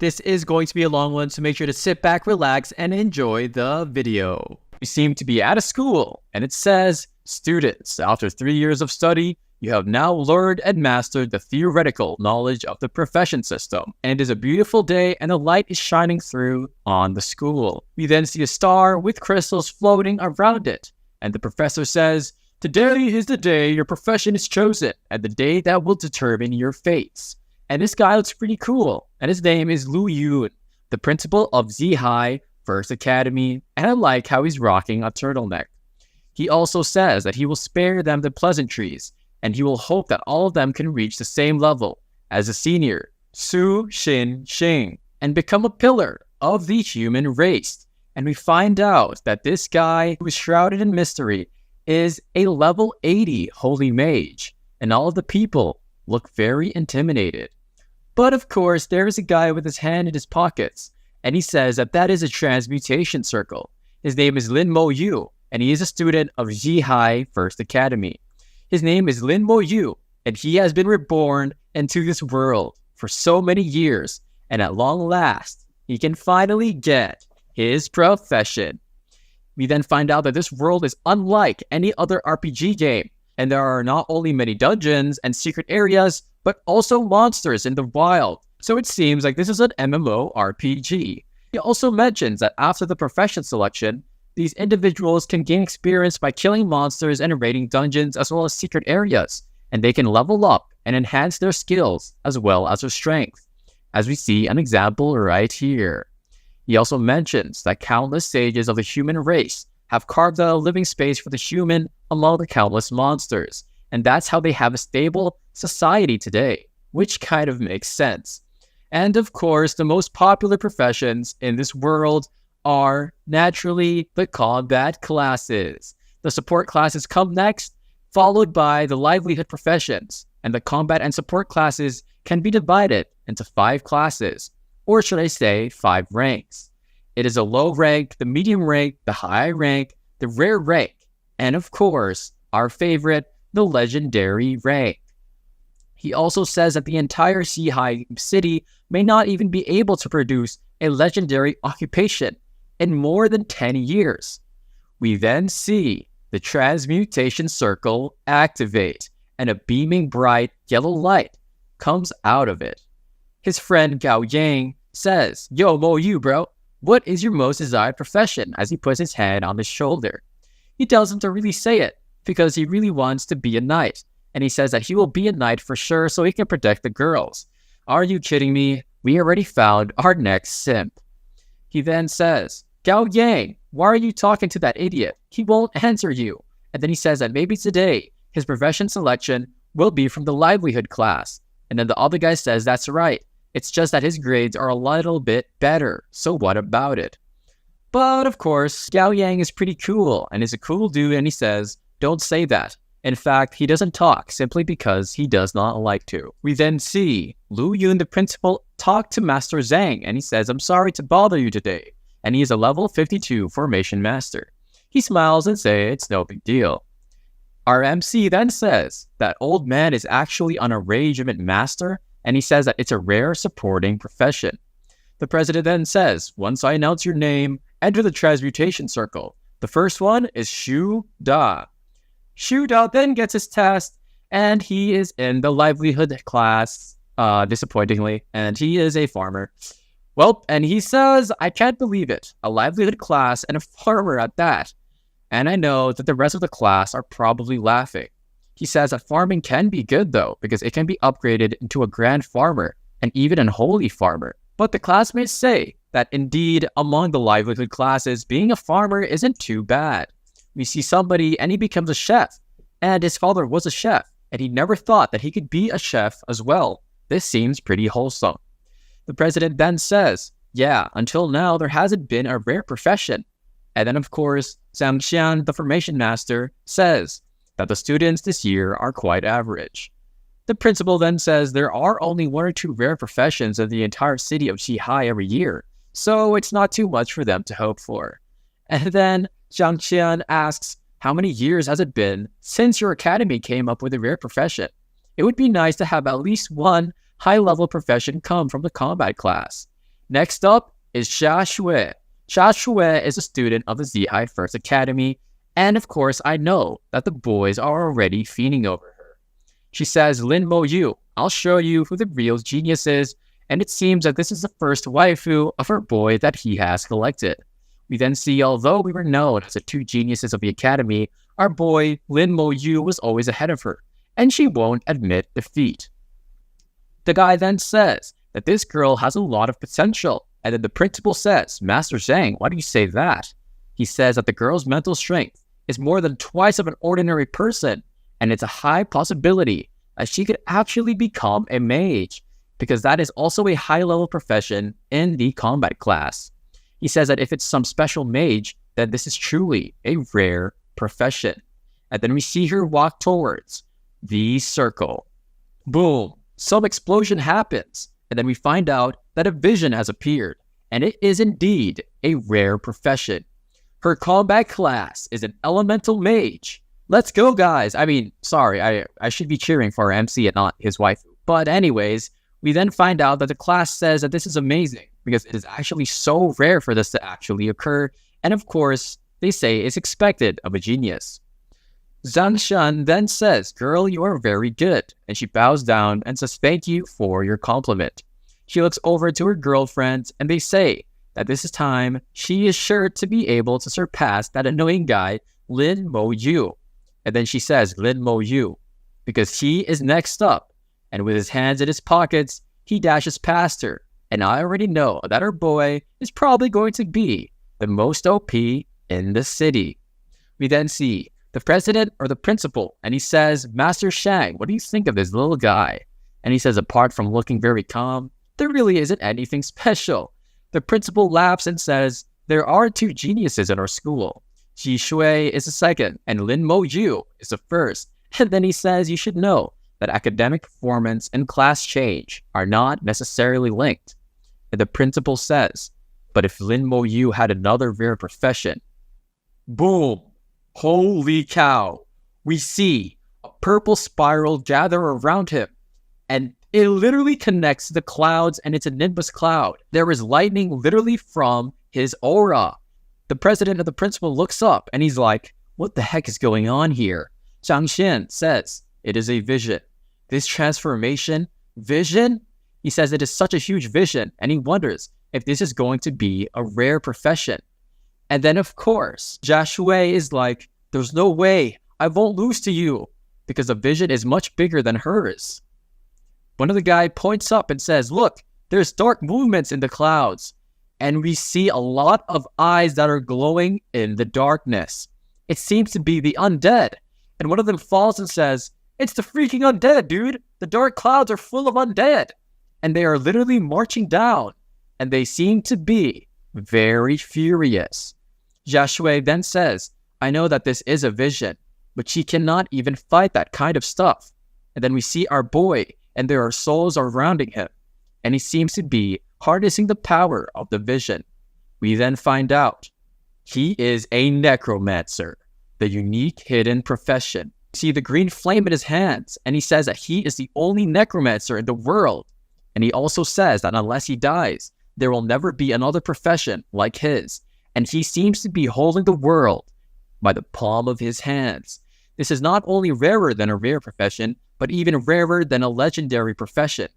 This is going to be a long one, so make sure to sit back, relax, and enjoy the video. We seem to be at a school, and it says, "Students, after 3 years of study, you have now learned and mastered the theoretical knowledge of the profession system. And it is a beautiful day, and the light is shining through on the school." We then see a star with crystals floating around it, and the professor says, "Today is the day your profession is chosen, and the day that will determine your fates." And this guy looks pretty cool, and his name is Lu Yun, the principal of Zihai First Academy, and I like how he's rocking a turtleneck. He also says that he will spare them the pleasantries, and he will hope that all of them can reach the same level as the senior, Su Xin Xing, and become a pillar of the human race. And we find out that this guy, who is shrouded in mystery, is a level 80 holy mage, and all of the people look very intimidated. But of course, there is a guy with his hand in his pockets, and he says that that is a transmutation circle. His name is Lin Mo Yu, and he is a student of Zihai First Academy. His name is Lin Mo Yu, and he has been reborn into this world for so many years, and at long last, he can finally get his profession. We then find out that this world is unlike any other RPG game, and there are not only many dungeons and secret areas, but also monsters in the wild. So it seems like this is an MMORPG. He also mentions that after the profession selection, these individuals can gain experience by killing monsters and raiding dungeons as well as secret areas, and they can level up and enhance their skills as well as their strength, as we see an example right here. He also mentions that countless sages of the human race have carved out a living space for the human among the countless monsters, and that's how they have a stable society today, which kind of makes sense. And of course, the most popular professions in this world are naturally the combat classes. The support classes come next, followed by the livelihood professions, and the combat and support classes can be divided into 5 classes, or should I say 5 ranks. It is a low rank, the medium rank, the high rank, the rare rank, and of course, our favorite, the legendary rank. He also says that the entire Zihai city may not even be able to produce a legendary occupation in more than 10 years. We then see the transmutation circle activate, and a beaming bright yellow light comes out of it. His friend Gao Yang says, "Yo, Mo Yu, bro, what is your most desired profession?" as he puts his hand on his shoulder. He tells him to really say it, because he really wants to be a knight, and he says that he will be a knight for sure so he can protect the girls. Are you kidding me? We already found our next simp. He then says, "Gao Yang, why are you talking to that idiot? He won't answer you." And then he says that maybe today his profession selection will be from the livelihood class. And then the other guy says that's right. It's just that his grades are a little bit better. So what about it? But of course, Gao Yang is pretty cool and is a cool dude, and he says, "Don't say that." In fact, he doesn't talk simply because he does not like to. We then see Lu Yun, the principal, talk to Master Zhang, and he says, "I'm sorry to bother you today." And he is a level 52 formation master. He smiles and says it's no big deal. Our MC then says that old man is actually an arrangement master, and he says that it's a rare supporting profession. The president then says, "Once I announce your name, enter the transmutation circle. The first one is Shu Da." Shu Da then gets his test, and he is in the livelihood class, disappointingly, and he is a farmer. Well, and he says, "I can't believe it, a livelihood class and a farmer at that." And I know that the rest of the class are probably laughing. He says that farming can be good though, because it can be upgraded into a grand farmer and even an holy farmer. But the classmates say that indeed, among the livelihood classes, being a farmer isn't too bad. We see somebody and he becomes a chef, and his father was a chef, and he never thought that he could be a chef as well. This seems pretty wholesome. The president then says, "Yeah, until now there hasn't been a rare profession." And then of course, Zhang Xian, the formation master, says that the students this year are quite average. The principal then says there are only 1 or 2 rare professions in the entire city of Zihai every year, so it's not too much for them to hope for. And then Zhang Xian asks, "How many years has it been since your academy came up with a rare profession? It would be nice to have at least one high-level profession come from the combat class." Next up is Xia Shui. Xia Shui is a student of the Zihai First Academy, and of course I know that the boys are already fiending over her. She says, Lin Mo Yu, I'll show you who the real genius is, and it seems that this is the first waifu of her boy that he has collected. We then see, although we were known as the two geniuses of the academy, our boy Lin Mo Yu was always ahead of her, and she won't admit defeat. The guy then says that this girl has a lot of potential, and then the principal says, Master Zhang, why do you say that? He says that the girl's mental strength is more than twice of an ordinary person, and it's a high possibility that she could actually become a mage, because that is also a high-level profession in the combat class. He says that if it's some special mage, then this is truly a rare profession. And then we see her walk towards the circle. Boom! Some explosion happens, and then we find out that a vision has appeared, and it is indeed a rare profession. Her combat class is an elemental mage. Let's go, guys! I mean, sorry, I should be cheering for our MC and not his wife. But anyways, we then find out that the class says that this is amazing, because it is actually so rare for this to actually occur, and of course, they say it's expected of a genius. Zhang Shan then says, girl, you are very good, and she bows down and says thank you for your compliment. She looks over to her girlfriends, and they say that this is time she is sure to be able to surpass that annoying guy, Lin Mo Yu. And then she says, Lin Mo Yu, because he is next up, and with his hands in his pockets, he dashes past her, and I already know that her boy is probably going to be the most OP in the city. We then see the president or the principal, and he says, Master Shang, what do you think of this little guy? And he says, apart from looking very calm, there really isn't anything special. The principal laughs and says, there are two geniuses in our school. Ji Shui is the second, and Lin Mo Yu is the first. And then he says, you should know that academic performance and class change are not necessarily linked. And the principal says, but if Lin Mo Yu had another rare profession, boom! Holy cow! We see a purple spiral gather around him, and it literally connects the clouds, and it's a Nimbus cloud. There is lightning literally from his aura. The president of the principal looks up, and he's like, what the heck is going on here? Zhang Xian says, it is a vision. This transformation, vision? He says it is such a huge vision, and he wonders if this is going to be a rare profession. And then, of course, Jia Shui is like, there's no way, I won't lose to you, because the vision is much bigger than hers. One of the guys points up and says, look, there's dark movements in the clouds. And we see a lot of eyes that are glowing in the darkness. It seems to be the undead. And one of them falls and says, it's the freaking undead, dude. The dark clouds are full of undead. And they are literally marching down. And they seem to be very furious. Jia Shui then says, I know that this is a vision, but she cannot even fight that kind of stuff. And then we see our boy, and there are souls surrounding him, and he seems to be harnessing the power of the vision. We then find out he is a necromancer, the unique hidden profession. See the green flame in his hands, and he says that he is the only necromancer in the world. And he also says that unless he dies, there will never be another profession like his. And he seems to be holding the world by the palm of his hands. This is not only rarer than a rare profession, but even rarer than a legendary profession.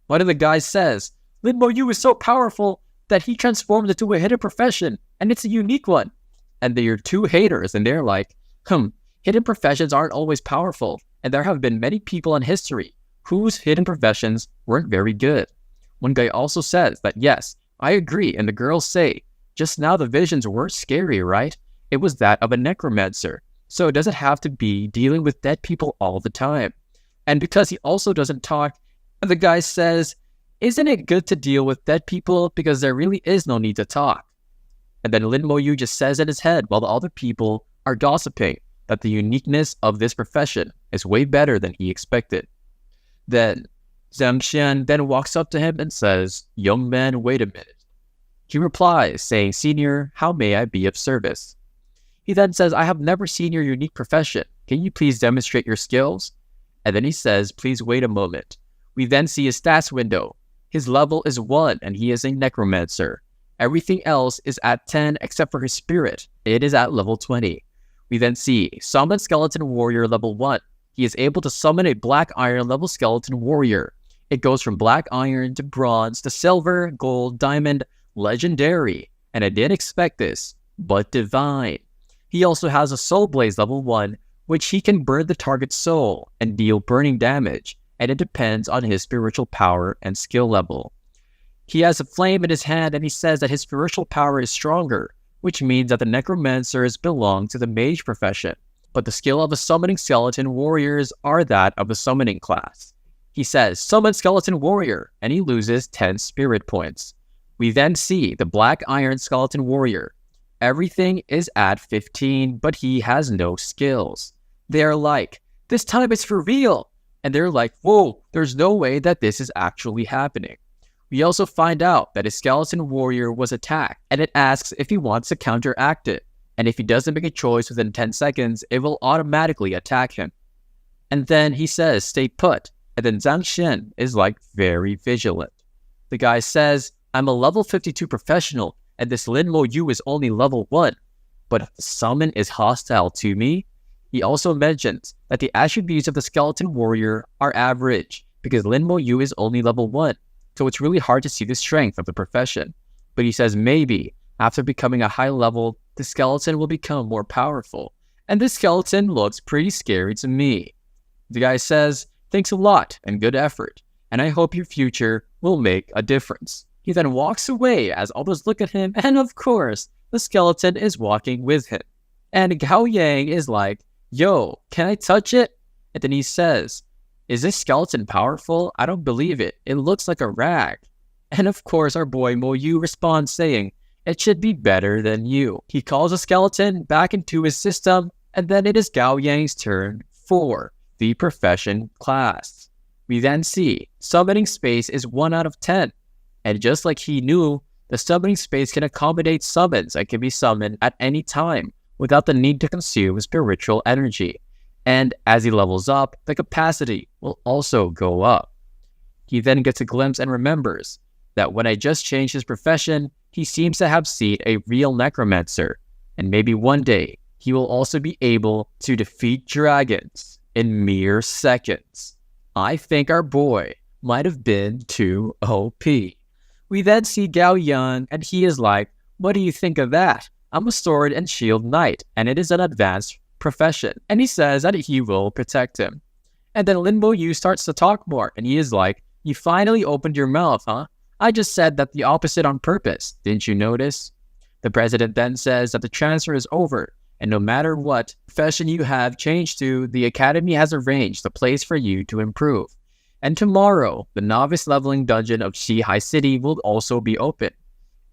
One of the guys says, Lin Mo Yu is so powerful that he transformed into a hidden profession, and it's a unique one. And they are two haters, and they're like, hidden professions aren't always powerful, and there have been many people in history whose hidden professions weren't very good. One guy also says that yes, I agree, and the girls say, just now the visions were scary, right? It was that of a necromancer. So does it have to be dealing with dead people all the time? And because he also doesn't talk, the guy says, isn't it good to deal with dead people because there really is no need to talk? And then Lin Mo Yu just says in his head while the other people are gossiping that the uniqueness of this profession is way better than he expected. Then Zhang Xian then walks up to him and says, young man, wait a minute. He replies, saying, Senior, how may I be of service? He then says, I have never seen your unique profession. Can you please demonstrate your skills? And then he says, please wait a moment. We then see a stats window, His level is 1 and he is a Necromancer. Everything else is at 10 except for his spirit. It is at level 20. We then see Summon Skeleton Warrior level 1. He is able to summon a Black Iron level Skeleton Warrior. It goes from Black Iron to Bronze to Silver, Gold, Diamond, Legendary. And I didn't expect this, but Divine. He also has a Soul Blaze level 1, which he can burn the target's soul and deal burning damage, and it depends on his spiritual power and skill level. He has a flame in his hand and he says that his spiritual power is stronger, which means that the Necromancers belong to the mage profession, but the skill of the summoning skeleton warriors are that of the summoning class. He says, summon skeleton warrior, and he loses 10 spirit points. We then see the Black Iron skeleton warrior. Everything is at 15, but he has no skills. They're like, this time it's for real. And they're like, whoa, there's no way that this is actually happening. We also find out that his skeleton warrior was attacked, and it asks if he wants to counteract it. And if he doesn't make a choice within 10 seconds, it will automatically attack him. And then he says, stay put. And then Zhang Shen is like very vigilant. The guy says, I'm a level 52 professional, and this Lin Mo Yu is only level 1. But if the summon is hostile to me, he also mentions that the attributes of the skeleton warrior are average, because Lin Mo Yu is only level 1. So it's really hard to see the strength of the profession. But he says maybe, after becoming a high level, the skeleton will become more powerful. And this skeleton looks pretty scary to me. The guy says, thanks a lot and good effort, and I hope your future will make a difference. He then walks away as others look at him, and of course, the skeleton is walking with him. And Gao Yang is like, yo, can I touch it? And then he says, is this skeleton powerful? I don't believe it. It looks like a rag. And of course, our boy Mo Yu responds saying, it should be better than you. He calls the skeleton back into his system, and then it is Gao Yang's turn for the profession class. We then see summoning space is 1 out of 10. And just like he knew, the summoning space can accommodate summons that can be summoned at any time without the need to consume spiritual energy. And as he levels up, the capacity will also go up. He then gets a glimpse and remembers that when I just changed his profession, he seems to have seen a real Necromancer, and maybe one day he will also be able to defeat dragons in mere seconds. I think our boy might have been too OP. We then see Gao Yang, and he is like, what do you think of that? I'm a sword and shield knight, and it is an advanced profession. And he says that he will protect him. And then Lin Mo Yu starts to talk more, and he is like, you finally opened your mouth, huh? I just said that the opposite on purpose. Didn't you notice? The president then says that the transfer is over, and no matter what profession you have changed to, the academy has arranged a place for you to improve. And tomorrow, the novice leveling dungeon of Shihai City will also be open.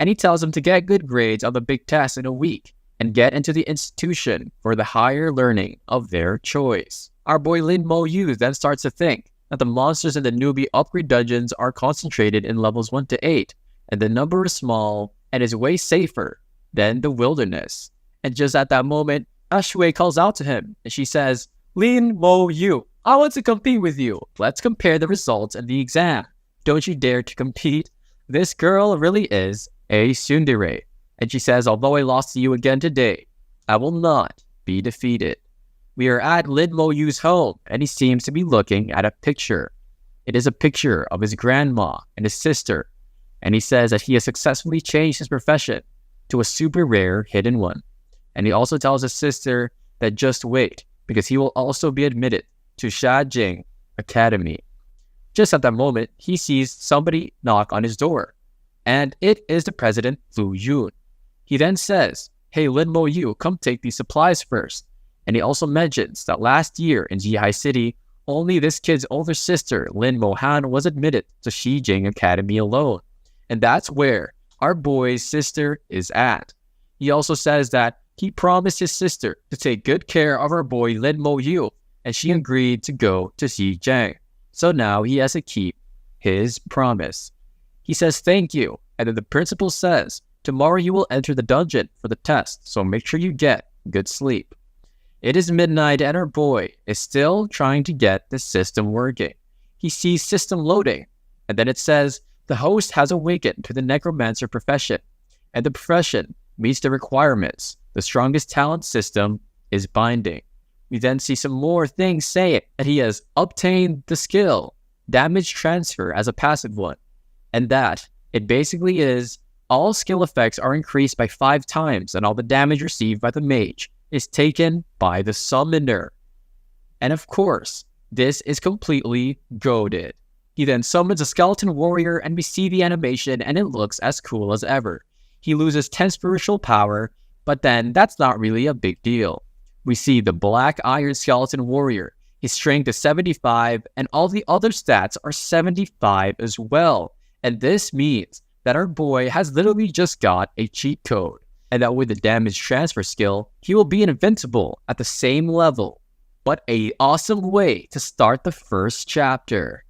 And he tells him to get good grades on the big test in a week and get into the institution for the higher learning of their choice. Our boy Lin Mo Yu then starts to think that the monsters in the newbie upgrade dungeons are concentrated in levels 1 to 8, and the number is small and is way safer than the wilderness. And just at that moment, Ashui calls out to him, and she says, Lin Mo Yu, I want to compete with you. Let's compare the results in the exam. Don't you dare to compete. This girl really is a tsundere. And she says, although I lost to you again today, I will not be defeated. We are at Lin Mo Yu's home, and he seems to be looking at a picture. It is a picture of his grandma and his sister, and he says that he has successfully changed his profession to a super rare hidden one. And he also tells his sister that just wait, because he will also be admitted to Shajing Academy. Just at that moment, he sees somebody knock on his door, and it is the president, Lu Yun. He then says, hey Lin Mo Yu, come take these supplies first. And he also mentions that last year in Jihai City, only this kid's older sister, Lin Mo Han, was admitted to Shijing Academy alone. And that's where our boy's sister is at. He also says that he promised his sister to take good care of our boy Lin Mo Yu, and she agreed to go to Xijing. So now he has to keep his promise. He says thank you, and then the principal says, tomorrow you will enter the dungeon for the test, so make sure you get good sleep. It is midnight and our boy is still trying to get the system working. He sees system loading, and then it says, The host has awakened to the necromancer profession, and the profession meets the requirements. The strongest talent system is binding. We then see some more things saying that he has obtained the skill, damage transfer as a passive one, and that it basically is all skill effects are increased by 5 times, and all the damage received by the mage is taken by the summoner. And of course, this is completely goated. He then summons a skeleton warrior, and we see the animation, and it looks as cool as ever. He loses 10 spiritual power, but then that's not really a big deal. We see the black iron skeleton warrior. His strength is 75, and all the other stats are 75 as well. And this means that our boy has literally just got a cheat code, and that with the damage transfer skill, he will be invincible at the same level. What an awesome way to start the first chapter.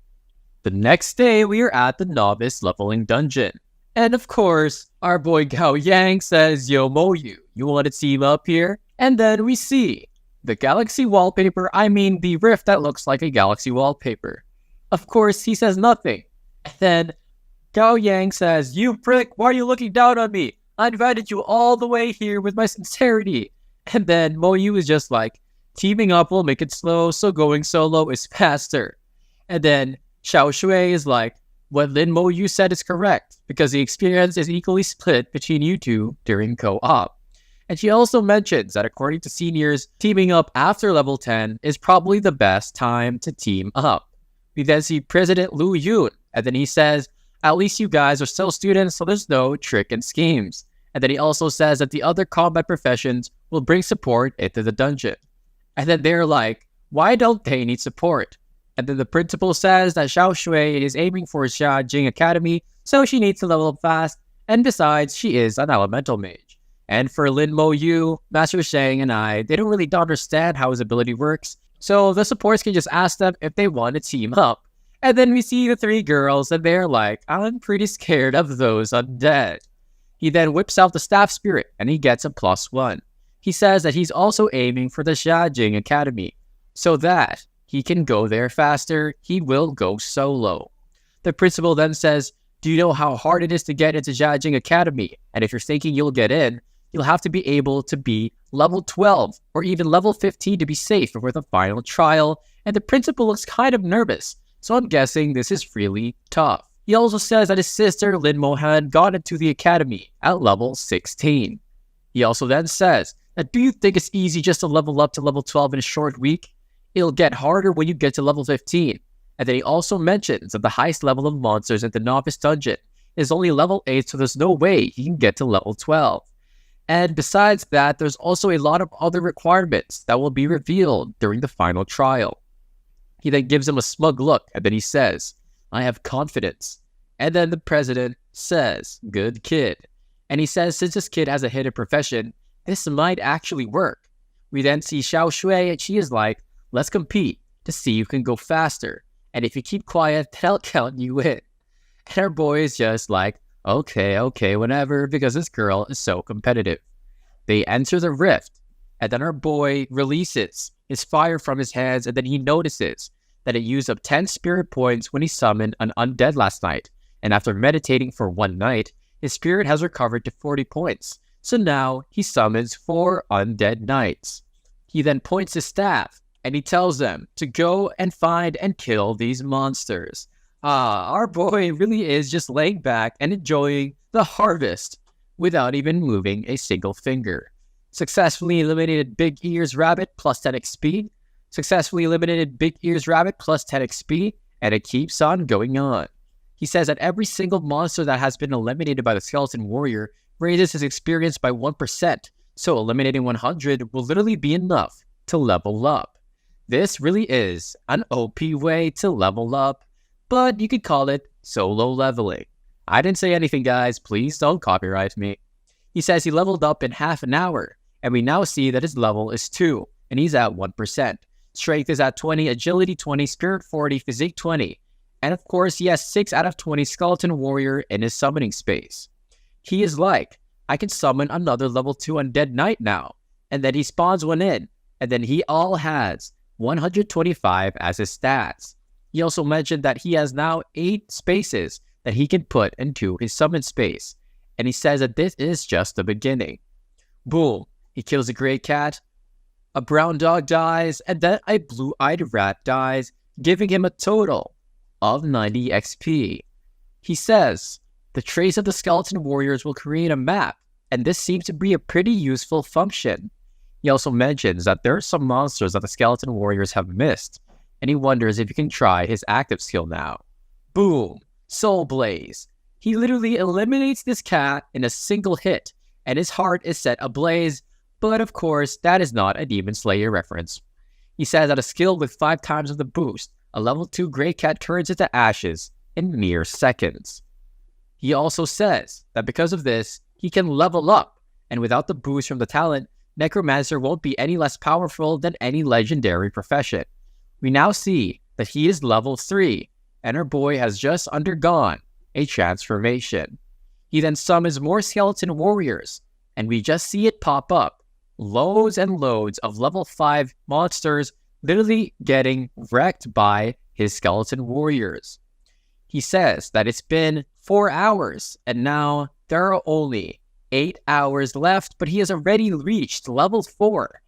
The next day, we are at the novice leveling dungeon. And of course, our boy Gao Yang says, "Yo, Moyu, you want to team up here?" And then we see the galaxy wallpaper, the rift that looks like a galaxy wallpaper. Of course, he says nothing. And then Gao Yang says, "You prick, why are you looking down on me? I invited you all the way here with my sincerity." And then Moyu is just like, "Teaming up will make it slow, so going solo is faster." And then Xiao Shui is like, "What Lin Moyu said is correct, because the experience is equally split between you two during co-op." And she also mentions that according to seniors, teaming up after level 10 is probably the best time to team up. We then see President Lu Yun, and then he says, "At least you guys are still students, so there's no trick and schemes." And then he also says that the other combat professions will bring support into the dungeon. And then they're like, "Why don't they need support?" And then the principal says that Xiao Shui is aiming for Xia Jing Academy, so she needs to level up fast, and besides, she is an elemental mage. And for Lin Mo Yu, Master Shang, and they don't really understand how his ability works, so the supports can just ask them if they want to team up. And then we see the 3 girls, and they're like, "I'm pretty scared of those undead." He then whips out the staff spirit, and he gets a +1. He says that he's also aiming for the Xiajing Academy, so that he can go there faster. He will go solo. The principal then says, "Do you know how hard it is to get into Xiajing Academy? And if you're thinking you'll get in, you'll have to be able to be level 12 or even level 15 to be safe before the final trial." And the principal looks kind of nervous, so I'm guessing this is really tough. He also says that his sister Lin Mohan got into the academy at level 16. He also then says, "Do you think it's easy just to level up to level 12 in a short week? It'll get harder when you get to level 15. And then he also mentions that the highest level of monsters in the novice dungeon is only level 8, so there's no way he can get to level 12. And besides that, there's also a lot of other requirements that will be revealed during the final trial." He then gives him a smug look, and then he says, "I have confidence." And then the president says, "Good kid." And he says since this kid has a hidden profession, this might actually work. We then see Xiao Shui, and she is like, "Let's compete to see who can go faster. And if you keep quiet, then I'll count you in." And our boy is just like, okay, whatever, because this girl is so competitive. They enter the rift, and then our boy releases his fire from his hands, and then he notices that it used up 10 spirit points when he summoned an undead last night. And after meditating for 1 night, his spirit has recovered to 40 points. So now he summons 4 undead knights. He then points his staff, and he tells them to go and find and kill these monsters. Our boy really is just laying back and enjoying the harvest without even moving a single finger. Successfully eliminated Big Ears Rabbit plus 10 XP. Successfully eliminated Big Ears Rabbit plus 10 XP. And it keeps on going on. He says that every single monster that has been eliminated by the Skeleton Warrior raises his experience by 1%. So eliminating 100 will literally be enough to level up. This really is an OP way to level up, but you could call it solo leveling. I didn't say anything, guys. Please don't copyright me. He says he leveled up in half an hour, and we now see that his level is 2, and he's at 1%. Strength is at 20, Agility 20, Spirit 40, Physique 20, and of course he has 6 out of 20 Skeleton Warrior in his summoning space. He is like, I can summon another level 2 Undead Knight now, and then he spawns one in, and then he all has 125 as his stats. He also mentioned that he has now 8 spaces that he can put into his summon space, and he says that this is just the beginning. Boom, he kills a gray cat, a brown dog dies, and then a blue-eyed rat dies, giving him a total of 90 XP. He says, the trace of the skeleton warriors will create a map, and this seems to be a pretty useful function. He also mentions that there are some monsters that the skeleton warriors have missed, and he wonders if he can try his active skill now. Boom! Soul Blaze. He literally eliminates this cat in a single hit, and his heart is set ablaze, but of course, that is not a Demon Slayer reference. He says that a skill with 5 times of the boost, a level 2 gray cat turns into ashes in mere seconds. He also says that because of this, he can level up, and without the boost from the talent, Necromancer won't be any less powerful than any legendary profession. We now see that he is level 3, and our boy has just undergone a transformation. He then summons more skeleton warriors, and we just see it pop up. Loads and loads of level 5 monsters literally getting wrecked by his skeleton warriors. He says that it's been 4 hours, and now there are only 8 hours left, but he has already reached level 4.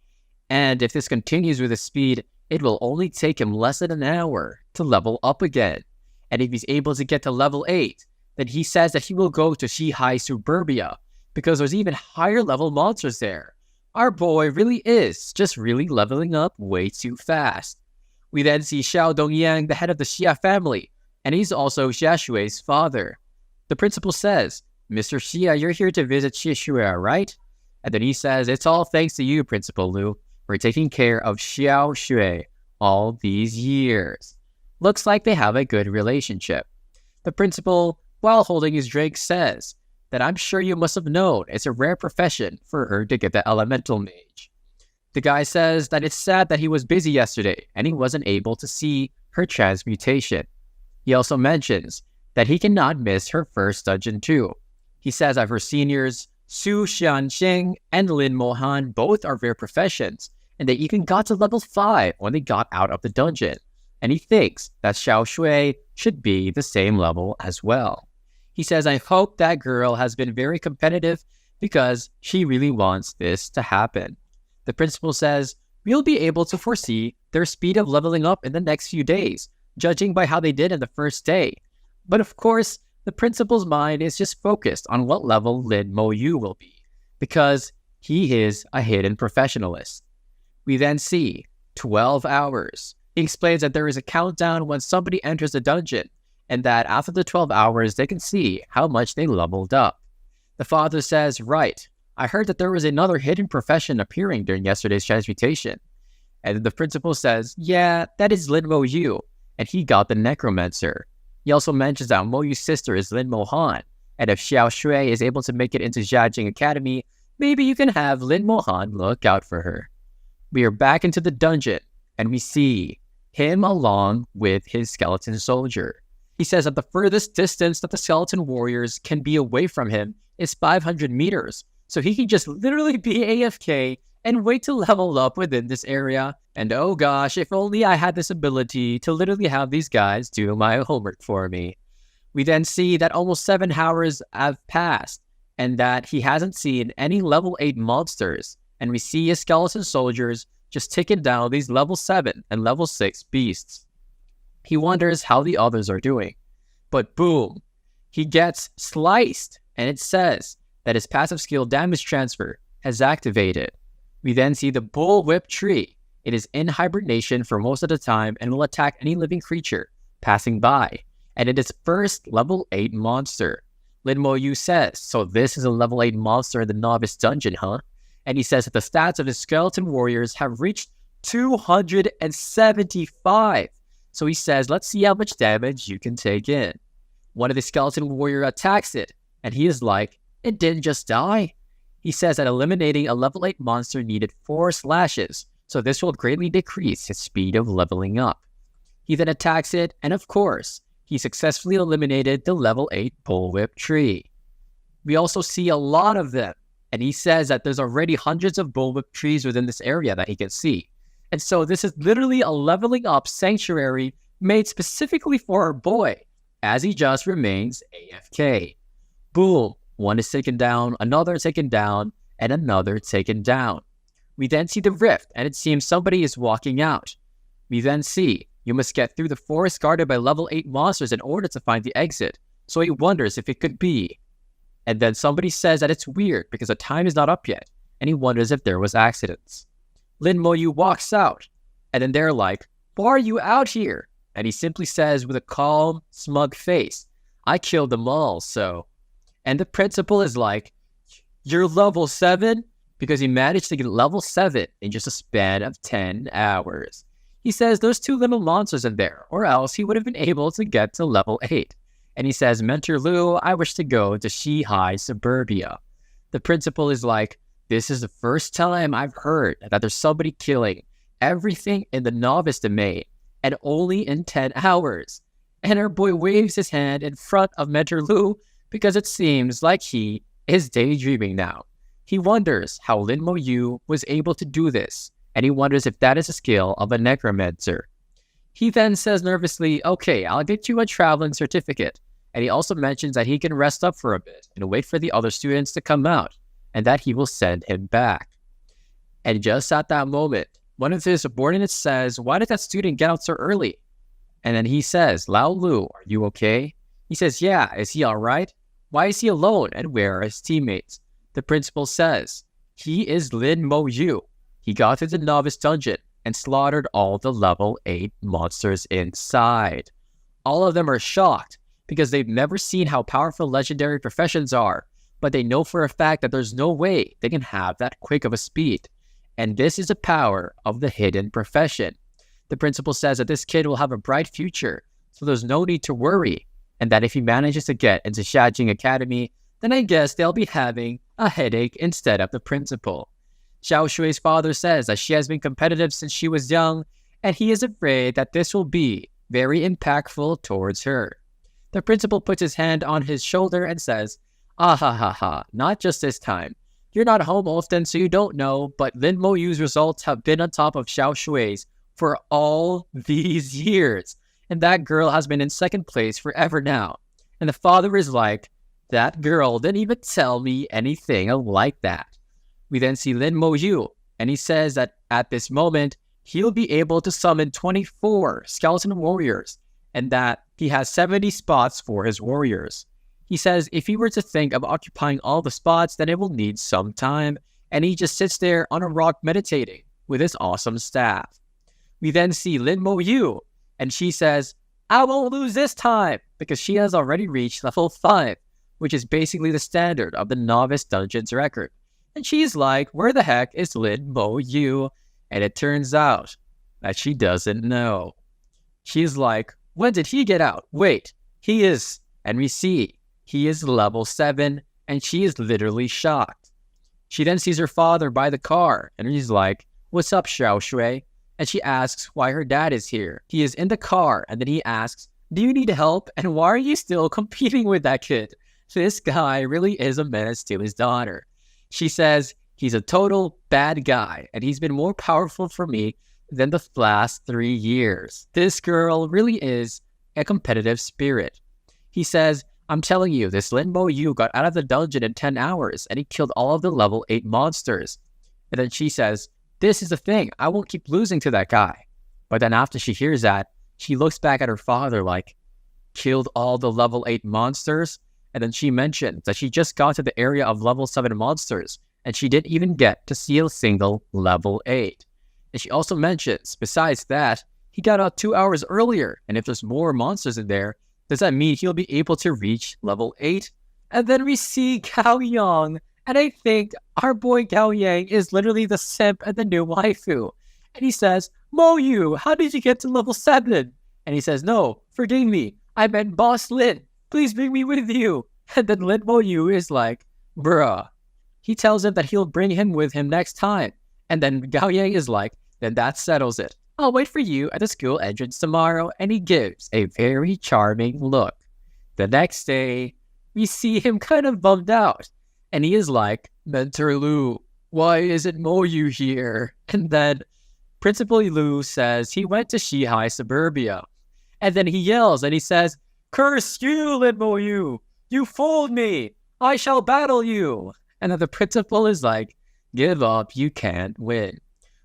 And if this continues with his speed, it will only take him less than an hour to level up again. And if he's able to get to level 8, then he says that he will go to Shihai Suburbia, because there's even higher level monsters there. Our boy really is just really leveling up way too fast. We then see Xiao Dongyang, the head of the Xia family, and he's also Xia Shui's father. The principal says, Mr. Xia, you're here to visit Xia Shui, right? And then he says, it's all thanks to you, Principal Liu, for taking care of Xiao Shui all these years. Looks like they have a good relationship. The principal, while holding his drink, says that I'm sure you must have known it's a rare profession for her to get the elemental mage. The guy says that it's sad that he was busy yesterday and he wasn't able to see her transmutation. He also mentions that he cannot miss her first dungeon too. He says that her seniors, Su Xianxing and Lin Mohan, both are rare professions, and they even got to level 5 when they got out of the dungeon. And he thinks that Xiao Shui should be the same level as well. He says, I hope that girl has been very competitive because she really wants this to happen. The principal says, we'll be able to foresee their speed of leveling up in the next few days, judging by how they did in the first day. But of course, the principal's mind is just focused on what level Lin Mo Yu will be, because he is a hidden professionalist. We then see 12 hours. He explains that there is a countdown when somebody enters the dungeon, and that after the 12 hours, they can see how much they leveled up. The father says, right, I heard that there was another hidden profession appearing during yesterday's transmutation. And the principal says, yeah, that is Lin Mo Yu, and he got the Necromancer. He also mentions that Mo Yu's sister is Lin Mo Han, and if Xiao Shui is able to make it into Jiajing Academy, maybe you can have Lin Mo Han look out for her. We are back into the dungeon, and we see him along with his skeleton soldier. He says that the furthest distance that the skeleton warriors can be away from him is 500 meters, so he can just literally be AFK and wait to level up within this area. And oh gosh, if only I had this ability to literally have these guys do my homework for me. We then see that almost 7 hours have passed, and that he hasn't seen any level 8 monsters, and we see his skeleton soldiers just ticking down these level 7 and level 6 beasts. He wonders how the others are doing. But boom, he gets sliced, and it says that his passive skill damage transfer has activated. We then see the bullwhip tree. It is in hibernation for most of the time and will attack any living creature passing by. And it is first level 8 monster. Lin Mo Yu says, so this is a level 8 monster in the novice dungeon, huh? And he says that the stats of his skeleton warriors have reached 275. So he says, let's see how much damage you can take in. One of the skeleton warrior attacks it, and he is like, it didn't just die. He says that eliminating a level 8 monster needed 4 slashes, so this will greatly decrease his speed of leveling up. He then attacks it, and of course, he successfully eliminated the level 8 bullwhip tree. We also see a lot of them, and he says that there's already hundreds of bullwhip trees within this area that he can see. And so this is literally a leveling up sanctuary made specifically for our boy. as he just remains AFK. Boom, one is taken down, another taken down, and another taken down. We then see the rift, and it seems somebody is walking out. We then see you must get through the forest guarded by level 8 monsters in order to find the exit, so he wonders if it could be. And then somebody says that it's weird because the time is not up yet, and he wonders if there was accidents. Lin Mo-yu walks out, and then they're like, "Why are you out here?" And he simply says with a calm, smug face, "I killed them all, so..." And the principal is like, "You're level 7? Because he managed to get level 7 in just a span of 10 hours. He says there's 2 little monsters in there, or else he would have been able to get to level 8. And he says, "Mentor Lu, I wish to go to Shihai Suburbia." The principal is like, "This is the first time I've heard that there's somebody killing everything in the novice domain, and only in 10 hours. And our boy waves his hand in front of Mentor Lu because it seems like he is daydreaming now. He wonders how Lin Mo-yu was able to do this, and he wonders if that is a skill of a Necromancer. He then says nervously, "Okay, I'll get you a traveling certificate." And he also mentions that he can rest up for a bit and wait for the other students to come out, and that he will send him back. And just at that moment, one of his subordinates says, "Why did that student get out so early?" And then he says, "Lao Lu, are you okay?" He says, "Yeah, is he alright? Why is he alone, and where are his teammates?" The principal says, "He is Lin Mo-yu. He got to the novice dungeon and slaughtered all the level 8 monsters inside." All of them are shocked because they've never seen how powerful legendary professions are, but they know for a fact that there's no way they can have that quick of a speed. And this is the power of the hidden profession. The principal says that this kid will have a bright future, so there's no need to worry, and that if he manages to get into Xiajing Academy, then I guess they'll be having a headache instead of the principal. Xiao Shui's father says that she has been competitive since she was young, and he is afraid that this will be very impactful towards her. The principal puts his hand on his shoulder and says, "Ah ha ha ha, not just this time. You're not home often, so you don't know, but Lin Mo-yu's results have been on top of Xiao Shui's for all these years, and that girl has been in second place forever now." And the father is like, "That girl didn't even tell me anything like that." We then see Lin Mo-yu, and he says that at this moment, he'll be able to summon 24 skeleton warriors, and that he has 70 spots for his warriors. He says if he were to think of occupying all the spots, then it will need some time, and he just sits there on a rock meditating with his awesome staff. We then see Lin Mo-yu, and she says, "I won't lose this time," because she has already reached level 5, which is basically the standard of the novice dungeons record. And she's like, "Where the heck is Lin Mo-yu?" And it turns out that she doesn't know. She's like, "When did he get out? Wait, he is..." And we see he is level 7, and she is literally shocked. She then sees her father by the car, and he's like, "What's up, Xiao Shui?" And she asks why her dad is here. He is in the car, and then he asks, "Do you need help? And why are you still competing with that kid? This guy really is a menace to his daughter." She says, "He's a total bad guy, and he's been more powerful for me than the last 3 years. This girl really is a competitive spirit." He says, "I'm telling you, this Lin Mo-yu got out of the dungeon in 10 hours, and he killed all of the level 8 monsters." And then she says, "This is the thing, I won't keep losing to that guy." But then after she hears that, she looks back at her father like, "Killed all the level 8 monsters?" And then she mentions that she just got to the area of level 7 monsters, and she didn't even get to see a single level 8. And she also mentions, besides that, he got out 2 hours earlier, and if there's more monsters in there, does that mean he'll be able to reach level 8? And then we see Gao Yang, and I think our boy Gao Yang is literally the simp and the new waifu. And he says, "Mo-yu, how did you get to level 7? And he says, "No, forgive me, I meant Boss Lin. Please bring me with you." And then Lin Mo-yu is like, "Bruh." He tells him that he'll bring him with him next time. And then Gao Yang is like, "Then that settles it. I'll wait for you at the school entrance tomorrow." And he gives a very charming look. The next day, we see him kind of bummed out. And he is like, "Mentor Lu, why isn't Mo-yu here?" And then Principal Lu says he went to Shihai Suburbia. And then he yells and he says, Curse you, Lin Yu! You fooled me! I shall battle you! And then the principal is like, give up, you can't win.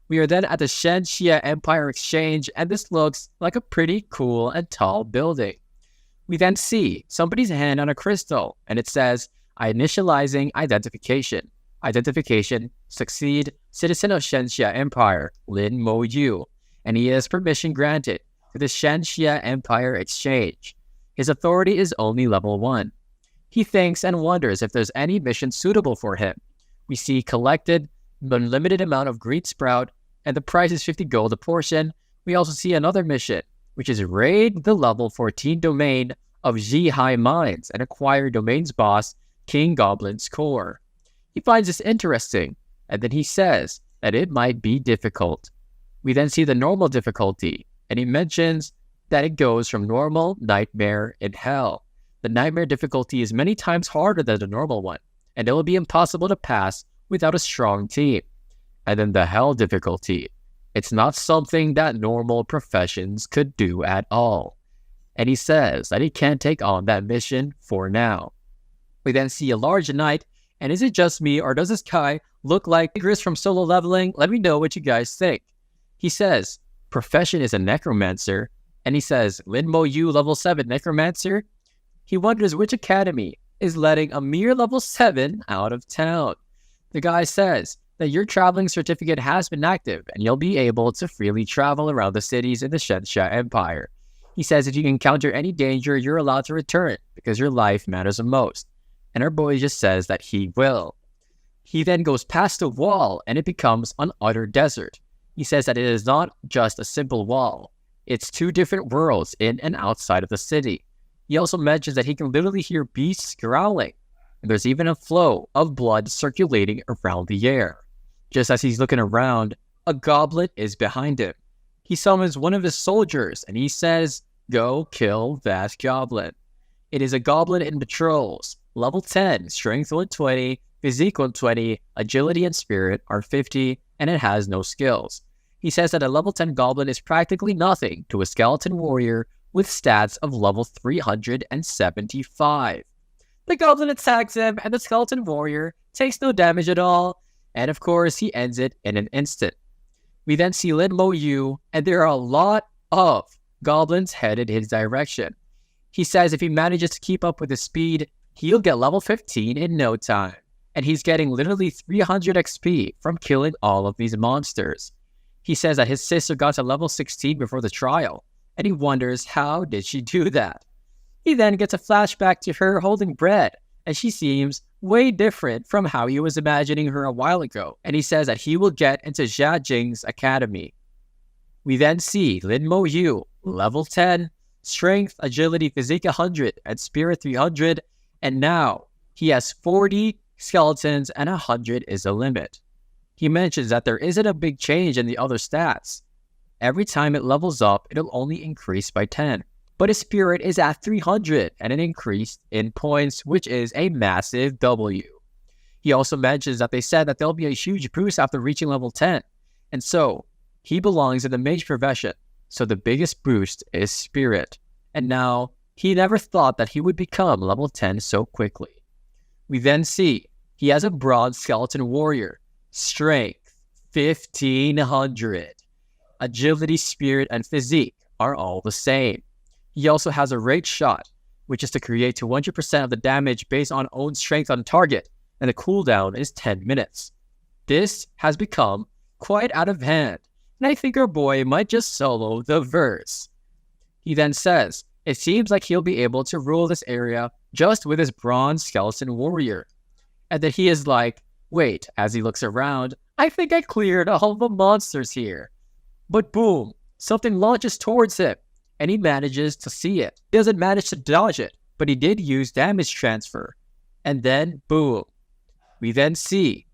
We are then at the Xia Empire Exchange, and this looks like a pretty cool and tall building. We then see somebody's hand on a crystal, and it says, initializing identification. Identification, succeed, citizen of Xia Empire, Lin Yu. And he has permission granted to the Xia Empire Exchange. His authority is only level 1. He thinks and wonders if there's any mission suitable for him. We see collected, unlimited amount of green sprout, and the price is 50 gold a portion. We also see another mission, which is raid the level 14 domain of Zhihai Mines and acquire domain's boss, King Goblin's core. He finds this interesting, and then he says that it might be difficult. We then see the normal difficulty, and he mentions that it goes from normal, nightmare, and hell. The nightmare difficulty is many times harder than the normal one, and it will be impossible to pass without a strong team. And then the hell difficulty. It's not something that normal professions could do at all. And he says that he can't take on that mission for now. We then see a large knight, and is it just me or does this guy look like Gris from Solo Leveling? Let me know what you guys think. He says, profession is a necromancer, and he says, Lin Yu level 7 necromancer? He wonders which academy is letting a mere level 7 out of town. The guy says that your traveling certificate has been active and you'll be able to freely travel around the cities in the Xia Empire. He says if you encounter any danger, you're allowed to return because your life matters the most. And our boy just says that he will. He then goes past the wall and it becomes an utter desert. He says that it is not just a simple wall. It's 2 different worlds in and outside of the city. He also mentions that he can literally hear beasts growling. And there's even a flow of blood circulating around the air. Just as he's looking around, a goblin is behind him. He summons one of his soldiers and he says, go kill that goblin. It is a goblin in patrols. Level 10, strength 120, physique 120, agility and spirit are 50, and it has no skills. He says that a level 10 goblin is practically nothing to a skeleton warrior with stats of level 375. The goblin attacks him, and the skeleton warrior takes no damage at all, and of course he ends it in an instant. We then see Lin Yu, and there are a lot of goblins headed his direction. He says if he manages to keep up with his speed, he'll get level 15 in no time, and he's getting literally 300 XP from killing all of these monsters. He says that his sister got to level 16 before the trial, and he wonders how did she do that. He then gets a flashback to her holding bread, and she seems way different from how he was imagining her a while ago, and he says that he will get into Jia Jing's academy. We then see Lin Yu, level 10, strength, agility, physique 100, and spirit 300, and now he has 40 skeletons and 100 is the limit. He mentions that there isn't a big change in the other stats. Every time it levels up, it'll only increase by 10. But his spirit is at 300 and it increased in points, which is a massive W. He also mentions that they said that there'll be a huge boost after reaching level 10. And so, he belongs in the mage profession, so the biggest boost is spirit. And now, he never thought that he would become level 10 so quickly. We then see he has a bronze skeleton warrior, strength 1500. Agility, spirit, and physique are all the same. He also has a rage shot, which is to create 200% of the damage based on own strength on target, and the cooldown is 10 minutes. This has become quite out of hand, and I think our boy might just solo the verse. He then says, it seems like he'll be able to rule this area just with his bronze skeleton warrior. And then he is like, wait, as he looks around, I think I cleared all the monsters here. But boom, something launches towards him, and he manages to see it. He doesn't manage to dodge it, but he did use damage transfer. And then, boom. We then see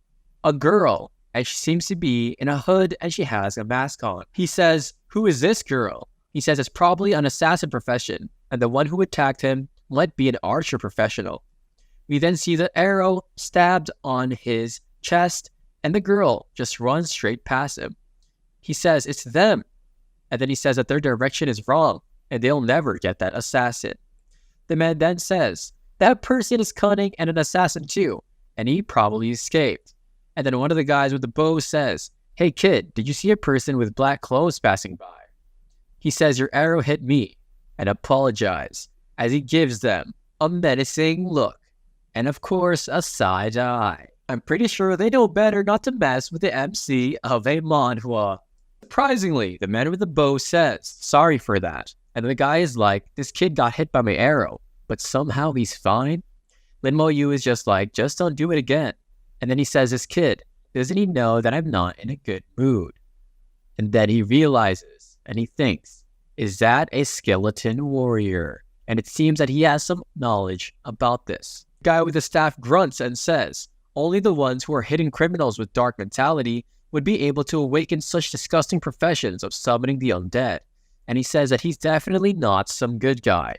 a girl, and she seems to be in a hood, and she has a mask on. He says, who is this girl? He says it's probably an assassin profession, and the one who attacked him might be an archer professional. We then see the arrow stabbed on his chest, and the girl just runs straight past him. He says it's them. And then he says that their direction is wrong, and they'll never get that assassin. The man then says, that person is cunning and an assassin too, and he probably escaped. And then one of the guys with the bow says, hey kid, did you see a person with black clothes passing by? He says, your arrow hit me, and apologize, as he gives them a menacing look, and of course a side eye. I'm pretty sure they know better not to mess with the MC of a manhwa. Surprisingly, the man with the bow says, sorry for that, and the guy is like, this kid got hit by my arrow, but somehow he's fine? Lin Mo Yu is just like, just don't do it again. And then he says, this kid, doesn't he know that I'm not in a good mood? And then he realizes, and he thinks, is that a skeleton warrior? And it seems that he has some knowledge about this. The guy with the staff grunts and says, only the ones who are hidden criminals with dark mentality would be able to awaken such disgusting professions of summoning the undead. And he says that he's definitely not some good guy.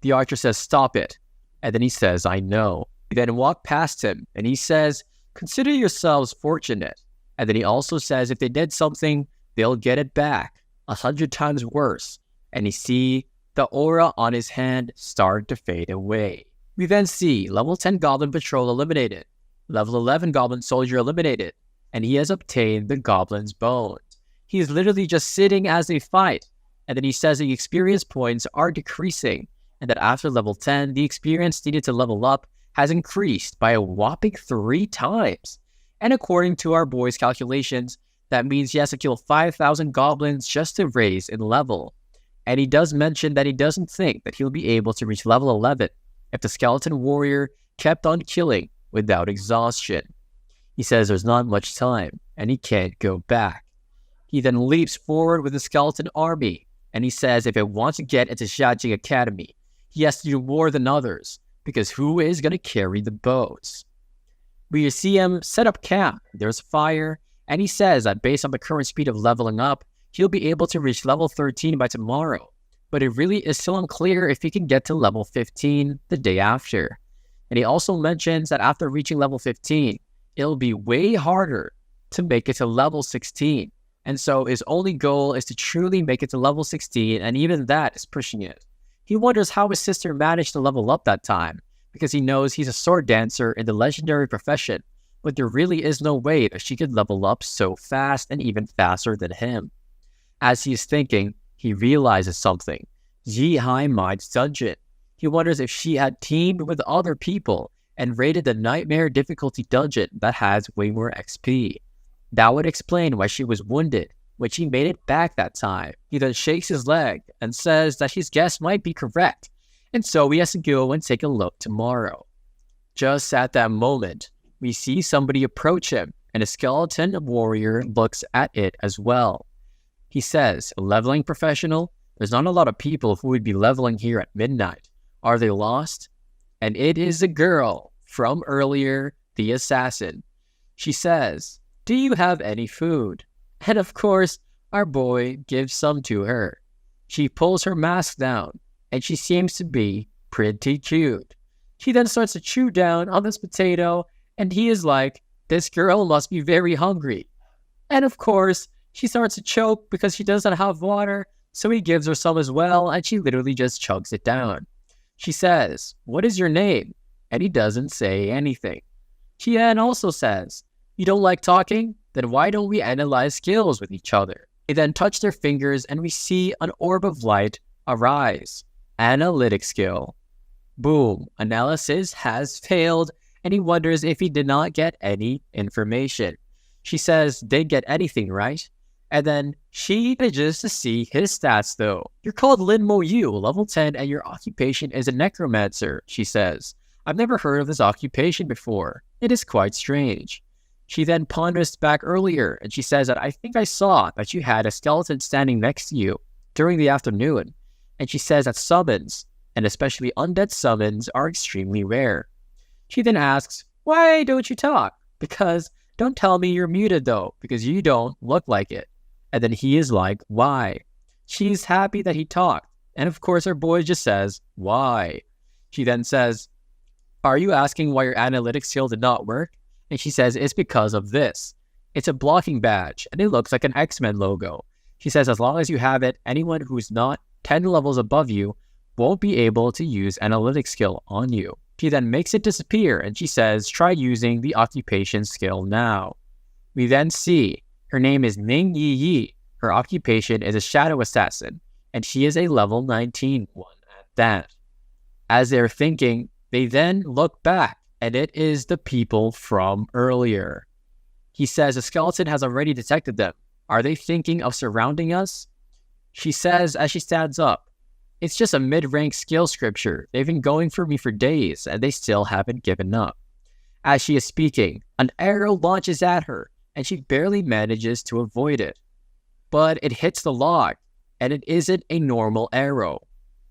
The archer says, stop it. And then he says, I know. We then walk past him, and he says, consider yourselves fortunate. And then he also says if they did something, they'll get it back 100 times worse. And you see the aura on his hand start to fade away. We then see level 10 Goblin Patrol eliminated, level 11 Goblin Soldier eliminated, and he has obtained the Goblin's Bones. He is literally just sitting as they fight, and then he says the experience points are decreasing, and that after level 10, the experience needed to level up has increased by a whopping 3 times. And according to our boy's calculations, that means he has to kill 5,000 goblins just to raise in level. And he does mention that he doesn't think that he'll be able to reach level 11 if the skeleton warrior kept on killing without exhaustion. He says there's not much time and he can't go back. He then leaps forward with the skeleton army, and he says if it wants to get into Xiajing Academy, he has to do more than others, because who is going to carry the boats? We see him set up camp, there's fire, and he says that based on the current speed of leveling up, he'll be able to reach level 13 by tomorrow, but it really is still unclear if he can get to level 15 the day after. And he also mentions that after reaching level 15, it'll be way harder to make it to level 16. And so his only goal is to truly make it to level 16, and even that is pushing it. He wonders how his sister managed to level up that time, because he knows he's a sword dancer in the legendary profession, but there really is no way that she could level up so fast and even faster than him. As he is thinking, he realizes something. Ji Hai Maid's dungeon. He wonders if she had teamed with other people and raided the nightmare difficulty dungeon that has way more XP. That would explain why she was wounded when she made it back that time. He then shakes his leg and says that his guess might be correct, and so he has to go and take a look tomorrow. Just at that moment, we see somebody approach him, and a skeleton warrior looks at it as well. He says, leveling professional, there's not a lot of people who would be leveling here at midnight. Are they lost? And it is a girl from earlier, the assassin. She says, do you have any food? And of course, our boy gives some to her. She pulls her mask down, and she seems to be pretty cute. She then starts to chew down on this potato, and he is like, this girl must be very hungry. And of course, she starts to choke because she doesn't have water, so he gives her some as well, and she literally just chugs it down. She says, what is your name? And he doesn't say anything. She then also says, you don't like talking? Then why don't we analyze skills with each other? They then touch their fingers and we see an orb of light arise. Analytic skill. Boom, analysis has failed, and he wonders if he did not get any information. She says, didn't get anything, right? And then she manages to see his stats though. You're called Lin Mo Yu, level 10, and your occupation is a Necromancer, she says. I've never heard of this occupation before. It is quite strange. She then ponders back earlier, and she says that I think I saw that you had a skeleton standing next to you during the afternoon. And she says that summons, and especially undead summons, are extremely rare. She then asks, why don't you talk? Because don't tell me you're muted though, because you don't look like it. And then he is like, why? She's happy that he talked. And of course, our boy just says, why? She then says, are you asking why your analytics skill did not work? And she says, it's because of this. It's a blocking badge, and it looks like an X-Men logo. She says, as long as you have it, anyone who's not 10 levels above you won't be able to use analytic skill on you. She then makes it disappear and she says, try using the occupation skill now. We then see her name is Ning Yi Yi. Her occupation is a shadow assassin, and she is a level 19 one at that. As they're thinking, they then look back, and it is the people from earlier. He says a skeleton has already detected them. Are they thinking of surrounding us? She says as she stands up, it's just a mid-rank skill scripture. They've been going for me for days, and they still haven't given up. As she is speaking, an arrow launches at her, and she barely manages to avoid it. But it hits the log, and it isn't a normal arrow.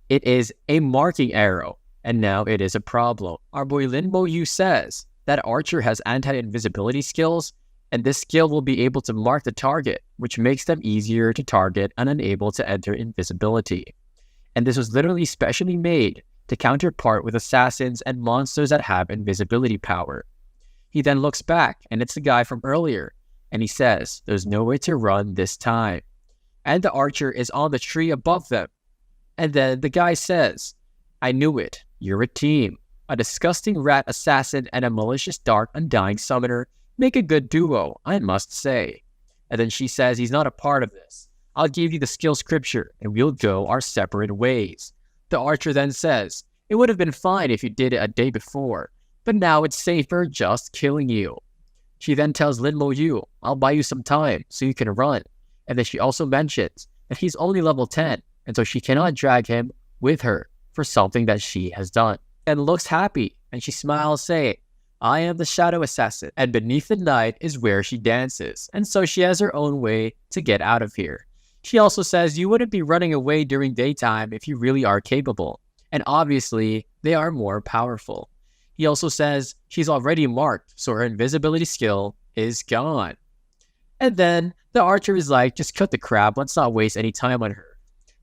It is a marking arrow, and now it is a problem. Our boy Lin Mo Yu says that Archer has anti-invisibility skills, and this skill will be able to mark the target, which makes them easier to target and unable to enter invisibility. And this was literally specially made to counterpart with assassins and monsters that have invisibility power. He then looks back, and it's the guy from earlier, and he says, there's no way to run this time. And the Archer is on the tree above them. And then the guy says, I knew it, you're a team. A disgusting rat assassin and a malicious dark undying summoner make a good duo, I must say. And then she says, he's not a part of this. I'll give you the skill scripture, and we'll go our separate ways. The Archer then says, it would have been fine if you did it a day before, but now it's safer just killing you. She then tells Lin Mo Yu, I'll buy you some time so you can run. And then she also mentions that he's only level 10, and so she cannot drag him with her for something that she has done. And looks happy, and she smiles saying, I am the shadow assassin, and beneath the night is where she dances, and so she has her own way to get out of here. She also says you wouldn't be running away during daytime if you really are capable, and obviously they are more powerful. He also says she's already marked, so her invisibility skill is gone. And then the Archer is like, just cut the crap, let's not waste any time on her.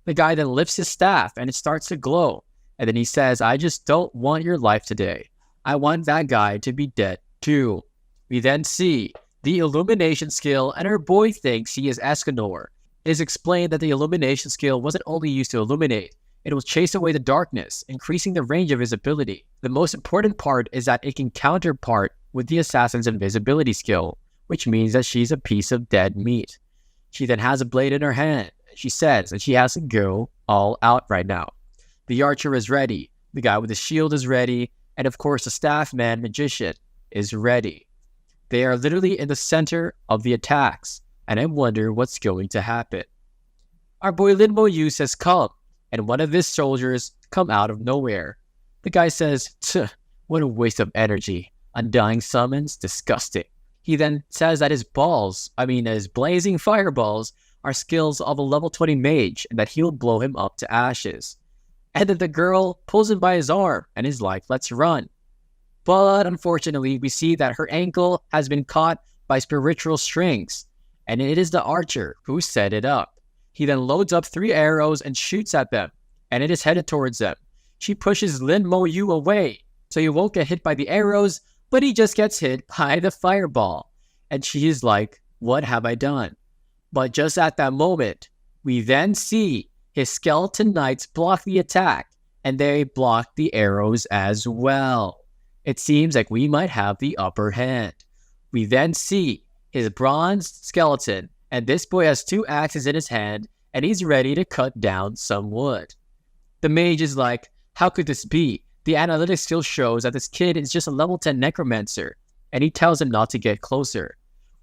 The guy then lifts his staff and it starts to glow, and then he says, I just don't want your life today. I want that guy to be dead too. We then see the illumination skill, and her boy thinks he is Escanor. It is explained that the illumination skill wasn't only used to illuminate, it will chase away the darkness, increasing the range of his ability. The most important part is that it can counterpart with the assassin's invisibility skill, which means that she's a piece of dead meat. She then has a blade in her hand, and she says that she has to go all out right now. The Archer is ready, the guy with the shield is ready, and of course the staff man magician is ready. They are literally in the center of the attacks, and I wonder what's going to happen. Our boy Lin Mo Yu says come, and one of his soldiers come out of nowhere. The guy says, what a waste of energy. Undying summons, disgusting. He then says that his blazing fireballs are skills of a level 20 mage, and that he'll blow him up to ashes. And then the girl pulls him by his arm and is like, let's run. But unfortunately, we see that her ankle has been caught by spiritual strings, and it is the Archer who set it up. He then loads up 3 arrows and shoots at them, and it is headed towards them. She pushes Lin Mo Yu away, so he won't get hit by the arrows, but he just gets hit by the fireball. And she is like, what have I done? But just at that moment, we then see his skeleton knights block the attack, and they block the arrows as well. It seems like we might have the upper hand. We then see his bronze skeleton, and this boy has 2 axes in his hand, and he's ready to cut down some wood. The mage is like, how could this be? The analytics skill shows that this kid is just a level 10 necromancer, and he tells him not to get closer.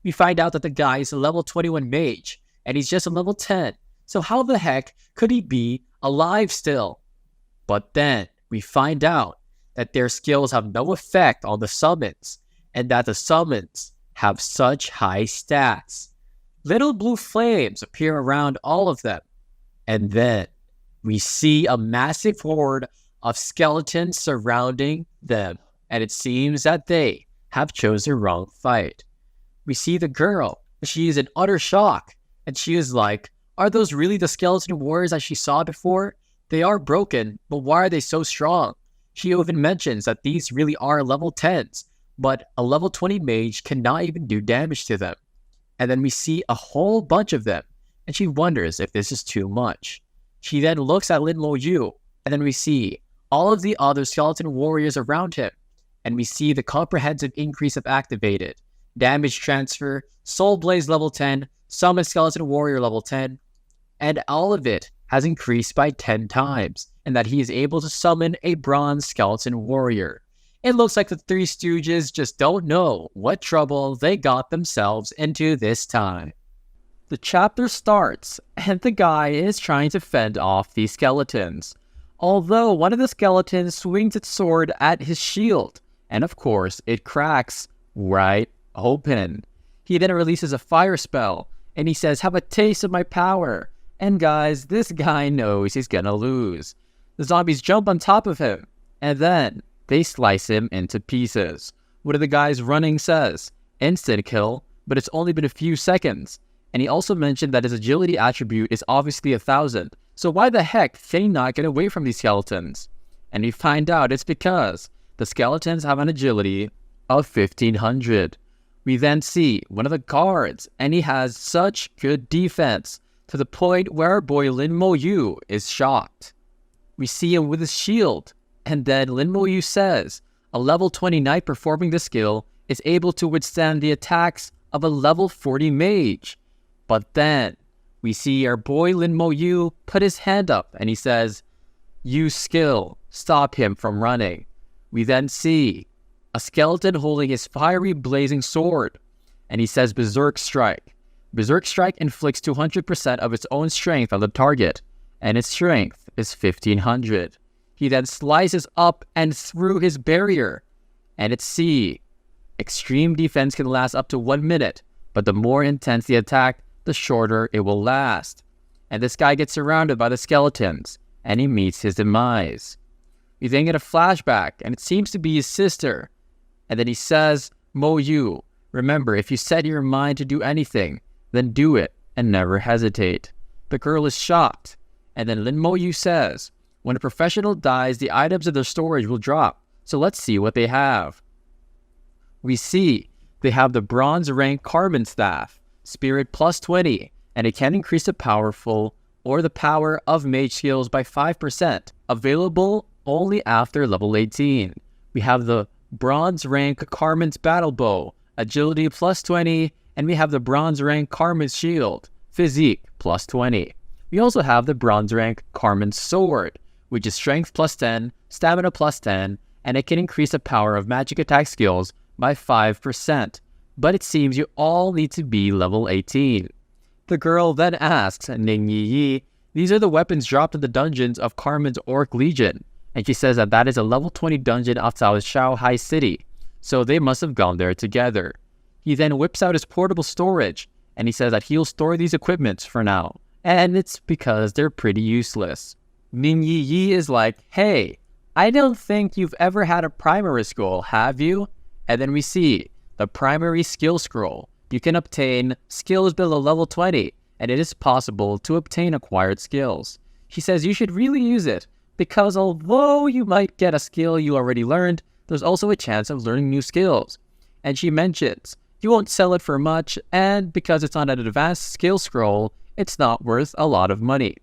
We find out that the guy is a level 21 mage, and he's just a level 10. So how the heck could he be alive still? But then we find out that their skills have no effect on the summons, and that the summons have such high stats. Little blue flames appear around all of them, and then we see a massive horde of skeletons surrounding them, and it seems that they have chosen the wrong fight. We see the girl, she is in utter shock, and she is like, are those really the skeleton warriors that she saw before? They are broken, but why are they so strong? She even mentions that these really are level 10s, but a level 20 mage cannot even do damage to them. And then we see a whole bunch of them, and she wonders if this is too much. She then looks at Lin Mo Yu, And then we see all of the other skeleton warriors around him. And we see the comprehensive increase of activated, damage transfer, soul blaze level 10, summon skeleton warrior level 10, and all of it has increased by 10 times, and that he is able to summon a bronze skeleton warrior. It looks like the Three Stooges just don't know what trouble they got themselves into this time. The chapter starts, and the guy is trying to fend off these skeletons. Although one of the skeletons swings its sword at his shield, and of course it cracks right open. He then releases a fire spell, and he says, "Have a taste of my power." And guys, this guy knows he's gonna lose. The zombies jump on top of him, and then they slice him into pieces. One of the guys running says, "Instant kill," but it's only been a few seconds. And he also mentioned that his agility attribute is obviously 1,000. So why the heck can he not get away from these skeletons? And we find out it's because the skeletons have an agility of 1,500. We then see one of the guards, and he has such good defense to the point where our boy Lin Mo Yu is shocked. We see him with his shield, and then Lin Mo Yu says a level 20 knight performing the skill is able to withstand the attacks of a level 40 mage. But then we see our boy Lin Mo Yu put his hand up and he says, "Use skill, stop him from running." We then see a skeleton holding his fiery blazing sword, and he says Berserk Strike. Berserk Strike inflicts 200% of its own strength on the target, and its strength is 1,500. He then slices up and through his barrier, and it's C. Extreme defense can last up to 1 minute, but the more intense the attack, the shorter it will last. And this guy gets surrounded by the skeletons, and he meets his demise. We then get a flashback, and it seems to be his sister. And then he says, "Mo Yu, remember, if you set your mind to do anything, then do it and never hesitate." The girl is shocked, and then Lin Mo Yu says, "When a professional dies, the items in their storage will drop, so let's see what they have." We see they have the bronze rank Carmen Staff, Spirit plus 20, and it can increase the powerful or the power of mage skills by 5%, available only after level 18. We have the bronze rank Carmen's Battle Bow, agility plus 20, and we have the bronze rank Carmen's Shield, physique plus 20. We also have the bronze rank Carmen's Sword, which is strength plus 10, stamina plus 10, and it can increase the power of magic attack skills by 5%. But it seems you all need to be level 18. The girl then asks Ning Yi, "These are the weapons dropped in the dungeons of Carmen's Orc Legion." And she says that is a level 20 dungeon outside Shanghai City, so they must have gone there together. He then whips out his portable storage, and he says that he'll store these equipments for now, and it's because they're pretty useless. Ning Yi is like, "Hey, I don't think you've ever had a primary scroll, have you?" And then we see the primary skill scroll. You can obtain skills below level 20, and it is possible to obtain acquired skills. She says you should really use it, because although you might get a skill you already learned, there's also a chance of learning new skills. And she mentions you won't sell it for much, and because it's not an advanced skill scroll, it's not worth a lot of money.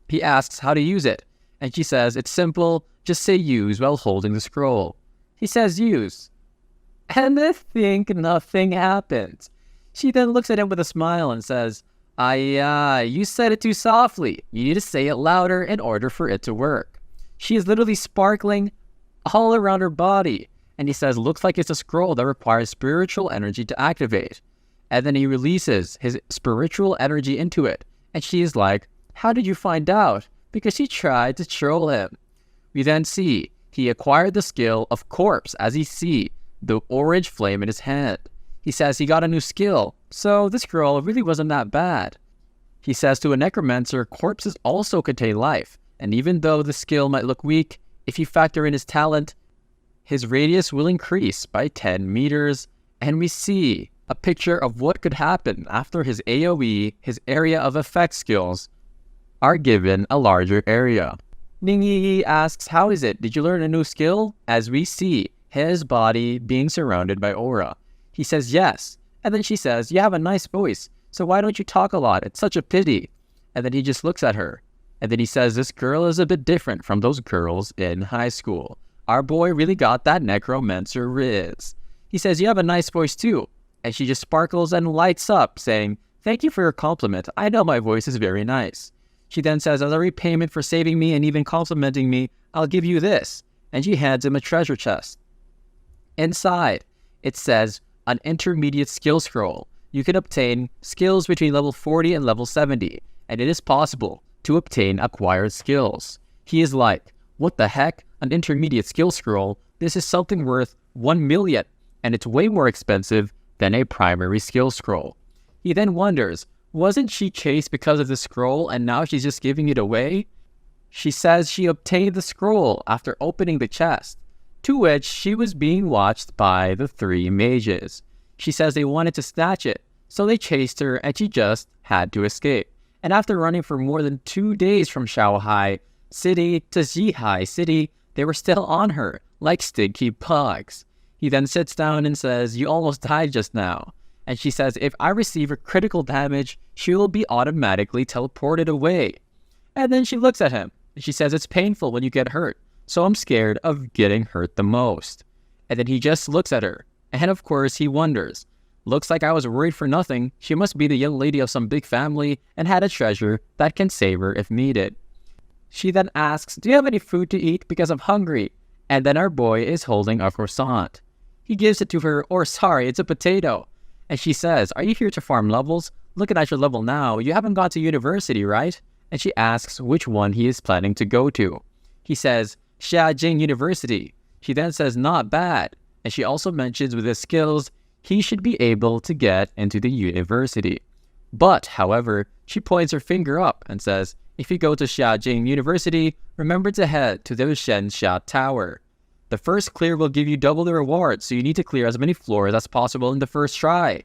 He asks how to use it, and she says it's simple, just say use while holding the scroll. He says use, and I think nothing happens. She then looks at him with a smile and says, you said it too softly. You need to say it louder in order for it to work." She is literally sparkling all around her body, and he says, "Looks like it's a scroll that requires spiritual energy to activate." And then he releases his spiritual energy into it, and she is like, "How did you find out?" Because she tried to troll him. We then see he acquired the skill of Corpse as he see the orange flame in his hand. He says he got a new skill, so this girl really wasn't that bad. He says to a Necromancer, corpses also contain life, and even though the skill might look weak, if you factor in his talent, his radius will increase by 10 meters, and we see a picture of what could happen after his AoE, his area of effect skills, are given a larger area. Ning Yi asks, "How is it? Did you learn a new skill?" As we see his body being surrounded by aura. He says yes, and then she says, "You have a nice voice, so why don't you talk a lot? It's such a pity." And then he just looks at her, And then he says this girl is a bit different from those girls in high school. Our boy really got that Necromancer riz. He says, you have a nice voice too. And she just sparkles and lights up, saying, thank you for your compliment. I know my voice is very nice. She then says, as a repayment for saving me and even complimenting me, I'll give you this. And she hands him a treasure chest. Inside, it says, an intermediate skill scroll. You can obtain skills between level 40 and level 70, and it is possible to obtain acquired skills. He is like, what the heck? An intermediate skill scroll? This is something worth 1 million, and it's way more expensive than a primary skill scroll. He then wonders, wasn't she chased because of the scroll and now she's just giving it away? She says she obtained the scroll after opening the chest, to which she was being watched by the 3 mages. She says they wanted to snatch it, so they chased her and she just had to escape. And after running for more than 2 days from Shanghai City to Zhihai City, they were still on her, like stinky bugs. He then sits down and says, you almost died just now. And she says, if I receive a critical damage, she will be automatically teleported away. And then she looks at him, and she says, it's painful when you get hurt, so I'm scared of getting hurt the most. And then he just looks at her, and of course he wonders, looks like I was worried for nothing. She must be the young lady of some big family and had a treasure that can save her if needed. She then asks, do you have any food to eat because I'm hungry? And then our boy is holding a croissant. He gives it to her, or sorry, it's a potato. And she says, are you here to farm levels? Looking at your level now, you haven't gone to university, right? And she asks which one he is planning to go to. He says, Xiajing University. She then says, not bad. And she also mentions with his skills, he should be able to get into the university. But, however, she points her finger up and says, if you go to Xiajing University, remember to head to the Shensha Tower. The first clear will give you double the reward, so you need to clear as many floors as possible in the first try.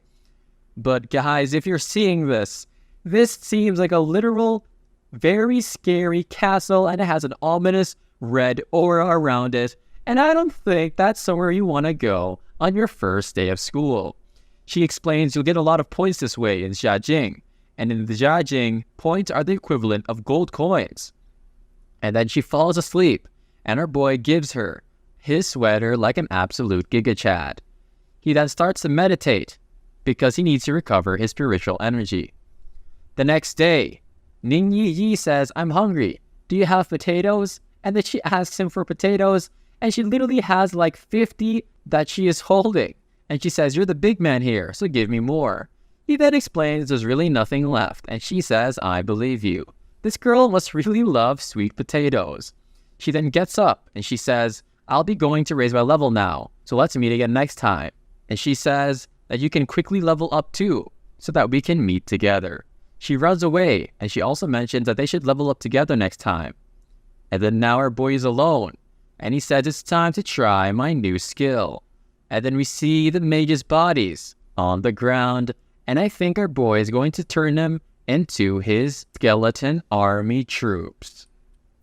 But guys, if you're seeing this, this seems like a literal, very scary castle, and it has an ominous red aura around it, and I don't think that's somewhere you want to go on your first day of school. She explains you'll get a lot of points this way in Xiajing, and in the Xiajing, points are the equivalent of gold coins. And then she falls asleep, and her boy gives her his sweater like an absolute Giga Chad. He then starts to meditate because he needs to recover his spiritual energy. The next day, Ning Yi Yi says, I'm hungry. Do you have potatoes? And then she asks him for potatoes, and she literally has like 50 that she is holding. And she says, you're the big man here, so give me more. He then explains there's really nothing left, and she says, I believe you. This girl must really love sweet potatoes. She then gets up, and she says, I'll be going to raise my level now, so let's meet again next time. And she says that you can quickly level up too, so that we can meet together. She runs away, and she also mentions that they should level up together next time. And then now our boy is alone, and he says it's time to try my new skill. And then we see the mages' bodies on the ground, and I think our boy is going to turn them into his skeleton army troops.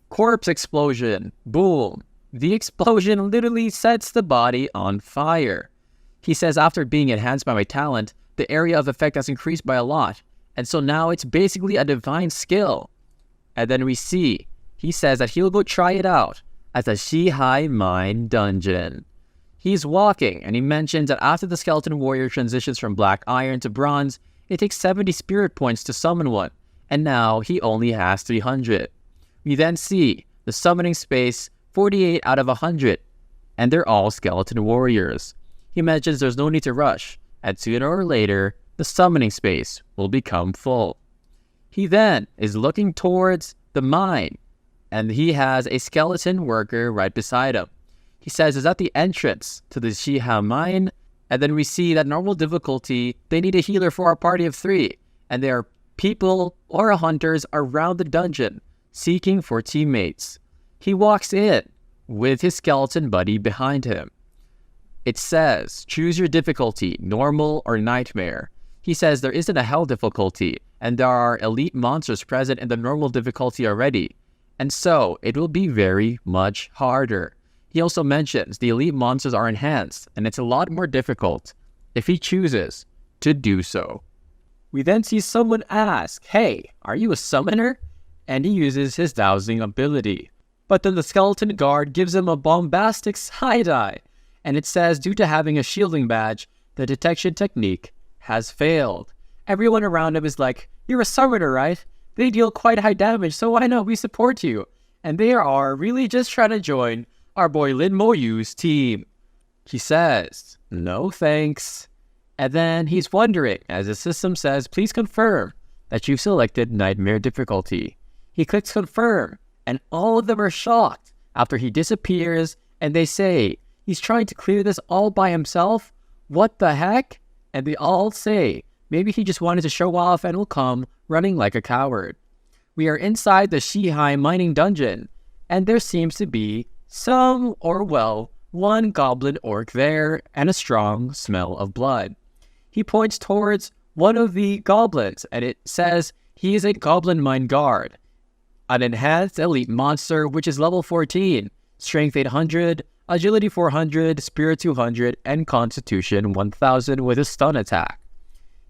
Corpse explosion. Boom. The explosion literally sets the body on fire. He says after being enhanced by my talent, the area of effect has increased by a lot, and so now it's basically a divine skill. And then we see, he says that he'll go try it out at the Zhihai Mine dungeon. He's walking, and he mentions that after the skeleton warrior transitions from black iron to bronze, it takes 70 spirit points to summon one, and now he only has 300. We then see the summoning space 48 out of 100, and they're all skeleton warriors. He mentions there's no need to rush, and sooner or later, the summoning space will become full. He then is looking towards the mine, and he has a skeleton worker right beside him. He says it's at the entrance to the Zhihai mine, and then we see that normal difficulty, they need a healer for our party of 3, and there are people or hunters around the dungeon seeking for teammates. He walks in with his skeleton buddy behind him. It says, choose your difficulty, normal or nightmare. He says there isn't a hell difficulty, and there are elite monsters present in the normal difficulty already, and so it will be very much harder. He also mentions the elite monsters are enhanced, and it's a lot more difficult if he chooses to do so. We then see someone ask, hey, are you a summoner? and he uses his dowsing ability. But then the skeleton guard gives him a bombastic side-eye, and it says due to having a shielding badge, the detection technique has failed. Everyone around him is like, "You're a summoner, right? They deal quite high damage, so why not we support you?" And they are really just trying to join our boy Lin Moyu's team. He says, "No thanks." And then he's wondering, as the system says, "Please confirm that you've selected Nightmare difficulty." He clicks confirm, and all of them are shocked after he disappears, and they say, "He's trying to clear this all by himself? What the heck?" And they all say, maybe he just wanted to show off and will come running like a coward. We are inside the Shihai mining dungeon, and there seems to be one goblin orc there and a strong smell of blood. He points towards one of the goblins, and it says he is a goblin mine guard, an enhanced elite monster which is level 14, strength 800, agility 400, spirit 200, and constitution 1000 with a stun attack.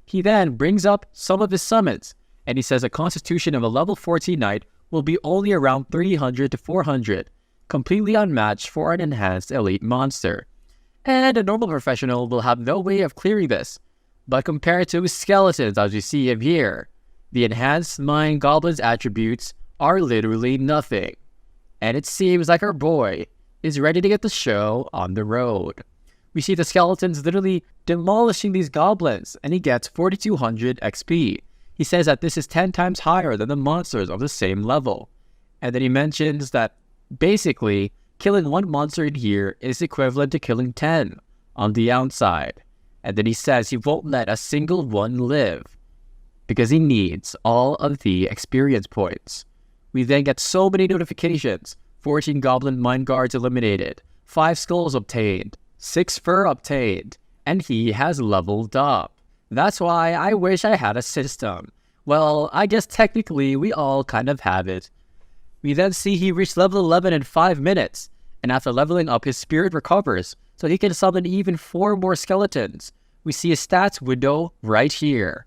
He then brings up some of his summons, and he says a constitution of a level 14 knight will be only around 300 to 400, completely unmatched for an enhanced elite monster. And a normal professional will have no way of clearing this, but compared to his skeletons as we see him here, the enhanced mine goblin's attributes are literally nothing. And it seems like our boy is ready to get the show on the road. We see the skeletons literally demolishing these goblins, and he gets 4200 XP. He says that this is 10 times higher than the monsters of the same level. And then he mentions that basically killing one monster in here is equivalent to killing 10 on the outside. And then he says he won't let a single one live because he needs all of the experience points. We then get so many notifications: 14 goblin mine guards eliminated, 5 skulls obtained, 6 fur obtained, and he has leveled up. That's why I wish I had a system. Well, I guess technically we all kind of have it. We then see he reached level 11 in 5 minutes, and after leveling up, his spirit recovers, so he can summon even 4 more skeletons. We see his stats window right here.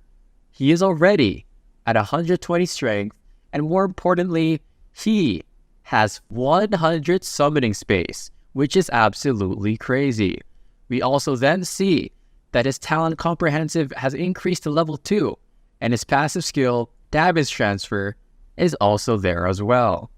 He is already at 120 strength, and more importantly, he has 100 summoning space, which is absolutely crazy. We also then see that his talent comprehensive has increased to level 2, and his passive skill, damage transfer, is also there as well.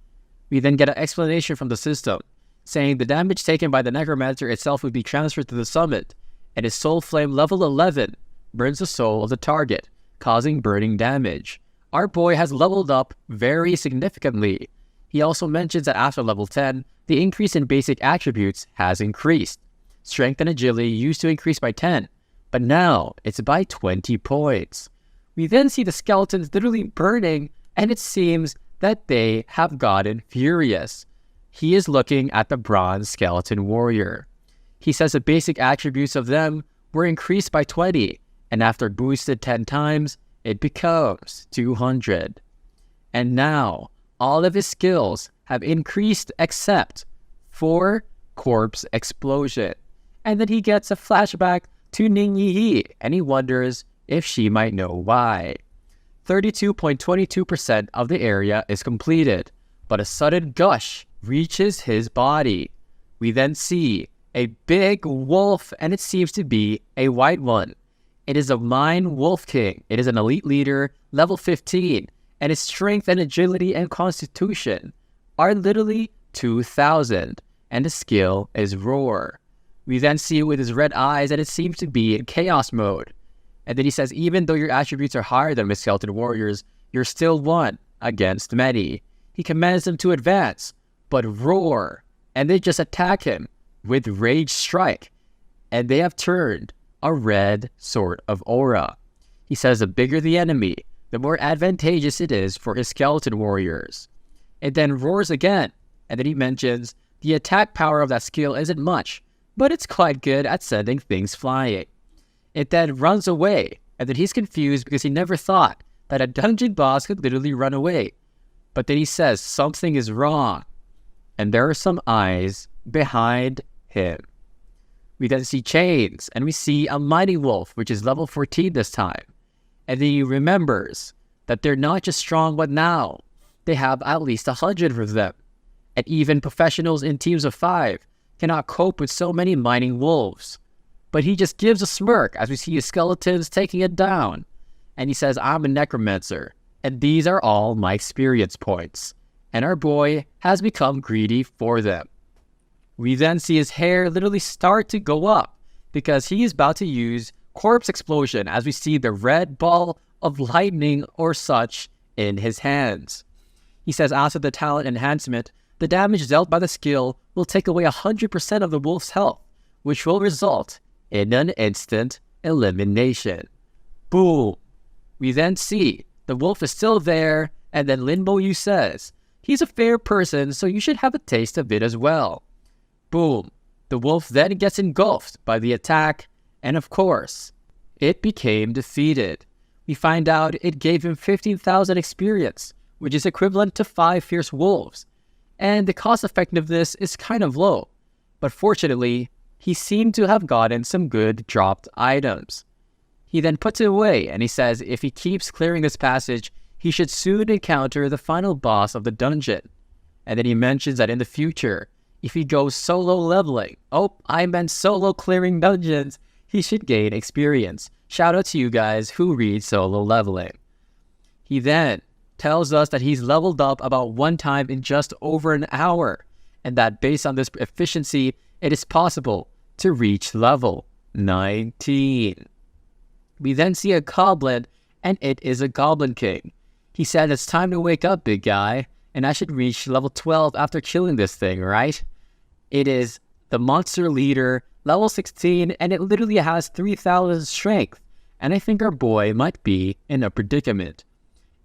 We then get an explanation from the system, saying the damage taken by the Necromancer itself would be transferred to the summit, and his soul flame level 11 burns the soul of the target, causing burning damage. Our boy has leveled up very significantly. He also mentions that after level 10, the increase in basic attributes has increased. Strength and agility used to increase by 10, but now it's by 20 points. We then see the skeletons literally burning, and it seems that they have gotten furious. He is looking at the bronze skeleton warrior. He says the basic attributes of them were increased by 20, and after boosted 10 times, it becomes 200. And now, all of his skills have increased except for corpse explosion. And then he gets a flashback to Ning Yi, and he wonders if she might know why. 32.22% of the area is completed, but a sudden gush reaches his body. We then see a big wolf, and it seems to be a white one. It is a mine wolf king. It is an elite leader, level 15, and his strength and agility and constitution are literally 2000, and his skill is roar. We then see it with his red eyes, and it seems to be in chaos mode. And then he says, even though your attributes are higher than my skeleton warriors, you're still one against many. He commands them to advance, but roar, and they just attack him with rage strike, and they have turned a red sort of aura. He says the bigger the enemy, the more advantageous it is for his skeleton warriors. It then roars again, and then he mentions the attack power of that skill isn't much, but it's quite good at sending things flying. It then runs away, and then he's confused because he never thought that a dungeon boss could literally run away. But then he says something is wrong, and there are some eyes behind him. We then see chains, and we see a mighty wolf, which is level 14 this time. And then he remembers that they're not just strong, but now they have at least 100 of them. And even professionals in teams of 5 cannot cope with so many mining wolves. But he just gives a smirk as we see his skeletons taking it down. And he says, I'm a necromancer, and these are all my experience points. And our boy has become greedy for them. We then see his hair literally start to go up because he is about to use corpse explosion as we see the red ball of lightning or such in his hands. He says after the talent enhancement, the damage dealt by the skill will take away 100% of the wolf's health, which will result in an instant elimination. Boom! We then see the wolf is still there, and then Lin Bo Yu says, he's a fair person, so you should have a taste of it as well. Boom! The wolf then gets engulfed by the attack, and of course, it became defeated. We find out it gave him 15,000 experience, which is equivalent to 5 fierce wolves, and the cost effectiveness is kind of low, but fortunately, he seemed to have gotten some good dropped items. He then puts it away, and he says if he keeps clearing this passage, he should soon encounter the final boss of the dungeon. And then he mentions that in the future, if he goes solo leveling, solo clearing dungeons, he should gain experience. Shout out to you guys who read solo leveling. He then tells us that he's leveled up about 1 time in just over an hour, and that based on this efficiency, it is possible to reach level 19. We then see a goblin, and it is a goblin king. He said it's time to wake up, big guy, and I should reach level 12 after killing this thing, right? It is the monster leader, level 16, and it literally has 3,000 strength, and I think our boy might be in a predicament.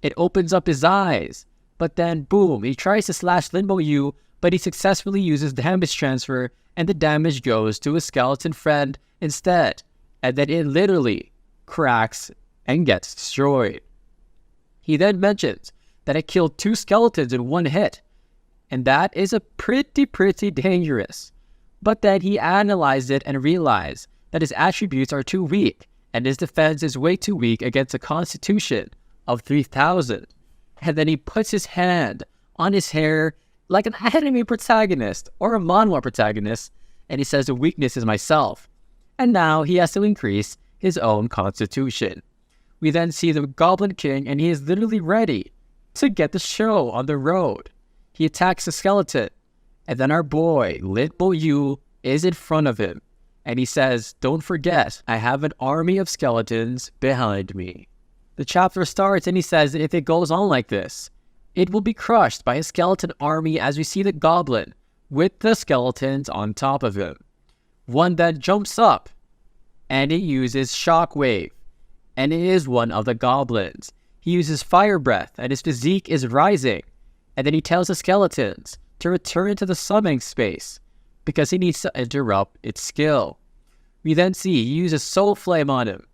It opens up his eyes, but then boom, he tries to slash Lin Bo Yu, but he successfully uses damage transfer, and the damage goes to his skeleton friend instead, and then it literally cracks and gets destroyed. He then mentions that it killed 2 skeletons in 1 hit, and that is a pretty dangerous. But then he analyzed it and realized that his attributes are too weak, and his defense is way too weak against a constitution of 3,000. And then he puts his hand on his hair like an anime protagonist or a manhwa protagonist, and he says the weakness is myself. And now he has to increase his own constitution. We then see the Goblin King, and he is literally ready to get the show on the road. He attacks the skeleton, and then our boy, Lin Bo Yu, is in front of him, and he says, don't forget, I have an army of skeletons behind me. The chapter starts, and he says if it goes on like this, it will be crushed by a skeleton army as we see the goblin with the skeletons on top of him. One then jumps up, and he uses shockwave, and it is one of the goblins. He uses fire breath, and his physique is rising, and then he tells the skeletons to return to the summoning space because he needs to interrupt its skill. We then see he uses soul flame on him,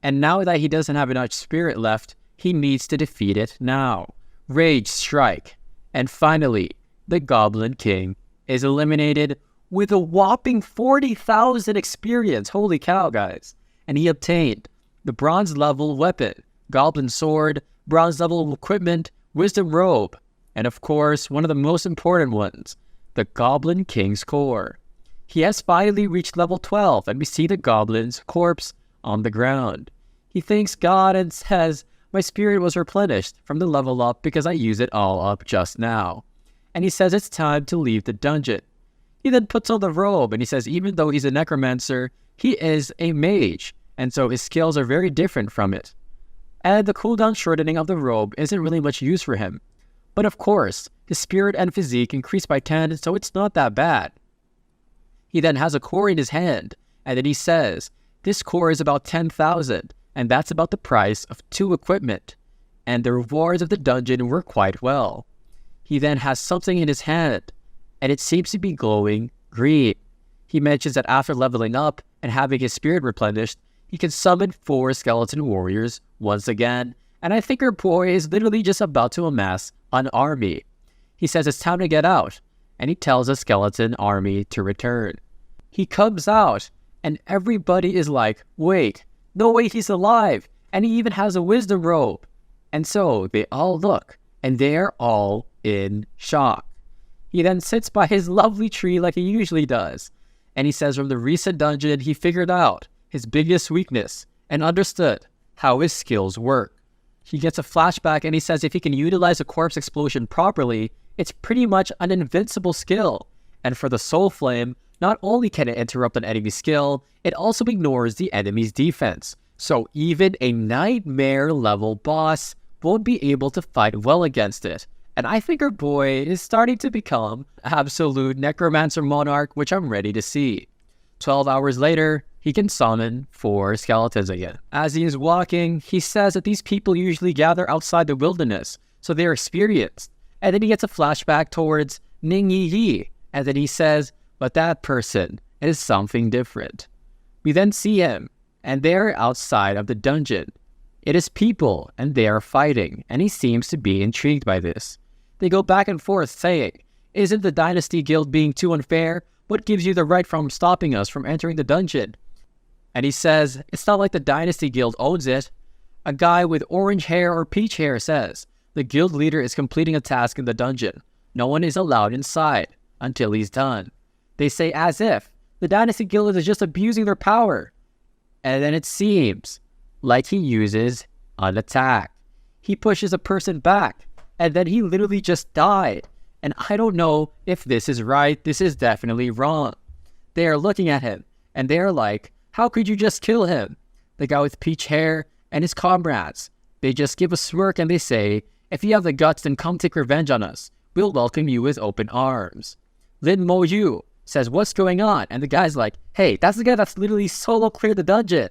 and now that he doesn't have enough spirit left, he needs to defeat it now. Rage strike, and finally, the Goblin King is eliminated with a whopping 40,000 experience. Holy cow, guys. And he obtained the bronze level weapon, goblin sword, bronze level equipment, wisdom robe, and of course, one of the most important ones, the Goblin King's core. He has finally reached level 12, and we see the goblin's corpse on the ground. He thanks God and says, my spirit was replenished from the level up because I used it all up just now. And he says it's time to leave the dungeon. He then puts on the robe, and he says even though he's a necromancer, he is a mage, and so his skills are very different from it. And the cooldown shortening of the robe isn't really much use for him. But of course, his spirit and physique increased by 10, so it's not that bad. He then has a core in his hand, and then he says, this core is about 10,000, and that's about the price of 2 equipment, and the rewards of the dungeon were quite well. He then has something in his hand, and it seems to be glowing green. He mentions that after leveling up and having his spirit replenished, he can summon 4 skeleton warriors once again, and I think our boy is literally just about to amass an army. He says it's time to get out, and he tells the skeleton army to return. He comes out, and everybody is like, wait, no way he's alive, and he even has a wisdom robe. And so they all look, and they're all in shock. He then sits by his lovely tree like he usually does, and he says from the recent dungeon he figured out his biggest weakness and understood how his skills work. He gets a flashback and he says if he can utilize a corpse explosion properly, it's pretty much an invincible skill. And for the Soul Flame, not only can it interrupt an enemy's skill, it also ignores the enemy's defense. So even a nightmare level boss won't be able to fight well against it. And I think our boy is starting to become absolute Necromancer Monarch, which I'm ready to see. 12 hours later, he can summon 4 skeletons again. As he is walking, he says that these people usually gather outside the wilderness, so they're experienced. And then he gets a flashback towards Ning Yi, and then he says, but that person is something different. We then see him, and they're outside of the dungeon. It is people, and they are fighting, and he seems to be intrigued by this. They go back and forth saying, isn't the Dynasty Guild being too unfair? What gives you the right from stopping us from entering the dungeon? And he says, it's not like the Dynasty Guild owns it. A guy with orange hair or peach hair says, the guild leader is completing a task in the dungeon. No one is allowed inside until he's done. They say as if the Dynasty Guild is just abusing their power. And then it seems like he uses an attack. He pushes a person back, and then he literally just died. And I don't know if this is right. This is definitely wrong. They are looking at him, and they are like, how could you just kill him? The guy with peach hair and his comrades, they just give a smirk and they say, if you have the guts, then come take revenge on us. We'll welcome you with open arms. Lin Mo Yu says, what's going on? And the guy's like, hey, that's the guy that's literally solo cleared the dungeon.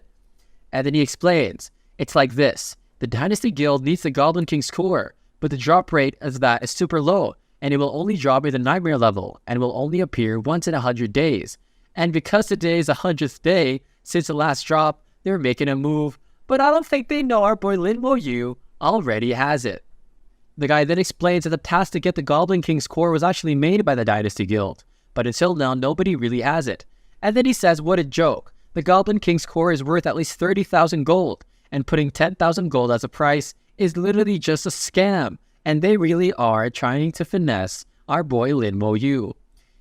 And then he explains, it's like this. The Dynasty Guild needs the Goblin King's core, but the drop rate of that is super low, and it will only drop at the Nightmare level, and will only appear once in 100 days. And because today is the 100th day since the last drop, they're making a move, but I don't think they know our boy Lin Mo Yu already has it. The guy then explains that the task to get the Goblin King's core was actually made by the Dynasty Guild, but until now nobody really has it. And then he says, what a joke. The Goblin King's core is worth at least 30,000 gold, and putting 10,000 gold as a price is literally just a scam, and they really are trying to finesse our boy Lin Mo Yu.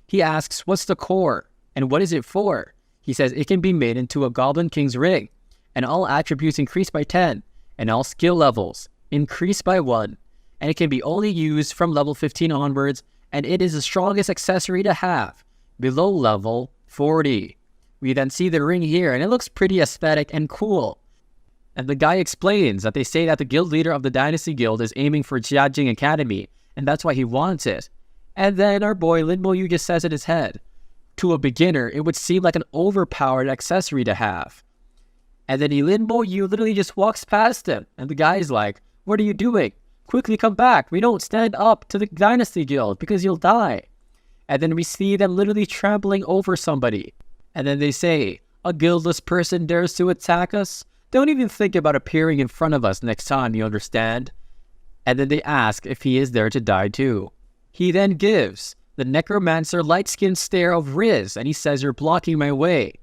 He asks, what's the core, and what is it for? He says it can be made into a Goblin King's ring, and all attributes increase by 10, and all skill levels increase by 1, and it can be only used from level 15 onwards, and it is the strongest accessory to have, below level 40. We then see the ring here, and it looks pretty aesthetic and cool. And the guy explains that they say that the guild leader of the Dynasty Guild is aiming for Jiajing Academy, and that's why he wants it. And then our boy Lin Mo Yu just says in his head, to a beginner, it would seem like an overpowered accessory to have. And then Lin Mo Yu literally just walks past him, and the guy's like, what are you doing? Quickly come back. We don't stand up to the Dynasty Guild because you'll die. And then we see them literally trampling over somebody. And then they say, a guildless person dares to attack us? Don't even think about appearing in front of us next time, you understand? And then they ask if he is there to die too. He then gives the Necromancer light-skinned stare of Riz, and he says, you're blocking my way.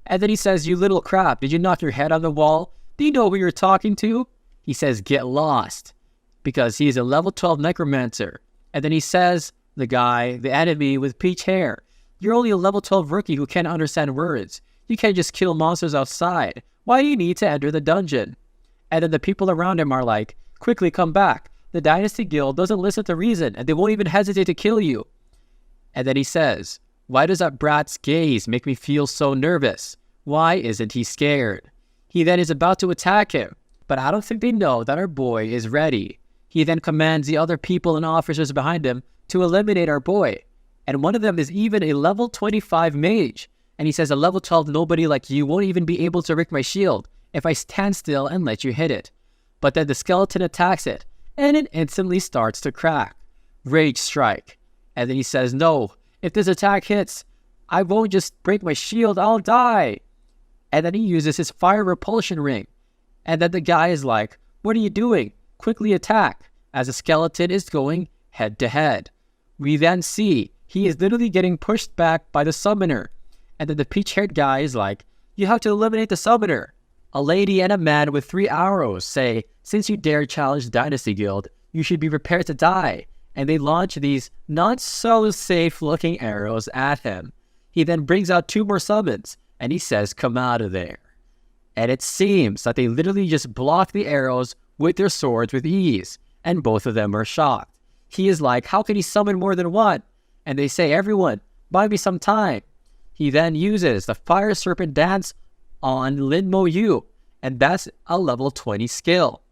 And then he says, you little crap, did you knock your head on the wall? Do you know who you're talking to? He says, get lost, because he's a level 12 Necromancer. And then he says, the guy, the enemy with peach hair, you're only a level 12 rookie who can't understand words. You can't just kill monsters outside. Why do you need to enter the dungeon? And then the people around him are like, quickly come back. The Dynasty Guild doesn't listen to reason, and they won't even hesitate to kill you. And then he says, why does that brat's gaze make me feel so nervous? Why isn't he scared? He then is about to attack him, but I don't think they know that our boy is ready. He then commands the other people and officers behind him to eliminate our boy. And one of them is even a level 25 mage. And he says, a level 12 nobody like you won't even be able to break my shield if I stand still and let you hit it. But then the skeleton attacks it, and it instantly starts to crack. Rage strike. And then he says, no, if this attack hits, I won't just break my shield, I'll die. And then he uses his fire repulsion ring. And then the guy is like, what are you doing? Quickly attack, as the skeleton is going head to head. We then see he is literally getting pushed back by the summoner. And then the peach-haired guy is like, you have to eliminate the summoner. A lady and a man with 3 arrows say, since you dare challenge the Dynasty Guild, You should be prepared to die. And they launch these not so safe looking arrows at him. He then brings out 2 more summons and he says, come out of there. And it seems that they literally just block the arrows with their swords with ease, and both of them are shocked. He is like, how can he summon more than one? And they say, everyone, buy me some time. He then uses the Fire Serpent Dance on Lin Mo Yu, and that's a level 20 skill.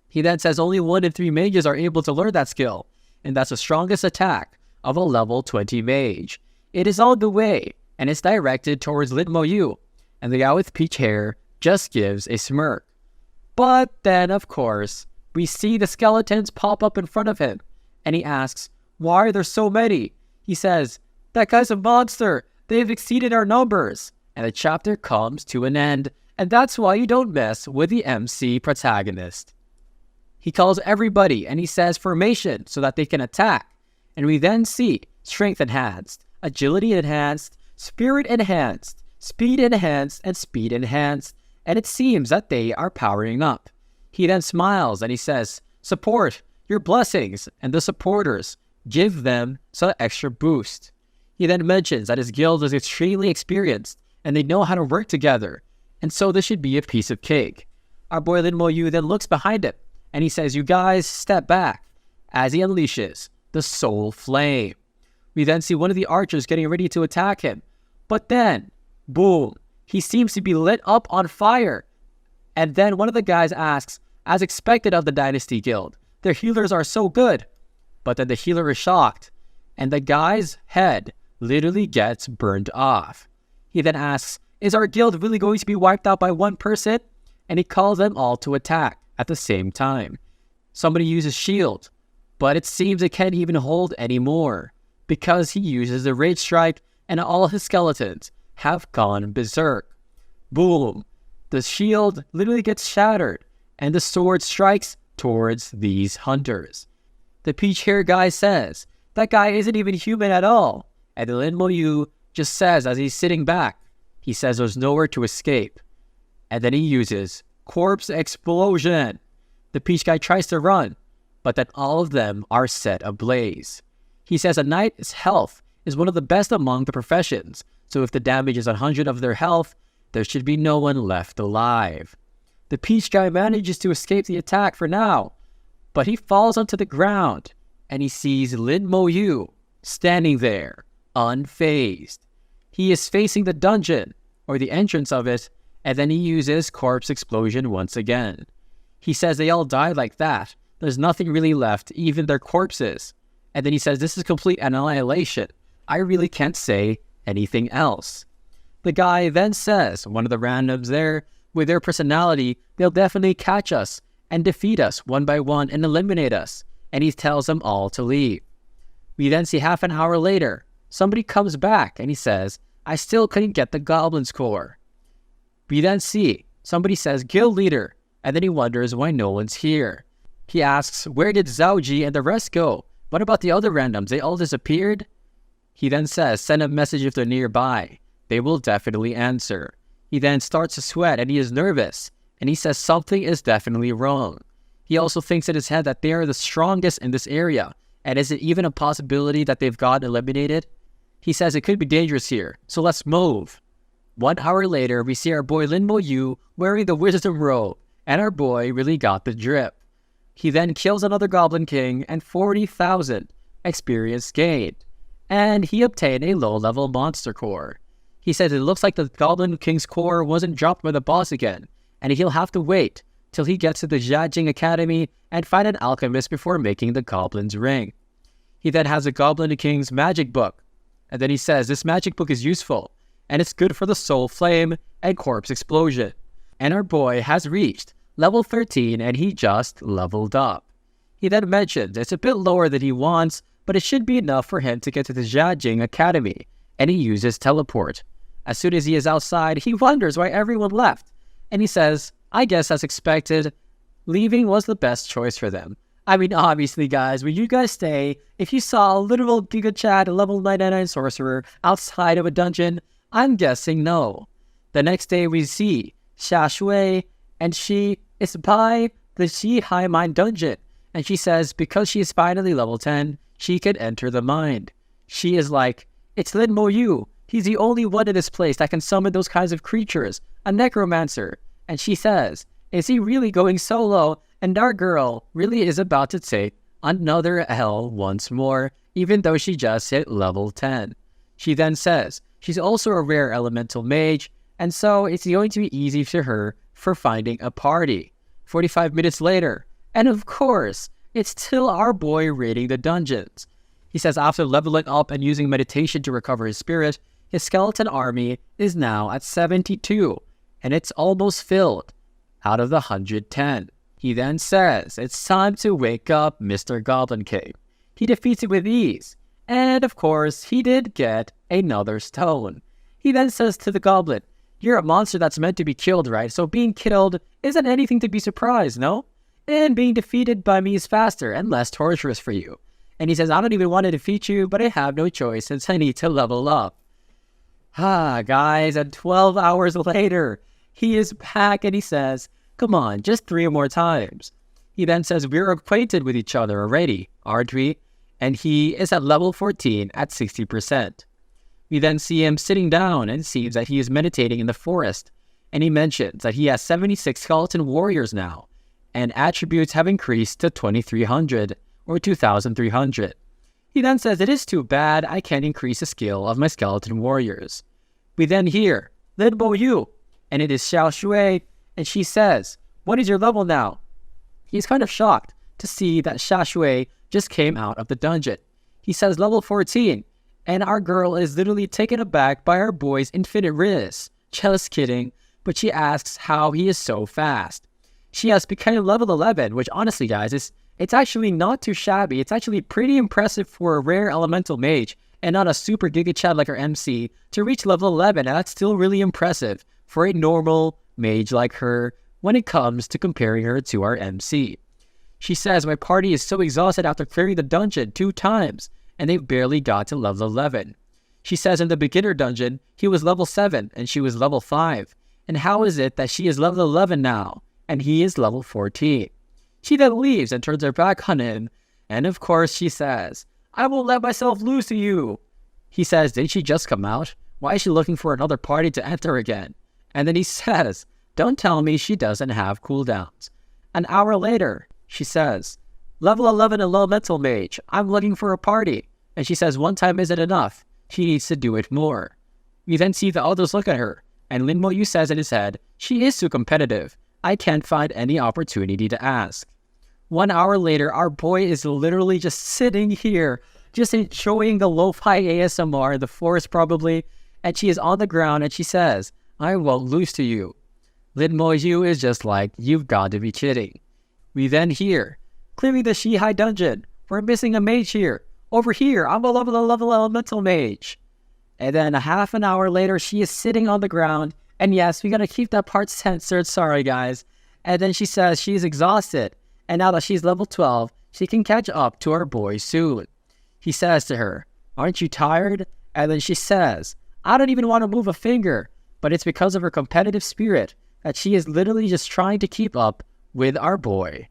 He then says only 1 in 3 mages are able to learn that skill, and that's the strongest attack of a level 20 mage. It is on the way, and it's directed towards Lin Mo Yu, and the guy with peach hair just gives a smirk. But then, of course, we see the skeletons pop up in front of him, and he asks, why are there so many? He says, that guy's a monster. They've exceeded our numbers. And the chapter comes to an end, and that's why you don't mess with the MC protagonist. He calls everybody, and he says formation so that they can attack. And we then see strength enhanced, agility enhanced, spirit enhanced, speed enhanced, and speed enhanced. And it seems that they are powering up. He then smiles and he says, support, your blessings, and the supporters, give them some extra boost. He then mentions that his guild is extremely experienced and they know how to work together, and so this should be a piece of cake. Our boy Lin Mo Yu then looks behind him and he says, you guys step back, as he unleashes the soul flame. We then see one of the archers getting ready to attack him, but then, boom, he seems to be lit up on fire. And then one of the guys asks, as expected of the Dynasty Guild, their healers are so good. But then the healer is shocked, and the guy's head literally gets burned off. He then asks, is our guild really going to be wiped out by one person? And he calls them all to attack at the same time. Somebody uses shield, but it seems it can't even hold anymore, because he uses the Rage Strike and all his skeletons have gone berserk. Boom! The shield literally gets shattered, and the sword strikes towards these hunters. The peach hair guy says, that guy isn't even human at all. And Lin Mo Yu just says as he's sitting back, he says there's nowhere to escape. And then he uses corpse explosion. The peach guy tries to run, but then all of them are set ablaze. He says a knight's health is one of the best among the professions, so if the damage is 100 of their health, there should be no one left alive. The peach guy manages to escape the attack for now, but he falls onto the ground, and he sees Lin Mo Yu standing there, unfazed. He is facing the dungeon, or the entrance of it, and then he uses corpse explosion once again. He says they all died like that. There's nothing really left, even their corpses. And then he says this is complete annihilation. I really can't say anything else. The guy then says, one of the randoms there, with their personality, they'll definitely catch us and defeat us one by one and eliminate us. And he tells them all to leave. We then see half an hour later, somebody comes back and he says, I still couldn't get the goblin's core. We then see somebody says guild leader, and then he wonders why no one's here. He asks, where did Zhaoji and the rest go? What about the other randoms? They all disappeared? He then says, send a message if they're nearby. They will definitely answer. He then starts to sweat and he is nervous, and he says something is definitely wrong. He also thinks in his head that they are the strongest in this area, and is it even a possibility that they've gotten eliminated? He says it could be dangerous here, so let's move. 1 hour later, we see our boy Lin Mo Yu wearing the wisdom robe, and our boy really got the drip. He then kills another Goblin King and 40,000 experience gained, and he obtained a low-level monster core. He says it looks like the Goblin King's core wasn't dropped by the boss again, and he'll have to wait till he gets to the Jiajing Academy and find an alchemist before making the Goblin's Ring. He then has the Goblin King's magic book, and then he says this magic book is useful, and it's good for the soul flame and corpse explosion. And our boy has reached level 13 and he just leveled up. He then mentions it's a bit lower than he wants, but it should be enough for him to get to the Jiajing Academy, and he uses teleport. As soon as he is outside, he wonders why everyone left, and he says, I guess as expected, leaving was the best choice for them. I mean, obviously guys, would you guys stay if you saw a literal Giga Chad level 99 sorcerer outside of a dungeon? I'm guessing no. The next day we see Xia Shui, and she is by the Shi Hai Mine dungeon, And she says because she is finally level 10, she can enter the mind. She is like, it's Lin Mo Yu. He's the only one in this place that can summon those kinds of creatures, a necromancer. And she says, is he really going solo? And our girl really is about to take another L once more, even though she just hit level 10. She then says she's also a rare elemental mage, and so it's going to be easy for her for finding a party. 45 minutes later, and of course, it's still our boy raiding the dungeons. He says after leveling up and using meditation to recover his spirit, his skeleton army is now at 72, and it's almost filled out of the 110. He then says it's time to wake up Mr. Goblin King. He defeats it with ease, and of course, he did get another stone. He then says to the goblin, you're a monster that's meant to be killed, right? So being killed isn't anything to be surprised, no? And being defeated by me is faster and less torturous for you. And he says, I don't even want to defeat you, but I have no choice since I need to level up. Guys, and 12 hours later, he is back and he says, come on, just 3 more times. He then says, we're acquainted with each other already, aren't we? And he is at level 14 at 60%. We then see him sitting down and sees that he is meditating in the forest. And he mentions that he has 76 skeleton warriors now, and attributes have increased to 2,300 or 2,300. He then says, it is too bad I can't increase the skill of my skeleton warriors. We then hear, Lin Bo Yu, and it is Xiao Shui, and she says, what is your level now? He's kind of shocked to see that Xiao Shui just came out of the dungeon. He says level 14, and our girl is literally taken aback by our boy's infinite riz. Just kidding, but she asks how he is so fast. She has become level 11, which honestly guys, it's actually not too shabby. It's actually pretty impressive for a rare elemental mage and not a super giga chad like our MC to reach level 11, and that's still really impressive for a normal mage like her when it comes to comparing her to our MC. She says, my party is so exhausted after clearing the dungeon 2 times, and they barely got to level 11. She says in the beginner dungeon, he was level 7 and she was level 5. And how is it that she is level 11 now and he is level 14? She then leaves and turns her back on him. And of course she says, I won't let myself lose to you. He says, did she just come out? Why is she looking for another party to enter again? And then he says, don't tell me she doesn't have cooldowns. An hour later, she says, level 11 elemental mage, I'm looking for a party. And she says one time isn't enough. She needs to do it more. We then see the others look at her, and Lin Mo Yu says in his head, she is too competitive. I can't find any opportunity to ask. 1 hour later, our boy is literally just sitting here, just enjoying the lo-fi ASMR in the forest probably, and she is on the ground and she says, I won't lose to you. Lin Mo Yu is just like, you've got to be kidding. We then hear, clearing the Shihai dungeon. We're missing a mage here. Over here, I'm a level elemental mage. And then a half an hour later, she is sitting on the ground. And yes, we gotta keep that part censored. Sorry, guys. And then she says she's exhausted. And now that she's level 12, she can catch up to our boy soon. He says to her, aren't you tired? And then she says, I don't even want to move a finger. But it's because of her competitive spirit that she is literally just trying to keep up with our boy.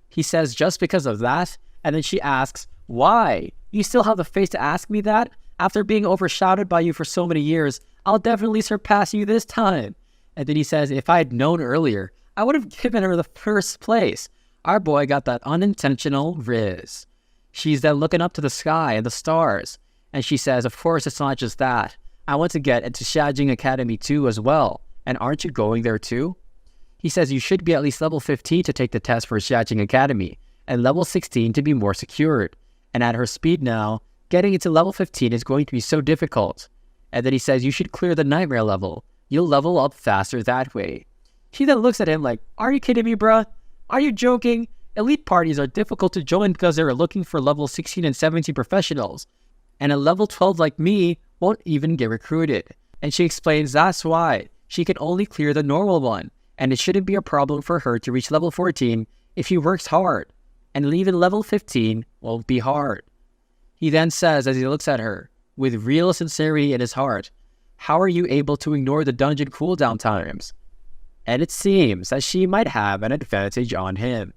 He says just because of that. And then she asks, why? You still have the face to ask me that? After being overshadowed by you for so many years, I'll definitely surpass you this time. And then he says, if I had known earlier, I would have given her the first place. Our boy got that unintentional riz. She's then looking up to the sky and the stars. And she says, of course, it's not just that. I want to get into Xiajing Academy too as well. And aren't you going there too? He says you should be at least level 15 to take the test for Xiajing Academy, and level 16 to be more secured. And at her speed now, getting into level 15 is going to be so difficult. And then he says you should clear the nightmare level. You'll level up faster that way. She then looks at him like, are you kidding me, bruh? Are you joking? Elite parties are difficult to join because they're looking for level 16 and 17 professionals. And a level 12 like me won't even get recruited. And she explains that's why she can only clear the normal one. And it shouldn't be a problem for her to reach level 14 if she works hard. And even level 15 won't be hard. He then says as he looks at her, with real sincerity in his heart, how are you able to ignore the dungeon cooldown times? And it seems that she might have an advantage on him.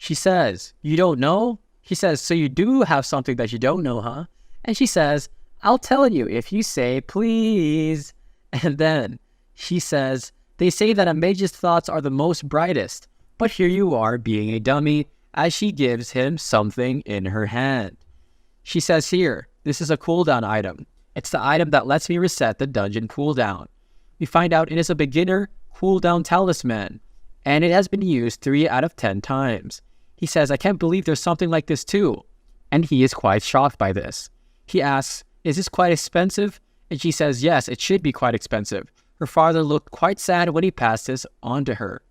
She says, "You don't know?" He says, "So you do have something that you don't know, huh?" And she says, "I'll tell you if you say please." And then she says, "They say that a mage's thoughts are the most brightest, but here you are being a dummy," as she gives him something in her hand. She says here, "This is a cooldown item. It's the item that lets me reset the dungeon cooldown." We find out it is a beginner cooldown talisman, and it has been used 3 out of 10 times. He says, "I can't believe there's something like this too." And he is quite shocked by this. He asks, "Is this quite expensive?" And she says, "Yes, it should be quite expensive." Her father looked quite sad when he passed this on to her.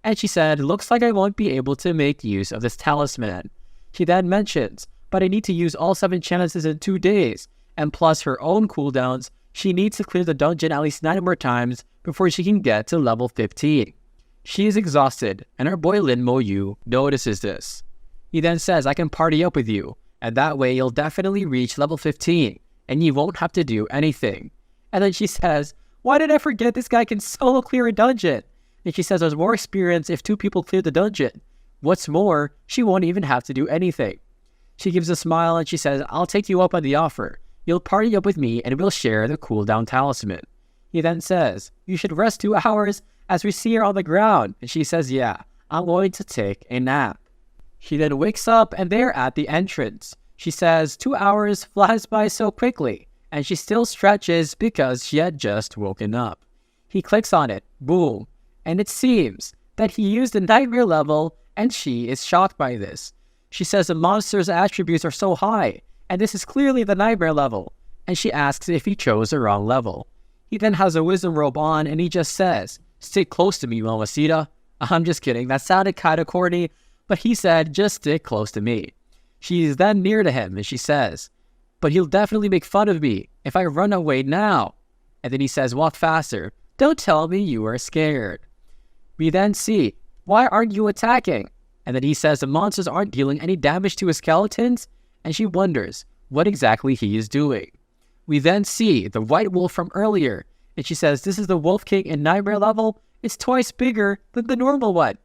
And she said, "Looks like I won't be able to make use of this talisman." She then mentions, "But I need to use all 7 chances in 2 days, and plus her own cooldowns, she needs to clear the dungeon at least 9 more times before she can get to level 15. She is exhausted, and our boy Lin Mo Yu notices this. He then says, "I can party up with you, and that way you'll definitely reach level 15, and you won't have to do anything." And then she says, "Why did I forget this guy can solo clear a dungeon?" And she says there's more experience if 2 people clear the dungeon. What's more, she won't even have to do anything. She gives a smile and she says, "I'll take you up on the offer. You'll party up with me and we'll share the cooldown talisman." He then says, "You should rest 2 hours as we see her on the ground." And she says, "Yeah, I'm going to take a nap." She then wakes up and they're at the entrance. She says 2 hours flies by so quickly, and she still stretches because she had just woken up. He clicks on it, boom, and it seems that he used the nightmare level, and she is shocked by this. She says the monster's attributes are so high, and this is clearly the nightmare level, and she asks if he chose the wrong level. He then has a wisdom robe on, and he just says, "Stick close to me, Mamacita." I'm just kidding, that sounded kinda corny, but he said, "Just stick close to me." She is then near to him, and she says, "But he'll definitely make fun of me if I run away now." And then he says, "Walk faster. Don't tell me you are scared." We then see, "Why aren't you attacking?" And then he says the monsters aren't dealing any damage to his skeletons, and she wonders what exactly he is doing. We then see the white wolf from earlier, and she says, "This is the Wolf King in Nightmare level. It's twice bigger than the normal one."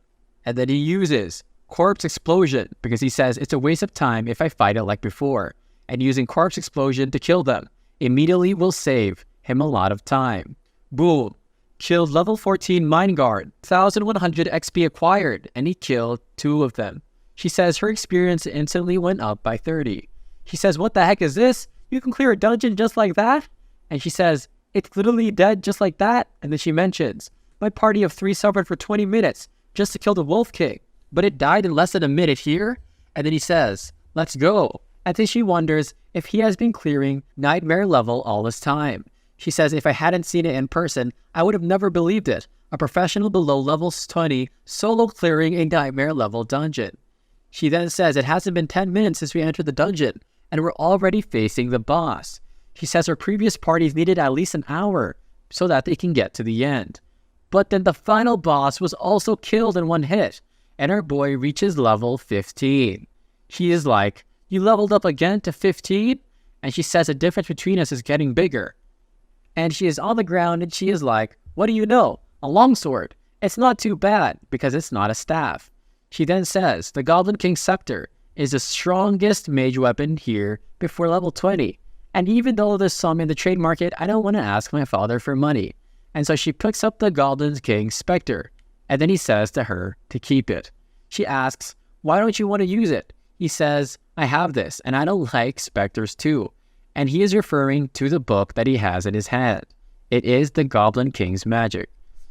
And then he uses Corpse Explosion because he says it's a waste of time if I fight it like before, and using Corpse Explosion to kill them immediately will save him a lot of time. Boom. Killed level 14 Mine Guard, 1100 XP acquired, and he killed 2 of them. She says her experience instantly went up by 30. He says, "What the heck is this? You can clear a dungeon just like that?" And she says, "It's literally dead just like that." And then she mentions, "My party of 3 suffered for 20 minutes just to kill the Wolf King, but it died in less than a minute here." And then he says, "Let's go." And then she wonders if he has been clearing Nightmare level all this time. She says, "If I hadn't seen it in person, I would have never believed it. A professional below level 20 solo clearing a Nightmare level dungeon." She then says, "It hasn't been 10 minutes since we entered the dungeon, and we're already facing the boss." She says her previous parties needed at least an hour so that they can get to the end. But then the final boss was also killed in 1 hit, and our boy reaches level 15. She is like, "You leveled up again to 15? And she says the difference between us is getting bigger. And she is on the ground and she is like, "What do you know? A longsword. It's not too bad because it's not a staff." She then says the Goblin King's Scepter is the strongest mage weapon here before level 20. And even though there's some in the trade market, I don't want to ask my father for money. And so she picks up the Goblin King's Spectre. And then he says to her to keep it. She asks, "Why don't you want to use it?" He says, "I have this and I don't like specters too." And he is referring to the book that he has in his hand. It is the Goblin King's magic.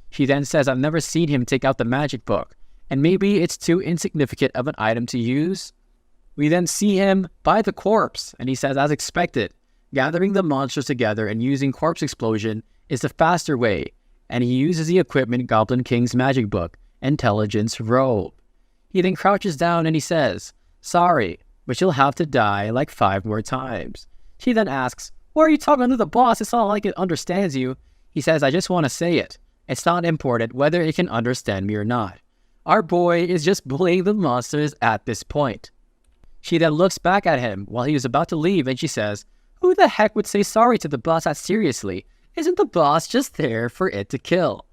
She then says, "I've never seen him take out the magic book, and maybe it's too insignificant of an item to use." We then see him by the corpse, and he says, as expected, gathering the monsters together and using Corpse Explosion is the faster way, and he uses the equipment Goblin King's magic book, Intelligence Robe. He then crouches down and he says, "Sorry, but you'll have to die like 5 more times." She then asks, "Why are you talking to the boss? It's not like it understands you." He says, "I just want to say it. It's not important whether it can understand me or not." Our boy is just bullying the monsters at this point. She then looks back at him while he was about to leave and she says, "Who the heck would say sorry to the boss that seriously? Isn't the boss just there for it to kill?"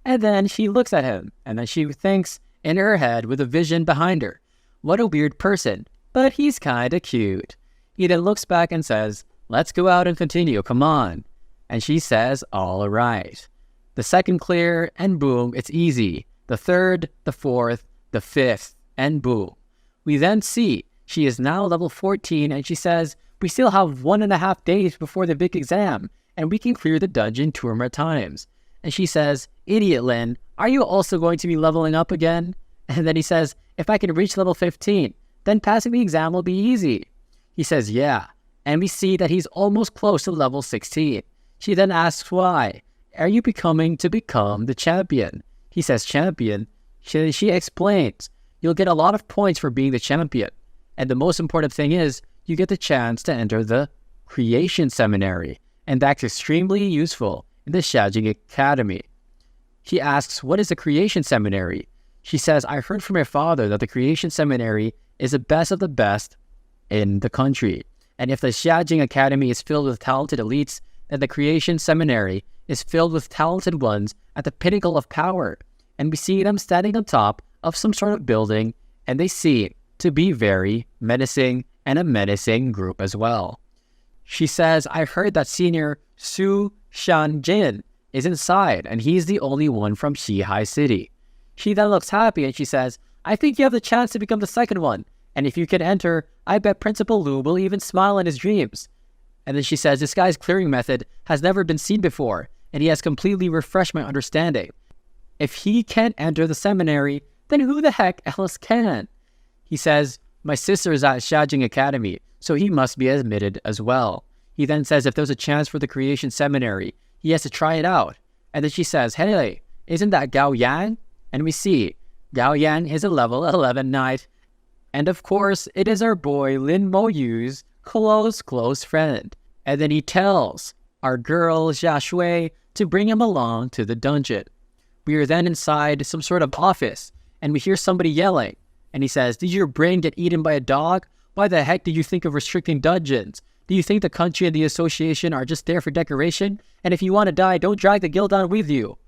And then she looks at him and then she thinks in her head with a vision behind her, what a weird person, but he's kinda cute. He then looks back and says, let's go out and continue, come on. And she says, all right. The second clear, and boom, it's easy. The third, the fourth, the fifth, and boom. We then see she is now level 14, and she says, we still have 1.5 days before the big exam, and we can clear the dungeon 2 more times. And she says, idiot Lin, are you also going to be leveling up again? And then he says, if I can reach level 15, then passing the exam will be easy. He says, yeah. And we see that he's almost close to level 16. She then asks why. Are you become the champion? He says, champion? She explains, you'll get a lot of points for being the champion. And the most important thing is, you get the chance to enter the Creation Seminary. And that's extremely useful in the Xiaojing Academy. He asks, what is the Creation Seminary? She says, I heard from my father that the Creation Seminary is the best of the best in the country. And if the Xiaojing Academy is filled with talented elites, then the Creation Seminary is filled with talented ones at the pinnacle of power. And we see them standing on top of some sort of building, and they seem to be very menacing, and a menacing group as well. She says, I heard that senior Su Shanjin is inside, and he's the only one from Shihai City. She then looks happy and she says, I think you have the chance to become the second one, and if you can enter, I bet Principal Lu will even smile in his dreams. And then she says, this guy's clearing method has never been seen before, and he has completely refreshed my understanding. If he can't enter the seminary, then who the heck else can? He says, my sister is at Xiaojing Academy, so he must be admitted as well. He then says if there's a chance for the Creation Seminary, he has to try it out. And then she says, hey, isn't that Gao Yang? And we see, Gao Yang is a level 11 knight. And of course, it is our boy Lin Mo Yu's close friend. And then he tells our girl Xia Shui to bring him along to the dungeon. We are then inside some sort of office, and we hear somebody yelling. And he says, did your brain get eaten by a dog? Why the heck do you think of restricting dungeons? Do you think the country and the association are just there for decoration? And if you want to die, don't drag the guild on with you.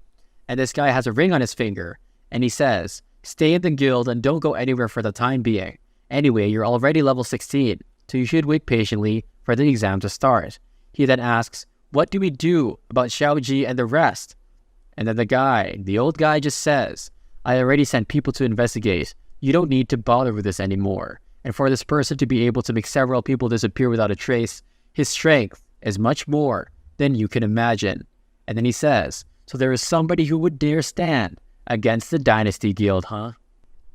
And this guy has a ring on his finger. And he says, stay in the guild and don't go anywhere for the time being. Anyway, you're already level 16, so you should wait patiently for the exam to start. He then asks, what do we do about Xiaoji and the rest? And then the old guy just says, I already sent people to investigate. You don't need to bother with this anymore. And for this person to be able to make several people disappear without a trace, his strength is much more than you can imagine. And then he says, so there is somebody who would dare stand against the Dynasty Guild, huh?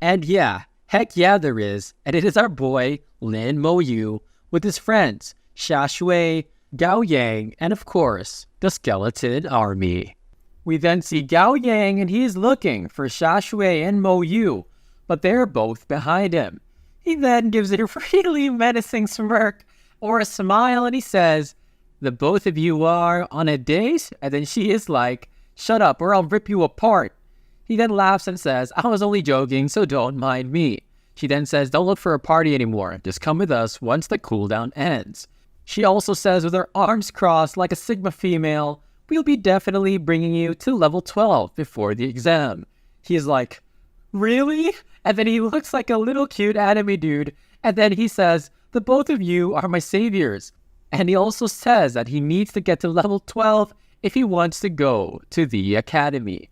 And yeah, heck yeah there is. And it is our boy, Lin Mo Yu, with his friends, Xia Shui, Gao Yang, and of course, the Skeleton Army. We then see Gao Yang and he is looking for Xia Shui and Mo Yu, but they're both behind him. He then gives it a really menacing smirk or a smile and he says, the both of you are on a date? And then she is like, shut up or I'll rip you apart. He then laughs and says, I was only joking, so don't mind me. She then says, don't look for a party anymore. Just come with us once the cooldown ends. She also says with her arms crossed like a Sigma female, we'll be definitely bringing you to level 12 before the exam. He is like, really? And then he looks like a little cute anime dude. And then he says, the both of you are my saviors. And he also says that he needs to get to level 12 if he wants to go to the academy.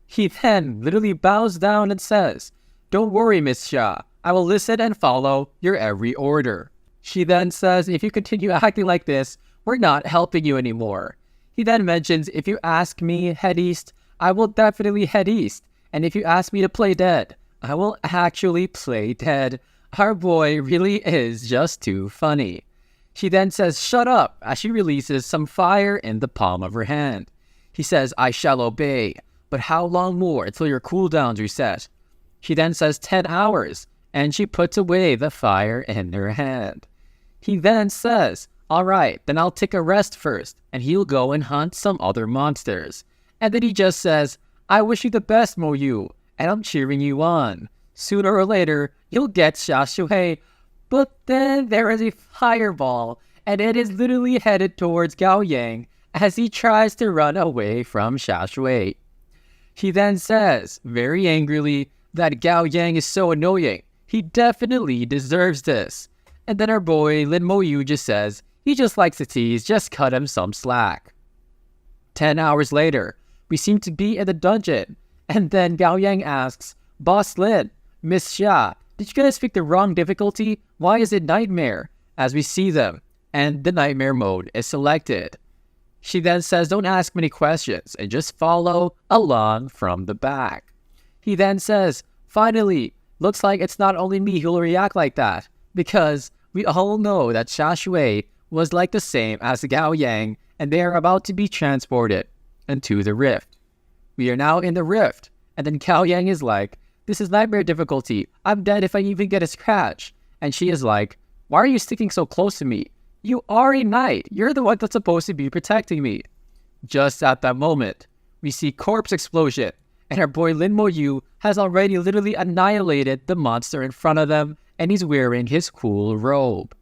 He then literally bows down and says, don't worry, Miss Xia. I will listen and follow your every order. She then says, if you continue acting like this, we're not helping you anymore. He then mentions, if you ask me head east, I will definitely head east. And if you ask me to play dead, I will actually play dead. Our boy really is just too funny. She then says, shut up, as she releases some fire in the palm of her hand. He says, I shall obey, but how long more until your cooldowns reset? She then says 10 hours, and she puts away the fire in her hand. He then says, all right, then I'll take a rest first, and he'll go and hunt some other monsters. And then he just says, I wish you the best, Mo Yu, and I'm cheering you on. Sooner or later, you'll get Xia Shui. But then there is a fireball, and it is literally headed towards Gao Yang as he tries to run away from Xia Shui. He then says, very angrily, that Gao Yang is so annoying. He definitely deserves this. And then our boy Lin Mo Yu just says he just likes to tease, just cut him some slack. 10 hours later, we seem to be in the dungeon. And then Gao Yang asks, Boss Lin, Miss Xia, did you guys pick the wrong difficulty? Why is it nightmare? As we see them, and the nightmare mode is selected. She then says don't ask many questions and just follow along from the back. He then says, finally, looks like it's not only me who'll react like that, because we all know that Xia Shui was like the same as Gao Yang, and they are about to be transported into the rift. We are now in the rift, and then Gao Yang is like, this is nightmare difficulty. I'm dead if I even get a scratch. And she is like, why are you sticking so close to me? You are a knight. You're the one that's supposed to be protecting me. Just at that moment, we see corpse explosion, and our boy Lin Mo Yu has already literally annihilated the monster in front of them, and he's wearing his cool robe.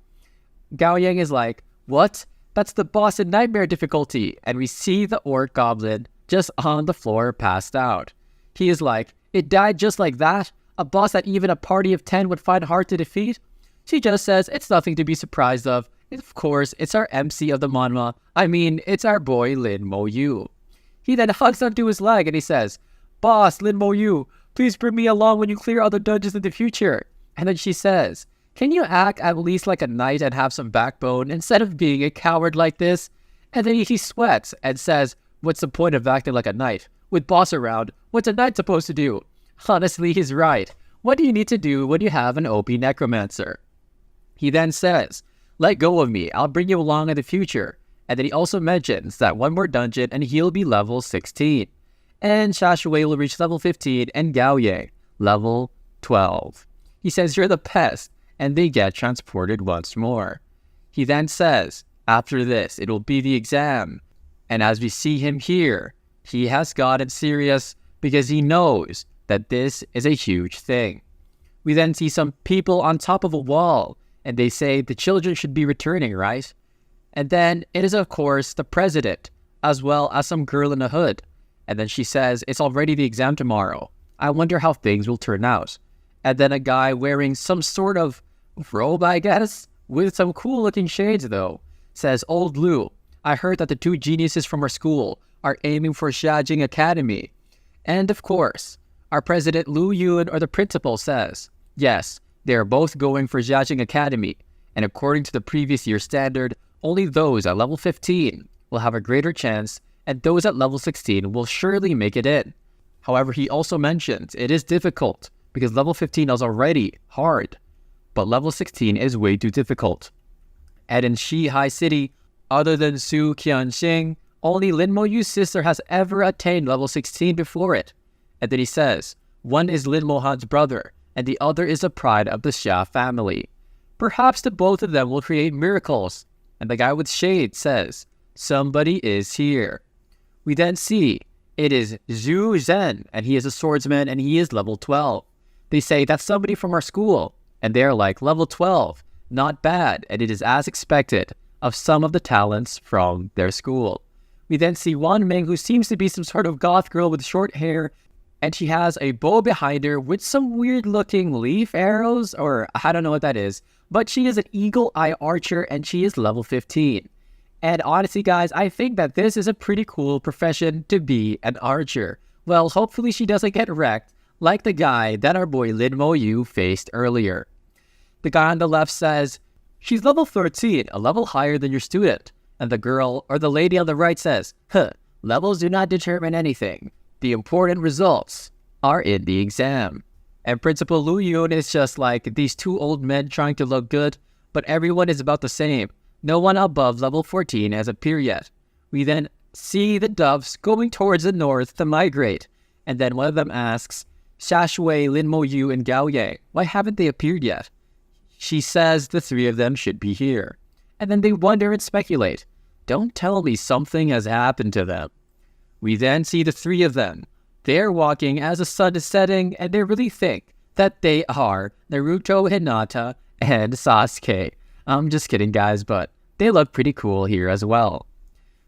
Gao Yang is like, what? That's the boss in nightmare difficulty. And we see the orc goblin just on the floor passed out. He is like, it died just like that? A boss that even a party of 10 would find hard to defeat? She just says it's nothing to be surprised of. Of course, it's our MC of the manhwa. I mean, it's our boy Lin Mo Yu. He then hugs onto his leg and he says, Boss, Lin Mo Yu, please bring me along when you clear other dungeons in the future. And then she says, can you act at least like a knight and have some backbone instead of being a coward like this? And then he sweats and says, what's the point of acting like a knight? With boss around, what's a knight supposed to do? Honestly, he's right. What do you need to do when you have an OP Necromancer? He then says, let go of me, I'll bring you along in the future. And then he also mentions that one more dungeon and he'll be level 16. And Xia Shui will reach level 15 and Gao Yang, level 12. He says you're the pest, and they get transported once more. He then says, after this, it will be the exam. And as we see him here, he has gotten serious because he knows that this is a huge thing. We then see some people on top of a wall, and they say the children should be returning, right? And then it is, of course, the president, as well as some girl in a hood. And then she says, it's already the exam tomorrow. I wonder how things will turn out. And then a guy wearing some sort of robe, I guess, with some cool-looking shades, though, says, Old Lu, I heard that the two geniuses from our school are aiming for Xiajing Academy. And, of course, our president Lu Yun, or the principal, says, yes, they are both going for Xiajing Academy, and according to the previous year's standard, only those at level 15 will have a greater chance, and those at level 16 will surely make it in. However, he also mentions it is difficult, because level 15 is already hard, but level 16 is way too difficult. And in Shihai City, other than Su Qianxing, only Lin Mo Yu's sister has ever attained level 16 before it. And then he says, one is Lin Mo Han's brother, and the other is a pride of the Xia family. Perhaps the both of them will create miracles. And the guy with shade says, somebody is here. We then see it is Zhu Zhen, and he is a swordsman, and he is level 12. They say that's somebody from our school, and they're like, level 12, not bad, and it is as expected of some of the talents from their school. We then see Wan Ming, who seems to be some sort of goth girl with short hair, and she has a bow behind her with some weird-looking leaf arrows, or I don't know what that is, but she is an eagle-eye archer, and she is level 15. And honestly, guys, I think that this is a pretty cool profession to be an archer. Well, hopefully she doesn't get wrecked like the guy that our boy Lin Mo Yu faced earlier. The guy on the left says, she's level 13, a level higher than your student. And the girl, or the lady on the right says, levels do not determine anything. The important results are in the exam. And Principal Lu Yun is just like these two old men trying to look good, but everyone is about the same. No one above level 14 has appeared yet. We then see the doves going towards the north to migrate, and then one of them asks, Xia Shui, Lin Mo Yu, and Gao Yang, why haven't they appeared yet? She says the three of them should be here. And then they wonder and speculate. Don't tell me something has happened to them. We then see the three of them. They're walking as the sun is setting, and they really think that they are Naruto, Hinata, and Sasuke. I'm just kidding, guys, but they look pretty cool here as well.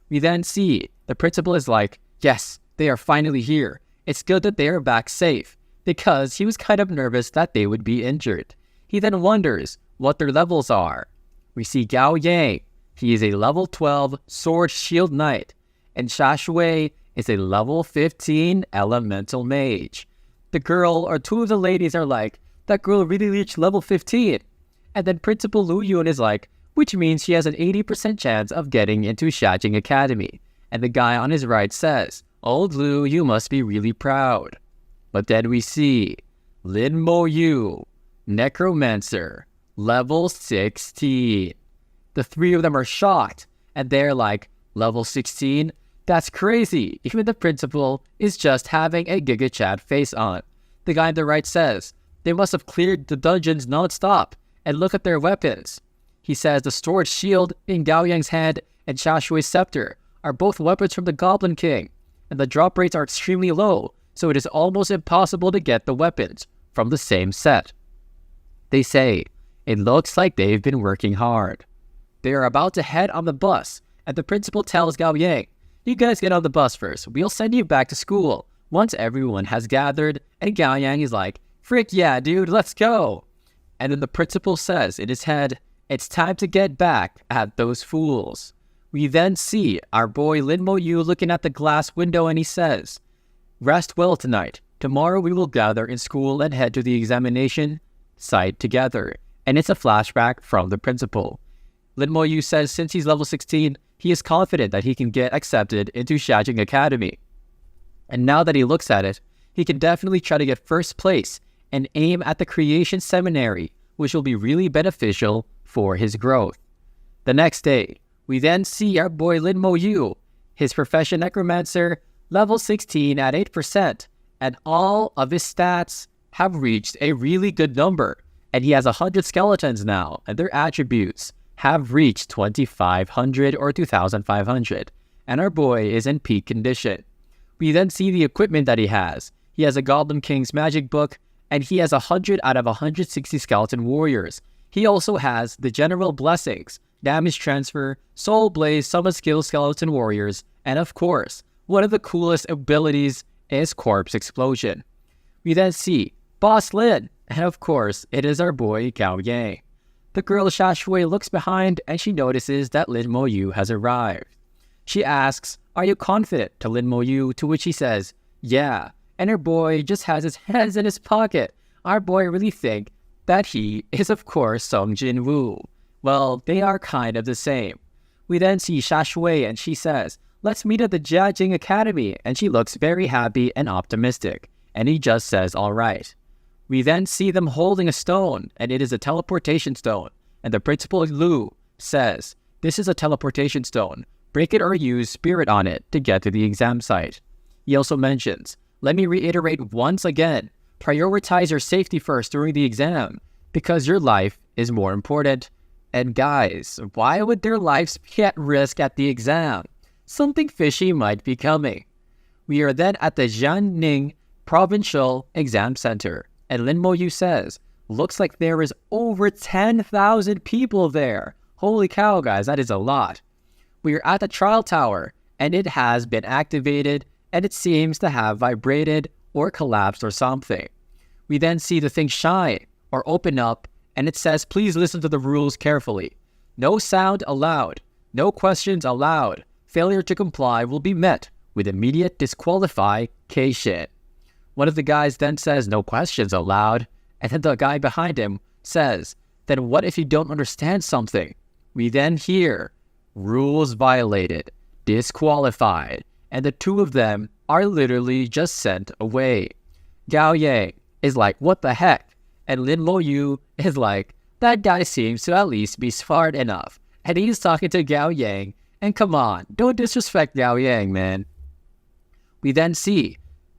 We then see the principal is like, yes, they are finally here. It's good that they are back safe. because he was kind of nervous that they would be injured. He then wonders what their levels are. We see Gao Yang. He is a level 12 Sword Shield Knight, and Shashui is a level 15 Elemental Mage. The girl or two of the ladies are like, that girl really reached level 15. And then Principal Lu Yun is like, which means she has an 80% chance of getting into Xiajing Academy. And the guy on his right says, Old Lu, you must be really proud. But then we see Lin Mo Yu, Necromancer, level 16. The three of them are shocked, and they're like, level 16? That's crazy. Even the principal is just having a Giga Chad face on. The guy on the right says, they must have cleared the dungeons non-stop, and look at their weapons. He says the Sword Shield in Gao Yang's hand and Shashui's scepter are both weapons from the Goblin King, and the drop rates are extremely low, so it is almost impossible to get the weapons from the same set. They say, it looks like they've been working hard. They are about to head on the bus, and the principal tells Gao Yang, you guys get on the bus first, we'll send you back to school once everyone has gathered, and Gao Yang is like, frick yeah dude, let's go. And then the principal says in his head, it's time to get back at those fools. We then see our boy Lin Mo Yu looking at the glass window and he says, rest well tonight. Tomorrow we will gather in school and head to the examination site together. And it's a flashback from the principal. Lin Mo Yu says since he's level 16, he is confident that he can get accepted into Xiajing Academy. And now that he looks at it, he can definitely try to get first place and aim at the creation seminary, which will be really beneficial for his growth. The next day, we then see our boy Lin Mo Yu, his profession Necromancer, level 16 at 8%, and all of his stats have reached a really good number, and he has 100 skeletons now, and their attributes have reached 2,500 or 2,500, and our boy is in peak condition. We then see the equipment that he has. He has a Goblin King's magic book, and he has 100 out of 160 skeleton warriors. He also has the general blessings, damage transfer, soul blaze, summon skill skeleton warriors, and of course, one of the coolest abilities is corpse explosion. We then see Boss Lin, and of course, it is our boy Gao Yang. The girl Shashui looks behind and she notices that Lin Mo Yu has arrived. She asks, are you confident, to Lin Mo Yu, to which he says, yeah, and her boy just has his hands in his pocket. Our boy really think that he is of course Song Jin Woo. Well, they are kind of the same. We then see Shashui and she says, let's meet at the Jiajing Academy, and she looks very happy and optimistic, and he just says alright. We then see them holding a stone, and it is a teleportation stone, and the principal Lu says, this is a teleportation stone, break it or use spirit on it to get to the exam site. He also mentions, let me reiterate once again, prioritize your safety first during the exam, because your life is more important. And guys, why would their lives be at risk at the exam? Something fishy might be coming. We are then at the Jiangning Provincial Exam Center, and Lin Mo Yu says, looks like there is over 10,000 people there. Holy cow, guys, that is a lot. We are at the trial tower, and it has been activated, and it seems to have vibrated or collapsed or something. We then see the thing shine or open up, and it says, please listen to the rules carefully. No sound allowed. No questions allowed. Failure to comply will be met with immediate disqualification. One of the guys then says, no questions allowed. And then the guy behind him says, then what if you don't understand something? We then hear, rules violated, disqualified, and the two of them are literally just sent away. Gao Yang is like, what the heck? And Lin Mo Yu is like, that guy seems to at least be smart enough. And he's talking to Gao Yang, and come on, don't disrespect Gao Yang, man. We then see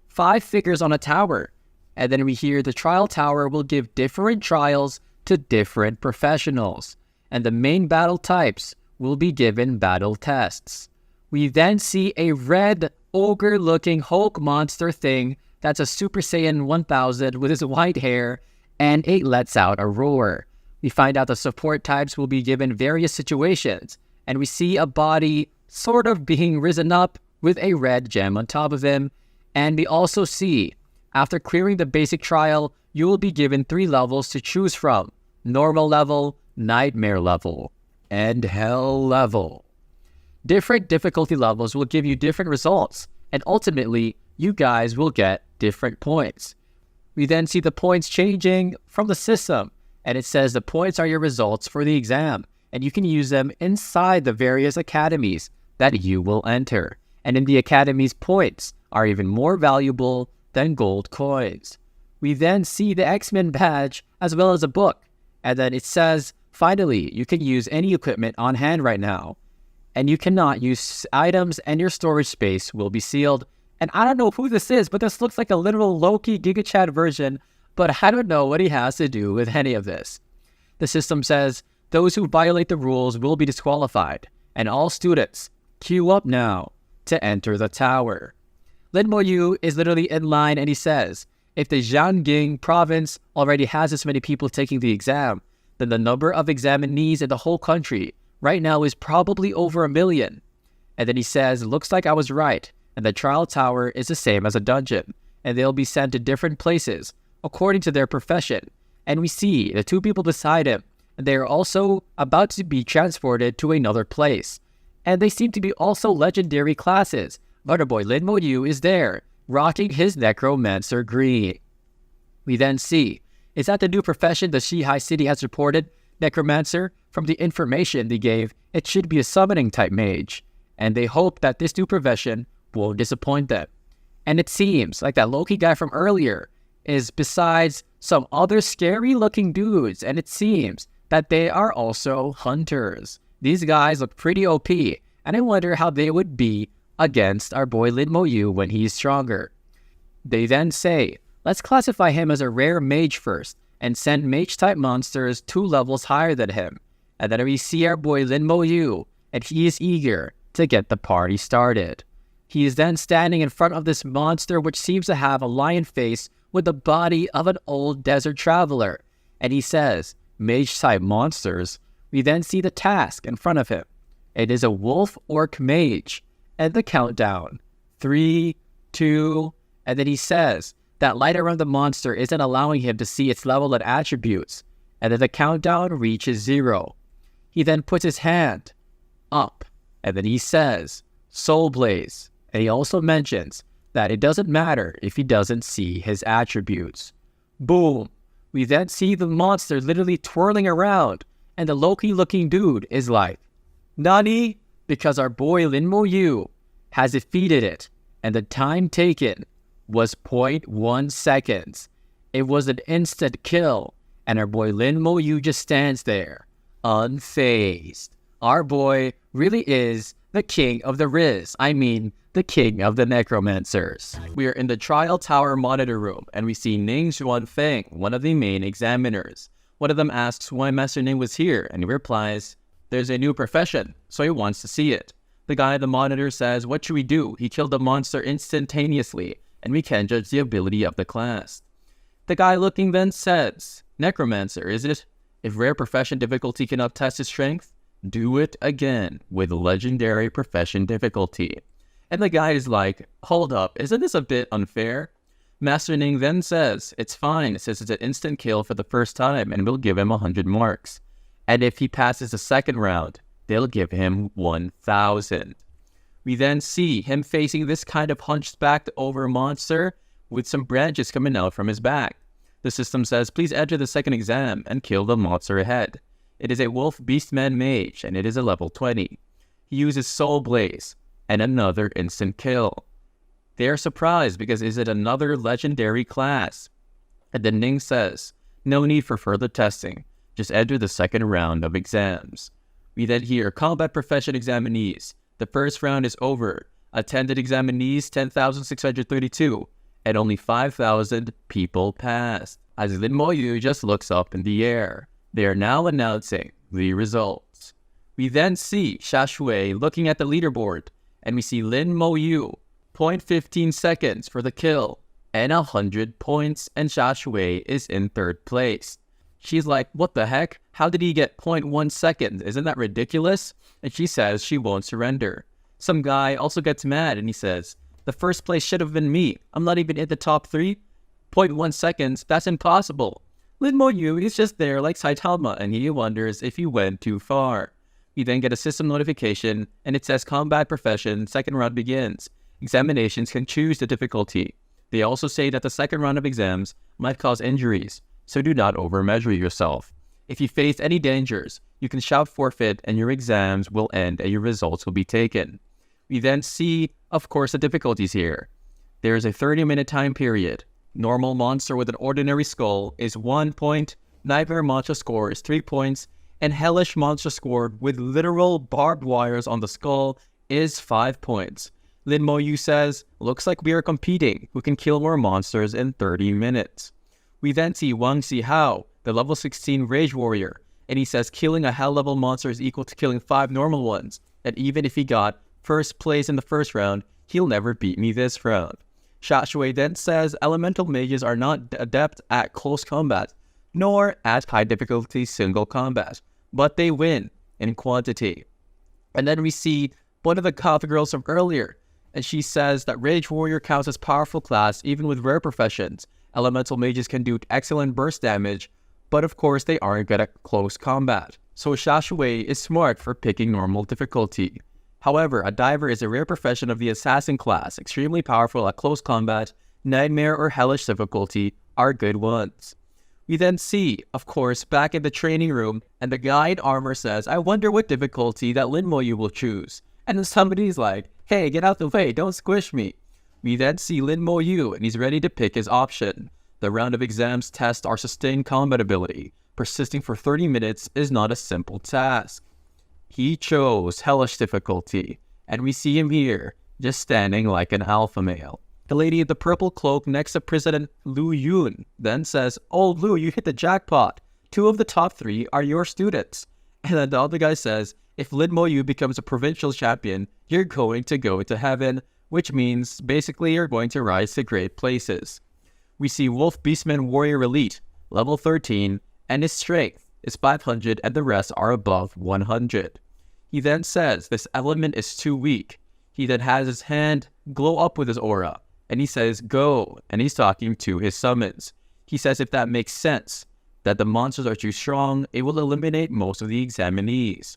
5 figures on a tower, and then we hear the trial tower will give different trials to different professionals, and the main battle types will be given battle tests. We then see a red ogre-looking Hulk monster thing that's a Super Saiyan 1000 with his white hair, and it lets out a roar. We find out the support types will be given various situations, and we see a body sort of being risen up with a red gem on top of him, and we also see After clearing the basic trial, you will be given 3 levels to choose from: normal level, nightmare level, and hell level. Different difficulty levels will give you different results, and ultimately, you guys will get different points. We then see the points changing from the system, and it says the points are your results for the exam, and you can use them inside the various academies that you will enter. And in the academies, points are even more valuable than gold coins. We then see the X-Men badge as well as a book, and then it says, finally, you can use any equipment on hand right now, and you cannot use items, and your storage space will be sealed. And I don't know who this is, but this looks like a literal Loki Giga Chad version, but I don't know what he has to do with any of this. The system says, those who violate the rules will be disqualified, and all students, queue up now to enter the tower. Lin Mo Yu is literally in line, and he says, if the Jiangning province already has this many people taking the exam, then the number of examinees in the whole country right now is probably over 1 million. And then he says, looks like I was right, and the trial tower is the same as a dungeon, and they'll be sent to different places according to their profession. And we see the 2 people beside him, and they are also about to be transported to another place. And they seem to be also legendary classes. Motherboy Lin Mo Yu is there, rocking his Necromancer green. We then see, is that the new profession the Shihai City has reported? Necromancer? From the information they gave, it should be a summoning type mage, and they hope that this new profession won't disappoint them. And it seems like that Loki guy from earlier is besides some other scary looking dudes, and it seems that they are also hunters. These guys look pretty OP, and I wonder how they would be against our boy Lin Mo Yu when he's stronger. They then say, let's classify him as a rare mage first, and send mage-type monsters 2 levels higher than him. And then we see our boy Lin Mo Yu, and he is eager to get the party started. He is then standing in front of this monster which seems to have a lion face with the body of an old desert traveler. And he says, mage-type monsters. We then see the task in front of him. It is a wolf orc mage. And the countdown. 3, 2, and then he says that light around the monster isn't allowing him to see its level and attributes. And then the countdown reaches 0. He then puts his hand up, and then he says, Soul Blaze. And he also mentions that it doesn't matter if he doesn't see his attributes. Boom. We then see the monster literally twirling around, and the Loki-looking dude is like, Nani? Because our boy Lin Mo Yu has defeated it, and the time taken was 0.1 seconds. It was an instant kill, and our boy Lin Mo Yu just stands there, unfazed. Our boy really is the king of the Riz. I mean, the king of the Necromancers. We are in the trial tower monitor room, and we see Ning Xuanfeng, one of the main examiners. One of them asks why Master Ning was here, and he replies, there's a new profession, so he wants to see it. The guy at the monitor says, what should we do? He killed the monster instantaneously, and we can't judge the ability of the class. The guy looking then says, Necromancer, is it? If rare profession difficulty cannot test his strength, do it again with legendary profession difficulty. And the guy is like, hold up, isn't this a bit unfair? Master Ning then says, it's fine, since it's an instant kill for the first time, and we'll give him 100 marks. And if he passes the second round, they'll give him 1,000. We then see him facing this kind of hunchbacked over monster with some branches coming out from his back. The system says, please enter the second exam and kill the monster ahead. It is a wolf beastman mage, and it is a level 20. He uses Soul Blaze and another instant kill. They are surprised because is it another legendary class? And then Ning says, no need for further testing. Just enter the second round of exams. We then hear combat profession examinees. The first round is over. Attended examinees 10,632, and only 5,000 people passed. As Lin Mo Yu just looks up in the air, they are now announcing the results. We then see Xia Shui looking at the leaderboard, and we see Lin Mo Yu, 0.15 seconds for the kill, and 100 points, and Xia Shui is in 3rd place. She's like, what the heck? How did he get 0.1 seconds? Isn't that ridiculous? And she says she won't surrender. Some guy also gets mad and he says, the first place should have been me. I'm not even in the top 3. 0.1 seconds, that's impossible. Lin Mo Yu is just there like Saitama, and he wonders if he went too far. We then get a system notification, and it says Combat Profession, second round begins. Examinations can choose the difficulty. They also say that the second round of exams might cause injuries, so do not overmeasure yourself. If you face any dangers, you can shout forfeit and your exams will end and your results will be taken. We then see, of course, the difficulties here. There is a 30-minute time period. Normal monster with an ordinary skull is 1 point, Nightmare monster score is 3 points, and Hellish monster score with literal barbed wires on the skull is 5 points. Lin Mo Yu says, looks like we are competing. Who can kill more monsters in 30 minutes? We then see Wang Zihao, the level 16 Rage Warrior, and he says killing a hell level monster is equal to killing 5 normal ones, and even if he got first place in the first round, he'll never beat me this round. Xia Shui then says elemental mages are not adept at close combat, nor at high difficulty single combat, but they win in quantity. And then we see one of the Goth girls from earlier, and she says that Rage Warrior counts as powerful class even with rare professions. Elemental mages can do excellent burst damage, but of course they aren't good at close combat. So Xia Shui is smart for picking normal difficulty. However, a diver is a rare profession of the assassin class, extremely powerful at close combat. Nightmare or hellish difficulty are good ones. We then see, of course, back in the training room, and the guy in armor says, I wonder what difficulty that Lin Mo Yu will choose. And then somebody's like, hey, get out the way, don't squish me. We then see Lin Mo Yu, and he's ready to pick his option. The round of exams test our sustained combat ability. Persisting for 30 minutes is not a simple task. He chose hellish difficulty, and we see him here, just standing like an alpha male. The lady in the purple cloak next to President Lu Yun then says, oh Lu, you hit the jackpot. 2 of the top 3 are your students. And then the other guy says, if Lin Mo Yu becomes a provincial champion, you're going to go to heaven, which means basically you're going to rise to great places. We see Wolf Beastman Warrior Elite, level 13, and his strength is 500 and the rest are above 100. He then says this element is too weak. He then has his hand glow up with his aura, and he says go, and he's talking to his summons. He says if that makes sense, that the monsters are too strong, it will eliminate most of the examinees.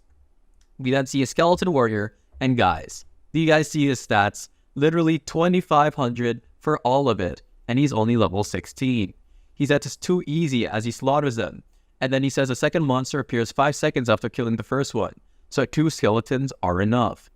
We then see a skeleton warrior, and guys, do you guys see his stats? Literally 2,500 for all of it, and he's only level 16. He says it's too easy as he slaughters them, and then he says a second monster appears 5 seconds after killing the first one, so 2 skeletons are enough.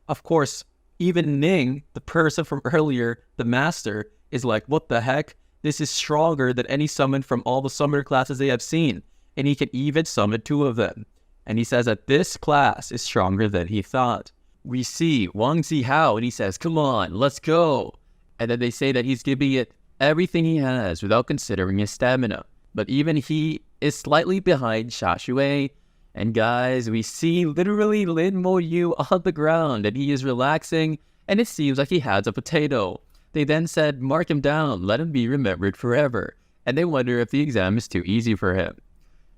Of course, even Ning, the person from earlier, the master, is like, what the heck? This is stronger than any summon from all the summoner classes they have seen, and he can even summon 2 of them. And he says that this class is stronger than he thought. We see Wang Zihao, and he says, come on, let's go. And then they say that he's giving it everything he has without considering his stamina. But even he is slightly behind Xia Shui. And guys, we see literally Lin Mo Yu on the ground, and he is relaxing, and it seems like he has a potato. They then said, mark him down, let him be remembered forever. And they wonder if the exam is too easy for him.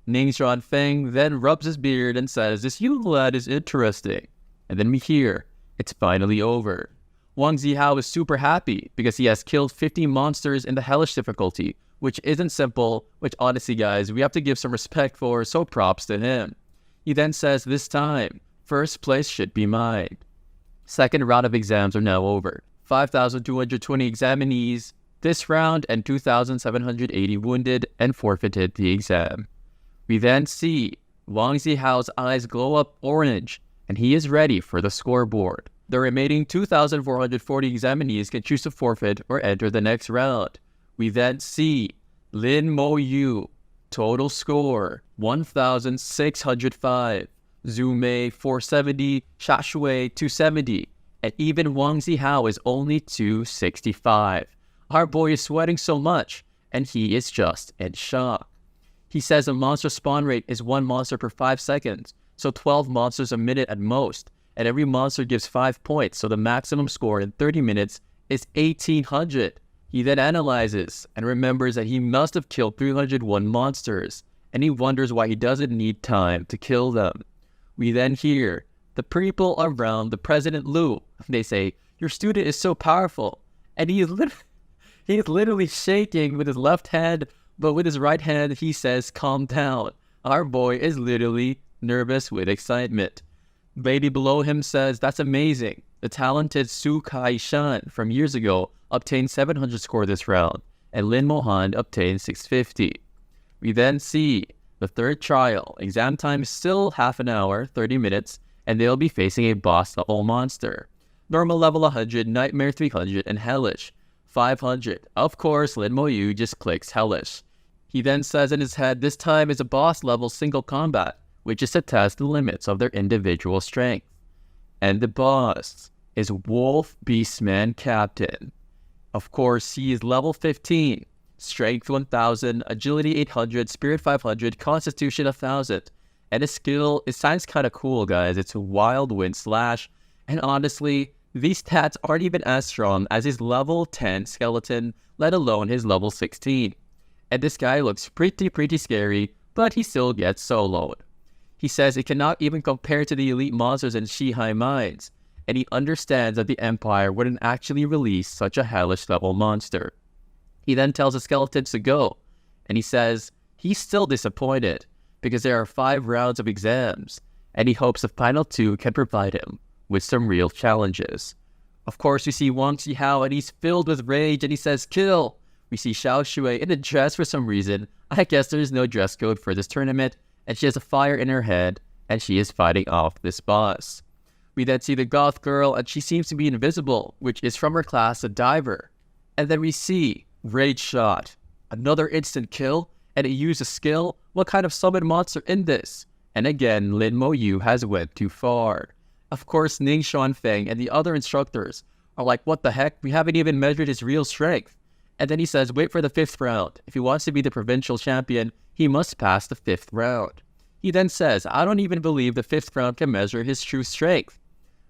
Ning Xuanfeng then rubs his beard and says, this young lad is interesting. And then we hear, it's finally over. Wang Zihao is super happy because he has killed 50 monsters in the hellish difficulty, which isn't simple, which honestly guys, we have to give some respect for, so props to him. He then says this time, first place should be mine. Second round of exams are now over. 5,220 examinees this round and 2,780 wounded and forfeited the exam. We then see Wang Zihao's eyes glow up orange, and he is ready for the scoreboard. The remaining 2,440 examinees can choose to forfeit or enter the next round. We then see Lin Mo Yu, total score 1,605, Zhu Mei 470, Xia Shui 270, and even Wang Zihao is only 265. Our boy is sweating so much, and he is just in shock. He says the monster spawn rate is 1 monster per 5 seconds, so 12 monsters a minute at most, and every monster gives 5 points, so the maximum score in 30 minutes is 1,800. He then analyzes and remembers that he must have killed 301 monsters, and he wonders why he doesn't need time to kill them. We then hear the people around the President Lu. They say, your student is so powerful, and he is He's literally shaking with his left hand, but with his right hand, he says, calm down. Our boy is literally nervous with excitement. Lady below him says, that's amazing. The talented Su Kai-shan from years ago obtained 700 score this round, and Lin Mohan obtained 650. We then see the third trial. Exam time is still half an hour, 30 minutes, and they'll be facing a boss level monster. Normal level 100, Nightmare 300, and Hellish 500. Of course, Lin Mo-yu just clicks Hellish. He then says in his head, this time is a boss level single combat, which is to test the limits of their individual strength. And the boss is Wolf Beastman Captain. Of course, he is level 15, Strength 1000, Agility 800, Spirit 500, Constitution 1000. And his skill, it sounds kind of cool, guys. It's a Wild Wind Slash. And honestly, these stats aren't even as strong as his level 10 skeleton, let alone his level 16. And this guy looks pretty scary, but he still gets soloed. He says it cannot even compare to the elite monsters in Shihai Mines, and he understands that the Empire wouldn't actually release such a hellish level monster. He then tells the skeletons to go, and he says he's still disappointed because there are 5 rounds of exams, and he hopes the final 2 can provide him with some real challenges. Of course, we see Wang Zihao, and he's filled with rage, and he says, kill! We see Xiao Shui in a dress for some reason. I guess there is no dress code for this tournament, and she has a fire in her head, and she is fighting off this boss. We then see the goth girl, and she seems to be invisible, which is from her class, a diver. And then we see Rage Shot, another instant kill, and it used a skill. What kind of summon monster in this? And again, Lin Mo-yu has went too far. Of course, Ning Xuanfeng and the other instructors are like, what the heck? We haven't even measured his real strength. And then he says, wait for the 5th round. If he wants to be the provincial champion, he must pass the 5th round. He then says, I don't even believe the 5th round can measure his true strength.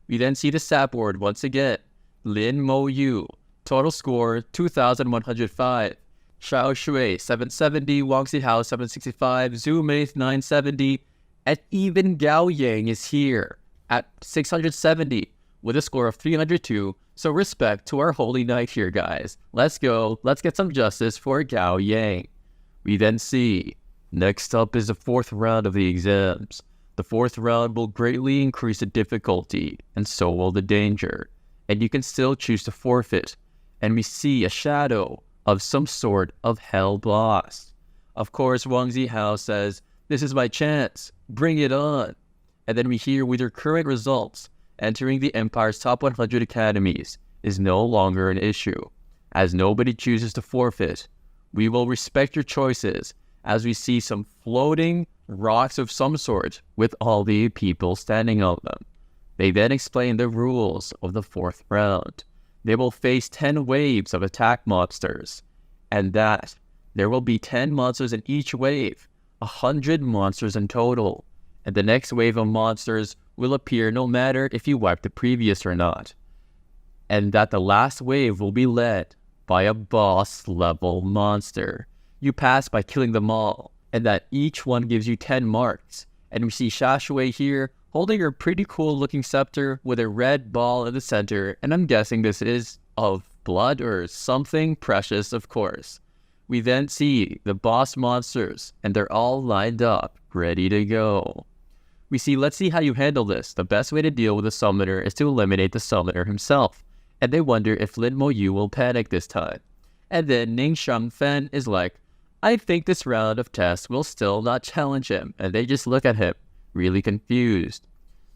We then see the stat board once again. Lin Mo-yu, total score 2,105. Xiao Shui 770, Wang Zihao 765, Zhu Mei 970, and even Gao Yang is here at 670 with a score of 302. So respect to our holy knight here, guys. Let's go. Let's get some justice for Gao Yang. We then see, next up is the 4th round of the exams. The 4th round will greatly increase the difficulty, and so will the danger. And you can still choose to forfeit. And we see a shadow of some sort of hell boss. Of course, Wang Zihao says, this is my chance. Bring it on. And then we hear with your current results, entering the Empire's top 100 academies is no longer an issue. As nobody chooses to forfeit, we will respect your choices as we see some floating rocks of some sort with all the people standing on them. They then explain the rules of the 4th round. They will face 10 waves of attack monsters, and that there will be 10 monsters in each wave, 100 monsters in total, and the next wave of monsters will appear no matter if you wipe the previous or not, and that the last wave will be led by a boss level monster. You pass by killing them all, and that each one gives you 10 marks. And we see Xia Shui here holding her pretty cool looking scepter with a red ball in the center, and I'm guessing this is of blood or something precious, of course. We then see the boss monsters, and they're all lined up, ready to go. We see, let's see how you handle this. The best way to deal with a summoner is to eliminate the summoner himself. And they wonder if Lin Mo-yu will panic this time. And then Ning Xuanfeng is like, I think this round of tests will still not challenge him. And they just look at him, really confused.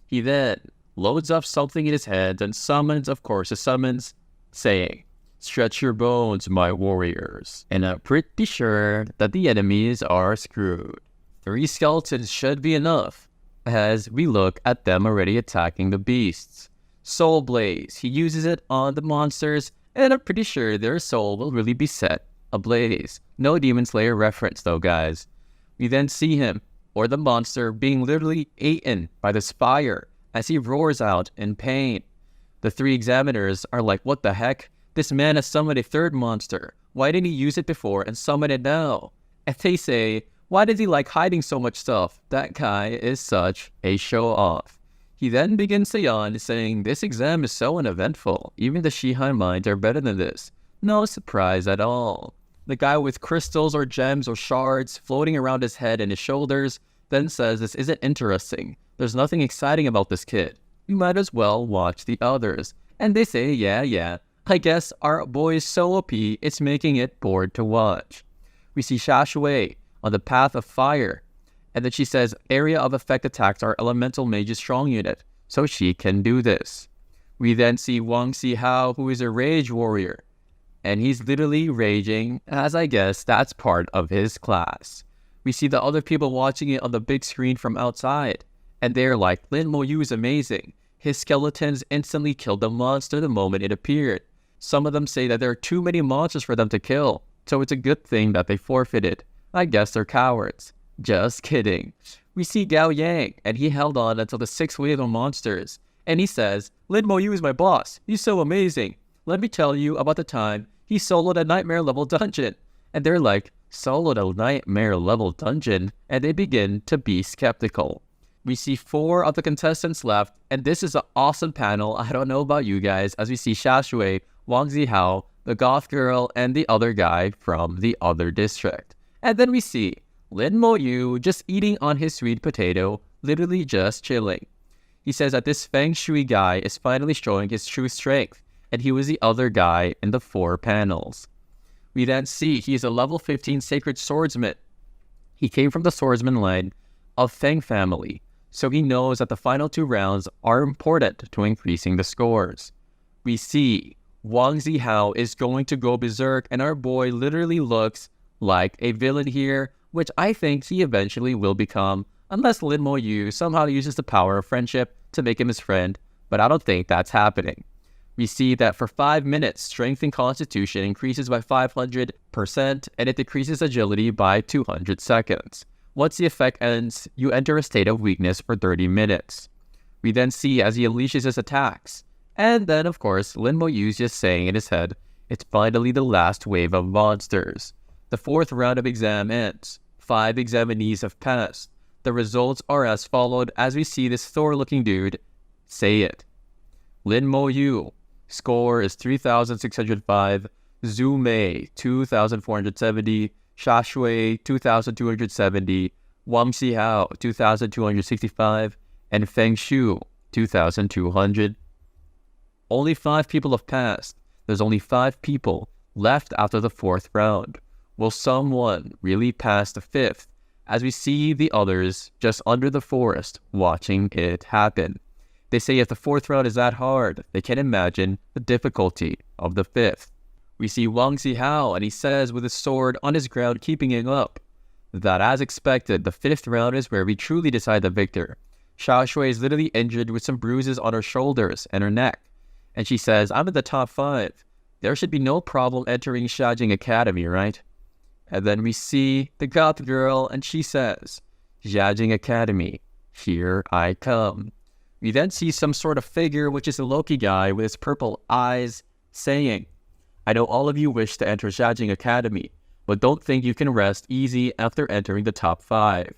He then loads up something in his hand and summons, of course, a summons, saying, stretch your bones, my warriors. And I'm pretty sure that the enemies are screwed. 3 skeletons should be enough, as we look at them already attacking the beasts. Soul Blaze, he uses it on the monsters, and I'm pretty sure their soul will really be set ablaze. No Demon Slayer reference though, guys. We then see him, or the monster, being literally eaten by this fire as he roars out in pain. The 3 examiners are like, what the heck? This man has summoned a 3rd monster. Why didn't he use it before and summon it now? And they say, why does he like hiding so much stuff? That guy is such a show-off. He then begins to yawn, saying, this exam is so uneventful. Even the Shihai Mines are better than this. No surprise at all. The guy with crystals or gems or shards floating around his head and his shoulders then says this isn't interesting. There's nothing exciting about this kid. You might as well watch the others. And they say, yeah, I guess our boy is so OP, it's making it bored to watch. We see Shashui on the path of fire. And then she says, area of effect attacks are elemental mage's strong unit, so she can do this. We then see Wang Zihao, who is a rage warrior. And he's literally raging, as I guess that's part of his class. We see the other people watching it on the big screen from outside. And they're like, Lin Mo Yu is amazing. His skeletons instantly killed the monster the moment it appeared. Some of them say that there are too many monsters for them to kill, so it's a good thing that they forfeited. I guess they're cowards. Just kidding. We see Gao Yang, and he held on until the 6th wave of monsters. And he says, Lin Mo Yu is my boss. He's so amazing. Let me tell you about the time he soloed a nightmare level dungeon. And they're like, soloed a nightmare level dungeon? And they begin to be skeptical. We see 4 of the contestants left, and this is an awesome panel. I don't know about you guys, as we see Shashui, Wang Zihao, the goth girl, and the other guy from the other district. And then we see Lin Mo Yu just eating on his sweet potato, literally just chilling. He says that this Feng Shui guy is finally showing his true strength, and he was the other guy in the 4 panels. We then see he is a level 15 sacred swordsman. He came from the swordsman line of Feng family, so he knows that the final 2 rounds are important to increasing the scores. We see Wang Zihao is going to go berserk, and our boy literally looks like a villain here, which I think he eventually will become, unless Lin Mo Yu somehow uses the power of friendship to make him his friend, but I don't think that's happening. We see that for 5 minutes, strength and constitution increases by 500%, and it decreases agility by 200 seconds. Once the effect ends, you enter a state of weakness for 30 minutes. We then see as he unleashes his attacks. And then, of course, Lin Mo Yu's just saying in his head, it's finally the last wave of monsters. The 4th round of exam ends. 5 examinees have passed. The results are as followed as we see this Thor-looking dude say it. Lin Mo Yu, score is 3,605. Zhu Mei, 2,470. Shashui, 2,270. Wang Zihao, 2,265. And Feng Shu, 2,200. Only 5 people have passed. There's only 5 people left after the 4th round. Will someone really pass the 5th, as we see the others just under the forest watching it happen? They say if the 4th round is that hard, they can imagine the difficulty of the 5th. We see Wang Zihao, and he says with his sword on his ground keeping it up, that as expected, the 5th round is where we truly decide the victor. Xiaoshui is literally injured with some bruises on her shoulders and her neck. And she says, I'm in the top 5. There should be no problem entering Xiajing Academy, right? And then we see the goth girl, and she says, Xiajing Academy, here I come. We then see some sort of figure, which is a Loki guy with his purple eyes, saying, I know all of you wish to enter Xiajing Academy, but don't think you can rest easy after entering the top 5.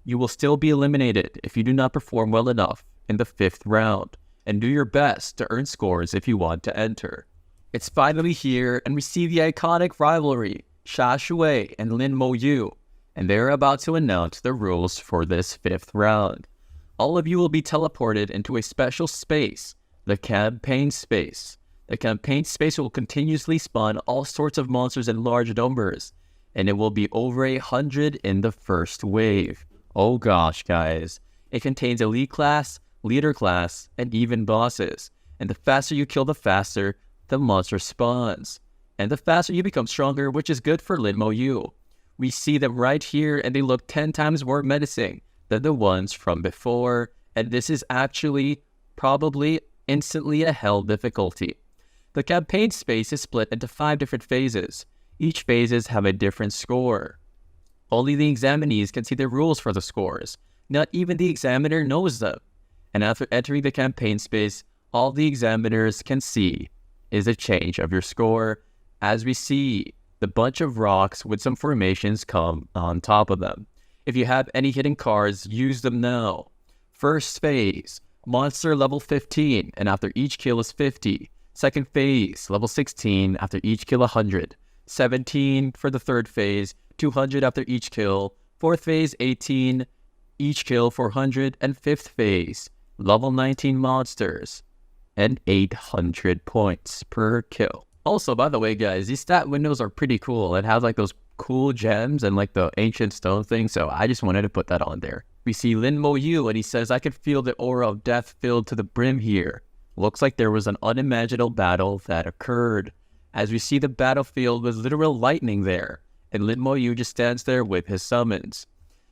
You will still be eliminated if you do not perform well enough in the 5th round, and do your best to earn scores if you want to enter. It's finally here, and we see the iconic rivalry, Xia Shui and Lin Mo Yu, and they're about to announce the rules for this 5th round. All of you will be teleported into a special space, the campaign space. The campaign space will continuously spawn all sorts of monsters in large numbers, and it will be over 100 in the first wave. Oh gosh, guys. It contains elite class, leader class, and even bosses. And the faster you kill, the faster the monster spawns. And the faster you become stronger, which is good for Lin Mo Yu. We see them right here, and they look 10 times more menacing than the ones from before. And this is actually probably instantly a hell difficulty. The campaign space is split into 5 different phases. Each phases have a different score. Only the examinees can see the rules for the scores. Not even the examiner knows them. And after entering the campaign space, all the examiners can see is a change of your score, as we see the bunch of rocks with some formations come on top of them. If you have any hidden cards, use them now. First phase, monster level 15, and after each kill is 50. Second phase, level 16 after each kill 100. 17 for the third phase, 200 after each kill. Fourth phase, 18, each kill 400. And fifth phase, level 19 monsters, and 800 points per kill. Also, by the way, guys, these stat windows are pretty cool. It has like those cool gems and like the ancient stone thing, so I just wanted to put that on there. We see Lin Mo Yu, and he says, I can feel the aura of death filled to the brim here. Looks like there was an unimaginable battle that occurred. As we see the battlefield with literal lightning there, and Lin Mo Yu just stands there with his summons.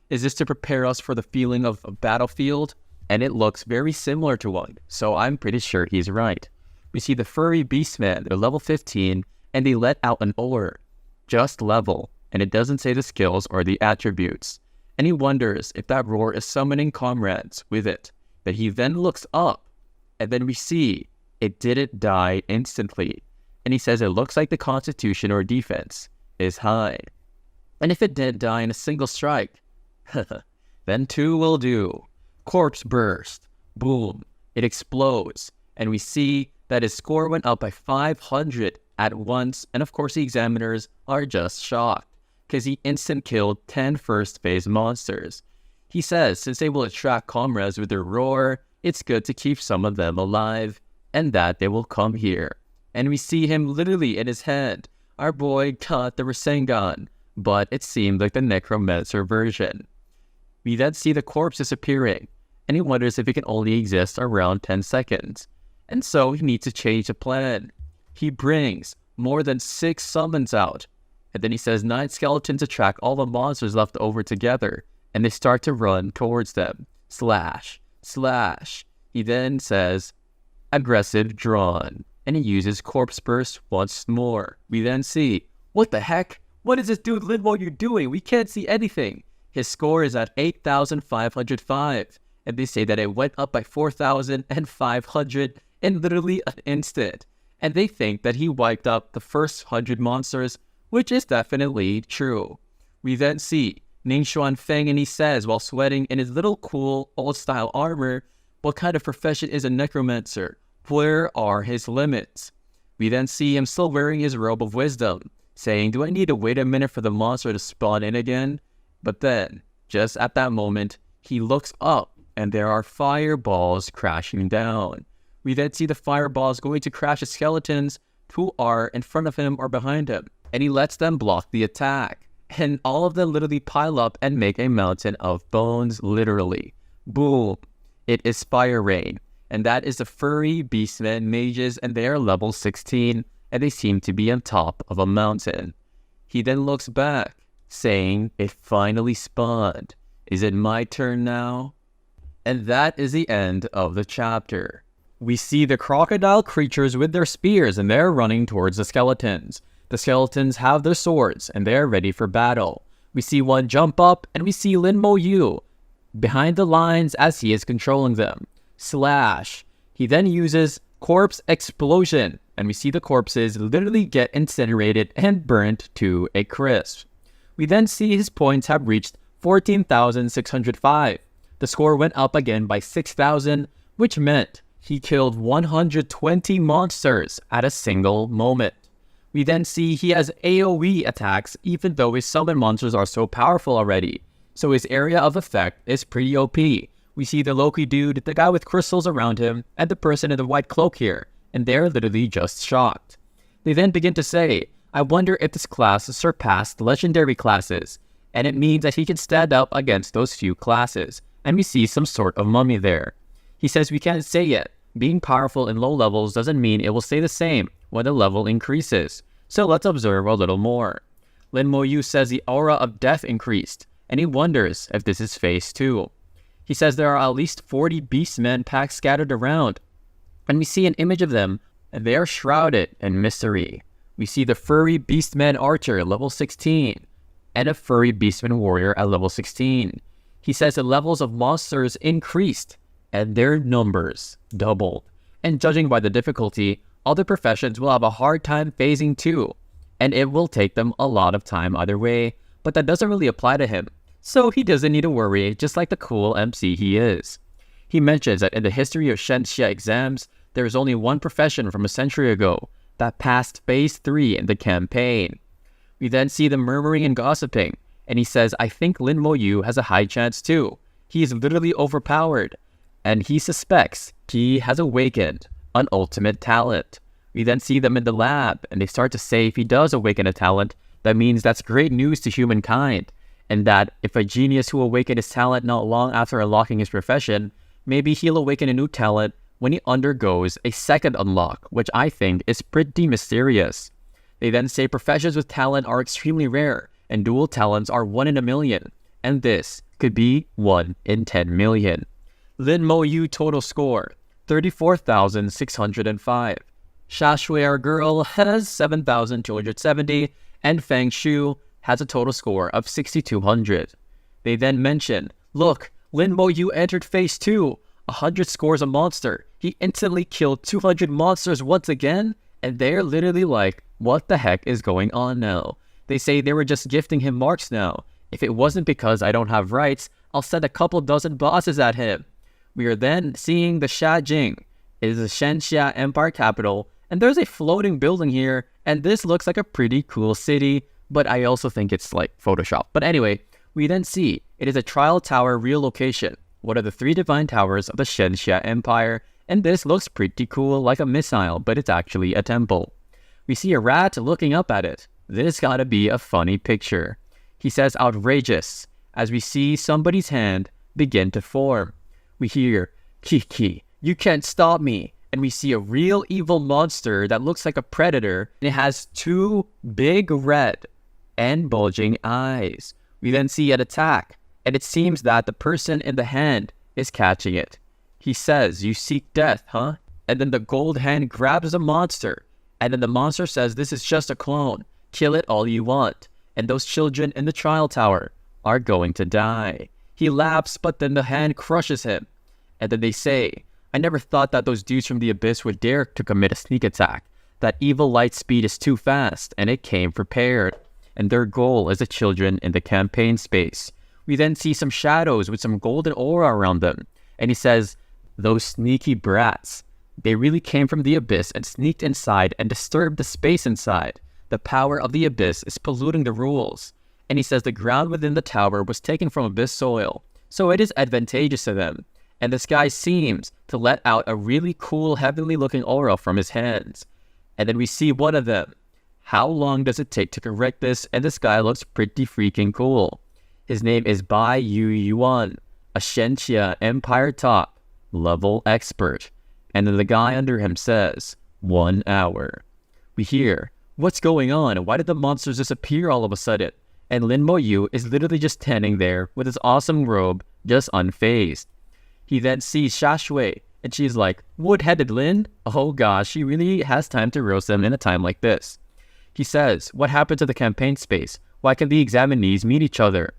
Is this to prepare us for the feeling of a battlefield? And it looks very similar to one, so I'm pretty sure he's right. We see the furry beastmen, they're level 15, and they let out an aura. Just level, and it doesn't say the skills or the attributes. And he wonders if that roar is summoning comrades with it. But he then looks up, and then we see it didn't die instantly. And he says it looks like the constitution or defense is high. And if it didn't die in a single strike, then 2 will do. Corpse burst. Boom. It explodes. And we see that his score went up by 500 at once. And of course the examiners are just shocked, because he instant killed 10 first phase monsters. He says since they will attract comrades with their roar, it's good to keep some of them alive, and that they will come here. And we see him literally in his hand. Our boy got the Rasengan, but it seemed like the Necromancer version. We then see the corpse disappearing, and he wonders if it can only exist around 10 seconds. And so he needs to change the plan. He brings more than 6 summons out, and then he says 9 skeletons attract all the monsters left over together, and they start to run towards them. Slash, slash. He then says, aggressive drawn, and he uses corpse burst once more. We then see, what the heck? What is this dude Lin Mo Yu doing? We can't see anything. His score is at 8,505, and they say that it went up by 4,500 in literally an instant. And they think that he wiped up the first 100 monsters, which is definitely true. We then see Ning Xuan Feng, and he says, while sweating in his little cool old-style armor, what kind of profession is a necromancer? Where are his limits? We then see him still wearing his robe of wisdom, saying, do I need to wait a minute for the monster to spawn in again? But then, just at that moment, he looks up, and there are fireballs crashing down. We then see the fireballs going to crash the skeletons who are in front of him or behind him, and he lets them block the attack. And all of them literally pile up and make a mountain of bones, literally. Boom. It is Fire Rain, and that is the furry beastmen mages, and they are level 16, and they seem to be on top of a mountain. He then looks back, saying, it finally spawned. Is it my turn now? And that is the end of the chapter. We see the crocodile creatures with their spears, and they're running towards the skeletons. The skeletons have their swords, and they're ready for battle. We see one jump up, and we see Lin Mo Yu behind the lines as he is controlling them. Slash. He then uses corpse explosion, and we see the corpses literally get incinerated and burnt to a crisp. We then see his points have reached 14,605. The score went up again by 6,000, which meant he killed 120 monsters at a single moment. We then see he has AoE attacks even though his summon monsters are so powerful already. So his area of effect is pretty OP. We see the Loki dude, the guy with crystals around him, and the person in the white cloak here, and they're literally just shocked. They then begin to say, I wonder if this class surpassed legendary classes, and it means that he can stand up against those few classes, and we see some sort of mummy there. He says we can't say yet. Being powerful in low levels doesn't mean it will stay the same when the level increases. So let's observe a little more. Lin Mo Yu says the aura of death increased, and he wonders if this is phase 2. He says there are at least 40 beastmen packs scattered around, and we see an image of them, and they are shrouded in mystery. We see the furry beastman archer level 16, and a furry beastman warrior at level 16. He says the levels of monsters increased, and their numbers doubled. And judging by the difficulty, other professions will have a hard time phasing too, and it will take them a lot of time either way, but that doesn't really apply to him, so he doesn't need to worry, just like the cool MC he is. He mentions that in the history of Shenxia exams, there is only one profession from a century ago that passed phase 3 in the campaign. We then see them murmuring and gossiping, and he says, I think Lin Mo Yu has a high chance too. He is literally overpowered, and he suspects he has awakened an ultimate talent. We then see them in the lab, and they start to say if he does awaken a talent, that means that's great news to humankind, and that if a genius who awakened his talent not long after unlocking his profession, maybe he'll awaken a new talent when he undergoes a second unlock, which I think is pretty mysterious. They then say professions with talent are extremely rare, and dual talents are 1 in a million, and this could be 1 in 10 million. Lin Mo Yu total score, 34,605. Xia Shui, our girl, has 7,270, and Feng Shu has a total score of 6,200. They then mention, look, Lin Mo Yu entered phase 2, 100 scores a monster. He instantly killed 200 monsters once again, and they're literally like, what the heck is going on now? They say they were just gifting him marks now. If it wasn't because I don't have rights, I'll send a couple dozen bosses at him. We are then seeing the Shajing. It is the Shenxia Empire capital, and there's a floating building here, and this looks like a pretty cool city, but I also think it's like Photoshop. But anyway, we then see it is a trial tower real location, one of the 3 divine towers of the Shenxia Empire, and this looks pretty cool, like a missile, but it's actually a temple. We see a rat looking up at it. This gotta be a funny picture. He says outrageous, as we see somebody's hand begin to form. We hear, Kiki, you can't stop me. And we see a real evil monster that looks like a predator, and it has 2 big red and bulging eyes. We then see an attack, and it seems that the person in the hand is catching it. He says, you seek death, huh? And then the gold hand grabs the monster, and then the monster says, this is just a clone. Kill it all you want. And those children in the trial tower are going to die. He laughs, but then the hand crushes him. And then they say, I never thought that those dudes from the Abyss would dare to commit a sneak attack. That evil light speed is too fast, and it came prepared. And their goal is the children in the campaign space. We then see some shadows with some golden aura around them. And he says, those sneaky brats. They really came from the Abyss and sneaked inside and disturbed the space inside. The power of the Abyss is polluting the rules. And he says the ground within the tower was taken from Abyss soil, so it is advantageous to them. And this guy seems to let out a really cool heavenly looking aura from his hands. And then we see one of them. How long does it take to correct this? And this guy looks pretty freaking cool. His name is Bai Yu Yuan, a Shenxia Empire top level expert. And then the guy under him says, 1 hour. We hear, what's going on? Why did the monsters disappear all of a sudden? And Lin Mo Yu is literally just standing there with his awesome robe, just unfazed. He then sees Xia Shui, and she's like, wood-headed Lin? Oh gosh, she really has time to roast them in a time like this. He says, what happened to the campaign space? Why can the examinees meet each other?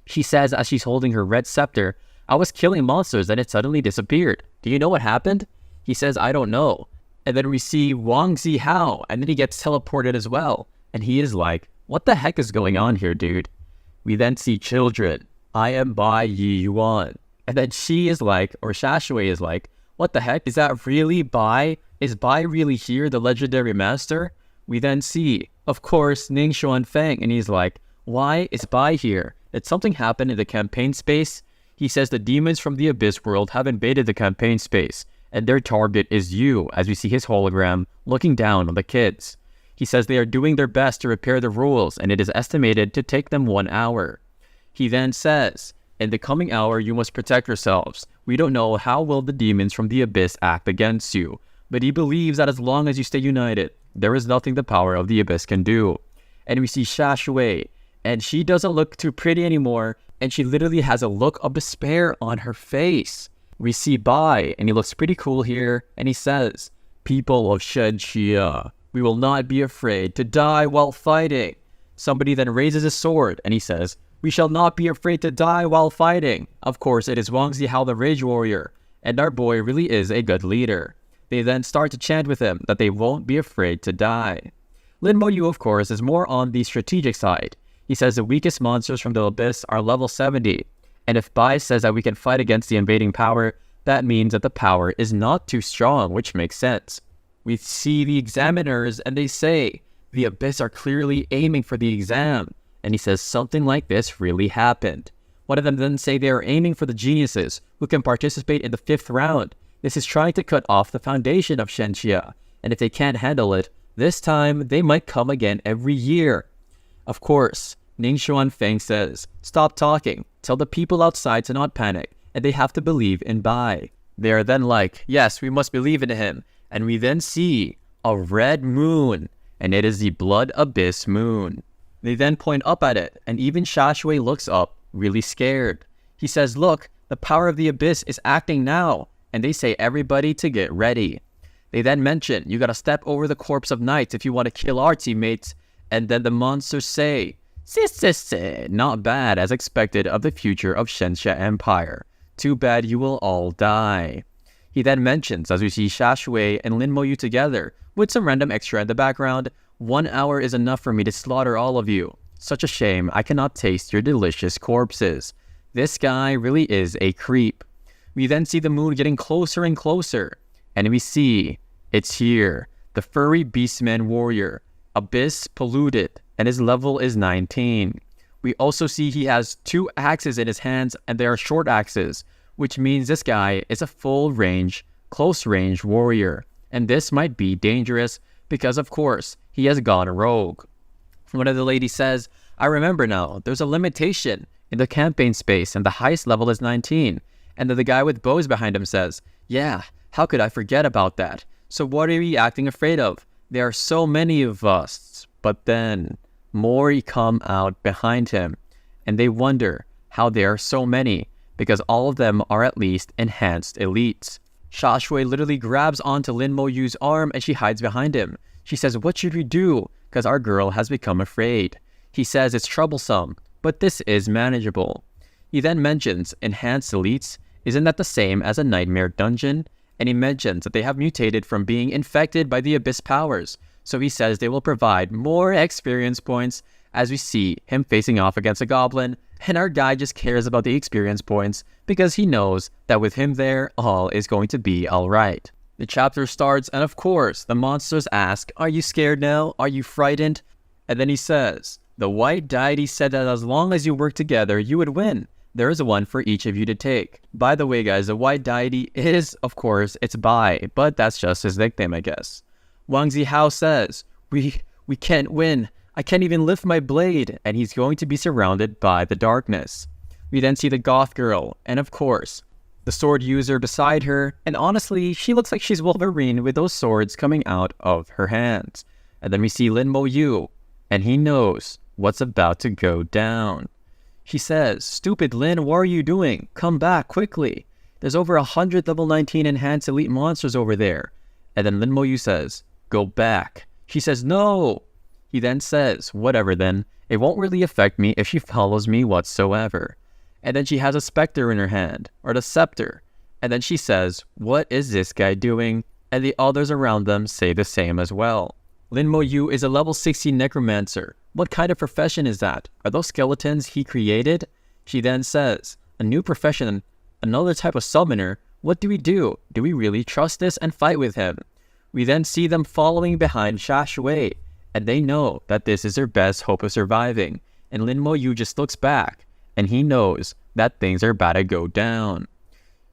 She says as she's holding her red scepter, I was killing monsters and it suddenly disappeared. Do you know what happened? He says, I don't know. And then we see Wang Zihao, and then he gets teleported as well. And he is like, what the heck is going on here, dude? We then see children. I am Bai Yi Yuan. And then she is like, or Xia Shui is like, what the heck? Is that really Bai? Is Bai really here, the legendary master? We then see, of course, Ning Xuan Feng, and he's like, why is Bai here? Did something happen in the campaign space? He says the demons from the Abyss world have invaded the campaign space, and their target is you, as we see his hologram looking down on the kids. He says they are doing their best to repair the rules, and it is estimated to take them 1 hour. He then says, in the coming hour, you must protect yourselves. We don't know how will the demons from the Abyss act against you, but he believes that as long as you stay united, there is nothing the power of the Abyss can do. And we see Xia Shui, and she doesn't look too pretty anymore, and she literally has a look of despair on her face. We see Bai, and he looks pretty cool here, and he says, people of Shenxia, we will not be afraid to die while fighting. Somebody then raises his sword, and he says, we shall not be afraid to die while fighting. Of course, it is Wang Zihao the Rage Warrior, and our boy really is a good leader. They then start to chant with him that they won't be afraid to die. Lin Mo Yu, of course, is more on the strategic side. He says the weakest monsters from the Abyss are level 70, and if Bai says that we can fight against the invading power, That means that the power is not too strong, which makes sense. We see the examiners and they say, the Abyss are clearly aiming for the exam. And he says something like this really happened. One of them then say they are aiming for the geniuses who can participate in the 5th round. This is trying to cut off the foundation of Shenxia. And if they can't handle it, this time they might come again every year. Of course, Ning Xuanfeng says, stop talking, tell the people outside to not panic, and they have to believe in Bai. They are then like, yes, we must believe in him. And we then see a red moon, and it is the Blood Abyss moon. They then point up at it, and even Shashui looks up, really scared. He says, look, the power of the Abyss is acting now, and they say everybody to get ready. They then mention, you gotta step over the corpse of knights if you want to kill our teammates, and then the monsters say, not bad as expected of the future of Shenxia Empire. Too bad you will all die. He then mentions, as we see Shashui and Lin Moyu together, with some random extra in the background, 1 hour is enough for me to slaughter all of you. Such a shame I cannot taste your delicious corpses. This guy really is a creep. We then see the moon getting closer and closer, and we see, it's here, the furry beastman warrior, Abyss Polluted, and his level is 19. We also see he has 2 axes in his hands, and they are short axes, which means this guy is a full-range, close-range warrior. And this might be dangerous because, of course, he has gone rogue. One of the ladies says, I remember now, there's a limitation in the campaign space and the highest level is 19. And then the guy with bows behind him says, yeah, how could I forget about that? So what are you acting afraid of? There are so many of us. But then more come out behind him, and they wonder how there are so many, because all of them are at least enhanced elites. Shashui literally grabs onto Lin Moyu's arm and she hides behind him. She says, what should we do? Because our girl has become afraid. He says it's troublesome, but this is manageable. He then mentions enhanced elites. Isn't that the same as a nightmare dungeon? And he mentions that they have mutated from being infected by the Abyss powers. So he says they will provide more experience points, as we see him facing off against a goblin, and our guy just cares about the experience points because he knows that with him there, all is going to be alright. The chapter starts, and of course, the monsters ask, are you scared now? Are you frightened? And then he says, the white deity said that as long as you work together, you would win. There is one for each of you to take. By the way, guys, the white deity is, of course, it's Bai, but that's just his nickname, I guess. Wang Zihao says, we can't win. I can't even lift my blade, and he's going to be surrounded by the darkness. We then see the goth girl, and of course, the sword user beside her, and honestly, she looks like she's Wolverine with those swords coming out of her hands. And then we see Lin Mo Yu, and he knows what's about to go down. She says, stupid Lin, what are you doing? Come back quickly. There's over 100 level 19 enhanced elite monsters over there. And then Lin Mo Yu says, go back. She says, no. He then says, whatever then, it won't really affect me if she follows me whatsoever. And then she has a specter in her hand, or the scepter. And then she says, what is this guy doing? And the others around them say the same as well. Lin Mo Yu is a level 60 Necromancer. What kind of profession is that? Are those skeletons he created? She then says, a new profession, another type of summoner. What do we do? Do we really trust this and fight with him? We then see them following behind Xia Shui, and they know that this is their best hope of surviving. And Lin Mo Yu just looks back, and he knows that things are about to go down.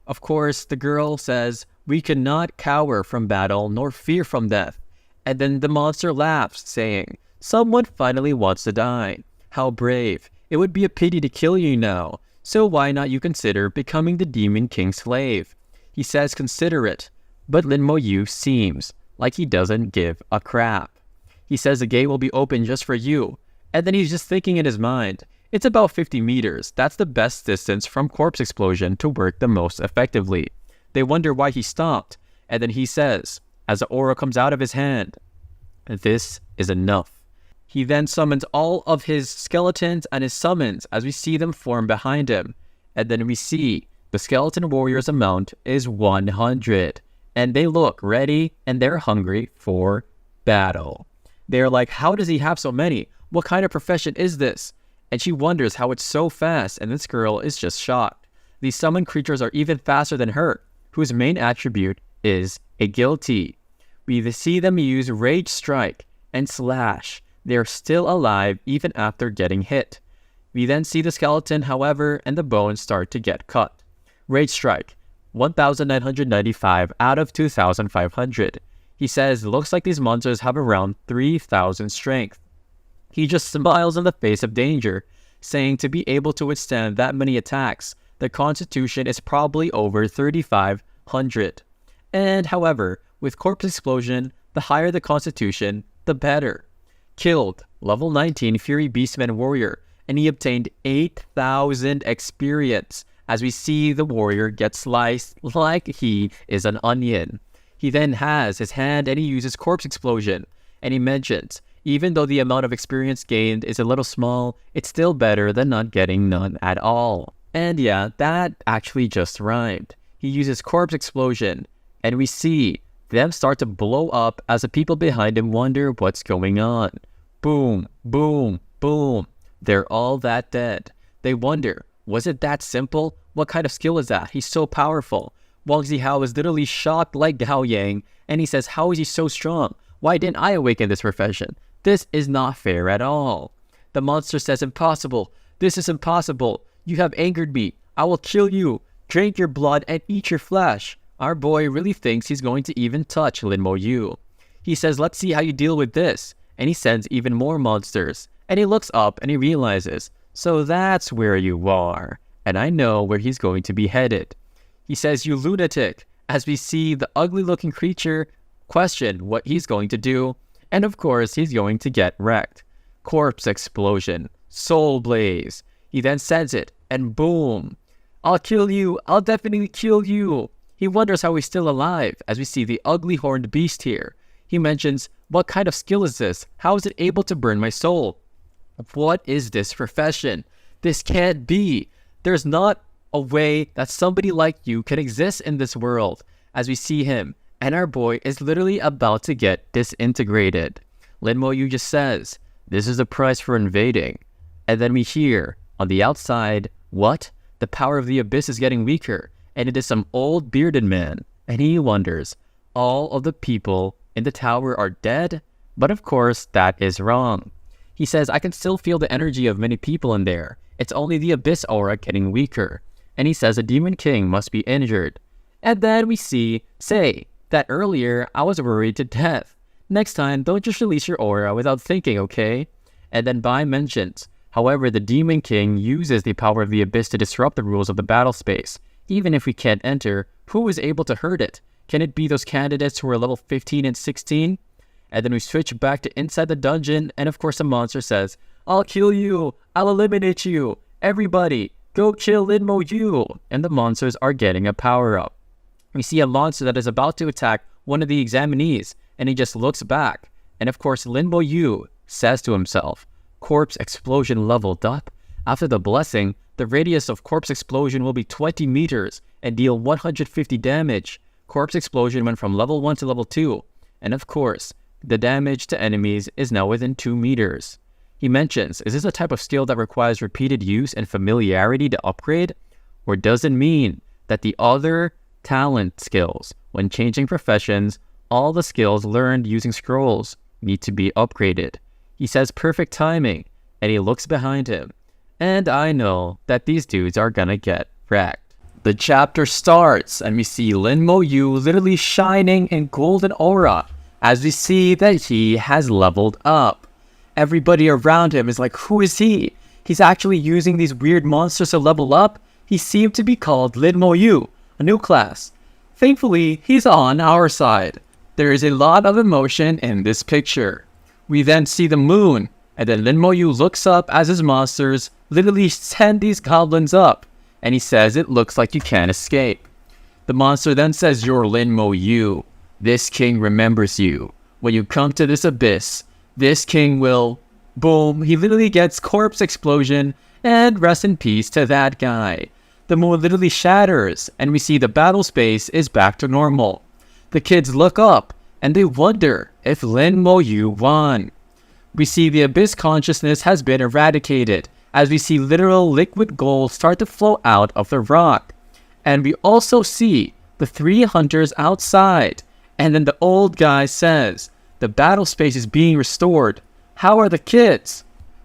Of course, the girl says, we cannot cower from battle nor fear from death. And then the monster laughs, saying, someone finally wants to die. How brave. It would be a pity to kill you now. So why not you consider becoming the Demon King's slave? He says consider it. But Lin Mo Yu seems like he doesn't give a crap. He says the gate will be open just for you. And then he's just thinking in his mind, it's about 50 meters. That's the best distance from corpse explosion to work the most effectively. They wonder why he stopped. And then he says, as the aura comes out of his hand, this is enough. He then summons all of his skeletons and his summons as we see them form behind him. And then we see the skeleton warrior's amount is 100. And they look ready and they're hungry for battle. They're like, how does he have so many? What kind of profession is this? And she wonders how it's so fast, and this girl is just shocked. These summoned creatures are even faster than her. whose main attribute is agility. We see them use Rage Strike and Slash. They are still alive even after getting hit. We then see the skeleton, however, and the bones start to get cut. Rage Strike, 1,995 out of 2,500. He says, looks like these monsters have around 3,000 strength. He just smiles in the face of danger, saying to be able to withstand that many attacks, the constitution is probably over 3,500. And however, with Corpse Explosion, the higher the constitution, the better. Killed, level 19 Fury Beastman Warrior, and he obtained 8,000 experience as we see the warrior get sliced like he is an onion. He then has his hand and he uses Corpse Explosion, and he mentions, even though the amount of experience gained is a little small, it's still better than not getting none at all. And yeah, that actually just rhymed. He uses Corpse Explosion, and we see them start to blow up as the people behind him wonder what's going on. Boom, boom, boom. They're all that dead. They wonder, was it that simple? What kind of skill is that? He's so powerful. Wang Zihao is literally shocked like Gao Yang, and he says, how is he so strong? Why didn't I awaken this profession? This is not fair at all. The monster says, impossible. This is impossible. You have angered me. I will kill you, drink your blood, and eat your flesh. Our boy really thinks he's going to even touch Lin Mo Yu. He says, let's see how you deal with this. And he sends even more monsters. And he looks up and he realizes, so that's where you are. And I know where he's going to be headed. He says, you lunatic, as we see the ugly looking creature question what he's going to do. And of course, he's going to get wrecked. Corpse Explosion, Soul Blaze. He then sends it, and boom. I'll kill you. I'll definitely kill you. He wonders how he's still alive, as we see the ugly horned beast here. He mentions, what kind of skill is this? How is it able to burn my soul? What is this profession? This can't be. There's not a way that somebody like you can exist in this world, as we see him. And our boy is literally about to get disintegrated. Lin Mo Yu just says, this is the price for invading. And then we hear, on the outside, what? The power of the abyss is getting weaker, and it is some old bearded man. And he wonders, all of the people in the tower are dead? But of course, that is wrong. He says, I can still feel the energy of many people in there. It's only the abyss aura getting weaker. And he says a demon king must be injured. And then we see, say, that earlier I was worried to death. Next time, don't just release your aura without thinking, okay? And then Bai mentions, however, the Demon King uses the power of the Abyss to disrupt the rules of the battle space. Even if we can't enter, who is able to hurt it? Can it be those candidates who are level 15 and 16? And then we switch back to inside the dungeon, and of course the monster says, I'll kill you! I'll eliminate you! Everybody, go kill Lin Mo Yu! And the monsters are getting a power-up. We see a monster that is about to attack one of the examinees, and he just looks back. And of course, Lin Mo Yu says to himself, Corpse Explosion leveled up. After the blessing, the radius of Corpse Explosion will be 20 meters and deal 150 damage. Corpse Explosion went from level 1 to level 2. And of course, the damage to enemies is now within 2 meters. He mentions, is this a type of skill that requires repeated use and familiarity to upgrade? Or does it mean that the other talent skills, when changing professions, all the skills learned using scrolls need to be upgraded? He says perfect timing, and he looks behind him. And I know that these dudes are gonna get wrecked. The chapter starts, and we see Lin Mo Yu literally shining in golden aura, as we see that he has leveled up. Everybody around him is like, who is he? He's actually using these weird monsters to level up? He seemed to be called Lin Mo Yu, a new class. Thankfully, he's on our side. There is a lot of emotion in this picture. We then see the moon, and then Lin Mo Yu looks up as his monsters literally send these goblins up, and he says it looks like you can't escape. The monster then says, you're Lin Mo Yu. This king remembers you. When you come to this abyss, this king will... Boom, he literally gets Corpse Explosion, and rest in peace to that guy. The moon literally shatters, and we see the battle space is back to normal. The kids look up, and they wonder if Lin Mo Yu won. We see the abyss consciousness has been eradicated, as we see literal liquid gold start to flow out of the rock. And we also see the 3 hunters outside. And then the old guy says, the battle space is being restored. How are the kids?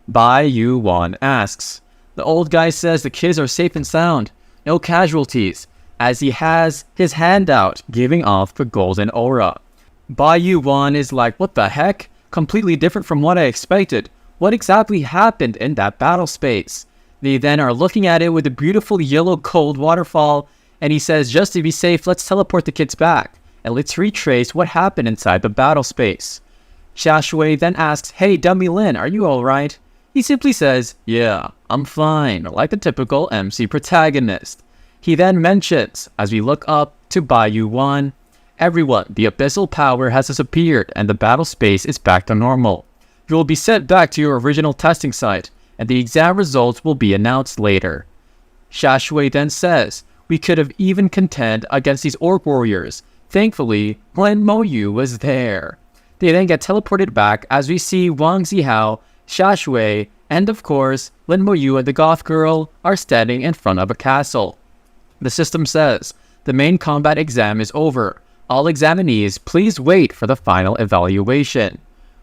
Bai Yu Wan asks. The old guy says the kids are safe and sound. No casualties, as he has his hand out, giving off the golden aura. Bai Yu Wan is like, what the heck? Completely different from what I expected. What exactly happened in that battle space? They then are looking at it with a beautiful yellow cold waterfall, and he says, just to be safe, let's teleport the kids back, and let's retrace what happened inside the battle space. Xiaoshui then asks, hey, Dummy Lin, are you alright? He simply says, yeah, I'm fine, like the typical MC protagonist. He then mentions, as we look up to Bai Yu Wan, everyone, the abyssal power has disappeared and the battle space is back to normal. You will be sent back to your original testing site, and the exam results will be announced later. Xiaoshui then says, we could have even contend against these orc warriors. Thankfully, Lin Mo Yu was there. They then get teleported back as we see Wang Zihao, Xiaoshui, and of course, Lin Mo Yu and the goth girl are standing in front of a castle. The system says, the main combat exam is over. All examinees, please wait for the final evaluation.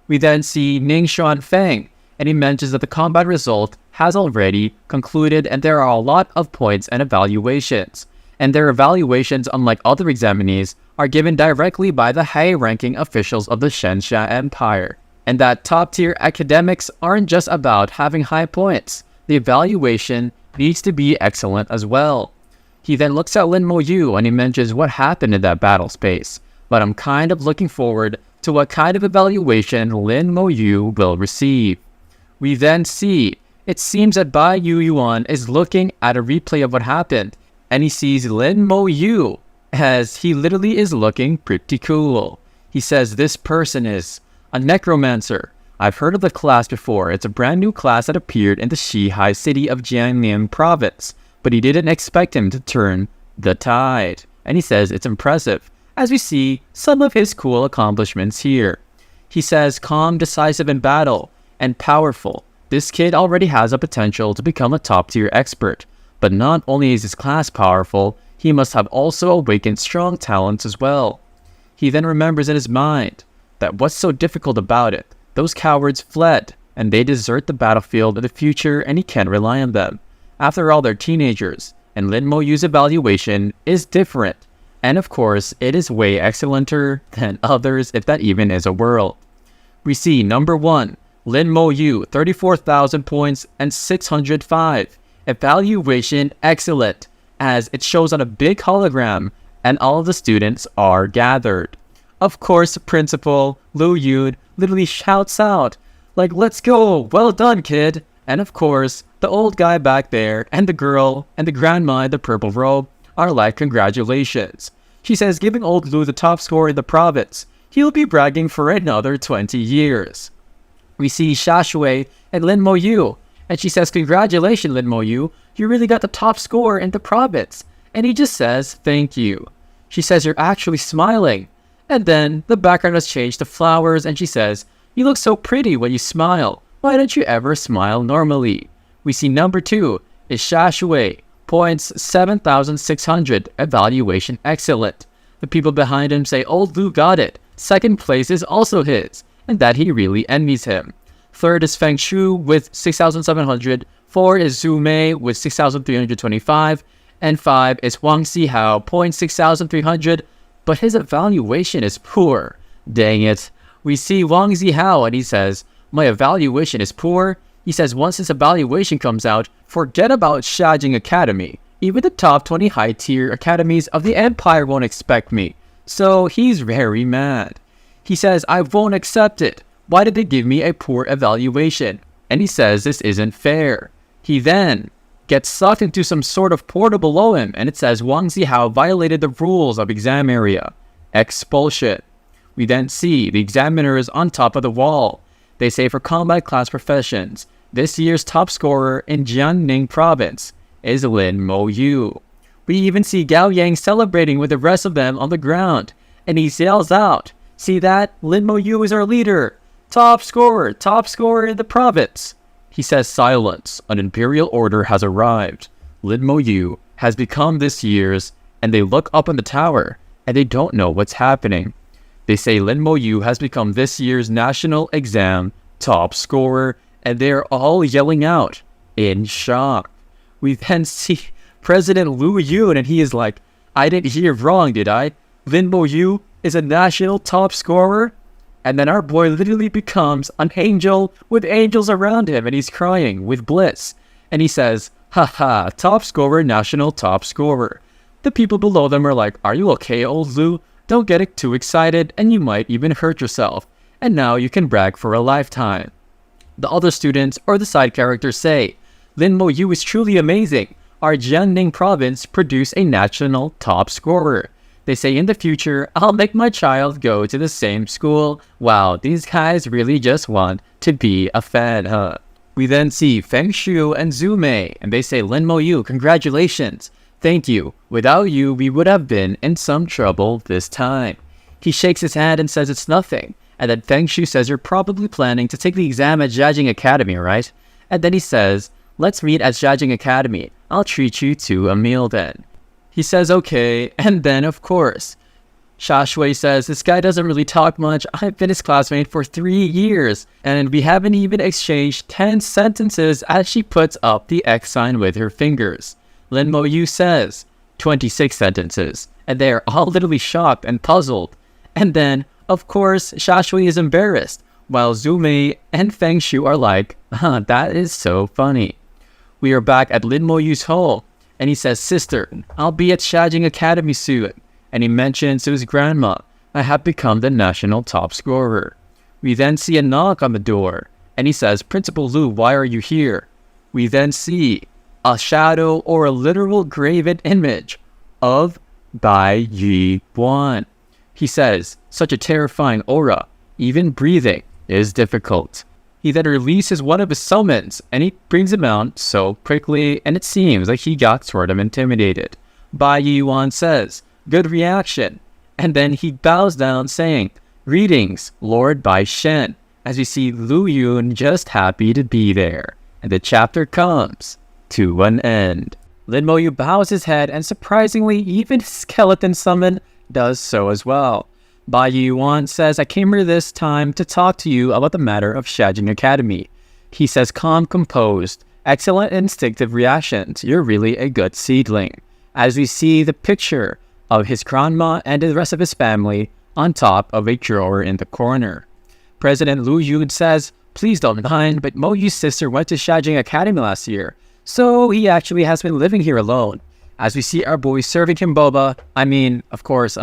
We then see Ning Xuan Feng, and he mentions that the combat result has already concluded and there are a lot of points and evaluations. And their evaluations, unlike other examinees, are given directly by the high-ranking officials of the Shensha Empire. And that top-tier academics aren't just about having high points. The evaluation needs to be excellent as well. He then looks at Lin Mo Yu and he mentions what happened in that battle space. But I'm kind of looking forward to what kind of evaluation Lin Mo Yu will receive. We then see, it seems that Bai Yu Yuan is looking at a replay of what happened, and he sees Lin Mo Yu as he literally is looking pretty cool. He says this person is a Necromancer. I've heard of the class before. It's a brand new class that appeared in the Shihai city of Jiangnan province, but he didn't expect him to turn the tide. And he says it's impressive, as we see some of his cool accomplishments here. He says calm, decisive in battle, and powerful. This kid already has a potential to become a top-tier expert, but not only is his class powerful, he must have also awakened strong talents as well. He then remembers in his mind that what's so difficult about it? Those cowards fled, and they desert the battlefield in the future, and he can't rely on them. After all, they're teenagers, and Lin Mo Yu's evaluation is different. And of course, it is way excellenter than others, if that even is a world. We see number 1, Lin Mo Yu, 34,000 points and 605. Evaluation excellent, as it shows on a big hologram, and all of the students are gathered. Of course, Principal Lu Yun literally shouts out, like, let's go, well done, kid. And of course, the old guy back there, and the girl, and the grandma in the purple robe are like, congratulations. She says, giving old Lu the top score in the province. He'll be bragging for another 20 years. We see Xiaoshui and Lin Mo Yu, and she says, congratulations, Lin Mo Yu, you really got the top score in the province. And he just says, thank you. She says, you're actually smiling. And then the background has changed to flowers, and she says, you look so pretty when you smile. Why don't you ever smile normally? We see number 2 is Xiaoshui, points 7,600, evaluation excellent. The people behind him say old Lu got it. Second place is also his, and that he really envies him. Third is Feng Shu with 6,700. 4 is Zhu Mei with 6,325. And 5 is Wang Zihao, points 6,300. But his evaluation is poor. Dang it. We see Wang Zihao and he says, my evaluation is poor. He says once his evaluation comes out, forget about Shajing Academy. Even the top 20 high-tier academies of the Empire won't expect me. So he's very mad. He says, I won't accept it. Why did they give me a poor evaluation? And he says this isn't fair. He then gets sucked into some sort of portal below him, and it says Wang Zihao violated the rules of exam area. Expulsion. We then see the examiners on top of the wall. They say for combat class professions, this year's top scorer in Jiangning province is Lin Mo Yu. We even see Gao Yang celebrating with the rest of them on the ground, and he yells out, see that? Lin Mo Yu is our leader. Top scorer in the province. He says silence, an imperial order has arrived. Lin Mo Yu has become this year's and they look up on the tower, and they don't know what's happening. They say Lin Mo Yu has become this year's national exam top scorer, and they're all yelling out in shock. We then see President Lu Yun, and he is like, I didn't hear wrong, did I? Lin Mo Yu is a national top scorer? And then our boy literally becomes an angel with angels around him, and he's crying with bliss. And he says, haha, top scorer, national top scorer. The people below them are like, are you okay, old Lu? Don't get too excited, and you might even hurt yourself. And now you can brag for a lifetime. The other students, or the side characters, say, Lin Mo Yu is truly amazing. Our Jiangning province produced a national top scorer. They say in the future, I'll make my child go to the same school. Wow, these guys really just want to be a fan, huh? We then see Feng Shu and Zhu Mei, and they say, Lin Mo Yu, congratulations. Thank you. Without you, we would have been in some trouble this time. He shakes his hand and says it's nothing. And then Feng Shu says you're probably planning to take the exam at Jiajing Academy, right? And then he says, let's meet at Jiajing Academy. I'll treat you to a meal then. He says okay, and then of course, Xia Shui says, this guy doesn't really talk much. I've been his classmate for 3 years, and we haven't even exchanged 10 sentences as she puts up the X sign with her fingers. Lin Mo Yu says, 26 sentences, and they are all literally shocked and puzzled. And then, of course, Xia Shui is embarrassed, while Zhu Mei and Feng Shu are like, that is so funny. We are back at Lin Mo Yu's home, and he says, sister, I'll be at Jiajing Academy soon. And he mentions to his grandma, I have become the national top scorer. We then see a knock on the door, and he says, Principal Lu, why are you here? We then see a shadow or a literal graven image of Bai Yi Guan. He says, such a terrifying aura, even breathing is difficult. He then releases one of his summons, and he brings him out so quickly, and it seems like he got sort of intimidated. Bai Yuan says, good reaction. And then he bows down saying, greetings, Lord Bai Shen, as we see Lu Yun just happy to be there. And the chapter comes to an end. Lin Mo Yu bows his head, and surprisingly, even his skeleton summon does so as well. Bai Yuan says, I came here this time to talk to you about the matter of Jiajing Academy. He says, calm, composed, excellent instinctive reactions. You're really a good seedling. As we see the picture of his grandma and the rest of his family on top of a drawer in the corner. President Lu Yun says, please don't mind, but Mo Yu's sister went to Jiajing Academy last year, so he actually has been living here alone. As we see our boy serving him boba, of course,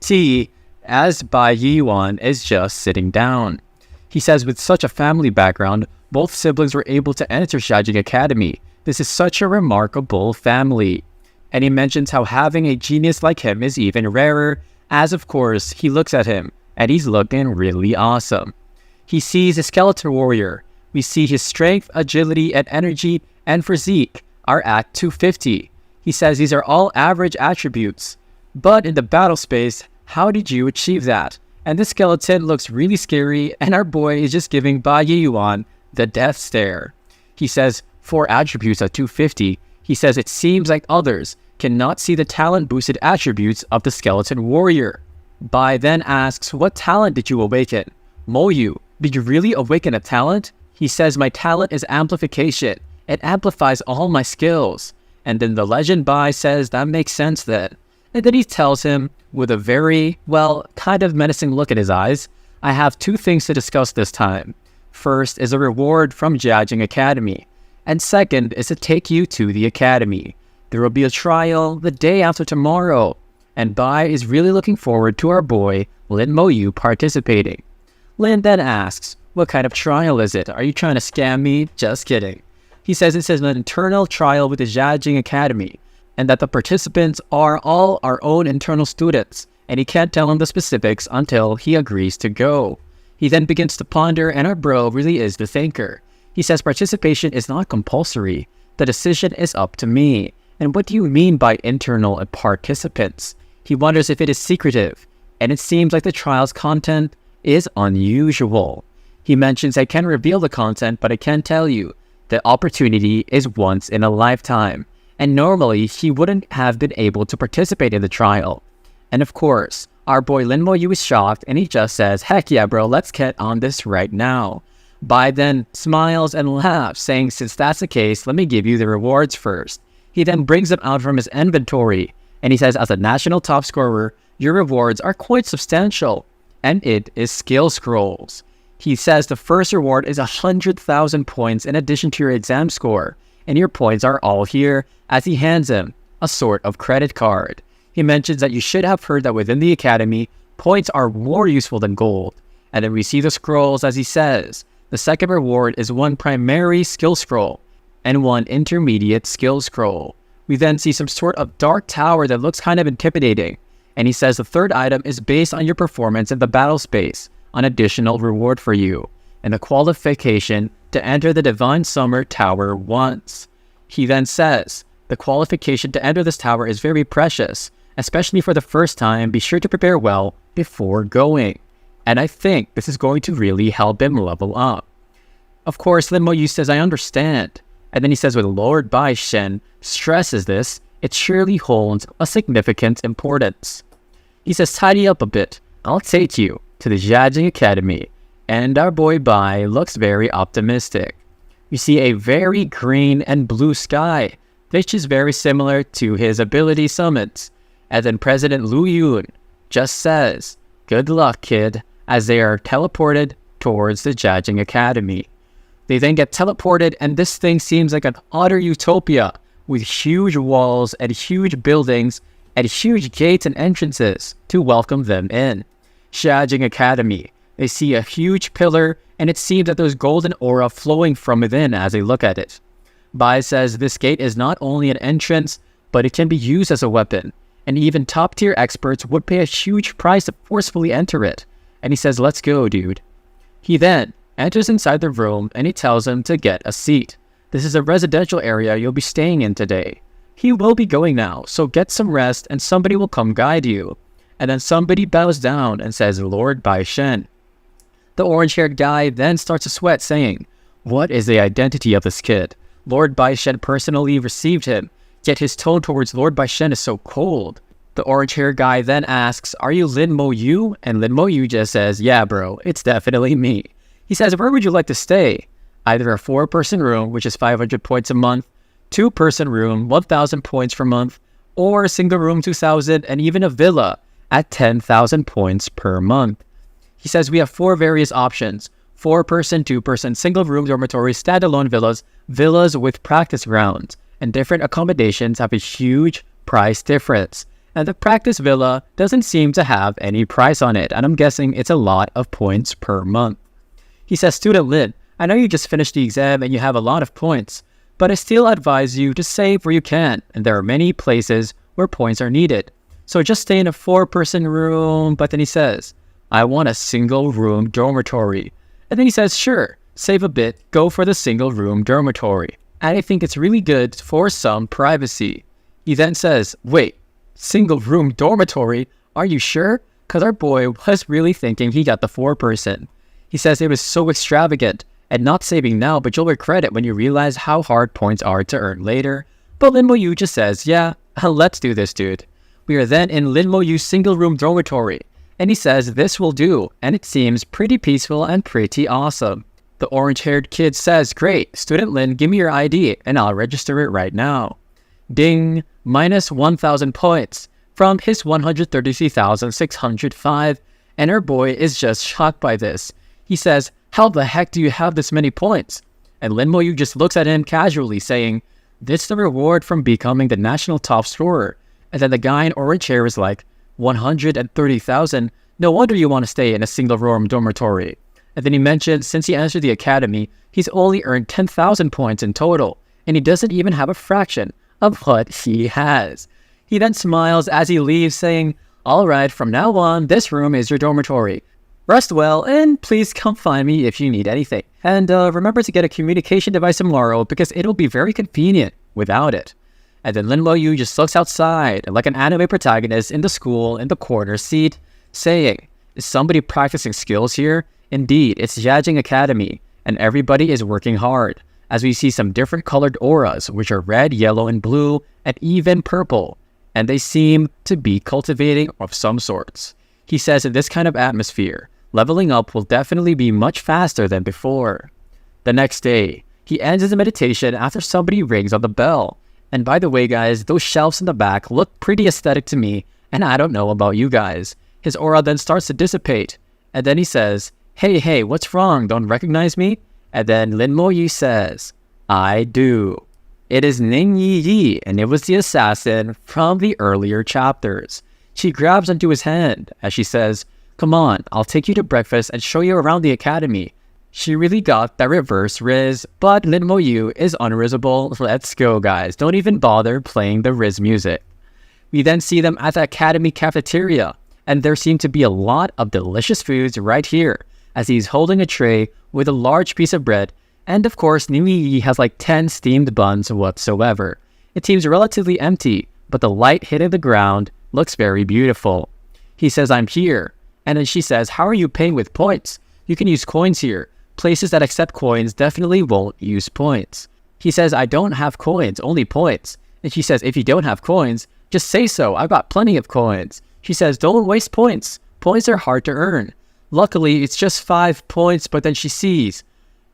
tea, as Bai Yuan is just sitting down. He says with such a family background, both siblings were able to enter Jiajing Academy. This is such a remarkable family. And he mentions how having a genius like him is even rarer, as of course he looks at him, and he's looking really awesome. He sees a skeleton warrior. We see his strength, agility, and energy, and physique are at 250. He says these are all average attributes. But in the battle space, how did you achieve that? And the skeleton looks really scary, and our boy is just giving Bai Yuan the death stare. He says 4 attributes at 250. He says it seems like others cannot see the talent-boosted attributes of the skeleton warrior. Bai then asks, what talent did you awaken? Mo Yu, did you really awaken a talent? He says, my talent is amplification. It amplifies all my skills. And then the legend Bai says, that makes sense then. And then he tells him, with a very, kind of menacing look in his eyes, I have 2 things to discuss this time. First is a reward from Jiajing Academy, and second is to take you to the academy. There will be a trial the day after tomorrow, and Bai is really looking forward to our boy Lin Mo Yu participating. Lin then asks, what kind of trial is it? Are you trying to scam me? Just kidding. He says this is an internal trial with the Jiajing Academy, and that the participants are all our own internal students, and he can't tell him the specifics until he agrees to go. He then begins to ponder, and our bro really is the thinker. He says participation is not compulsory. The decision is up to me. And what do you mean by internal participants? He wonders if it is secretive, and it seems like the trial's content is unusual. He mentions I can reveal the content, but I can't tell you. The opportunity is once in a lifetime. and normally he wouldn't have been able to participate in the trial. And of course, our boy Lin Mo Yu is shocked and he just says, "Heck yeah bro, let's get on this right now." Bai then smiles and laughs, saying, "Since that's the case, let me give you the rewards first." He then brings them out from his inventory, and he says, "As a national top scorer, your rewards are quite substantial, and it is skill scrolls." He says the first reward is 100,000 points in addition to your exam score, and your points are all here, as he hands him a sort of credit card. He mentions that you should have heard that within the academy, points are more useful than gold. And then we see the scrolls as he says, the second reward is one primary skill scroll and one intermediate skill scroll. We then see some sort of dark tower that looks kind of intimidating. And he says the third item is based on your performance in the battle space, an additional reward for you, and a qualification to enter the Divine Summer Tower once. He then says, the qualification to enter this tower is very precious, especially for the first time. Be sure to prepare well before going. And I think this is going to really help him level up. Of course, Lin Mo Yu says, "I understand." And then he says, with Lord Bai Shen stresses this, it surely holds a significant importance. He says, "Tidy up a bit. I'll take you to the Jiajing Academy." And our boy Bai looks very optimistic. We see a very green and blue sky, which is very similar to his ability summons. And then President Lu Yun just says, "Good luck, kid," as they are teleported towards the Jiajing Academy. They then get teleported, and this thing seems like an utter utopia, with huge walls and huge buildings and huge gates and entrances to welcome them in. Jiajing Academy. They see a huge pillar, and it seems that there's golden aura flowing from within as they look at it. Bai says this gate is not only an entrance, but it can be used as a weapon, and even top-tier experts would pay a huge price to forcefully enter it. And he says, "Let's go, dude." He then enters inside the room, and he tells him to get a seat. This is a residential area you'll be staying in today. He will be going now, so get some rest and somebody will come guide you. And then somebody bows down and says, "Lord Bai Shen." The orange-haired guy then starts to sweat, saying, "What is the identity of this kid? Lord Bai Shen personally received him, yet his tone towards Lord Bai Shen is so cold." The orange-haired guy then asks, "Are you Lin Mo Yu?" And Lin Mo Yu just says, "Yeah bro, it's definitely me." He says, "Where would you like to stay?" Either a 4-person room, which is 500 points a month, 2-person room, 1,000 points per month, or a single room, 2,000, and even a villa at 10,000 points per month. He says we have 4 various options: 4-person, 2-person, single room dormitories, standalone villas, villas with practice grounds, and different accommodations have a huge price difference. And the practice villa doesn't seem to have any price on it, and I'm guessing it's a lot of points per month. He says, "Student Lin, I know you just finished the exam and you have a lot of points, but I still advise you to save where you can, and there are many places where points are needed. So just stay in a 4-person room." But then he says, "I want a single room dormitory." And then he says, "Sure, save a bit, go for the single room dormitory. And I think it's really good for some privacy." He then says, "Wait, single room dormitory? Are you sure?" Because our boy was really thinking he got the 4-person. He says it was so extravagant, and not saving now, but you'll regret it when you realize how hard points are to earn later. But Lin Mo Yu just says, "Yeah, let's do this, dude." We are then in Lin Mo Yu's single room dormitory, and he says this will do, and it seems pretty peaceful and pretty awesome. The orange-haired kid says, "Great, Student Lin, give me your ID, and I'll register it right now." Ding, minus 1,000 points from his 133,605, and our boy is just shocked by this. He says, "How the heck do you have this many points?" And Lin Mo Yu just looks at him casually, saying, "This is the reward from becoming the national top scorer." And then the guy in orange hair is like, 130,000? No wonder you want to stay in a single room dormitory. And then he mentioned since he entered the academy, he's only earned 10,000 points in total, and he doesn't even have a fraction of what he has. He then smiles as he leaves, saying, "All right, from now on, this room is your dormitory. Rest well, and please come find me if you need anything. And remember to get a communication device tomorrow, because it'll be very convenient without it." And then Lin Mo Yu just looks outside like an anime protagonist in the school in the corner seat, saying, "Is somebody practicing skills here? Indeed, it's Jiajing Academy, and everybody is working hard." as we see some different colored auras, which are red, yellow, and blue, and even purple, and they seem to be cultivating of some sorts. He says in this kind of atmosphere, leveling up will definitely be much faster than before. The next day, he ends his meditation after somebody rings on the bell. And by the way, guys, those shelves in the back look pretty aesthetic to me, and I don't know about you guys. His aura then starts to dissipate, and then he says, hey, what's wrong? Don't recognize me? And then Lin Mo-yu says, I do. It is Ning Yi, and it was the assassin from the earlier chapters. She grabs onto his hand as she says, come on, I'll take you to breakfast and show you around the academy. She really got that reverse Riz, but Lin Mo-yu is unrizzable. Let's go, guys. Don't even bother playing the Riz music. We then see them at the academy cafeteria, and there seem to be a lot of delicious foods right here, as he's holding a tray with a large piece of bread, and of course, Ning Yi has like 10 steamed buns whatsoever. It seems relatively empty, but the light hitting the ground looks very beautiful. He says, I'm here, and then she says, how are you paying with points? You can use coins here. Places that accept coins definitely won't use points. He says, I don't have coins, only points. And she says, if you don't have coins, just say so. I've got plenty of coins. She says, don't waste points. Points are hard to earn. Luckily, it's just 5 points, but then she sees,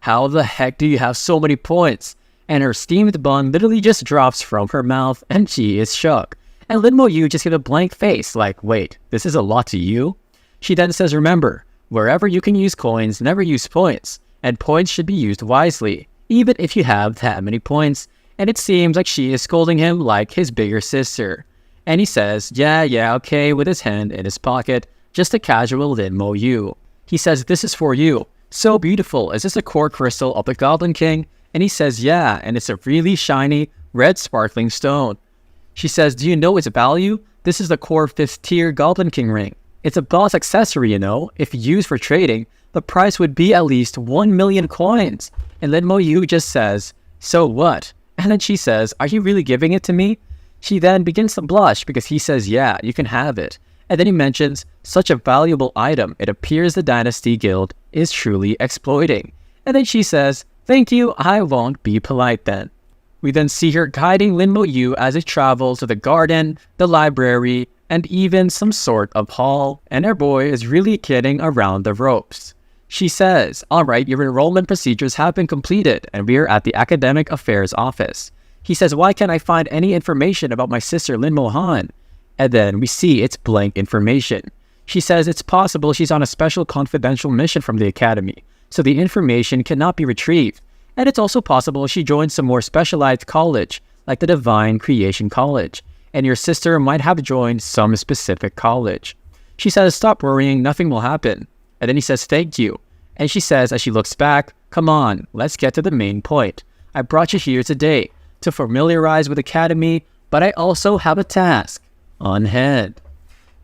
how the heck do you have so many points? And her steamed bun literally just drops from her mouth, and she is shook. And Lin Mo-yu just gives a blank face, like, wait, this is a lot to you? She then says, remember, wherever you can use coins, never use points, and points should be used wisely, even if you have that many points. And it seems like she is scolding him like his bigger sister. And he says, yeah, okay, with his hand in his pocket, just a casual Lin Mo-yu. He says, this is for you. So beautiful. Is this a core crystal of the Goblin King? And he says, yeah, and it's a really shiny, red sparkling stone. She says, do you know its value? This is the core 5th tier Goblin King ring. It's a boss accessory, you know. If used for trading, the price would be at least 1 million coins. And Lin Mo-yu just says, so what? And then she says, are you really giving it to me? She then begins to blush because he says, yeah, you can have it. And then he mentions, such a valuable item it appears the Dynasty Guild is truly exploiting. And then she says, thank you, I won't be polite then. We then see her guiding Lin Mo-yu as it travels to the garden, the library, and even some sort of hall, and our boy is really kidding around the ropes. She says, alright, your enrollment procedures have been completed, and we are at the Academic Affairs office. He says, why can't I find any information about my sister Lin Mo-han? And then we see it's blank information. She says it's possible she's on a special confidential mission from the academy, so the information cannot be retrieved. And it's also possible she joined some more specialized college, like the Divine Creation College, and your sister might have joined some specific college. She says, stop worrying, nothing will happen. And then he says, thank you. And she says, as she looks back, come on, let's get to the main point. I brought you here today to familiarize with Academy, but I also have a task on hand.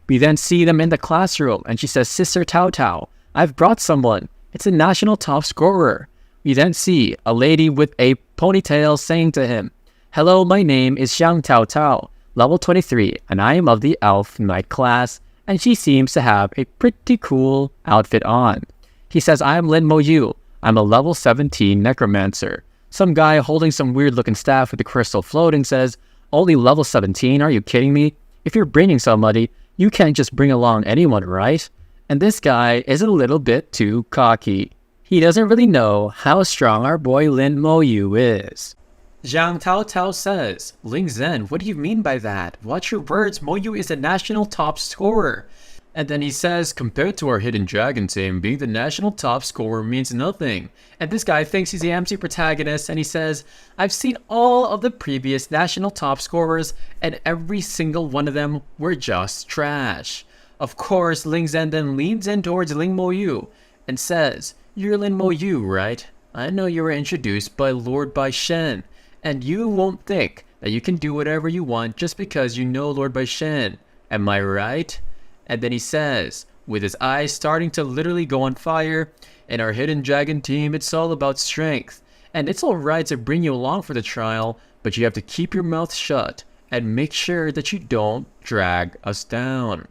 We then see them in the classroom, and she says, Sister Tao Tao, I've brought someone. It's a national top scorer. We then see a lady with a ponytail saying to him, hello, my name is Xiang Tao Tao, level 23, and I am of the Elf Knight class, and she seems to have a pretty cool outfit on. He says, I am Lin Mo-yu. I'm a level 17 Necromancer. Some guy holding some weird looking staff with the crystal floating says, only level 17? Are you kidding me? If you're bringing somebody, you can't just bring along anyone, right? And this guy is a little bit too cocky. He doesn't really know how strong our boy Lin Mo-yu is. Zhang Tao Tao says, Ling Zhen, what do you mean by that? Watch your words, Mo-yu is a national top scorer. And then he says, compared to our hidden dragon team, being the national top scorer means nothing. And this guy thinks he's the MC protagonist, and he says, I've seen all of the previous national top scorers, and every single one of them were just trash. Of course, Ling Zhen then leans in towards Ling Mo-yu and says, you're Lin Mo-yu, right? I know you were introduced by Lord Bai Shen, and you won't think that you can do whatever you want just because you know Lord Bai Shen. Am I right? And then he says, with his eyes starting to literally go on fire, in our hidden dragon team, it's all about strength. And it's alright to bring you along for the trial, but you have to keep your mouth shut and make sure that you don't drag us down.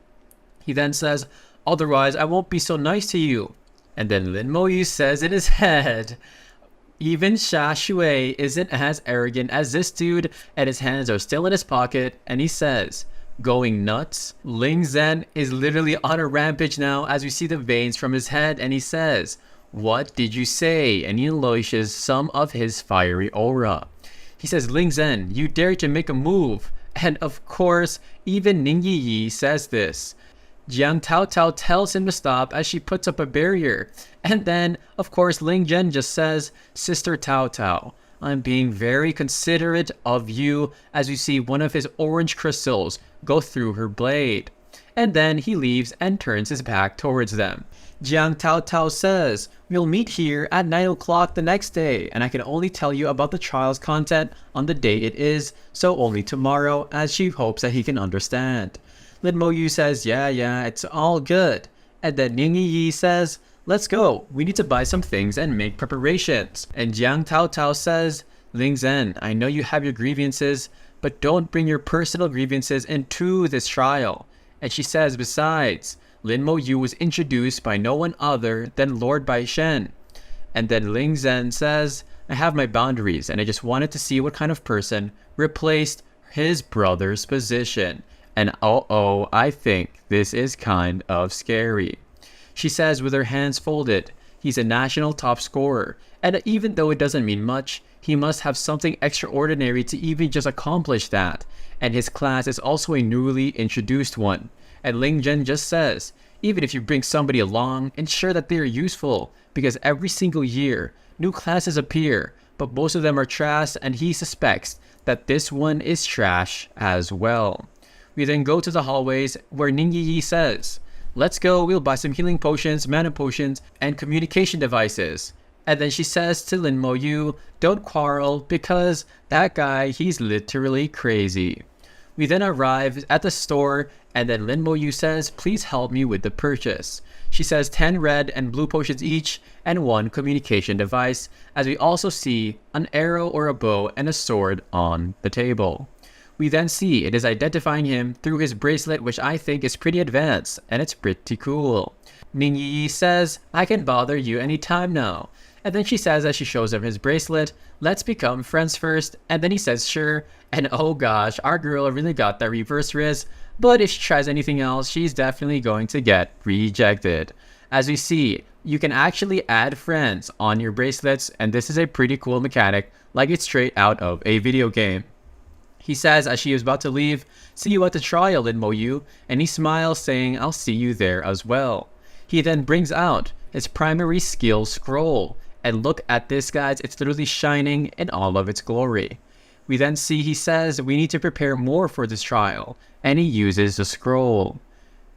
He then says, otherwise I won't be so nice to you. And then Lin Mo-yu says in his head, Even Xia Shui isn't as arrogant as this dude, and his hands are still in his pocket, and he says, going nuts? Ling Zhen is literally on a rampage now as we see the veins from his head, and he says, what did you say? And he unleashes some of his fiery aura. He says, Ling Zhen, you dare to make a move. And of course, even Ning Yi says this. Jiang Tao Tao tells him to stop as she puts up a barrier. And then, of course, Ling Zhen just says, Sister Tao Tao, I'm being very considerate of you, as we see one of his orange crystals go through her blade. And then he leaves and turns his back towards them. Jiang Tao Tao says, we'll meet here at 9 o'clock the next day, and I can only tell you about the trial's content on the day it is, so only tomorrow, as she hopes that he can understand. Lin Mo Yu says, yeah, it's all good. And then Ning Yi says, let's go, we need to buy some things and make preparations. And Jiang Tao Tao says, Ling Zhen, I know you have your grievances, but don't bring your personal grievances into this trial. And she says, besides, Lin Mo Yu was introduced by no one other than Lord Bai Shen. And then Ling Zhen says, I have my boundaries and I just wanted to see what kind of person replaced his brother's position. And I think this is kind of scary. She says with her hands folded, he's a national top scorer, and even though it doesn't mean much, he must have something extraordinary to even just accomplish that. And his class is also a newly introduced one. And Ling Zhen just says, even if you bring somebody along, ensure that they are useful, because every single year, new classes appear, but most of them are trash, and he suspects that this one is trash as well. We then go to the hallways where Ning Yi says, let's go, we'll buy some healing potions, mana potions, and communication devices. And then she says to Lin Mo Yu, don't quarrel, because that guy, he's literally crazy. We then arrive at the store, and then Lin Mo Yu says, please help me with the purchase. She says 10 red and blue potions each, and 1 communication device, as we also see an arrow or a bow and a sword on the table. We then see it is identifying him through his bracelet, which I think is pretty advanced, and it's pretty cool. Ning Yi says, I can bother you anytime now. And then she says as she shows him his bracelet, let's become friends first. And then he says sure, and oh gosh, our girl really got that reverse riz, but if she tries anything else, she's definitely going to get rejected. As we see, you can actually add friends on your bracelets, and this is a pretty cool mechanic, like it's straight out of a video game. He says as she is about to leave, see you at the trial, Lin Mo Yu, and he smiles saying, I'll see you there as well. He then brings out his primary skill scroll, and look at this guys, it's literally shining in all of its glory. We then see he says we need to prepare more for this trial, and he uses the scroll.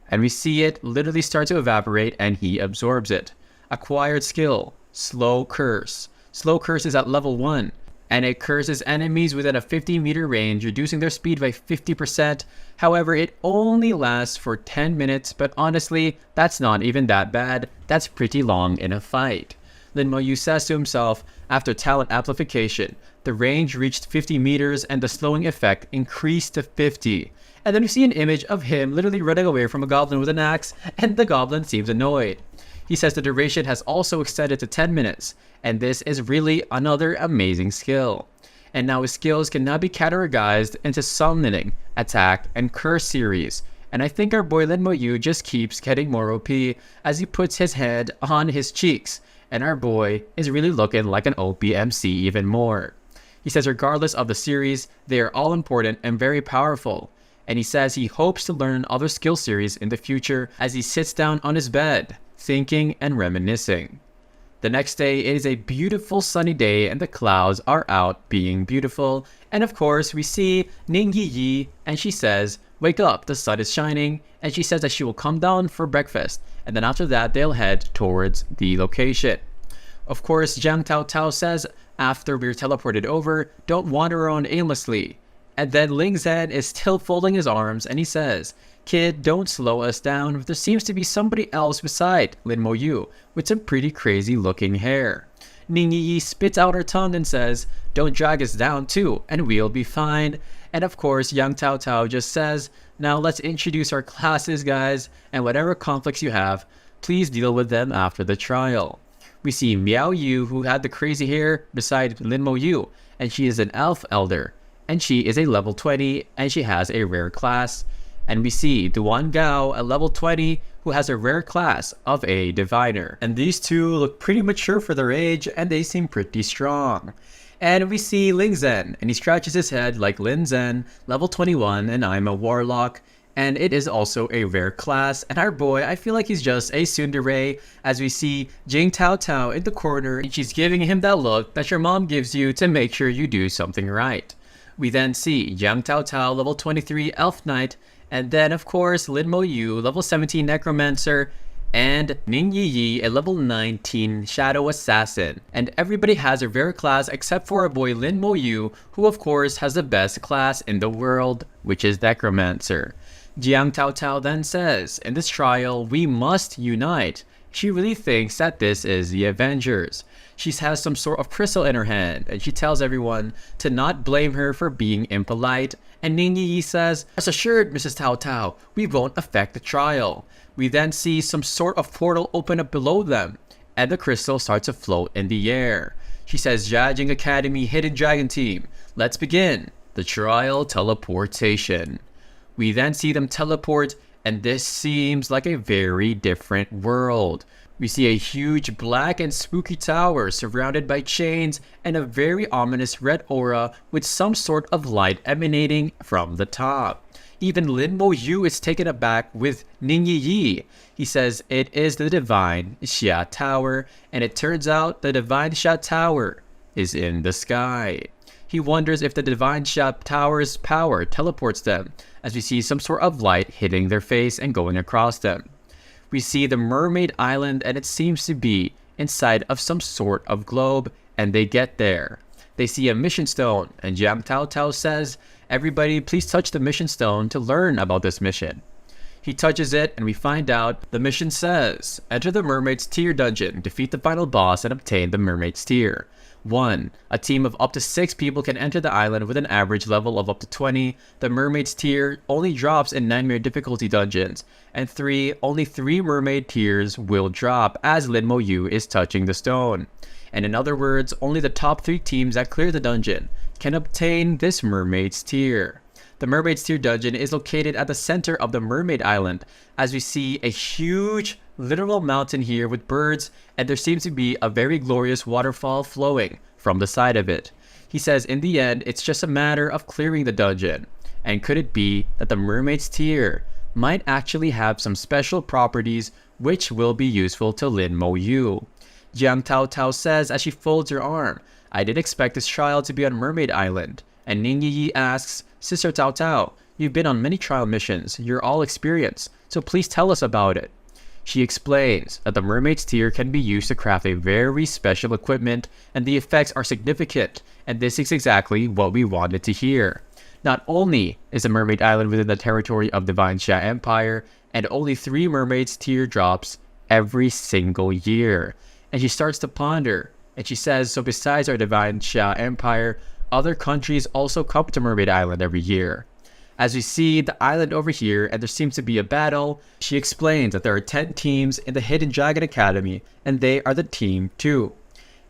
And we see it literally start to evaporate and he absorbs it. Acquired skill, Slow Curse. Slow Curse is at level 1, and it curses enemies within a 50-meter range, reducing their speed by 50%. However, it only lasts for 10 minutes, but honestly, that's not even that bad. That's pretty long in a fight. Lin Mo Yu says to himself, after talent amplification, the range reached 50 meters and the slowing effect increased to 50. And then we see an image of him literally running away from a goblin with an axe, and the goblin seems annoyed. He says the duration has also extended to 10 minutes, and this is really another amazing skill. And now his skills can now be categorized into summoning, attack, and curse series. And I think our boy Lin Mo Yu just keeps getting more OP as he puts his head on his cheeks. And our boy is really looking like an OP MC even more. He says regardless of the series, they are all important and very powerful. And he says he hopes to learn other skill series in the future as he sits down on his bed, thinking and reminiscing. The next day, it is a beautiful sunny day and the clouds are out being beautiful. And of course, we see Ning Yi and she says, wake up, the sun is shining. And she says that she will come down for breakfast. And then after that, they'll head towards the location. Of course, Jiang Tao Tao says, after we're teleported over, don't wander around aimlessly. And then Ling Zhen is still folding his arms and he says, kid, don't slow us down. There seems to be somebody else beside Lin Mo Yu with some pretty crazy looking hair. Ning Yi spits out her tongue and says, don't drag us down too, and we'll be fine. And of course, Yang Tao Tao just says, now let's introduce our classes, guys, and whatever conflicts you have, please deal with them after the trial. We see Miao Yu, who had the crazy hair, beside Lin Mo Yu, and she is an elf elder, and she is a level 20, and she has a rare class. And we see Duan Gao, a level 20, who has a rare class of a diviner. And these two look pretty mature for their age, and they seem pretty strong. And we see Ling Zhen, and he scratches his head like Lin Zhen, level 21, and I'm a warlock. And it is also a rare class, and our boy, I feel like he's just a tsundere, as we see Jing Tao Tao in the corner, and she's giving him that look that your mom gives you to make sure you do something right. We then see Jiang Tao Tao, level 23 Elf Knight, and then of course Lin Mo Yu, level 17 Necromancer, and Ning Yi Yi, a level 19 Shadow Assassin. And everybody has a rare class except for our boy Lin Mo Yu, who of course has the best class in the world, which is Necromancer. Jiang Tao Tao then says, in this trial, we must unite. She really thinks that this is the Avengers. She has some sort of crystal in her hand, and she tells everyone to not blame her for being impolite. And Ning Yi says, "Rest assured, Mrs. Tao Tao, we won't affect the trial." We then see some sort of portal open up below them, and the crystal starts to float in the air. She says, "Jiajing Academy Hidden Dragon Team, let's begin the trial teleportation." We then see them teleport, and this seems like a very different world. We see a huge black and spooky tower surrounded by chains and a very ominous red aura with some sort of light emanating from the top. Even Lin Mo Yu is taken aback with Ning Yi Yi. He says it is the Divine Xia Tower, and it turns out the Divine Xia Tower is in the sky. He wonders if the Divine Xia Tower's power teleports them, as we see some sort of light hitting their face and going across them. We see the Mermaid Island, and it seems to be inside of some sort of globe, and they get there. They see a mission stone, and Jiang Tao Tao says, "Everybody please touch the mission stone to learn about this mission." He touches it, and we find out the mission says, "Enter the Mermaid's Tier dungeon, defeat the final boss, and obtain the Mermaid's Tier." 1. A team of up to 6 people can enter the island with an average level of up to 20. The Mermaid's Tier only drops in Nightmare difficulty dungeons. And 3. Only 3 Mermaid Tiers will drop as Lin Mo Yu is touching the stone. And in other words, only the top 3 teams that clear the dungeon can obtain this Mermaid's Tier. The Mermaid's Tier dungeon is located at the center of the Mermaid Island, as we see a huge literal mountain here with birds, and there seems to be a very glorious waterfall flowing from the side of it. He says in the end, it's just a matter of clearing the dungeon. And could it be that the Mermaid's Tier might actually have some special properties which will be useful to Lin Mo Yu? Jiang Tao Tao says as she folds her arm, "I did expect this trial to be on Mermaid Island." And Ning Yi Yi asks, "Sister Tao Tao, you've been on many trial missions, you're all experienced, so please tell us about it." She explains that the Mermaid's Tier can be used to craft a very special equipment, and the effects are significant, and this is exactly what we wanted to hear. Not only is the Mermaid Island within the territory of Divine Xia Empire, and only 3 Mermaid's Tier drops every single year. And she starts to ponder, and she says, so besides our Divine Xia Empire, other countries also come to Mermaid Island every year. As we see the island over here, and there seems to be a battle, she explains that there are 10 teams in the Hidden Dragon Academy, and they are the Team 2.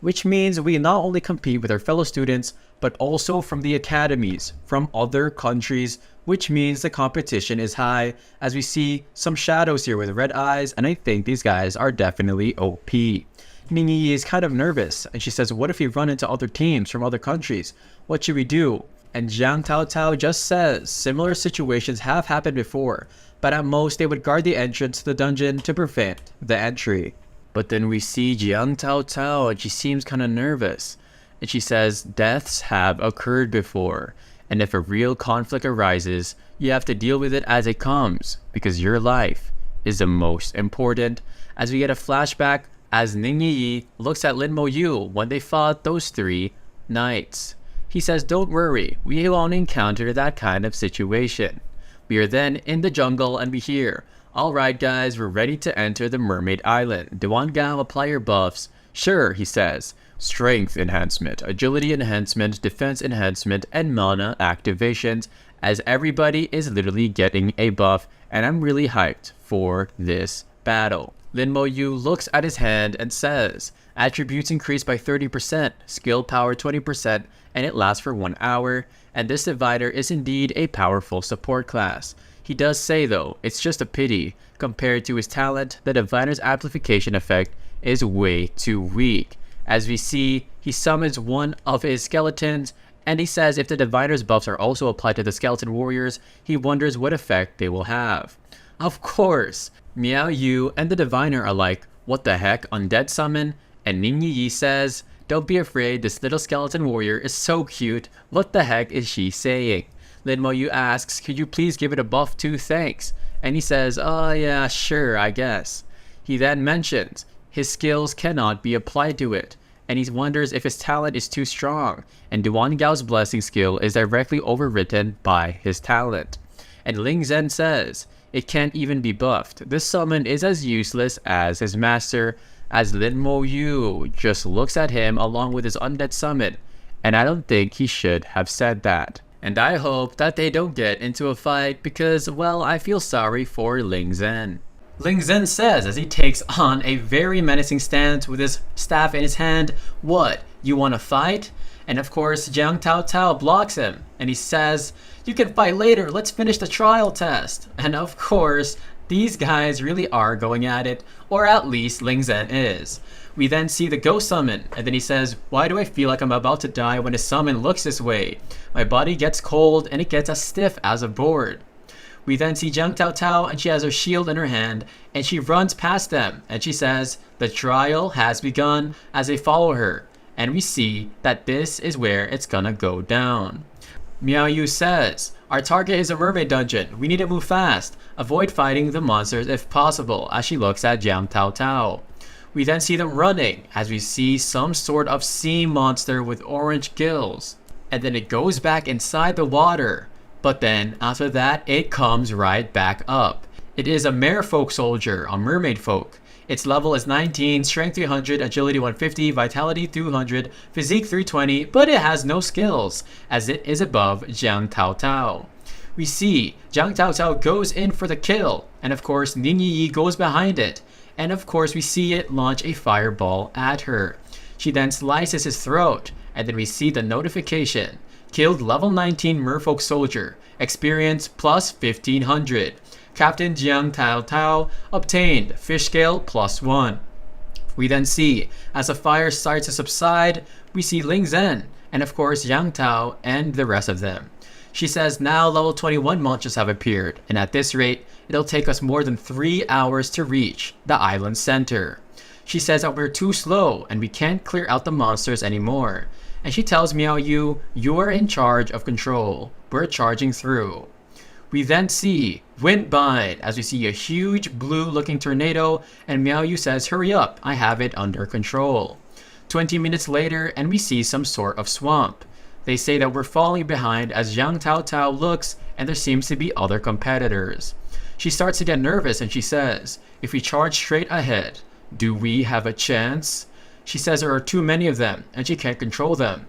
Which means we not only compete with our fellow students, but also from the academies, from other countries, which means the competition is high, as we see some shadows here with red eyes, and I think these guys are definitely OP. Ning Yi is kind of nervous, and she says, "What if we run into other teams from other countries? What should we do?" And Jiang Tao Tao just says, similar situations have happened before, but at most they would guard the entrance to the dungeon to prevent the entry. But then we see Jiang Tao Tao, and she seems kind of nervous. And she says, "Deaths have occurred before, and if a real conflict arises, you have to deal with it as it comes, because your life is the most important." As we get a flashback as Ning Yi Yi looks at Lin Mo Yu when they fought those 3 knights. He says, "Don't worry, we won't encounter that kind of situation." We are then in the jungle, and we hear, "Alright guys, we're ready to enter the Mermaid Island. Duan Gao, apply your buffs." "Sure," he says. Strength enhancement, agility enhancement, defense enhancement, and mana activations, as everybody is literally getting a buff, and I'm really hyped for this battle. Lin Mo Yu looks at his hand and says, attributes increase by 30%, skill power 20%, and it lasts for 1 hour, and this divider is indeed a powerful support class. He does say though, it's just a pity, compared to his talent, the divider's amplification effect is way too weak. As we see, he summons one of his skeletons, and he says if the divider's buffs are also applied to the skeleton warriors, he wonders what effect they will have. Of course, Miao Yu and the diviner are like, what the heck, undead summon? And Ning Yi says, don't be afraid, this little skeleton warrior is so cute, what the heck is she saying? Lin Mo Yu asks, could you please give it a buff too, thanks? And he says, oh yeah, sure, I guess. He then mentions, his skills cannot be applied to it, and he wonders if his talent is too strong, and Duan Gao's blessing skill is directly overwritten by his talent. And Ling Zhen says, it can't even be buffed. This summon is as useless as his master, as Lin Mo Yu just looks at him along with his undead summon, and I don't think he should have said that. And I hope that they don't get into a fight because, well, I feel sorry for Ling Zhen. Ling Zhen says as he takes on a very menacing stance with his staff in his hand, what, you want to fight? And of course, Jiang Tao Tao blocks him, and he says, you can fight later, let's finish the trial test. And of course, these guys really are going at it, or at least Ling Zhen is. We then see the ghost summon, and then he says, why do I feel like I'm about to die when a summon looks this way? My body gets cold and it gets as stiff as a board. We then see Jiang Tao Tao, and she has her shield in her hand, and she runs past them, and she says, the trial has begun, as they follow her. And we see that this is where it's gonna go down. Miao Yu says, our target is a mermaid dungeon, we need to move fast, avoid fighting the monsters if possible, as she looks at Jiang Tao Tao. We then see them running, as we see some sort of sea monster with orange gills. And then it goes back inside the water, but then after that it comes right back up. It is a merfolk soldier, a mermaid folk. Its level is 19, strength 300, agility 150, vitality 200, physique 320, but it has no skills, as it is above Jiang Tao Tao. We see Jiang Tao Tao goes in for the kill, and of course Ning Yi goes behind it, and of course we see it launch a fireball at her. She then slices his throat, and then we see the notification, killed level 19 merfolk soldier, experience plus 1500. Captain Jiang Tao Tao obtained fish scale +1. We then see, as the fire starts to subside, we see Ling Zhen, and of course Yang Tao and the rest of them. She says now level 21 monsters have appeared, and at this rate, it'll take us more than 3 hours to reach the island center. She says that we're too slow and we can't clear out the monsters anymore. And she tells Miao Yu, you're in charge of control. We're charging through. We then see Windbind as we see a huge blue looking tornado, and Miao Yu says, hurry up, I have it under control. 20 minutes later, and we see some sort of swamp. They say that we're falling behind as Jiang Tao Tao looks, and there seems to be other competitors. She starts to get nervous and she says, if we charge straight ahead, do we have a chance? She says there are too many of them and she can't control them.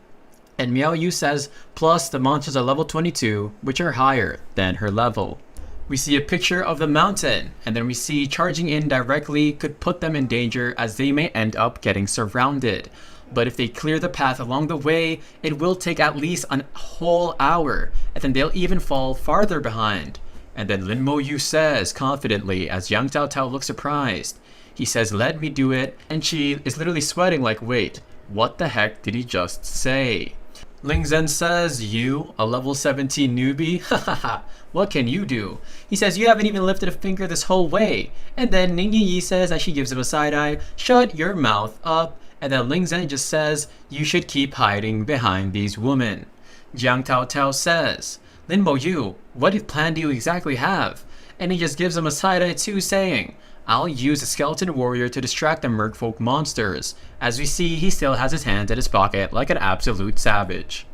And Miao Yu says, plus the monsters are level 22, which are higher than her level. We see a picture of the mountain, and then we see charging in directly could put them in danger as they may end up getting surrounded. But if they clear the path along the way, it will take at least a whole hour, and then they'll even fall farther behind. And then Lin Mo Yu says confidently as Yang Tao Tao looks surprised. He says, let me do it, and she is literally sweating like, wait, what the heck did he just say? Ling Zhen says, you, a level 17 newbie? Hahaha, what can you do? He says, you haven't even lifted a finger this whole way. And then Ning Yi says, as she gives him a side eye, shut your mouth up. And then Ling Zhen just says, you should keep hiding behind these women. Jiang Tao Tao says, Lin Mo Yu, what plan do you exactly have? And he just gives him a side eye too, saying, I'll use a skeleton warrior to distract the merfolk monsters. As we see, he still has his hand in his pocket like an absolute savage.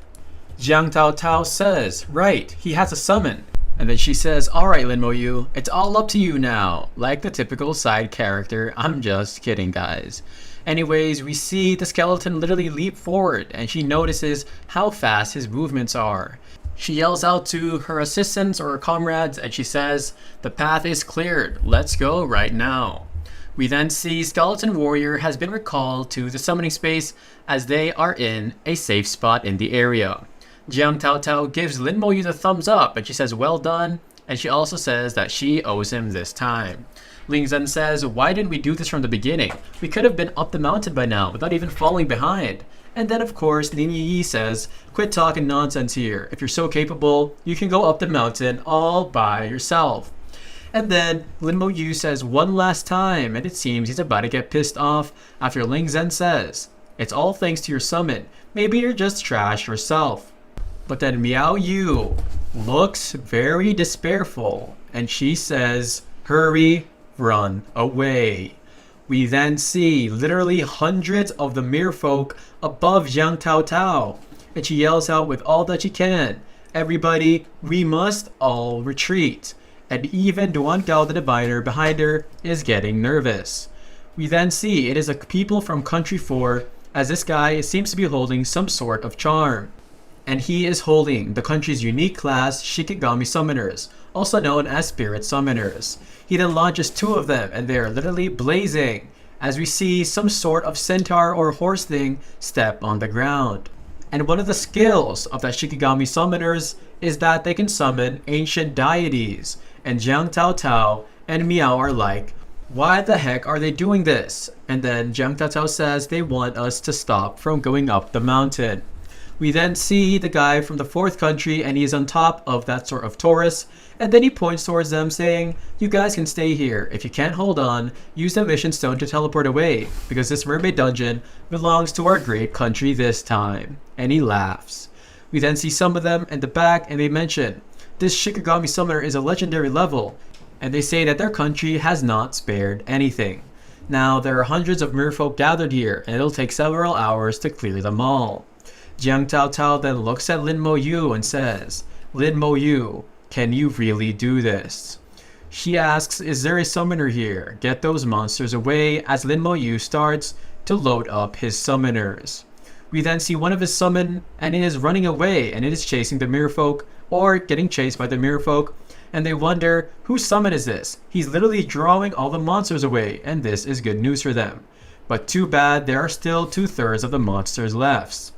Jiang Tao Tao says, right, he has a summon. And then she says, alright Lin Mo Yu, it's all up to you now. Like the typical side character, I'm just kidding guys. Anyways, we see the skeleton literally leap forward and she notices how fast his movements are. She yells out to her assistants or her comrades and she says, the path is cleared, let's go right now. We then see Skeleton Warrior has been recalled to the summoning space as they are in a safe spot in the area. Jiang Tao Tao gives Lin Mo Yu the thumbs up and she says well done, and she also says that she owes him this time. Ling Zhen says, why didn't we do this from the beginning? We could have been up the mountain by now without even falling behind. And then of course Lin Yi says, quit talking nonsense here. If you're so capable, you can go up the mountain all by yourself. And then Lin Mo Yu says one last time, and it seems he's about to get pissed off after Ling Zhen says, it's all thanks to your summon. Maybe you're just trash yourself. But then Miao Yu looks very despairful and she says, hurry, run away. We then see literally hundreds of the merfolk above Jiang Tao Tao, and she yells out with all that she can, everybody, we must all retreat. And even Duan Gao the Diviner behind her is getting nervous. We then see it is a people from Country 4, as this guy seems to be holding some sort of charm. And he is holding the country's unique class Shikigami Summoners, also known as Spirit Summoners. He then launches 2 of them and they are literally blazing, as we see some sort of centaur or horse thing step on the ground. And one of the skills of the Shikigami Summoners is that they can summon ancient deities, and Jiang Tao Tao and Miao are like, why the heck are they doing this? And then Jiang Tao Tao says they want us to stop from going up the mountain. We then see the guy from the 4th country and he's on top of that sort of Taurus, and then he points towards them saying, you guys can stay here. If you can't hold on, use the mission stone to teleport away, because this mermaid dungeon belongs to our great country this time. And he laughs. We then see some of them in the back and they mention, this Shikigami Summoner is a legendary level, and they say that their country has not spared anything. Now there are hundreds of merfolk gathered here and it'll take several hours to clear them all. Jiang Tao Tao then looks at Lin Mo Yu and says, Lin Mo Yu, can you really do this? She asks, is there a summoner here? Get those monsters away, as Lin Mo Yu starts to load up his summoners. We then see one of his summon and it is running away and it is chasing the merfolk, or getting chased by the merfolk, and they wonder, whose summon is this? He's literally drawing all the monsters away, and this is good news for them. But too bad there are still 2/3 of the monsters left.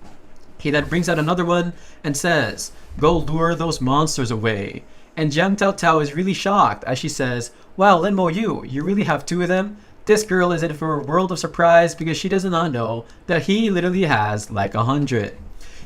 He then brings out another one and says, go lure those monsters away. And Jiang Tao Tao is really shocked as she says, wow, Lin Mo Yu, you really have 2 of them? This girl is in for a world of surprise because she does not know that he literally has like 100.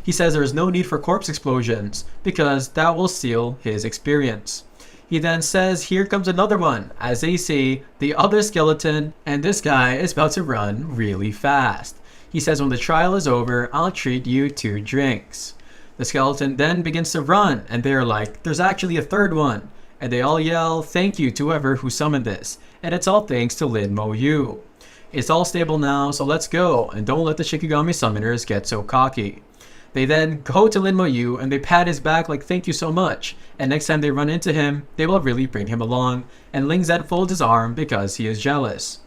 He says there is no need for corpse explosions because that will seal his experience. He then says, here comes another one, as they see the other skeleton, and this guy is about to run really fast. He says when the trial is over, I'll treat you 2 drinks. The skeleton then begins to run, and they're like, there's actually a 3rd one. And they all yell, thank you to whoever who summoned this. And it's all thanks to Lin Mo Yu. It's all stable now, so let's go, and don't let the Shikigami Summoners get so cocky. They then go to Lin Mo Yu and they pat his back like thank you so much. And next time they run into him, they will really bring him along. And Ling Zhen folds his arm because he is jealous.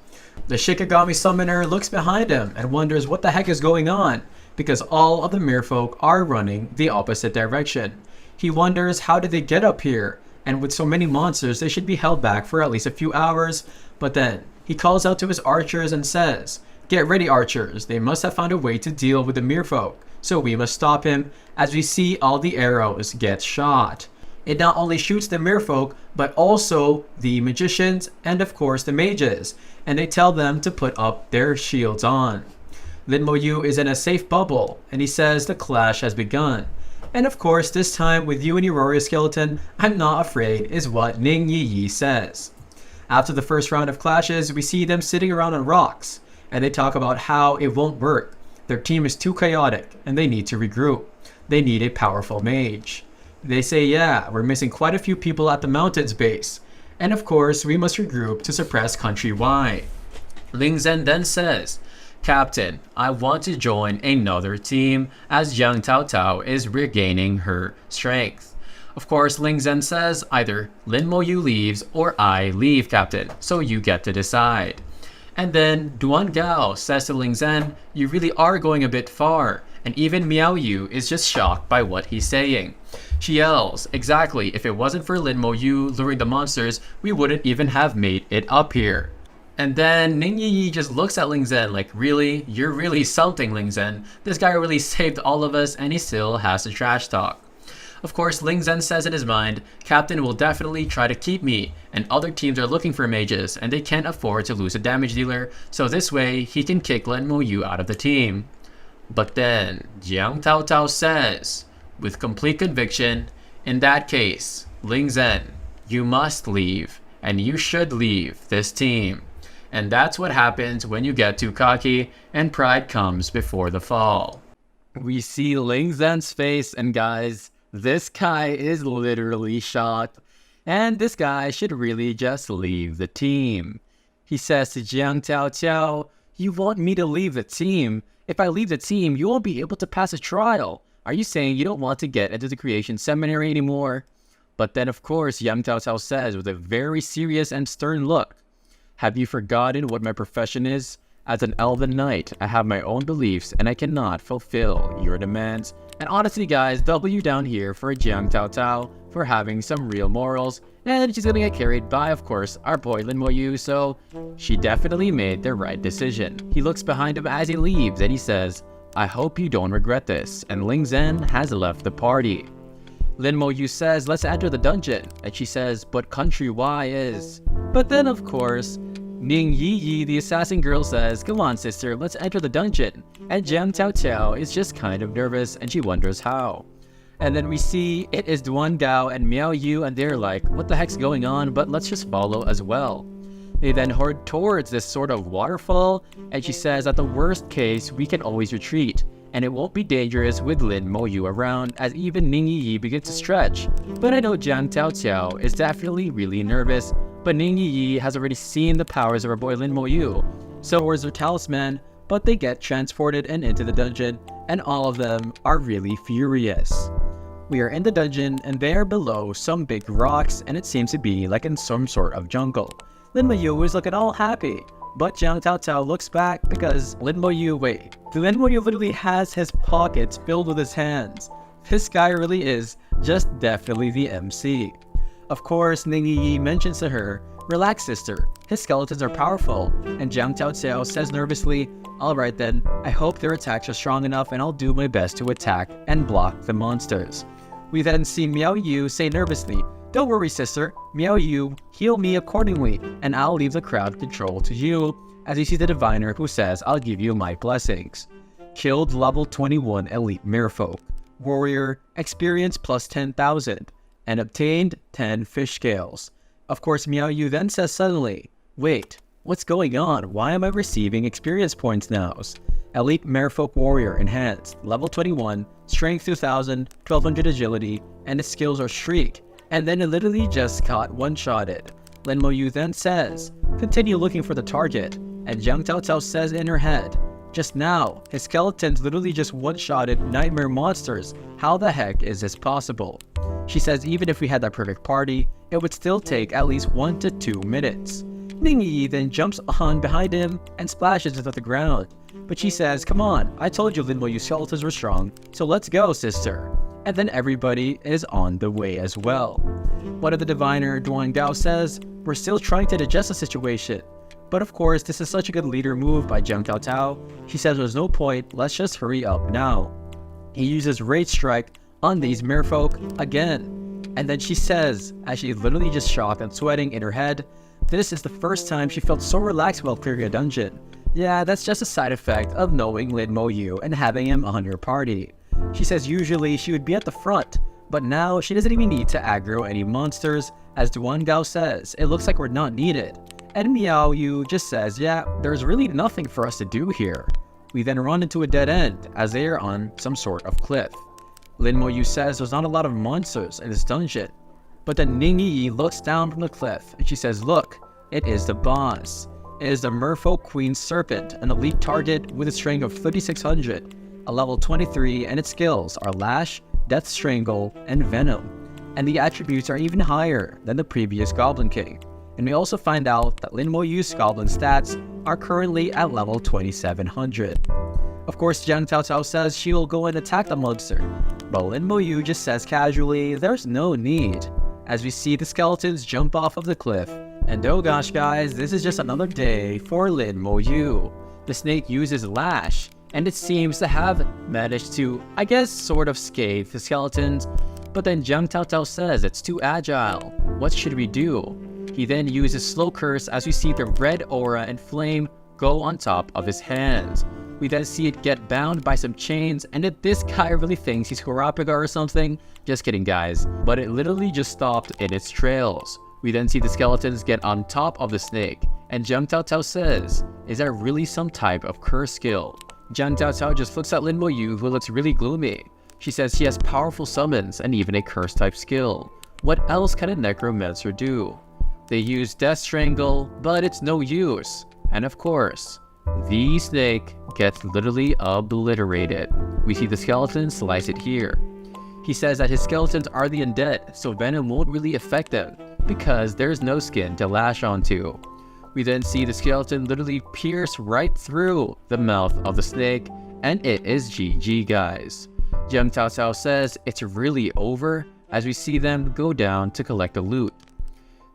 The Shikigami Summoner looks behind him and wonders what the heck is going on, because all of the merfolk are running the opposite direction. He wonders how did they get up here, and with so many monsters they should be held back for at least a few hours. But then he calls out to his archers and says, get ready archers, they must have found a way to deal with the merfolk, so we must stop him, as we see all the arrows get shot. It not only shoots the merfolk, but also the magicians and of course the mages, and they tell them to put up their shields on. Lin Mo Yu is in a safe bubble, and he says the clash has begun. And of course, this time with you and your warrior skeleton, I'm not afraid, is what Ning Yi says. After the first round of clashes, we see them sitting around on rocks, and they talk about how it won't work. Their team is too chaotic, and they need to regroup. They need a powerful mage. They say, yeah, we're missing quite a few people at the mountain's base. And of course, we must regroup to suppress countrywide. Ling Zhen then says, Captain, I want to join another team as Jiang Tao Tao is regaining her strength. Of course, Ling Zhen says either Lin Mo Yu leaves or I leave, Captain, so you get to decide. And then Duan Gao says to Ling Zhen, you really are going a bit far, and even Miao Yu is just shocked by what he's saying. She yells, exactly, if it wasn't for Lin Mo Yu luring the monsters, we wouldn't even have made it up here. And then Ning Yi just looks at Ling Zhen like, really? You're really something, Ling Zhen. This guy really saved all of us and he still has to trash talk. Of course, Ling Zhen says in his mind, Captain will definitely try to keep me, and other teams are looking for mages, and they can't afford to lose a damage dealer, so this way he can kick Lin Mo Yu out of the team. But then, Jiang Tao Tao says, with complete conviction, in that case, Ling Zhen, you must leave, and you should leave this team. And that's what happens when you get too cocky and pride comes before the fall. We see Ling Zhen's face, and guys, this guy is literally shocked. And this guy should really just leave the team. He says to Jiang Tao Tao, you want me to leave the team? If I leave the team, you won't be able to pass a trial. Are you saying you don't want to get into the creation seminary anymore? But then of course, Jiang Tao Tao says with a very serious and stern look, have you forgotten what my profession is? As an elven knight, I have my own beliefs and I cannot fulfill your demands. And honestly guys, W down here for Jiang Tao Tao for having some real morals. And she's gonna get carried by, of course, our boy Lin Mo Yu, so she definitely made the right decision. He looks behind him as he leaves and he says, I hope you don't regret this. And Ling Zhen has left the party. Lin Mo Yu says, let's enter the dungeon. And she says, but country Y is. But then of course, Ning Yi, the assassin girl, says, come on sister, let's enter the dungeon. And Jiang Tao Tao is just kind of nervous and she wonders how. And then we see it is Duan Gao and Miao Yu and they're like, what the heck's going on, but let's just follow as well. They then head towards this sort of waterfall and she says at the worst case we can always retreat. And it won't be dangerous with Lin Mo Yu around as even Ning Yi begins to stretch. But I know Jiang Tao Tao is definitely really nervous, but Ning Yi has already seen the powers of her boy Lin Mo Yu. So is her talisman, but they get transported and into the dungeon, and all of them are really furious. We are in the dungeon and there below some big rocks and it seems to be like in some sort of jungle. Lin Mo Yu is looking all happy. But Jiang Tao Tao looks back because Lin Mo Yu literally has his pockets filled with his hands. This guy really is just definitely the MC. Of course, Ning Yi mentions to her, relax sister, his skeletons are powerful. And Jiang Tao Tao says nervously, alright then, I hope their attacks are strong enough and I'll do my best to attack and block the monsters. We then see Miao Yu say nervously, don't worry sister, Miao Yu, heal me accordingly, and I'll leave the crowd control to you, as you see the diviner who says I'll give you my blessings. Killed level 21 elite merfolk, warrior, experience plus 10,000, and obtained 10 fish scales. Of course Miao Yu then says suddenly, wait, what's going on? Why am I receiving experience points now? Elite merfolk warrior enhanced, level 21, strength 2000, 1200 agility, and its skills are shriek. And then it literally just got one-shotted. Lin Mo Yu then says, continue looking for the target. And Jiang Tao Tao says in her head, just now, his skeletons literally just one-shotted nightmare monsters. How the heck is this possible? She says even if we had that perfect party, it would still take at least 1 to 2 minutes. Ning Yi then jumps on behind him and splashes into the ground. But she says, come on, I told you Lin Mo Yu's skeletons were strong, so let's go sister. And then everybody is on the way as well. One of the diviner, Duan Gao, says, we're still trying to digest the situation. But of course, this is such a good leader move by Jiang Tao Tao. He says there's no point, let's just hurry up now. He uses Rage Strike on these merfolk again. And then she says, as she literally just shocked and sweating in her head, this is the first time she felt so relaxed while clearing a dungeon. Yeah, that's just a side effect of knowing Lin Mo Yu and having him on your party. She says usually she would be at the front, but now she doesn't even need to aggro any monsters. As Duan Gao says, it looks like we're not needed. And Miao Yu just says, yeah, there's really nothing for us to do here. We then run into a dead end as they are on some sort of cliff. Lin Mo Yu says there's not a lot of monsters in this dungeon. But then Ning Yi looks down from the cliff and she says, look, it is the boss. It is the Merfolk Queen Serpent, an elite target with a strength of 3600. A level 23, and its skills are Lash, Death Strangle, and Venom. And the attributes are even higher than the previous Goblin King. And we also find out that Lin Mo Yu's Goblin stats are currently at level 2700. Of course, Jiang Tao Tao says she will go and attack the monster, but Lin Mo Yu just says casually, there's no need. As we see the skeletons jump off of the cliff, And oh gosh guys, this is just another day for Lin Mo Yu. The snake uses Lash, and it seems to have managed to, I guess, sort of scathe the skeletons, but then Jiang Tao Tao says it's too agile. What should we do? He then uses Slow Curse as we see the red aura and flame go on top of his hands. We then see it get bound by some chains, and if this guy really thinks he's Kurapika or something, just kidding guys, but it literally just stopped in its trails. We then see the skeletons get on top of the snake, and Jiang Tao Tao says, is that really some type of curse skill? Jiang Tao Tao just looks at Lin Mo Yu, who looks really gloomy. She says he has powerful summons and even a curse type skill. What else can a Necromancer do? They use Death Strangle, but it's no use. And of course, the snake gets literally obliterated. We see the skeleton slice it here. He says that his skeletons are the undead, so venom won't really affect them, because there's no skin to lash onto. We then see the skeleton literally pierce right through the mouth of the snake, and it is GG guys. Jiang Tao Tao says it's really over as we see them go down to collect the loot.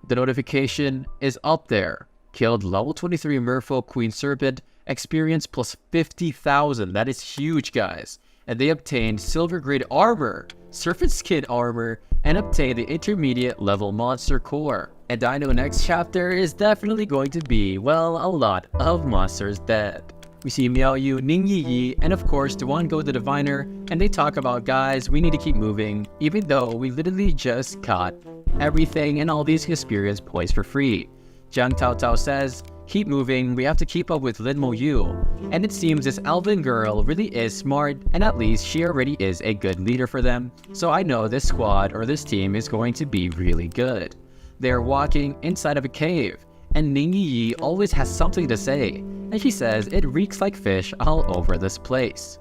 The notification is up there. Killed level 23 Merfolk Queen Serpent, experience plus 50,000. That is huge guys. And they obtained silver grade armor, serpent skin armor, and obtained the intermediate level monster core. And I know next chapter is definitely going to be, well, a lot of monsters dead. We see Miao Yu, Ning Yi, and of course Duan Go the Diviner, and they talk about, guys, we need to keep moving, even though we literally just got everything and all these experience points for free. Jiang Tao Tao says, keep moving, we have to keep up with Lin Mo Yu. And it seems this elven girl really is smart, and at least she already is a good leader for them, so I know this squad or this team is going to be really good. They're walking inside of a cave, and Ning Yi always has something to say, and she says it reeks like fish all over this place.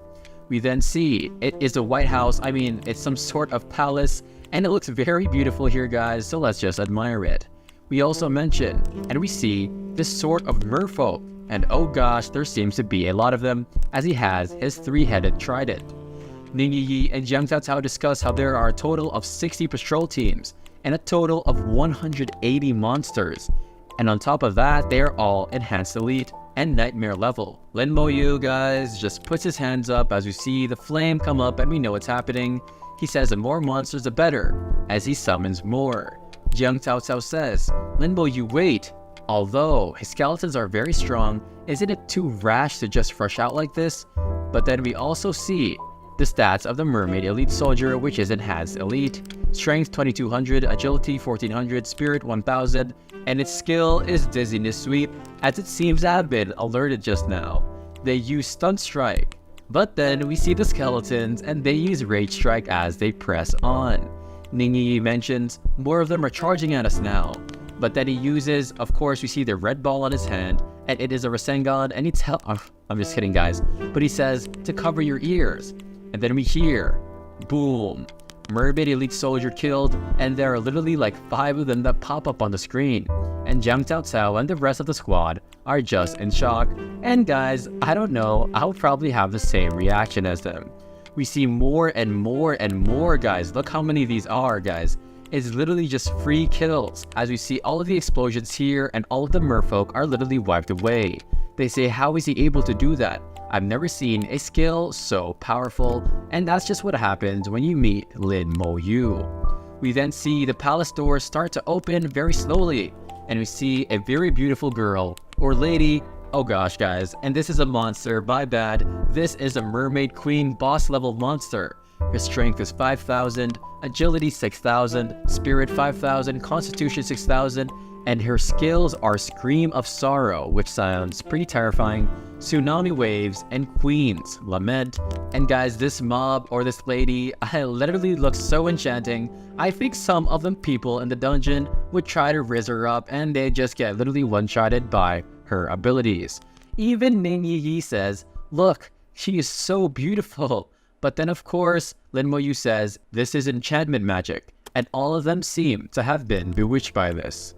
We then see it is a White House, it's some sort of palace, and it looks very beautiful here guys, so let's just admire it. We also mention, and we see this sort of merfolk, and oh gosh, there seems to be a lot of them, as he has his three-headed trident. Ning Yi and Jiang Tao Tao discuss how there are a total of 60 patrol teams, and a total of 180 monsters. And on top of that, they are all Enhanced Elite and Nightmare level. Lin Mo Yu, guys, just puts his hands up as we see the flame come up and we know what's happening. He says the more monsters the better, as he summons more. Jiang Tao Tao says, Lin Mo Yu, wait. Although his skeletons are very strong, isn't it too rash to just rush out like this? But then we also see the stats of the Mermaid Elite Soldier, which is Enhanced Elite. Strength 2200, Agility 1400, Spirit 1000, and its skill is Dizziness Sweep, as it seems to have been alerted just now. They use Stunt Strike, but then we see the skeletons and they use Rage Strike as they press on. Ning Yi mentions more of them are charging at us now, but then he uses, of course we see the red ball on his hand, and it is a Rasengan, and I'm just kidding guys, but he says to cover your ears, and then we hear, boom. Mermaid Elite Soldier killed, and there are literally like 5 of them that pop up on the screen. And Jiang Tao Tao and the rest of the squad are just in shock. And guys, I don't know, I'll probably have the same reaction as them. We see more and more and more guys. Look how many of these are, guys. It's literally just free kills, as we see all of the explosions here and all of the merfolk are literally wiped away. They say, how is he able to do that? I've never seen a skill so powerful, and that's just what happens when you meet Lin Mo Yu. We then see the palace doors start to open very slowly, and we see a very beautiful girl, or lady, oh gosh guys, and this is a monster, my bad. This is a Mermaid Queen boss level monster. Her strength is 5,000, agility 6,000, spirit 5,000, constitution 6,000, and her skills are Scream of Sorrow, which sounds pretty terrifying, Tsunami Waves, and Queen's Lament. And guys, this mob or this lady, literally looks so enchanting. I think some of the people in the dungeon would try to rizz her up and they just get literally one-shotted by her abilities. Even Ning Yi says, look, she is so beautiful. But then of course, Lin Mo Yu says, this is enchantment magic, and all of them seem to have been bewitched by this.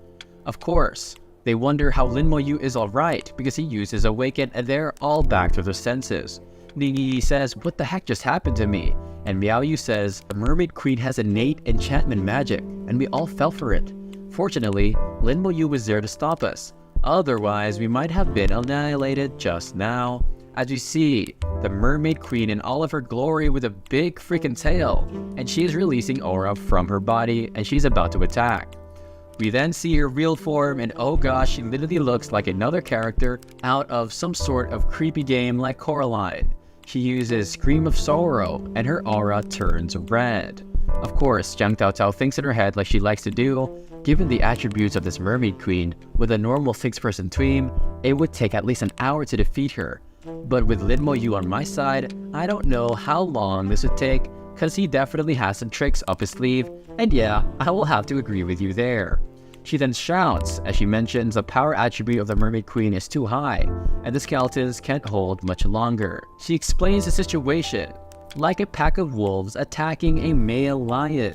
Of course, they wonder how Lin Mo Yu is alright because he uses Awaken and they're all back to their senses. Ning Yi says, what the heck just happened to me? And Miao Yu says, the Mermaid Queen has innate enchantment magic and we all fell for it. Fortunately, Lin Mo Yu was there to stop us. Otherwise, we might have been annihilated just now. As you see, the mermaid queen in all of her glory with a big freaking tail, and she is releasing aura from her body and she's about to attack. We then see her real form, and oh gosh, she literally looks like another character out of some sort of creepy game like Coraline. She uses Scream of Sorrow and her aura turns red. Of course, Jiang Taotao thinks in her head like she likes to do, given the attributes of this mermaid queen, with a normal 6-person team, it would take at least an hour to defeat her. But with Lin Mo Yu on my side, I don't know how long this would take, cause he definitely has some tricks up his sleeve, and yeah, I will have to agree with you there. She then shouts as she mentions the power attribute of the mermaid queen is too high, and the skeletons can't hold much longer. She explains the situation, like a pack of wolves attacking a male lion.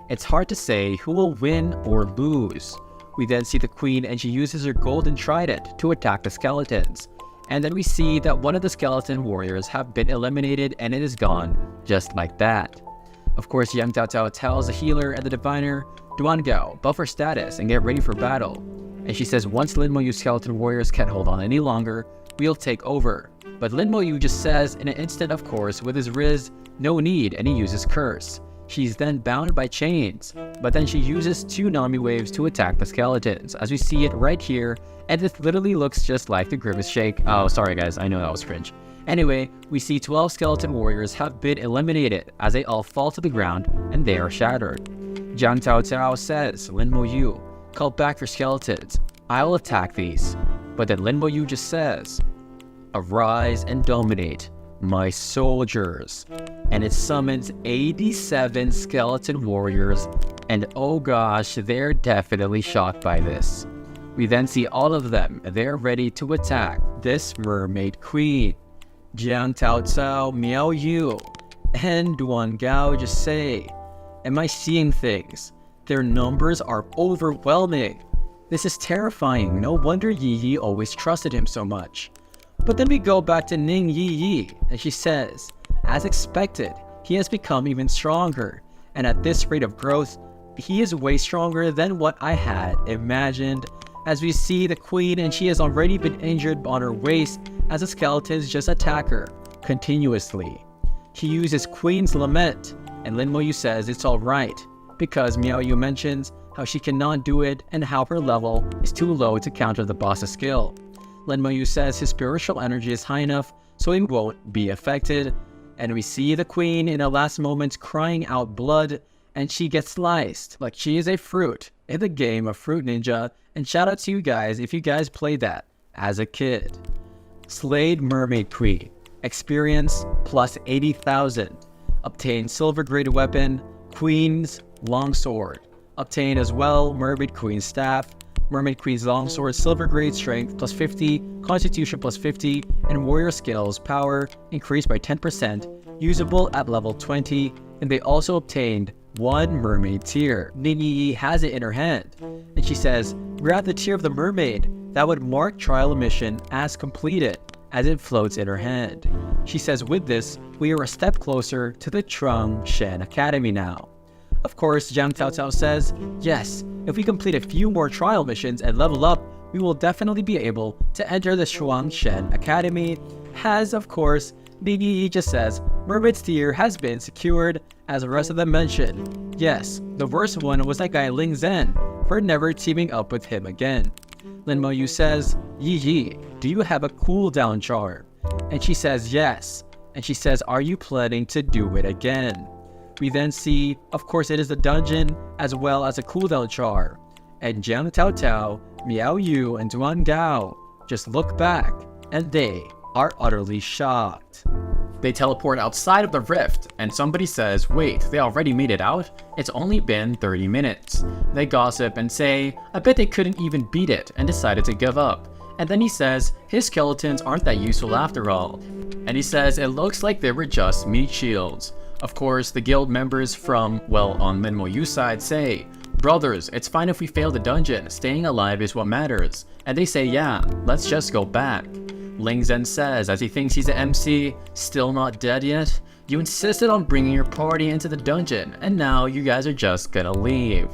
It's hard to say who will win or lose. We then see the queen and she uses her golden trident to attack the skeletons. And then we see that one of the skeleton warriors have been eliminated and it is gone, just like that. Of course, Yang Taotao tells the healer and the diviner, Duan Gao, buff her status and get ready for battle. And she says once Lin Mo Yu's skeleton warriors can't hold on any longer, we'll take over. But Lin Mo Yu just says in an instant, of course, with his Riz, no need, and he uses Curse. She's then bound by chains, but then she uses 2 Nami waves to attack the skeletons, as we see it right here, and it literally looks just like the Grimace Shake. Oh, sorry guys, I know that was cringe. Anyway, we see 12 skeleton warriors have been eliminated as they all fall to the ground and they are shattered. Jiang Taotao says, Lin Mo Yu, call back your skeletons. I will attack these. But then Lin Mo Yu just says, arise and dominate, my soldiers. And it summons 87 skeleton warriors, and oh gosh, they're definitely shocked by this. We then see all of them, they're ready to attack this mermaid queen. Jiang Taotao, Miao Yu, and Duan Gao just say, am I seeing things? Their numbers are overwhelming. This is terrifying, no wonder Yi Yi always trusted him so much. But then we go back to Ning Yi Yi, and she says, as expected, he has become even stronger, and at this rate of growth, he is way stronger than what I had imagined. As we see the queen and she has already been injured on her waist as the skeletons just attack her continuously. He uses Queen's Lament, and Lin Mo Yu says it's alright, because Miao Yu mentions how she cannot do it and how her level is too low to counter the boss's skill. Lin Mo Yu says his spiritual energy is high enough so he won't be affected, and we see the queen in her last moments crying out blood, and she gets sliced like she is a fruit in the game of Fruit Ninja, and shout out to you guys if you guys played that as a kid. Slayed Mermaid Queen, experience plus 80,000, obtain silver graded weapon, Queen's Longsword, obtain as well Mermaid Queen's Staff, Mermaid Queen's Longsword, silver grade strength plus 50, constitution plus 50, and warrior skills power increased by 10%, usable at level 20, and they also obtained 1 mermaid tear. Ning Yi Yi has it in her hand, and she says, grab the tear of the mermaid. That would mark trial mission as completed, as it floats in her hand. She says with this, we are a step closer to the Trung Shen Academy now. Of course, Jiang Taotao says, yes, if we complete a few more trial missions and level up, we will definitely be able to enter the Shuang Shen Academy. As of course, Ning Yi Yi just says, Mermaid's Tear has been secured, as the rest of them mention. Yes, the worst one was that guy Ling Zhen, for never teaming up with him again. Lin Mo Yu says, Yi Yi, do you have a cooldown charm? And she says yes, and she says, are you planning to do it again? We then see, of course it is the dungeon, as well as a cooldown charm. And Jiang Taotao, Miao Yu, and Duan Gao just look back, and they are utterly shocked. They teleport outside of the rift, and somebody says, wait, they already made it out? It's only been 30 minutes. They gossip and say, I bet they couldn't even beat it, and decided to give up. And then he says, his skeletons aren't that useful after all. And he says it looks like they were just meat shields. Of course, the guild members from, well, on Lin Mo Yu's side say, brothers, it's fine if we fail the dungeon, staying alive is what matters. And they say, yeah, let's just go back. Ling Zhen says, as he thinks he's an MC, still not dead yet? You insisted on bringing your party into the dungeon, and now you guys are just gonna leave.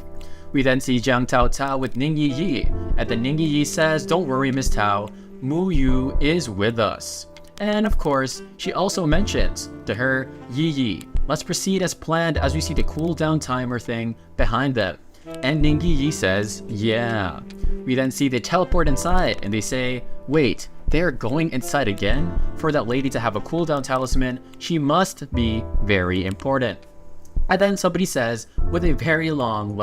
We then see Jiang Tao Tao with Ning Yi Yi, and then Ning Yi Yi says, "Don't worry, Miss Tao, Mu Yu is with us." And of course, she also mentions to her, "Yi Yi, let's proceed as planned," as we see the cooldown timer thing behind them. And Ning Yi Yi says, "Yeah." We then see they teleport inside and they say, "Wait, they're going inside again? For that lady to have a cooldown talisman, she must be very important." And then somebody says, with a very long,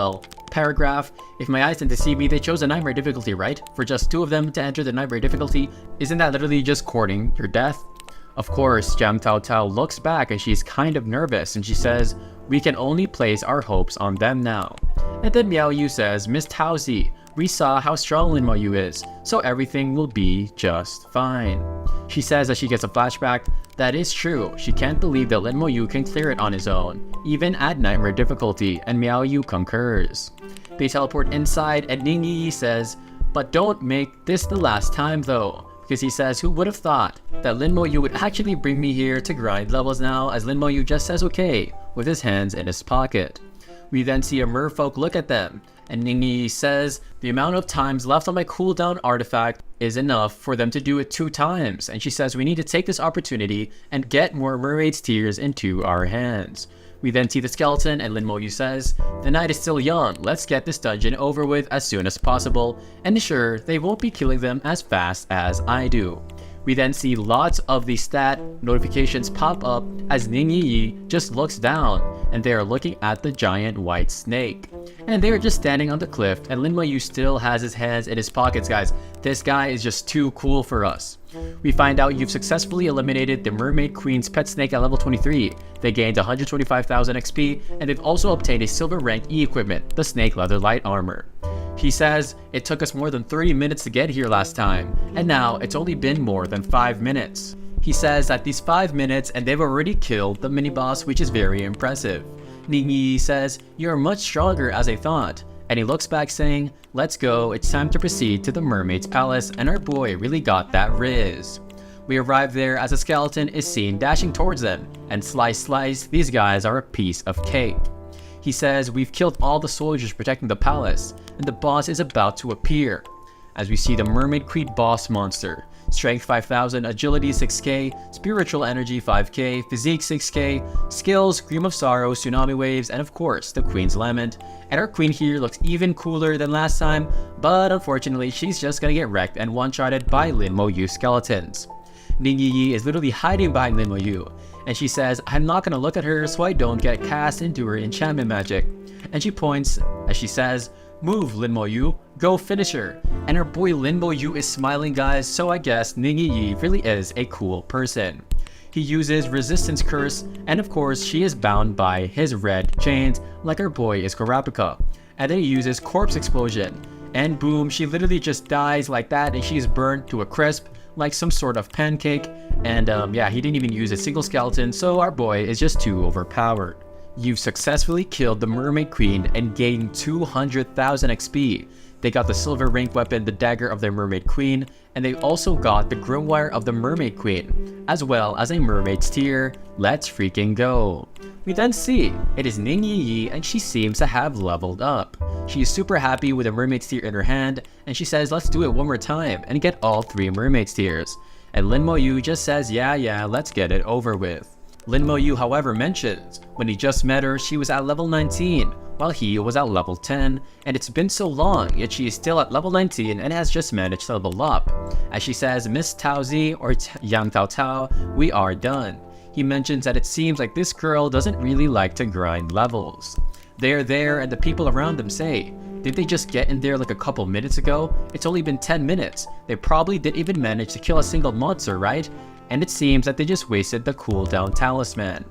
paragraph, "If my eyes didn't deceive me, they chose a nightmare difficulty, right? For just 2 of them to enter the nightmare difficulty, isn't that literally just courting your death?" Of course, Jiang Tao Tao looks back and she's kind of nervous and she says, "We can only place our hopes on them now." And then Miao Yu says, "Miss Taozi, we saw how strong Lin Mo Yu is, so everything will be just fine." She says as she gets a flashback, that is true, she can't believe that Lin Mo Yu can clear it on his own, even at nightmare difficulty, and Miao Yu concurs. They teleport inside and Ning Yi says, "But don't make this the last time though," because he says, "Who would have thought that Lin Mo Yu would actually bring me here to grind levels now," as Lin Mo Yu just says okay, with his hands in his pocket. We then see a merfolk look at them, and Ning Yi says, "The amount of times left on my cooldown artifact is enough for them to do it 2 times, and she says we need to take this opportunity and get more mermaid's tears into our hands." We then see the skeleton and Lin Mo Yu says, "The night is still young, let's get this dungeon over with as soon as possible, and sure, they won't be killing them as fast as I do." We then see lots of the stat notifications pop up as Ning Yi just looks down and they are looking at the giant white snake. And they are just standing on the cliff and Lin Mo Yu still has his hands in his pockets, guys. This guy is just too cool for us. We find out you've successfully eliminated the Mermaid Queen's pet snake at level 23. They gained 125,000 XP and they've also obtained a silver rank E equipment, the snake leather light armor. He says, "It took us more than 30 minutes to get here last time, and now it's only been more than 5 minutes. He says that these 5 minutes and they've already killed the mini-boss, which is very impressive. Ning Yi says, "You're much stronger as I thought," and he looks back saying, "Let's go, it's time to proceed to the mermaid's palace, and our boy really got that riz." We arrive there as a skeleton is seen dashing towards them, and slice, these guys are a piece of cake. He says, "We've killed all the soldiers protecting the palace, and the boss is about to appear." As we see the Mermaid Queen boss monster, Strength 5000, Agility 6k, Spiritual Energy 5k, Physique 6k, Skills, Scream of Sorrow, Tsunami Waves, and of course, the Queen's Lament. And our queen here looks even cooler than last time, but unfortunately, she's just gonna get wrecked and one-shotted by Lin Mo Yu skeletons. Ning Yi is literally hiding behind Lin Mo Yu, and she says, "I'm not gonna look at her so I don't get cast into her enchantment magic." And she points as she says, "Move, Lin Mo Yu, go finish her." And our boy Lin Mo Yu is smiling, guys, so I guess Ning Yi really is a cool person. He uses Resistance Curse, and of course she is bound by his red chains like our boy is Kurapika. And then he uses Corpse Explosion, and boom, she literally just dies like that and she's burned to a crisp like some sort of pancake. And yeah, he didn't even use a single skeleton, so our boy is just too overpowered. You've successfully killed the Mermaid Queen and gained 200,000 XP. They got the silver rank weapon, the Dagger of the Mermaid Queen, and they also got the Grimoire of the Mermaid Queen, as well as a Mermaid's Tear. Let's freaking go. We then see it is Ning Yi and she seems to have leveled up. She is super happy with a Mermaid's Tear in her hand, and she says, "Let's do it one more time and get all 3 Mermaid's Tears." And Lin Mo Yu just says, yeah, let's get it over with. Lin Mo Yu, however, mentions when he just met her, she was at level 19, while he was at level 10, and it's been so long, yet she is still at level 19 and has just managed to level up. As she says, "Miss Taozi, or Yang Tao Tao, we are done." He mentions that it seems like this girl doesn't really like to grind levels. They're there and the people around them say, "Did they just get in there like a couple minutes ago? It's only been 10 minutes. They probably didn't even manage to kill a single monster, right?" And it seems that they just wasted the cooldown talisman.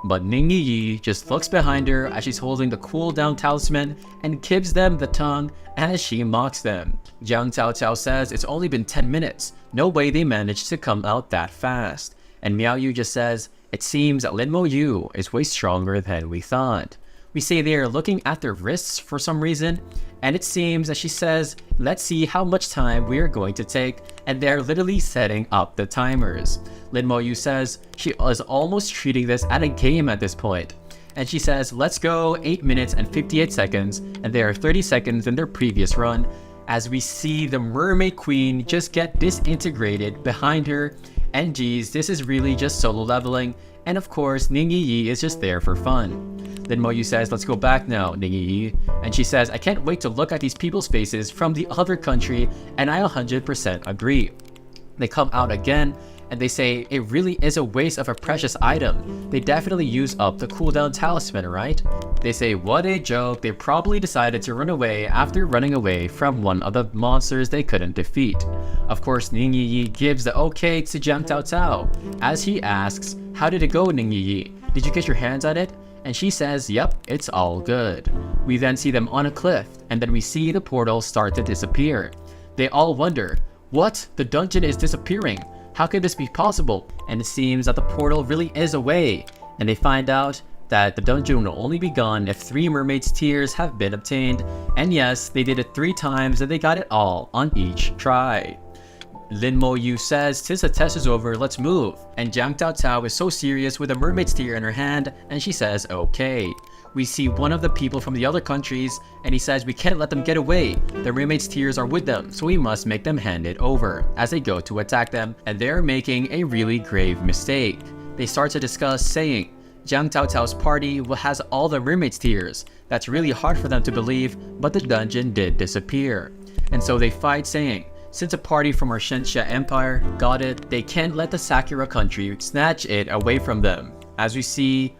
But Ning Yi just looks behind her as she's holding the cooldown talisman and gives them the tongue as she mocks them. Jiang Tao Tao says it's only been 10 minutes. No way they managed to come out that fast. And Miao Yu just says, "It seems that Lin Mo Yu is way stronger than we thought." We say they are looking at their wrists for some reason, and it seems that she says, "Let's see how much time we are going to take," and they're literally setting up the timers. Lin Mo Yu says she is almost treating this as a game at this point, and she says, let's go 8 minutes and 58 seconds, and they are 30 seconds in their previous run, as we see the mermaid queen just get disintegrated behind her. And geez, this is really just solo leveling, and of course Ning Yi is just there for fun. Lin Mo Yu says, let's go back now, Ning Yi, and she says, I can't wait to look at these people's faces from the other country, and I 100% agree. They come out again, and they say it really is a waste of a precious item. They definitely use up the cooldown talisman, right? They say what a joke, they probably decided to run away after running away from one of the monsters they couldn't defeat. Of course, Ning Yi gives the okay to Jiang Tao Tao, as he asks, how did it go, Ning Yi? Did you get your hands on it? And she says, yep, it's all good. We then see them on a cliff, and then we see the portal start to disappear. They all wonder, what? The dungeon is disappearing. How could this be possible? And it seems that the portal really is away. And they find out that the dungeon will only be gone if 3 mermaids' tears have been obtained. And yes, they did it 3 times and they got it all on each try. Lin Mo Yu says, since the test is over, let's move. And Jiang Tao Tao is so serious with a mermaid's tear in her hand, and she says, okay. We see one of the people from the other countries, and he says we can't let them get away. The mermaid's tears are with them, so we must make them hand it over, as they go to attack them, and they're making a really grave mistake. They start to discuss, saying, Jiang Tao Tao's party has all the mermaid's tears. That's really hard for them to believe, but the dungeon did disappear. And so they fight, saying, since a party from our Shensha Empire got it, they can't let the Sakura country snatch it away from them. As we see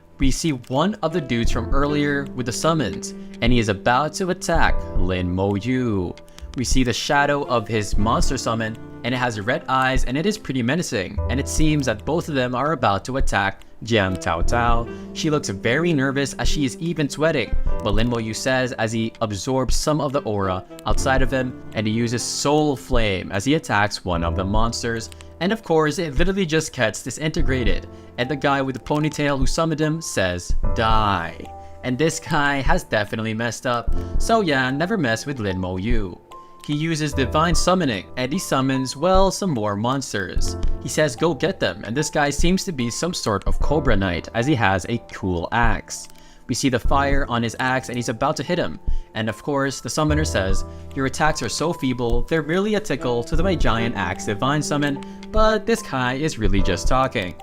one of the dudes from earlier with the summons, and he is about to attack Lin Mo Yu. We see the shadow of his monster summon, and it has red eyes, and it is pretty menacing, and it seems that both of them are about to attack Jiang Tao Tao. She looks very nervous as she is even sweating, but Lin Mo Yu says as he absorbs some of the aura outside of him, and he uses Soul Flame as he attacks one of the monsters. And of course, it literally just gets disintegrated, and the guy with the ponytail who summoned him says, die. And this guy has definitely messed up, so yeah, never mess with Lin Mo Yu. He uses Divine Summoning, and he summons, well, some more monsters. He says go get them, and this guy seems to be some sort of Cobra Knight, as he has a cool axe. We see the fire on his axe, and he's about to hit him. And of course, the summoner says, your attacks are so feeble, they're really a tickle to my giant axe Divine Summon, but this guy is really just talking.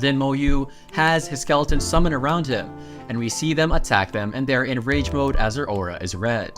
Lin Mo Yu has his skeleton summon around him, and we see them attack them, and they're in rage mode as their aura is red.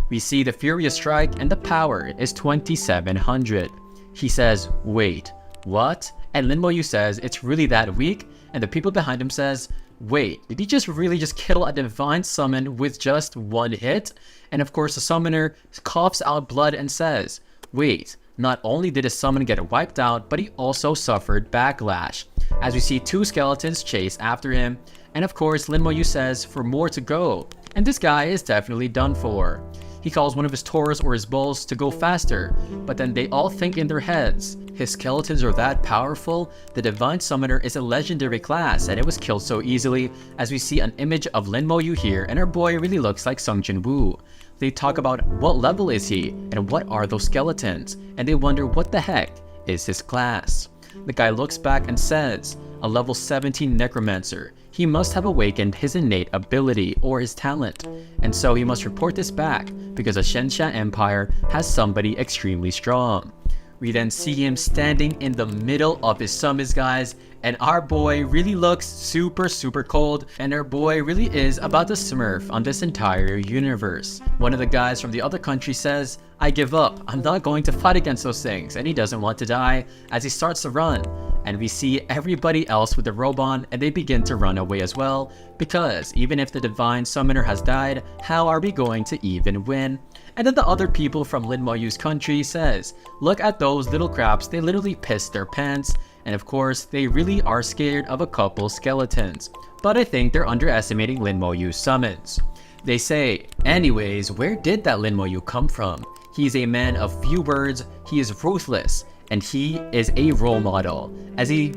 We see the Furious Strike, and the power is 2700. He says, wait, what? And Lin Mo Yu says it's really that weak, and the people behind him says, wait, did he just really kill a divine summon with just one hit? And of course the summoner coughs out blood and says, wait, not only did his summon get wiped out, but he also suffered backlash. As we see 2 skeletons chase after him, and of course Lin Mo Yu says for more to go, and this guy is definitely done for. He calls one of his Taurus or his bulls to go faster, but then they all think in their heads, his skeletons are that powerful, the Divine Summoner is a legendary class and it was killed so easily, as we see an image of Lin Mo Yu here, and our boy really looks like Sung Jin Woo. They talk about what level is he, and what are those skeletons, and they wonder what the heck is his class. The guy looks back and says, a level 17 Necromancer. He must have awakened his innate ability or his talent, and so he must report this back because the Shensha Empire has somebody extremely strong. We then see him standing in the middle of his summons, guys, and our boy really looks super cold, and our boy really is about to smurf on this entire universe. One of the guys from the other country says, I give up, I'm not going to fight against those things, and he doesn't want to die as he starts to run. And we see everybody else with the robe on, and they begin to run away as well, because even if the Divine Summoner has died, how are we going to even win? And then the other people from Lin Mo Yu's country says, look at those little craps, they literally pissed their pants, and of course they really are scared of a couple skeletons. But I think they're underestimating Lin Mo Yu's summons. They say, anyways, where did that Lin Mo Yu come from? He's a man of few words, he is ruthless, and he is a role model. As we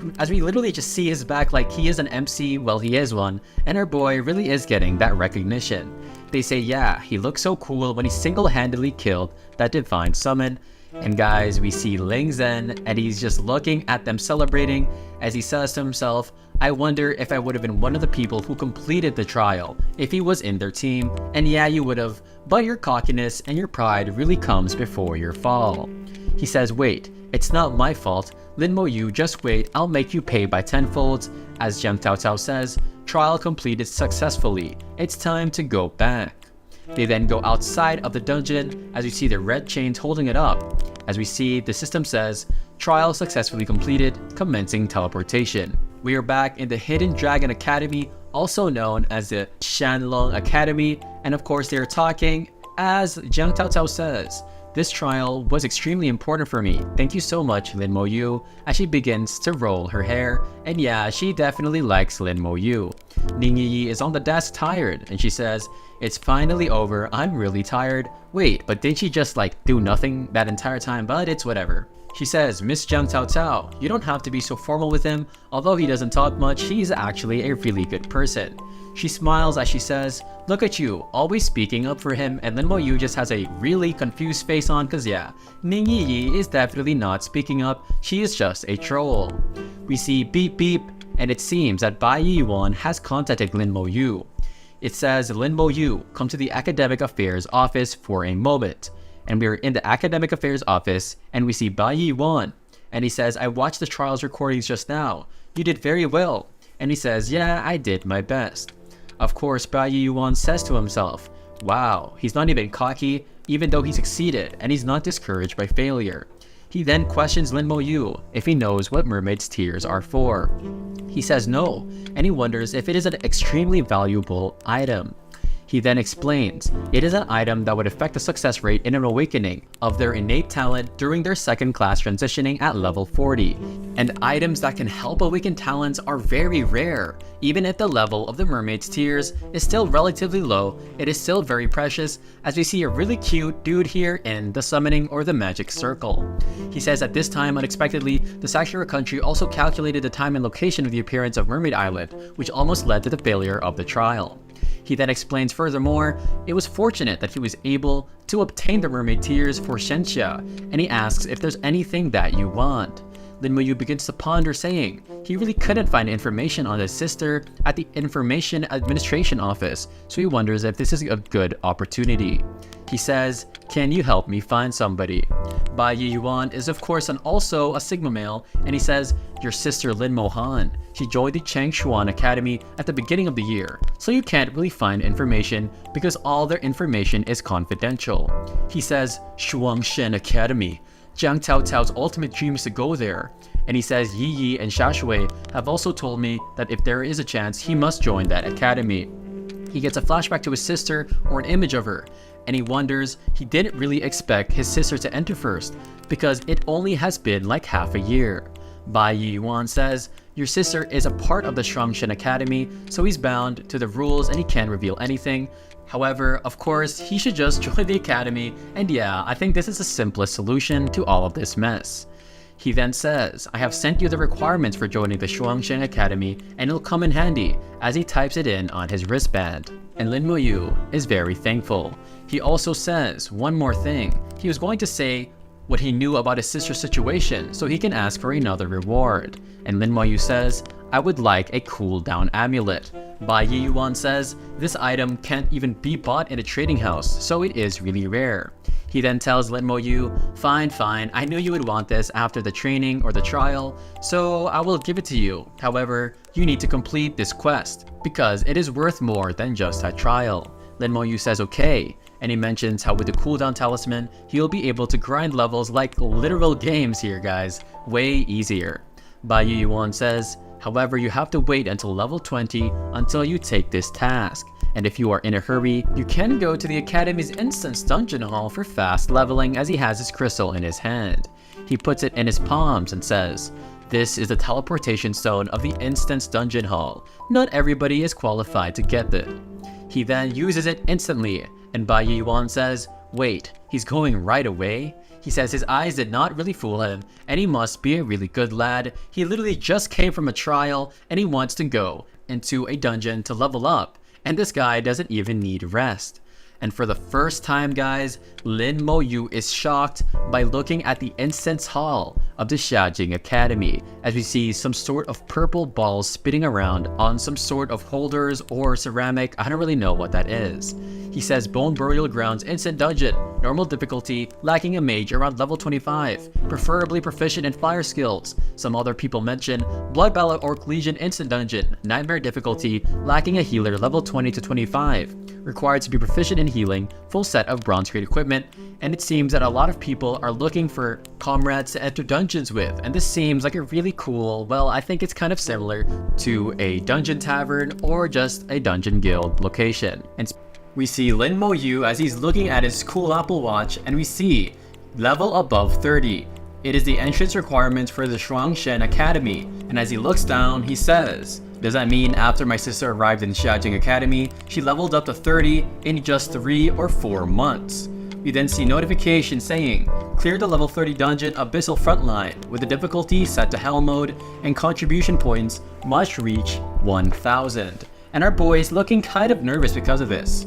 literally just see his back like he is an MC, well he is one, and our boy really is getting that recognition. They say yeah, he looks so cool when he single-handedly killed that Divine Summon. And guys, we see Ling Zhen, and he's just looking at them celebrating as he says to himself, I wonder if I would have been one of the people who completed the trial if he was in their team. And yeah, you would have, but your cockiness and your pride really comes before your fall. He says, wait, it's not my fault. Lin Mo Yu, just wait, I'll make you pay by tenfold. As Jiang Tao Tao says, trial completed successfully. It's time to go back. They then go outside of the dungeon as we see the red chains holding it up. As we see, the system says, trial successfully completed, commencing teleportation. We are back in the Hidden Dragon Academy, also known as the Shanlong Academy, and of course they are talking as Jiang Tao Tao says, this trial was extremely important for me. Thank you so much, Lin Mo Yu, as she begins to roll her hair. And yeah, she definitely likes Lin Mo Yu. Ning Yi is on the desk tired, and she says, it's finally over, I'm really tired. Wait, but didn't she just do nothing that entire time? But it's whatever. She says, Miss Jiang Tao Tao, you don't have to be so formal with him. Although he doesn't talk much, he's actually a really good person. She smiles as she says, look at you, always speaking up for him, and Lin Mo Yu just has a really confused face on cause yeah, Ning Yi is definitely not speaking up, she is just a troll. We see beep beep, and it seems that Bai Yuan has contacted Lin Mo Yu. It says, Lin Mo Yu, come to the Academic Affairs office for a moment. And we are in the Academic Affairs office, and we see Bai Yuan. And he says, I watched the trials recordings just now. You did very well. And he says, yeah, I did my best. Of course, Bai Yuan says to himself, wow, he's not even cocky, even though he succeeded, and he's not discouraged by failure. He then questions Lin Mo Yu if he knows what mermaid's tears are for. He says no, and he wonders if it is an extremely valuable item. He then explains, it is an item that would affect the success rate in an awakening of their innate talent during their second class transitioning at level 40. And items that can help awaken talents are very rare. Even if the level of the mermaid's tears is still relatively low, it is still very precious, as we see a really cute dude here in the summoning or the magic circle. He says at this time, unexpectedly, the Sakura country also calculated the time and location of the appearance of Mermaid Island, which almost led to the failure of the trial. He then explains furthermore, it was fortunate that he was able to obtain the mermaid tears for Shenxia, and he asks if there's anything that you want. Lin Mo Yu begins to ponder, saying he really couldn't find information on his sister at the Information Administration Office, so he wonders if this is a good opportunity. He says, can you help me find somebody? Bai Yuan is of course also a Sigma male, and he says, your sister Lin Mo Han. She joined the Changshuan Academy at the beginning of the year, so you can't really find information because all their information is confidential. He says, Shuangshen Academy. Jiang Tao Tao's ultimate dream is to go there. And he says Yi Yi and Xia Shui have also told me that if there is a chance, he must join that academy. He gets a flashback to his sister or an image of her, and he wonders he didn't really expect his sister to enter first because it only has been like half a year. Bai Yuan says, your sister is a part of the Shuangshen Academy, so he's bound to the rules and he can't reveal anything. However, of course, he should just join the academy, and yeah, I think this is the simplest solution to all of this mess. He then says, I have sent you the requirements for joining the Shuangshen Academy, and it'll come in handy, as he types it in on his wristband. And Lin Mo Yu is very thankful. He also says one more thing. He was going to say what he knew about his sister's situation, so he can ask for another reward. And Lin Mo Yu says, I would like a cooldown amulet. Bai Yuan says, this item can't even be bought in a trading house, so it is really rare. He then tells Lin Mo Yu, fine, I knew you would want this after the training or the trial, so I will give it to you. However, you need to complete this quest, because it is worth more than just a trial. Lin Mo Yu says okay, and he mentions how with the cooldown talisman, he'll be able to grind levels like literal games here guys, way easier. Bai Yuan says, however, you have to wait until level 20 until you take this task. And if you are in a hurry, you can go to the Academy's Instance Dungeon Hall for fast leveling as he has his crystal in his hand. He puts it in his palms and says, this is the teleportation stone of the Instance Dungeon Hall. Not everybody is qualified to get it. He then uses it instantly, and Bai Yuan says, wait, he's going right away? He says his eyes did not really fool him, and he must be a really good lad. He literally just came from a trial, and he wants to go into a dungeon to level up, and this guy doesn't even need rest. And for the first time, guys, Lin Mo Yu is shocked by looking at the incense hall of the Xiajing Academy, as we see some sort of purple balls spinning around on some sort of holders or ceramic. I don't really know what that is. He says Bone Burial Grounds Instant Dungeon, normal difficulty, lacking a mage around level 25, preferably proficient in fire skills. Some other people mention Blood Ballad Orc Legion Instant Dungeon, nightmare difficulty, lacking a healer level 20 to 25, required to be proficient in healing, full set of bronze crate equipment. And it seems that a lot of people are looking for comrades to enter dungeons with, and this seems like a really cool, well, I think it's kind of similar to a dungeon tavern or just a dungeon guild location. And we see Lin Mo Yu as he's looking at his cool Apple Watch, and we see level above 30. It is the entrance requirement for the Shuangshen Academy, and as he looks down, he says, does that mean after my sister arrived in Xiajing Academy, she leveled up to 30 in just 3 or 4 months? We then see notification saying, clear the level 30 dungeon Abyssal Frontline with the difficulty set to Hell mode, and contribution points must reach 1000. And our boy is looking kind of nervous because of this.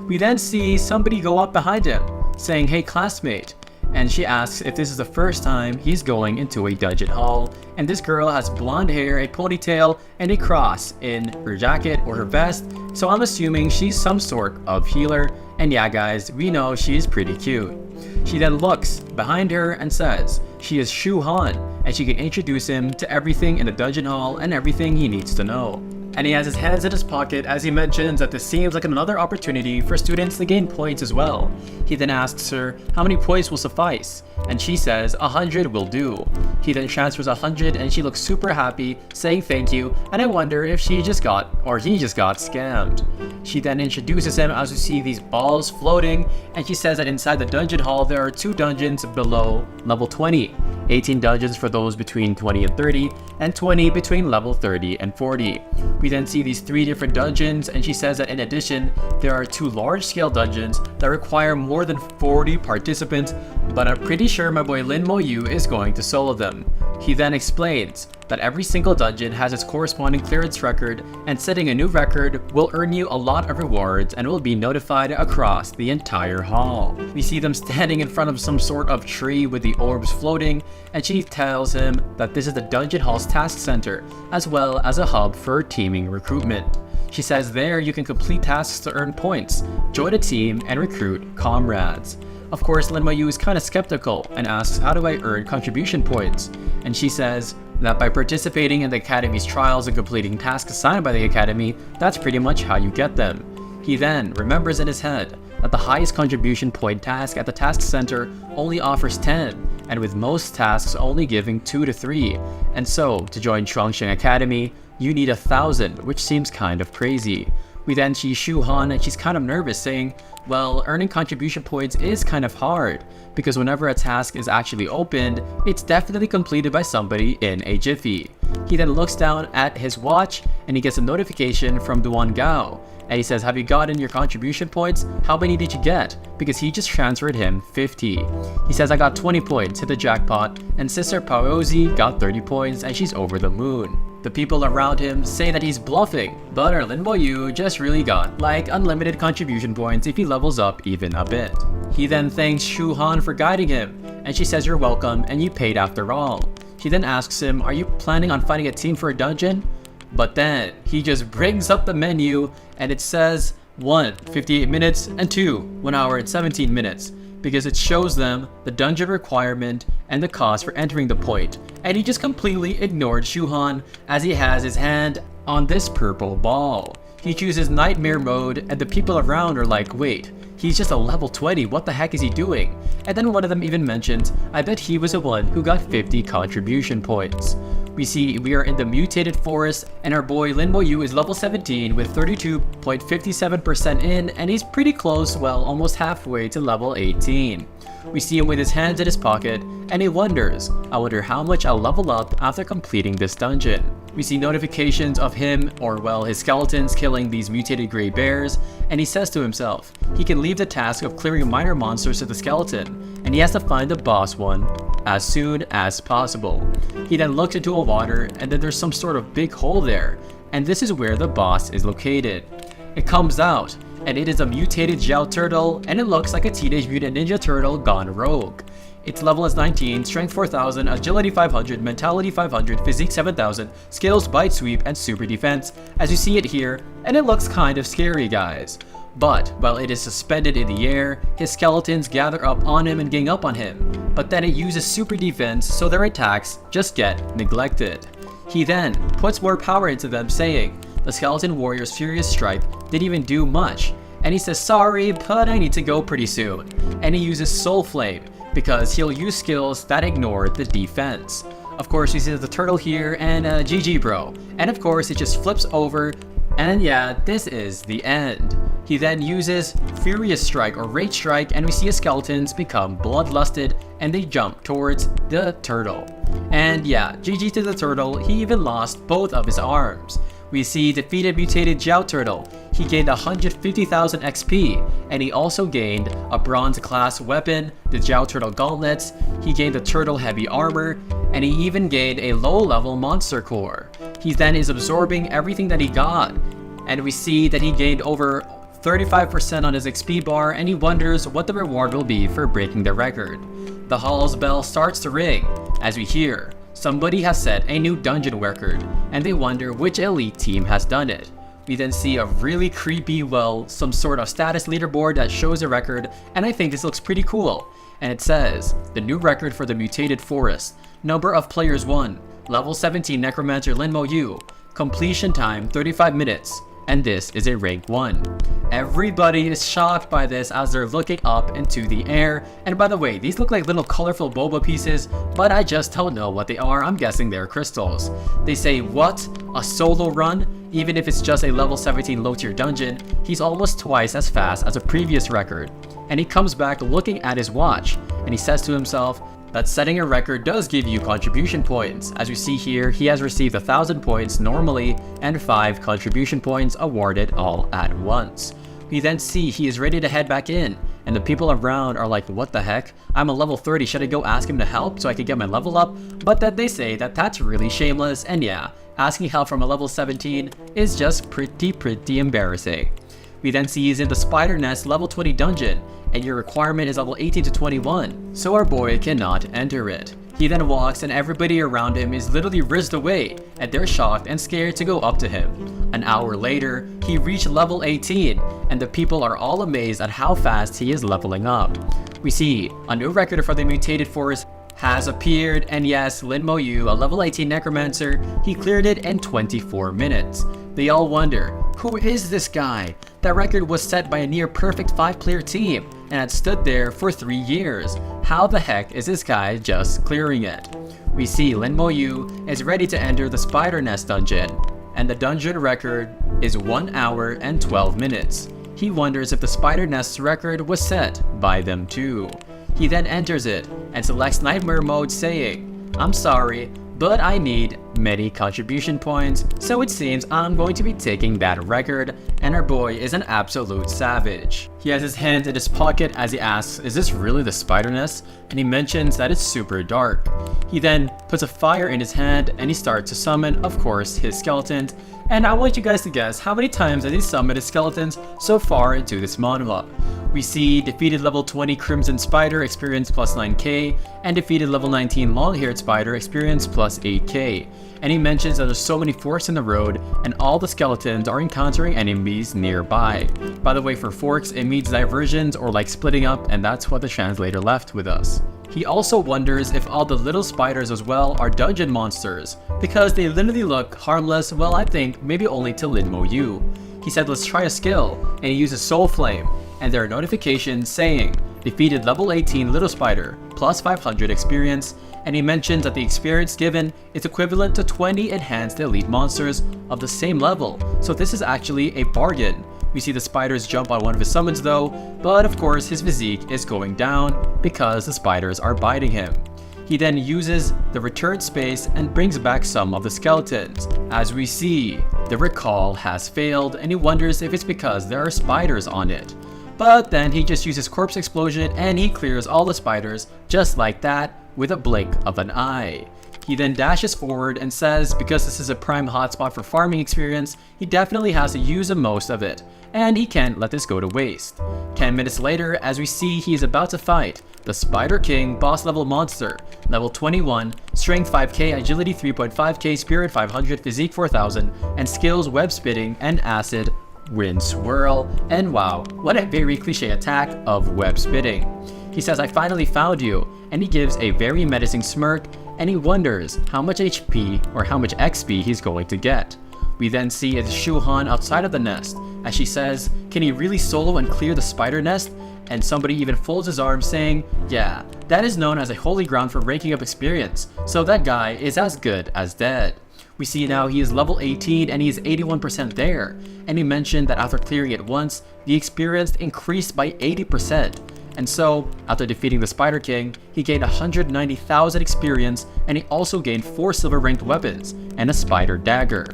We then see somebody go up behind him, saying, hey classmate, and she asks if this is the first time he's going into a dungeon hall, and this girl has blonde hair, a ponytail, and a cross in her jacket or her vest, so I'm assuming she's some sort of healer, and yeah guys, we know she's pretty cute. She then looks behind her and says she is Shu Han, and she can introduce him to everything in the dungeon hall and everything he needs to know. And he has his hands in his pocket as he mentions that this seems like another opportunity for students to gain points as well. He then asks her how many points will suffice, and she says 100 will do. He then transfers 100 and she looks super happy, saying thank you, and I wonder if he just got scammed. She then introduces him as we see these balls floating, and she says that inside the dungeon hall there are 2 dungeons below level 20. 18 dungeons for those between 20 and 30, and 20 between level 30 and 40. We then see these 3 different dungeons, and she says that in addition, there are 2 large-scale dungeons that require more than 40 participants, but I'm pretty sure my boy Lin Mo Yu is going to solo them. He then explains that every single dungeon has its corresponding clearance record, and setting a new record will earn you a lot of rewards and will be notified across the entire hall. We see them standing in front of some sort of tree with the orbs floating, and she tells him that this is the dungeon hall's task center, as well as a hub for teaming recruitment. She says there you can complete tasks to earn points, join a team, and recruit comrades. Of course, Lin Mo Yu is kind of skeptical and asks, how do I earn contribution points? And she says that by participating in the Academy's trials and completing tasks assigned by the Academy, that's pretty much how you get them. He then remembers in his head that the highest contribution point task at the task center only offers 10, and with most tasks only giving 2 to 3. And so, to join Shuangshen Academy, you need 1,000, which seems kind of crazy. We then see Shu Han, and she's kind of nervous, saying, well, earning contribution points is kind of hard, because whenever a task is actually opened, it's definitely completed by somebody in a jiffy. He then looks down at his watch, and he gets a notification from Duan Gao, and he says, have you gotten your contribution points? How many did you get? Because he just transferred him 50. He says, I got 20 points, hit the jackpot, and Sister Paozi got 30 points, and she's over the moon. The people around him say that he's bluffing, but our Lin Mo Yu just really got like unlimited contribution points if he levels up even a bit. He then thanks Shu Han for guiding him, and she says you're welcome and you paid after all. She then asks him, are you planning on finding a team for a dungeon? But then he just brings up the menu and it says 1, 58 minutes, and 2, 1 hour and 17 minutes. Because it shows them the dungeon requirement and the cost for entering the point, and he just completely ignored Shu Han as he has his hand on this purple ball. He chooses nightmare mode, and the people around are like, wait, he's just a level 20, what the heck is he doing? And then one of them even mentions, I bet he was the one who got 50 contribution points. We see we are in the mutated forest, and our boy Lin Mo Yu is level 17 with 32.57% in, and he's pretty close, well, almost halfway to level 18. We see him with his hands in his pocket, and he wonders, I wonder how much I'll level up after completing this dungeon. We see notifications of him, or well, his skeletons killing these mutated gray bears, and he says to himself, he can leave the task of clearing minor monsters to the skeleton, and he has to find the boss one as soon as possible. He then looks into a water, and then there's some sort of big hole there, and this is where the boss is located. It comes out, and it is a mutated Geo Turtle, and it looks like a Teenage Mutant Ninja Turtle gone rogue. Its level is 19, strength 4000, agility 500, mentality 500, physique 7000, skills, bite sweep, and super defense, as you see it here, and it looks kind of scary, guys. But while it is suspended in the air, his skeletons gather up on him and gang up on him, but then it uses super defense, so their attacks just get neglected. He then puts more power into them, saying, the Skeleton Warrior's Furious Strike didn't even do much, and he says, sorry, but I need to go pretty soon, and he uses Soul Flame, because he'll use skills that ignore the defense. Of course, you see the turtle here, and GG bro, and of course it just flips over, and yeah, this is the end. He then uses Furious Strike or Rage Strike, and we see his skeletons become bloodlusted and they jump towards the turtle. And yeah, GG to the turtle, he even lost both of his arms. We see defeated mutated Geo Turtle. He gained 150,000 XP, and he also gained a bronze class weapon, the Geo Turtle gauntlets. He gained the turtle heavy armor, and he even gained a low level monster core. He then is absorbing everything that he got, and we see that he gained over 35% on his XP bar, and he wonders what the reward will be for breaking the record. The hall's bell starts to ring, as we hear, somebody has set a new dungeon record, and they wonder which elite team has done it. We then see a really creepy, some sort of status leaderboard that shows a record, and I think this looks pretty cool. And it says, the new record for the mutated forest, number of players 1, level 17 Necromancer Linmo Yu, completion time 35 minutes, and this is a rank 1. Everybody is shocked by this as they're looking up into the air, and by the way, these look like little colorful boba pieces, but I just don't know what they are. I'm guessing they're crystals. They say, what? A solo run? Even if it's just a level 17 low tier dungeon, he's almost twice as fast as a previous record. And he comes back looking at his watch, and he says to himself, that setting a record does give you contribution points. As we see here, he has received 1,000 points normally and 5 contribution points awarded all at once. We then see he is ready to head back in, and the people around are like, what the heck? I'm a level 30, should I go ask him to help so I can get my level up? But then they say that that's really shameless, and yeah, asking help from a level 17 is just pretty embarrassing. We then see he's in the Spider Nest level 20 dungeon, and your requirement is level 18 to 21, so our boy cannot enter it. He then walks and everybody around him is literally rizzed away, and they're shocked and scared to go up to him. An hour later, he reached level 18, and the people are all amazed at how fast he is leveling up. We see a new record for the mutated forest has appeared, and yes, Linmo Yu, a level 18 Necromancer, he cleared it in 24 minutes. They all wonder, who is this guy? That record was set by a near perfect 5-player team and had stood there for 3 years. How the heck is this guy just clearing it? We see Linmo Yu is ready to enter the Spider Nest dungeon, and the dungeon record is 1 hour and 12 minutes. He wonders if the Spider Nest's record was set by them too. He then enters it and selects Nightmare mode, saying, I'm sorry, but I need many contribution points, so it seems I'm going to be taking that record, and our boy is an absolute savage. He has his hand in his pocket as he asks, is this really the Spider Nest? And he mentions that it's super dark. He then puts a fire in his hand and he starts to summon, of course, his skeletons, and I want you guys to guess how many times has he summoned his skeletons so far into this manhwa. We see defeated level 20 Crimson Spider experience plus 9k, and defeated level 19 Long-Haired Spider experience plus 8k. And he mentions that there's so many forks in the road, and all the skeletons are encountering enemies nearby. By the way, for forks, it means diversions or like splitting up, and that's what the translator left with us. He also wonders if all the little spiders as well are dungeon monsters, because they literally look harmless, well I think maybe only to Linmo Yu. He said let's try a skill, and he uses Soul Flame, and there are notifications saying, defeated level 18 Little Spider, plus 500 experience, and he mentions that the experience given is equivalent to 20 enhanced elite monsters of the same level, so this is actually a bargain. We see the spiders jump on one of his summons though, but of course his physique is going down because the spiders are biting him. He then uses the return space and brings back some of the skeletons. As we see, the recall has failed, and he wonders if it's because there are spiders on it. But then he just uses Corpse Explosion and he clears all the spiders just like that with a blink of an eye. He then dashes forward and says because this is a prime hotspot for farming experience, he definitely has to use the most of it, and he can't let this go to waste. 10 minutes later, as we see he is about to fight the Spider King boss level monster, level 21, strength 5k, agility 3.5k, spirit 500, physique 4000, and skills web spitting and acid, wind swirl, and wow, what a very cliche attack of web spitting. He says, "I finally found you," and he gives a very menacing smirk, and he wonders how much HP or how much XP he's going to get. We then see it's Shuhan outside of the nest, as she says, "Can he really solo and clear the spider nest?" And somebody even folds his arms saying, "Yeah, that is known as a holy ground for ranking up experience, so that guy is as good as dead." We see now he is level 18 and he is 81% there, and he mentioned that after clearing it once, the experience increased by 80%. And so, after defeating the Spider King, he gained 190,000 experience, and he also gained 4 silver ranked weapons and a spider dagger.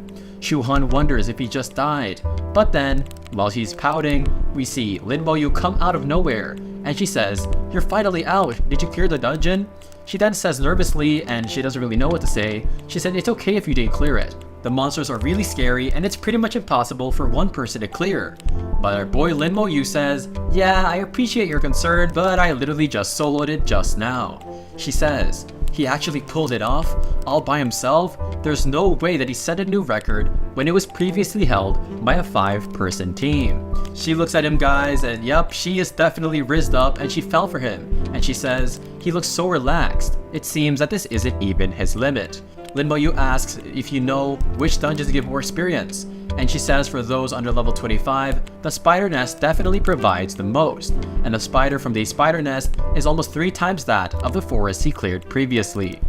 Shuhan wonders if he just died, but then, while she's pouting, we see Lin Moyu come out of nowhere, and she says, "You're finally out, did you clear the dungeon?" She then says nervously, and she doesn't really know what to say, she said it's okay if you didn't clear it. The monsters are really scary and it's pretty much impossible for one person to clear. But our boy Lin Moyu says, "Yeah, I appreciate your concern, but I literally just soloed it just now." She says, "He actually pulled it off, all by himself? There's no way that he set a new record when it was previously held by a 5-person team." She looks at him, guys, and yep, she is definitely rizzed up and she fell for him. And she says, "He looks so relaxed. It seems that this isn't even his limit." Lin Moyu asks if you know which dungeons give more experience, and she says for those under level 25, the spider nest definitely provides the most, and the spider from the spider nest is almost 3 times that of the forest he cleared previously.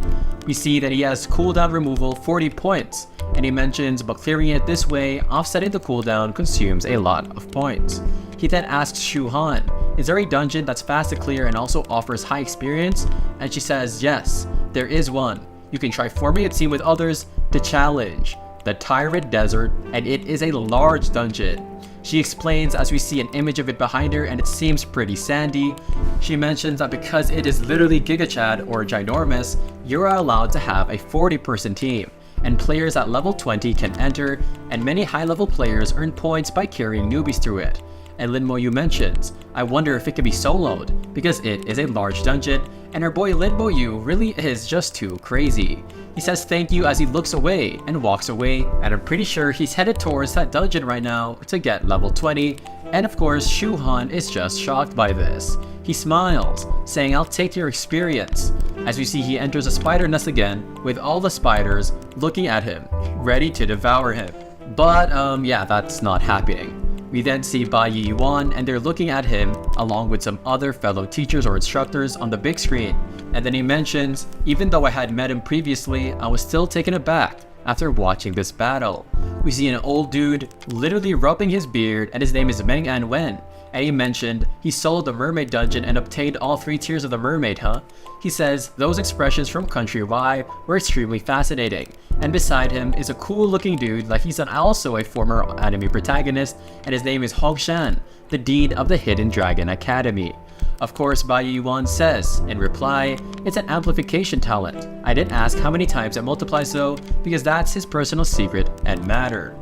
We see that he has cooldown removal 40 points, and he mentions but clearing it this way, offsetting the cooldown consumes a lot of points. He then asks Shuhan, "Is there a dungeon that's fast to clear and also offers high experience?" And she says, "Yes, there is one. You can try forming a team with others to challenge the Tyrant Desert, and it is a large dungeon." She explains as we see an image of it behind her and it seems pretty sandy. She mentions that because it is literally gigachad or ginormous, you are allowed to have a 40-person team, and players at level 20 can enter, and many high-level players earn points by carrying newbies through it. And Lin Moyu mentions, "I wonder if it can be soloed, because it is a large dungeon, and our boy Lin Moyu really is just too crazy." He says thank you as he looks away and walks away, and I'm pretty sure he's headed towards that dungeon right now to get level 20, and of course Shuhan is just shocked by this. He smiles, saying, "I'll take your experience." As we see he enters a spider nest again, with all the spiders looking at him, ready to devour him. But yeah, that's not happening. We then see Bai Yuan and they're looking at him along with some other fellow teachers or instructors on the big screen. And then he mentions, "Even though I had met him previously, I was still taken aback after watching this battle." We see an old dude literally rubbing his beard, and his name is Meng An Wen. And he mentioned he soloed the mermaid dungeon and obtained all 3 tiers of the mermaid, huh? He says those expressions from Country Y were extremely fascinating. And beside him is a cool looking dude like he's also a former anime protagonist, and his name is Hong Shan, the dean of the Hidden Dragon Academy. Of course, Bai Yuan says, in reply, "It's an amplification talent. I didn't ask how many times it multiplies though, because that's his personal secret and matter."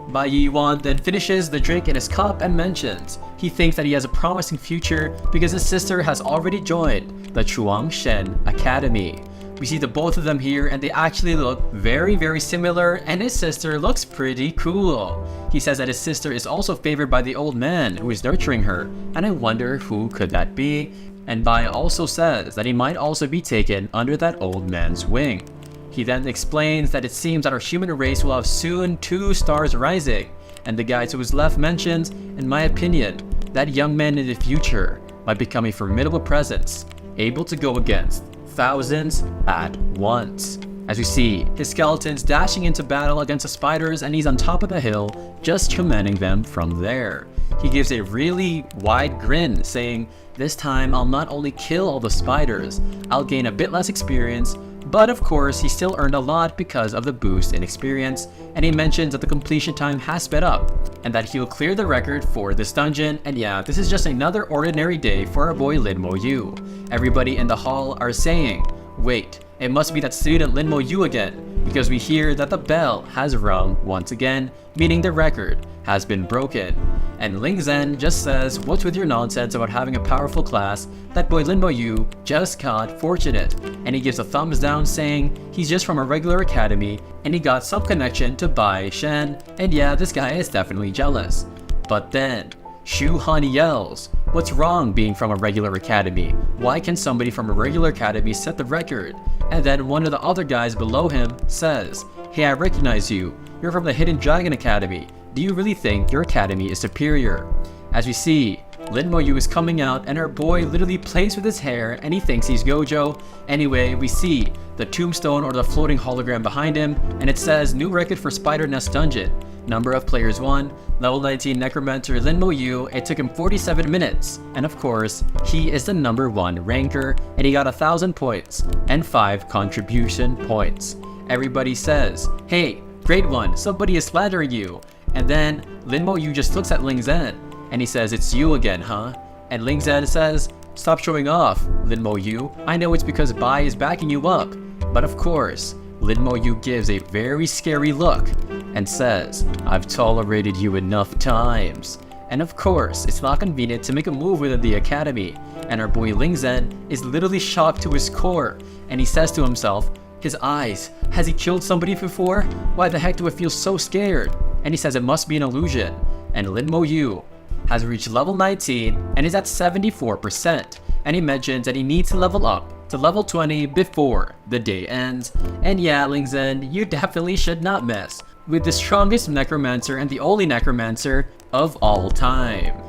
Bai Yuan then finishes the drink in his cup and mentions he thinks that he has a promising future because his sister has already joined the Chuang Shen Academy. We see the both of them here and they actually look very similar, and his sister looks pretty cool. He says that his sister is also favored by the old man who is nurturing her, and I wonder who could that be. And Bai also says that he might also be taken under that old man's wing. He then explains that it seems that our human race will have soon 2 stars rising, and the guy to his left mentions, in my opinion, that young man in the future might become a formidable presence, able to go against thousands at once. As we see his skeletons dashing into battle against the spiders, and he's on top of the hill just commanding them from there. He gives a really wide grin saying, "This time I'll not only kill all the spiders, I'll gain a bit less experience, but of course he still earned a lot because of the boost in experience," and he mentions that the completion time has sped up and that he'll clear the record for this dungeon. And yeah, this is just another ordinary day for our boy Lin Moyu. Everybody in the hall are saying, "Wait, it must be that student Linmo Yu again, because we hear that the bell has rung once again, meaning the record has been broken. And Ling Zhen just says, what's with your nonsense about having a powerful class? That boy Linmo Yu just got fortunate. And he gives a thumbs down saying he's just from a regular academy and he got some connection to Bai Shen, and yeah, this guy is definitely jealous. But then, Shu Han yells, what's wrong being from a regular academy? Why can somebody from a regular academy set the record? And then one of the other guys below him says, hey, I recognize you. You're from the Hidden Dragon Academy. Do you really think your academy is superior? As we see, Linmo Yu is coming out and our boy literally plays with his hair and he thinks he's Gojo. Anyway, we see the tombstone or the floating hologram behind him and it says new record for Spider Nest Dungeon. Number of players 1, level 19 Necromancer Linmo Yu, it took him 47 minutes. And of course, he is the number 1 ranker and he got 1,000 points and 5 contribution points. Everybody says, hey, great one, somebody is flattering you. And then Linmo Yu just looks at Ling Zhen and he says, it's you again, huh? And Ling Zhen says, stop showing off, Linmo Yu. I know it's because Bai is backing you up. But of course, Linmo Yu gives a very scary look and says, I've tolerated you enough times. And of course, it's not convenient to make a move within the academy. And our boy Ling Zhen is literally shocked to his core. And he says to himself, his eyes, has he killed somebody before? Why the heck do I feel so scared? And he says it must be an illusion. And Linmo Yu has reached level 19 and is at 74%. And he mentions that he needs to level up to level 20 before the day ends. And yeah, Ling Zhen, you definitely should not mess with the strongest Necromancer and the only Necromancer of all time.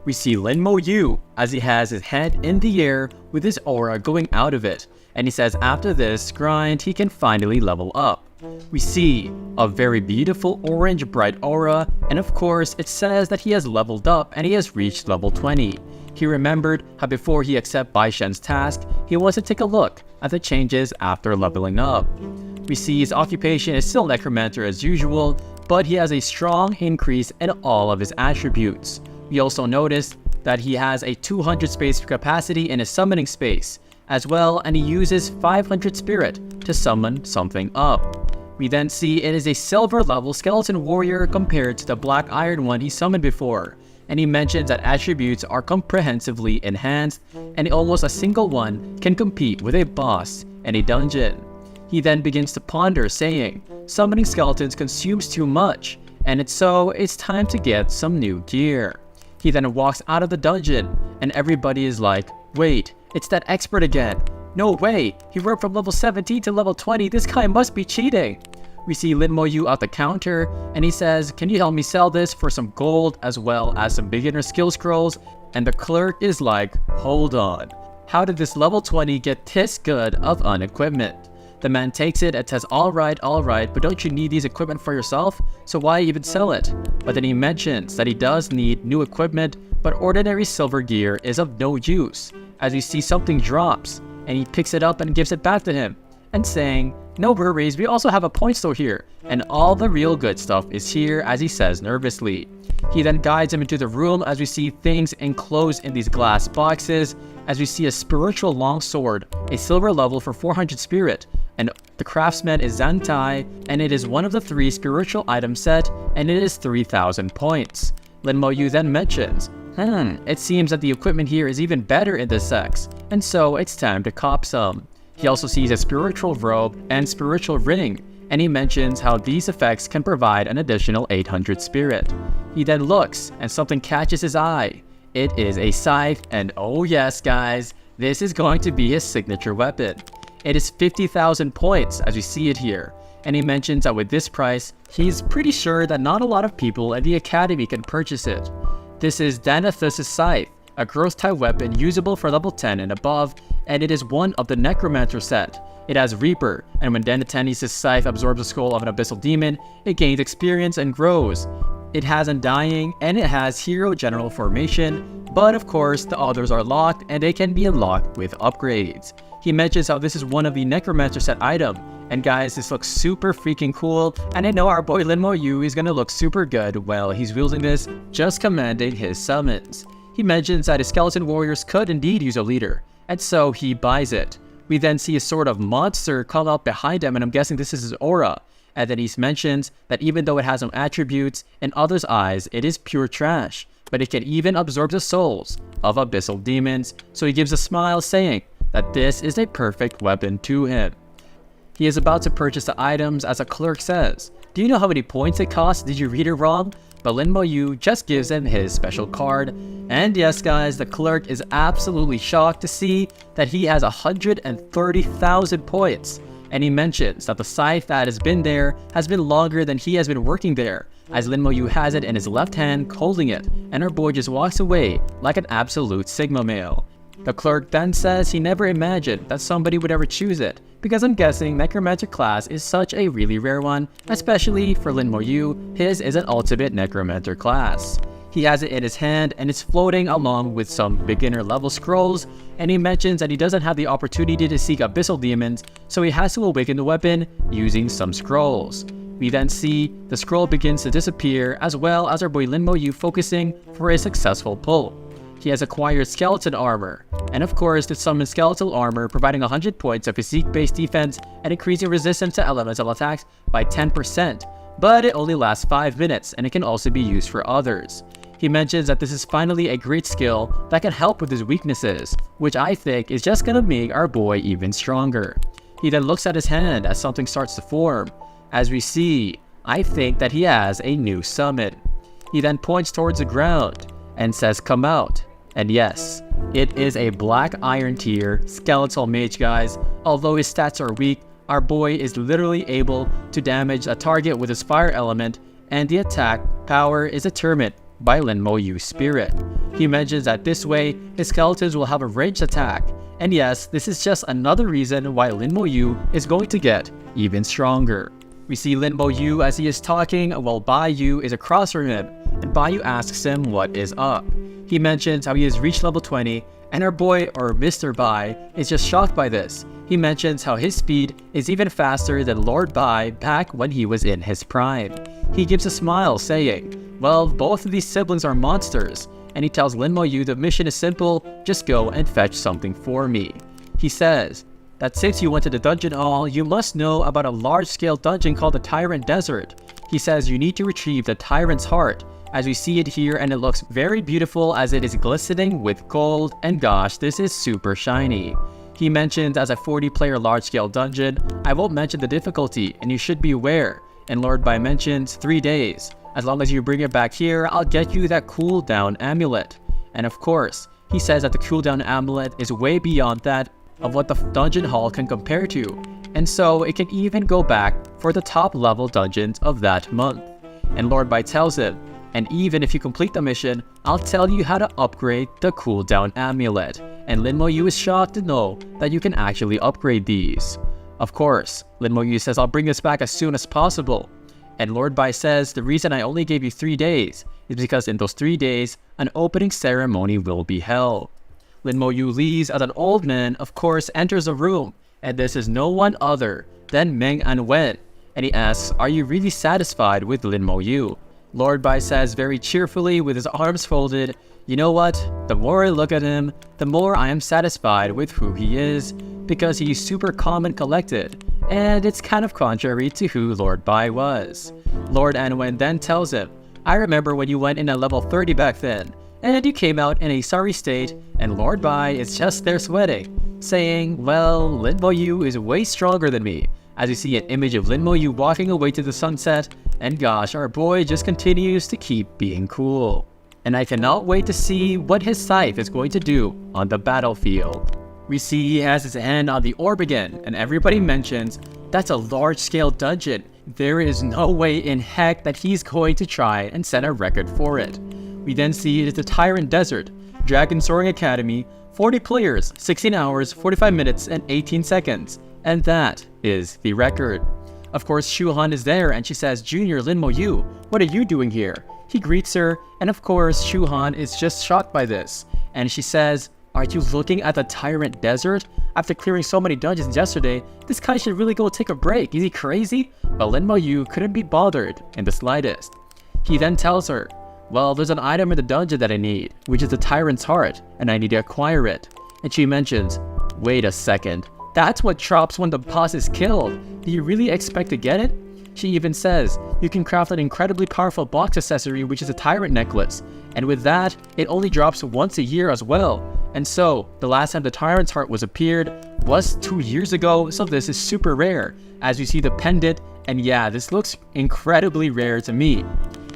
We see Linmo Yu as he has his head in the air with his aura going out of it. And he says after this grind, he can finally level up. We see a very beautiful orange bright aura, and of course it says that he has leveled up and he has reached level 20. He remembered how before he accepted Bai Shen's task, he wants to take a look at the changes after leveling up. We see his occupation is still Necromancer as usual, but he has a strong increase in all of his attributes. We also noticed that he has a 200 space capacity in his summoning space as well, and he uses 500 spirit to summon something up. We then see it is a silver level skeleton warrior compared to the black iron one he summoned before, and he mentions that attributes are comprehensively enhanced and almost a single one can compete with a boss in a dungeon. He then begins to ponder saying, summoning skeletons consumes too much, and it's time to get some new gear. He then walks out of the dungeon and everybody is like, wait, it's that expert again. No way, he went from level 17 to level 20, this guy must be cheating. We see Linmo Yu at the counter and he says, can you help me sell this for some gold as well as some beginner skill scrolls? And the clerk is like, hold on, how did this level 20 get this good of an equipment? The man takes it and says, alright, but don't you need these equipment for yourself? So why even sell it? But then he mentions that he does need new equipment, but ordinary silver gear is of no use. As we see something drops, and he picks it up and gives it back to him, and saying, no worries, we also have a point store here, and all the real good stuff is here, as he says nervously. He then guides him into the room as we see things enclosed in these glass boxes, as we see a spiritual longsword, a silver level for 400 spirit, and the craftsman is Zantai, and it is one of the 3 spiritual item set, and it is 3,000 points. Linmo Yu then mentions, it seems that the equipment here is even better in this sex, and so it's time to cop some. He also sees a spiritual robe and spiritual ring, and he mentions how these effects can provide an additional 800 spirit. He then looks, and something catches his eye. It is a scythe, and oh yes guys, this is going to be his signature weapon. It is 50,000 points as we see it here, and he mentions that with this price, he's pretty sure that not a lot of people in the academy can purchase it. This is Danathus' scythe, a growth type weapon usable for level 10 and above, and it is one of the Necromancer set. It has Reaper, and when Danathus' scythe absorbs the skull of an abyssal demon, it gains experience and grows. It has Undying, and it has Hero General Formation, but of course the others are locked and they can be unlocked with upgrades. He mentions how this is one of the Necromancer set item, and guys, this looks super freaking cool, and I know our boy Linmo Yu is gonna look super good while he's wielding this, just commanding his summons. He mentions that his skeleton warriors could indeed use a leader, and so he buys it. We then see a sort of monster come up behind him, and I'm guessing this is his aura. And then he mentions that even though it has no attributes, in others' eyes, it is pure trash, but it can even absorb the souls of abyssal demons, so he gives a smile saying that this is a perfect weapon to him. He is about to purchase the items as a clerk says, "Do you know how many points it costs? Did you read it wrong?" But Lin Mo Yu just gives him his special card. And yes guys, the clerk is absolutely shocked to see that he has 130,000 points. And he mentions that the scythe that has been there has been longer than he has been working there, as Lin Mo Yu has it in his left hand holding it, and our boy just walks away like an absolute Sigma male. The clerk then says he never imagined that somebody would ever choose it, because I'm guessing Necromancer class is such a really rare one, especially for Lin Mo Yu, his is an ultimate Necromancer class. He has it in his hand and it's floating along with some beginner level scrolls, and he mentions that he doesn't have the opportunity to seek abyssal demons, so he has to awaken the weapon using some scrolls. We then see the scroll begins to disappear, as well as our boy Lin Mo Yu focusing for a successful pull. He has acquired skeleton armor, and of course the summoned skeletal armor providing 100 points of physique-based defense and increasing resistance to elemental attacks by 10%, but it only lasts 5 minutes and it can also be used for others. He mentions that this is finally a great skill that can help with his weaknesses, which I think is just gonna make our boy even stronger. He then looks at his hand as something starts to form. As we see, I think that he has a new summon. He then points towards the ground and says, "Come out." And yes, it is a black iron tier skeletal mage guys. Although his stats are weak, our boy is literally able to damage a target with his fire element, and the attack power is determined by Lin Mo Yu's spirit. He mentions that this way, his skeletons will have a ranged attack. And yes, this is just another reason why Lin Mo Yu is going to get even stronger. We see Lin Mo Yu as he is talking while Bai Yu is across from him, and Bai Yu asks him what is up. He mentions how he has reached level 20, and our boy, or Mr. Bai, is just shocked by this. He mentions how his speed is even faster than Lord Bai back when he was in his prime. He gives a smile saying, well, both of these siblings are monsters, and he tells Lin Mo Yu the mission is simple, just go and fetch something for me. He says that since you went to the dungeon hall, you must know about a large-scale dungeon called the Tyrant Desert. He says you need to retrieve the Tyrant's heart, as we see it here, and it looks very beautiful as it is glistening with gold, and gosh, this is super shiny. He mentions as a 40-player large-scale dungeon. I won't mention the difficulty, and you should be aware. And Lord Bai mentions 3 days. As long as you bring it back here, I'll get you that cooldown amulet. And of course, he says that the cooldown amulet is way beyond that of what the dungeon hall can compare to. And so it can even go back for the top level dungeons of that month. And Lord Bai tells him, and even if you complete the mission, I'll tell you how to upgrade the cooldown amulet. And Lin Mo Yu is shocked to know that you can actually upgrade these. Of course, Lin Mo Yu says I'll bring this back as soon as possible. And Lord Bai says the reason I only gave you 3 days is because in those 3 days, an opening ceremony will be held. Lin Mo Yu leaves as an old man, of course, enters the room, and this is no one other than Meng Anwen. And he asks, are you really satisfied with Lin Mo Yu? Lord Bai says very cheerfully with his arms folded, you know what, the more I look at him, the more I am satisfied with who he is, because he's super calm and collected, and it's kind of contrary to who Lord Bai was. Lord Anwen then tells him, I remember when you went in at level 30 back then, and you came out in a sorry state, and Lord Bai is just there sweating, saying, well, Lin Mo Yu is way stronger than me, as you see an image of Lin Mo Yu walking away to the sunset, and gosh, our boy just continues to keep being cool. And I cannot wait to see what his scythe is going to do on the battlefield. We see he has his hand on the orb again, and everybody mentions that's a large-scale dungeon. There is no way in heck that he's going to try and set a record for it. We then see it is the Tyrant Desert, Dragon Soaring Academy, 40 players, 16 hours, 45 minutes, and 18 seconds. And that is the record. Of course, Shu Han is there and she says, Junior Lin Mo Yu, what are you doing here? He greets her, and of course, Shu Han is just shocked by this. And she says, are you looking at the Tyrant Desert? After clearing so many dungeons yesterday, this guy should really go take a break. Is he crazy? But Lin Mo Yu couldn't be bothered in the slightest. He then tells her, well, there's an item in the dungeon that I need, which is the Tyrant's Heart, and I need to acquire it. And she mentions, wait a second, That's what drops when the boss is killed. Do you really expect to get it? She even says, you can craft an incredibly powerful box accessory which is a tyrant necklace, and with that, it only drops once a year as well. And so, the last time the tyrant's heart was appeared was 2 years ago, so this is super rare. As you see the pendant, and yeah, this looks incredibly rare to me.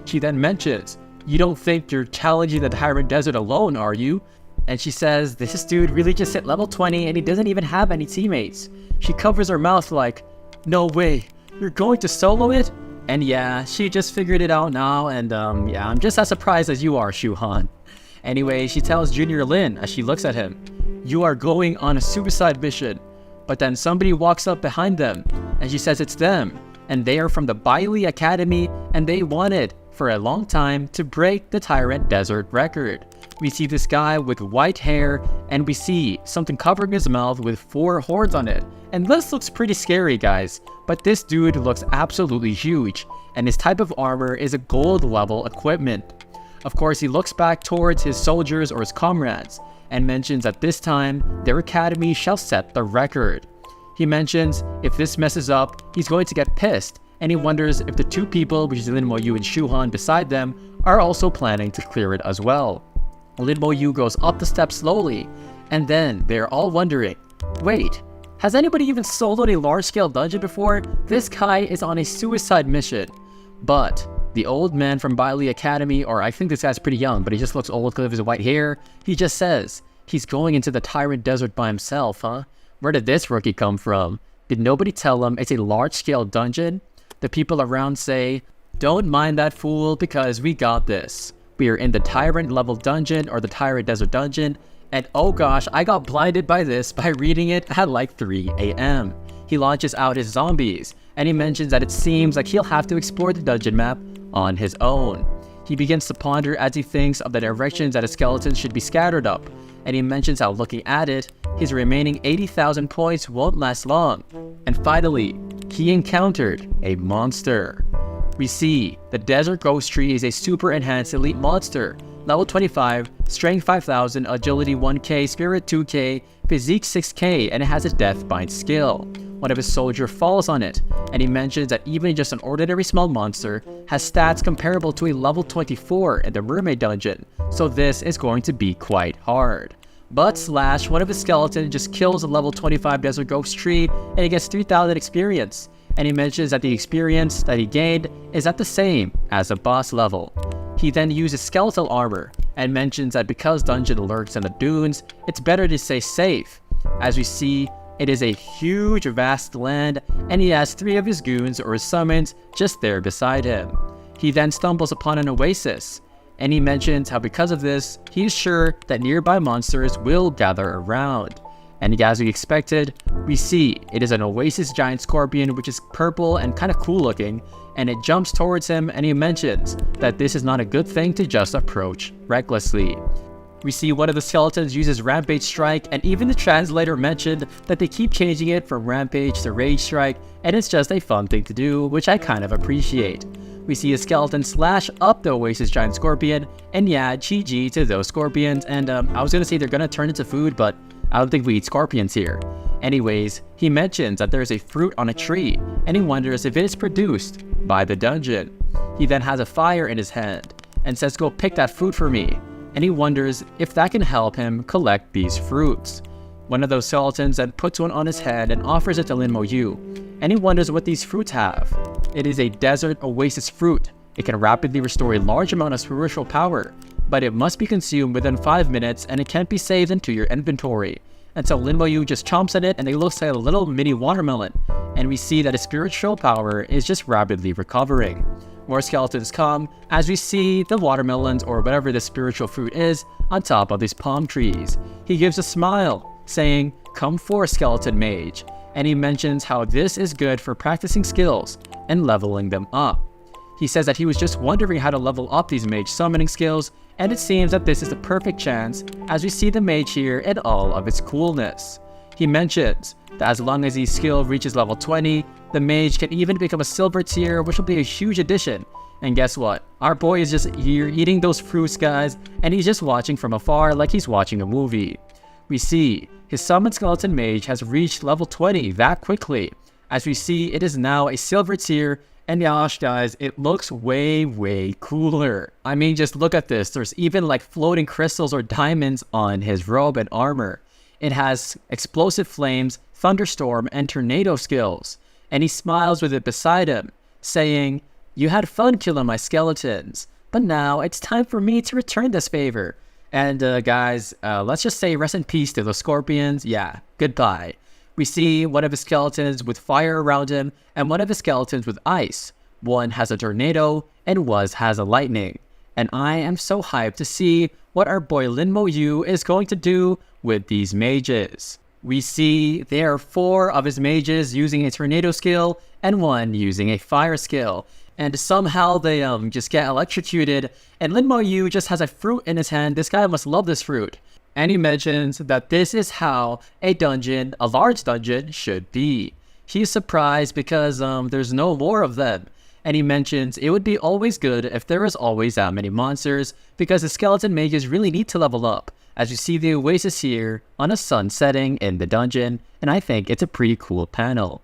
She then mentions, you don't think you're challenging the tyrant desert alone, are you? And she says, this dude really just hit level 20 and he doesn't even have any teammates. She covers her mouth like, no way, you're going to solo it? And yeah, she just figured it out now, and yeah, I'm just as surprised as you are, Shuhan. Anyway, she tells Junior Lin as she looks at him, you are going on a suicide mission. But then somebody walks up behind them, and she says it's them, and they are from the Bailey Academy, and they wanted, for a long time, to break the Tyrant Desert record. We see this guy with white hair, and we see something covering his mouth with 4 horns on it. And this looks pretty scary, guys, but this dude looks absolutely huge, and his type of armor is a gold level equipment. Of course, he looks back towards his soldiers or his comrades, and mentions that this time, their academy shall set the record. He mentions if this messes up, he's going to get pissed, and he wonders if the 2 people, which is Lin Mo-yu and Shuhan beside them, are also planning to clear it as well. Lin Mo-yu goes up the steps slowly, and then they're all wondering, wait, has anybody even soloed a large-scale dungeon before? This guy is on a suicide mission. But the old man from Bailey Academy, or I think this guy's pretty young, but he just looks old because of his white hair, he just says, he's going into the Tyrant Desert by himself, huh? Where did this rookie come from? Did nobody tell him it's a large-scale dungeon? The people around say, don't mind that fool because we got this. We are in the Tyrant level dungeon or the Tyrant Desert dungeon, and oh gosh, I got blinded by this by reading it at like 3 AM. He launches out his zombies, and he mentions that it seems like he'll have to explore the dungeon map on his own. He begins to ponder as he thinks of the directions that his skeletons should be scattered up, and he mentions how looking at it, his remaining 80,000 points won't last long. And finally, he encountered a monster. We see the Desert Ghost Tree is a super enhanced elite monster, level 25, strength 5000, agility 1k, spirit 2k, physique 6k, and it has a deathbind skill. One of his soldiers falls on it, and he mentions that even just an ordinary small monster has stats comparable to a level 24 in the Mermaid Dungeon, so this is going to be quite hard. But Slash, one of his skeletons, just kills a level 25 Desert Ghost Tree, and he gets 3000 experience. And he mentions that the experience that he gained is at the same as the boss level. He then uses skeletal armor, and mentions that because dungeon lurks in the dunes, it's better to stay safe. As we see, it is a huge vast land, and he has 3 of his goons or his summons just there beside him. He then stumbles upon an oasis, and he mentions how because of this, he is sure that nearby monsters will gather around. And as we expected, we see it is an oasis giant scorpion which is purple and kind of cool looking, and it jumps towards him, and he mentions that this is not a good thing to just approach recklessly. We see one of the skeletons uses Rampage Strike, and even the translator mentioned that they keep changing it from Rampage to Rage Strike, and it's just a fun thing to do, which I kind of appreciate. We see a skeleton slash up the Oasis Giant Scorpion, and yeah, GG to those scorpions, and I was gonna say they're gonna turn into food, but I don't think we eat scorpions here. Anyways, he mentions that there's a fruit on a tree, and he wonders if it is produced by the dungeon. He then has a fire in his hand, and says go pick that fruit for me, and he wonders if that can help him collect these fruits. One of those skeletons then puts one on his head and offers it to Lin Mo-yu, and he wonders what these fruits have. It is a desert oasis fruit. It can rapidly restore a large amount of spiritual power, but it must be consumed within 5 minutes, and it can't be saved into your inventory. And so Lin Mo-yu just chomps at it, and it looks like a little mini watermelon, and we see that his spiritual power is just rapidly recovering. More skeletons come as we see the watermelons or whatever the spiritual fruit is on top of these palm trees. He gives a smile, saying, "Come forth, skeleton mage," and he mentions how this is good for practicing skills and leveling them up. He says that he was just wondering how to level up these mage summoning skills, and it seems that this is the perfect chance as we see the mage here in all of its coolness. He mentions that as long as his skill reaches level 20, the mage can even become a silver tier, which will be a huge addition. And guess what? Our boy is just here eating those fruits, guys, and he's just watching from afar like he's watching a movie. We see his summoned skeleton mage has reached level 20 that quickly. As we see, it is now a silver tier, and gosh guys, it looks way cooler. I mean, just look at this. There's even like floating crystals or diamonds on his robe and armor. It has explosive flames, thunderstorm, and tornado skills. And he smiles with it beside him, saying, "You had fun killing my skeletons, but now it's time for me to return this favor." And guys, let's just say rest in peace to the scorpions. Yeah, goodbye. We see one of his skeletons with fire around him and one of his skeletons with ice. One has a tornado and one has a lightning. And I am so hyped to see what our boy Linmo Yu is going to do with these mages. We see there are 4 of his mages using a tornado skill and 1 using a fire skill. And somehow they just get electrocuted, and Linmo Yu just has a fruit in his hand. This guy must love this fruit. And he mentions that this is how a dungeon, a large dungeon, should be. He's surprised because there's no more of them. And he mentions it would be always good if there was always that many monsters, because the skeleton mages really need to level up. As you see the oasis here on a sun setting in the dungeon, and I think it's a pretty cool panel.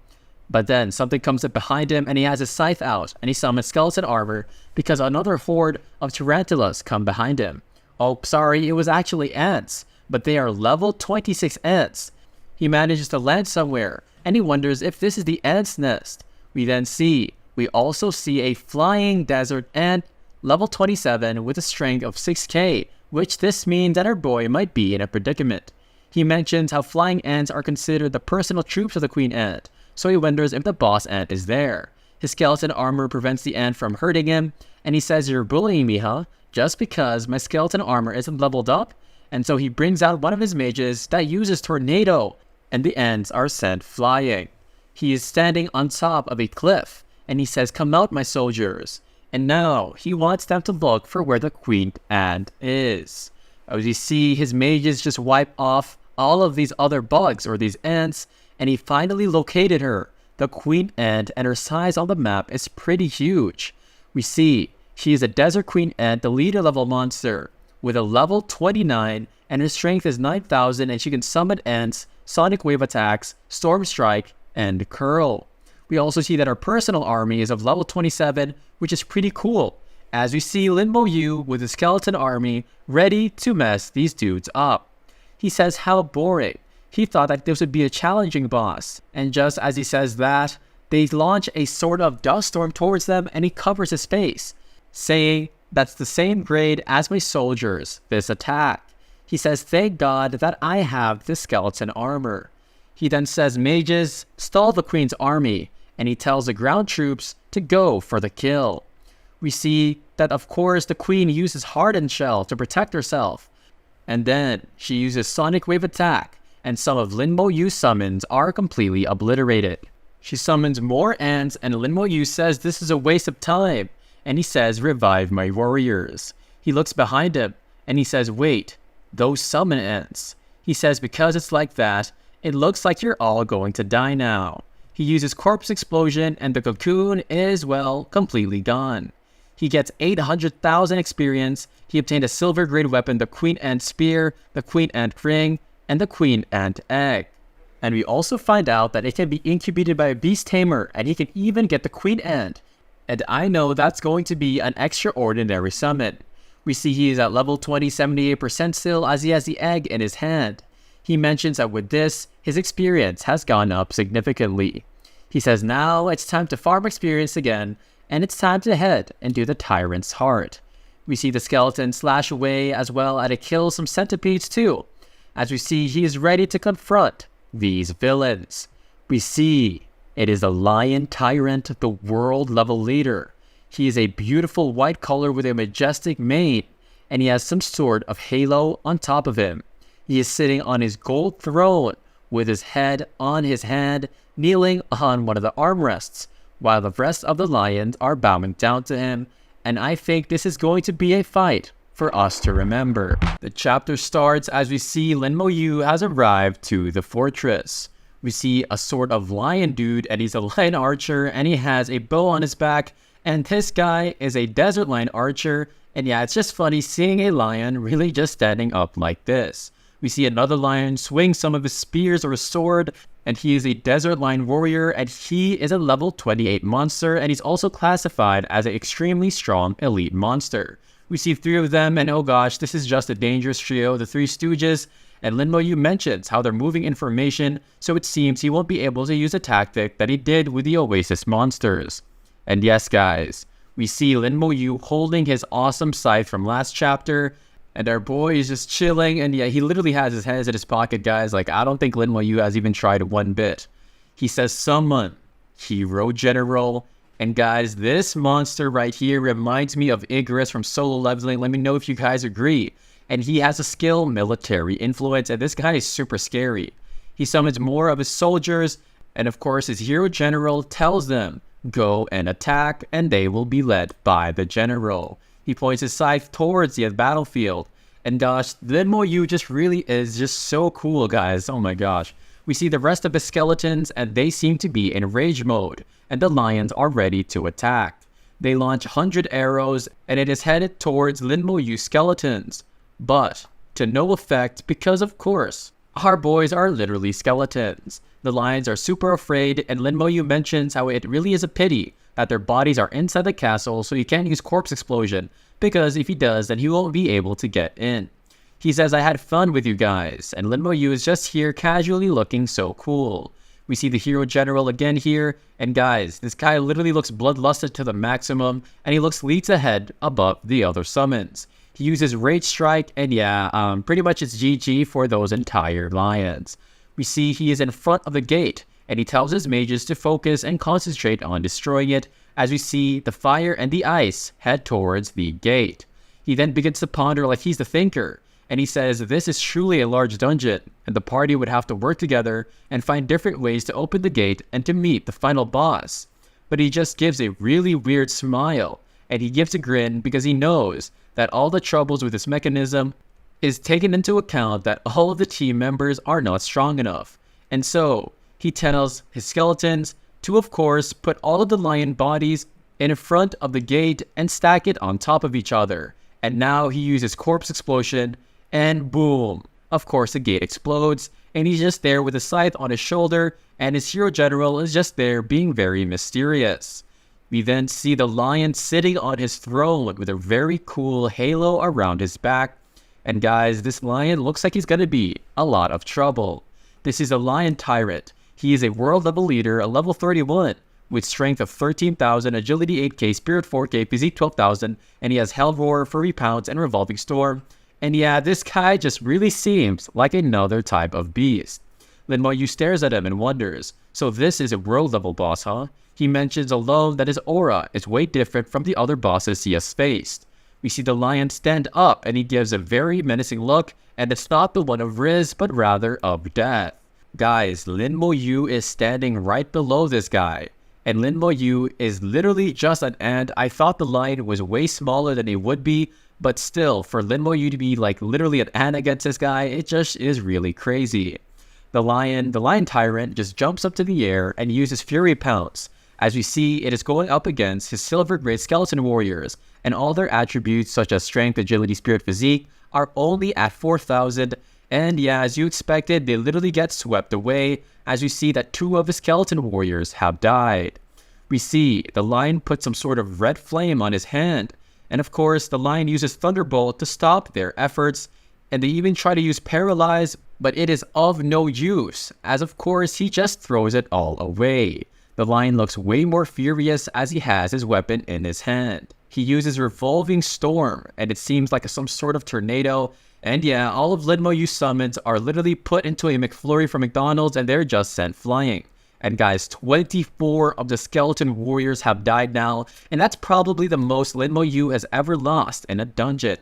But then something comes up behind him and he has his scythe out and he summons skeleton armor because another horde of tarantulas come behind him. Oh, sorry, it was actually ants, but they are level 26 ants. He manages to land somewhere and he wonders if this is the ant's nest. We also see a flying desert ant, level 27 with a strength of 6k, which this means that our boy might be in a predicament. He mentions how flying ants are considered the personal troops of the queen ant, so he wonders if the boss ant is there. His skeleton armor prevents the ant from hurting him, and he says, "You're bullying me, huh? Just because my skeleton armor isn't leveled up?" And so he brings out one of his mages that uses tornado, and the ants are sent flying. He is standing on top of a cliff, and he says, "Come out, my soldiers." And now he wants them to look for where the queen ant is. As you see, his mages just wipe off all of these other bugs or these ants, and he finally located her. The queen ant, and her size on the map is pretty huge. We see she is a desert queen ant, the leader level monster, with a level 29, and her strength is 9,000, and she can summon ants, sonic wave attacks, storm strike, and curl. We also see that our personal army is of level 27, which is pretty cool, as we see Linmo Yu with his skeleton army ready to mess these dudes up. He says how boring. He thought that this would be a challenging boss, and just as he says that, they launch a sort of dust storm towards them and he covers his face, saying, "That's the same grade as my soldiers, this attack." He says, "Thank God that I have this skeleton armor." He then says, "Mages, stall the queen's army," and he tells the ground troops to go for the kill. We see that of course the queen uses hardened shell to protect herself, and then she uses sonic wave attack, and some of Linmo Yu's summons are completely obliterated. She summons more ants, and Linmo Yu says this is a waste of time, and he says, "Revive my warriors." He looks behind him, and he says, "Wait, those summon ants." He says, "Because it's like that, it looks like you're all going to die now." He uses corpse explosion, and the cocoon is, well, completely gone. He gets 800,000 experience. He obtained a silver grade weapon, the queen ant spear, the queen ant ring, and the queen ant egg. And we also find out that it can be incubated by a beast tamer, and he can even get the queen ant. And I know that's going to be an extraordinary summon. We see he is at level 20, 78% still, as he has the egg in his hand. He mentions that with this, his experience has gone up significantly. He says now it's time to farm experience again, and it's time to head and do the tyrant's heart. We see the skeleton slash away as well, and it kills some centipedes too. As we see, he is ready to confront these villains. We see it is the lion tyrant, the world level leader. He is a beautiful white color with a majestic mane, and he has some sort of halo on top of him. He is sitting on his gold throne with his head on his hand, kneeling on one of the armrests, while the rest of the lions are bowing down to him, and I think this is going to be a fight for us to remember. The chapter starts as we see Linmo Yu has arrived to the fortress. We see a sort of lion dude, and he's a lion archer, and he has a bow on his back, and this guy is a desert lion archer, and yeah, it's just funny seeing a lion really just standing up like this. We see another lion swing some of his spears or a sword, and he is a desert lion warrior, and he is a level 28 monster, and he's also classified as an extremely strong elite monster. We see 3 of them, and oh gosh, this is just a dangerous trio, the 3 Stooges, and Lin Mo Yu mentions how they're moving information, so it seems he won't be able to use a tactic that he did with the Oasis monsters. And yes guys, we see Lin Mo Yu holding his awesome scythe from last chapter, and our boy is just chilling, and yeah, he literally has his hands in his pocket, guys. Like, I don't think Lin Mo Yu has even tried one bit. He says, summon Hero General. And guys, this monster right here reminds me of Icarus from Solo Leveling. Let me know if you guys agree. And he has a skill, Military Influence, and this guy is super scary. He summons more of his soldiers, and of course his Hero General tells them, go and attack, and they will be led by the General. He points his scythe towards the battlefield. And gosh, Lin Mo Yu just really is just so cool, guys. Oh my gosh. We see the rest of the skeletons, and they seem to be in rage mode, and the lions are ready to attack. They launch 100 arrows, and it is headed towards Lin Mo Yu skeletons. But to no effect, because of course, our boys are literally skeletons. The lions are super afraid, and Lin Mo Yu mentions how it really is a pity that their bodies are inside the castle, so he can't use corpse explosion, because if he does, then he won't be able to get in. He says, I had fun with you guys, and Lin Mo Yu is just here casually looking so cool. We see the Hero General again here, and guys, this guy literally looks bloodlusted to the maximum, and he looks leagues ahead above the other summons. He uses Rage Strike, and yeah, pretty much it's GG for those entire lions. We see he is in front of the gate, and he tells his mages to focus and concentrate on destroying it, as we see the fire and the ice head towards the gate. He then begins to ponder like he's the thinker, and he says this is truly a large dungeon, and the party would have to work together and find different ways to open the gate and to meet the final boss. But he just gives a really weird smile, and he gives a grin because he knows that all the troubles with this mechanism is taken into account that all of the team members are not strong enough. And so, he tells his skeletons to, of course, put all of the lion bodies in front of the gate and stack it on top of each other. And now he uses corpse explosion, and boom! Of course the gate explodes, and he's just there with a scythe on his shoulder, and his Hero General is just there being very mysterious. We then see the lion sitting on his throne with a very cool halo around his back. And guys, this lion looks like he's gonna be a lot of trouble. This is a lion tyrant. He is a world level leader, a level 31, with strength of 13,000, agility 8k, spirit 4k, physique 12,000, and he has Hell Roar, Furry Pounce, and Revolving Storm. And yeah, this guy just really seems like another type of beast. Lin Mo Yu stares at him and wonders, so this is a world level boss, huh? He mentions alone that his aura is way different from the other bosses he has faced. We see the lion stand up, and he gives a very menacing look, and it's not the one of Riz, but rather of death. Guys, Lin Mo Yu is standing right below this guy, and Lin Mo Yu is literally just an ant. I thought the lion was way smaller than he would be, but still, for Lin Mo Yu to be like literally an ant against this guy, it just is really crazy. The lion tyrant just jumps up to the air and uses Fury Pounce. As we see, it is going up against his Silver Grey Skeleton Warriors, and all their attributes such as Strength, Agility, Spirit, Physique are only at 4,000, and yeah, as you expected, they literally get swept away, as we see that 2 of his Skeleton Warriors have died. We see the lion put some sort of red flame on his hand, and of course, the lion uses Thunderbolt to stop their efforts, and they even try to use Paralyze, but it is of no use, as of course, he just throws it all away. The lion looks way more furious as he has his weapon in his hand. He uses Revolving Storm, and it seems like some sort of tornado. And yeah, all of Lin Mo Yu's summons are literally put into a McFlurry from McDonald's, and they're just sent flying. And guys, 24 of the Skeleton Warriors have died now, and that's probably the most Lin Mo Yu has ever lost in a dungeon.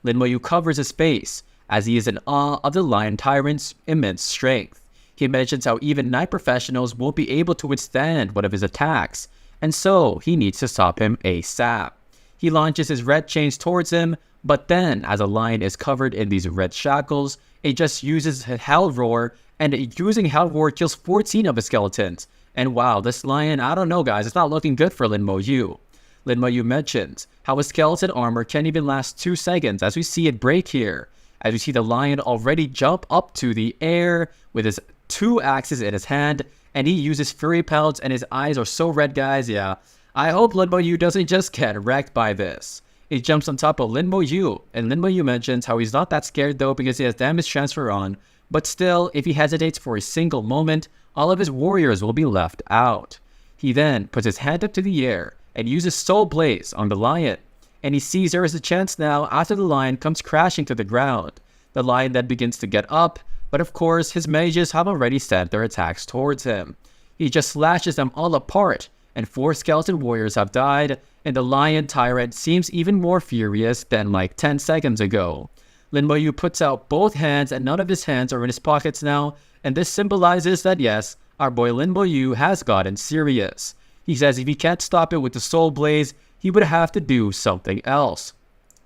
Lin Mo Yu covers his face, as he is in awe of the Lion Tyrant's immense strength. He mentions how even night professionals won't be able to withstand one of his attacks, and so he needs to stop him ASAP. He launches his red chains towards him, but then, as a lion is covered in these red shackles, it just uses Hell Roar, and using Hell Roar kills 14 of his skeletons. And wow, this lion, I don't know guys, it's not looking good for Lin Mo Yu. Lin Mo Yu mentions how his skeleton armor can't even last 2 seconds, as we see it break here. as you see the lion already jump up to the air with his 2 axes in his hand, and he uses fury pelts, and his eyes are so red, guys. Yeah, I hope Lin Mo Yu doesn't just get wrecked by this. He jumps on top of Lin Mo Yu, and Lin Mo Yu mentions how he's not that scared though because he has damage transfer on, but still, if he hesitates for a single moment, all of his warriors will be left out. He then puts his hand up to the air and uses Soul Blaze on the lion, and he sees there is a chance now after the lion comes crashing to the ground. The lion then begins to get up, but of course his mages have already sent their attacks towards him. He just slashes them all apart, and 4 skeleton warriors have died, and the lion tyrant seems even more furious than like 10 seconds ago. Lin Mo Yu puts out both hands, and none of his hands are in his pockets now, and this symbolizes that yes, our boy Lin Mo Yu has gotten serious. He says if he can't stop it with the Soul Blaze, he would have to do something else.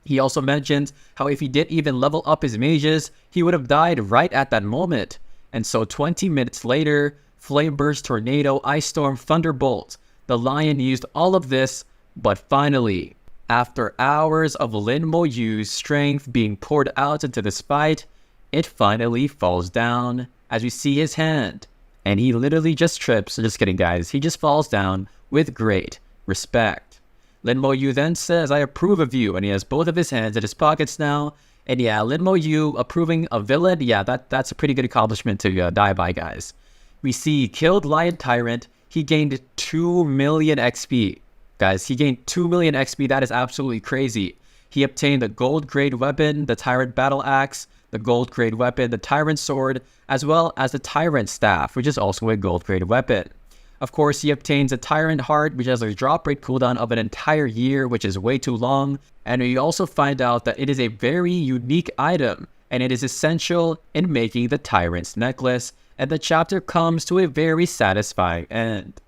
He also mentions how if he didn't even level up his mages, he would have died right at that moment. And so 20 minutes later, Flame Burst, Tornado, Ice Storm, Thunderbolt. The lion used all of this, but finally, after hours of Lin Mo Yu's strength being poured out into this fight, it finally falls down as we see his hand. And he literally just trips. Just kidding, guys. He just falls down with great respect. Lin Mo Yu then says, I approve of you. And he has both of his hands in his pockets now. And yeah, Lin Mo Yu approving a villain. Yeah, that's a pretty good accomplishment to die by, guys. We see killed Lion Tyrant. He gained 2 million XP. Guys, he gained 2 million XP. That is absolutely crazy. He obtained the gold grade weapon, the Tyrant Battle Axe, the gold grade weapon, the Tyrant Sword, as well as the Tyrant Staff, which is also a gold grade weapon. Of course, he obtains a Tyrant Heart, which has a drop rate cooldown of an entire year, which is way too long. And we also find out that it is a very unique item, and it is essential in making the Tyrant's Necklace, and the chapter comes to a very satisfying end.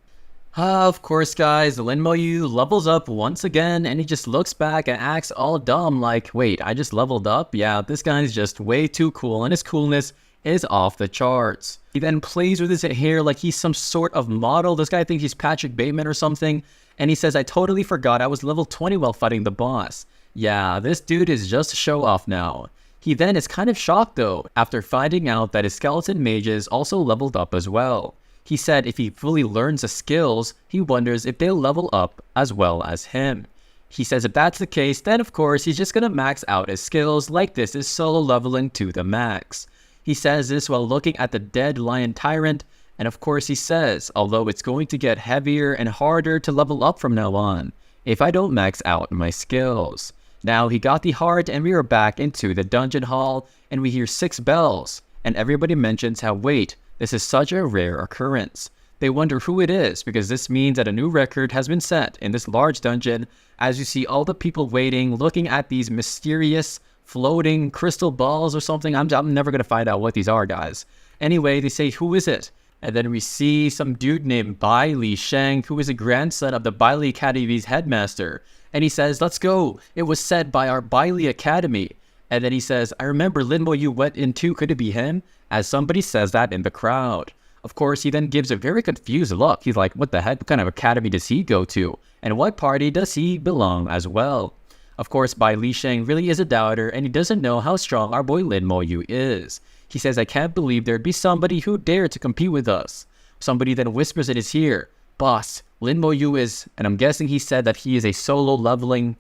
Of course, guys, Lin Mo Yu levels up once again, and he just looks back and acts all dumb like, wait, I just leveled up? Yeah, this guy's just way too cool, and his coolness is off the charts. He then plays with his hair like he's some sort of model. This guy thinks he's Patrick Bateman or something, and he says, I totally forgot I was level 20 while fighting the boss. Yeah, this dude is just a show off now. He then is kind of shocked though, after finding out that his skeleton mages also leveled up as well. He said if he fully learns the skills, he wonders if they'll level up as well as him. He says if that's the case, then of course he's just gonna max out his skills like this is solo leveling to the max. He says this while looking at the dead Lion Tyrant, and of course he says, although it's going to get heavier and harder to level up from now on, if I don't max out my skills. Now he got the heart, and we are back into the dungeon hall, and we hear 6 bells, and everybody mentions how wait, this is such a rare occurrence. They wonder who it is because this means that a new record has been set in this large dungeon as you see all the people waiting, looking at these mysterious floating crystal balls or something. I'm never going to find out what these are, guys. Anyway, they say, who is it? And then we see some dude named Bai Li Sheng, who is a grandson of the Bai Li Academy's headmaster. And he says, let's go. It was said by our Bai Li Academy. And then he says, I remember Lin Mo Yu went into, could it be him? As somebody says that in the crowd. Of course, he then gives a very confused look. He's like, what the heck? What kind of academy does he go to? And what party does he belong as well? Of course, Bai Li Sheng really is a doubter, and he doesn't know how strong our boy Lin Mo Yu is. He says, I can't believe there'd be somebody who dared to compete with us. Somebody then whispers in his ear, boss, Lin Mo Yu is, and I'm guessing he said that he is a solo leveling,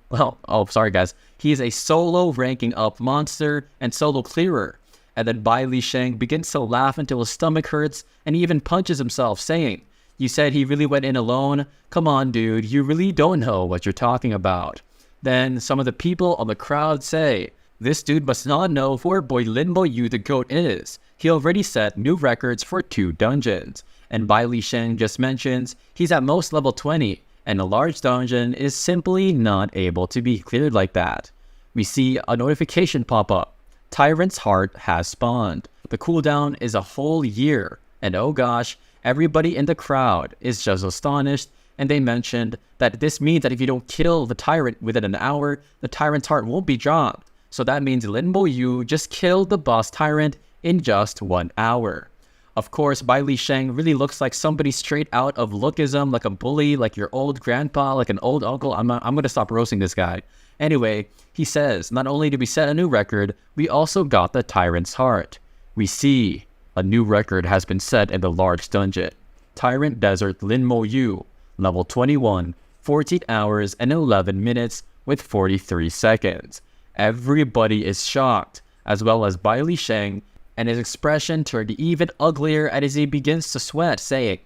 sorry guys, he is a solo ranking up monster and solo clearer. And then Bai Li Sheng begins to laugh until his stomach hurts, and he even punches himself, saying, you said he really went in alone? Come on, dude, you really don't know what you're talking about. Then some of the people on the crowd say, this dude must not know who our boy Lin Mo Yu the GOAT is. He already set new records for 2 dungeons. And Bai Li Sheng just mentions he's at most level 20, and a large dungeon is simply not able to be cleared like that. We see a notification pop up. Tyrant's Heart has spawned. The cooldown is a whole year, and oh gosh, everybody in the crowd is just astonished, and they mentioned that this means that if you don't kill the Tyrant within an hour, the Tyrant's Heart won't be dropped. So that means Lin Mo Yu just killed the boss Tyrant in just 1 hour. Of course, Bai Li Sheng really looks like somebody straight out of lookism, like a bully, like your old grandpa, like an old uncle. I'm gonna stop roasting this guy. Anyway, he says, not only did we set a new record, we also got the Tyrant's Heart. We see a new record has been set in the large dungeon. Tyrant Desert Lin Mo Yu, level 21, 14 hours and 11 minutes with 43 seconds. Everybody is shocked, as well as Bai Li Sheng, and his expression turned even uglier as he begins to sweat, saying,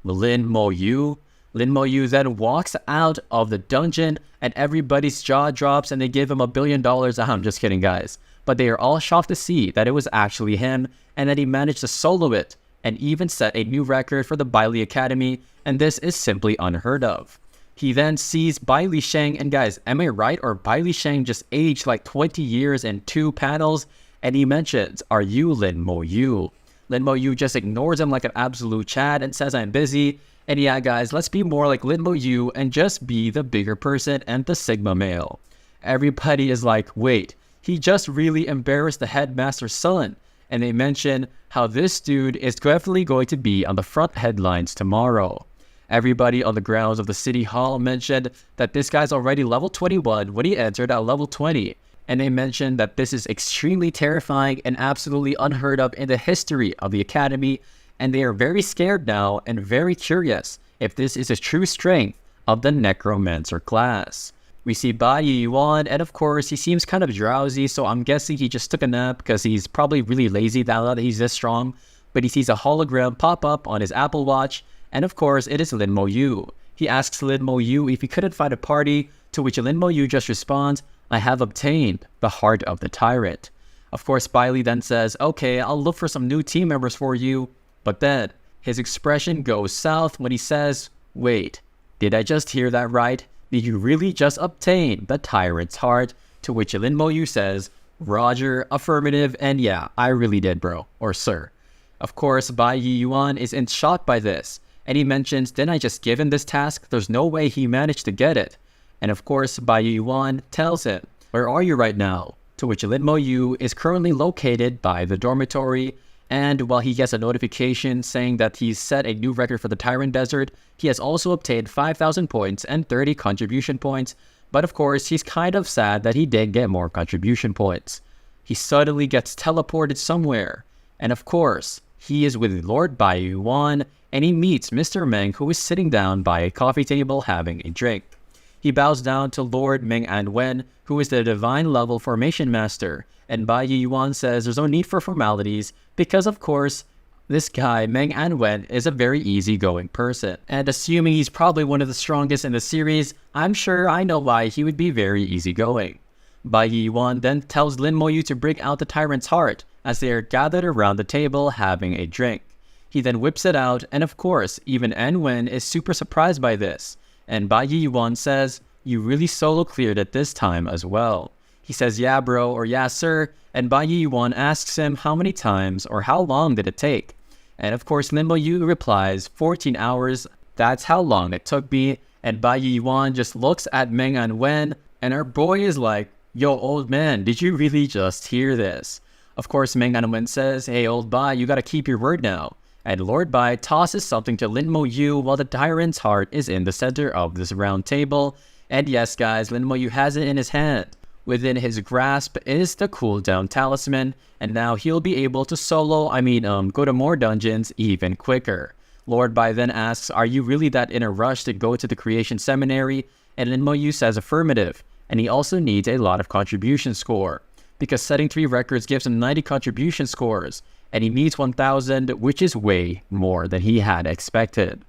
Lin Mo Yu? Lin Mo Yu then walks out of the dungeon and everybody's jaw drops and they give him $1 billion. I'm just kidding, guys. But they are all shocked to see that it was actually him and that he managed to solo it and even set a new record for the Bai Li Academy, and this is simply unheard of. He then sees Bai Li Sheng, and guys, am I right? Or Bai Li Sheng just aged like 20 years in 2 panels, and he mentions, are you Lin Mo Yu? Lin Mo Yu just ignores him like an absolute Chad and says, I'm busy. And yeah, guys, let's be more like Lin Mo Yu and just be the bigger person and the Sigma male. Everybody is like, wait, he just really embarrassed the headmaster's son. And they mention how this dude is definitely going to be on the front headlines tomorrow. Everybody on the grounds of the city hall mentioned that this guy's already level 21 when he entered at level 20. And they mentioned that this is extremely terrifying and absolutely unheard of in the history of the academy. And they are very scared now and very curious if this is a true strength of the Necromancer class. We see Bai Yuan, and of course he seems kind of drowsy, so I'm guessing he just took a nap because he's probably really lazy now that he's this strong. But he sees a hologram pop up on his Apple Watch, and of course it is Lin Mo Yu. He asks Lin Mo Yu if he couldn't find a party, to which Lin Mo Yu just responds, I have obtained the heart of the tyrant. Of course Bai Li then says, okay, I'll look for some new team members for you. But then, his expression goes south when he says, wait, did I just hear that right? Did you really just obtain the Tyrant's Heart? To which Lin Mo Yu says, Roger, affirmative, and yeah, I really did, bro, or sir. Of course, Bai Yuan is in shock by this, and he mentions, didn't I just give him this task? There's no way he managed to get it. And of course, Bai Yuan tells him, where are you right now? To which Lin Mo Yu is currently located by the dormitory. And while he gets a notification saying that he's set a new record for the Tyrant Desert, he has also obtained 5,000 points and 30 contribution points. But of course, he's kind of sad that he did get more contribution points. He suddenly gets teleported somewhere. And of course, he is with Lord Bai Yuan, and he meets Mr. Meng, who is sitting down by a coffee table having a drink. He bows down to Lord Meng Anwen, who is the Divine Level Formation Master, and Bai Yuan says there's no need for formalities because, of course, this guy, Meng Anwen, is a very easygoing person. And assuming he's probably one of the strongest in the series, I'm sure I know why he would be very easygoing. Bai Yuan then tells Lin Mo Yu to bring out the Tyrant's Heart as they are gathered around the table having a drink. He then whips it out, and of course, even Anwen is super surprised by this. And Bai Yuan says, you really solo cleared it this time as well. He says, yeah bro, or yeah sir, and Bai Yuan asks him how many times or how long did it take. And of course Lin Mo Yu replies, 14 hours, that's how long it took me. And Bai Yuan just looks at Meng Anwen, and our boy is like, yo old man, did you really just hear this? Of course Meng Anwen says, hey old Bai, you gotta keep your word now. And Lord Bai tosses something to Lin Mo Yu while the Tyrant's Heart is in the center of this round table. And yes guys, Lin Mo Yu has it in his hand. Within his grasp is the cooldown talisman, and now he'll be able to go to more dungeons even quicker. Lord Bai then asks, are you really that in a rush to go to the creation seminary? And Lin Mo Yu says affirmative, and he also needs a lot of contribution score, because setting 3 records gives him 90 contribution scores, and he needs 1,000, which is way more than he had expected.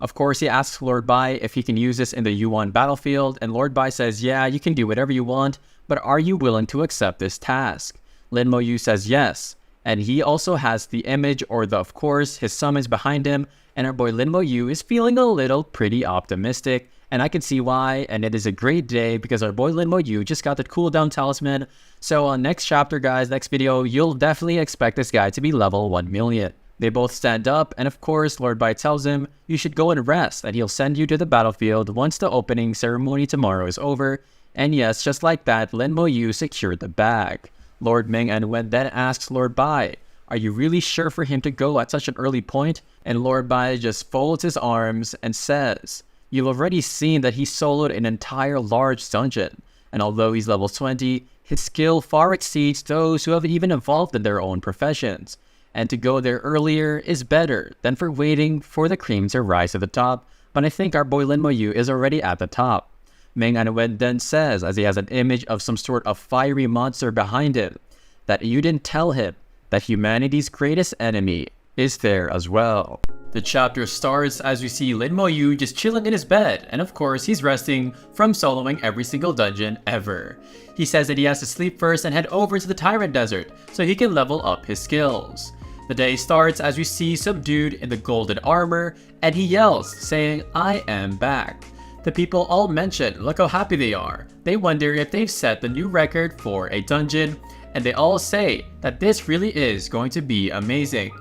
Of course, he asks Lord Bai if he can use this in the Yuan battlefield, and Lord Bai says, yeah, you can do whatever you want, but are you willing to accept this task? Lin Mo Yu says yes, and he also has the image, of course, his summons behind him, and our boy Lin Mo Yu is feeling a little pretty optimistic, and I can see why, and it is a great day because our boy Lin Mo Yu just got the cooldown talisman. So on next chapter guys, next video, you'll definitely expect this guy to be level 1 million. They both stand up, and of course Lord Bai tells him, you should go and rest, and he'll send you to the battlefield once the opening ceremony tomorrow is over. And yes, just like that, Lin Mo Yu secured the bag. Lord Meng Anwen then asks Lord Bai, Are you really sure for him to go at such an early point? And Lord Bai just folds his arms and says, you've already seen that he soloed an entire large dungeon, and although he's level 20, his skill far exceeds those who have even evolved in their own professions, and to go there earlier is better than for waiting for the cream to rise to the top, but I think our boy Lin Mo Yu is already at the top. Meng Anwen then says, as he has an image of some sort of fiery monster behind him, that you didn't tell him that humanity's greatest enemy is there as well. The chapter starts as we see Lin Mo Yu just chilling in his bed, and of course he's resting from soloing every single dungeon ever. He says that he has to sleep first and head over to the Tyrant Desert so he can level up his skills. The day starts as we see some dude in the golden armor, and he yells, saying, I am back. The people all mention look how happy they are. They wonder if they've set the new record for a dungeon, and they all say that this really is going to be amazing.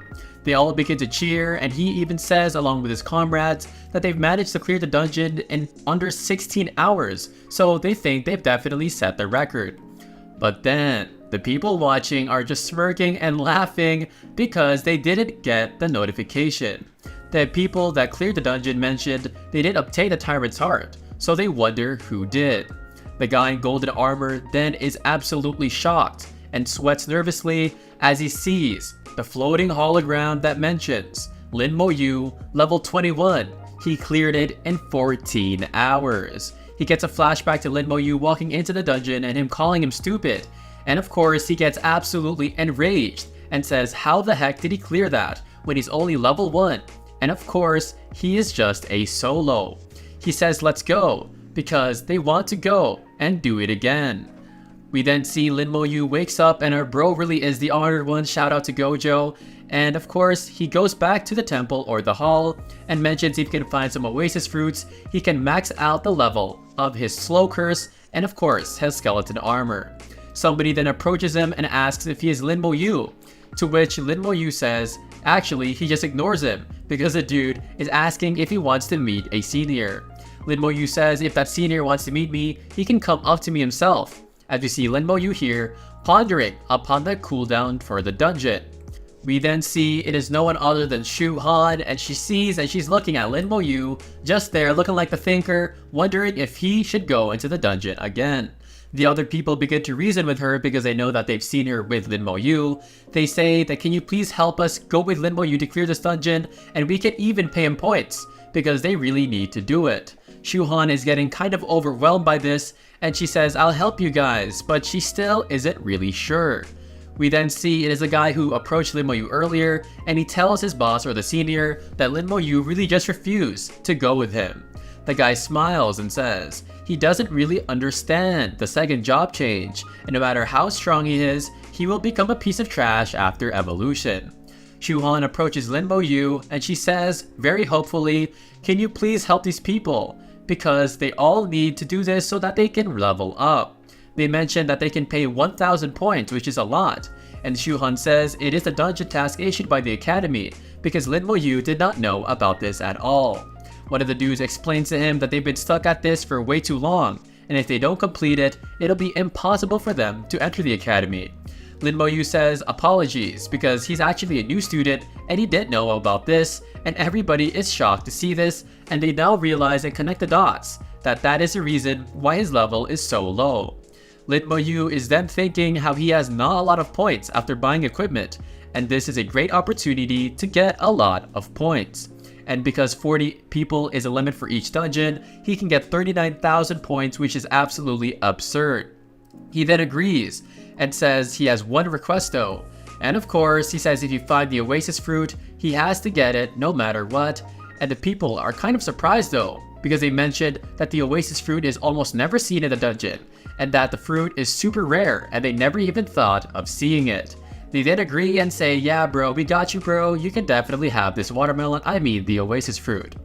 They all begin to cheer, and he even says, along with his comrades, that they've managed to clear the dungeon in under 16 hours, so they think they've definitely set the record. But then, the people watching are just smirking and laughing because they didn't get the notification. The people that cleared the dungeon mentioned they didn't obtain the Tyrant's Heart, so they wonder who did. The guy in golden armor then is absolutely shocked and sweats nervously as he sees the floating hologram that mentions Lin Mo Yu, level 21. He cleared it in 14 hours. He gets a flashback to Lin Mo Yu walking into the dungeon and him calling him stupid. And of course, he gets absolutely enraged and says how the heck did he clear that when he's only level 1? And of course, he is just a solo. He says let's go because they want to go and do it again. We then see Lin Mo Yu wakes up and our bro really is the honored one, shout out to Gojo. And of course, he goes back to the temple or the hall and mentions if he can find some oasis fruits, he can max out the level of his slow curse and of course, his skeleton armor. Somebody then approaches him and asks if he is Lin Mo Yu, to which Lin Mo Yu says, actually, he just ignores him because the dude is asking if he wants to meet a senior. Lin Mo Yu says if that senior wants to meet me, he can come up to me himself. As we see Lin Mo Yu here, pondering upon the cooldown for the dungeon. We then see it is no one other than Shu Han, and she sees and she's looking at Lin Mo Yu, just there looking like the thinker, wondering if he should go into the dungeon again. The other people begin to reason with her because they know that they've seen her with Lin Mo Yu. They say that can you please help us go with Lin Mo Yu to clear this dungeon, and we can even pay him points, because they really need to do it. Shu Han is getting kind of overwhelmed by this, and she says, I'll help you guys, but she still isn't really sure. We then see it is a guy who approached Lin Mo Yu earlier, and he tells his boss or the senior that Lin Mo Yu really just refused to go with him. The guy smiles and says he doesn't really understand the second job change, and no matter how strong he is, he will become a piece of trash after evolution. Shu Han approaches Lin Mo Yu, and she says, very hopefully, can you please help these people? Because they all need to do this so that they can level up. They mention that they can pay 1,000 points, which is a lot, and Shu Han says it is a dungeon task issued by the academy because Lin Mo Yu did not know about this at all. One of the dudes explains to him that they've been stuck at this for way too long, and if they don't complete it, it'll be impossible for them to enter the academy. Lin Mo Yu says apologies because he's actually a new student and he didn't know about this, and everybody is shocked to see this, and they now realize and connect the dots that that is the reason why his level is so low. Lin Mo Yu is then thinking how he has not a lot of points after buying equipment, and this is a great opportunity to get a lot of points. And because 40 people is a limit for each dungeon, he can get 39,000 points, which is absolutely absurd. He then agrees and says he has one request though. And of course, he says if you find the oasis fruit, he has to get it no matter what. And the people are kind of surprised though, because they mentioned that the oasis fruit is almost never seen in the dungeon, and that the fruit is super rare and they never even thought of seeing it. They then agree and say, yeah bro, we got you bro, you can definitely have this watermelon, the oasis fruit.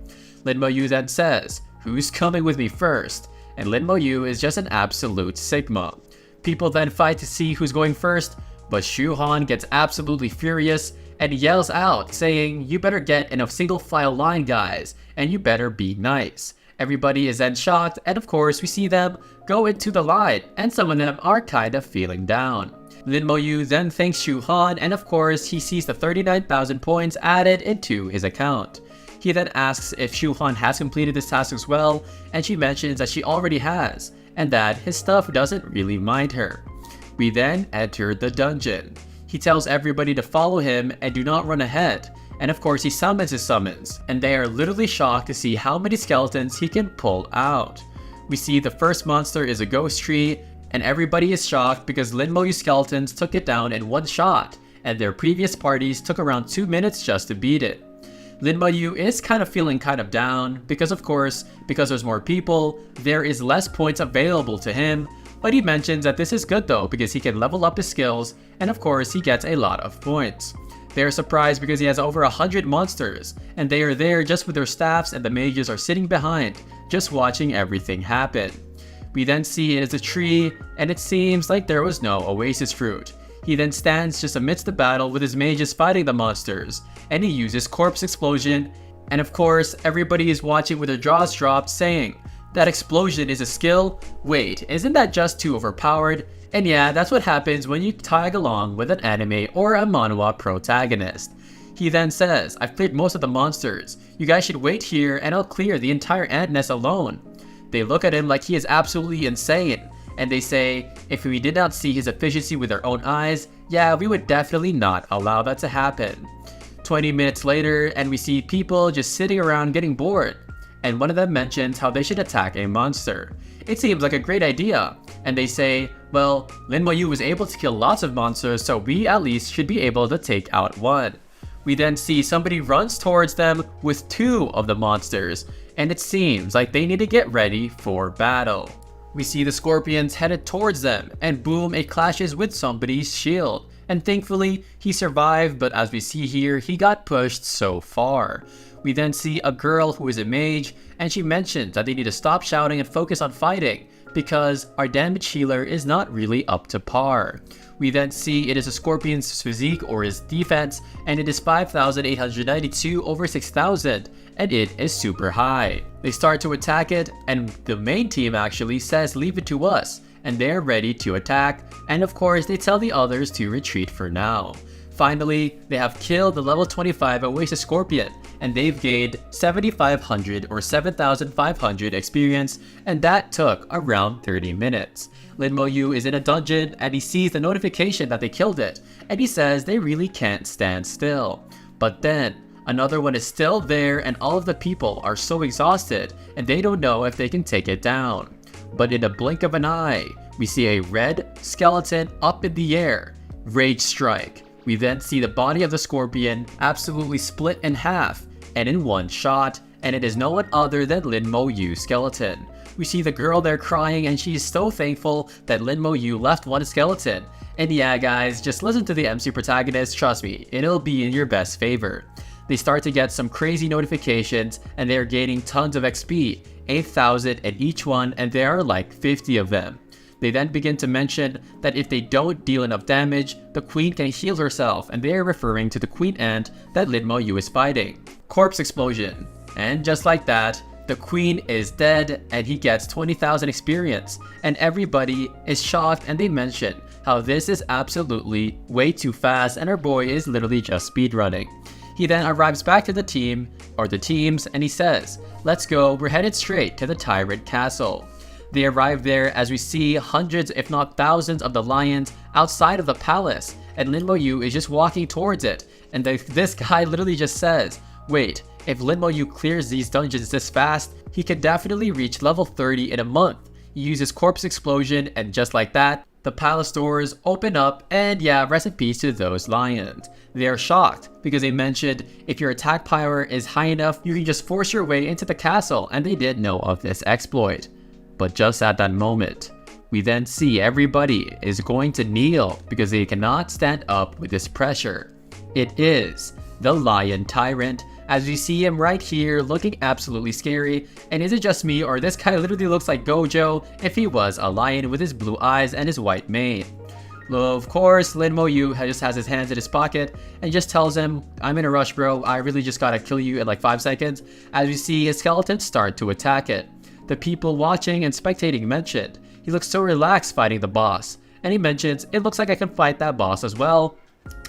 Lin Mo Yu then says, who's coming with me first? And Lin Mo Yu is just an absolute Sigma. People then fight to see who's going first, but Shu Han gets absolutely furious and yells out saying, you better get in a single file line guys, and you better be nice. Everybody is then shocked, and of course we see them go into the light, and some of them are kind of feeling down. Lin Mo-yu then thanks Shu Han, and of course he sees the 39,000 points added into his account. He then asks if Shu Han has completed this task as well, and she mentions that she already has, and that his stuff doesn't really mind her. We then enter the dungeon. He tells everybody to follow him and do not run ahead, and of course he summons his summons, and they are literally shocked to see how many skeletons he can pull out. We see the first monster is a ghost tree, and everybody is shocked because Lin Mo-yu's skeletons took it down in one shot, and their previous parties took around 2 minutes just to beat it. Lin Mo-yu is kind of feeling kind of down because of course, because there's more people, there is less points available to him, but he mentions that this is good though because he can level up his skills, and of course he gets a lot of points. They are surprised because he has over 100 monsters, and they are there just with their staffs, and the mages are sitting behind, just watching everything happen. We then see it is a tree, and it seems like there was no oasis fruit. He then stands just amidst the battle with his mages fighting the monsters, and he uses corpse explosion, and of course everybody is watching with their jaws dropped saying, "That explosion is a skill? Wait, isn't that just too overpowered?" And yeah, that's what happens when you tag along with an anime or a manhwa protagonist. He then says, "I've cleared most of the monsters. You guys should wait here and I'll clear the entire ant nest alone." They look at him like he is absolutely insane, and they say, if we did not see his efficiency with our own eyes, yeah, we would definitely not allow that to happen. 20 minutes later, and we see people just sitting around getting bored, and one of them mentions how they should attack a monster. It seems like a great idea, and they say, well, Lin Mo-yu was able to kill lots of monsters, so we at least should be able to take out one. We then see somebody runs towards them with 2 of the monsters, and it seems like they need to get ready for battle. We see the scorpions headed towards them, and boom, it clashes with somebody's shield. And thankfully, he survived, but as we see here, he got pushed so far. We then see a girl who is a mage, and she mentions that they need to stop shouting and focus on fighting, because our damage healer is not really up to par. We then see it is a scorpion's physique or his defense, and it is 5,892 over 6,000, and it is super high. They start to attack it, and the main team actually says leave it to us, and they're ready to attack, and of course they tell the others to retreat for now. Finally, they have killed the level 25 Oasis Scorpion, and they've gained 7,500 or 7,500 experience, and that took around 30 minutes. Lin Mo-yu is in a dungeon, and he sees the notification that they killed it, and he says they really can't stand still. But then, another one is still there, and all of the people are so exhausted, and they don't know if they can take it down. But in a blink of an eye, we see a red skeleton up in the air. Rage strike. We then see the body of the scorpion absolutely split in half, and in one shot, and it is no one other than Lin Mo-yu's skeleton. We see the girl there crying, and she is so thankful that Lin Mo-yu left one skeleton. And yeah guys, just listen to the MC protagonist, trust me, it'll be in your best favor. They start to get some crazy notifications, and they are gaining tons of XP, 8,000 in each one, and there are like 50 of them. They then begin to mention that if they don't deal enough damage, the queen can heal herself, and they are referring to the queen ant that Lin Mo-yu is fighting. Corpse explosion. And just like that, the queen is dead, and he gets 20,000 experience, and everybody is shocked, and they mention how this is absolutely way too fast, and our boy is literally just speedrunning. He then arrives back to the team, or the teams, and he says, "Let's go, we're headed straight to the Tyrant Castle." They arrive there as we see hundreds if not thousands of the lions outside of the palace, and Lin Mo-yu is just walking towards it, and this guy literally just says, wait, if Lin Mo-yu clears these dungeons this fast, he can definitely reach level 30 in a month. He uses corpse explosion, and just like that, the palace doors open up, and yeah, rest in peace to those lions. They are shocked because they mentioned if your attack power is high enough, you can just force your way into the castle, and they did know of this exploit. But just at that moment, we then see everybody is going to kneel because they cannot stand up with this pressure. It is the Lion Tyrant, as we see him right here looking absolutely scary. And is it just me, or this guy literally looks like Gojo if he was a lion with his blue eyes and his white mane? Of course, Lin Mo Yu just has his hands in his pocket and just tells him, I'm in a rush, bro. I really just gotta kill you in like 5 seconds. As we see his skeletons start to attack it. The people watching and spectating mentioned, he looks so relaxed fighting the boss. And he mentions, it looks like I can fight that boss as well.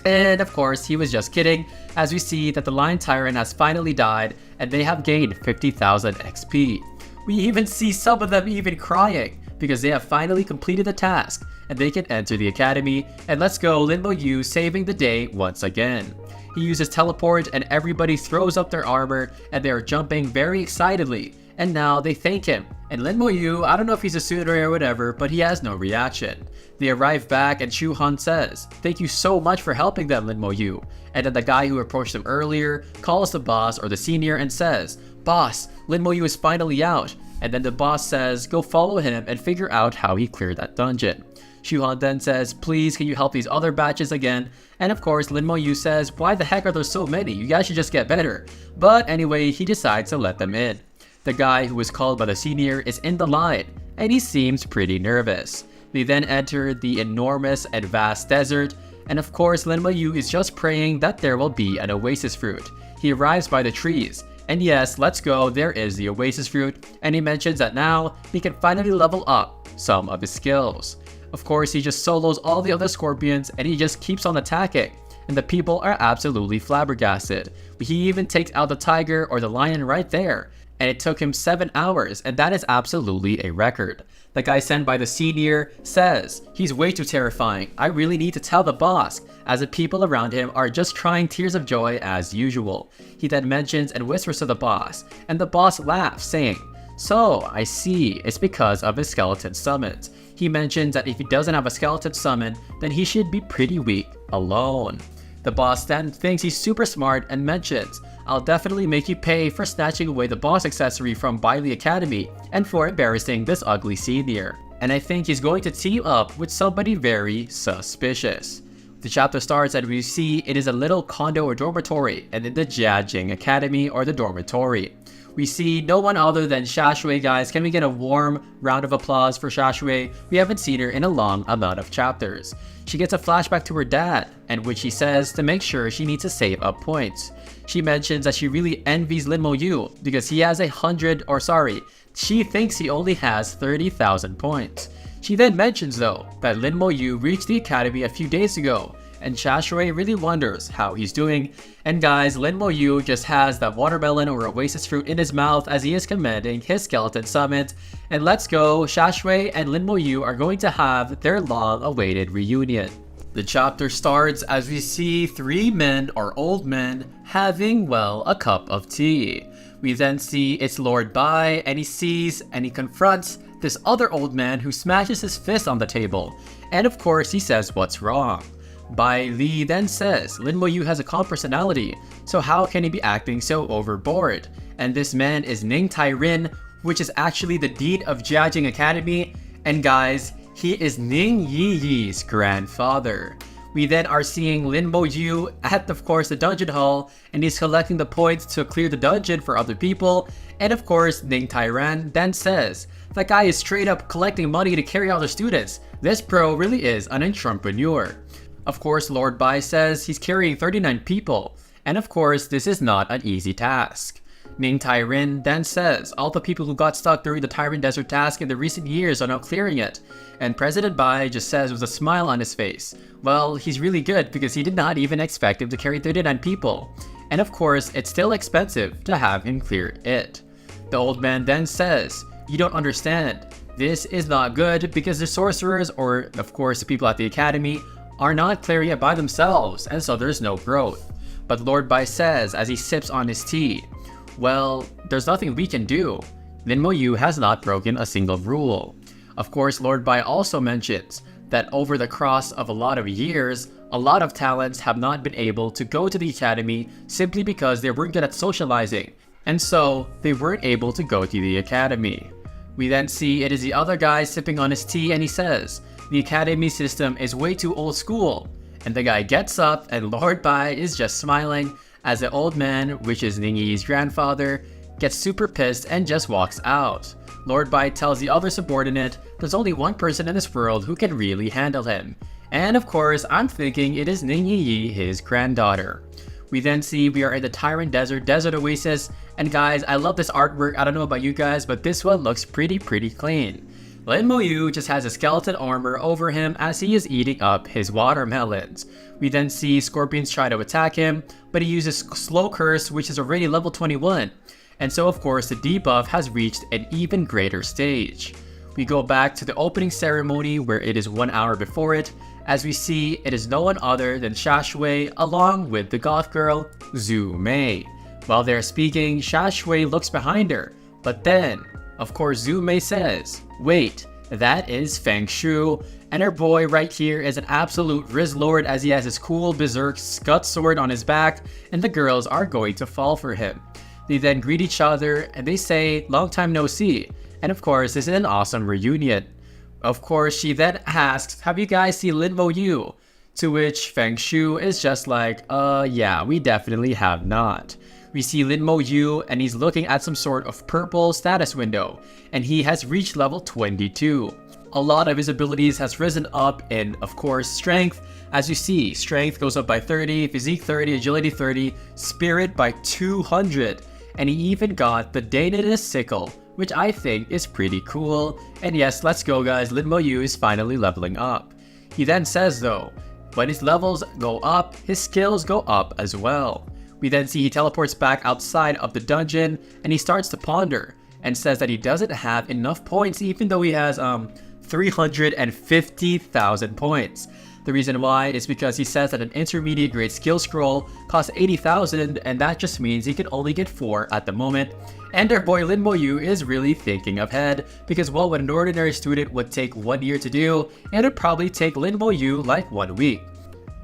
And of course, he was just kidding, as we see that the Lion Tyrant has finally died and they have gained 50,000 XP. We even see some of them even crying because they have finally completed the task and they can enter the academy. And let's go, Lin Mo Yu saving the day once again. He uses teleport and everybody throws up their armor and they are jumping very excitedly. And now they thank him. And Lin Mo Yu, I don't know if he's a suitor or whatever, but he has no reaction. They arrive back and Shu Han says, thank you so much for helping them, Lin Mo Yu. And then the guy who approached them earlier calls the boss or the senior and says, boss, Lin Mo Yu is finally out. And then the boss says, go follow him and figure out how he cleared that dungeon. Shu Han then says, please can you help these other batches again? And of course Lin Mo Yu says, why the heck are there so many? You guys should just get better. But anyway, he decides to let them in. The guy who was called by the senior is in the line, and he seems pretty nervous. They then enter the enormous and vast desert, and of course Lin Mo Yu is just praying that there will be an oasis fruit. He arrives by the trees, and yes, let's go, there is the oasis fruit, and he mentions that now he can finally level up some of his skills. Of course, he just solos all the other scorpions and he just keeps on attacking, and the people are absolutely flabbergasted. He even takes out the tiger or the lion right there, and it took him 7 hours, and that is absolutely a record. The guy sent by the senior says, he's way too terrifying. I really need to tell the boss, as the people around him are just crying tears of joy as usual. He then mentions and whispers to the boss, and the boss laughs, saying, so, I see, it's because of his skeleton summons. He mentions that if he doesn't have a skeleton summon, then he should be pretty weak alone. The boss then thinks he's super smart and mentions, I'll definitely make you pay for snatching away the boss accessory from Bailey Academy and for embarrassing this ugly senior. And I think he's going to team up with somebody very suspicious. The chapter starts and we see it is a little condo or dormitory and in the Jiajing Academy or the dormitory. We see no one other than Shashui, guys. Can we get a warm round of applause for Shashui? We haven't seen her in a long amount of chapters. She gets a flashback to her dad, and which he says to make sure she needs to save up points. She mentions that she really envies Lin Mo Yu because he has she thinks he only has 30,000 points. She then mentions though that Lin Mo Yu reached the academy a few days ago, and Shashui really wonders how he's doing. And guys, Lin Mo Yu just has that watermelon or oasis fruit in his mouth as he is commanding his skeleton summit. And let's go, Shashui and Lin Mo Yu are going to have their long-awaited reunion. The chapter starts as we see 3 men or old men having, well, a cup of tea. We then see it's Lord Bai, and he sees and he confronts this other old man who smashes his fist on the table. And of course he says what's wrong. Bai Li then says Lin Mo Yu has a calm personality, so how can he be acting so overboard? And this man is Ning Tai-rin, which is actually the dean of Jiajing Academy, and guys, he is Ning Yi-Yi's grandfather. We then are seeing Lin Mo Yu at, of course, the dungeon hall, and he's collecting the points to clear the dungeon for other people. And of course, Ning Tai-ran then says, that guy is straight up collecting money to carry out their students. This pro really is an entrepreneur. Of course, Lord Bai says he's carrying 39 people, and of course, this is not an easy task. Ning Tai-rin then says all the people who got stuck during the Tyrant Desert task in the recent years are now clearing it, and President Bai just says with a smile on his face, well, he's really good because he did not even expect him to carry 39 people, and of course, it's still expensive to have him clear it. The old man then says, you don't understand, this is not good because the sorcerers, or of course the people at the academy, are not clearing it by themselves, and so there's no growth. But Lord Bai says as he sips on his tea, well, there's nothing we can do. Lin Mo Yu has not broken a single rule. Of course, Lord Bai also mentions that over the course of a lot of years, a lot of talents have not been able to go to the academy simply because they weren't good at socializing, and so they weren't able to go to the academy. We then see it is the other guy sipping on his tea and he says, the academy system is way too old school. And the guy gets up and Lord Bai is just smiling as the old man, which is Ning Yi's grandfather, gets super pissed and just walks out. Lord Bai tells the other subordinate there's only one person in this world who can really handle him. And of course, I'm thinking it is Ning Yi, his granddaughter. We then see we are in the Tyrant Desert Oasis, and guys, I love this artwork. I don't know about you guys, but this one looks pretty clean. Lin Mo-yu just has a skeleton armor over him as he is eating up his watermelons. We then see scorpions try to attack him, but he uses slow curse, which is already level 21. And so of course the debuff has reached an even greater stage. We go back to the opening ceremony where it is 1 hour before it. As we see, it is no one other than Shashui along with the goth girl, Zhu Mei. While they're speaking, Shashui looks behind her, but then, of course, Zhu Mei says, "Wait, that is Feng Shu," and her boy right here is an absolute Riz Lord as he has his cool berserk scut sword on his back, and the girls are going to fall for him. They then greet each other and they say, "Long time no see," and of course, this is an awesome reunion. Of course, she then asks, "Have you guys seen Lin Mo-yu?" To which Feng Shu is just like, yeah, we definitely have not." We see Lin Mo-yu and he's looking at some sort of purple status window, and he has reached level 22. A lot of his abilities has risen up in, of course, strength. As you see, strength goes up by 30, physique 30, agility 30, spirit by 200, and he even got the Daedalus sickle, which I think is pretty cool. And yes, let's go guys, Lin Mo-yu is finally leveling up. He then says though, when his levels go up, his skills go up as well. We then see he teleports back outside of the dungeon and he starts to ponder and says that he doesn't have enough points even though he has 350,000 points. The reason why is because he says that an intermediate grade skill scroll costs 80,000 and that just means he can only get 4 at the moment. And our boy Lin Mo-yu is really thinking ahead because well, what an ordinary student would take 1 year to do, it would probably take Lin Mo-yu like 1 week.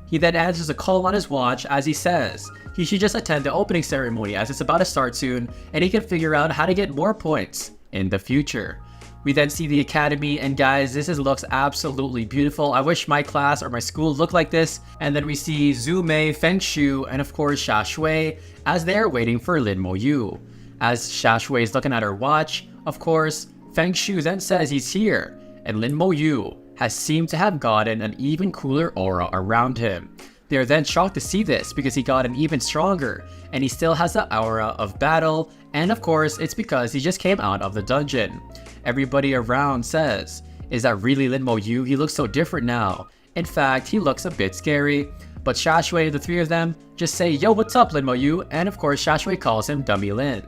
He then answers a call on his watch as he says he should just attend the opening ceremony as it's about to start soon and he can figure out how to get more points in the future. We then see the academy and guys, looks absolutely beautiful. I wish my class or my school looked like this. And then we see Zhu Mei, Feng Shu, and of course Shashui as they're waiting for Lin Mo-yu. As Shashui is looking at her watch, of course, Feng Shu then says he's here, and Lin Mo-yu has seemed to have gotten an even cooler aura around him. They are then shocked to see this because he got an even stronger, and he still has the aura of battle, and of course it's because he just came out of the dungeon. Everybody around says, "Is that really Lin Mo-yu? He looks so different now. In fact, he looks a bit scary." But Shashui, the three of them, just say, "Yo, what's up Lin Mo-yu?" And of course Shashui calls him Dummy Lin.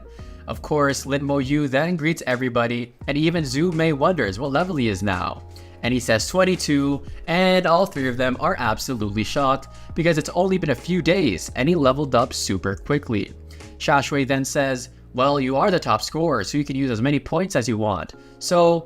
Of course, Lin Mo-yu then greets everybody, and even Zhu Mei wonders what level he is now. And he says 22, and all three of them are absolutely shocked because it's only been a few days and he leveled up super quickly. Shashui then says, "Well, you are the top scorer, so you can use as many points as you want.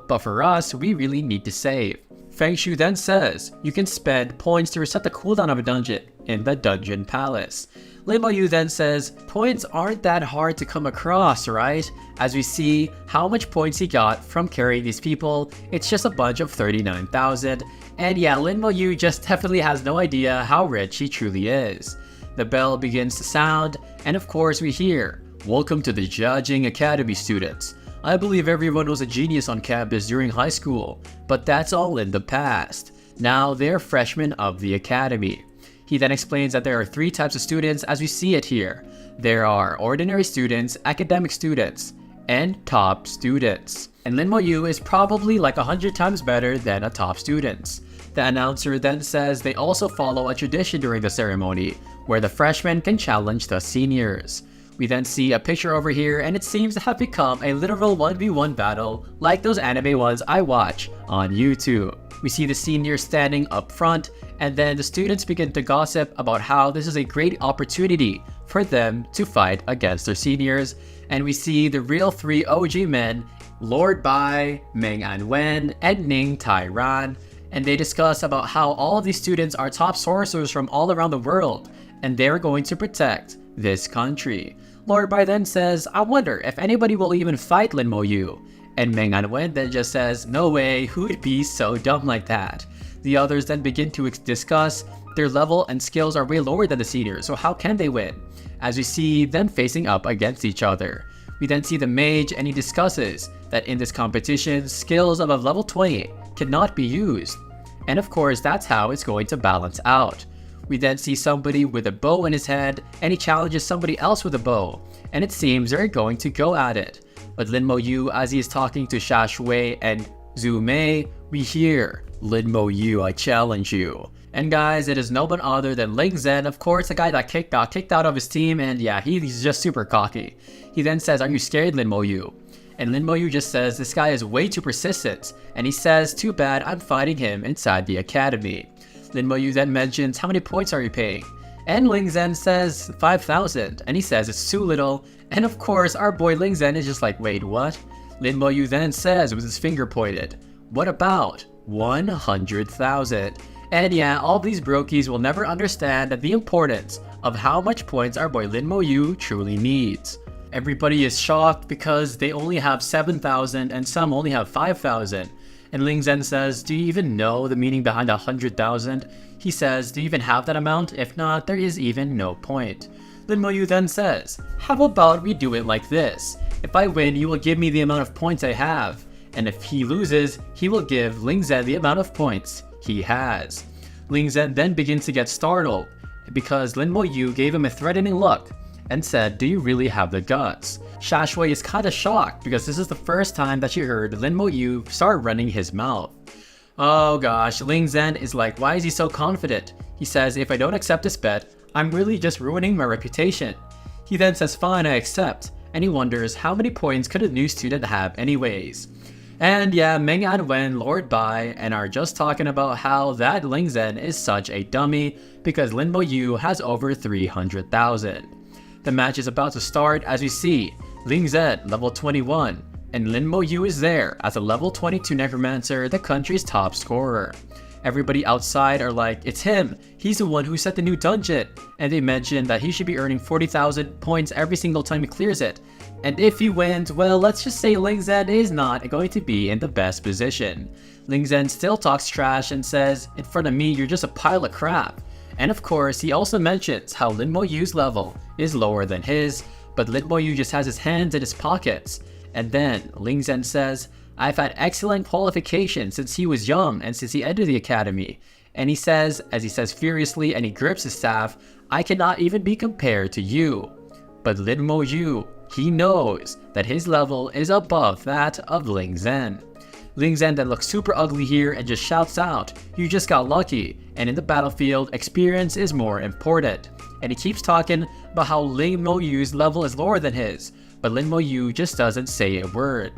But for us, we really need to save." Feng Shu then says, "You can spend points to reset the cooldown of a dungeon in the Dungeon Palace." Lin Mo-yu then says, "Points aren't that hard to come across, right?" As we see how much points he got from carrying these people, it's just a bunch of 39,000. And yeah, Lin Mo-yu just definitely has no idea how rich he truly is. The bell begins to sound, and of course we hear, "Welcome to the Judging Academy students. I believe everyone was a genius on campus during high school, but that's all in the past. Now they're freshmen of the academy." He then explains that there are 3 types of students as we see it here. There are ordinary students, academic students, and top students. And Lin Mo-yu is probably like 100 times better than a top student. The announcer then says they also follow a tradition during the ceremony, where the freshmen can challenge the seniors. We then see a picture over here and it seems to have become a literal 1v1 battle like those anime ones I watch on YouTube. We see the seniors standing up front and then the students begin to gossip about how this is a great opportunity for them to fight against their seniors. And we see the real 3 OG men, Lord Bai, Meng Anwen, and Ning Tairan, and they discuss about how all of these students are top sorcerers from all around the world and they're going to protect this country. Lord Bai then says, "I wonder if anybody will even fight Lin Mo-yu." And Meng Anwen then just says, "No way, who would be so dumb like that?" The others then begin to discuss their level and skills are way lower than the seniors, so how can they win? As we see them facing up against each other. We then see the mage and he discusses that in this competition, skills above level 20 cannot be used. And of course, that's how it's going to balance out. We then see somebody with a bow in his head, and he challenges somebody else with a bow, and it seems they're going to go at it. But Lin Mo Yu, as he is talking to Xia Shui and Zhu Mei, we hear, "Lin Mo Yu, I challenge you." And guys, it is no one other than Ling Zhen, of course, the guy that got kicked out of his team, and yeah, he's just super cocky. He then says, "Are you scared, Lin Mo Yu?" And Lin Mo Yu just says, "This guy is way too persistent," and he says, "Too bad, I'm fighting him inside the academy." Lin Mo Yu then mentions, "How many points are you paying?" And Ling Zhen says 5,000, and he says it's too little, and of course our boy Ling Zhen is just like, "Wait, what?" Lin Mo Yu then says with his finger pointed, "What about 100,000? And yeah, all these brokies will never understand the importance of how much points our boy Lin Mo Yu truly needs. Everybody is shocked because they only have 7,000 and some only have 5,000. And Ling Zhen says, "Do you even know the meaning behind 100,000? He says, "Do you even have that amount? If not, there is even no point." Lin Mo Yu then says, "How about we do it like this? If I win, you will give me the amount of points I have. And if he loses, he will give Ling Zhen the amount of points he has." Ling Zhen then begins to get startled because Lin Mo Yu gave him a threatening look and said, "Do you really have the guts?" Xia Shui is kinda shocked because this is the first time that she heard Lin Mo Yu start running his mouth. Oh gosh, Ling Zhen is like, why is he so confident? He says, "If I don't accept this bet, I'm really just ruining my reputation." He then says, "Fine, I accept," and he wonders how many points could a new student have anyways. And yeah, Meng and Wen lured by and are just talking about how that Ling Zhen is such a dummy because Lin Mo Yu has over 300,000. The match is about to start as we see Ling Zhen level 21 and Lin Mo Yu is there as a level 22 Necromancer, the country's top scorer. Everybody outside are like, "It's him, he's the one who set the new dungeon," and they mention that he should be earning 40,000 points every single time he clears it. And if he wins, well, let's just say Ling Zhen is not going to be in the best position. Ling Zhen still talks trash and says, "In front of me, you're just a pile of crap." And of course, he also mentions how Lin Mo Yu's level is lower than his, but Lin Mo Yu just has his hands in his pockets. And then Ling Zhen says, "I've had excellent qualification since he was young and since he entered the academy." And he says, as he says furiously and he grips his staff, "I cannot even be compared to you." But Lin Mo Yu, he knows that his level is above that of Ling Zhen. Ling Zhen then looks super ugly here and just shouts out, "You just got lucky, and in the battlefield, experience is more important." And he keeps talking about how Lin Mo Yu's level is lower than his, but Lin Mo Yu just doesn't say a word.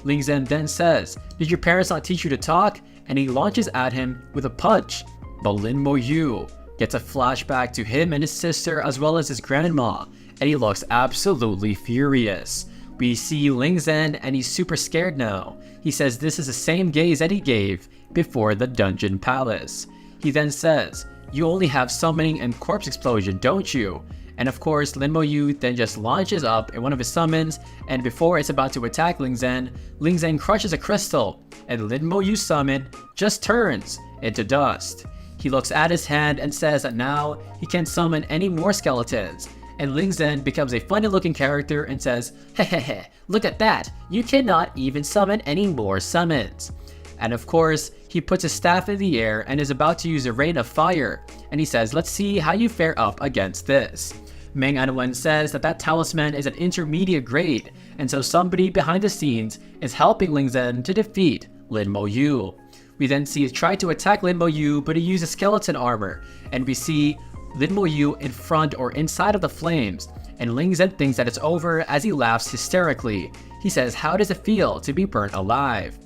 Ling Zhen then says, "Did your parents not teach you to talk?" And he launches at him with a punch. But Lin Mo Yu gets a flashback to him and his sister as well as his grandma, and he looks absolutely furious. We see Ling Zhen and he's super scared now. He says this is the same gaze that he gave before the dungeon palace. He then says, "You only have summoning and corpse explosion, don't you?" And of course, Lin Mo Yu then just launches up in one of his summons, and before it's about to attack Ling Zhen crushes a crystal, and Lin Mo Yu's summon just turns into dust. He looks at his hand and says that now he can't summon any more skeletons. And Ling Zhen becomes a funny looking character and says, "Hehehe, look at that, you cannot even summon any more summons." And of course, he puts his staff in the air and is about to use a rain of fire, and he says, "Let's see how you fare up against this." Meng Anwen says that talisman is an intermediate grade, and so somebody behind the scenes is helping Ling Zhen to defeat Lin Mo Yu. We then see he try to attack Lin Mo Yu, but he uses skeleton armor, and we see Lin Mo Yu in front or inside of the flames, and Ling Zhen thinks that it's over as he laughs hysterically. He says, "How does it feel to be burnt alive?"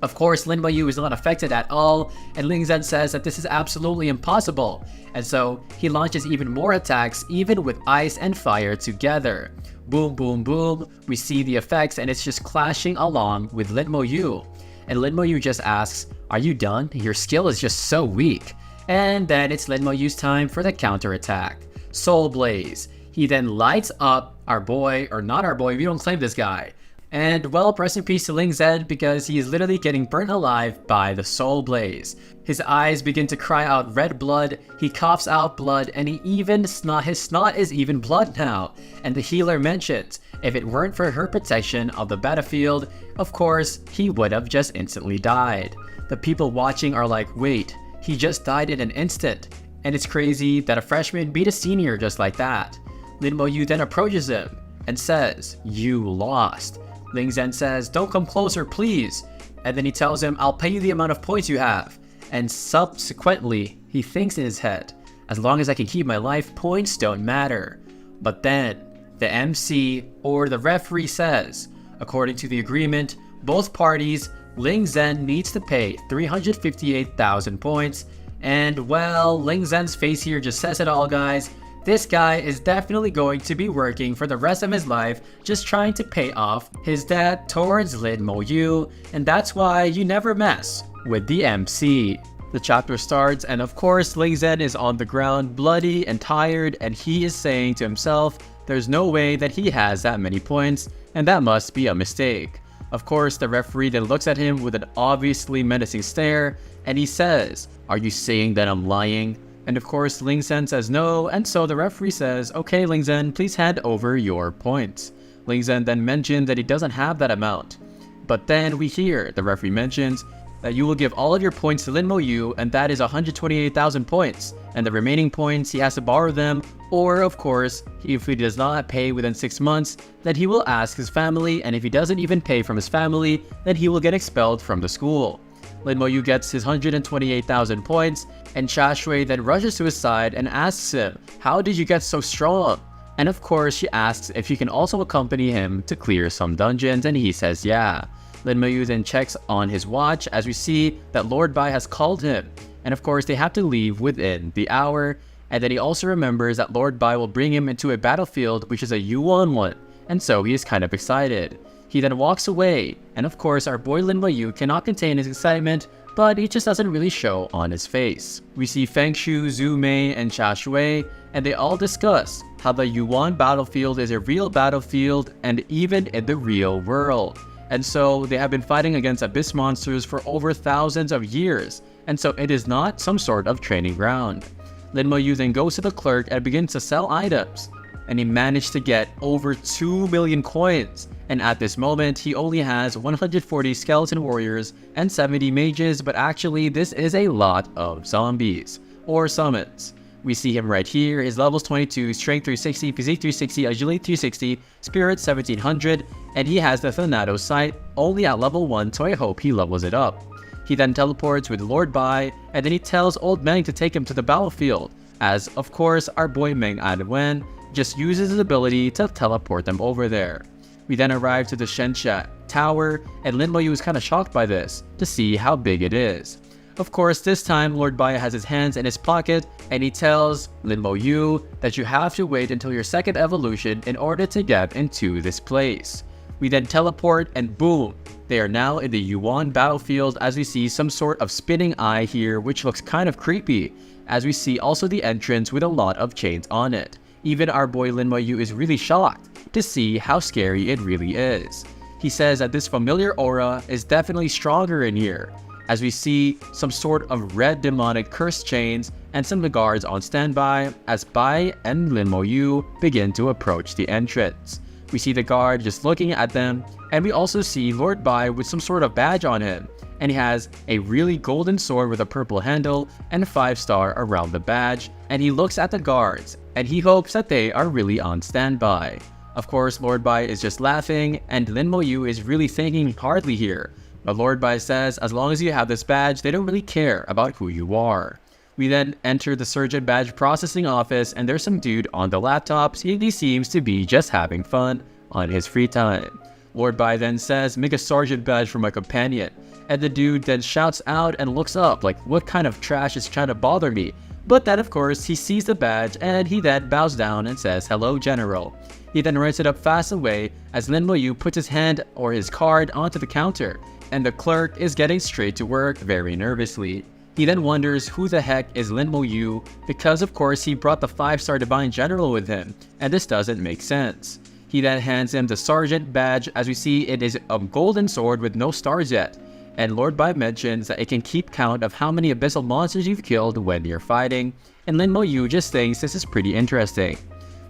Of course, Lin Mo Yu is not affected at all, and Ling Zhen says that this is absolutely impossible, and so he launches even more attacks even with ice and fire together. Boom, boom, boom, we see the effects and it's just clashing along with Lin Mo Yu. And Lin Mo Yu just asks, "Are you done? Your skill is just so weak." And then it's Lin Mo Yu's time for the counterattack. Soul Blaze. He then lights up our boy, or not our boy, we don't claim this guy. And well, rest in peace to Ling Zhen because he is literally getting burnt alive by the soul blaze. His eyes begin to cry out red blood, he coughs out blood, and his snot is even blood now. And the healer mentions, if it weren't for her protection of the battlefield, of course, he would have just instantly died. The people watching are like, wait, he just died in an instant. And it's crazy that a freshman beat a senior just like that. Lin Mo-yu then approaches him and says, you lost. Ling Zhen says, don't come closer, please. And then he tells him, I'll pay you the amount of points you have. And subsequently, he thinks in his head, as long as I can keep my life, points don't matter. But then, the MC or the referee says, according to the agreement, both parties, Ling Zhen needs to pay 358,000 points. And well, Ling Zhen's face here just says it all, guys. This guy is definitely going to be working for the rest of his life just trying to pay off his debt towards Lin Mo-yu, and that's why you never mess with the MC. The chapter starts, and of course Ling Zhen is on the ground bloody and tired, and he is saying to himself there's no way that he has that many points, and that must be a mistake. Of course, the referee then looks at him with an obviously menacing stare, and he says, are you saying that I'm lying? And of course, Ling Zhen says no, and so the referee says, okay Ling Zhen, please hand over your points. Ling Zhen then mentioned that he doesn't have that amount. But then we hear the referee mentions that you will give all of your points to Lin Mo-yu, and that is 128,000 points. And the remaining points, he has to borrow them, or of course, if he does not pay within 6 months, then he will ask his family, and if he doesn't even pay from his family, then he will get expelled from the school. Lin Mo-yu gets his 128,000 points, and Xia Shui then rushes to his side and asks him, how did you get so strong? And of course, she asks if she can also accompany him to clear some dungeons, and he says yeah. Lin Mo-yu then checks on his watch as we see that Lord Bai has called him, and of course they have to leave within the hour, and then he also remembers that Lord Bai will bring him into a battlefield which is a Yuan one, and so he is kind of excited. He then walks away, and of course our boy Lin Mo-yu cannot contain his excitement, but he just doesn't really show on his face. We see Feng Shu, Zhu Mei, and Xia Shui, and they all discuss how the Yuan battlefield is a real battlefield and even in the real world. And so they have been fighting against abyss monsters for over thousands of years, and so it is not some sort of training ground. Lin Mo-yu then goes to the clerk and begins to sell items, and he managed to get over 2 million coins. And at this moment, he only has 140 skeleton warriors and 70 mages, but actually this is a lot of zombies, or summons. We see him right here, his levels 22, strength 360, physique 360, agility 360, spirit 1700, and he has the Thanatos sight only at level 1, so I hope he levels it up. He then teleports with Lord Bai, and then he tells Old Meng to take him to the battlefield, as of course our boy Meng Anwen just uses his ability to teleport them over there. We then arrive to the Shensha Tower, and Lin Mo-yu is kind of shocked by this, to see how big it is. Of course, this time Lord Bai has his hands in his pocket, and he tells Lin Mo-yu that you have to wait until your second evolution in order to get into this place. We then teleport, and boom, they are now in the Yuan battlefield as we see some sort of spinning eye here, which looks kind of creepy, as we see also the entrance with a lot of chains on it. Even our boy Lin Mo-yu is really shocked to see how scary it really is. He says that this familiar aura is definitely stronger in here, as we see some sort of red demonic curse chains and some guards on standby as Bai and Lin Mo-yu begin to approach the entrance. We see the guard just looking at them, and we also see Lord Bai with some sort of badge on him, and he has a really golden sword with a purple handle and a 5-star around the badge, and he looks at the guards, and he hopes that they are really on standby. Of course, Lord Bai is just laughing, and Lin Mo-yu is really thinking hardly here, but Lord Bai says as long as you have this badge, they don't really care about who you are. We then enter the Surgeon Badge Processing Office, and there's some dude on the laptop. He seems to be just having fun on his free time. Lord Bai then says, make a Sergeant Badge for my companion, and the dude then shouts out and looks up like, what kind of trash is trying to bother me? But then of course he sees the badge, and he then bows down and says, hello General. He then writes it up fast away as Lin Mo-yu puts his hand or his card onto the counter, and the clerk is getting straight to work very nervously. He then wonders who the heck is Lin Mo-yu, because of course he brought the 5-star Divine General with him, and this doesn't make sense. He then hands him the sergeant badge. As we see, it is a golden sword with no stars yet. And Lord Bai mentions that it can keep count of how many abyssal monsters you've killed when you're fighting, and Lin Mo Yu just thinks this is pretty interesting.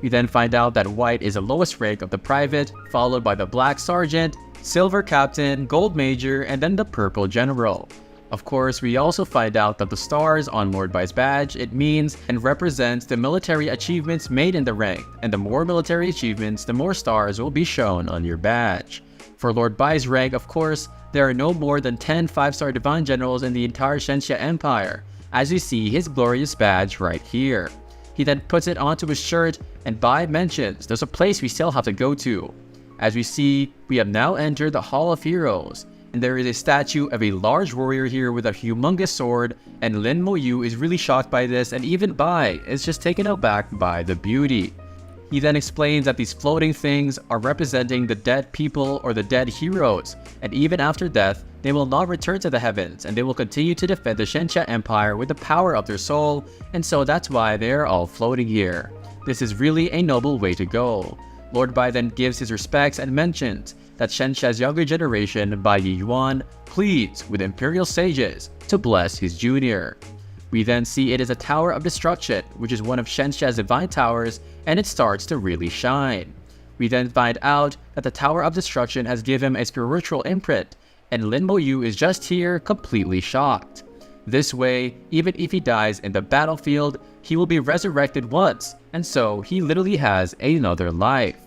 We then find out that white is the lowest rank of the private, followed by the black sergeant, silver captain, gold major, and then the purple general. Of course, we also find out that the stars on Lord Bai's badge, it means and represents the military achievements made in the rank, and the more military achievements, the more stars will be shown on your badge. For Lord Bai's rank, of course, there are no more than 10 5-star divine generals in the entire Shenxia Empire, as you see his glorious badge right here. He then puts it onto his shirt, and Bai mentions there's a place we still have to go to. As we see, we have now entered the Hall of Heroes, and there is a statue of a large warrior here with a humongous sword, and Lin Mo Yu is really shocked by this, and even Bai is just taken aback by the beauty. He then explains that these floating things are representing the dead people or the dead heroes, and even after death, they will not return to the heavens, and they will continue to defend the Shenxia Empire with the power of their soul, and so that's why they are all floating here. This is really a noble way to go. Lord Bai then gives his respects and mentions that Shenxia's younger generation, Bai Yiyuan, pleads with imperial sages to bless his junior. We then see it is a Tower of Destruction, which is one of Shenxia's divine towers, and it starts to really shine. We then find out that the Tower of Destruction has given him a spiritual imprint, and Lin Mo Yu is just here completely shocked. This way, even if he dies in the battlefield, he will be resurrected once, and so he literally has another life.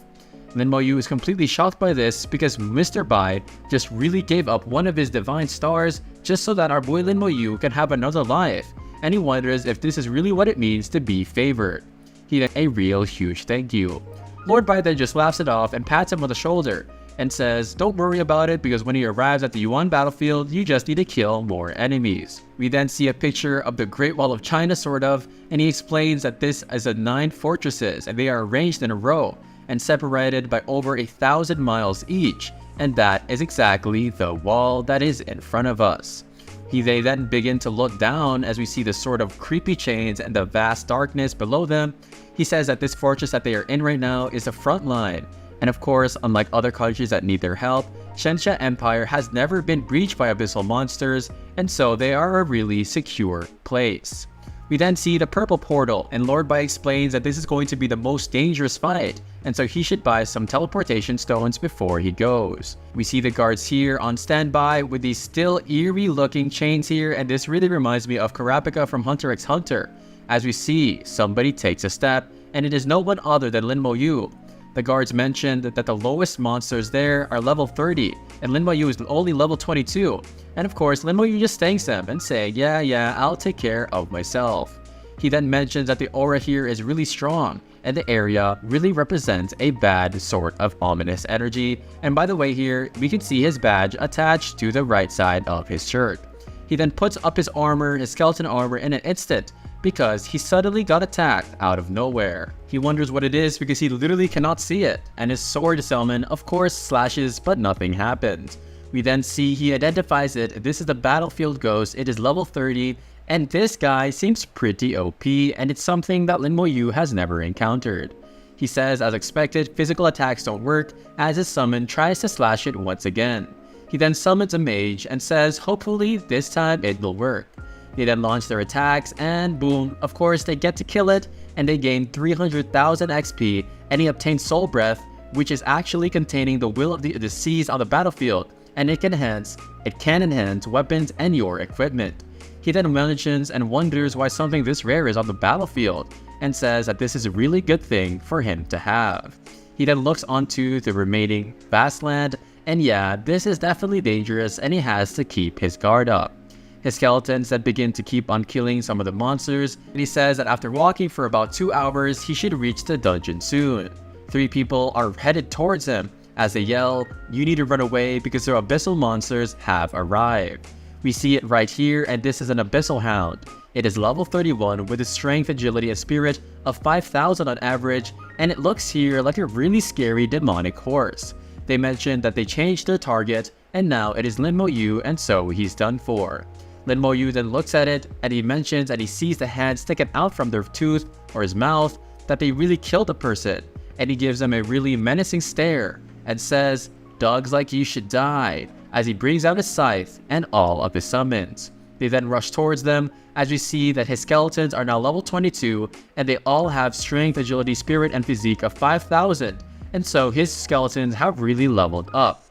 Lin Mo Yu is completely shocked by this because Mr. Bai just really gave up one of his divine stars just so that our boy Lin Mo Yu can have another life, and he wonders if this is really what it means to be favored. He then a real huge thank you. Lord Bai then just laughs it off and pats him on the shoulder and says, don't worry about it because when he arrives at the Yuan battlefield, you just need to kill more enemies. We then see a picture of the Great Wall of China sort of, and he explains that this is 9 fortresses and they are arranged in a row and separated by over 1,000 miles each, and that is exactly the wall that is in front of us. They then begin to look down as we see the sort of creepy chains and the vast darkness below them. He says that this fortress that they are in right now is the front line, and of course, unlike other countries that need their help, Shenxia Empire has never been breached by abyssal monsters, and so they are a really secure place. We then see the purple portal, and Lord Bai explains that this is going to be the most dangerous fight, and so he should buy some teleportation stones before he goes. We see the guards here on standby with these still eerie looking chains here, and this really reminds me of Kurapika from Hunter x Hunter. As we see, somebody takes a step, and it is no one other than Lin Mo Yu. The guards mentioned that the lowest monsters there are level 30, and Lin Mo Yu is only level 22. And of course, Lin Mo Yu just thanks them and saying, yeah, I'll take care of myself. He then mentions that the aura here is really strong, and the area really represents a bad sort of ominous energy. And by the way here, we can see his badge attached to the right side of his shirt. He then puts up his armor, his skeleton armor, in an instant, because he suddenly got attacked out of nowhere. He wonders what it is because he literally cannot see it, and his sword summon of course slashes but nothing happens. We then see he identifies it. This is the battlefield ghost, it is level 30, and this guy seems pretty OP, and it's something that Lin Mo Yu has never encountered. He says as expected, physical attacks don't work as his summon tries to slash it once again. He then summons a mage and says hopefully this time it will work. They then launch their attacks and boom, of course they get to kill it, and they gain 300,000 XP, and he obtains Soul Breath, which is actually containing the will of the deceased on the battlefield, and it can enhance weapons and your equipment. He then mentions and wonders why something this rare is on the battlefield, and says that this is a really good thing for him to have. He then looks onto the remaining vast land, and yeah, this is definitely dangerous and he has to keep his guard up. His skeletons then begin to keep on killing some of the monsters, and he says that after walking for about 2 hours, he should reach the dungeon soon. 3 people are headed towards him as they yell, "You need to run away because their abyssal monsters have arrived." We see it right here, and this is an abyssal hound. It is level 31 with a strength, agility, and spirit of 5,000 on average, and it looks here like a really scary demonic horse. They mentioned that they changed their target, and now it is Lin Mo Yu, and so he's done for. Lin Mo Yu then looks at it, and he mentions that he sees the hand sticking out from their tooth or his mouth, that they really killed the person. and he gives them a really menacing stare and says, "Dogs like you should die," as he brings out his scythe and all of his summons. They then rush towards them as we see that his skeletons are now level 22 and they all have strength, agility, spirit, and physique of 5,000, and so his skeletons have really leveled up.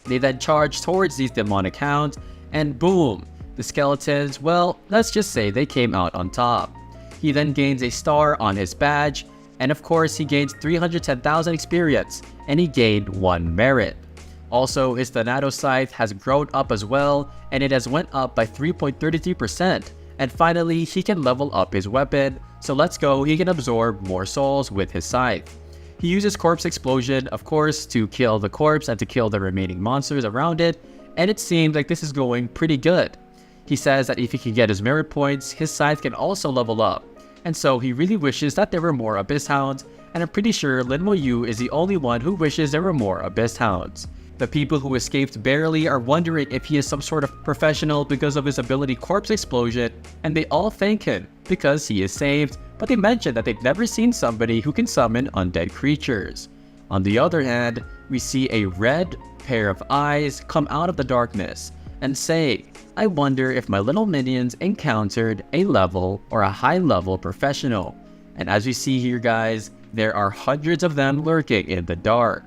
They then charge towards these demonic hounds and boom, the skeletons, well, let's just say they came out on top. He then gains a star on his badge, and of course he gains 310,000 experience and he gained 1 merit. Also, his Thanatos Scythe has grown up as well, and it has went up by 3.33%. And finally, he can level up his weapon, so let's go, he can absorb more souls with his scythe. He uses Corpse Explosion, of course, to kill the corpse and to kill the remaining monsters around it, and it seems like this is going pretty good. He says that if he can get his merit points, his scythe can also level up, and so he really wishes that there were more Abyss Hounds, and I'm pretty sure Lin Mo Yu is the only one who wishes there were more Abyss Hounds. The people who escaped barely are wondering if he is some sort of professional because of his ability Corpse Explosion, and they all thank him because he is saved, but they mention that they've never seen somebody who can summon undead creatures. On the other hand, we see a red pair of eyes come out of the darkness and say, "I wonder if my little minions encountered a level or a high level professional." And as we see here guys, there are hundreds of them lurking in the dark.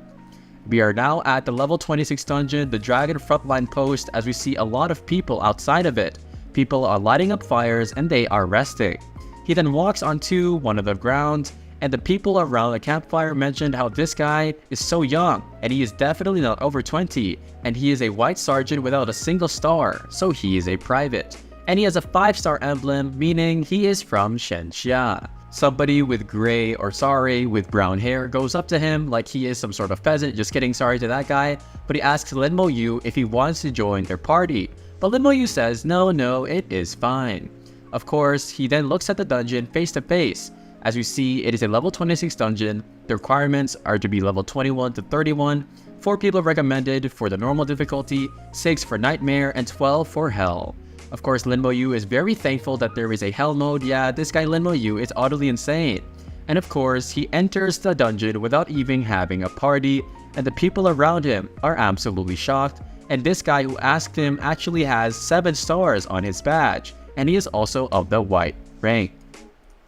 We are now at the level 26 dungeon, the Dragon Frontline Post, as we see a lot of people outside of it. People are lighting up fires and they are resting. He then walks onto one of the grounds, and the people around the campfire mentioned how this guy is so young, and he is definitely not over 20, and he is a white sergeant without a single star, so he is a private. And he has a 5-star emblem, meaning he is from Shenxia. Somebody with with brown hair goes up to him like he is some sort of peasant. Just kidding, sorry to that guy. But he asks Lin Mo Yu if he wants to join their party. But Lin Mo Yu says, no, it is fine. Of course, he then looks at the dungeon face to face. As we see, it is a level 26 dungeon. The requirements are to be level 21 to 31. 4 people recommended for the normal difficulty, 6 for nightmare, and 12 for hell. Of course, Lin Mo Yu is very thankful that there is a hell mode. Yeah, this guy Lin Mo Yu is utterly insane. And of course, he enters the dungeon without even having a party, and the people around him are absolutely shocked. And this guy who asked him actually has 7 stars on his badge, and he is also of the white rank.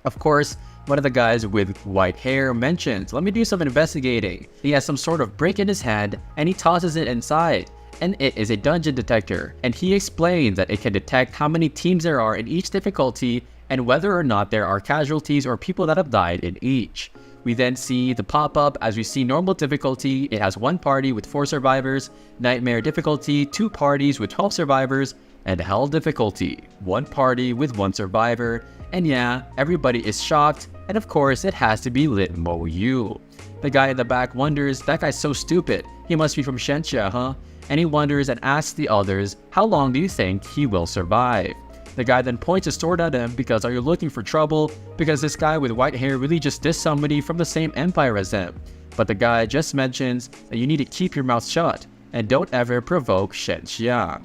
Of course, one of the guys with white hair mentions, "Let me do some investigating." He has some sort of brick in his hand, and he tosses it inside. And it is a dungeon detector, and he explains that it can detect how many teams there are in each difficulty and whether or not there are casualties or people that have died in each. We then see the pop-up. As we see normal difficulty, it has 1 party with 4 survivors, nightmare difficulty, 2 parties with 12 survivors, and hell difficulty, 1 party with 1 survivor. And yeah, everybody is shocked, and of course it has to be Lin Mo Yu. The guy in the back wonders, that guy's so stupid, he must be from Shenxia, huh? And he wonders and asks the others, how long do you think he will survive? The guy then points his sword at him because, are you looking for trouble? Because this guy with white hair really just dissed somebody from the same empire as him. But the guy just mentions that you need to keep your mouth shut and don't ever provoke Shenxia.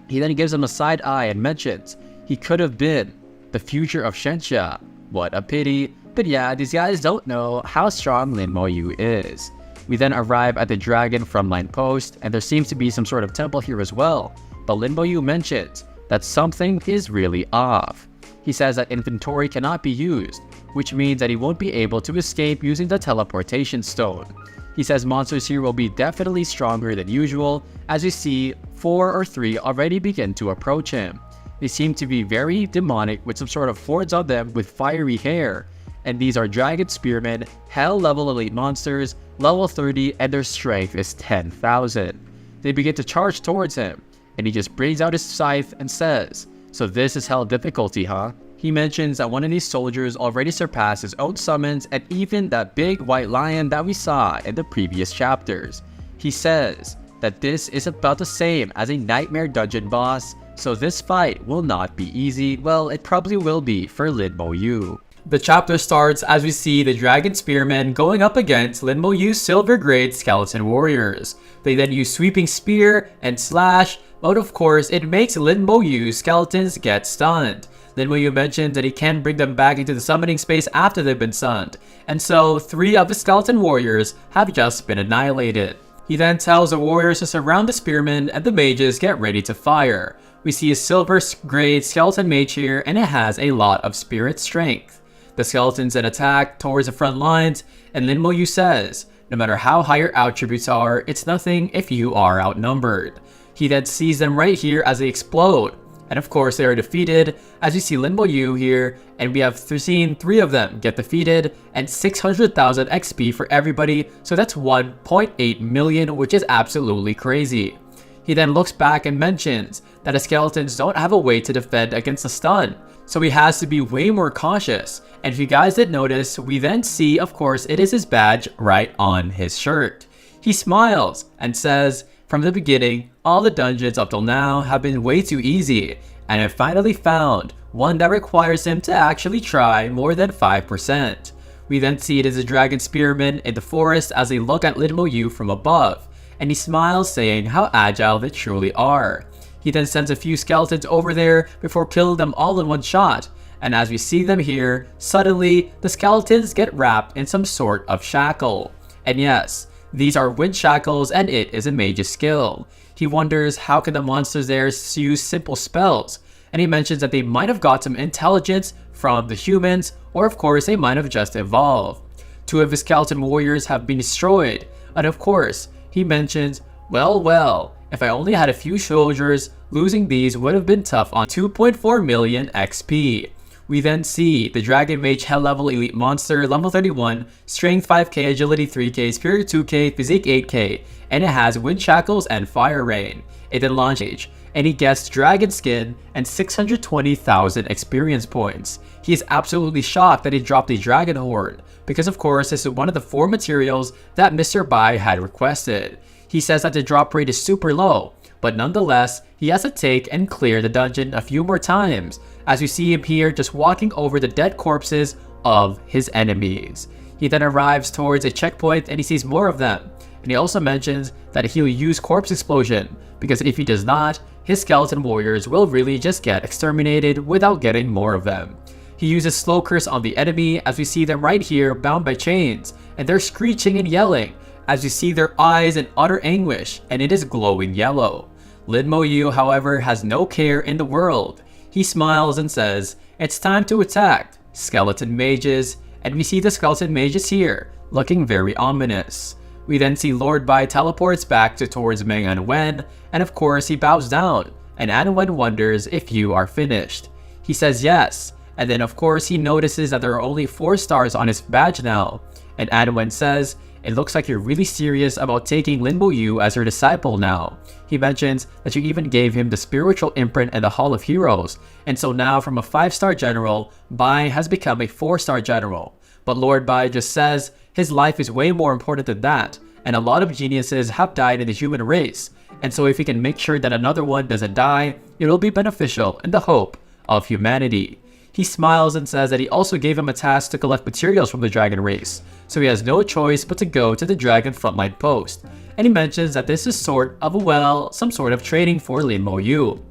He then gives him a side eye and mentions, he could have been the future of Shenxia. What a pity. But yeah, these guys don't know how strong Lin Mo Yu is. We then arrive at the Dragon Frontline Post, and there seems to be some sort of temple here as well. But Lin Mo Yu mentions that something is really off. He says that inventory cannot be used, which means that he won't be able to escape using the teleportation stone. He says monsters here will be definitely stronger than usual, as we see 4 or 3 already begin to approach him. They seem to be very demonic with some sort of horns on them with fiery hair. And these are Dragon Spearmen, Hell level elite monsters, level 30, and their strength is 10,000. They begin to charge towards him, and he just brings out his scythe and says, "So this is Hell difficulty, huh?" He mentions that one of these soldiers already surpassed his own summons and even that big white lion that we saw in the previous chapters. He says that this is about the same as a nightmare dungeon boss, so this fight will not be easy. Well, it probably will be for Lin Mo Yu. The chapter starts as we see the Dragon Spearmen going up against Lin Mo Yu's Silver Grade Skeleton Warriors. They then use Sweeping Spear and Slash, but of course it makes Lin Mo Yu's skeletons get stunned. Lin Yu mentions that he can bring them back into the summoning space after they've been sunned, and so 3 of the skeleton warriors have just been annihilated. He then tells the warriors to surround the spearmen and the mages get ready to fire. We see a silver grade skeleton mage here, and it has a lot of spirit strength. The skeletons then attack towards the front lines, and Lin Yu says, no matter how high your attributes are, it's nothing if you are outnumbered. He then sees them right here as they explode. And of course, they are defeated, as you see Lin Yu here, and we have seen 3 of them get defeated, and 600,000 XP for everybody, so that's 1.8 million, which is absolutely crazy. He then looks back and mentions that the skeletons don't have a way to defend against a stun, so he has to be way more cautious. And if you guys did notice, we then see, of course, it is his badge right on his shirt. He smiles and says, from the beginning, all the dungeons up till now have been way too easy, and I finally found one that requires him to actually try more than 5%. We then see it as a dragon spearman in the forest as they look at Lin Yu from above, and he smiles saying how agile they truly are. He then sends a few skeletons over there before killing them all in one shot, and as we see them here, suddenly the skeletons get wrapped in some sort of shackle. And yes, these are wind shackles, and it is a mage's skill. He wonders how can the monsters there use simple spells, and he mentions that they might have got some intelligence from the humans, or of course they might have just evolved. 2 of his skeleton warriors have been destroyed, and of course he mentions, well, if I only had a few soldiers, losing these would have been tough on 2.4 million XP. We then see the Dragon Mage Hell level elite monster, level 31, strength 5k, agility 3k, spirit 2k, physique 8k, and it has wind shackles and fire rain. It then launches, and he gets dragon skin and 620,000 experience points. He is absolutely shocked that he dropped a dragon horn, because of course this is one of the 4 materials that Mr. Bai had requested. He says that the drop rate is super low, but nonetheless, he has to take and clear the dungeon a few more times, as we see him here just walking over the dead corpses of his enemies. He then arrives towards a checkpoint and he sees more of them, and he also mentions that he'll use corpse explosion, because if he does not, his skeleton warriors will really just get exterminated without getting more of them. He uses slow curse on the enemy, as we see them right here bound by chains, and they're screeching and yelling, as you see their eyes in utter anguish, and it is glowing yellow. Lin Yu, however, has no care in the world. He smiles and says, it's time to attack, skeleton mages, and we see the skeleton mages here, looking very ominous. We then see Lord Bai teleports back towards Meng Anwen, and of course he bows down, and Anwen wonders if you are finished. He says yes, and then of course he notices that there are only 4 stars on his badge now, and Anwen says, it looks like you're really serious about taking Lin Yu as your disciple now. He mentions that you even gave him the spiritual imprint and the Hall of Heroes, and so now from a 5-star general, Bai has become a 4-star general. But Lord Bai just says his life is way more important than that, and a lot of geniuses have died in the human race, and so if he can make sure that another one doesn't die, it will be beneficial in the hope of humanity. He smiles and says that he also gave him a task to collect materials from the dragon race, so he has no choice but to go to the dragon frontline post. And he mentions that this is sort of some sort of training for Lin Yu.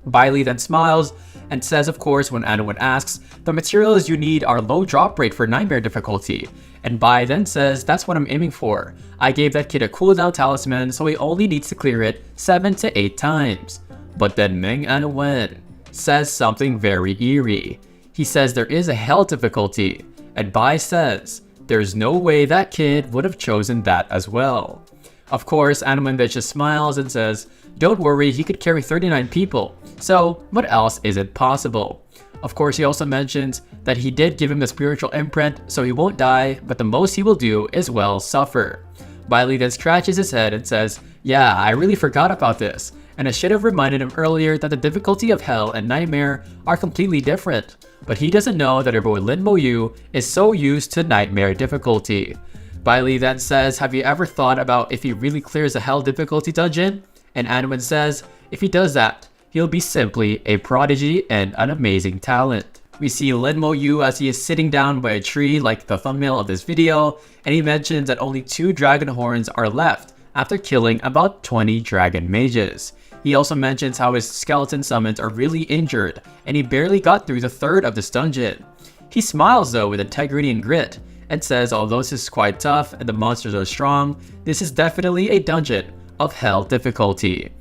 Bai Li then smiles and says, of course, when Anwen asks, the materials you need are low drop rate for nightmare difficulty. And Bai then says, that's what I'm aiming for. I gave that kid a cooldown talisman, so he only needs to clear it 7 to 8 times. But then Meng Anwen says something very eerie. He says there is a hell difficulty, and Bai says there's no way that kid would have chosen that as well. Of course, Anwen just smiles and says, don't worry, he could carry 39 people, so what else isn't possible? Of course, he also mentions that he did give him the spiritual imprint, so he won't die, but the most he will do is, well, suffer. Bai Li then scratches his head and says, yeah, I really forgot about this, and I should have reminded him earlier that the difficulty of Hell and Nightmare are completely different, but he doesn't know that our boy Lin Yu is so used to Nightmare difficulty. Bai Li then says, have you ever thought about if he really clears a Hell difficulty dungeon? And Anwen says, if he does that, he'll be simply a prodigy and an amazing talent. We see Lin Yu as he is sitting down by a tree like the thumbnail of this video, and he mentions that only 2 dragon horns are left after killing about 20 dragon mages. He also mentions how his skeleton summons are really injured, and he barely got through the third of this dungeon. He smiles though with integrity and grit, and says although this is quite tough and the monsters are strong, this is definitely a dungeon of hell difficulty.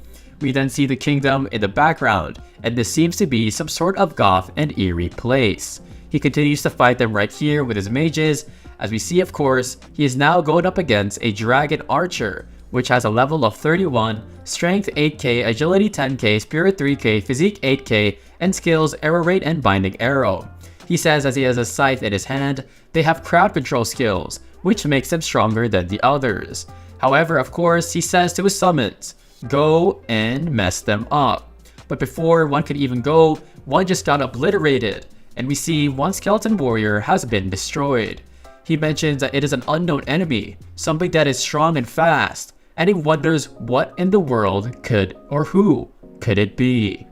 We then see the kingdom in the background, and this seems to be some sort of goth and eerie place. He continues to fight them right here with his mages. As we see, of course, he is now going up against a dragon archer, which has a level of 31, strength 8k, agility 10k, spirit 3k, physique 8k, and skills arrow rate and binding arrow. He says as he has a scythe in his hand, they have crowd control skills, which makes them stronger than the others. However, of course, he says to his summons, go and mess them up. But before one could even go, one just got obliterated, and we see one skeleton warrior has been destroyed. He mentions that it is an unknown enemy, something that is strong and fast, and he wonders what in the world could or who could it be.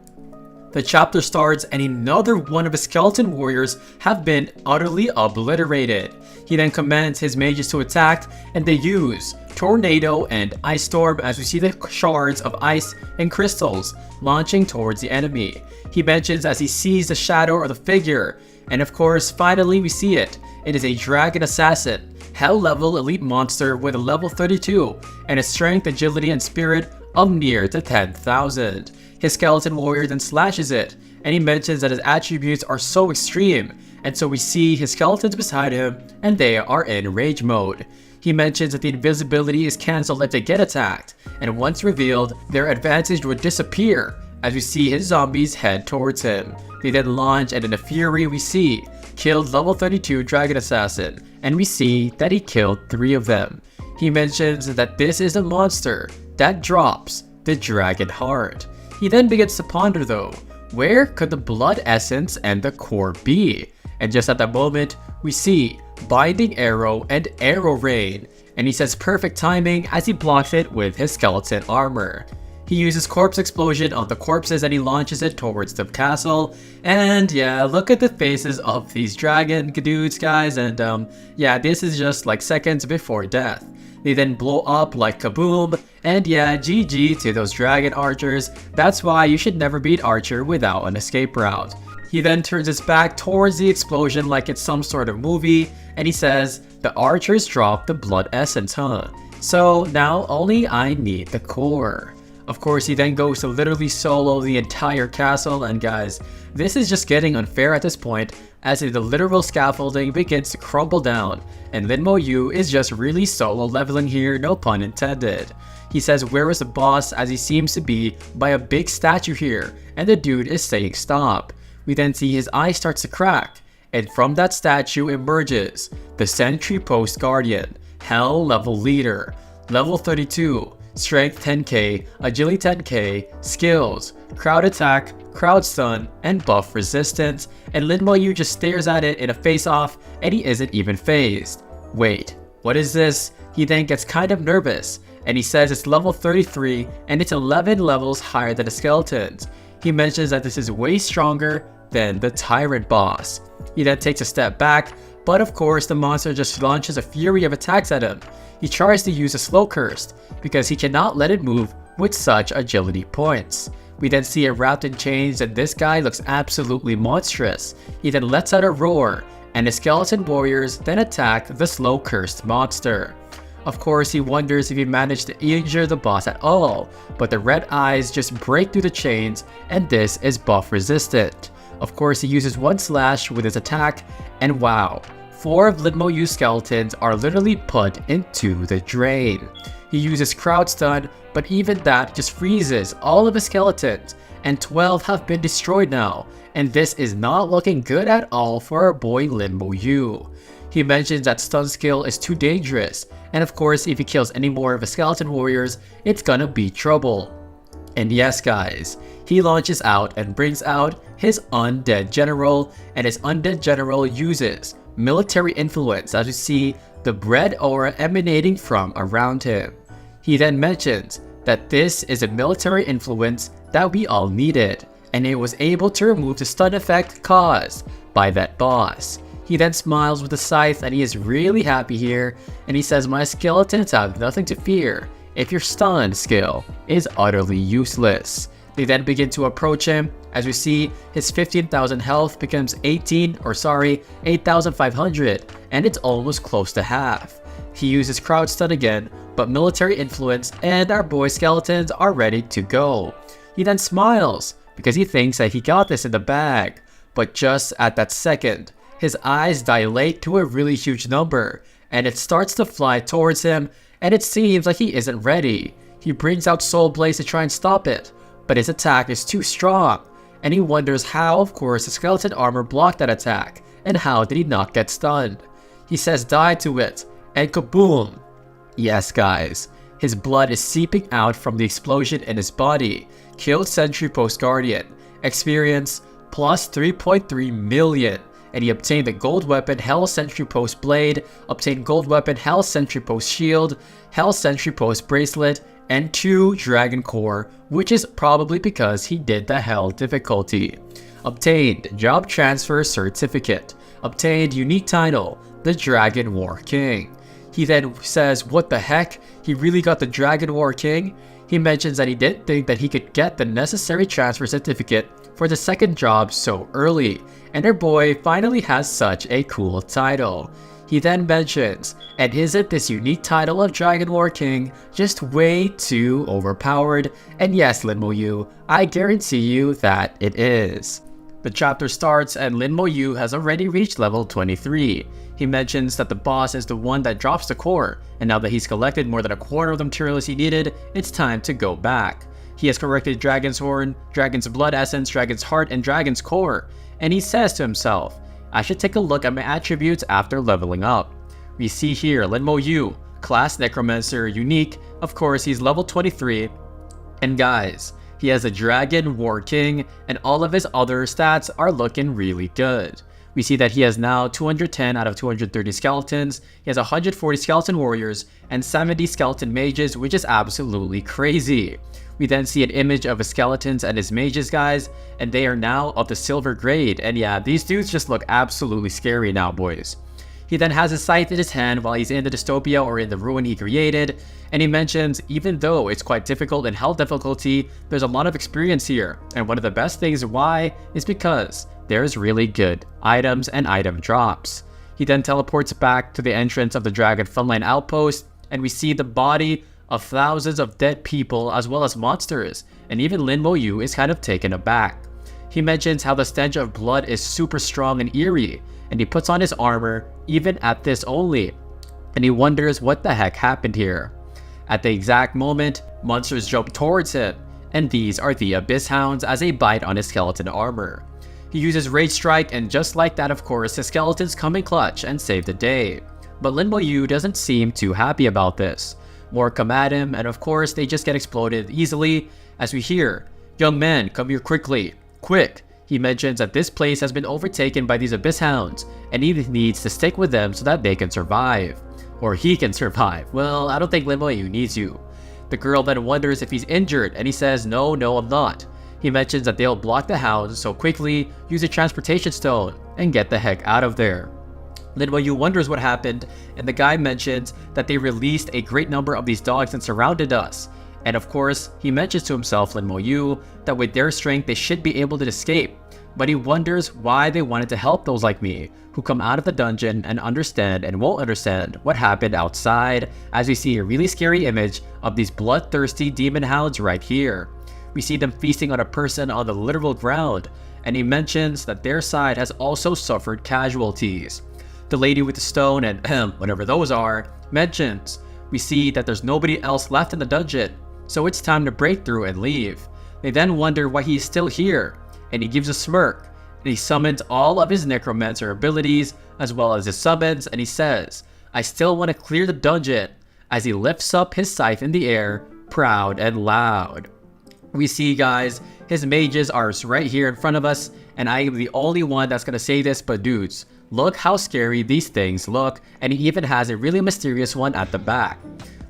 The chapter starts and another one of his skeleton warriors have been utterly obliterated. He then commands his mages to attack, and they use Tornado and Ice Storm as we see the shards of ice and crystals launching towards the enemy. He mentions as he sees the shadow of the figure, and of course finally we see it. It is a dragon assassin, hell level elite monster with a level 32 and a strength, agility, and spirit of near to 10,000. His skeleton warrior then slashes it, and he mentions that his attributes are so extreme, and so we see his skeletons beside him and they are in rage mode. He mentions that the invisibility is cancelled if they get attacked, and once revealed, their advantage would disappear as we see his zombies head towards him. They then launch, and in a fury we see killed level 32 dragon assassin, and we see that he killed 3 of them. He mentions that this is a monster that drops the dragon heart. He then begins to ponder though, where could the blood essence and the core be? And just at that moment, we see binding arrow and arrow rain, and he says perfect timing as he blocks it with his skeleton armor. He uses corpse explosion on the corpses and he launches it towards the castle. And yeah, look at the faces of these dragon dudes, guys, and yeah, this is just like seconds before death. They then blow up like kaboom, and yeah, GG to those dragon archers. That's why you should never beat Archer without an escape route. He then turns his back towards the explosion like it's some sort of movie, and he says, the archers dropped the blood essence, huh? So now only I need the core. Of course, he then goes to literally solo the entire castle, and guys, this is just getting unfair at this point as the literal scaffolding begins to crumble down, and Lin Mo Yu is just really solo leveling here, no pun intended. He says where is the boss as he seems to be by a big statue here, and the dude is saying stop. We then see his eye starts to crack, and from that statue emerges the Sentry Post Guardian, Hell level leader, level 32, strength 10k, agility 10k, skills, crowd attack, crowd stun, and buff resistance, and Lin Mo Yu just stares at it in a face-off and he isn't even phased. Wait, what is this? He then gets kind of nervous, and he says it's level 33 and it's 11 levels higher than the skeletons. He mentions that this is way stronger than the Tyrant boss. He then takes a step back, but of course the monster just launches a fury of attacks at him. He tries to use a slow curse because he cannot let it move with such agility points. We then see it wrapped in chains and this guy looks absolutely monstrous. He then lets out a roar and the skeleton warriors then attack the slow cursed monster. Of course, he wonders if he managed to injure the boss at all, but the red eyes just break through the chains and this is buff resistant. Of course, he uses one slash with his attack, and wow, 4 of Lin Mo Yu's skeletons are literally put into the drain. He uses crowd stun, but even that just freezes all of his skeletons, and 12 have been destroyed now, and this is not looking good at all for our boy Lin Mo Yu. He mentions that stun skill is too dangerous, and of course if he kills any more of his skeleton warriors, it's gonna be trouble. And yes guys, he launches out and brings out his undead general, and his undead general uses military influence as we see the red aura emanating from around him. He then mentions that this is a military influence that we all needed, and it was able to remove the stun effect caused by that boss. He then smiles with a scythe and he is really happy here, and he says my skeletons have nothing to fear. if your stun skill is utterly useless. They then begin to approach him. As we see, his 15,000 health becomes 8,500, and it's almost close to half. He uses crowd stun again, but military influence and our boy skeletons are ready to go. He then smiles because he thinks that he got this in the bag, but just at that second, his eyes dilate to a really huge number, and it starts to fly towards him, and it seems like he isn't ready. He brings out Soul Blaze to try and stop it, but his attack is too strong, and he wonders how, of course, the skeleton armor blocked that attack, and how did he not get stunned. He says die to it, and kaboom! Yes guys, his blood is seeping out from the explosion in his body. Killed Sentry Post Guardian, experience plus 3.3 million, and he obtained the gold weapon Hell Sentry Post Blade, obtained gold weapon Hell Sentry Post Shield, Hell Sentry Post Bracelet, and 2 Dragon Core, which is probably because he did the Hell difficulty. Obtained Job Transfer Certificate, obtained unique title, the Dragon War King. He then says, what the heck, he really got the Dragon War King? He mentions that he didn't think that he could get the necessary transfer certificate for the second job so early, and our boy finally has such a cool title. He then mentions, and isn't this unique title of Dragon War King just way too overpowered? And yes, Linmo Yu, I guarantee you that it is. The chapter starts and Linmo Yu has already reached level 23. He mentions that the boss is the one that drops the core, and now that he's collected more than a quarter of the materials he needed, it's time to go back. He has corrected Dragon's Horn, Dragon's Blood Essence, Dragon's Heart, and Dragon's Core, and he says to himself, I should take a look at my attributes after leveling up. We see here Linmo Yu, class Necromancer, unique, of course he's level 23, and guys, he has a Dragon War King, and all of his other stats are looking really good. We see that he has now 210 out of 230 skeletons, he has 140 skeleton warriors, and 70 skeleton mages, which is absolutely crazy. We then see an image of his skeletons and his mages, guys, and they are now of the silver grade, and yeah, these dudes just look absolutely scary now, boys. He then has a scythe in his hand while he's in the dystopia or in the ruin he created, and he mentions even though it's quite difficult in hell difficulty, there's a lot of experience here, and one of the best things why is because there's really good items and item drops. He then teleports back to the entrance of the Dragon Frontline Outpost, and we see the body of thousands of dead people as well as monsters, and even Linmo Yu is kind of taken aback. He mentions how the stench of blood is super strong and eerie, and he puts on his armor even at this only, and he wonders what the heck happened here. At the exact moment, monsters jump towards him, and these are the Abyss Hounds as they bite on his skeleton armor. He uses Rage Strike, and just like that, of course, the skeletons come in clutch and save the day. But Linmo Yu doesn't seem too happy about this. More come at him, and of course they just get exploded easily, as we hear, young man, come here quickly, quick. He mentions that this place has been overtaken by these Abyss Hounds, and he needs to stick with them so that they can survive. Or he can survive. Well, I don't think Linmo Yu needs you. The girl then wonders if he's injured, and he says, no, I'm not. He mentions that they'll block the hounds, so quickly use a transportation stone and get the heck out of there. Linmo Yu wonders what happened, and the guy mentions that they released a great number of these dogs and surrounded us. And of course, he mentions to himself, Linmo Yu, that with their strength they should be able to escape. But he wonders why they wanted to help those like me, who come out of the dungeon and understand and won't understand what happened outside, as we see a really scary image of these bloodthirsty demon hounds right here. We see them feasting on a person on the literal ground, and he mentions that their side has also suffered casualties. The lady with the stone and whatever those are mentions, we see that there's nobody else left in the dungeon, so it's time to break through and leave. They then wonder why he's still here, and he gives a smirk, and he summons all of his Necromancer abilities as well as his summons, and he says, I still want to clear the dungeon, as he lifts up his scythe in the air, proud and loud. We see, guys, his mages are right here in front of us, and I am the only one that's gonna say this, but dudes, look how scary these things look, and he even has a really mysterious one at the back.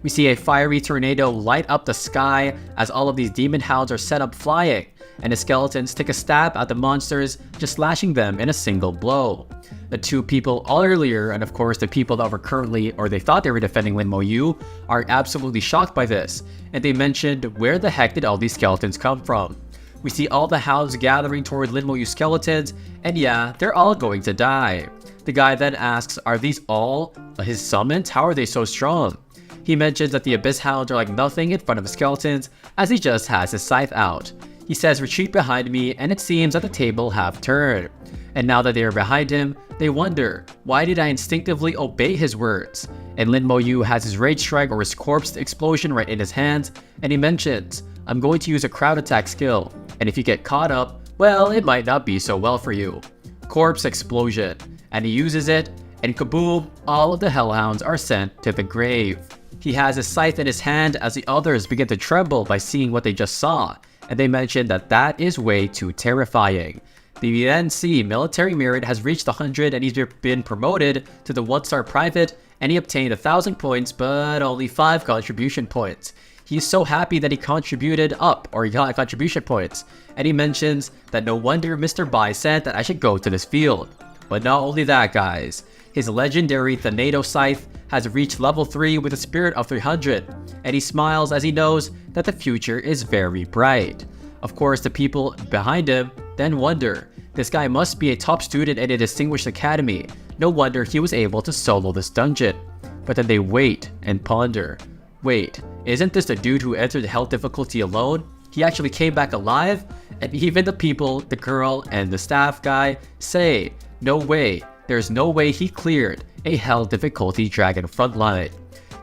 We see a fiery tornado light up the sky as all of these demon hounds are set up flying, and his skeletons take a stab at the monsters, just slashing them in a single blow. The two people earlier, and of course the people that were currently, or they thought they were defending Lin Mo Yu, are absolutely shocked by this, and they mentioned, where the heck did all these skeletons come from? We see all the hounds gathering toward Lin Mo Yu's skeletons, and yeah, they're all going to die. The guy then asks, are these all his summons? How are they so strong? He mentions that the Abyss Hounds are like nothing in front of his skeletons, as he just has his scythe out. He says, retreat behind me, and it seems that the table have turned. And now that they are behind him, they wonder, why did I instinctively obey his words? And Lin Mo Yu has his Rage Strike or his Corpse Explosion right in his hands, and he mentions, I'm going to use a crowd attack skill, and if you get caught up, well, it might not be so well for you. Corpse Explosion. And he uses it, and kaboom, all of the Hellhounds are sent to the grave. He has his scythe in his hand as the others begin to tremble by seeing what they just saw, and they mention that that is way too terrifying. We then see Military Merit has reached 100 and he's been promoted to the 1-star private, and he obtained 1,000 points but only 5 contribution points. He's so happy that he contributed up, or he got contribution points, and he mentions that no wonder Mr. Bai said that I should go to this field. But not only that, guys, his legendary Thanatos Scythe has reached level 3 with a spirit of 300, and he smiles as he knows that the future is very bright. Of course, the people behind him then wonder, this guy must be a top student at a distinguished academy, no wonder he was able to solo this dungeon. But then they wait and ponder, wait, isn't this the dude who entered the hell difficulty alone? He actually came back alive? And even the people, the girl and the staff guy say, no way, there's no way he cleared a hell difficulty dragon frontline.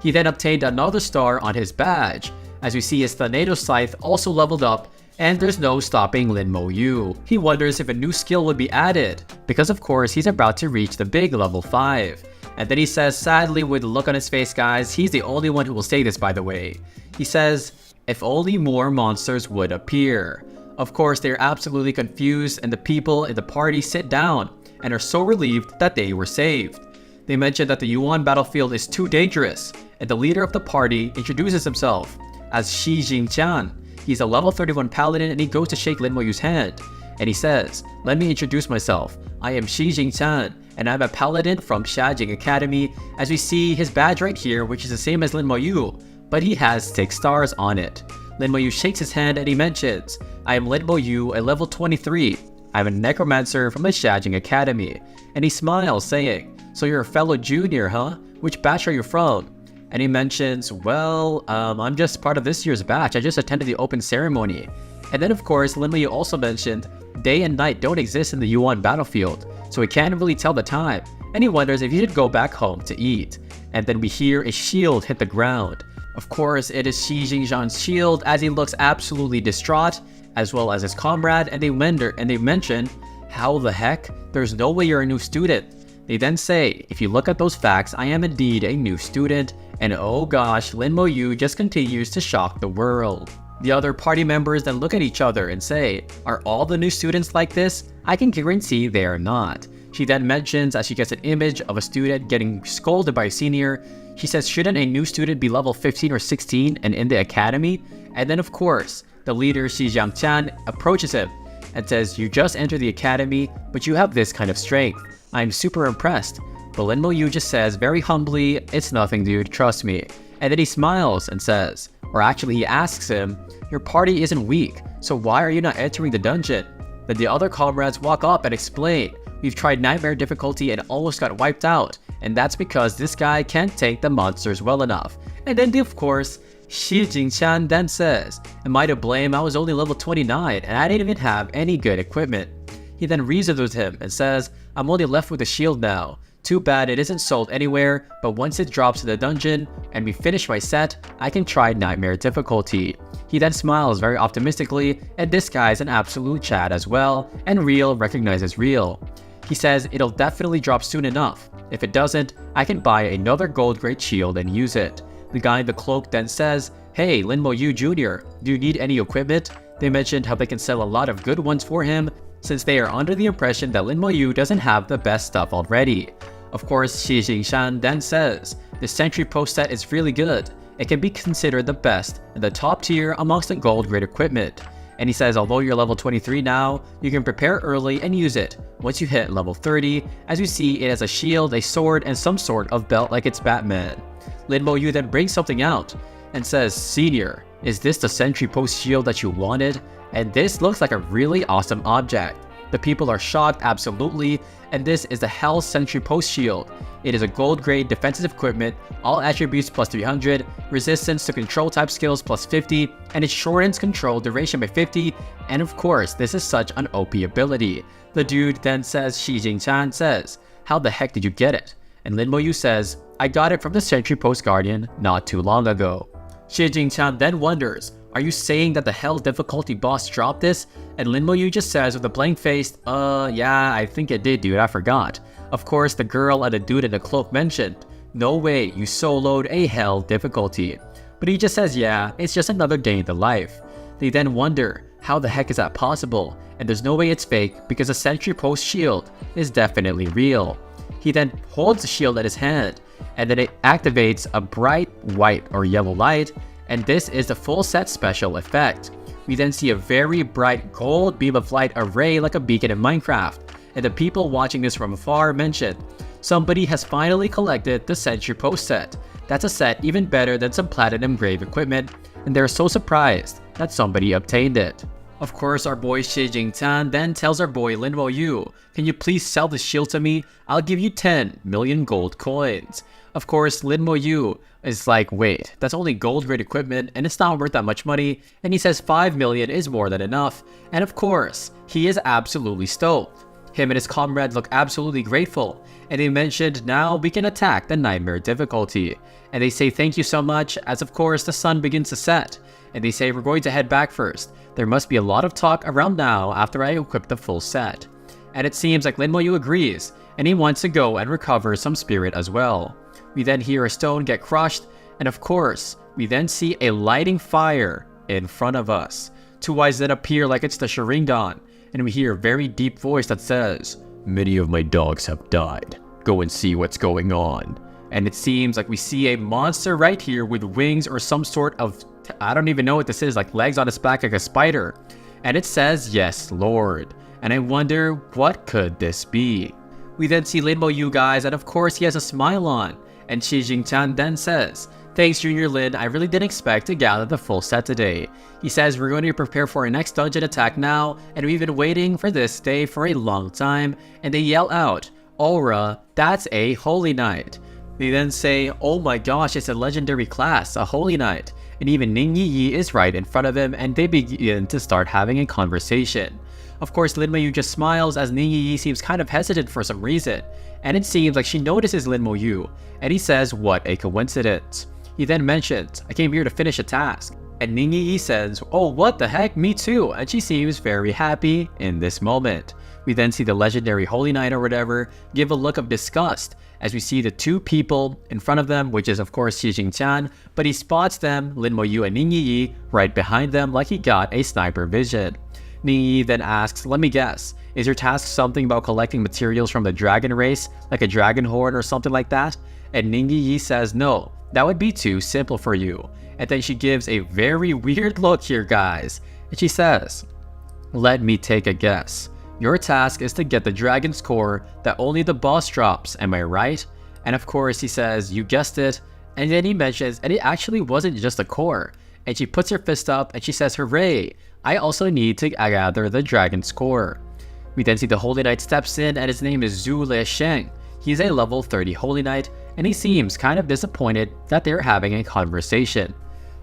He then obtained another star on his badge, as we see his Thanatos Scythe also leveled up, and there's no stopping Lin Mo Yu. He wonders if a new skill would be added, because of course he's about to reach the big level 5. And then he says, sadly with a look on his face, guys, he's the only one who will say this, by the way. He says, if only more monsters would appear. Of course, they're absolutely confused, and the people in the party sit down and are so relieved that they were saved. They mention that the Yuan battlefield is too dangerous, and the leader of the party introduces himself as Shi Jingqian. He's a level 31 paladin, and he goes to shake Lin Mo Yu's hand. And he says, let me introduce myself. I am Shi Jingqian, and I'm a paladin from Xiajing Academy, as we see his badge right here, which is the same as Lin Mo Yu, but he has 6 stars on it. Lin Mo Yu shakes his hand and he mentions, I am Lin Mo Yu, a level 23. I'm a Necromancer from the Xiajing Academy. And he smiles, saying, so you're a fellow junior, huh? Which batch are you from? And he mentions, well, I'm just part of this year's batch. I just attended the open ceremony. And then of course, Lin Mo Yu also mentioned, day and night don't exist in the Yuan battlefield, so he can't really tell the time. And he wonders if he should go back home to eat. And then we hear a shield hit the ground. Of course, it is Shi Jingqian's shield, as he looks absolutely distraught, as well as his comrade, and they mention, how the heck? There's no way you're a new student. They then say, if you look at those facts, I am indeed a new student, and oh gosh, Lin Mo Yu just continues to shock the world. The other party members then look at each other and say, are all the new students like this? I can guarantee they are not. She then mentions, as she gets an image of a student getting scolded by a senior, she says, shouldn't a new student be level 15 or 16 and in the academy? And then of course, the leader Shi Jingqian approaches him and says, you just entered the academy, but you have this kind of strength. I'm super impressed. But Lin Mo Yu just says very humbly, it's nothing dude, trust me. And then he smiles and says, or actually he asks him, your party isn't weak, so why are you not entering the dungeon? Then the other comrades walk up and explain, we've tried nightmare difficulty and almost got wiped out, and that's because this guy can't take the monsters well enough. And then of course, Shi Jingqian then says, am I to blame? I was only level 29 and I didn't even have any good equipment. He then reasons with him and says, I'm only left with a shield now. Too bad it isn't sold anywhere, but once it drops to the dungeon and we finish my set, I can try nightmare difficulty. He then smiles very optimistically, and this guy's an absolute Chad as well, and Real recognizes Real. He says it'll definitely drop soon enough. If it doesn't, I can buy another gold grade shield and use it. The guy in the cloak then says, hey, Lin Mo Yu Jr., do you need any equipment? They mentioned how they can sell a lot of good ones for him, since they are under the impression that Lin Mo Yu doesn't have the best stuff already. Of course, Shi Jingqian then says, the Sentry Post set is really good. It can be considered the best and the top tier amongst the gold grade equipment. And he says, although you're level 23 now, you can prepare early and use it. Once you hit level 30, as you see, it has a shield, a sword, and some sort of belt like it's Batman. Lin Mo-yu then brings something out and says, Senior, is this the sentry post shield that you wanted? And this looks like a really awesome object. The people are shocked, absolutely, and this is the Hell Sentry Post Shield. It is a gold grade defensive equipment, all attributes plus 300, resistance to control type skills plus 50, and it shortens control duration by 50, and of course, this is such an OP ability. The dude then says, Shi Jing-chan says, how the heck did you get it? And Lin Mo-yu says, I got it from the Sentry Post Guardian not too long ago. Shi Jing-chan then wonders, are you saying that the Hell difficulty boss dropped this? And Lin Mo-yu just says with a blank face, yeah, I think it did, dude, I forgot. Of course, the girl and the dude in the cloak mentioned, no way, you soloed a Hell difficulty. But he just says, yeah, it's just another day in the life. They then wonder, how the heck is that possible? And there's no way it's fake because the Sentry Post shield is definitely real. He then holds the shield at his hand, and then it activates a bright white or yellow light, and this is the full set special effect. We then see a very bright gold beam of light array like a beacon in Minecraft, and the people watching this from afar mentioned, somebody has finally collected the Sentry Post set. That's a set even better than some platinum grave equipment, and they're so surprised that somebody obtained it. Of course, our boy Shi Jing-chan then tells our boy Lin Mo-yu, can you please sell the shield to me? I'll give you 10 million gold coins. Of course, Lin Mo-yu is like, wait, that's only gold grade equipment and it's not worth that much money, and he says 5 million is more than enough, and of course, he is absolutely stoked. Him and his comrades look absolutely grateful, and they mentioned now we can attack the nightmare difficulty, and they say thank you so much as of course the sun begins to set, and they say we're going to head back first. There must be a lot of talk around now after I equip the full set. And it seems like Lin Mo-yu agrees, and he wants to go and recover some spirit as well. We then hear a stone get crushed, and of course, we then see a lighting fire in front of us. Two eyes then appear like it's the Sharingan, and we hear a very deep voice that says, many of my dogs have died. Go and see what's going on. And it seems like we see a monster right here with wings or some sort of, I don't even know what this is, like legs on its back like a spider. And it says, yes, Lord. And I wonder, what could this be? We then see Lin Mo-yu guys, and of course he has a smile on. And Shi Jing-chan then says, thanks Junior Lin, I really didn't expect to gather the full set today. He says we're going to prepare for our next dungeon attack now, and we've been waiting for this day for a long time, and they yell out, Aura, that's a Holy Knight. They then say, oh my gosh, it's a legendary class, a Holy Knight. And even Ning Yi is right in front of him, and they begin to start having a conversation. Of course, Lin Mo-yu just smiles as Ning Yi seems kind of hesitant for some reason, and it seems like she notices Lin Mo-yu, and he says, what a coincidence. He then mentions, I came here to finish a task, and Ning Yi says, oh what the heck, me too, and she seems very happy in this moment. We then see the legendary Holy Knight or whatever give a look of disgust as we see the two people in front of them, which is of course Shi Jing-chan, but he spots them, Lin Mo-yu and Ning Yi, right behind them like he got a sniper vision. Ning Yi then asks, let me guess, is your task something about collecting materials from the dragon race, like a dragon horn or something like that? And Ning Yi says, no, that would be too simple for you. And then she gives a very weird look here, guys. And she says, let me take a guess. Your task is to get the dragon's core that only the boss drops, am I right? And of course he says, you guessed it. And then he mentions, and it actually wasn't just a core. And she puts her fist up and she says, hooray, I also need to gather the dragon's core. We then see the Holy Knight steps in, and his name is Zhu Lesheng. He's a level 30 Holy Knight, and he seems kind of disappointed that they're having a conversation.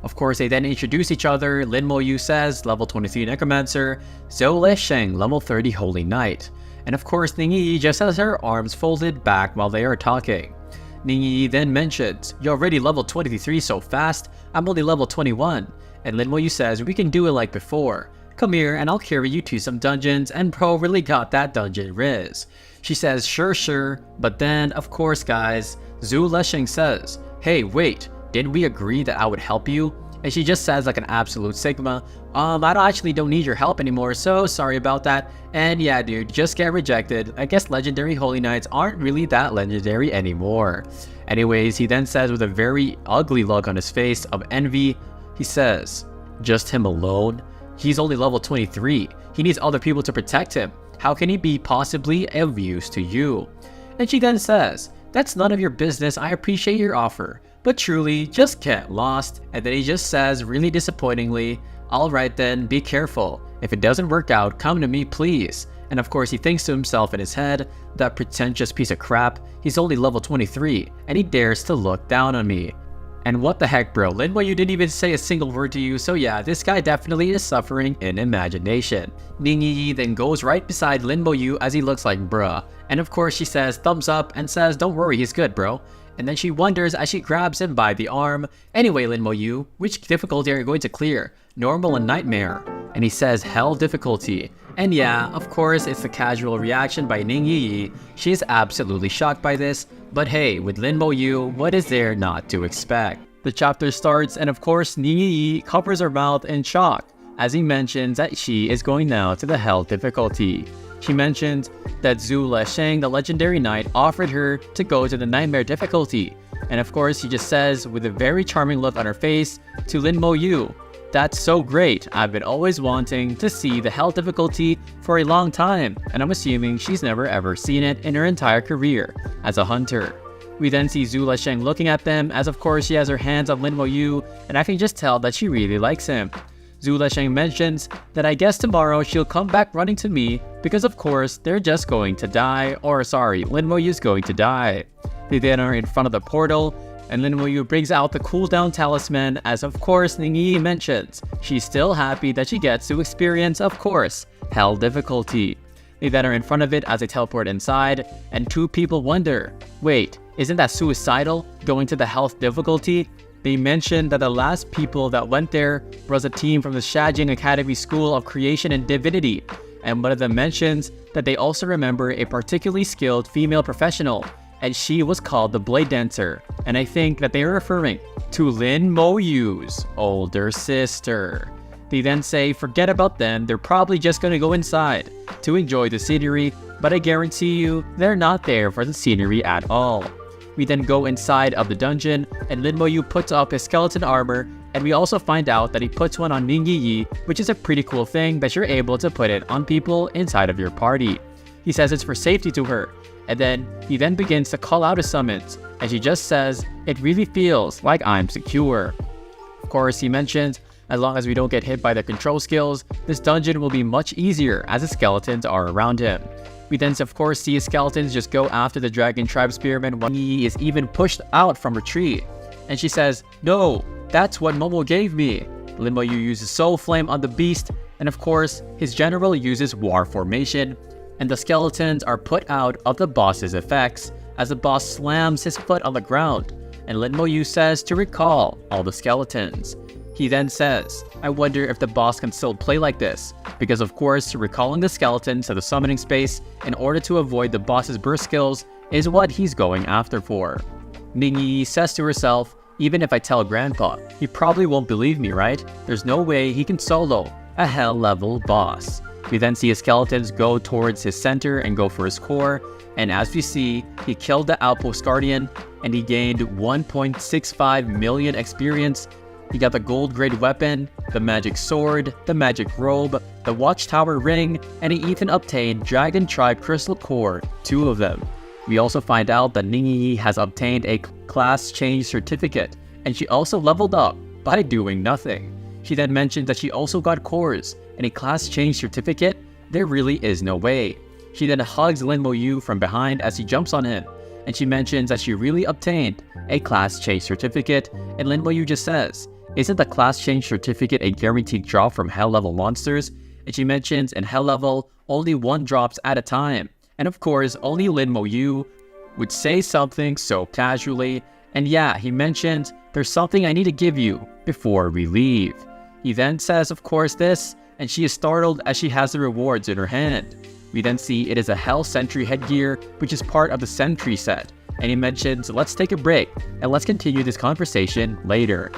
Of course, they then introduce each other. Lin Mo-yu says, level 23 Necromancer, Zhou Lesheng, level 30 Holy Knight. And of course, Ning Yi just has her arms folded back while they are talking. Ning Yi then mentions, you're already level 23 so fast, I'm only level 21. And Lin Mo-yu says, we can do it like before. Come here and I'll carry you to some dungeons, and Pro really got that dungeon riz. She says, sure, but then, of course guys, Zhu Lesheng says, hey wait, didn't we agree that I would help you? And she just says like an absolute Sigma, I don't need your help anymore, so sorry about that. And yeah dude, just get rejected. I guess legendary Holy Knights aren't really that legendary anymore. Anyways, he then says with a very ugly look on his face of envy, he says, just him alone? He's only level 23. He needs other people to protect him. How can he be possibly of use to you? And she then says, that's none of your business. I appreciate your offer, but truly just get lost. And then he just says really disappointingly, alright then, be careful. If it doesn't work out, come to me please. And of course he thinks to himself in his head, that pretentious piece of crap, he's only level 23 and he dares to look down on me. And what the heck bro, Linmo, you didn't even say a single word to you, so yeah, this guy definitely is suffering in imagination. Ningyi then goes right beside Linmo Yu as he looks like bruh. And of course she says thumbs up and says don't worry, he's good bro. And then she wonders as she grabs him by the arm, anyway Linmo Yu, which difficulty are you going to clear? Normal and nightmare. And he says hell difficulty. And yeah, of course it's the casual reaction by Ningyi. She is absolutely shocked by this, but hey, with Linmo Yu, what is there not to expect? The chapter starts and of course Ningyi covers her mouth in shock as he mentions that she is going now to the hell difficulty. She mentions that Zhu Lesheng, the legendary knight, offered her to go to the nightmare difficulty. And of course she just says with a very charming look on her face to Linmo Yu, that's so great, I've been always wanting to see the hell difficulty for a long time, and I'm assuming she's never ever seen it in her entire career as a hunter. We then see Zhu Lesheng looking at them as of course she has her hands on Linmo Yu, and I can just tell that she really likes him. Zhu Lesheng mentions that I guess tomorrow she'll come back running to me because of course they're just going to die, or sorry, Linmo Yu's going to die. They then are in front of the portal, and Linmo Yu brings out the cooldown talisman as of course Ningyi mentions. She's still happy that she gets to experience, of course, hell difficulty. They then are in front of it as they teleport inside, and two people wonder, wait, isn't that suicidal, going to the health difficulty? They mention that the last people that went there was a team from the Shajing Academy School of Creation and Divinity, and one of them mentions that they also remember a particularly skilled female professional, and she was called the Blade Dancer, and I think that they are referring to Linmo Yu's older sister. They then say forget about them, they're probably just gonna go inside to enjoy the scenery, but I guarantee you they're not there for the scenery at all. We then go inside of the dungeon and Linmo Yu puts up his skeleton armor, and we also find out that he puts one on Ningyi, which is a pretty cool thing that you're able to put it on people inside of your party. He says it's for safety to her, and then he then begins to call out his summons, and she just says, it really feels like I'm secure. Of course, he mentions, as long as we don't get hit by the control skills, this dungeon will be much easier as the skeletons are around him. We then of course see his skeletons just go after the Dragon Tribe Spearman when he is even pushed out from her tree. And she says, no, that's what Momo gave me. Linmo Yu uses Soul Flame on the beast, and of course, his general uses War Formation, and the skeletons are put out of the boss's effects as the boss slams his foot on the ground, and Linmo Yu says to recall all the skeletons. He then says, I wonder if the boss can still play like this, because of course recalling the skeletons to the summoning space in order to avoid the boss's burst skills is what he's going after for. Ningyi says to herself, even if I tell Grandpa, he probably won't believe me, right? There's no way he can solo a hell level boss. We then see his skeletons go towards his center and go for his core, and as we see, he killed the Outpost Guardian and he gained 1.65 million experience. He got the gold grade weapon, the magic sword, the magic robe, the watchtower ring, and he even obtained Dragon Tribe Crystal Core, 2 of them. We also find out that Ningyi has obtained a class change certificate, and she also leveled up by doing nothing. She then mentioned that she also got cores, and a class change certificate? There really is no way. She then hugs Linmo Yu from behind as he jumps on him, and she mentions that she really obtained a class change certificate, and Linmo Yu just says, isn't the class change certificate a guaranteed drop from hell level monsters? And she mentions in hell level, only 1 drops at a time. And of course, only Linmo Yu would say something so casually, and yeah, he mentioned, there's something I need to give you before we leave. He then says of course this, and she is startled as she has the rewards in her hand. We then see it is a Hell Sentry headgear, which is part of the Sentry set, and he mentions, let's take a break, and let's continue this conversation later.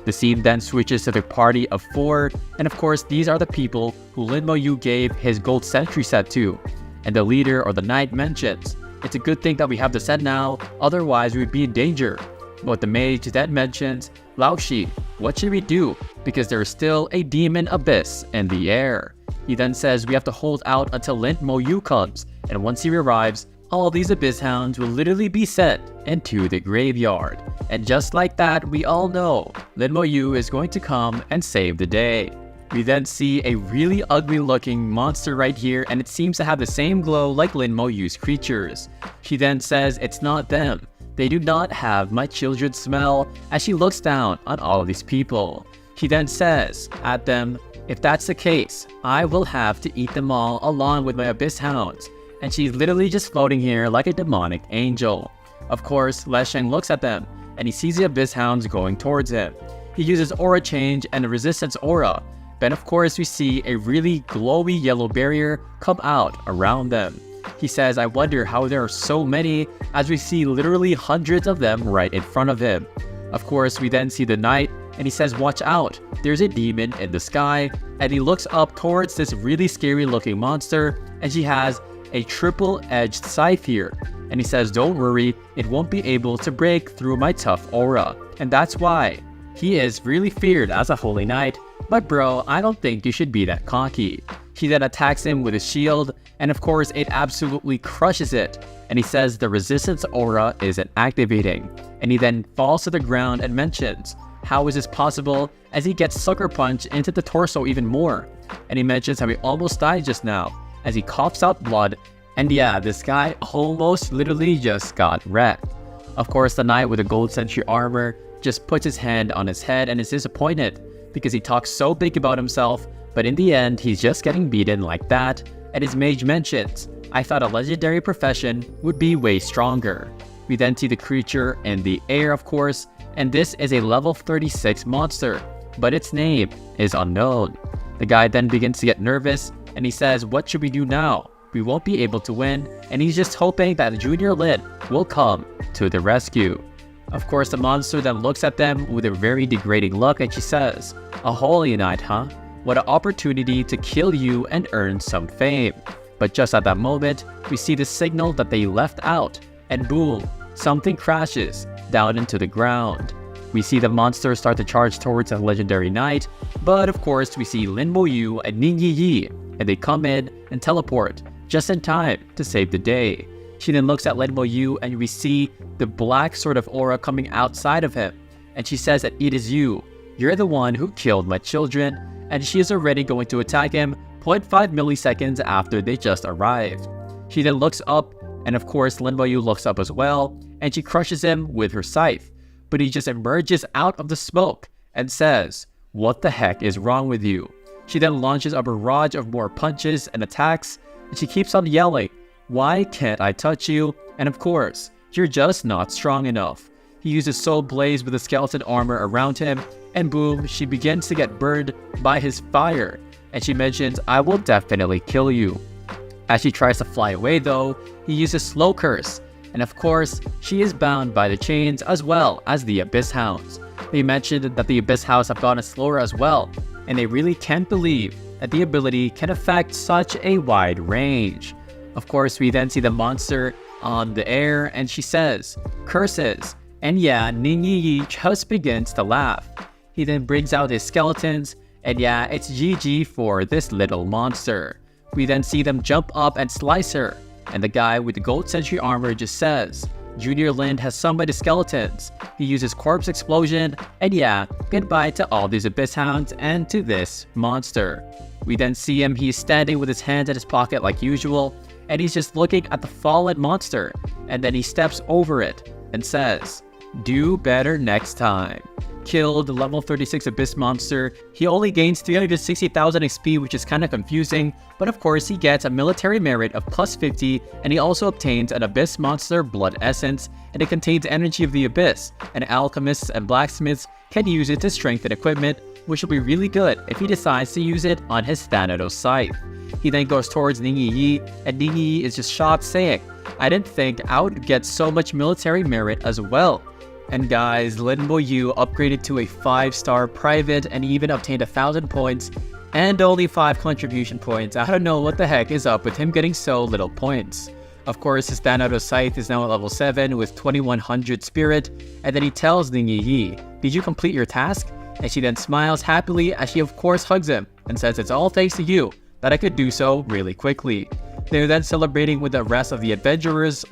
The scene then switches to the party of 4, and of course these are the people who Linmo Yu gave his gold sentry set to. And the leader or the knight mentions, it's a good thing that we have the set now, otherwise we'd be in danger. But the mage then mentions Laoshi, what should we do? Because there is still a demon abyss in the air. He then says we have to hold out until Lin Moyu comes, and once he arrives, all these abyss hounds will literally be sent into the graveyard. And just like that, we all know Lin Moyu is going to come and save the day. We then see a really ugly looking monster right here, and it seems to have the same glow like Lin Moyu's creatures. She then says it's not them. They do not have my children's smell, as she looks down on all of these people. She then says at them, if that's the case, I will have to eat them all along with my abyss hounds. And she's literally just floating here like a demonic angel. Of course, Lesheng looks at them, and he sees the abyss hounds going towards him. He uses aura change and a resistance aura. Then of course we see a really glowy yellow barrier come out around them. He says, I wonder how there are so many, as we see literally hundreds of them right in front of him. Of course, we then see the knight, and he says, watch out, there's a demon in the sky. And he looks up towards this really scary looking monster, and she has a triple-edged scythe here. And he says, don't worry, it won't be able to break through my tough aura. And that's why he is really feared as a holy knight. But bro, I don't think you should be that cocky. She then attacks him with his shield, and of course it absolutely crushes it. And he says the resistance aura isn't activating. And he then falls to the ground and mentions, how is this possible, as he gets sucker punched into the torso even more. And he mentions how he almost died just now, as he coughs out blood. And yeah, this guy almost literally just got wrecked. Of course, the knight with the gold sentry armor just puts his hand on his head and is disappointed, because he talks so big about himself, but in the end, he's just getting beaten like that. And his mage mentions, I thought a legendary profession would be way stronger. We then see the creature in the air, of course, and this is a level 36 monster, but its name is unknown. The guy then begins to get nervous, and he says, what should we do now? We won't be able to win, and he's just hoping that Junior Lin will come to the rescue. Of course, the monster then looks at them with a very degrading look, and she says, a holy knight, huh? What an opportunity to kill you and earn some fame. But just at that moment, we see the signal that they left out, and boom, something crashes down into the ground. We see the monster start to charge towards a legendary knight, but of course we see Lin Moyu and Ning Yi, and they come in and teleport just in time to save the day. She then looks at Lin Moyu, and we see the black sort of aura coming outside of him, and she says that it is you. You're the one who killed my children, and she is already going to attack him 0.5 milliseconds after they just arrived. She then looks up, and of course Lin Moyu looks up as well, and she crushes him with her scythe. But he just emerges out of the smoke and says, what the heck is wrong with you? She then launches a barrage of more punches and attacks, and she keeps on yelling, why can't I touch you? And of course, you're just not strong enough. He uses Soul Blaze with the skeleton armor around him, and boom, she begins to get burned by his fire. And she mentions, I will definitely kill you. As she tries to fly away though, he uses Slow Curse. And of course, she is bound by the chains as well as the Abyss Hounds. They mentioned that the Abyss Hounds have gotten slower as well, and they really can't believe that the ability can affect such a wide range. Of course, we then see the monster on the air, and she says, curses. And yeah, Ning Yi just begins to laugh. He then brings out his skeletons, and yeah, it's GG for this little monster. We then see them jump up and slice her, and the guy with the gold sentry armor just says, Junior Lin has summoned his skeletons. He uses corpse explosion, and yeah, goodbye to all these abyss hounds and to this monster. We then see him, he's standing with his hands in his pocket like usual, and he's just looking at the fallen monster, and then he steps over it and says, do better next time. Killed the level 36 Abyss Monster. He only gains 360,000 XP, which is kind of confusing, but of course he gets a military merit of plus 50, and he also obtains an Abyss Monster Blood Essence, and it contains energy of the Abyss, and alchemists and blacksmiths can use it to strengthen equipment, which will be really good if he decides to use it on his Thanatos scythe. He then goes towards Ning Yi, and Ning Yi is just shocked, saying, I didn't think I would get so much military merit as well. And guys, Lin Moyu upgraded to a 5-star private and even obtained 1,000 points and only 5 contribution points. I don't know what the heck is up with him getting so little points. Of course, his Thanatos Scythe is now at level 7 with 2100 spirit, and then he tells Ning Yi, "Did you complete your task?" And she then smiles happily as she of course hugs him and says it's all thanks to you that I could do so really quickly. They're then celebrating with the rest of the adventurers,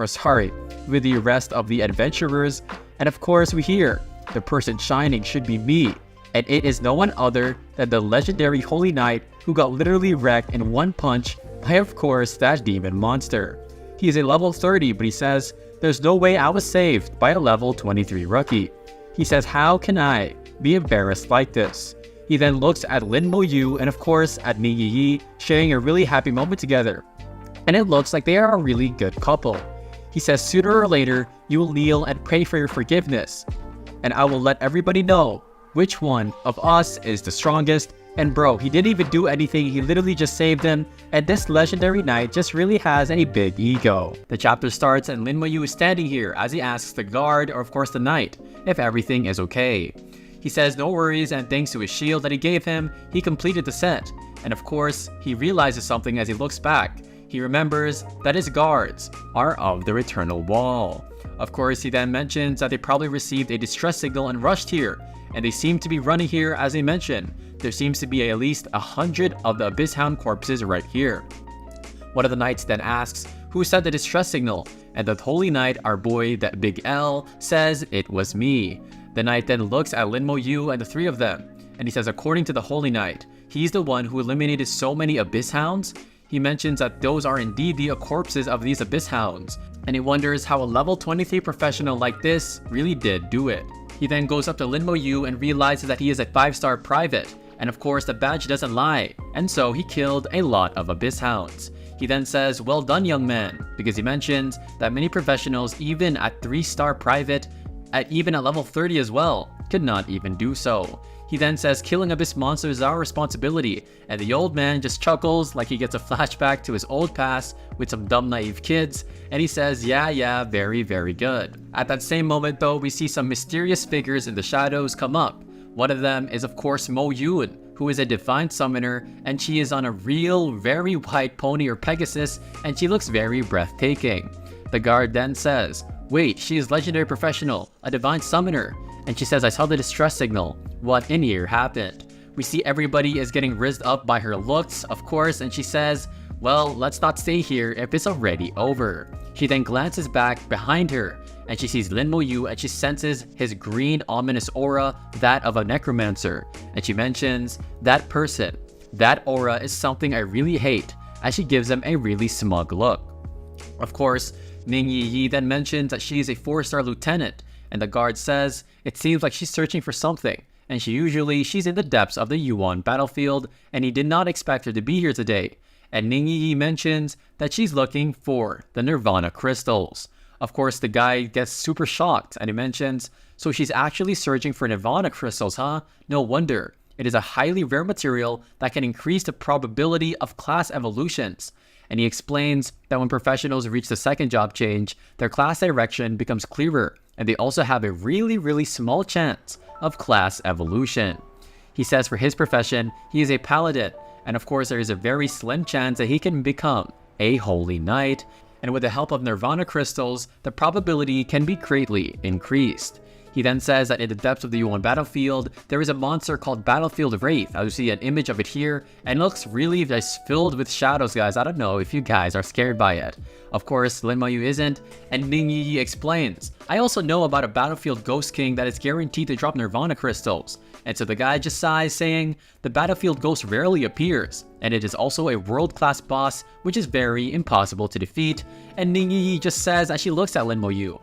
and of course we hear, "The person shining should be me," and it is no one other than the legendary Holy Knight who got literally wrecked in one punch by of course that demon monster. He is a level 30, but he says, "There's no way I was saved by a level 23 rookie." He says, "How can I be embarrassed like this?" He then looks at Lin Mo Yu and of course at Ning Yi sharing a really happy moment together. And it looks like they are a really good couple. He says, "Sooner or later, you will kneel and pray for your forgiveness. And I will let everybody know which one of us is the strongest." And bro, he didn't even do anything, he literally just saved him, and this legendary knight just really has a big ego. The chapter starts and Lin Mo Yu is standing here as he asks the guard, or of course the knight, if everything is okay. He says no worries, and thanks to his shield that he gave him, he completed the set. And of course, he realizes something as he looks back. He remembers that his guards are of the Eternal Wall. Of course, he then mentions that they probably received a distress signal and rushed here, and they seem to be running here as he mentioned. There seems to be at least 100 of the Abyss Hound corpses right here. One of the knights then asks, "Who sent the distress signal?" And the Holy Knight, our boy, that Big L, says, "It was me." The knight then looks at Lin Mo Yu and the three of them, and he says according to the Holy Knight, he's the one who eliminated so many Abyss Hounds. He mentions that those are indeed the corpses of these Abyss Hounds, and he wonders how a level 23 professional like this really did do it. He then goes up to Lin Mo Yu and realizes that he is a 5-star private, and of course the badge doesn't lie, and so he killed a lot of Abyss Hounds. He then says, "Well done, young man," because he mentions that many professionals, even at 3-star private, even at level 30 as well, could not even do so. He then says killing Abyss monsters is our responsibility, and the old man just chuckles like he gets a flashback to his old past with some dumb naive kids, and he says, yeah, very, very good. At that same moment though, we see some mysterious figures in the shadows come up. One of them is of course Mo Yun, who is a divine summoner, and she is on a real, very white pony or Pegasus, and she looks very breathtaking. The guard then says, "Wait, she is legendary professional, a divine summoner." And she says, "I saw the distress signal. What in here happened?" We see everybody is getting rizzed up by her looks, of course, and she says, "Well, let's not stay here if it's already over." She then glances back behind her, and she sees Lin Mo Yu, and she senses his green ominous aura, that of a necromancer. And she mentions, "That person, that aura is something I really hate," as she gives him a really smug look. Of course, Ning Yi then mentions that she is a 4-star lieutenant, and the guard says it seems like she's searching for something, and she's in the depths of the Yuan battlefield, and he did not expect her to be here today. And Ning Yi mentions that she's looking for the Nirvana crystals. Of course, the guy gets super shocked, and he mentions, "So she's actually searching for Nirvana crystals, huh? No wonder. It is a highly rare material that can increase the probability of class evolutions." And he explains that when professionals reach the second job change, their class direction becomes clearer, and they also have a really, really small chance of class evolution. He says for his profession, he is a paladin, and of course there is a very slim chance that he can become a holy knight, and with the help of Nirvana crystals, the probability can be greatly increased. He then says that in the depths of the Yuan battlefield, there is a monster called Battlefield Wraith. I see an image of it here, and it looks really just filled with shadows, guys. I don't know if you guys are scared by it. Of course, Lin Mo Yu isn't, and Ning Yi explains, "I also know about a Battlefield Ghost King that is guaranteed to drop Nirvana crystals." And so the guy just sighs, saying, "The Battlefield Ghost rarely appears, and it is also a world-class boss, which is very impossible to defeat." And Ning Yi just says as she looks at Lin Mo Yu,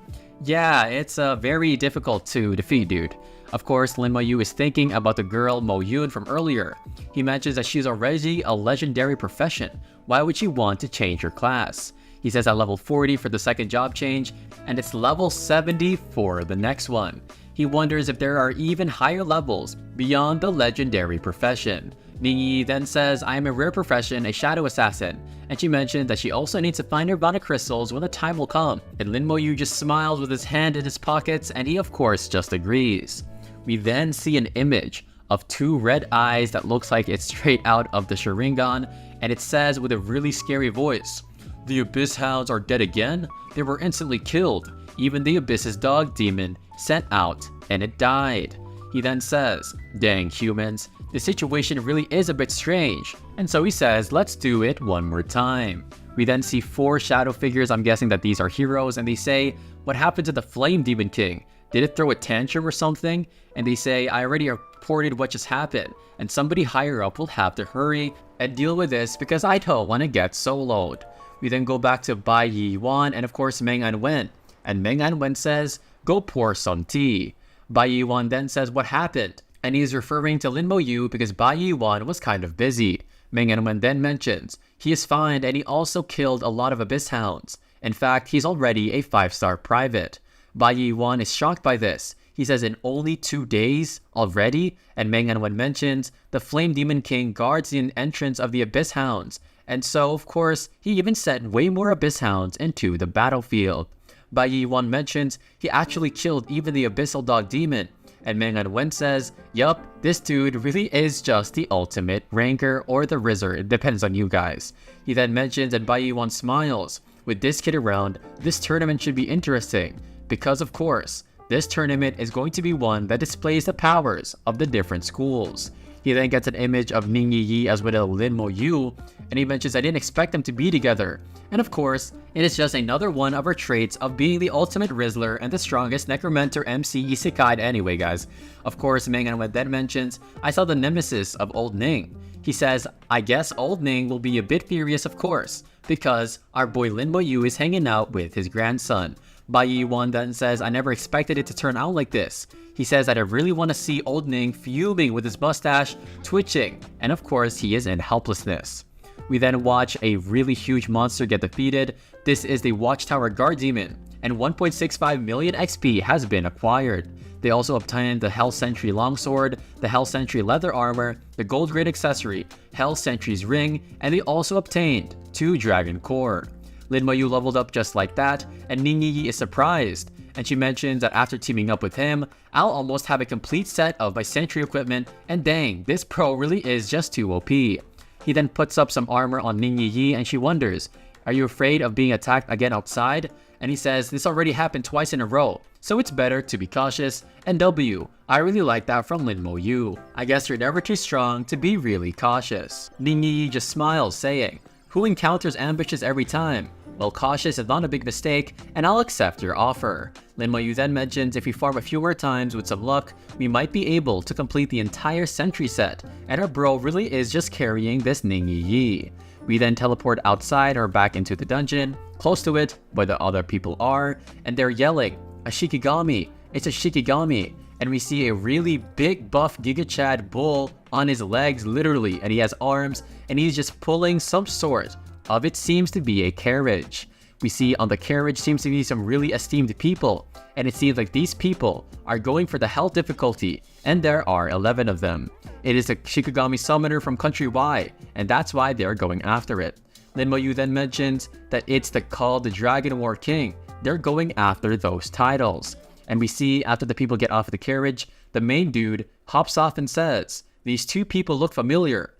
"Yeah, it's very difficult to defeat, dude." Of course, Lin Mo Yu is thinking about the girl Mo Yun from earlier. He mentions that she's already a legendary profession. Why would she want to change her class? He says at level 40 for the second job change, and it's level 70 for the next one. He wonders if there are even higher levels beyond the legendary profession. Ning Yi then says, "I am a rare profession, a shadow assassin," and she mentioned that she also needs to find Nirvana crystals when the time will come. And Lin Mo Yu just smiles with his hand in his pockets, and he of course just agrees. We then see an image of 2 red eyes that looks like it's straight out of the Sharingan, and it says with a really scary voice, The Abyss Hounds are dead again? They were instantly killed. Even the Abyss's dog demon sent out, and it died. He then says, dang humans, the situation really is a bit strange. And so he says, let's do it one more time. We then see 4 shadow figures, I'm guessing that these are heroes, and they say, what happened to the Flame Demon King? Did it throw a tantrum or something? And they say, I already reported what just happened, and somebody higher up will have to hurry and deal with this because I don't want to get soloed. We then go back to Bai Yi Wan and of course Meng An Wen. And Meng An Wen says, go pour some tea. Bai Yi Wan then says what happened, and he's referring to Lin Mo Yu because Bai Yi Wan was kind of busy. Meng An Wen then mentions, he is fine and he also killed a lot of Abyss Hounds. In fact, he's already a 5-star private. Bai Yi Wan is shocked by this. He says in only 2 days already, and Meng An Wen mentions the Flame Demon King guards the entrance of the Abyss Hounds, and so of course he even sent way more Abyss Hounds into the battlefield. Bai Yi Wan mentions he actually killed even the Abyssal Dog Demon, and Meng An Wen says, yup, this dude really is just the ultimate ranker or the Rizzer, it depends on you guys. He then mentions and Bai Yi Wan smiles, with this kid around, this tournament should be interesting, because of course, this tournament is going to be one that displays the powers of the different schools. He then gets an image of Ning Yi as well as Lin Mo Yu, and he mentions I didn't expect them to be together. And of course, it is just another one of her traits of being the ultimate Rizzler and the strongest Necromancer MC isekai'd anyway guys. Of course, Meng An Wen then mentions, I saw the nemesis of Old Ning. He says, I guess Old Ning will be a bit furious of course, because our boy Lin Mo Yu is hanging out with his grandson. Bai Yi Wan then says, I never expected it to turn out like this. He says that I really want to see Old Ning fuming with his mustache, twitching, and of course he is in helplessness. We then watch a really huge monster get defeated. This is the Watchtower Guard Demon, and 1.65 million XP has been acquired. They also obtained the Hell Sentry Longsword, the Hell Sentry Leather Armor, the Gold Grade Accessory, Hell Sentry's Ring, and they also obtained 2 Dragon Core. Lin Mo Yu leveled up just like that, and Ning Yi is surprised, and she mentions that after teaming up with him, I'll almost have a complete set of my sentry equipment, and dang, this pro really is just too OP. He then puts up some armor on Ning Yi and she wonders, are you afraid of being attacked again outside? And he says this already happened twice in a row, so it's better to be cautious, and W, I really like that from Lin Mo Yu. I guess you're never too strong to be really cautious. Ning Yi just smiles saying, who encounters ambushes every time? Well, cautious is not a big mistake, and I'll accept your offer. Lin Mo Yu then mentions if we farm a few more times with some luck, we might be able to complete the entire sentry set, and our bro really is just carrying this Ning Yi. We then teleport outside or back into the dungeon, close to it, where the other people are, and they're yelling, a Shikigami, it's a Shikigami, and we see a really big buff Giga Chad bull on his legs literally, and he has arms, and he's just pulling some sort of it seems to be a carriage. We see on the carriage seems to be some really esteemed people, and it seems like these people are going for the hell difficulty, and there are 11 of them. It is a Shikigami summoner from Country Y, and that's why they're going after it. Lin Mo Yu then mentions that it's called the Dragon War King. They're going after those titles. And we see after the people get off of the carriage, the main dude hops off and says, these 2 people look familiar.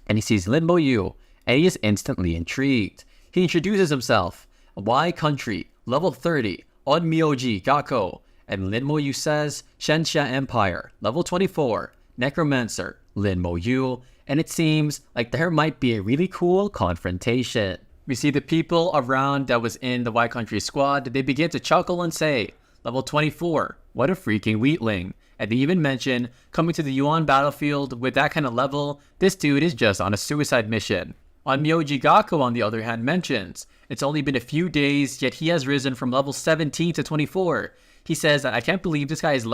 And he sees Lin Mo Yu, and he is instantly intrigued. He introduces himself, Y Country, level 30, Onmyoji Gakko, and Lin Mo Yu says, Shenxia Empire, level 24, Necromancer, Lin Mo Yu, and it seems like there might be a really cool confrontation. We see the people around that was in the Y Country squad, they begin to chuckle and say, level 24, what a freaking weakling. And they even mention, coming to the Yuan battlefield with that kind of level, this dude is just on a suicide mission. Onmyoji Gakko, on the other hand, mentions, it's only been a few days, yet he has risen from level 17 to 24. He says that I can't believe this guy is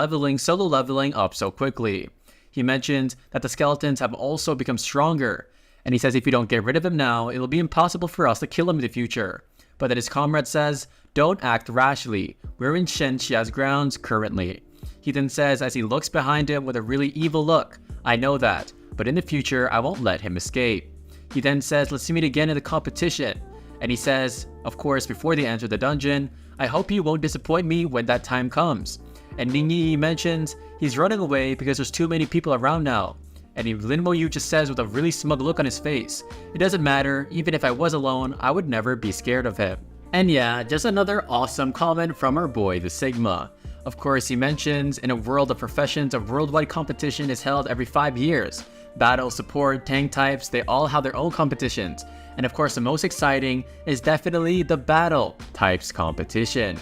solo leveling up so quickly. He mentions that the skeletons have also become stronger, and he says if you don't get rid of him now, it'll be impossible for us to kill him in the future. But that his comrade says, don't act rashly, we're in Shenxia's grounds currently. He then says as he looks behind him with a really evil look, I know that, but in the future I won't let him escape. He then says, let's meet again in the competition. And he says, of course, before they enter the dungeon, I hope you won't disappoint me when that time comes. And Ning Yi mentions he's running away because there's too many people around now. And Lin Mo-yu just says with a really smug look on his face, "It doesn't matter, even if I was alone, I would never be scared of him." And yeah, just another awesome comment from our boy, the Sigma. Of course, he mentions, in a world of professions, a worldwide competition is held every 5 years. Battle, support, tank types, they all have their own competitions. And of course, the most exciting is definitely the battle types competition.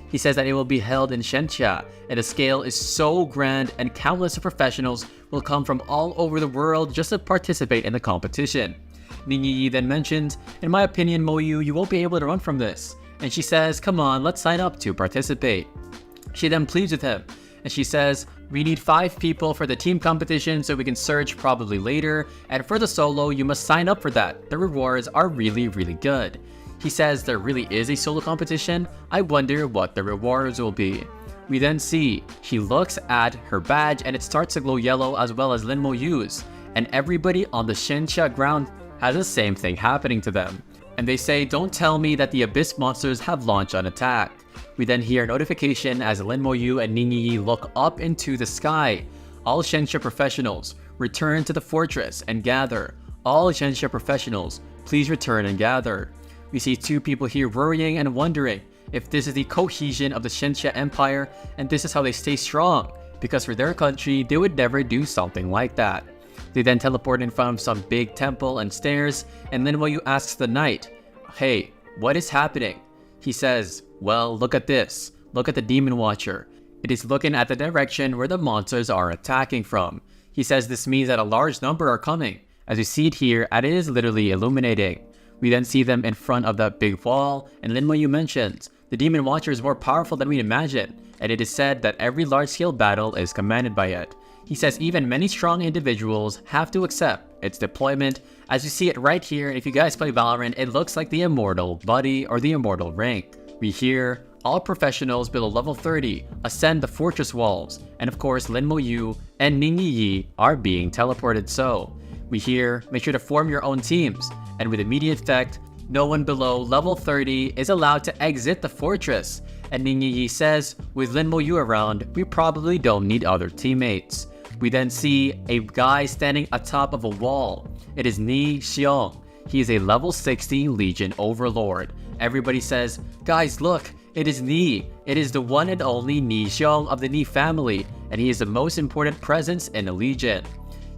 He says that it will be held in Shenxia, and the scale is so grand and countless of professionals will come from all over the world just to participate in the competition. Ningyi then mentions, "In my opinion, Mo-yu, you won't be able to run from this." And she says, "Come on, let's sign up to participate." She then pleads with him, and she says, "We need 5 people for the team competition so we can search probably later, and for the solo, you must sign up for that. The rewards are really good." He says there really is a solo competition. I wonder what the rewards will be. We then see, she looks at her badge and it starts to glow yellow as well as Lin Mo-yu's, and everybody on the Shenxia ground has the same thing happening to them. And they say, "Don't tell me that the Abyss monsters have launched an attack." We then hear a notification as Lin Mo-yu and Ningyi look up into the sky. All Shenxia professionals, return to the fortress and gather. All Shenxia professionals, please return and gather. We see 2 people here worrying and wondering if this is the cohesion of the Shenxia Empire and this is how they stay strong, because for their country, they would never do something like that. They then teleport in front of some big temple and stairs, and Lin Mo-yu asks the knight, "Hey, what is happening?" He says, "Well, look at this. Look at the Demon Watcher. It is looking at the direction where the monsters are attacking from." He says this means that a large number are coming, as you see it here, and it is literally illuminating. We then see them in front of that big wall, and Lin Mo-yu mentions, "The Demon Watcher is more powerful than we imagine, and it is said that every large-scale battle is commanded by it." He says even many strong individuals have to accept its deployment. As you see it right here, if you guys play Valorant, it looks like the Immortal Buddy or the Immortal rank. We hear, all professionals below level 30 ascend the fortress walls, and of course Lin Mo-yu and Ningyi are being teleported so. We hear, make sure to form your own teams, and with immediate effect, no one below level 30 is allowed to exit the fortress. And Ningyi says, with Lin Mo-yu around, we probably don't need other teammates. We then see a guy standing atop of a wall. It is Ni Xiong. He is a level 60 Legion Overlord. Everybody says, "Guys, look, it is Ni. It is the one and only Ni Xiong of the Ni family, and he is the most important presence in the Legion."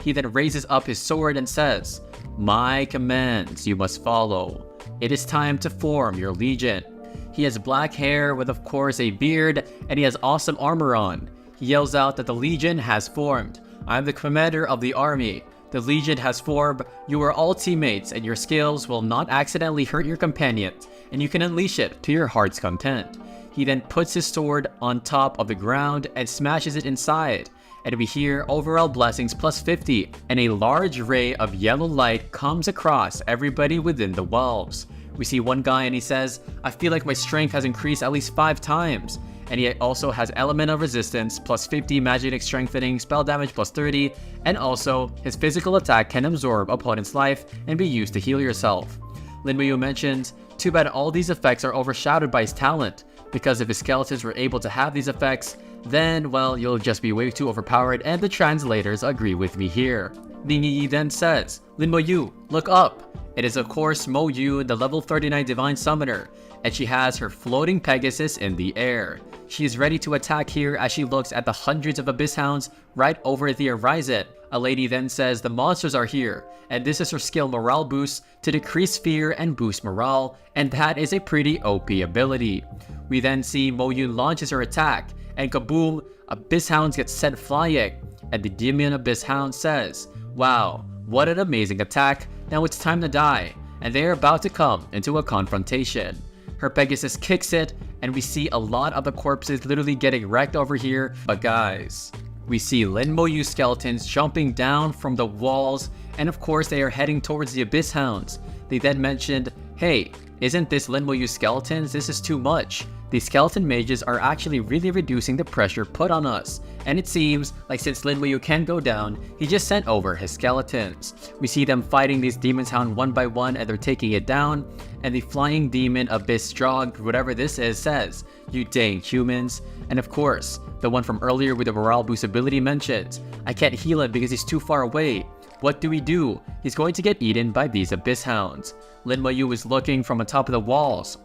He then raises up his sword and says, "My commands you must follow. It is time to form your Legion." He has black hair with of course a beard, and he has awesome armor on. He yells out that the Legion has formed. "I am the commander of the army. The Legion has formed. You are all teammates, and your skills will not accidentally hurt your companions, and you can unleash it to your heart's content." He then puts his sword on top of the ground and smashes it inside. And we hear overall blessings plus 50, and a large ray of yellow light comes across everybody within the walls. We see one guy and he says, "I feel like my strength has increased at least 5 times. And he also has element of resistance plus 50, magic strengthening, spell damage plus 30, and also his physical attack can absorb opponent's life and be used to heal yourself." Lin Mo-yu mentions, "Too bad all these effects are overshadowed by his talent, because if his skeletons were able to have these effects, then, well, you'll just be way too overpowered, and the translators agree with me here." Ningyi then says, "Lin Mo-yu, look up." It is of course Mo-yu, the level 39 Divine Summoner, and she has her floating Pegasus in the air. She is ready to attack here as she looks at the hundreds of Abyss Hounds right over the horizon. A lady then says the monsters are here, and this is her skill morale boost to decrease fear and boost morale, and that is a pretty OP ability. We then see Mo-yu launches her attack, and kaboom, Abyss Hounds get sent flying, and the Demon Abyss Hound says, "Wow, what an amazing attack, now it's time to die," and they are about to come into a confrontation. Her Pegasus kicks it, and we see a lot of the corpses literally getting wrecked over here. But guys, we see Lin Mo-yu skeletons jumping down from the walls, and of course they are heading towards the Abyss Hounds. They then mentioned, "Hey, isn't this Lin Mo-yu skeletons? This is too much." these skeleton mages are actually really reducing the pressure put on us. And it seems like since Lin Muyu can't go down, he just sent over his skeletons. We see them fighting these demons hound one by one and they're taking it down. And the flying demon Abyss Drog, whatever this is, says, "You dang humans." And of course, the one from earlier with the morale boost ability mentions, "I can't heal him because he's too far away. What do we do? He's going to get eaten by these Abyss Hounds." Lin Muyu is looking from on top of the walls.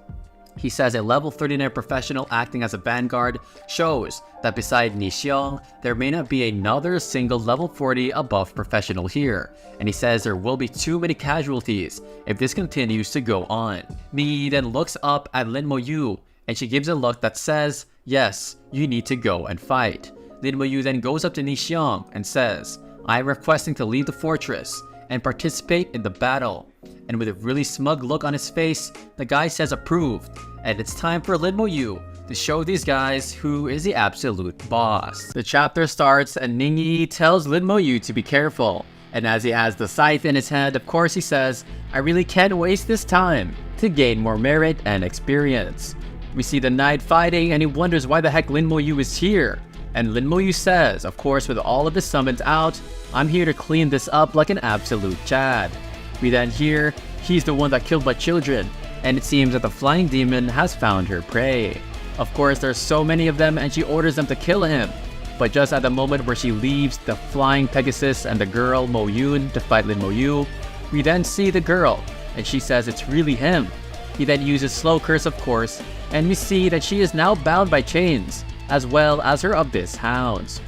He says a level 39 professional acting as a vanguard shows that beside Nixiong, there may not be another single level 40 above professional here. And he says there will be too many casualties if this continues to go on. Mi then looks up at Lin Muyu and she gives a look that says, "Yes, you need to go and fight." Lin Muyu then goes up to Nixiong and says, "I am requesting to leave the fortress and participate in the battle." And with a really smug look on his face, the guy says approved. And it's time for Lin Muyu to show these guys who is the absolute boss. The chapter starts and Ningyi tells Lin Muyu to be careful. And as he has the scythe in his hand, of course he says, "I really can't waste this time to gain more merit and experience." We see the knight fighting and he wonders why the heck Lin Muyu is here. And Lin Muyu says, of course with all of his summons out, "I'm here to clean this up like an absolute Chad." We then hear, he's the one that killed my children, and it seems that the flying demon has found her prey. Of course there's so many of them and she orders them to kill him. But just at the moment where she leaves the flying Pegasus and the girl Mo Yun to fight Lin Muyu, we then see the girl, and she says it's really him. He then uses slow curse of course, and we see that she is now bound by chains, as well as her Abyss Hounds.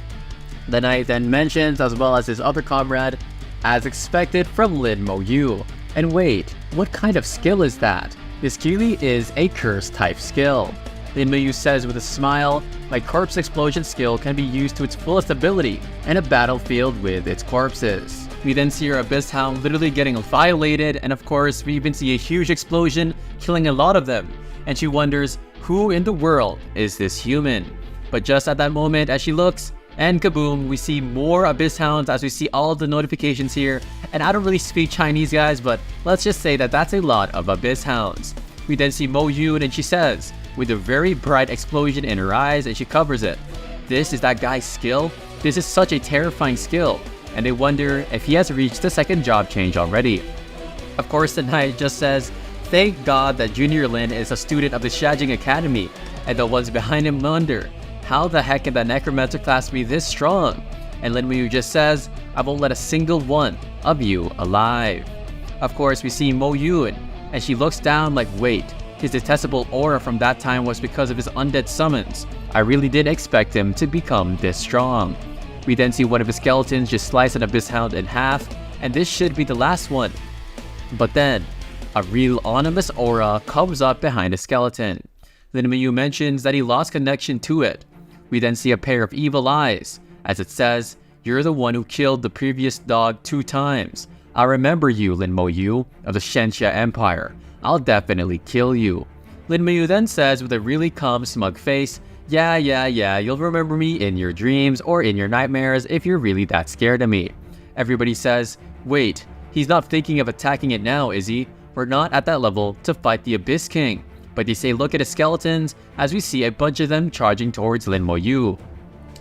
The knight then mentions, as well as his other comrade, as expected from Lin Muyu. And wait, what kind of skill is that? This clearly is a curse type skill. Lin Muyu says with a smile, "My corpse explosion skill can be used to its fullest ability in a battlefield with its corpses." We then see our Abyss Hound literally getting violated, and of course we even see a huge explosion killing a lot of them. And she wonders, who in the world is this human? But just at that moment as she looks, and kaboom, we see more Abyss Hounds as we see all of the notifications here. And I don't really speak Chinese guys, but let's just say that that's a lot of Abyss Hounds. We then see Mo Yun and she says, with a very bright explosion in her eyes, and she covers it, "This is that guy's skill? This is such a terrifying skill." And they wonder if he has reached the second job change already. Of course the knight just says, "Thank God that Junior Lin is a student of the Shajing Academy." And the ones behind him wonder, how the heck can the Necromancer class be this strong? And Lin Muyu just says, "I won't let a single one of you alive." Of course we see Mo Yun, and she looks down like, wait, his detestable aura from that time was because of his undead summons. I really did expect him to become this strong. We then see one of his skeletons just slice an Abyss Hound in half, and this should be the last one. But then, a real ominous aura comes up behind the skeleton. Lin Muyu mentions that he lost connection to it. We then see a pair of evil eyes, as it says, "You're the one who killed the previous dog 2 times. I remember you, Lin Muyu, of the Shenxia Empire. I'll definitely kill you." Lin Muyu then says with a really calm, smug face, yeah, you'll remember me in your dreams or in your nightmares if you're really that scared of me." Everybody says, wait, he's not thinking of attacking it now, is he? We're not at that level to fight the Abyss King. But they say look at his skeletons as we see a bunch of them charging towards Lin Muyu.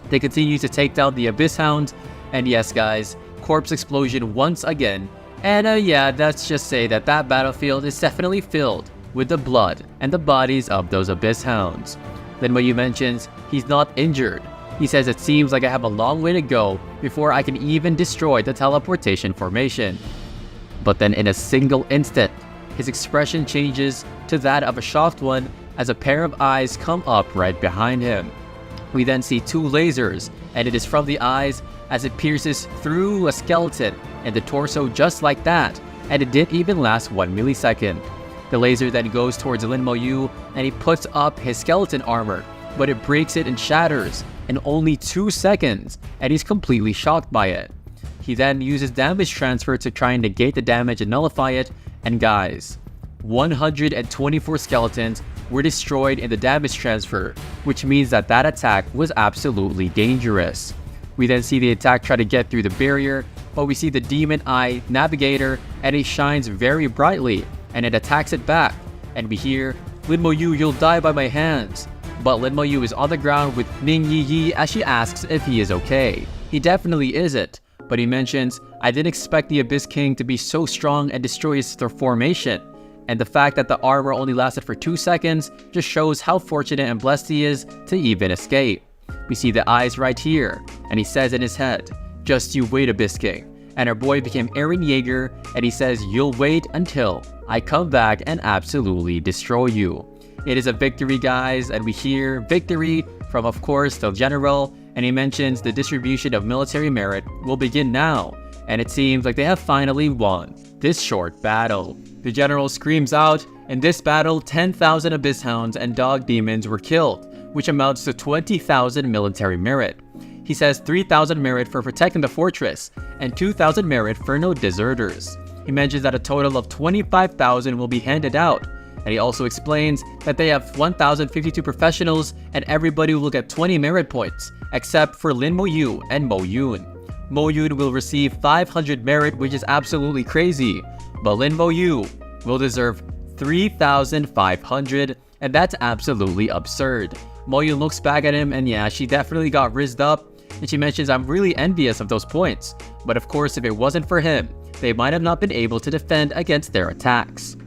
They continue to take down the Abyss Hound, and yes guys, corpse explosion once again. And yeah, let's just say that that battlefield is definitely filled with the blood and the bodies of those Abyss Hounds. Lin Muyu mentions he's not injured. He says it seems like I have a long way to go before I can even destroy the teleportation formation. But then in a single instant, his expression changes to that of a shocked one as a pair of eyes come up right behind him. We then see 2 lasers, and it is from the eyes as it pierces through a skeleton and the torso just like that, and it didn't even last 1 millisecond. The laser then goes towards Lin Muyu and he puts up his skeleton armor, but it breaks it and shatters in only 2 seconds, and he's completely shocked by it. He then uses damage transfer to try and negate the damage and nullify it, and guys, 124 skeletons were destroyed in the damage transfer, which means that that attack was absolutely dangerous. We then see the attack try to get through the barrier, but we see the Demon Eye Navigator and it shines very brightly and it attacks it back. And we hear, "Lin Muyu, you'll die by my hands." But Lin Mo-yu is on the ground with Ning Yi as she asks if he is okay. He definitely isn't, but he mentions, "I didn't expect the Abyss King to be so strong and destroy his formation." And the fact that the armor only lasted for 2 seconds just shows how fortunate and blessed he is to even escape. We see the eyes right here, and he says in his head, "Just you wait, Abyss King." And our boy became Eren Yeager, and he says, "You'll wait until I come back and absolutely destroy you." It is a victory, guys, and we hear victory from, of course, the general, and he mentions the distribution of military merit will begin now, and it seems like they have finally won this short battle. The general screams out, "In this battle, 10,000 Abyss Hounds and Dog Demons were killed, which amounts to 20,000 military merit." He says 3,000 merit for protecting the fortress, and 2,000 merit for no deserters. He mentions that a total of 25,000 will be handed out, and he also explains that they have 1,052 professionals and everybody will get 20 merit points, except for Lin Mo-yu and Mo-yoon. Mo-yoon will receive 500 merit, which is absolutely crazy, but Lin Mo-yu will deserve 3,500, and that's absolutely absurd. Mo-yoon looks back at him, and yeah, she definitely got rizzed up, and she mentions, "I'm really envious of those points, but of course if it wasn't for him, they might have not been able to defend against their attacks."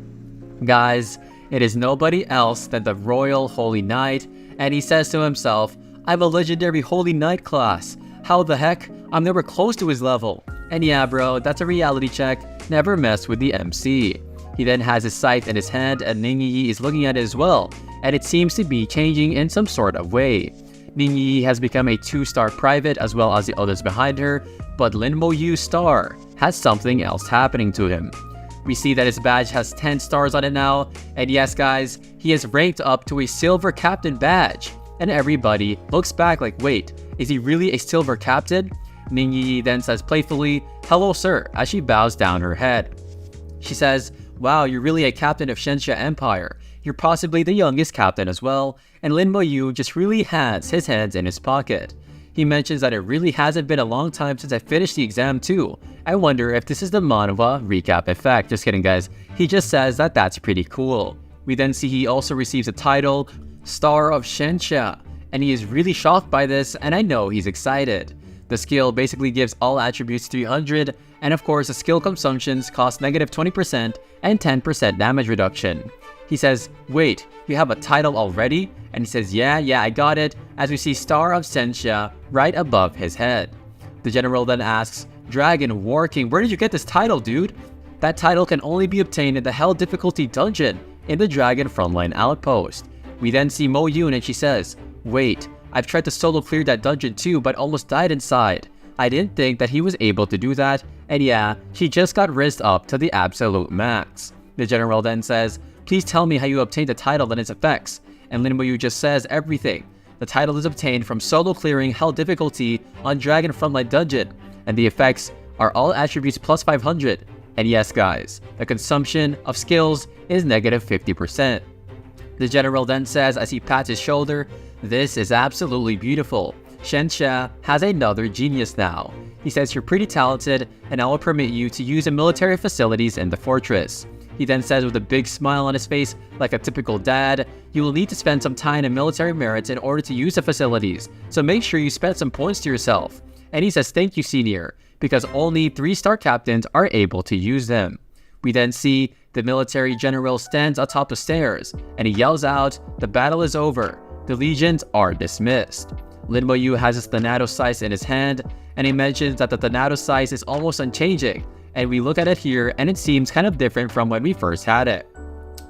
Guys, it is nobody else than the Royal Holy Knight, and he says to himself, "I'm a legendary Holy Knight class. How the heck? I'm never close to his level." And yeah bro, that's a reality check, never mess with the MC. He then has his scythe in his hand, and Ning Yi is looking at it as well, and it seems to be changing in some sort of way. Ning Yi has become a 2-star private as well as the others behind her, but Lin Mo-yu's star has something else happening to him. We see that his badge has 10 stars on it now, and yes guys, he is ranked up to a silver captain badge. And everybody looks back like, wait, is he really a silver captain? Ning Yi then says playfully, "Hello sir," as she bows down her head. She says, "Wow, you're really a captain of Shenxia Empire. You're possibly the youngest captain as well," and Lin Mo-yu just really has his hands in his pocket. He mentions that it really hasn't been a long time since I finished the exam too. I wonder if this is the Manhwa recap effect. Just kidding guys. He just says that that's pretty cool. We then see he also receives a title, Star of Shenxia, and he is really shocked by this, and I know he's excited. The skill basically gives all attributes 300, and of course the skill consumptions cost -20% and 10% damage reduction. He says, "Wait, you have a title already?" And he says, yeah, I got it," as we see Star of Shenxia right above his head. The general then asks, "Dragon War King, where did you get this title, dude?" That title can only be obtained in the Hell difficulty dungeon in the Dragon Frontline Outpost. We then see Mo-yoon and she says, "Wait, I've tried to solo clear that dungeon too, but almost died inside. I didn't think that he was able to do that, and yeah, she just got rizzed up to the absolute max." The general then says, "Please tell me how you obtained the title and its effects." And Lin Mo-yu just says everything. The title is obtained from solo clearing Hell difficulty on Dragon Frontline Dungeon, and the effects are all attributes plus 500. And yes guys, the consumption of skills is -50%. The general then says as he pats his shoulder, "This is absolutely beautiful. Shenxia has another genius now." He says, "You're pretty talented, and I will permit you to use the military facilities in the fortress." He then says with a big smile on his face, like a typical dad, "You will need to spend some time in military merits in order to use the facilities, so make sure you spend some points to yourself." And he says, "Thank you, senior," because only 3-star captains are able to use them. We then see the military general stands atop the stairs, and he yells out, "The battle is over. The legions are dismissed." Lin Mo-yu has his Thanatos Scythe in his hand, and he mentions that the Thanatos Scythe is almost unchanging, and we look at it here and it seems kind of different from when we first had it.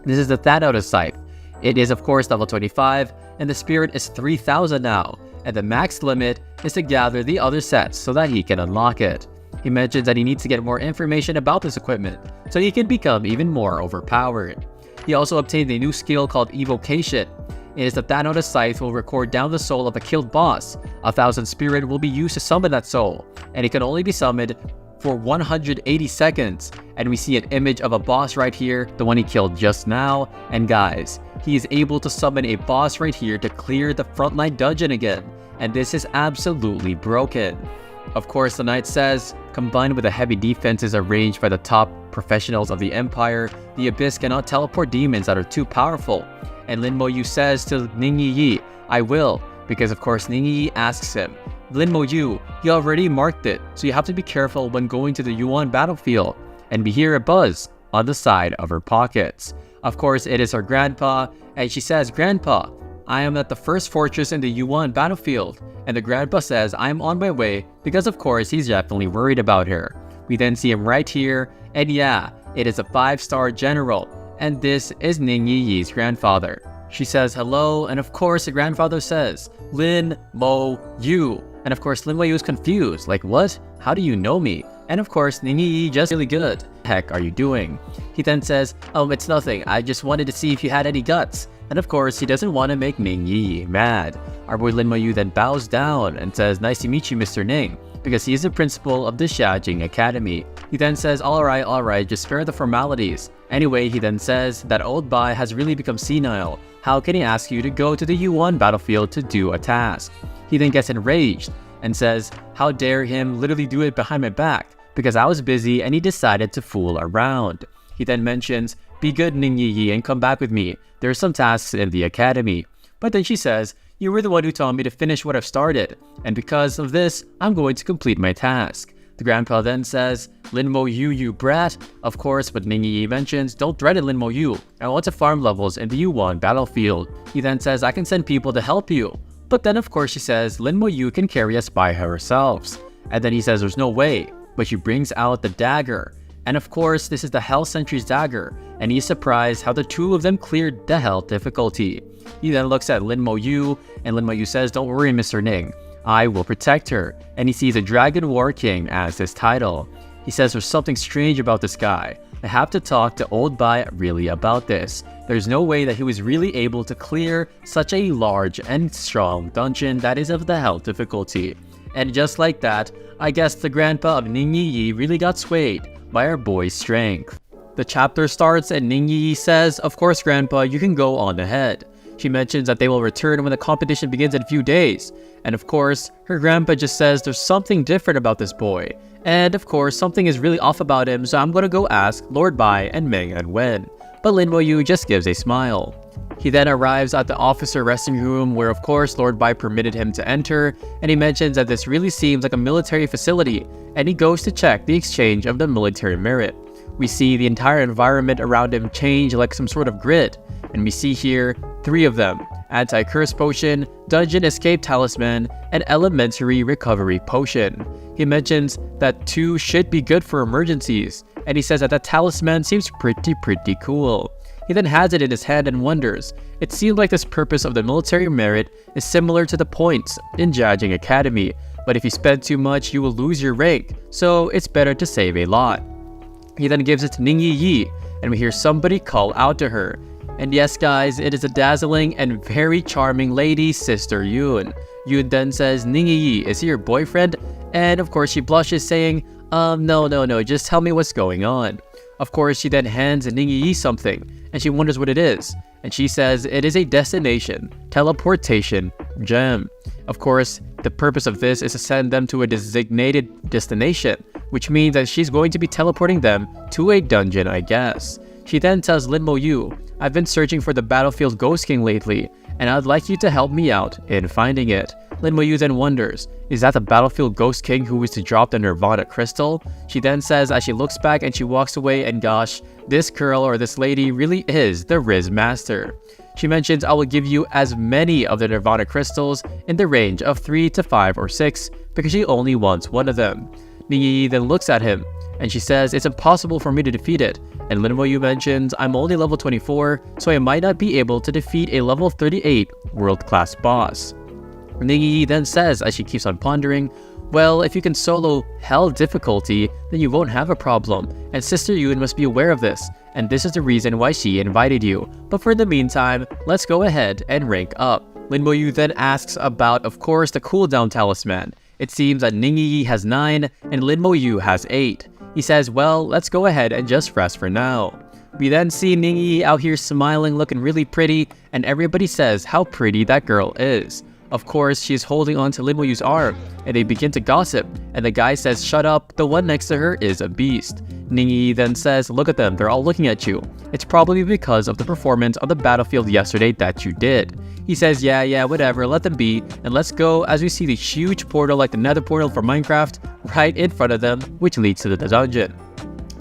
This is the Thanatos Scythe. It is of course level 25, and the spirit is 3,000 now, and the max limit is to gather the other sets so that he can unlock it. He mentions that he needs to get more information about this equipment, so he can become even more overpowered. He also obtained a new skill called Evocation. It is the Thanatos Scythe will record down the soul of a killed boss. 1,000 spirit will be used to summon that soul, and it can only be summoned for 180 seconds. And we see an image of a boss right here, the one he killed just now. And guys, he is able to summon a boss right here to clear the frontline dungeon again. And this is absolutely broken. Of course, the knight says, combined with the heavy defenses arranged by the top professionals of the Empire, the Abyss cannot teleport demons that are too powerful. And Lin Mo Yu says to Ning Yi, I will, because of course Ning Yi asks him, Lin Mo Yu, you already marked it, so you have to be careful when going to the Yuan battlefield. And we hear a buzz on the side of her pockets. Of course, it is her grandpa, and she says, Grandpa, I am at the first fortress in the Yuan battlefield. And the grandpa says, I am on my way, because of course he's definitely worried about her. We then see him right here, and yeah, it is a 5-star general, and this is Ning Yi's grandfather. She says hello, and of course the grandfather says, Lin Mo Yu. And of course Lin Mo Yu is confused, like what? How do you know me? And of course Ning Yi just really good. Heck are you doing? He then says, it's nothing, I just wanted to see if you had any guts. And of course he doesn't want to make Ning Yi mad. Our boy Lin Mo Yu then bows down and says, nice to meet you, Mr. Ning, because he is the principal of the Xiajing Academy. He then says, alright, just spare the formalities. Anyway, he then says that old Bai has really become senile. How can he ask you to go to the Yuan battlefield to do a task? He then gets enraged and says, how dare him literally do it behind my back, because I was busy and he decided to fool around. He then mentions, be good, Ning Yi, and come back with me. There are some tasks in the academy. But then she says, you were the one who told me to finish what I've started, and because of this, I'm going to complete my task. The grandpa then says, Lin Mo Yu, you brat. Of course, but Ning Yi mentions, don't threaten Lin Mo Yu. I want to farm levels in the Yuan battlefield. He then says, I can send people to help you. But then of course she says, Lin Mo Yu can carry us by herself. And then he says, there's no way. But she brings out the dagger. And of course, this is the Hell Sentry's dagger. And he's surprised how the two of them cleared the Hell difficulty. He then looks at Lin Mo Yu, and Lin Mo Yu says, don't worry, Mr. Ning. I will protect her. And he sees a Dragon War King as his title. He says there's something strange about this guy. I have to talk to old Bai really about this. There's no way that he was really able to clear such a large and strong dungeon that is of the Hell difficulty. And just like that, I guess the grandpa of Ning Yi really got swayed by our boy's strength. The chapter starts and Ning Yi says, of course grandpa, you can go on ahead. She mentions that they will return when the competition begins in a few days. And of course, her grandpa just says there's something different about this boy. And of course, something is really off about him, so I'm gonna go ask Lord Bai and Meng and Wen. But Lin Mo Yu just gives a smile. He then arrives at the officer resting room where of course Lord Bai permitted him to enter, and he mentions that this really seems like a military facility, and he goes to check the exchange of the military merit. We see the entire environment around him change like some sort of grid, and we see here 3 of them: Anti-Curse Potion, Dungeon Escape Talisman, and Elementary Recovery Potion. He mentions that 2 should be good for emergencies, and he says that the talisman seems pretty cool. He then has it in his hand and wonders. It seems like this purpose of the military merit is similar to the points in Xiajing Academy, but if you spend too much, you will lose your rank, so it's better to save a lot. He then gives it to Ning Yi, and we hear somebody call out to her. And yes guys, it is a dazzling and very charming lady, Sister Yoon. Yoon then says, Ning Yi, is he your boyfriend? And of course she blushes saying, no, just tell me what's going on. Of course she then hands Ning Yi something, and she wonders what it is. And she says it is a destination, teleportation gem. Of course, the purpose of this is to send them to a designated destination, which means that she's going to be teleporting them to a dungeon, I guess. She then tells Lin Mo Yu, I've been searching for the Battlefield Ghost King lately, and I'd like you to help me out in finding it. Lin Mo Yu then wonders, is that the Battlefield Ghost King who is to drop the Nirvana Crystal? She then says as she looks back and she walks away, and gosh, this girl or this lady really is the Riz Master. She mentions, I will give you as many of the Nirvana Crystals in the range of 3 to 5 or 6 because she only wants one of them. Ning Yi then looks at him, and she says it's impossible for me to defeat it. And Lin Mo Yu mentions, I'm only level 24, so I might not be able to defeat a level 38 world-class boss. Ning Yi then says, as she keeps on pondering, well, if you can solo Hell difficulty, then you won't have a problem, and Sister Yoon must be aware of this, and this is the reason why she invited you. But for the meantime, let's go ahead and rank up. Lin Mo Yu then asks about, of course, the cooldown talisman. It seems that Ning Yi has 9, and Lin Mo Yu has 8. He says, well, let's go ahead and just rest for now. We then see Ning Yi out here smiling, looking really pretty, and everybody says how pretty that girl is. Of course, she's holding on to Lin Mo Yu's arm, and they begin to gossip, and the guy says, shut up, the one next to her is a beast. Ningyi then says, look at them, they're all looking at you. It's probably because of the performance on the battlefield yesterday that you did. He says, yeah, whatever, let them be, and let's go, as we see the huge portal like the nether portal for Minecraft right in front of them, which leads to the dungeon.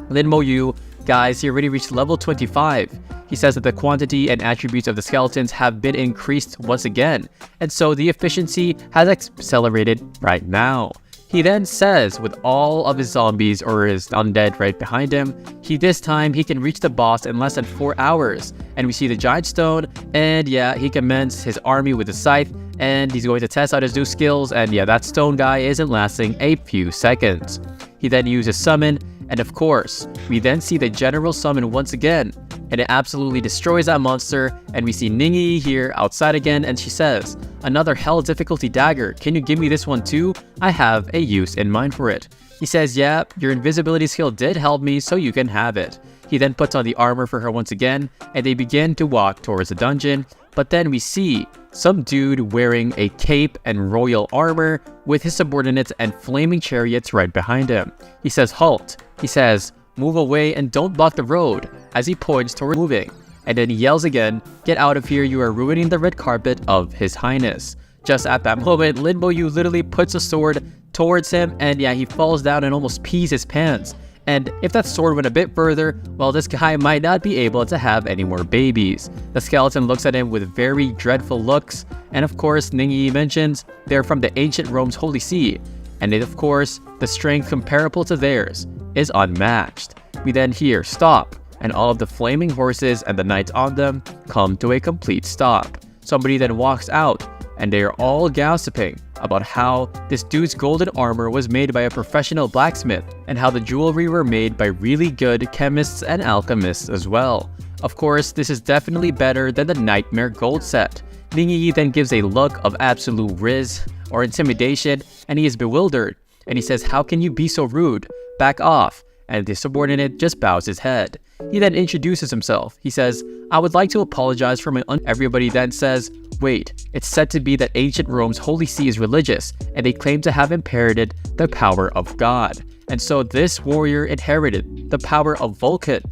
Lin Mo Yu, guys, he already reached level 25. He says that the quantity and attributes of the skeletons have been increased once again, and so the efficiency has accelerated right now. He then says, with all of his zombies or his undead right behind him, this time he can reach the boss in less than 4 hours. And we see the giant stone, and yeah, he commends his army with a scythe, and he's going to test out his new skills, and yeah, that stone guy isn't lasting a few seconds. He then uses summon, and of course, we then see the general summon once again, and it absolutely destroys that monster, and we see Ningyi here outside again, and she says, another hell difficulty dagger, can you give me this one too? I have a use in mind for it. He says, yeah, your invisibility skill did help me, so you can have it. He then puts on the armor for her once again, and they begin to walk towards the dungeon, but then we see some dude wearing a cape and royal armor with his subordinates and flaming chariots right behind him. He says, halt. He says, move away and don't block the road, as he points toward moving. And then he yells again, get out of here, you are ruining the red carpet of His Highness. Just at that moment, Lin Mo Yu literally puts a sword towards him, and yeah, he falls down and almost pees his pants. And if that sword went a bit further, well, this guy might not be able to have any more babies. The skeleton looks at him with very dreadful looks, and of course, Ningyi mentions they're from the ancient Rome's Holy See, and of course, the strength comparable to theirs is unmatched. We then hear stop, and all of the flaming horses and the knights on them come to a complete stop. Somebody then walks out, and they are all gossiping about how this dude's golden armor was made by a professional blacksmith, and how the jewelry were made by really good chemists and alchemists as well. Of course, this is definitely better than the Nightmare Gold set. Ningyi then gives a look of absolute riz or intimidation, and he is bewildered, and he says, how can you be so rude? Back off. And the subordinate just bows his head. He then introduces himself. He says, I would like to apologize for my Everybody then says, wait, it's said to be that ancient Rome's Holy See is religious, and they claim to have inherited the power of God. And so this warrior inherited the power of Vulcan.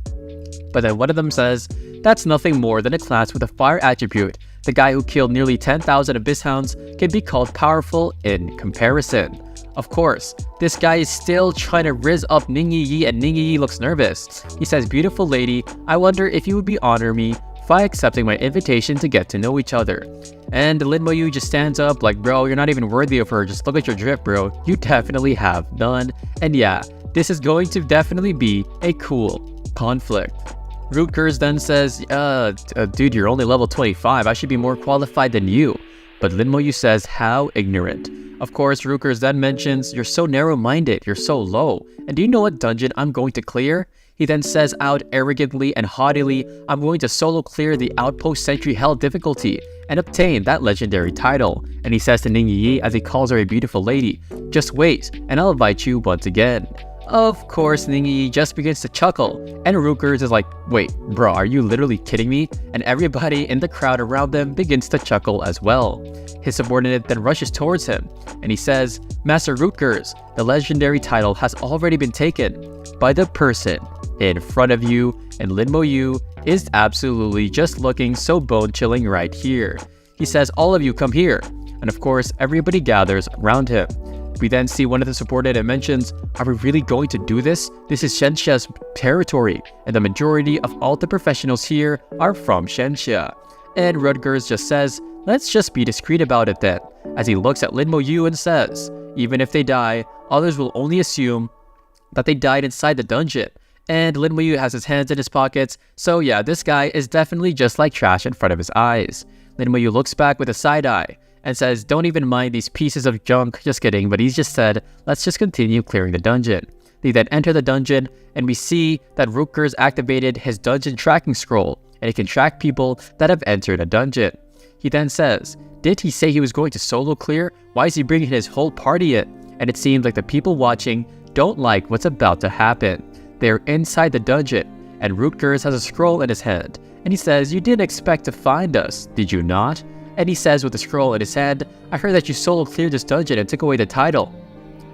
But then one of them says, that's nothing more than a class with a fire attribute. The guy who killed nearly 10,000 Abyss Hounds can be called powerful in comparison. Of course, this guy is still trying to rizz up Ningyi, and Ningyi looks nervous. He says, beautiful lady, I wonder if you would be honor me by accepting my invitation to get to know each other. And Lin Mo Yu just stands up like, bro, you're not even worthy of her, just look at your drip, bro. You definitely have none. And yeah, this is going to definitely be a cool conflict. Rutgers then says, dude, you're only level 25, I should be more qualified than you. But Lin Mo Yu says, how ignorant. Of course, Rutgers then mentions, you're so narrow-minded, you're so low, and do you know what dungeon I'm going to clear? He then says out arrogantly and haughtily, I'm going to solo clear the Outpost Sentry Hell difficulty and obtain that legendary title. And he says to Ningyi as he calls her a beautiful lady, just wait, and I'll invite you once again. Of course, Ningyi just begins to chuckle, and Rutgers is like, wait, bro, are you literally kidding me? And everybody in the crowd around them begins to chuckle as well. His subordinate then rushes towards him, and he says, Master Rutgers, the legendary title has already been taken by the person in front of you, and Lin Mo Yu is absolutely just looking so bone-chilling right here. He says, all of you come here, and of course, everybody gathers around him. We then see one of the subordinate mentions, are we really going to do this? This is Shenxia's territory, and the majority of all the professionals here are from Shenxia. And Rutgers just says, let's just be discreet about it then, as he looks at Lin Mo Yu and says, even if they die, others will only assume that they died inside the dungeon. And Lin Mo Yu has his hands in his pockets, so yeah, this guy is definitely just like trash in front of his eyes. Lin Mo Yu looks back with a side eye, and says, don't even mind these pieces of junk, just kidding, but he's just said, let's just continue clearing the dungeon. They then enter the dungeon, and we see that Rutgers activated his dungeon tracking scroll, and it can track people that have entered a dungeon. He then says, did he say he was going to solo clear? Why is he bringing his whole party in? And it seems like the people watching don't like what's about to happen. They're inside the dungeon, and Rutgers has a scroll in his hand, and he says, you didn't expect to find us, did you not? And he says with the scroll in his hand, I heard that you solo cleared this dungeon and took away the title.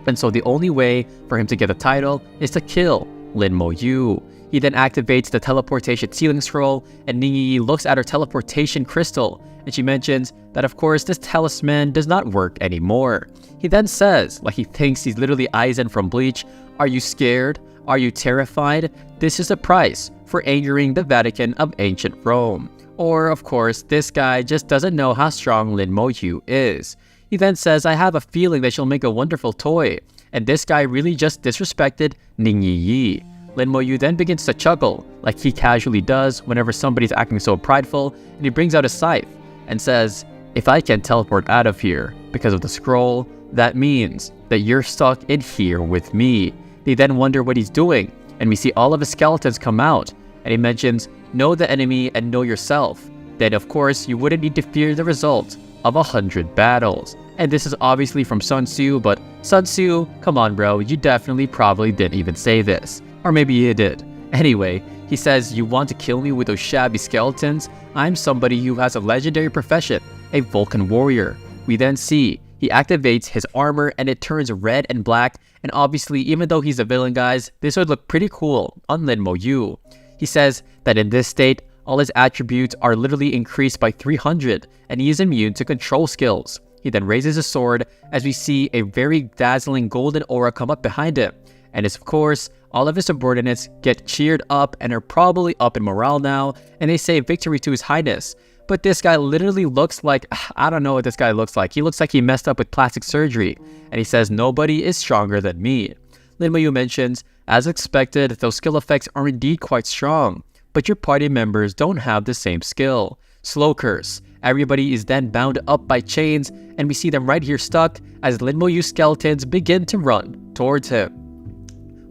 And so the only way for him to get the title is to kill Lin Mo Yu. He then activates the teleportation sealing scroll, and Ningyi looks at her teleportation crystal, and she mentions that of course this talisman does not work anymore. He then says, like he thinks he's literally Aizen from Bleach, "Are you scared? Are you terrified? This is the price for angering the Vatican of ancient Rome." Or of course, this guy just doesn't know how strong Lin Mo Yu is. He then says, "I have a feeling that she'll make a wonderful toy," and this guy really just disrespected Ningyi. Lin Mo Yu then begins to chuckle, like he casually does whenever somebody's acting so prideful, and he brings out a scythe and says, "If I can teleport out of here because of the scroll, that means that you're stuck in here with me." They then wonder what he's doing, and we see all of his skeletons come out, and he mentions, "Know the enemy and know yourself. Then of course you wouldn't need to fear the result of 100 battles." And this is obviously from Sun Tzu, but Sun Tzu, come on bro, you definitely probably didn't even say this. Or maybe you did. Anyway, he says, "You want to kill me with those shabby skeletons? I'm somebody who has a legendary profession, a Vulcan warrior." We then see he activates his armor and it turns red and black, and obviously even though he's a villain guys, this would look pretty cool on Lin Mo Yu. He says that in this state, all his attributes are literally increased by 300 and he is immune to control skills. He then raises his sword as we see a very dazzling golden aura come up behind him. And it's of course, all of his subordinates get cheered up and are probably up in morale now, and they say victory to his highness. But this guy literally looks like, I don't know what this guy looks like. He looks like he messed up with plastic surgery. And he says, "Nobody is stronger than me." Lin Mo Yu mentions, "As expected, those skill effects are indeed quite strong, but your party members don't have the same skill." Slow curse. Everybody is then bound up by chains, and we see them right here stuck as Lin Mo Yu's skeletons begin to run towards him.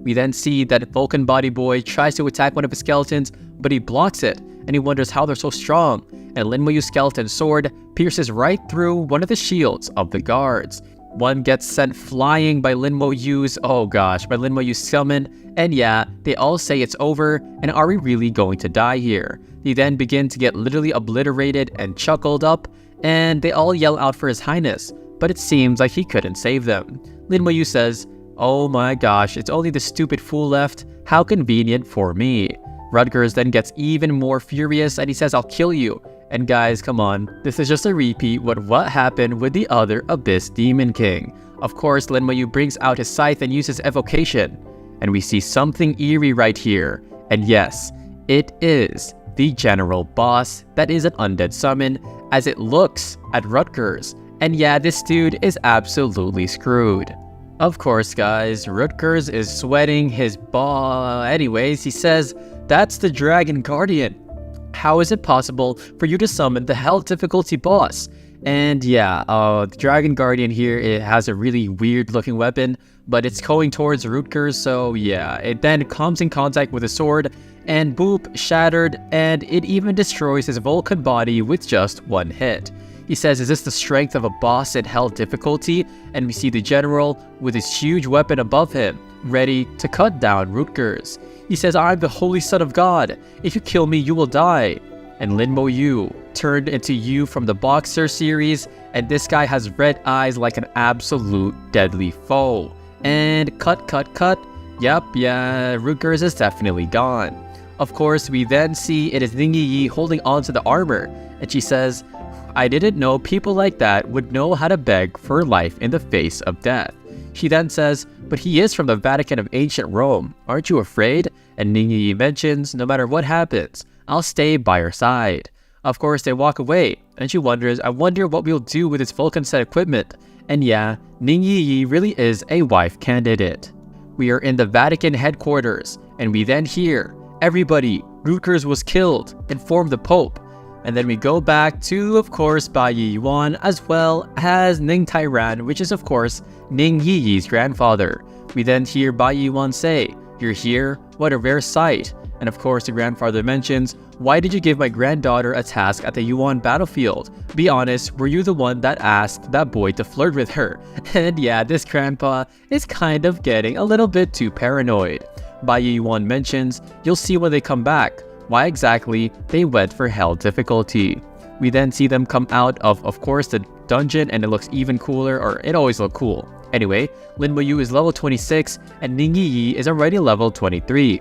We then see that Vulcan Body Boy tries to attack one of his skeletons, but he blocks it, and he wonders how they're so strong, and Lin Mo Yu's skeleton sword pierces right through one of the shields of the guards. One gets sent flying by Lin Mo Yu's, by Lin Mo Yu's summon, and yeah, they all say it's over, and are we really going to die here? They then begin to get literally obliterated and chuckled up, and they all yell out for his highness, but it seems like he couldn't save them. Lin Mo Yu says, "Oh my gosh, it's only the stupid fool left. How convenient for me." Rutgers then gets even more furious and he says, "I'll kill you." And guys, come on, this is just a repeat with what happened with the other Abyss Demon King. Of course, Lin Mo Yu brings out his scythe and uses evocation. And we see something eerie right here. And yes, it is the general boss that is an undead summon as it looks at Rutgers. And yeah, this dude is absolutely screwed. Of course, guys, Rutgers is sweating his anyways, he says, "That's the Dragon Guardian. How is it possible for you to summon the Hell difficulty boss?" And yeah, the Dragon Guardian here, it has a really weird looking weapon, but it's going towards Rutgers, so yeah. It then comes in contact with a sword, and boop, shattered, and it even destroys his Vulcan body with just one hit. He says, "Is this the strength of a boss in Hell difficulty?" And we see the general with his huge weapon above him, ready to cut down Rutgers. He says, "I'm the Holy Son of God. If you kill me, you will die." And Lin Mo Yu turned into Yu from the Boxer series, and this guy has red eyes like an absolute deadly foe. And cut. Yep, Rutgers is definitely gone. Of course, we then see it is Ningyi holding onto the armor, and she says, "I didn't know people like that would know how to beg for life in the face of death." She then says, "But he is from the Vatican of ancient Rome. Aren't you afraid?" And Ningyi mentions, "No matter what happens, I'll stay by her side." Of course, they walk away, and she wonders, "I wonder what we'll do with his Vulcan set equipment." And yeah, Ningyi really is a wife candidate. We are in the Vatican headquarters, and we then hear, "Everybody, Rutgers was killed. Inform the Pope." And then we go back to, of course, Bai Yuan as well as Ning Tairan, which is of course Ning Yi's grandfather. We then hear Bai Yuan say, "You're here? What a rare sight." And of course the grandfather mentions, "Why did you give my granddaughter a task at the Yuan battlefield? Be honest, were you the one that asked that boy to flirt with her?" And yeah, this grandpa is kind of getting a little bit too paranoid. Bai Yuan mentions, "You'll see when they come back why exactly they went for Hell difficulty." We then see them come out of course, the dungeon, and it looks even cooler, or it always looked cool. Anyway, Lin Moyu is level 26 and Ning Yi is already level 23.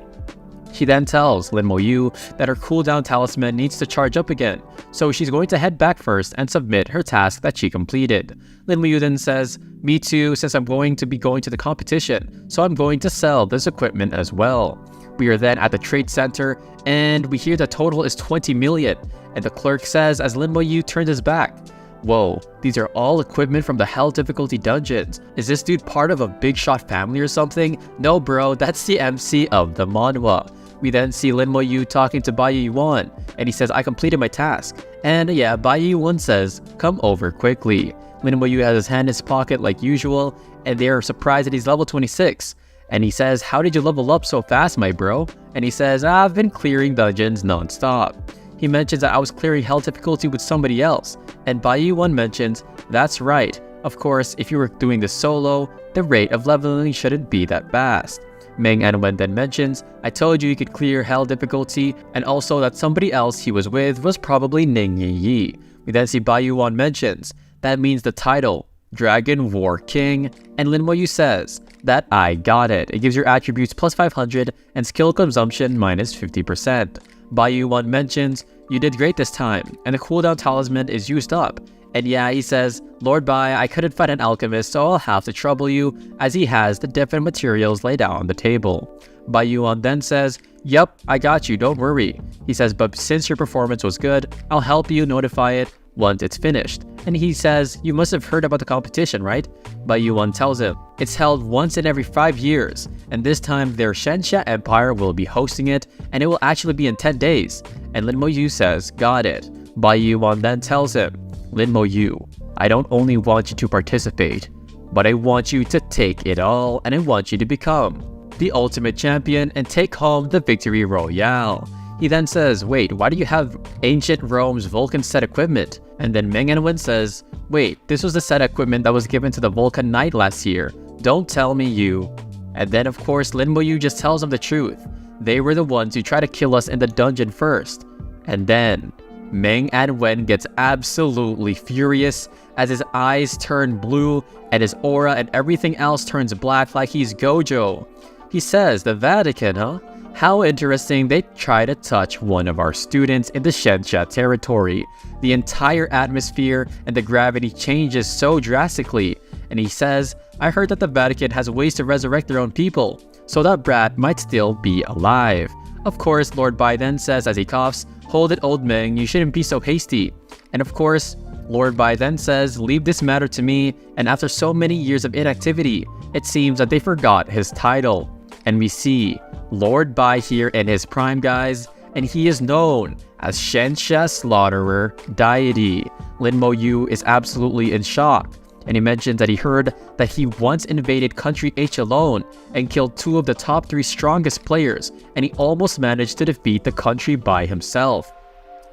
She then tells Lin Moyu that her cooldown talisman needs to charge up again, so she's going to head back first and submit her task that she completed. Lin Moyu then says, "Me too, since I'm going to be going to the competition, so I'm going to sell this equipment as well." We are then at the trade center, and we hear the total is 20 million, and the clerk says as Lin Moyu turns his back, "Whoa, these are all equipment from the hell difficulty dungeons. Is this dude part of a big shot family or something? No bro, that's the MC of the Manhwa." We then see Lin Moyu talking to Bai Yuan, and he says, "I completed my task." And yeah, Bai Yuan says, "Come over quickly." Lin Moyu has his hand in his pocket like usual, and they are surprised that he's level 26. And he says, "How did you level up so fast, my bro?" And he says, "I've been clearing dungeons non-stop." He mentions that I was clearing hell difficulty with somebody else, and Bai Yuan mentions, "That's right. Of course, if you were doing this solo, the rate of leveling shouldn't be that fast." Meng Anwen then mentions, "I told you could clear hell difficulty, and also that somebody else he was with was probably Ning Yi." We then see Bai Yuan mentions, "That means the title, Dragon War King," and Lin Moyu says, "That I got it. It gives your attributes plus 500 and skill consumption minus 50%. Bai Yuan mentions, "You did great this time, and the cooldown talisman is used up." And yeah, he says, "Lord Bai, I couldn't find an alchemist, so I'll have to trouble you," as he has the different materials laid out on the table. Bai Yuan then says, "Yup, I got you, don't worry." He says, "But since your performance was good, I'll help you notify it once it's finished." And he says, "You must have heard about the competition, right?" Bai Yuan tells him, "It's held once in every 5 years, and this time their Shenxia Empire will be hosting it, and it will actually be in 10 days. And Lin Moyu says, "Got it." Bai Yuan then tells him, "Lin Moyu, I don't only want you to participate, but I want you to take it all, and I want you to become the ultimate champion and take home the victory royale." He then says, "Wait, why do you have ancient Rome's Vulcan set equipment?" And then Meng Anwen says, "Wait, this was the set equipment that was given to the Vulcan Knight last year. Don't tell me you." And then of course Lin Moyu just tells him the truth. They were the ones who tried to kill us in the dungeon first. And then Meng Anwen gets absolutely furious as his eyes turn blue and his aura and everything else turns black like he's Gojo. He says, "The Vatican, huh? How interesting, they try to touch one of our students in the Shenxia territory. The entire atmosphere and the gravity changes so drastically." And he says, "I heard that the Vatican has ways to resurrect their own people, so that brat might still be alive." Of course, Lord Bai then says as he coughs, "Hold it, old Meng, you shouldn't be so hasty." And of course, Lord Bai then says, "Leave this matter to me," and after so many years of inactivity, it seems that they forgot his title. And we see Lord Bai here in his prime, guys, and he is known as Shenxia Slaughterer Deity. Lin Moyu is absolutely in shock, and he mentions that he heard that he once invaded Country H alone and killed 2 of the top 3 strongest players, and he almost managed to defeat the country by himself.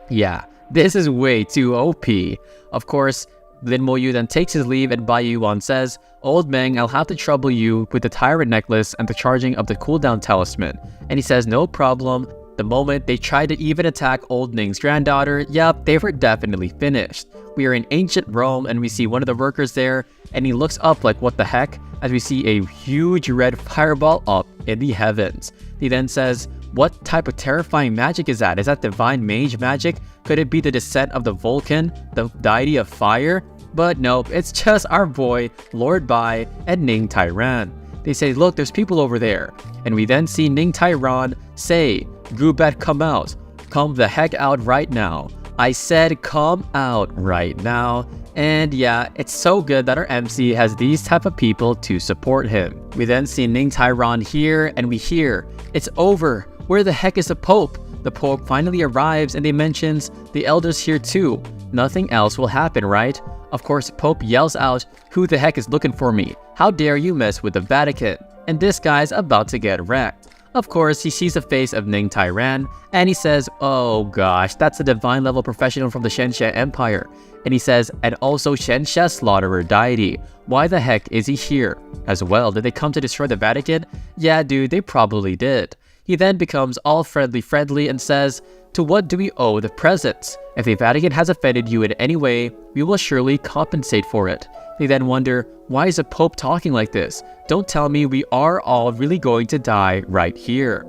Yeah, this is way too OP. Of course, Lin Moyu then takes his leave, and Bai Yuan says, "Old Meng, I'll have to trouble you with the Tyrant Necklace and the charging of the cooldown talisman." And he says, "No problem." The moment they tried to even attack Old Ning's granddaughter, yep, they were definitely finished. We are in ancient Rome, and we see one of the workers there, and he looks up like, what the heck, as we see a huge red fireball up in the heavens. He then says, "What type of terrifying magic is that? Is that divine mage magic? Could it be the descent of the Vulcan, the deity of fire?" But nope, it's just our boy, Lord Bai and Ning Tairan. They say, "Look, there's people over there." And we then see Ning Tairan say, "Gubat, come out. Come the heck out right now. I said come out right now." And yeah, it's so good that our MC has these type of people to support him. We then see Ning Tairan here, and we hear, "It's over. Where the heck is the Pope?" The Pope finally arrives, and they mentions the elders here too. Nothing else will happen, right? Of course, Pope yells out, "Who the heck is looking for me? How dare you mess with the Vatican?" And this guy's about to get wrecked. Of course, he sees the face of Ning Tairan, and he says, "Oh gosh, that's a divine level professional from the Shenxia Empire." And he says, "And also Shenxia Slaughterer Deity. Why the heck is he here?" As well, did they come to destroy the Vatican? Yeah, dude, they probably did. He then becomes all friendly and says, "To what do we owe the presents? If the Vatican has offended you in any way, we will surely compensate for it." They then wonder, why is the Pope talking like this? Don't tell me we are all really going to die right here.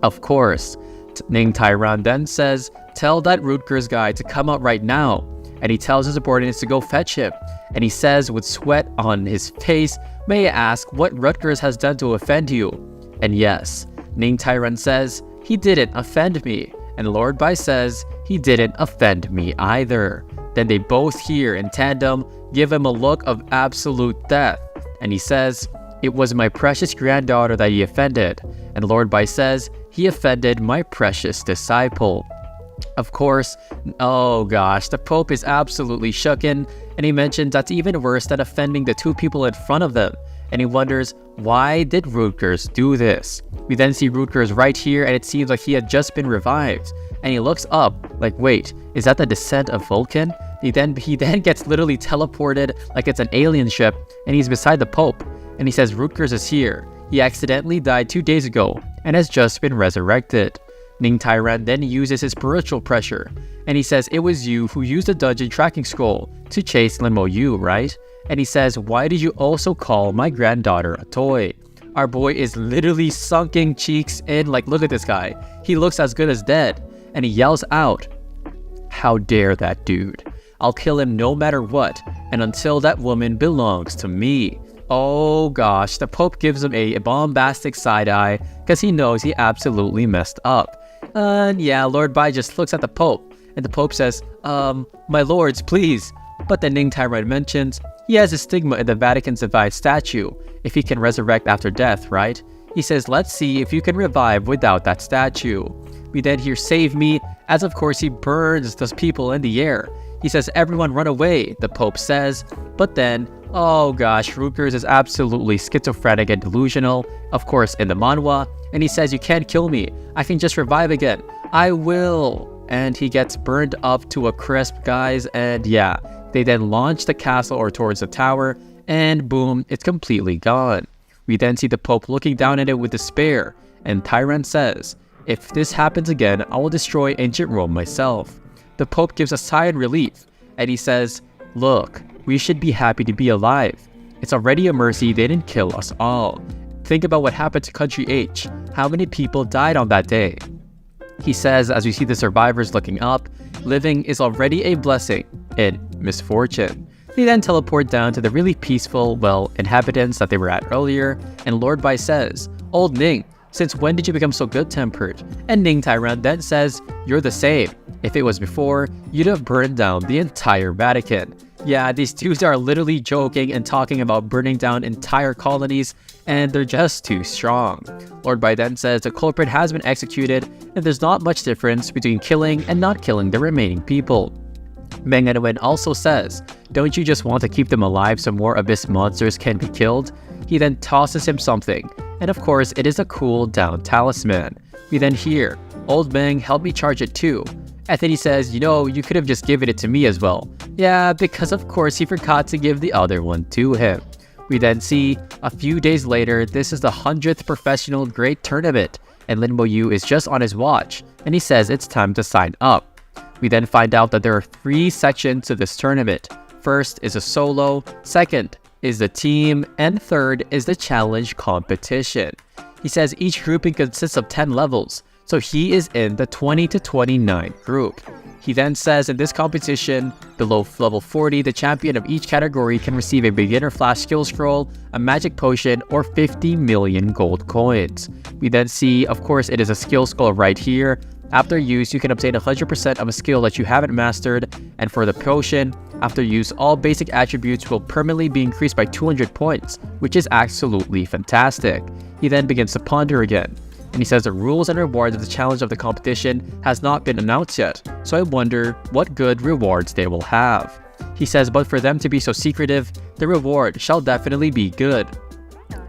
Of course, Ning Tairan then says, "Tell that Rutger's guy to come out right now." And he tells his subordinates to go fetch him. And he says with sweat on his face, "May I ask what Rutgers has done to offend you?" And yes, Ning Tairan says, "He didn't offend me." And Lord Bai says, "He didn't offend me either." Then they both here in tandem give him a look of absolute death. And he says, "It was my precious granddaughter that he offended." And Lord Bai says, "He offended my precious disciple." Of course, oh gosh, the Pope is absolutely shooken, and he mentions that's even worse than offending the two people in front of them. And he wonders, why did Rutgers do this? We then see Rutgers right here, and it seems like he had just been revived. And he looks up, like, wait, is that the descent of Vulcan? He then gets literally teleported like it's an alien ship, and he's beside the Pope. And he says Rutgers is here. He accidentally died 2 days ago, and has just been resurrected. Ning Tairan then uses his spiritual pressure, and he says it was you who used the dungeon tracking scroll to chase Lin Mo Yu, right? And he says, why did you also call my granddaughter a toy? Our boy is literally sunken cheeks in, like, look at this guy. He looks as good as dead, and he yells out, "How dare that dude? I'll kill him no matter what, and until that woman belongs to me." Oh gosh, the Pope gives him a bombastic side eye because he knows he absolutely messed up. And yeah, Lord Bai just looks at the Pope, and the Pope says, "My lords, please." But then Ning Tairan mentions he has a stigma in the Vatican's divine statue if he can resurrect after death, right? He says, "Let's see if you can revive without that statue." We then hear "save me," as of course he burns those people in the air. He says, "Everyone run away," the Pope says. But then, oh gosh, Rutgers is absolutely schizophrenic and delusional, of course in the Manhwa, and he says, "You can't kill me. I can just revive again. I will." And he gets burned up to a crisp, guys, and yeah, they then launch the castle or towards the tower, and boom, it's completely gone. We then see the Pope looking down at it with despair, and Tairan says, "If this happens again, I will destroy ancient Rome myself." The Pope gives a sigh in relief, and he says, "Look, we should be happy to be alive. It's already a mercy they didn't kill us all. Think about what happened to Country H. How many people died on that day?" He says, as we see the survivors looking up, living is already a blessing in misfortune. They then teleport down to the really peaceful, well, inhabitants that they were at earlier, and Lord Bai says, "Old Ning, since when did you become so good-tempered?" And Ning Tairan then says, "You're the same. If it was before, you'd have burned down the entire Vatican." Yeah, these dudes are literally joking and talking about burning down entire colonies, and they're just too strong. Lord Bai then says the culprit has been executed, and there's not much difference between killing and not killing the remaining people. Meng Anwen also says, "Don't you just want to keep them alive so more abyss monsters can be killed?" He then tosses him something, and of course it is a cool down talisman. We then hear, "Old Meng, help me charge it too." And then he says, "You could have just given it to me as well." Yeah, because of course he forgot to give the other one to him. We then see, a few days later, this is the 100th professional great tournament, and Lin Mo Yu is just on his watch, and he says it's time to sign up. We then find out that there are 3 sections to this tournament. First is a solo, second is the team, and third is the challenge competition. He says each grouping consists of 10 levels, so he is in the 20 to 29 group. He then says in this competition, below level 40, the champion of each category can receive a beginner flash skill scroll, a magic potion, or 50 million gold coins. We then see, of course, it is a skill scroll right here. After use, you can obtain 100% of a skill that you haven't mastered, and for the potion, after use, all basic attributes will permanently be increased by 200 points, which is absolutely fantastic. He then begins to ponder again, and he says the rules and rewards of the challenge of the competition has not been announced yet, so I wonder what good rewards they will have. He says, but for them to be so secretive, the reward shall definitely be good.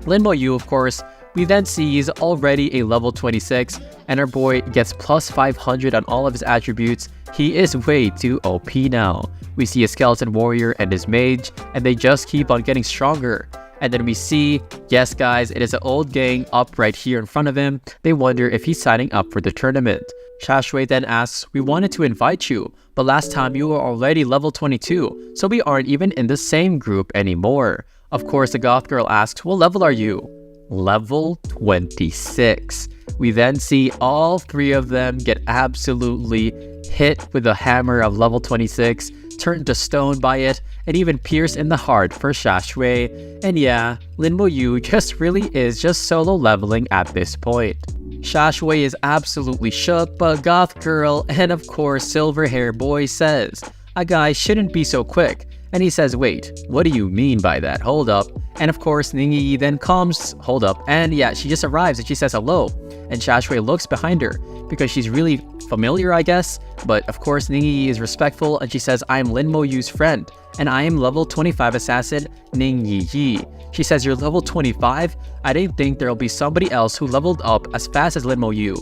Lin Mo Yu, of course, we then see he's already a level 26, and our boy gets plus 500 on all of his attributes. He is way too OP now. We see a skeleton warrior and his mage, and they just keep on getting stronger. And then we see, yes guys, it is an old gang up right here in front of him. They wonder if he's signing up for the tournament. Shashui then asks, we wanted to invite you, but last time you were already level 22, so we aren't even in the same group anymore. Of course, the goth girl asks, what level are you? Level 26. We then see all three of them get absolutely hit with a hammer of level 26, turned to stone by it, and even pierced in the heart for Shashui. And yeah, Lin Mo Yu just really is just solo leveling at this point. Shashui is absolutely shook, but goth girl and of course silver hair boy says, a guy shouldn't be so quick. And he says, wait, what do you mean by that? Hold up. And of course, Ningyi then comes, hold up, and yeah, she just arrives and she says hello. And Shashui looks behind her because she's really familiar, I guess. But of course, Ningyi is respectful and she says, I am Lin Mo Yu's friend, and I am level 25 assassin Ning Yi. She says, you're level 25? I didn't think there'll be somebody else who leveled up as fast as Lin Mo Yu.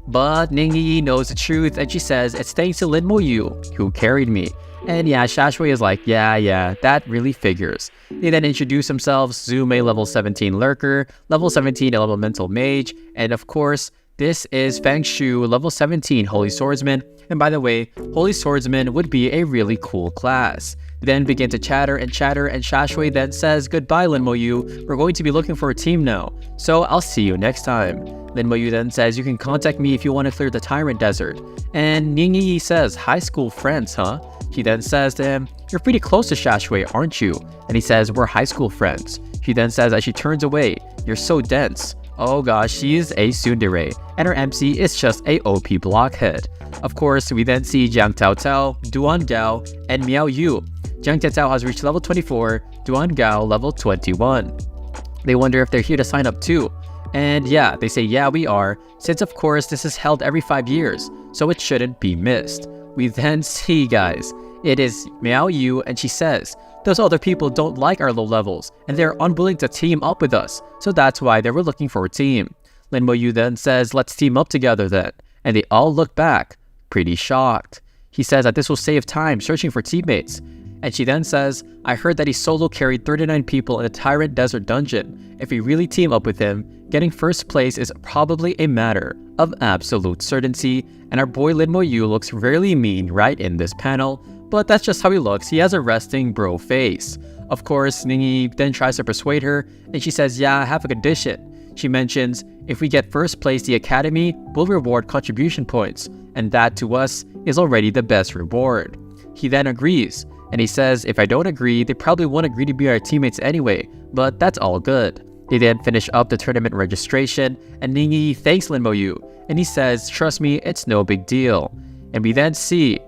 But Ning Yi knows the truth and she says, it's thanks to Lin Mo Yu who carried me. And yeah, Shashui is like, yeah, that really figures. They then introduce themselves, Zume level 17 Lurker, level 17 Elemental Mage, and of course, this is Feng Shu, level 17 Holy Swordsman. And by the way, Holy Swordsman would be a really cool class. They then begin to chatter, and Shashui then says, goodbye Lin Mo Yu, we're going to be looking for a team now, so I'll see you next time. Lin Mo Yu then says, you can contact me if you want to clear the Tyrant Desert. And Ning Yi says, high school friends, huh? She then says to him, you're pretty close to Shashui, aren't you? And he says, we're high school friends. She then says as she turns away, you're so dense. Oh gosh, she is a tsundere, and her MC is just a OP blockhead. Of course, we then see Jiang Tao Tao, Duan Gao, and Miao Yu. Jiang Tao Tao has reached level 24, Duan Gao level 21. They wonder if they're here to sign up too. And yeah, they say yeah we are, since of course this is held every 5 years, so it shouldn't be missed. We then see, guys, it is Miao Yu and she says, those other people don't like our low levels and they're unwilling to team up with us, so that's why they were looking for a team. Lin Mo Yu then says, let's team up together then, and they all look back, pretty shocked. He says that this will save time searching for teammates. And she then says, I heard that he solo carried 39 people in a Tyrant Desert dungeon. If we really team up with him, getting first place is probably a matter of absolute certainty, and our boy Lin Mo Yu looks really mean right in this panel, but that's just how he looks. He has a resting bro face. Of course, Ningyi then tries to persuade her, and she says, yeah, I have a condition. She mentions, if we get first place, the Academy will reward contribution points, and that to us is already the best reward. He then agrees, and he says, if I don't agree, they probably won't agree to be our teammates anyway, but that's all good. They then finish up the tournament registration, and Ningyi thanks Lin Mo Yu, and he says, trust me, it's no big deal. And we then see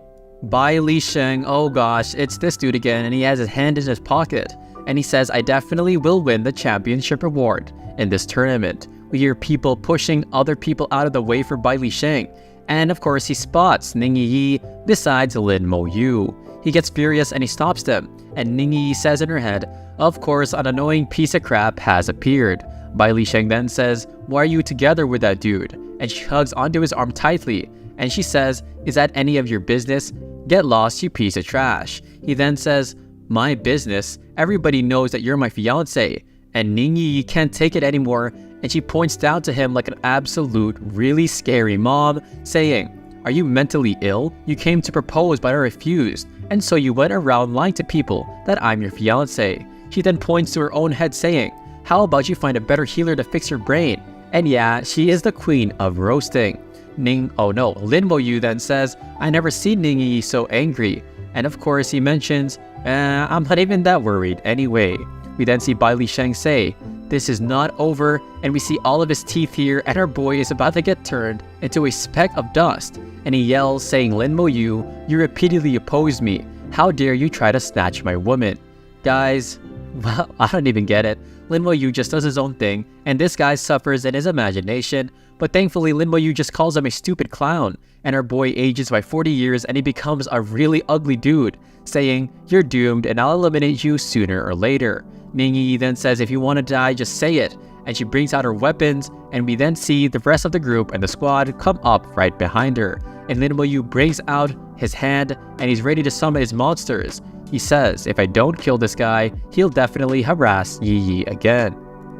Bai Li Sheng, oh gosh, it's this dude again, and he has his hand in his pocket. And he says, I definitely will win the championship award in this tournament. We hear people pushing other people out of the way for Bai Li Sheng. And of course, he spots Ningyi Yi besides Lin Mo Yu. He gets furious and he stops them. And Ningyi says in her head, of course, an annoying piece of crap has appeared. Bai Li Sheng then says, why are you together with that dude? And she hugs onto his arm tightly. And she says, is that any of your business? Get lost, you piece of trash. He then says, my business? Everybody knows that you're my fiance. And Ningyi can't take it anymore, and she points down to him like an absolute really scary mom, saying, are you mentally ill? You came to propose but I refused, and so you went around lying to people that I'm your fiance. She then points to her own head saying, how about you find a better healer to fix your brain? And yeah, she is the queen of roasting. Lin Mo Yu then says, I never seen Ningyi so angry. And of course he mentions, I'm not even that worried anyway. We then see Bai Li Sheng say, this is not over, and we see all of his teeth here, and our boy is about to get turned into a speck of dust. And he yells saying, Lin Mo Yu, you repeatedly opposed me. How dare you try to snatch my woman? Guys, well, I don't even get it. Lin Mo Yu just does his own thing, and this guy suffers in his imagination. But thankfully, Lin Mo Yu just calls him a stupid clown, and our boy ages by 40 years and he becomes a really ugly dude, saying, you're doomed and I'll eliminate you sooner or later. Ningyi then says, if you want to die, just say it. And she brings out her weapons, and we then see the rest of the group and the squad come up right behind her. And Lin Mo Yu brings out his hand, and he's ready to summon his monsters. He says if I don't kill this guy, he'll definitely harass Yi Yi again.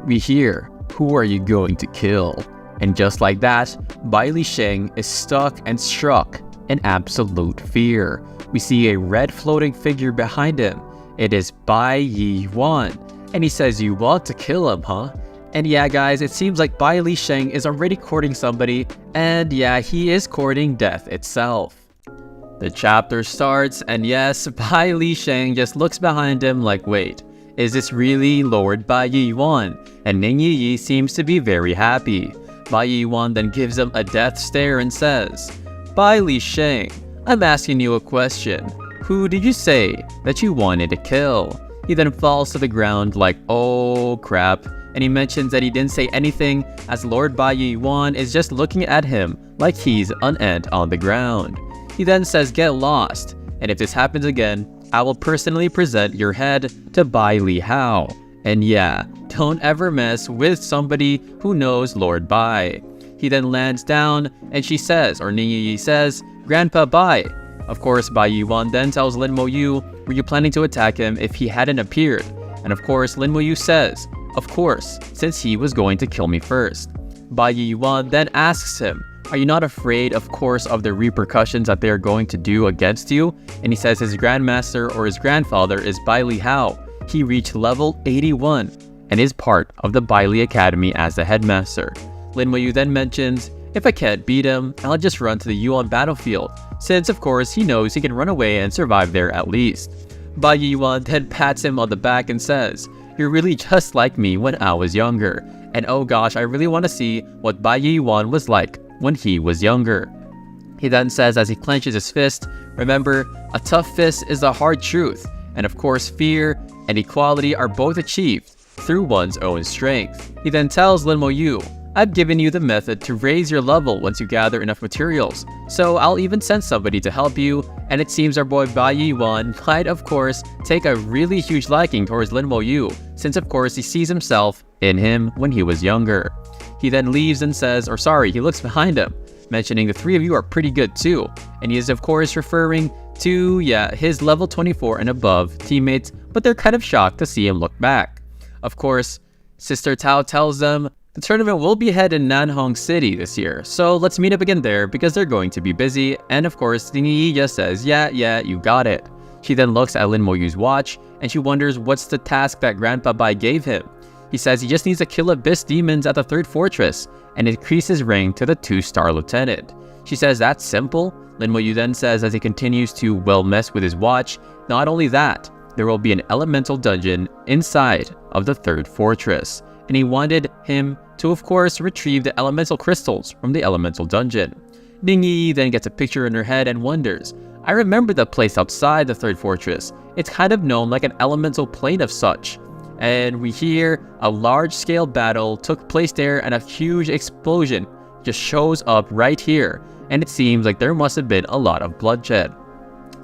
We hear, "Who are you going to kill?" And just like that, Bai Li Sheng is stuck and struck in absolute fear. We see a red floating figure behind him. It is Bai Yi Wan, and he says, "You want to kill him, huh?" And yeah guys, it seems like Bai Li Sheng is already courting somebody, and yeah, he is courting death itself. The chapter starts, and yes, Bai Li Sheng just looks behind him like, wait, is this really Lord Bai Yi Wan? And Ning Yi Yi seems to be very happy. Bai Yi Wan then gives him a death stare and says, "Bai Li Sheng, I'm asking you a question. Who did you say that you wanted to kill?" He then falls to the ground like, oh crap, and he mentions that he didn't say anything as Lord Bai Yi Wan is just looking at him like he's an ant on the ground. He then says, "Get lost, and if this happens again, I will personally present your head to Bai Li Hao. And yeah, don't ever mess with somebody who knows Lord Bai." He then lands down, and she says, or Ning Yi Yi says, "Grandpa Bai." Of course, Bai Yi Wan then tells Lin Mo Yu, were you planning to attack him if he hadn't appeared? And of course, Lin Mo Yu says, of course, since he was going to kill me first. Bai Yi Wan then asks him, are you not afraid, of course, of the repercussions that they are going to do against you? And he says his grandmaster or his grandfather is Bai Li Hao. He reached level 81 and is part of the Bai Li Academy as the headmaster. Lin Mo Yu then mentions, if I can't beat him, I'll just run to the Yuan battlefield, since of course he knows he can run away and survive there at least. Bai Yi Wan then pats him on the back and says, you're really just like me when I was younger. And oh gosh, I really want to see what Bai Yi Wan was like when he was younger. He then says as he clenches his fist, remember, a tough fist is the hard truth, and of course fear and equality are both achieved through one's own strength. He then tells Lin Mo Yu, I've given you the method to raise your level once you gather enough materials, so I'll even send somebody to help you, and it seems our boy Bai Yi Wan might of course take a really huge liking towards Lin Mo Yu, since of course he sees himself in him when he was younger. He then leaves and says, or sorry, he looks behind him, mentioning the three of you are pretty good too, and he is of course referring to, his level 24 and above teammates, but they're kind of shocked to see him look back. Of course, Sister Tao tells them, the tournament will be held in Nanhong City this year, so let's meet up again there because they're going to be busy, and of course, Ning Yi just says, yeah, you got it. She then looks at Lin Mo Yu's watch, and she wonders what's the task that Grandpa Bai gave him. He says he just needs to kill abyss demons at the 3rd fortress, and increase his rank to the 2-star lieutenant. She says that's simple. Lin Mo Yu then says as he continues to, mess with his watch, not only that, there will be an elemental dungeon inside of the 3rd fortress. And he wanted him to of course retrieve the elemental crystals from the elemental dungeon. Ning Yi then gets a picture in her head and wonders, I remember the place outside the 3rd fortress. It's kind of known like an elemental plane of such. And we hear a large-scale battle took place there and a huge explosion just shows up right here. And it seems like there must have been a lot of bloodshed.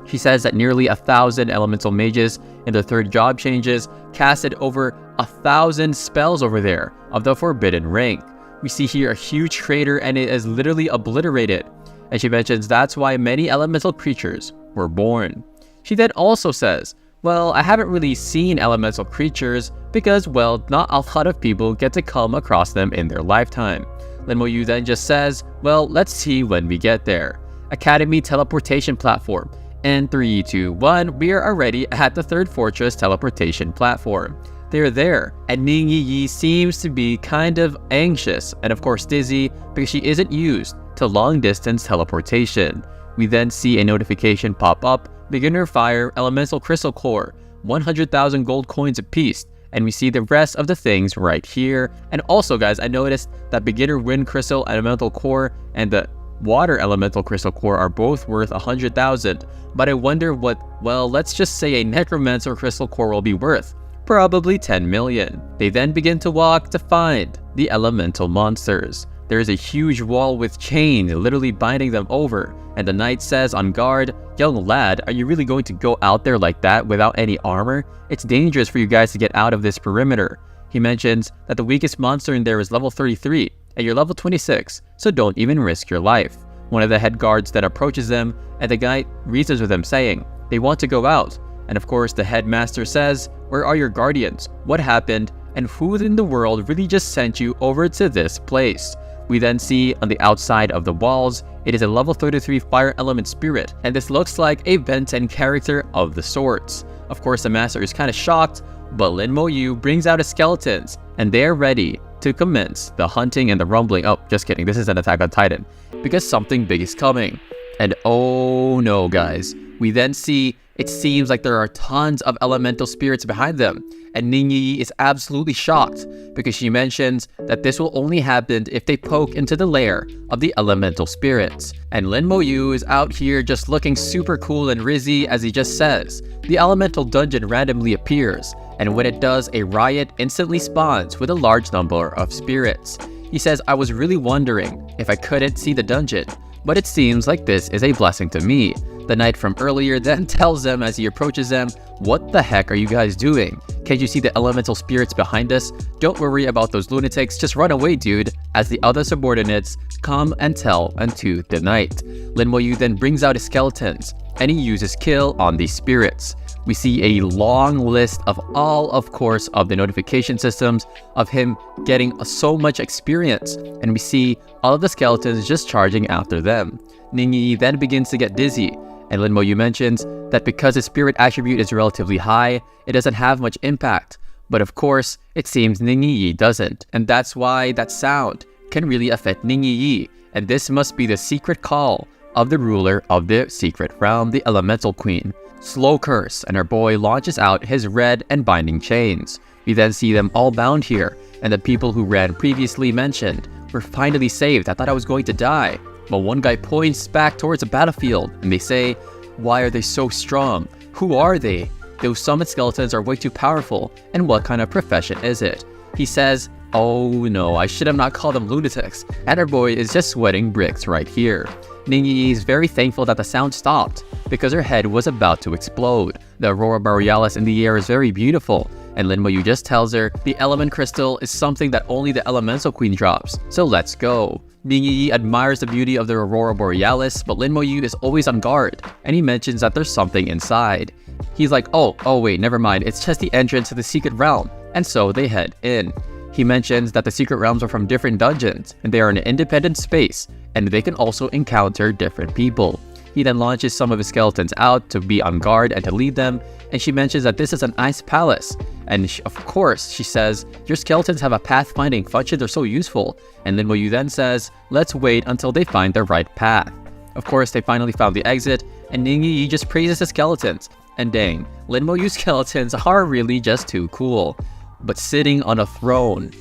She says that nearly 1,000 elemental mages in their 3rd job changes casted over 1,000 spells over there of the forbidden rank. We see here a huge crater and it is literally obliterated. And she mentions that's why many elemental creatures were born. She then also says, well, I haven't really seen elemental creatures because, not a lot of people get to come across them in their lifetime. Lin Mo Yu then just says, well, let's see when we get there. Academy teleportation platform. In 3, 2, 1, we are already at the 3rd fortress teleportation platform. They're there, and Ning Yi Yi seems to be kind of anxious and of course dizzy because she isn't used to long distance teleportation. We then see a notification pop up, beginner fire elemental crystal core, 100,000 gold coins apiece, and we see the rest of the things right here. And also guys, I noticed that beginner wind crystal elemental core and the water elemental crystal core are both worth 100,000, but I wonder what, let's just say a necromancer crystal core will be worth. Probably 10 million. They then begin to walk to find the elemental monsters. There is a huge wall with chains literally binding them over, and the knight says on guard, young lad, are you really going to go out there like that without any armor? It's dangerous for you guys to get out of this perimeter. He mentions that the weakest monster in there is level 33, and you're level 26, so don't even risk your life. One of the head guards then approaches them, and the guy reasons with them saying, they want to go out, And of course, the headmaster says, "Where are your guardians? What happened? And who in the world really just sent you over to this place?" We then see on the outside of the walls, it is a level 33 fire element spirit, and this looks like a Ben 10 character of the sorts. Of course, the master is kind of shocked, but Lin Mo Yu brings out his skeletons, and they are ready to commence the hunting and the rumbling. Oh, just kidding, this is an Attack on Titan, because something big is coming. And oh no, guys, we then see it seems like there are tons of elemental spirits behind them, and Ning Yi is absolutely shocked because she mentions that this will only happen if they poke into the lair of the elemental spirits. And Lin Mo Yu is out here just looking super cool and rizzy as he just says, the elemental dungeon randomly appears, and when it does, a riot instantly spawns with a large number of spirits. He says, "I was really wondering if I couldn't see the dungeon, but it seems like this is a blessing to me." The knight from earlier then tells them as he approaches them, "What the heck are you guys doing? Can't you see the elemental spirits behind us? Don't worry about those lunatics, just run away, dude," as the other subordinates come and tell unto the knight. Lin Mo Yu then brings out his skeletons, and he uses kill on these spirits. We see a long list of all, of course, of the notification systems of him getting so much experience, and we see all of the skeletons just charging after them. Ning Yi then begins to get dizzy, and Lin Mo Yu mentions that because his spirit attribute is relatively high, it doesn't have much impact. But of course, it seems Ning Yi doesn't, and that's why that sound can really affect Ning Yi, and this must be the secret call of the ruler of the secret realm, the Elemental Queen. Slow curse, and our boy launches out his red and binding chains. We then see them all bound here, and the people who ran previously mentioned were finally saved. "I thought I was going to die." But one guy points back towards the battlefield, and they say, "Why are they so strong? Who are they? Those summon skeletons are way too powerful, and what kind of profession is it?" He says, "Oh no, I should have not called them lunatics," and our boy is just sweating bricks right here. Ning Yi is very thankful that the sound stopped, because her head was about to explode. The aurora borealis in the air is very beautiful, and Lin Mo Yu just tells her the element crystal is something that only the Elemental Queen drops, so let's go. Ning Yi admires the beauty of the aurora borealis, but Lin Mo Yu is always on guard, and he mentions that there's something inside. He's like, oh wait, never mind, it's just the entrance to the secret realm, and so they head in. He mentions that the secret realms are from different dungeons, and they are an independent space, and they can also encounter different people. He then launches some of his skeletons out to be on guard and to lead them, and she mentions that this is an ice palace. And of course, she says, "Your skeletons have a pathfinding function, they're so useful." And Lin Mo Yu then says, "Let's wait until they find the right path." Of course, they finally found the exit, and Ning Yi just praises the skeletons. And dang, Lin Mo Yu's skeletons are really just too cool. But sitting on a throne,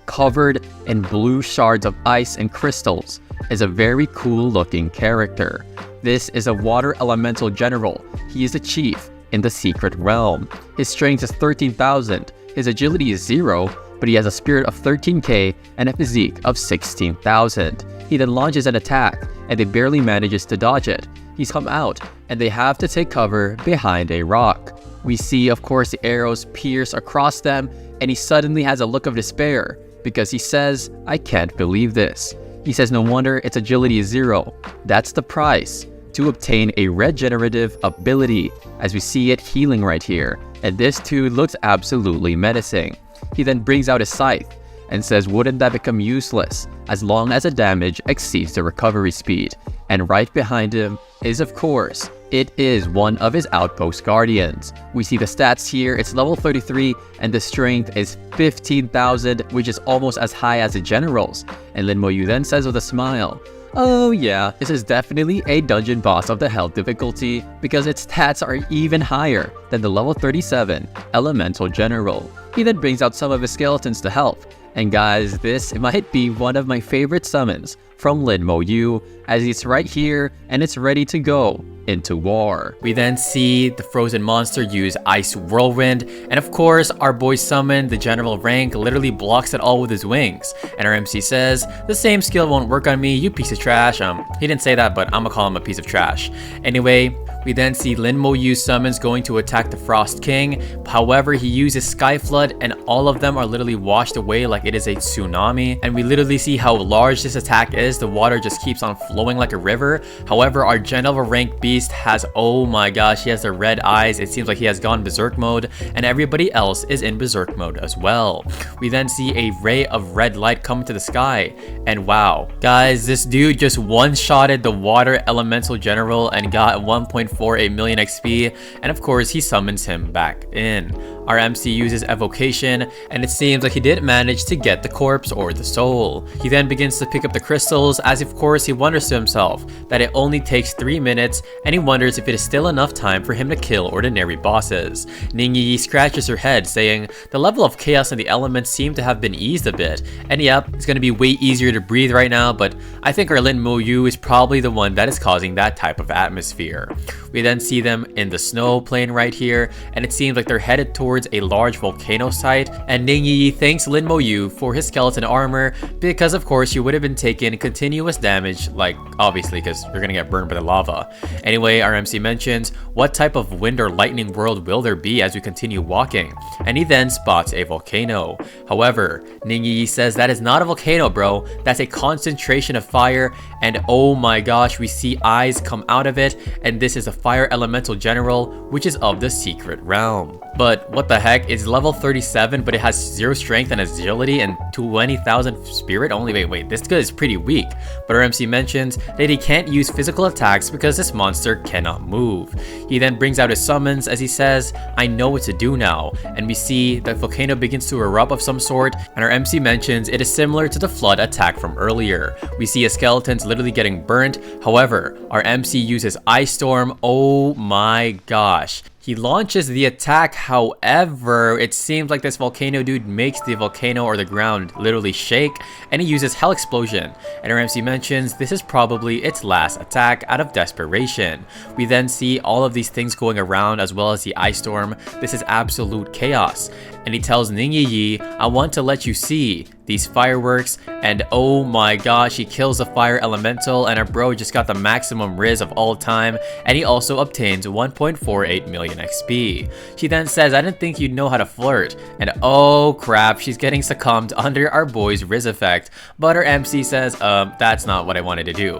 covered in blue shards of ice and crystals, is a very cool looking character. This is a water elemental general. He is the chief in the secret realm. His strength is 13,000, his agility is 0, but he has a spirit of 13k and a physique of 16,000. He then launches an attack, and they barely manages to dodge it. He's come out, and they have to take cover behind a rock. We see, of course, the arrows pierce across them, and he suddenly has a look of despair, because he says, "I can't believe this." He says no wonder its agility is 0. That's the price to obtain a regenerative ability, as we see it healing right here, and this too looks absolutely menacing. He then brings out his scythe and says, wouldn't that become useless as long as the damage exceeds the recovery speed? And right behind him is, of course, it is one of his outpost guardians. We see the stats here, it's level 33 and the strength is 15,000, which is almost as high as the generals. And Lin Mo Yu then says with a smile, "Oh yeah, this is definitely a dungeon boss of the hell difficulty because its stats are even higher than the level 37 elemental general." He then brings out some of his skeletons to help. And guys, this might be one of my favorite summons from Lin Mo Yu, as it's right here and it's ready to go into war. We then see the frozen monster use Ice Whirlwind, and of course our boy summon, the general rank, literally blocks it all with his wings. And our MC says, "The same skill won't work on me, you piece of trash." He didn't say that, but I'm gonna call him a piece of trash. Anyway, we then see Lin Mo Yu summons going to attack the Frost King. However, he uses Sky Flood and all of them are literally washed away like it is a tsunami. And we literally see how large this attack is. The water just keeps on flowing like a river. However, our general rank beast priest has, oh my gosh, he has the red eyes. It seems like he has gone berserk mode, and everybody else is in berserk mode as well. We then see a ray of red light come to the sky, and wow, guys, this dude just one-shotted the water elemental general and got 1.48 million XP, and of course he summons him back in. Our MC uses evocation, and it seems like he did manage to get the corpse or the soul. He then begins to pick up the crystals, as of course he wonders to himself that it only takes 3 minutes, and he wonders if it is still enough time for him to kill ordinary bosses. Ningyi scratches her head, saying the level of chaos in the elements seem to have been eased a bit, and yep, it's gonna be way easier to breathe right now, but I think our Lin Mo Yu is probably the one that is causing that type of atmosphere. We then see them in the snow plane right here, and it seems like they're headed towards a large volcano site, and Ningyi thanks Lin Mo Yu for his skeleton armor because of course you would have been taking continuous damage, like obviously because you're gonna get burned by the lava. Anyway, our MC mentions what type of wind or lightning world will there be as we continue walking, and he then spots a volcano. However, Ningyi says that is not a volcano, bro, that's a concentration of fire, and oh my gosh, we see eyes come out of it, and this is a fire elemental general, which is of the secret realm. But what the heck, it's level 37, but it has 0 strength and agility and 20,000 spirit only. Wait, this guy is pretty weak. But our MC mentions that he can't use physical attacks because this monster cannot move. He then brings out his summons as he says, I know what to do now. And we see the volcano begins to erupt of some sort, and our MC mentions it is similar to the flood attack from earlier. We see a skeleton's literally getting burnt. However, our MC uses Ice Storm. Oh my gosh. He launches the attack, however, it seems like this volcano dude makes the volcano or the ground literally shake, and he uses Hell Explosion. And our MC mentions this is probably its last attack out of desperation. We then see all of these things going around as well as the Ice Storm. This is absolute chaos. And he tells Ningyi, I want to let you see these fireworks, and oh my gosh, he kills the fire elemental, and our bro just got the maximum riz of all time, and he also obtains 1.48 million XP. She then says, I didn't think you'd know how to flirt, and oh crap, she's getting succumbed under our boy's riz effect, but our MC says, that's not what I wanted to do.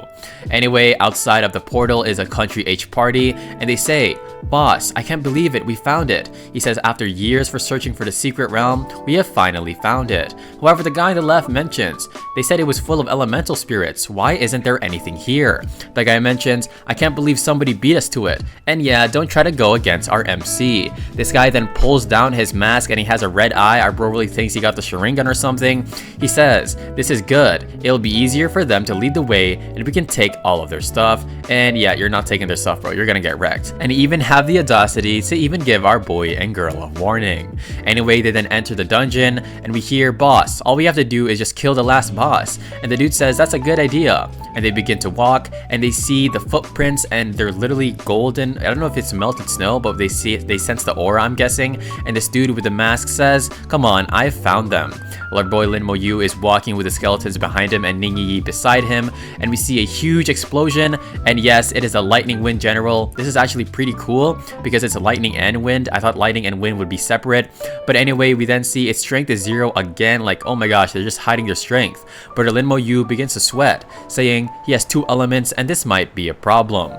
Anyway, outside of the portal is a country H party, and they say, boss, I can't believe it, we found it. He says, after years for searching for the secret realm, we have finally found it. However, the guy on the left mentions, they said it was full of elemental spirits, why isn't there anything here? The guy mentions, I can't believe somebody beat us to it, and yeah, don't try to go against our MC. This guy then pulls down his mask and he has a red eye. Our bro really thinks he got the Sharingan or something. He says, this is good, it'll be easier for them to lead the way and we can take all of their stuff, and yeah, you're not taking their stuff, bro, you're gonna get wrecked. And even have the audacity to even give our boy and girl a warning. Anyway, they then enter the dungeon and we hear, boss, all we have to do is just kill the last boss. And the dude says that's a good idea. And they begin to walk and they see the footprints and they're literally golden. I don't know if it's melted snow, but they sense the aura, I'm guessing. And this dude with the mask says, come on, I've found them. Well, our boy Lin Mo Yu is walking with the skeletons behind him and Ningyi beside him, and we see a huge explosion, and yes, it is a lightning wind general. This is actually pretty cool because it's a lightning and wind. I thought lightning and wind would be separate, but anyway, we then see its strength is 0 again, like oh my gosh, they're just hiding their strength. But Lin Mo Yu begins to sweat, saying he has 2 elements and this might be a problem.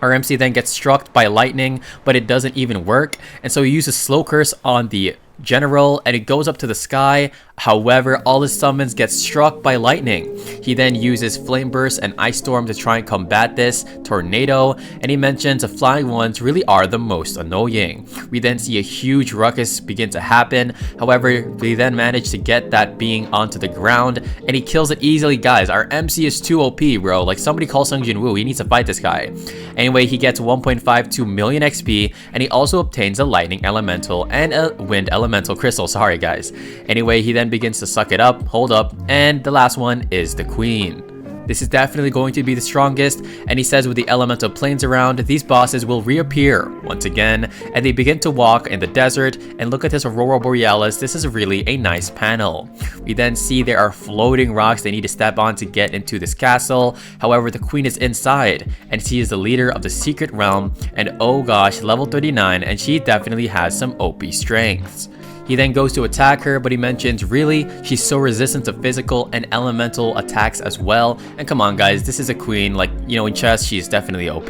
Our MC then gets struck by lightning, but it doesn't even work, and so he uses slow curse on the general and it goes up to the sky. However, all his summons get struck by lightning. He then uses Flame Burst and Ice Storm to try and combat this tornado, and he mentions the flying ones really are the most annoying. We then see a huge ruckus begin to happen. However, they then manage to get that being onto the ground and he kills it easily. Guys, our MC is too OP, bro. Like somebody call Sung Jin Woo, he needs to fight this guy. Anyway, he gets 1.52 million XP and he also obtains a lightning elemental and a wind elemental crystal. Sorry guys. Anyway, he then begins to suck it up, hold up, and the last one is the queen. This is definitely going to be the strongest, and he says with the elemental planes around, these bosses will reappear once again, and they begin to walk in the desert, and look at this Aurora Borealis. This is really a nice panel. We then see there are floating rocks they need to step on to get into this castle. However, the queen is inside, and she is the leader of the secret realm, and oh gosh, level 39, and she definitely has some OP strengths. He then goes to attack her, but he mentions really she's so resistant to physical and elemental attacks as well. And come on guys, this is a queen, like, you know, in chess she's definitely OP.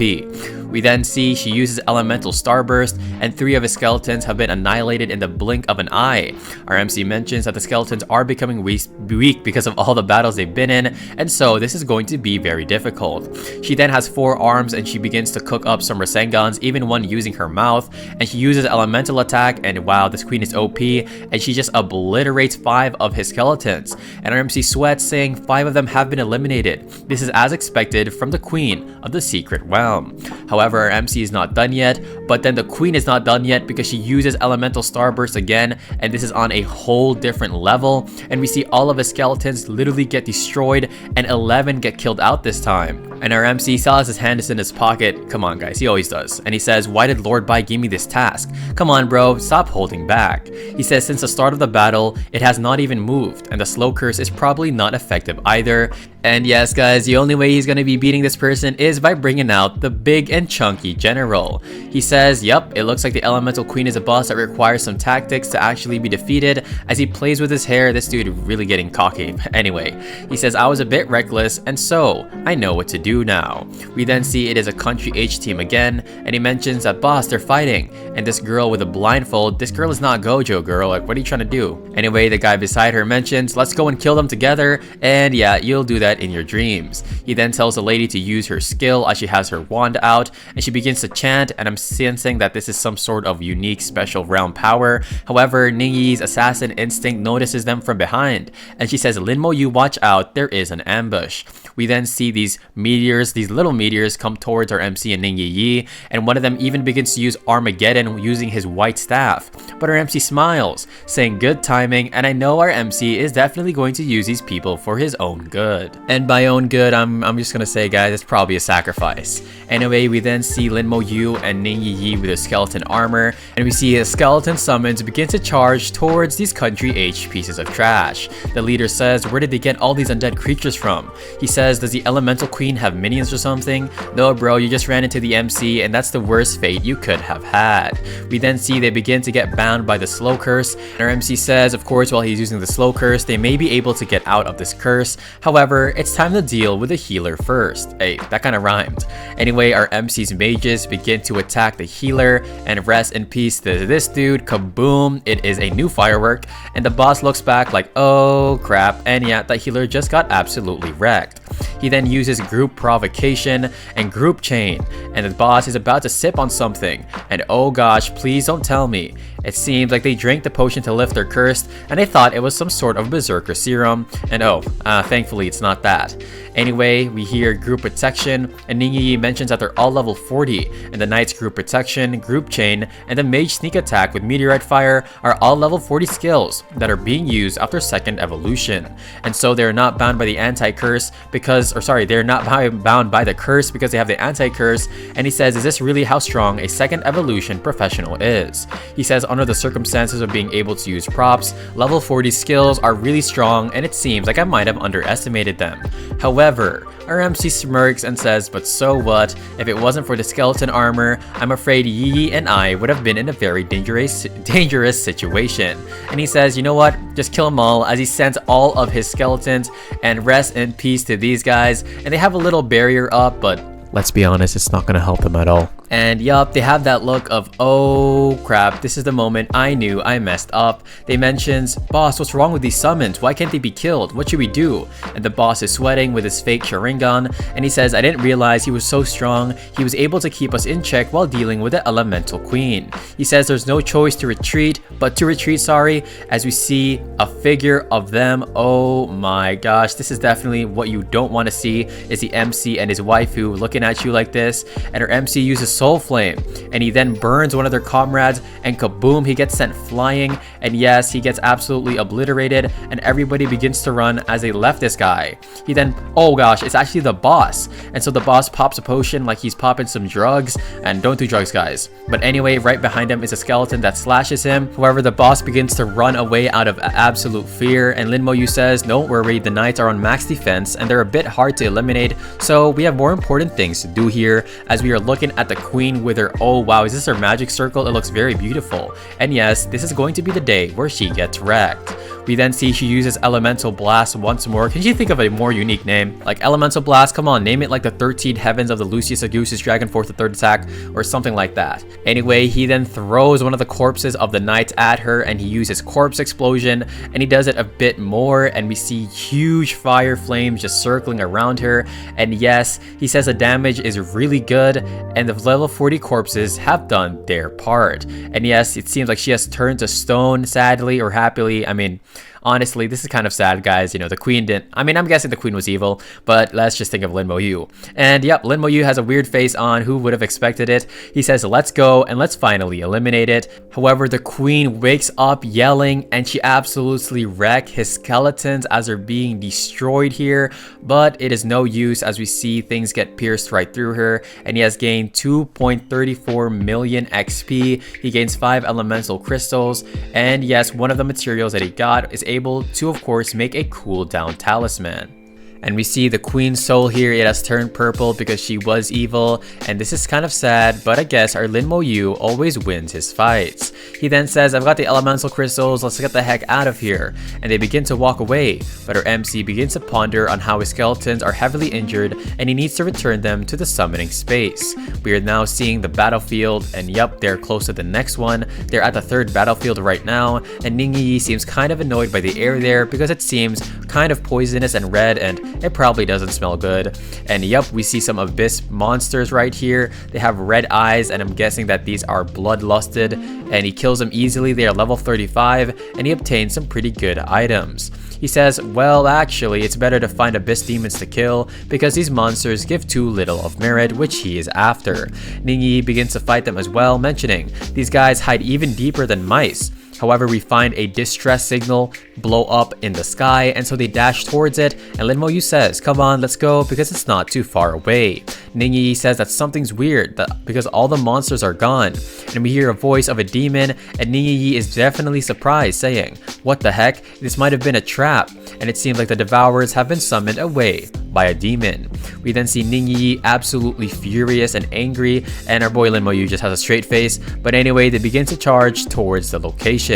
We then see she uses elemental starburst, and 3 of his skeletons have been annihilated in the blink of an eye. Our MC mentions that the skeletons are becoming weak because of all the battles they've been in, and so this is going to be very difficult. She then has 4 arms and she begins to cook up some Rasengans, even one using her mouth, and she uses elemental attack, and wow, this queen is OP, and she just obliterates 5 of his skeletons. And our MC sweats, saying 5 of them have been eliminated. This is as expected from the queen of the secret realm. However, our MC is not done yet, but then the queen is not done yet because she uses elemental starburst again, and this is on a whole different level, and we see all of his skeletons literally get destroyed and 11 get killed out this time. And our MC still has his hand in his pocket. Come on guys, he always does. And he says, why did Lord Bai give me this task? Come on bro, stop holding back. He says since the start of the battle, it has not even moved, and the slow curse is probably not effective either. And yes guys, the only way he's going to be beating this person is by bringing out the big and chunky general. He says, yep, it looks like the elemental queen is a boss that requires some tactics to actually be defeated. As he plays with his hair, this dude really getting cocky. Anyway, he says, I was a bit reckless, and so I know what to do now. We then see it is a country H team again, and he mentions that boss, they're fighting, and this girl with a blindfold, this girl is not Gojo girl, like what are you trying to do? Anyway, the guy beside her mentions, let's go and kill them together, and yeah, you'll do that in your dreams. He then tells the lady to use her skill as she has her wand out, and she begins to chant, and I'm sensing that this is some sort of unique special realm power. However, Ningyi's assassin instinct notices them from behind, and she says, Linmo, you watch out, there is an ambush. We then see these meteors, these little meteors come towards our MC and Ningyi, and one of them even begins to use Armageddon using his white staff. But our MC smiles, saying good timing, and I know our MC is definitely going to use these people for his own good. And by own good, I'm just gonna say guys, it's probably a sacrifice. Anyway, we then see Linmo Yu and Ningyi with their skeleton armor, and we see a skeleton summons begin to charge towards these country H pieces of trash. The leader says, where did they get all these undead creatures from? He says, does the elemental queen have minions or something? No bro, you just ran into the MC, and that's the worst fate you could have had. We then see they begin to get bound by the slow curse, and our MC says, of course, while he's using the slow curse, they may be able to get out of this curse. However, it's time to deal with the healer first. Hey, that kind of rhymed. Anyway, our MC's mages begin to attack the healer, and rest in peace to this dude. Kaboom, it is a new firework, and the boss looks back like, oh crap, and yeah, that healer just got absolutely wrecked. He then uses group provocation and group chain, and the boss is about to sip on something, and oh gosh, please don't tell me. It seems like they drank the potion to lift their curse, and they thought it was some sort of berserker serum, and thankfully it's not that. Anyway, we hear group protection, and Ningyi mentions that they're all level 40, and the knight's group protection, group chain, and the mage sneak attack with meteorite fire are all level 40 skills that are being used after second evolution. And so they're not bound by the anti-curse they're not bound by the curse because they have the anti-curse. And he says, is this really how strong a second evolution professional is? He says, under the circumstances of being able to use props, level 40 skills are really strong, and it seems like I might have underestimated them. However, our MC smirks and says, but so what? If it wasn't for the skeleton armor, I'm afraid Yi and I would have been in a very dangerous situation. And he says, you know what? Just kill them all, as he sends all of his skeletons, and rest in peace to these guys. And they have a little barrier up, but let's be honest, it's not gonna help them at all. And yup, they have that look of, oh crap, this is the moment I knew I messed up. They mentions, boss, what's wrong with these summons? Why can't they be killed? What should we do? And the boss is sweating with his fake Sharingan, and he says, I didn't realize he was so strong. He was able to keep us in check while dealing with the elemental queen. He says there's no choice to retreat, as we see a figure of them. Oh my gosh, this is definitely what you don't want to see, is the MC and his waifu looking at you like this, and her MC uses Soul Flame, and he then burns one of their comrades, and kaboom, he gets sent flying, and yes, he gets absolutely obliterated, and everybody begins to run as they left this guy. He then, oh gosh, it's actually the boss, and so the boss pops a potion like he's popping some drugs, and don't do drugs guys. But anyway, right behind him is a skeleton that slashes him. However, the boss begins to run away out of absolute fear, and Linmo Yu says, don't worry, the knights are on max defense, and they're a bit hard to eliminate, so we have more important things to do here, as we are looking at the queen with her. Oh wow, is this her magic circle? It looks very beautiful. And yes, this is going to be the day where she gets wrecked. We then see she uses Elemental Blast once more. Can you think of a more unique name? Like Elemental Blast, come on, name it like the 13 Heavens of the Lucius Augustus Dragon Force, the third attack, or something like that. Anyway, he then throws one of the corpses of the knights at her, and he uses Corpse Explosion, and he does it a bit more, and we see huge fire flames just circling around her. And yes, he says the damage is really good, and the level 40 corpses have done their part. And yes, it seems like she has turned to stone, sadly or happily. I mean, honestly, this is kind of sad, guys. You know, the queen didn't... I mean, I'm guessing the queen was evil, but let's just think of Lin Mo Yu. And yep, Lin Mo Yu has a weird face on. Who would have expected it? He says, let's go, and let's finally eliminate it. However, the queen wakes up yelling, and she absolutely wrecks his skeletons as they're being destroyed here. But it is no use, as we see things get pierced right through her, and he has gained 2.34 million XP. He gains 5 elemental crystals, and yes, one of the materials that he got is able to, of course, make a cooldown talisman. And we see the queen's soul here. It has turned purple because she was evil, and this is kind of sad, but I guess our Lin Mo Yu always wins his fights. He then says, I've got the elemental crystals, let's get the heck out of here. And they begin to walk away, but our MC begins to ponder on how his skeletons are heavily injured and he needs to return them to the summoning space. We are now seeing the battlefield, and yep, they're close to the next one. They're at the 3rd battlefield right now, and Ningyi seems kind of annoyed by the air there because it seems kind of poisonous and red, and it probably doesn't smell good. And yep, we see some abyss monsters right here. They have red eyes, and I'm guessing that these are bloodlusted, and he kills them easily. They are level 35, and he obtains some pretty good items. He says, well, actually, it's better to find abyss demons to kill because these monsters give too little of merit, which he is after. Ningyi begins to fight them as well, mentioning these guys hide even deeper than mice. However, we find a distress signal blow up in the sky, and so they dash towards it, and Lin Mo Yu says, come on, let's go, because it's not too far away. Ningyi says that something's weird, because all the monsters are gone, and we hear a voice of a demon, and Ningyi is definitely surprised, saying, what the heck, this might have been a trap, and it seems like the devourers have been summoned away by a demon. We then see Ningyi absolutely furious and angry, and our boy Lin Mo Yu just has a straight face, but anyway, they begin to charge towards the location.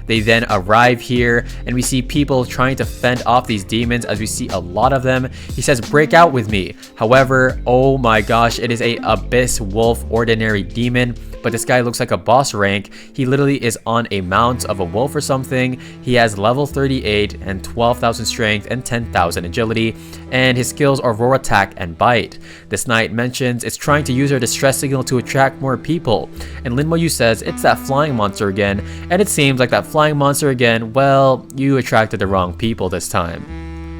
They then arrive here, and we see people trying to fend off these demons, as we see a lot of them. He says, break out with me. However, oh my gosh, it is a abyss wolf ordinary demon, but this guy looks like a boss rank. He literally is on a mount of a wolf or something. He has level 38 and 12,000 strength and 10,000 agility, and his skills are roar attack and bite. This knight mentions it's trying to use her distress signal to attract more people, and Lin Mo Yu says it's that flying monster again, and it seems like that flying monster again, well, you attracted the wrong people this time.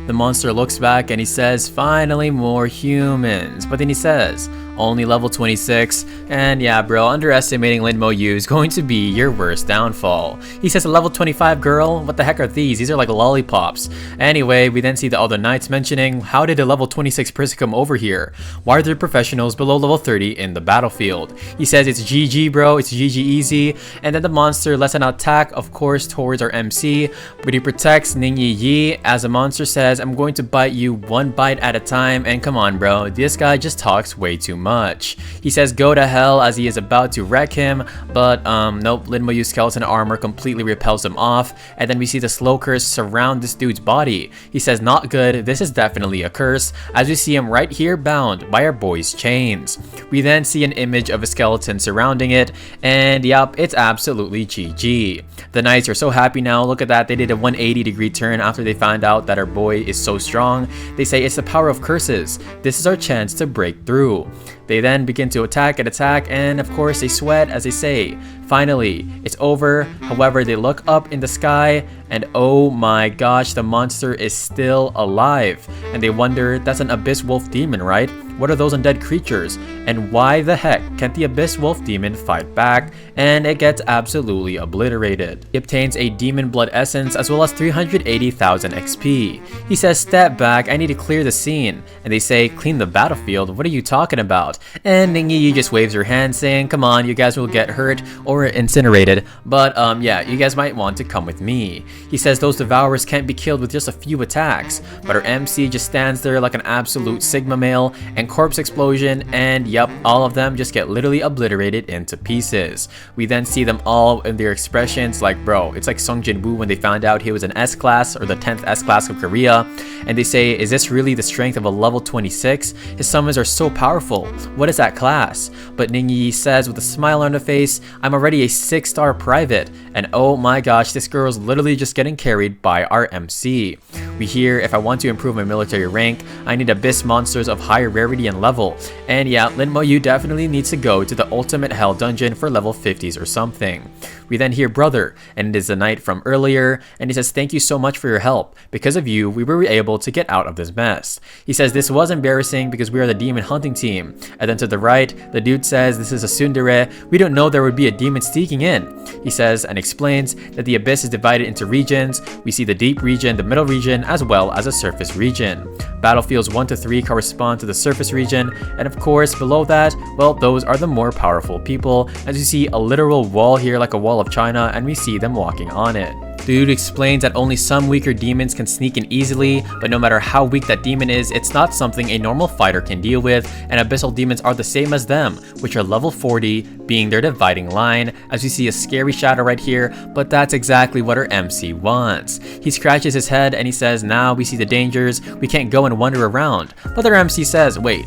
The monster looks back and he says, finally more humans, but then he says, only level 26, and yeah bro, underestimating Lin Mo Yu is going to be your worst downfall. He says a level 25 girl? What the heck are these? These are like lollipops. Anyway, we then see the other knights mentioning, how did a level 26 person come over here? Why are there professionals below level 30 in the battlefield? He says it's GG bro, it's GG easy, and then the monster lets an attack, of course, towards our MC, but he protects Ningyi as the monster says, I'm going to bite you one bite at a time, and come on bro, this guy just talks way too much. He says go to hell as he is about to wreck him, but nope, Lin Mo Yu's skeleton armor completely repels him off, and then we see the slow curse surround this dude's body. He says not good, this is definitely a curse, as we see him right here bound by our boy's chains. We then see an image of a skeleton surrounding it, and yep, it's absolutely GG. The knights are so happy now. Look at that, they did a 180-degree turn after they found out that our boy is so strong. They say it's the power of curses, this is our chance to break through. They then begin to attack, and of course they sweat as they say, finally, it's over. However, they look up in the sky, and oh my gosh, the monster is still alive. And they wonder, that's an abyss wolf demon, right? What are those undead creatures? And why the heck can't the abyss wolf demon fight back? And it gets absolutely obliterated. He obtains a demon blood essence as well as 380,000 XP. He says, step back, I need to clear the scene. And they say, clean the battlefield, what are you talking about? And Ningyi just waves her hand saying, come on, you guys will get hurt or incinerated, but yeah, you guys might want to come with me. He says those devourers can't be killed with just a few attacks, but our MC just stands there like an absolute sigma male, and and corpse explosion, and yep, all of them just get literally obliterated into pieces. We then see them all in their expressions like, bro, it's like Sung Jin-woo when they found out he was an S-class or the 10th S-class of Korea, and they say, is this really the strength of a level 26? His summons are so powerful. What is that class? But Ning Yi says with a smile on her face, I'm already a 6-star private, and oh my gosh, this girl's literally just getting carried by our MC. We hear, if I want to improve my military rank, I need abyss monsters of higher rarity and level. And yeah, Lin Mo Yu definitely needs to go to the ultimate hell dungeon for level 50s or something. We then hear brother, and it is the knight from earlier, and he says, thank you so much for your help. Because of you, we were able to get out of this mess. He says this was embarrassing because we are the demon hunting team. And then to the right, the dude says this is a tsundere. We don't know there would be a demon sneaking in. He says and explains that the abyss is divided into regions. We see the deep region, the middle region, as well as a surface region. Battlefields 1 to 3 correspond to the surface region, and of course below that, well, those are the more powerful people, as you see a literal wall here like a wall of China, and we see them walking on it. The dude explains that only some weaker demons can sneak in easily, but no matter how weak that demon is, it's not something a normal fighter can deal with, and abyssal demons are the same as them, which are level 40, being their dividing line, as we see a scary shadow right here, but that's exactly what our MC wants. He scratches his head and he says, now we see the dangers, we can't go and wander around. But our MC says, wait,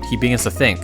he begins to think.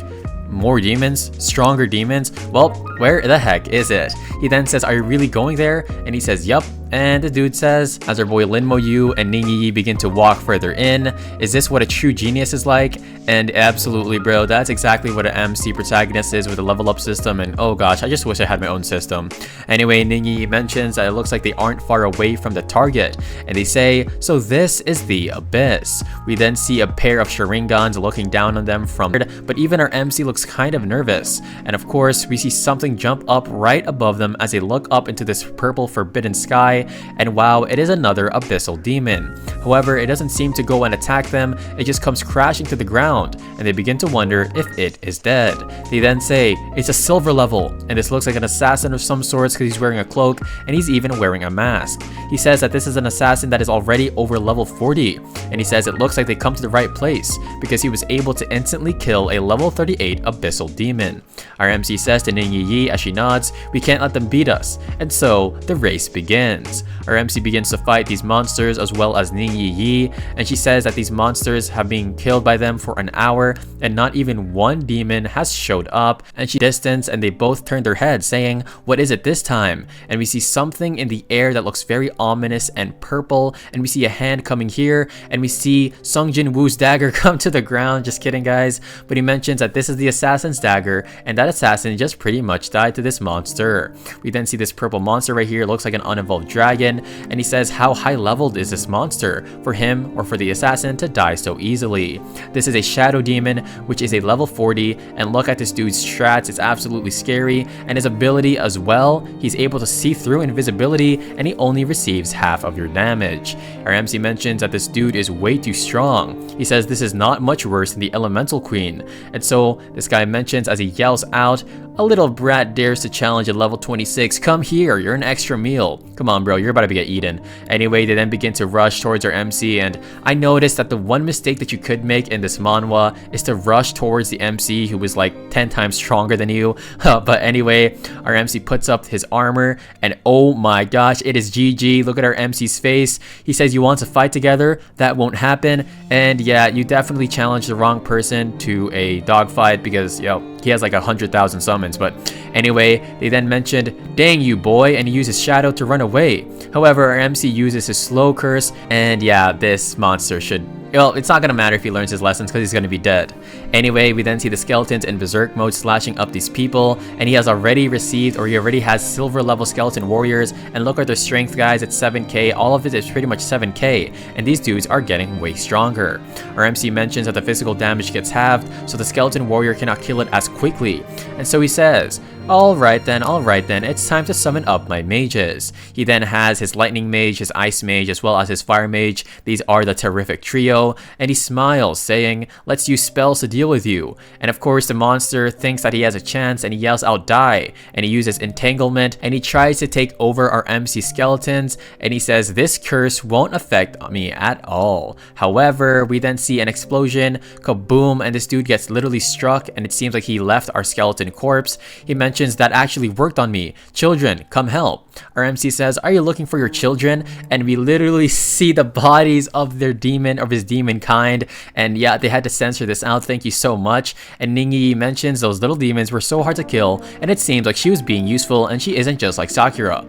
More demons? Stronger demons? Well, where the heck is it? He then says, are you really going there? And he says, yup. And the dude says, as our boy Lin Mo Yu and Ning Yi begin to walk further in, is this what a true genius is like? And absolutely, bro, that's exactly what an MC protagonist is with a level up system, and oh gosh, I just wish I had my own system. Anyway, Ning Yi mentions that it looks like they aren't far away from the target, and they say, so this is the abyss. We then see a pair of Sharingans looking down on them from, but even our MC looks kind of nervous. And of course, we see something jump up right above them as they look up into this purple forbidden sky, and wow, it is another abyssal demon. However, it doesn't seem to go and attack them, it just comes crashing to the ground, and they begin to wonder if it is dead. They then say, it's a silver level, and this looks like an assassin of some sorts because he's wearing a cloak, and he's even wearing a mask. He says that this is an assassin that is already over level 40, and he says it looks like they come to the right place, because he was able to instantly kill a level 38 abyssal demon. Our MC says to Ning Yi as she nods, we can't let them beat us, and so the race begins. Our MC begins to fight these monsters as well as Ning Yi, and she says that these monsters have been killed by them for an hour and not even one demon has showed up, and she distanced and they both turned their heads saying, what is it this time? And we see something in the air that looks very ominous and purple, and we see a hand coming here, and we see Sung Jin-woo's dagger come to the ground. Just kidding, guys, but he mentions that this is the assassin's dagger, and that assassin just pretty much died to this monster. We then see this purple monster right here, looks like an unevolved dragon, and he says how high leveled is this monster for him or for the assassin to die so easily. This is a shadow demon, which is a level 40, and look at this dude's strats, it's absolutely scary, and his ability as well, he's able to see through invisibility, and he only receives half of your damage. Our MC mentions that this dude is way too strong. He says this is not much worse than the elemental queen, and so this guy mentions as he yells out, a little brat dares to challenge a level 26. Come here, you're an extra meal. Come on, bro, you're about to get eaten. Anyway, they then begin to rush towards our MC, and I noticed that the one mistake that you could make in this manhwa is to rush towards the MC who was like 10 times stronger than you. But anyway, our MC puts up his armor, and oh my gosh, it is GG. Look at our MC's face. He says, you want to fight together? That won't happen. And yeah, you definitely challenged the wrong person to a dogfight because, yo, he has like 100,000 summons. But anyway, they then mentioned, dang you boy, and he uses shadow to run away. However, our MC uses his slow curse, and yeah, this monster should, well, it's not gonna matter if he learns his lessons because he's gonna be dead. Anyway, we then see the skeletons in berserk mode slashing up these people, and he has already received, or he already has silver level skeleton warriors, and look at their strength, guys, it's 7k, all of it is pretty much 7k, and these dudes are getting way stronger. Our MC mentions that the physical damage gets halved, so the skeleton warrior cannot kill it as quickly, and so he says, alright then, it's time to summon up my mages. He then has his lightning mage, his ice mage, as well as his fire mage. These are the terrific trio, and he smiles, saying, let's use spells to deal deal with you. And of course, the monster thinks that he has a chance and he yells out die, and he uses entanglement and he tries to take over our MC skeletons, and he says this curse won't affect me at all. However, we then see an explosion, kaboom, and this dude gets literally struck, and it seems like he left our skeleton corpse. He mentions that actually worked on me. Children, come help. Our MC says, are you looking for your children? And we literally see the bodies of their demon, of his demon kind. And yeah, they had to censor this out. Thank you so much. And Ningyi mentions those little demons were so hard to kill, and it seems like she was being useful and she isn't just like Sakura.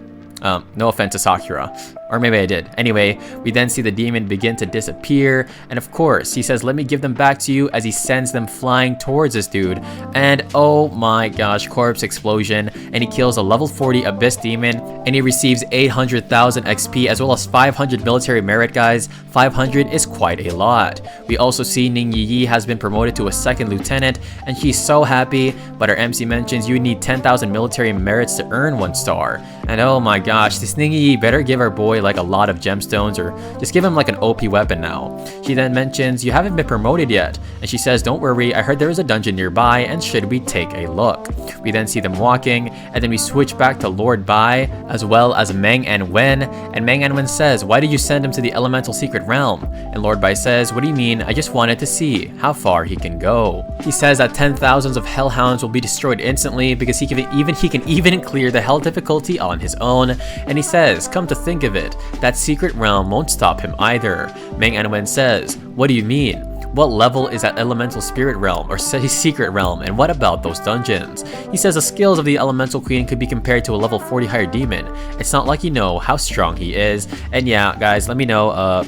No offense to Sakura. Or maybe I did. Anyway, we then see the demon begin to disappear, and of course, he says, let me give them back to you, as he sends them flying towards this dude. And oh my gosh, corpse explosion, and he kills a level 40 abyss demon, and he receives 800,000 XP as well as 500 military merit, guys. 500 is quite a lot. We also see Ningyi has been promoted to a second lieutenant, and she's so happy, but our MC mentions you need 10,000 military merits to earn 1 star. And oh my gosh, this Ningyi better give our boy like a lot of gemstones, or just give him like an OP weapon now. She then mentions you haven't been promoted yet, and she says don't worry, I heard there is a dungeon nearby, and should we take a look? We then see them walking, and then we switch back to Lord Bai as well as Meng and Wen, and Meng and Wen says, why did you send him to the elemental secret realm? And Lord Bai says, what do you mean? I just wanted to see how far he can go. He says that 10,000s of hellhounds will be destroyed instantly because he can even clear the hell difficulty on his own. And he says, come to think of it, that secret realm won't stop him either. Meng Anwen says, what do you mean? What level is that elemental spirit realm or secret realm, and what about those dungeons? He says the skills of the elemental queen could be compared to a level 40 higher demon. It's not like you know how strong he is. And yeah, guys, let me know,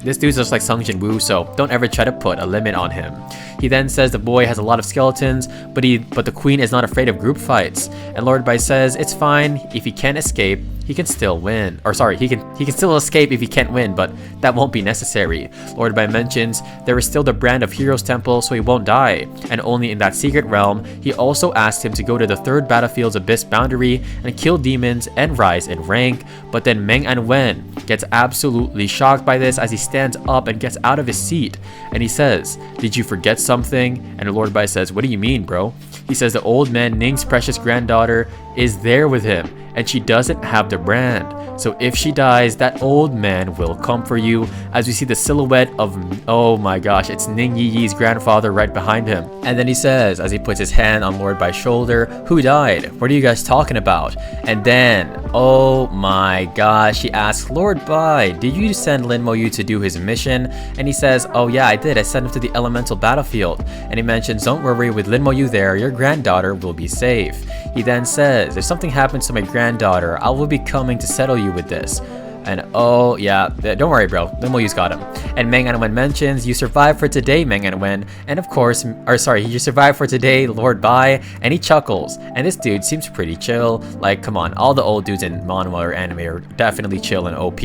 this dude's just like Sung Jin Woo, so don't ever try to put a limit on him. He then says the boy has a lot of skeletons, but the queen is not afraid of group fights. And Lord Bai says it's fine, if he can't escape, he can still win. Or sorry, he can still escape if he can't win, but that won't be necessary. Lord Bai mentions there is still the brand of Heroes Temple, so he won't die. And only in that secret realm, he also asked him to go to the 3rd battlefield's abyss boundary and kill demons and rise in rank. But then Meng and Wen gets absolutely shocked by this as he stands up and gets out of his seat. And he says, did you forget something? And Lord Bai says, what do you mean, bro? He says the old man Ning's precious granddaughter is there with him, and she doesn't have the brand. So if she dies, that old man will come for you, as we see the silhouette of, oh my gosh, it's Ning Yi's grandfather right behind him. And then he says, as he puts his hand on Lord Bai's shoulder, who died? What are you guys talking about? And then, oh my gosh, he asks, Lord Bai, did you send Lin Mo Yu to do his mission? And he says, oh yeah, I did. I sent him to the elemental battlefield. And he mentions, don't worry, with Lin Mo Yu there, your granddaughter will be safe. He then says, if something happens to my granddaughter, I will be coming to settle you with this. And oh yeah, don't worry bro, Lin Mo Yu's got him. And Meng Anwen mentions, you survived for today, Meng Anwen. And of course, you survived for today, Lord Bai. And he chuckles. And this dude seems pretty chill. Like, come on, all the old dudes in manhwa or anime are definitely chill and OP.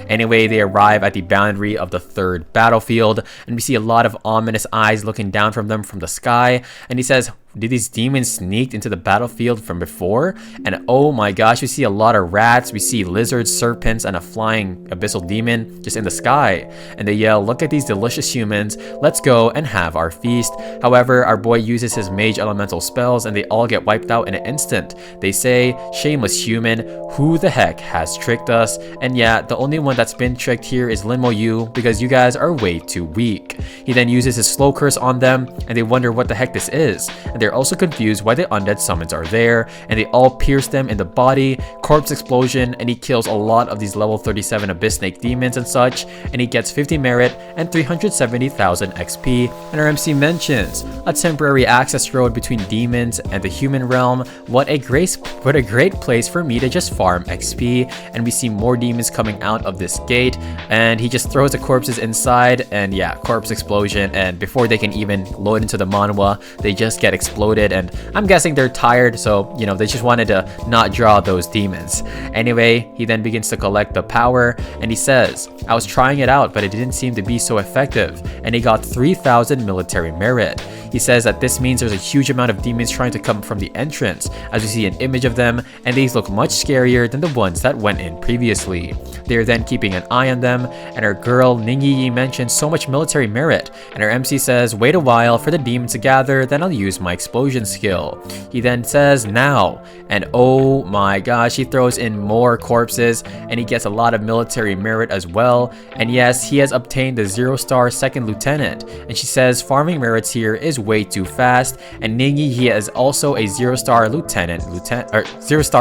Anyway, they arrive at the boundary of the 3rd battlefield, and we see a lot of ominous eyes looking down from them from the sky. And he says, did these demons sneak into the battlefield from before? And oh my gosh, we see a lot of rats, we see lizards, serpents, and a flying abyssal demon just in the sky. And they yell, look at these delicious humans, let's go and have our feast. However, our boy uses his mage elemental spells and they all get wiped out in an instant. They say, shameless human, who the heck has tricked us? And yeah, the only one that's been tricked here is Lin Mo Yu, because you guys are way too weak. He then uses his slow curse on them, and they wonder what the heck this is. And they're also confused why the undead summons are there, and they all pierce them in the body, corpse explosion, and he kills a lot of these level 37 abyss snake demons and such, and he gets 50 merit and 370,000 XP. And our MC mentions a temporary access road between demons and the human realm. What a great place for me to just farm XP. And we see more demons coming out of this gate, and he just throws the corpses inside, and yeah, corpse explosion, and before they can even load into the manhwa, they just get exploded exploded, and I'm guessing they're tired, so you know, they just wanted to not draw those demons. Anyway, he then begins to collect the power, and he says, I was trying it out, but it didn't seem to be so effective, and he got 3,000 military merit. He says that this means there's a huge amount of demons trying to come from the entrance, as we see an image of them, and these look much scarier than the ones that went in previously. They are then keeping an eye on them, and our girl Ningyi mentions so much military merit, and our MC says, wait a while for the demons to gather, then I'll use my explosion skill. He then says, now, and oh my gosh, he throws in more corpses, and he gets a lot of military merit as well, and yes, he has obtained the 0-star second lieutenant, and she says farming merits here is way too fast, and Ningyi, he is also a 0-star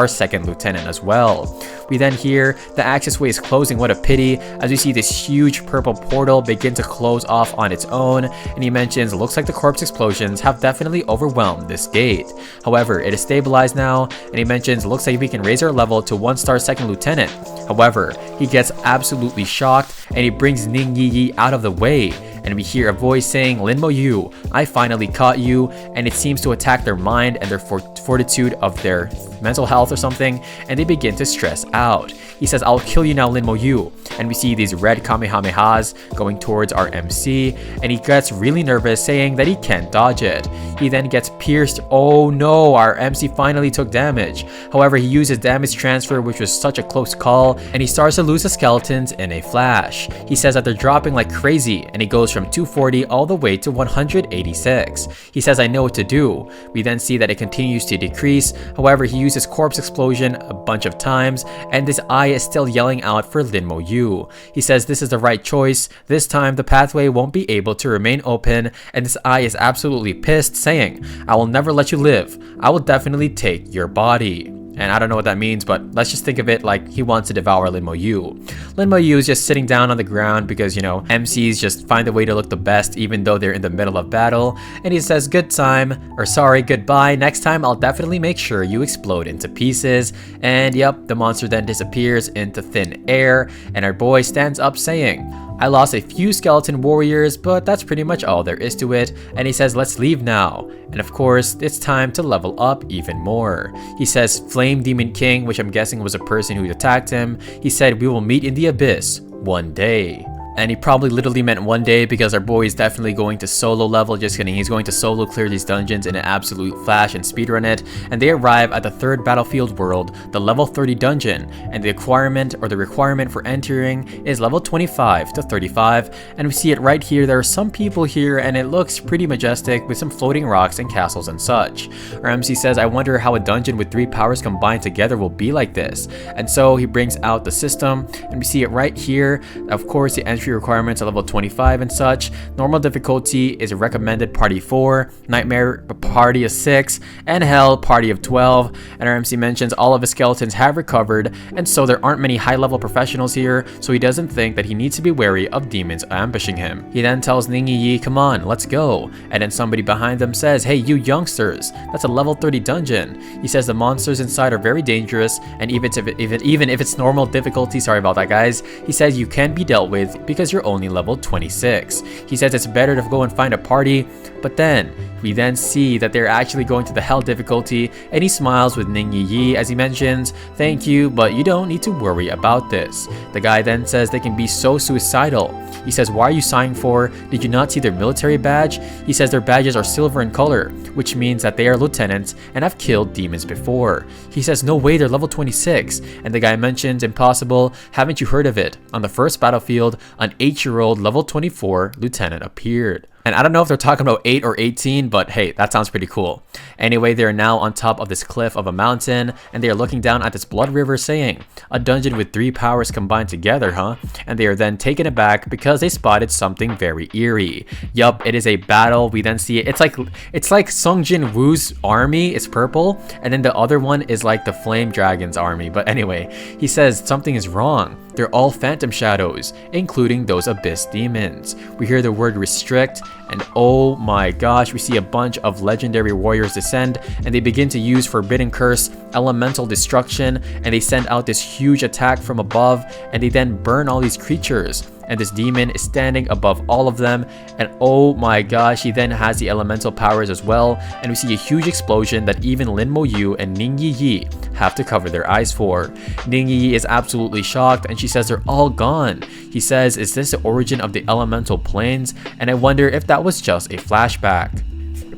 second lieutenant as well. We then hear the access way is closing, what a pity, as we see this huge purple portal begin to close off on its own, and he mentions looks like the corpse explosions have definitely overwhelmed this gate. However, it is stabilized now, and he mentions looks like we can raise our level to 1-star second lieutenant. However, he gets absolutely shocked, and he brings Ningyi out of the way, and we hear a voice saying, Lin Mo Yu, I finally caught you, and it seems to attack their mind and their fortitude of their mental health or something, and they begin to stress out. He says, I'll kill you now, Lin Mo Yu, and we see these red Kamehamehas going towards our MC, and he gets really nervous, saying that he can't dodge it. He then gets pierced. Oh no, our MC finally took damage. However, he uses damage transfer, which was such a close call, and he starts to lose the skeletons in a flash. He says that they're dropping like crazy, and he goes from 240 all the way to 186. He says, I know what to do. We then see that it continues to decrease. However, he uses corpse explosion a bunch of times, and this eye is still yelling out for Lin Mo Yu. He says this is the right choice. This time the pathway won't be able to remain open, and this eye is absolutely pissed, saying, I will never let you live. I will definitely take your body. And I don't know what that means, but let's just think of it like he wants to devour Lin Mo Yu. Lin Mo Yu is just sitting down on the ground because, you know, MCs just find a way to look the best even though they're in the middle of battle. And he says, goodbye. Next time I'll definitely make sure you explode into pieces. And yep, the monster then disappears into thin air, and our boy stands up saying, I lost a few skeleton warriors, but that's pretty much all there is to it, and he says let's leave now. And of course, it's time to level up even more. He says Flame Demon King, which I'm guessing was a person who attacked him, he said we will meet in the abyss one day. And he probably literally meant one day because our boy is definitely going to solo level. Just kidding, he's going to solo clear these dungeons in an absolute flash and speedrun it. And they arrive at the 3rd battlefield world, the level 30 dungeon, and the requirement for entering is level 25 to 35. And we see it right here. There are some people here, and it looks pretty majestic with some floating rocks and castles and such. Our MC says, I wonder how a dungeon with 3 powers combined together will be like this. And so he brings out the system, and we see it right here. Of course, the entry requirements are level 25 and such. Normal difficulty is a recommended party 4, nightmare party of 6, and hell party of 12. And our MC mentions all of his skeletons have recovered, and so there aren't many high level professionals here, so he doesn't think that he needs to be wary of demons ambushing him. He then tells Ningyi, come on, let's go. And then somebody behind them says, hey you youngsters, that's a level 30 dungeon. He says the monsters inside are very dangerous, and even if it's normal difficulty, sorry about that guys, he says you can be dealt with because you're only level 26. He says it's better to go and find a party, but then we then see that they're actually going to the hell difficulty, and he smiles with Ningyi as he mentions, thank you, but you don't need to worry about this. The guy then says they can be so suicidal. He says, why are you sighing for? Did you not see their military badge? He says their badges are silver in color, which means that they are lieutenants and have killed demons before. He says, no way, they're level 26. And the guy mentions, impossible, haven't you heard of it? On the 1st battlefield, an 8-year-old level 24 lieutenant appeared. And I don't know if they're talking about 8 or 18, but hey, that sounds pretty cool. Anyway, they're now on top of this cliff of a mountain, and they are looking down at this blood river saying, a dungeon with 3 powers combined together, huh? And they are then taken aback because they spotted something very eerie. Yup, it is a battle. We then see it. It's like Sung Jin Woo's army is purple, and then the other one is like the Flame Dragon's army. But anyway, he says something is wrong. They're all phantom shadows, including those abyss demons. We hear the word restrict, and oh my gosh, we see a bunch of legendary warriors descend, and they begin to use Forbidden Curse, Elemental Destruction, and they send out this huge attack from above, and they then burn all these creatures. and this demon is standing above all of them, and oh my gosh, he then has the elemental powers as well, and we see a huge explosion that even Lin Mo Yu and Ning Yi have to cover their eyes for. Ning Yi is absolutely shocked, and she says they're all gone. He says, is this the origin of the elemental planes? And I wonder if that was just a flashback.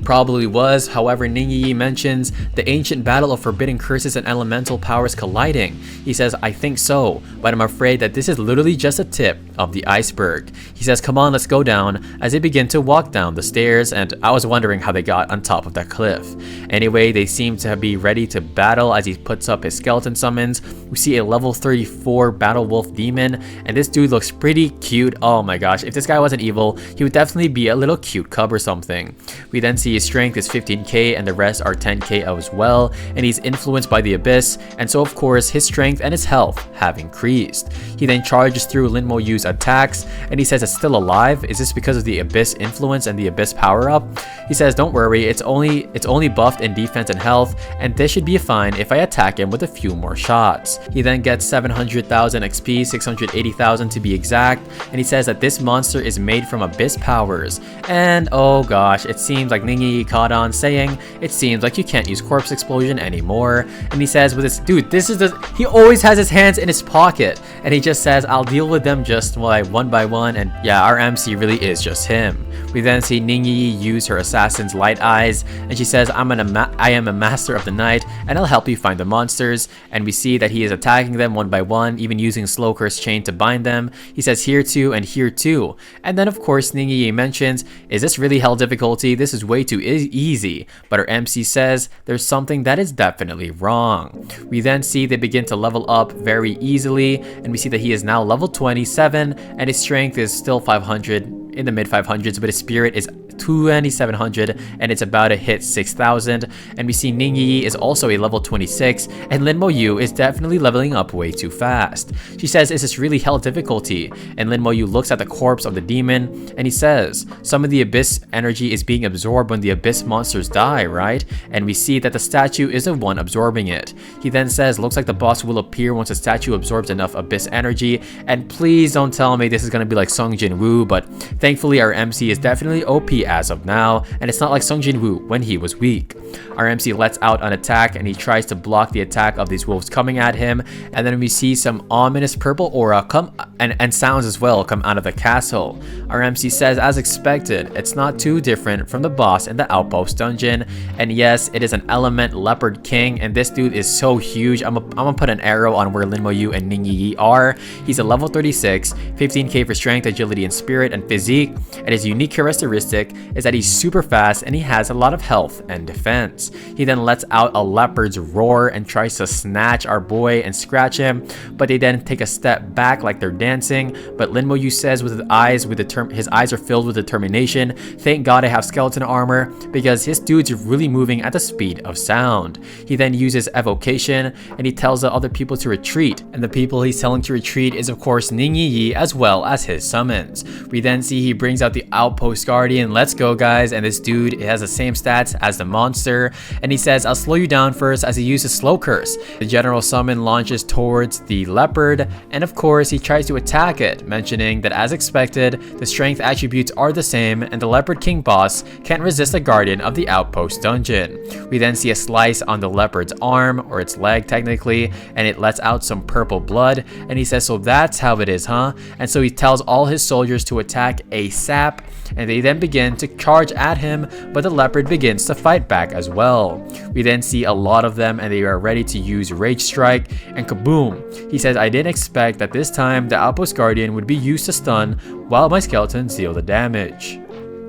Probably was. However, Ning Yi mentions the ancient battle of forbidden curses and elemental powers colliding. He says, I think so, but I'm afraid that this is literally just a tip of the iceberg. He says, come on, let's go down, as they begin to walk down the stairs, and I was wondering how they got on top of that cliff. Anyway, they seem to be ready to battle as he puts up his skeleton summons. We see a level 34 battle wolf demon, and this dude looks pretty cute. Oh my gosh, if this guy wasn't evil, he would definitely be a little cute cub or something. We then see his strength is 15k and the rest are 10k as well, and he's influenced by the abyss, and so of course his strength and his health have increased. He then charges through Lin Mo Yu's attacks, and he says it's still alive. Is this because of the abyss influence and the abyss power up? He says don't worry, it's only buffed in defense and health, and this should be fine if I attack him with a few more shots. He then gets 700,000 XP, 680,000 to be exact, and he says that this monster is made from abyss powers. And oh gosh, it seems like Ning Yi caught on, saying it seems like you can't use corpse explosion anymore. And he says with this dude, he always has his hands in his pocket, and he just says I'll deal with them just like one by one. And yeah, our MC really is just him. We then see Ning Yi use her assassin's light eyes, and she says I am a master of the night, and I'll help you find the monsters. And we see that he is attacking them one by one, even using slow curse chain to bind them. He says here too and here too, and then of course Ning Yi mentions, is this really hell difficulty? This is way too easy. But our MC says there's something that is definitely wrong. We then see they begin to level up very easily, and we see that he is now level 27, and his strength is still 500, in the mid 500s, but his spirit is 2700, and it's about to hit 6000. And we see Ning Yi is also a level 26, and Lin Mo Yu is definitely leveling up way too fast. She says, is this really hell difficulty? And Lin Mo Yu looks at the corpse of the demon, and he says some of the abyss energy is being absorbed when the abyss monsters die, right? And we see that the statue is the one absorbing it. He then says, looks like the boss will appear once the statue absorbs enough abyss energy. And please don't tell me this is gonna be like Sung Jin Woo, but thankfully our MC is definitely OP as of now, and it's not like Sung Jin Woo when he was weak. Our MC lets out an attack, and he tries to block the attack of these wolves coming at him, and then we see some ominous purple aura come and sounds as well come out of the castle. Our MC says, as expected, it's not too different from the boss in the outpost dungeon, and yes, it is an element leopard king, and this dude is so huge. I'm gonna put an arrow on where Lin Mo Yu and Ning Yi are. He's a level 36, 15k for strength, agility, and spirit, and physique, and his unique characteristic is that he's super fast and he has a lot of health and defense. He then lets out a leopard's roar and tries to snatch our boy and scratch him, but they then take a step back like they're dancing. But Lin Mo Yu says with his eyes are filled with determination, thank God I have skeleton armor, because his dude's really moving at the speed of sound. He then uses evocation, and he tells the other people to retreat, and the people he's telling to retreat is of course Ning Yi as well as his summons. We then see he brings out the outpost guardian. Let's go guys, and this dude has the same stats as the monster, and he says I'll slow you down first as he uses slow curse. The general summon launches towards the leopard, and of course he tries to attack it, mentioning that as expected the strength attributes are the same, and the leopard king boss can't resist the guardian of the outpost dungeon. We then see a slice on the leopard's arm, or its leg technically, and it lets out some purple blood, and he says so that's how it is, huh? And so he tells all his soldiers to attack ASAP, and they then begin to charge at him, but the leopard begins to fight back as well. We then see a lot of them, and they are ready to use Rage Strike, and kaboom! He says I didn't expect that this time the outpost guardian would be used to stun while my skeletons deal the damage.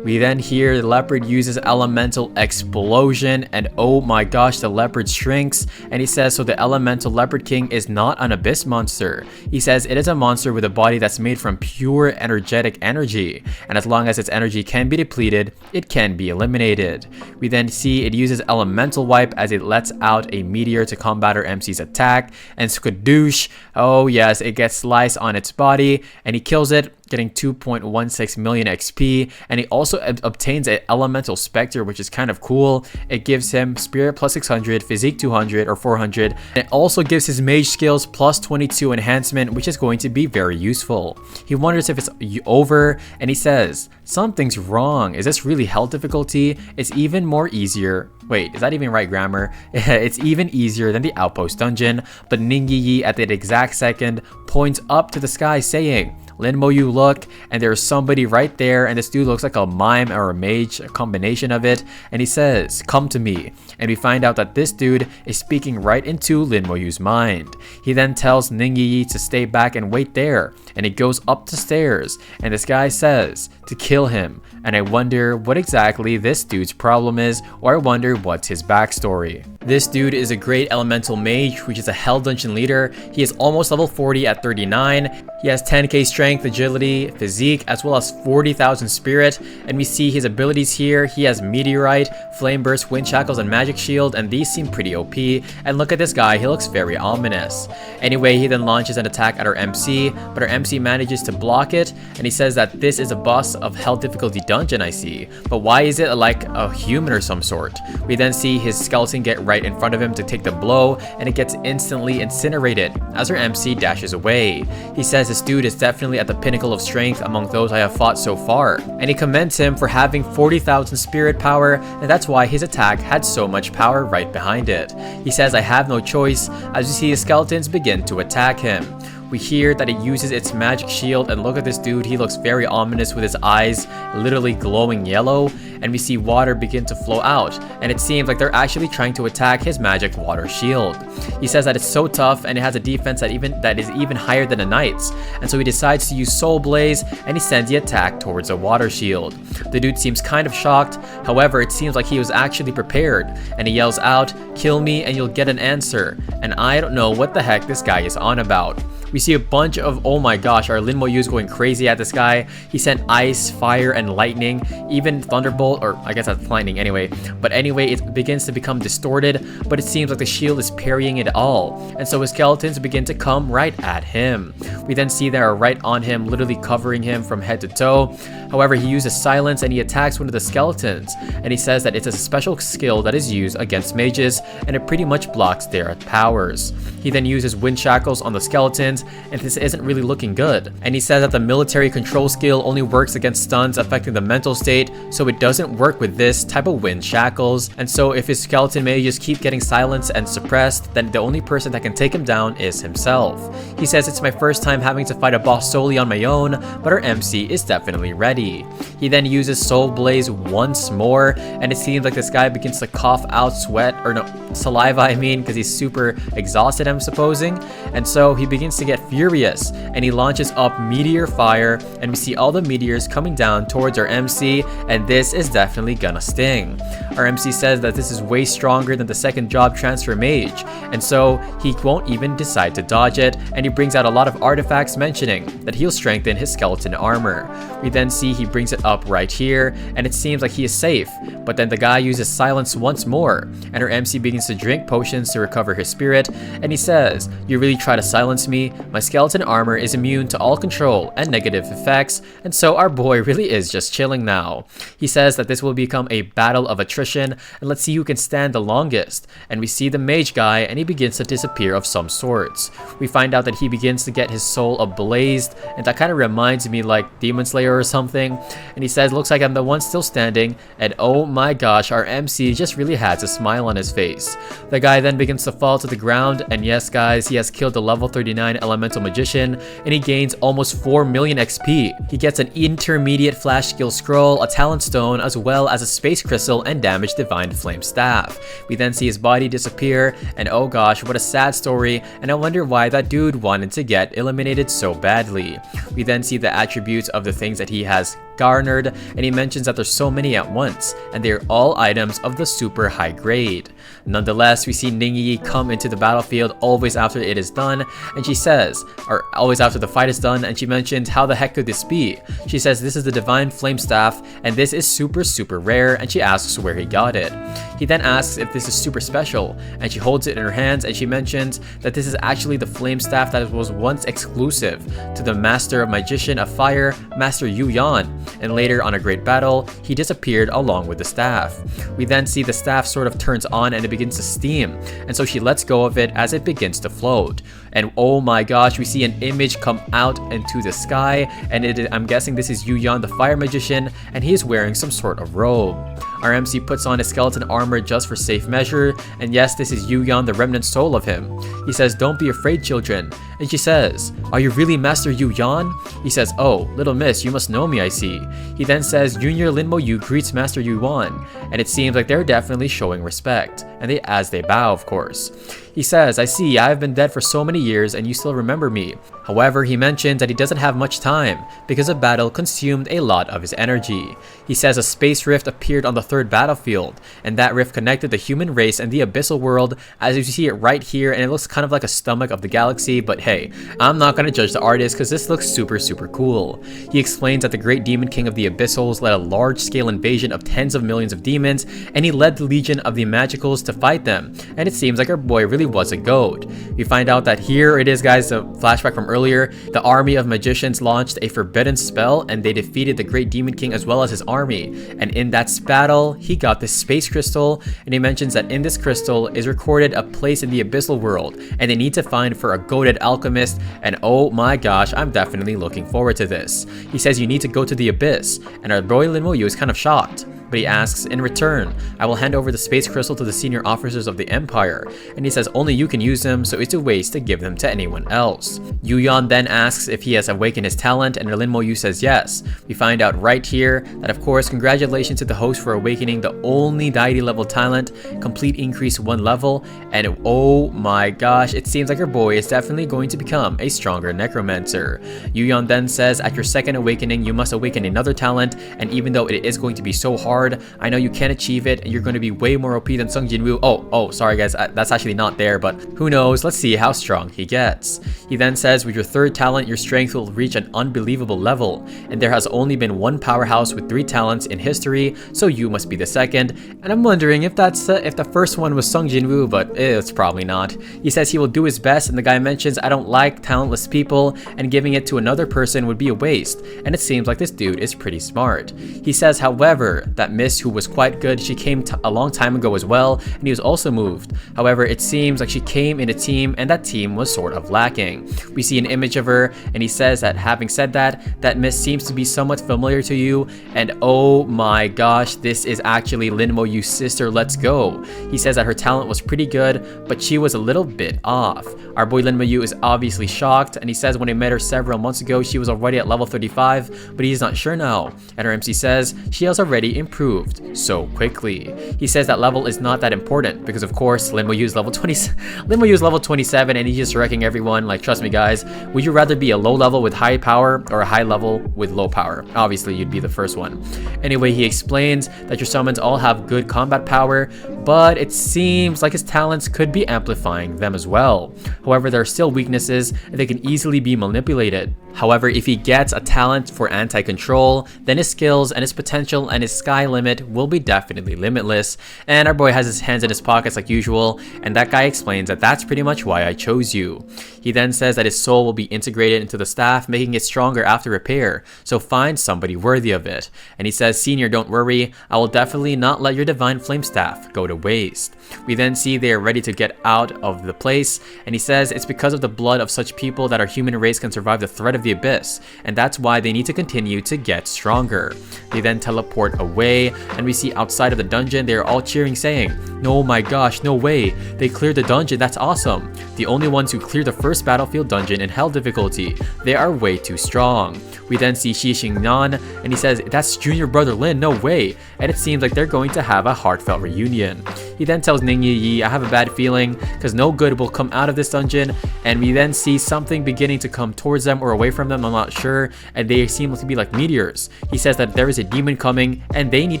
We then hear the leopard uses elemental explosion, and oh my gosh, the leopard shrinks, and he says so the elemental leopard king is not an abyss monster. He says it is a monster with a body that's made from pure energetic energy, and as long as its energy can be depleted, it can be eliminated. We then see it uses elemental wipe as it lets out a meteor to combat our MC's attack, and skadoosh, oh yes, it gets sliced on its body, and he kills it, getting 2.16 million XP, and he also obtains an Elemental Spectre, which is kind of cool. It gives him Spirit plus 600, Physique 200 or 400, and it also gives his Mage skills plus 22 enhancement, which is going to be very useful. He wonders if it's over, and he says, "Something's wrong. Is this really hell difficulty? It's even more easier." Wait, is that even right grammar? It's even easier than the Outpost dungeon, but Ningyi at that exact second points up to the sky saying, "Linmo, you look," and there's somebody right there, and this dude looks like a mime or a mage, a combination of it, and he says, "Come to me," and we find out that this dude is speaking right into Linmoyu's mind. He then tells Ningyi to stay back and wait there, and he goes up the stairs, and this guy says to kill him, and I wonder what exactly this dude's problem is, or I wonder what's his backstory. This dude is a great elemental mage, which is a hell dungeon leader. He is almost level 40 at 39. He has 10k strength, agility, physique, as well as 40,000 spirit, and we see his abilities here. He has meteorite, flame burst, wind shackles, and magic shield, and these seem pretty OP. And look at this guy, he looks very ominous. Anyway, he then launches an attack at our MC, but our MC manages to block it, and he says that this is a boss of hell difficulty dungeon, I see. But why is it like a human or some sort? We then see his skeleton get right in front of him to take the blow, and it gets instantly incinerated as our MC dashes away. He says this dude is definitely at the pinnacle of strength among those I have fought so far, and he commends him for having 40,000 spirit power, and that's why his attack had so much power right behind it. He says, "I have no choice," as we see his skeletons begin to attack him. We hear that it uses its magic shield, and look at this dude, he looks very ominous with his eyes literally glowing yellow, and we see water begin to flow out, and it seems like they're actually trying to attack his magic water shield. He says that it's so tough and it has a defense that is even higher than a knight's, and so he decides to use Soul Blaze, and he sends the attack towards a water shield. The dude seems kind of shocked, however it seems like he was actually prepared, and he yells out, "Kill me and you'll get an answer," and I don't know what the heck this guy is on about. We see a bunch of, oh my gosh, our Linmo Yu is going crazy at this guy. He sent ice, fire, and lightning, even thunderbolt, or I guess that's lightning anyway. But anyway, it begins to become distorted, but it seems like the shield is parrying it all. And so his skeletons begin to come right at him. We then see they are right on him, literally covering him from head to toe. However, he uses silence and he attacks one of the skeletons. And he says that it's a special skill that is used against mages, and it pretty much blocks their powers. He then uses wind shackles on the skeletons, and this isn't really looking good. And he says that the military control skill only works against stuns affecting the mental state, so it doesn't work with this type of wind shackles. And so if his skeleton mages keep getting silenced and suppressed, then the only person that can take him down is himself. He says, "It's my first time having to fight a boss solely on my own, but our MC is definitely ready." He then uses Soul Blaze once more, and it seems like this guy begins to cough out sweat, or no, saliva I mean, because he's super exhausted, I'm supposing. And so he begins to get furious, and he launches up meteor fire, and we see all the meteors coming down towards our MC, and this is definitely gonna sting. Our MC says that this is way stronger than the second job transfer mage, and so he won't even decide to dodge it, and he brings out a lot of artifacts mentioning that he'll strengthen his skeleton armor. We then see he brings it up right here, and it seems like he is safe, but then the guy uses silence once more, and our MC begins to drink potions to recover his spirit, and he says, "You really try to silence me? My skeleton armor is immune to all control and negative effects," and so our boy really is just chilling now. He says that this will become a battle of attrition, and let's see who can stand the longest. And we see the mage guy, and he begins to disappear of some sorts. We find out that he begins to get his soul ablazed, and that kind of reminds me like Demon Slayer or something. And he says, "Looks like I'm the one still standing," and oh my gosh, our MC just really has a smile on his face. The guy then begins to fall to the ground, and yes guys, he has killed the level 39 elemental magician, and he gains almost 4 million XP. He gets an intermediate flash skill scroll, a talent stone, as well as a space crystal and damage divine flame staff. We then see his body disappear, and oh gosh, what a sad story, and I wonder why that dude wanted to get eliminated so badly. We then see the attributes of the things that he has garnered, and he mentions that there's so many at once, and they're all items of the super high grade. Nonetheless, we see Ningyi come into the battlefield always after it is done, and she says, or always after the fight is done, and she mentions, how the heck could this be? She says this is the Divine Flame Staff, and this is super rare, and she asks where he got it. He then asks if this is super special, and she holds it in her hands, and she mentions that this is actually the Flame Staff that was once exclusive to the Master of Magician of Fire, Master Yu Yan, and later on a great battle, he disappeared along with the staff. We then see the staff sort of turns on and it begins to steam, and so she lets go of it as it begins to float. And oh my gosh, we see an image come out into the sky, and I'm guessing this is Yu Yan the Fire Magician, and he is wearing some sort of robe. Our MC puts on his skeleton armor just for safe measure, and yes, this is Yu Yan, the remnant soul of him. He says, "Don't be afraid, children." And she says, "Are you really Master Yu Yan?" He says, "Oh, little miss, you must know me, I see." He then says, "Junior Linmo Yu greets Master Yu Yan," and it seems like they're definitely showing respect, and as they bow, of course. He says, "I see, I have been dead for so many years and you still remember me." However, he mentions that he doesn't have much time because a battle consumed a lot of his energy. He says a space rift appeared on the third battlefield, and that rift connected the human race and the abyssal world, as you see it right here, and it looks kind of like a stomach of the galaxy, but hey, I'm not going to judge the artist because this looks super cool. He explains that the great demon king of the abyssals led a large-scale invasion of tens of millions of demons, and he led the legion of the magicals to fight them, and it seems like our boy really was a goat. We find out that here it is, guys, a flashback from earlier. The army of magicians launched a forbidden spell, and they defeated the great demon king as well as his army, and in that battle he got this space crystal, and he mentions that in this crystal is recorded a place in the abyssal world, and they need to find for a goated alchemist, and oh my gosh, I'm definitely looking forward to this. He says you need to go to the abyss, and our boy Lin Mo-yu is kind of shocked, but he asks, "In return, I will hand over the space crystal to the senior officers of the Empire," and he says only you can use them, so it's a waste to give them to anyone else. Yu Yan then asks if he has awakened his talent, and Lin Mo-yu says yes. We find out right here that, of course, congratulations to the host for awakening the only deity level talent, complete increase 1 level, and oh my gosh, it seems like our boy is definitely going to become a stronger necromancer. Yu Yan then says, "At your second awakening, you must awaken another talent, and even though it is going to be so hard, I know you can achieve it, and you're going to be way more OP than Sung Jinwoo." Oh, sorry guys, that's actually not there, but who knows, let's see how strong he gets. He then says, "With your third talent, your strength will reach an unbelievable level, and there has only been one powerhouse with 3 talents in history, so you must be the second." And I'm wondering if that's if the first one was Sung Jinwoo, but it's probably not. He says he will do his best, and the guy mentions, "I don't like talentless people, and giving it to another person would be a waste," and it seems like this dude is pretty smart. He says, however, that Miss, who was quite good, she came a long time ago as well, and he was also moved. However, it seems like she came in a team, and that team was sort of lacking. We see an image of her, and he says that having said that, that Miss seems to be somewhat familiar to you, and oh my gosh, this is actually Lin Mo-yu's sister. Let's go. He says that her talent was pretty good, but she was a little bit off. Our boy Lin Mo-yu is obviously shocked, and he says when he met her several months ago, she was already at level 35, but he's not sure now. And our MC says she has already improved so quickly. He says that level is not that important because, of course, Lin Mo-yu's level 27, and he's just wrecking everyone. Like, trust me guys, would you rather be a low level with high power or a high level with low power? Obviously you'd be the first one. Anyway, he explains that your summons all have good combat power, but it seems like his talents could be amplifying them as well. However, there are still weaknesses, and they can easily be manipulated. However, if he gets a talent for anti-control, then his skills and his potential and his sky limit will be definitely limitless. And our boy has his hands in his pockets like usual, and that guy explains that that's pretty much why I chose you. He then says that his soul will be integrated into the staff, making it stronger after repair, so find somebody worthy of it. And he says, "Senior, don't worry, I will definitely not let your divine flame staff go to waste." We then see they are ready to get out of the place, and he says it's because of the blood of such people that our human race can survive the threat of the abyss, and that's why they need to continue to get stronger. They then teleport away, and we see outside of the dungeon they are all cheering, saying, "Oh my gosh, no way, they cleared the dungeon, that's awesome. The only ones who cleared the first battlefield dungeon in hell difficulty, they are way too strong." We then see Shi Xingnan, and he says, "That's junior brother Lin, no way," and it seems like they're going to have a heartfelt reunion. He then tells Ning Yi, I have a bad feeling because no good will come out of this dungeon, and we then see something beginning to come towards them or away from them, I'm not sure, and they seem to be like meteors. He says that there is a demon coming and they need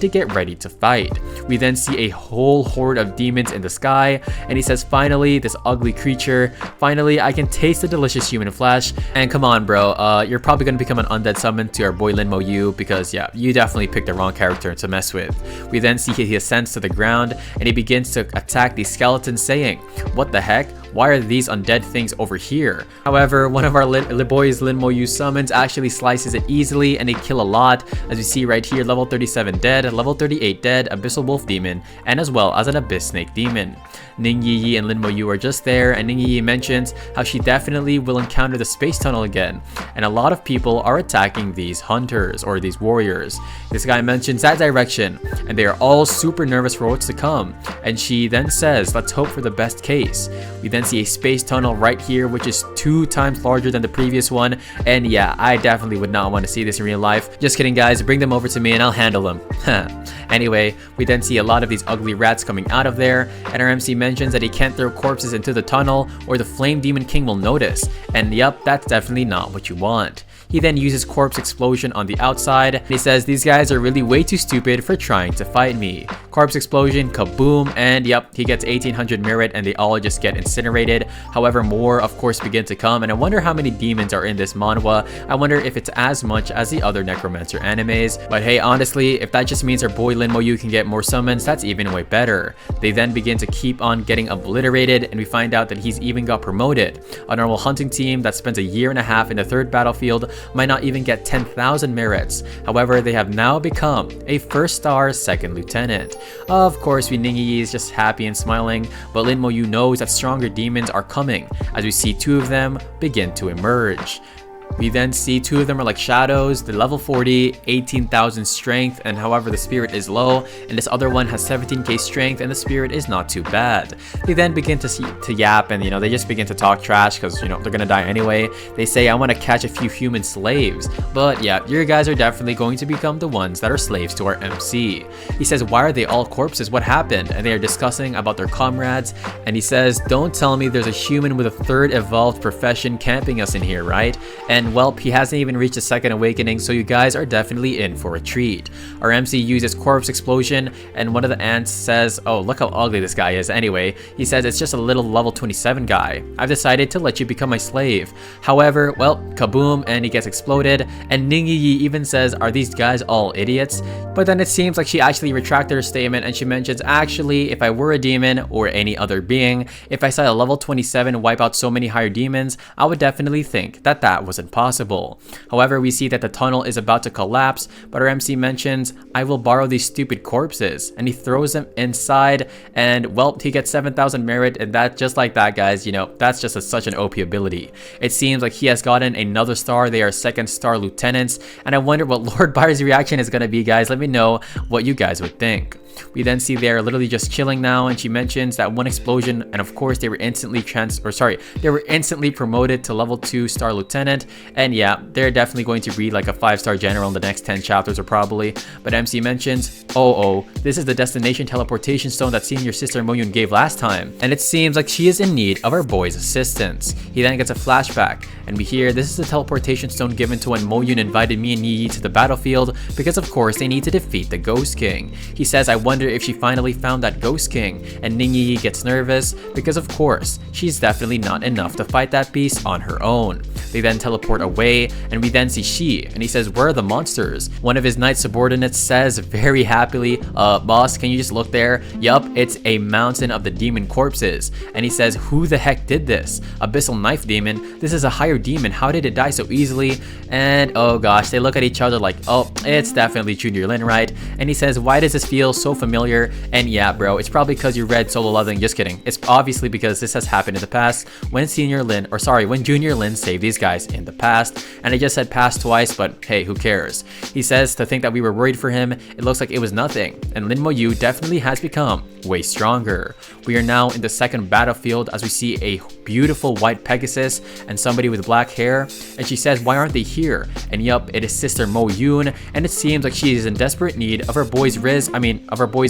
to get ready to fight. We then see a whole horde of demons in the sky, and he says, finally, this ugly creature, finally I can taste the delicious human flesh. And come on bro, you're probably gonna become an undead summon to our boy Lin Mo Yu, because yeah, you definitely picked the wrong character to mess with. We then see he ascends to the ground and he begins to attack these skeletons, saying, what the heck? Why are these undead things over here? However, one of our boys Lin Mo Yu summons actually slices it easily, and they kill a lot, as we see right here, level 37 dead, level 38 dead, Abyssal Wolf Demon, and as well as an Abyss Snake Demon. Ning Yi and Lin Mo Yu are just there, and Ning Yi mentions how she definitely will encounter the space tunnel again, and a lot of people are attacking these hunters or these warriors. This guy mentions that direction, and they are all super nervous for what's to come, and she then says, let's hope for the best case. We then see a space tunnel right here, which is 2 times larger than the previous one, and yeah, I definitely would not want to see this in real life. Just kidding guys, bring them over to me and I'll handle them. Anyway, we then see a lot of these ugly rats coming out of there, and our MC mentions that he can't throw corpses into the tunnel or the Flame Demon King will notice, and yup, that's definitely not what you want. He then uses Corpse Explosion on the outside, and he says these guys are really way too stupid for trying to fight me. Corpse Explosion, kaboom, and yep, he gets 1800 merit and they all just get incinerated. However, more of course begin to come, and I wonder how many demons are in this manhwa. I wonder if it's as much as the other Necromancer animes, but hey, honestly, if that just means our boy Lin Mo Yu can get more summons, that's even way better. They then begin to keep on getting obliterated, and we find out that he's even got promoted. A normal hunting team that spends a year and a half in the 3rd battlefield might not even get 10,000 merits. However, they have now become a 1st star 2nd lieutenant. Of course, Ning Yi is just happy and smiling, but Lin Mo Yu knows that stronger demons are coming, as we see 2 of them begin to emerge. We then see 2 of them are like shadows, the level 40, 18,000 strength, and however the spirit is low, and this other one has 17k strength and the spirit is not too bad. They then begin to yap, and they just begin to talk trash because they're gonna die anyway. They say, I want to catch a few human slaves, but yeah, your guys are definitely going to become the ones that are slaves to our MC. He says, why are they all corpses? What happened? And they are discussing about their comrades, and he says, don't tell me there's a human with a 3rd evolved profession camping us in here, right? And well, he hasn't even reached a 2nd awakening, so you guys are definitely in for a treat. Our MC uses Corpse Explosion, and one of the ants says, oh, look how ugly this guy is. Anyway, he says it's just a little level 27 guy. I've decided to let you become my slave. However, well, kaboom, and he gets exploded, and Ning Yi even says, are these guys all idiots? But then it seems like she actually retracted her statement, and she mentions, actually, if I were a demon or any other being, if I saw a level 27 wipe out so many higher demons, I would definitely think that that wasn't possible. However, we see that the tunnel is about to collapse, but our MC mentions, I will borrow these stupid corpses, and he throws them inside, and well, he gets 7,000 merit, and that, just like that guys, that's just such an OP ability. It seems like he has gotten another star. They are 2nd star lieutenants, and I wonder what Lord Byrd's reaction is gonna be, guys. Let me know what you guys would think. We then see they're literally just chilling now, and she mentions that one explosion, and of course they were instantly promoted to level 2 star lieutenant, and yeah, they're definitely going to be like a 5-star general in the next 10 chapters or probably. But MC mentions, oh, this is the destination teleportation stone that senior sister Moyun gave last time, and it seems like she is in need of our boy's assistance. He then gets a flashback, and we hear this is the teleportation stone given to when Moyun invited me and Yi to the battlefield, because of course they need to defeat the Ghost King. He says, I wonder if she finally found that Ghost King, and Ning Yi gets nervous because of course she's definitely not enough to fight that beast on her own. They then teleport away, and we then see Shi, and he says, where are the monsters? One of his knight subordinates says very happily, boss, can you just look there? Yup, it's a mountain of the demon corpses. And he says, who the heck did this? Abyssal Knife Demon? This is a higher demon, how did it die so easily? And oh gosh, they look at each other like, oh, it's definitely Junior Lin, right? And he says, why does this feel so familiar? And yeah bro, it's probably because you read Solo Leveling. Just kidding, it's obviously because this has happened in the past when Junior Lin saved these guys in the passed, and I just said passed twice, but hey, who cares? He says to think that we were worried for him, it looks like it was nothing, and Lin Mo-yu definitely has become way stronger. We are now in the second battlefield as we see a beautiful white Pegasus and somebody with black hair, and she says, why aren't they here? And yup, it is Sister Mo-yoon, and it seems like she is in desperate need of her boy's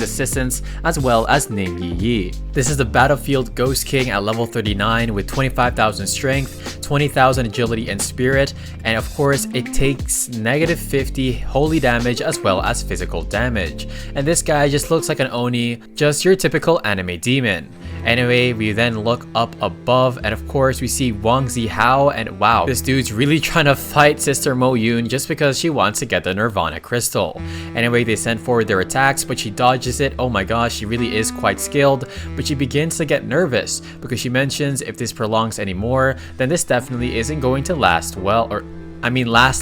assistance, as well as Ning Yi. This is the battlefield Ghost King at level 39 with 25,000 strength, 20,000 agility and spirit, and of course it takes negative 50 holy damage as well as physical damage. And this guy just looks like an Oni, just your typical anime demon. Anyway, we then look up above, and of course we see Wang Zihao, and wow, this dude's really trying to fight Sister Mo-yoon just because she wants to get the Nirvana crystal. Anyway, they send forward their attacks, but she dodges it. Oh my gosh, she really is quite skilled, but she begins to get nervous because she mentions if this prolongs anymore, then this definitely isn't going to last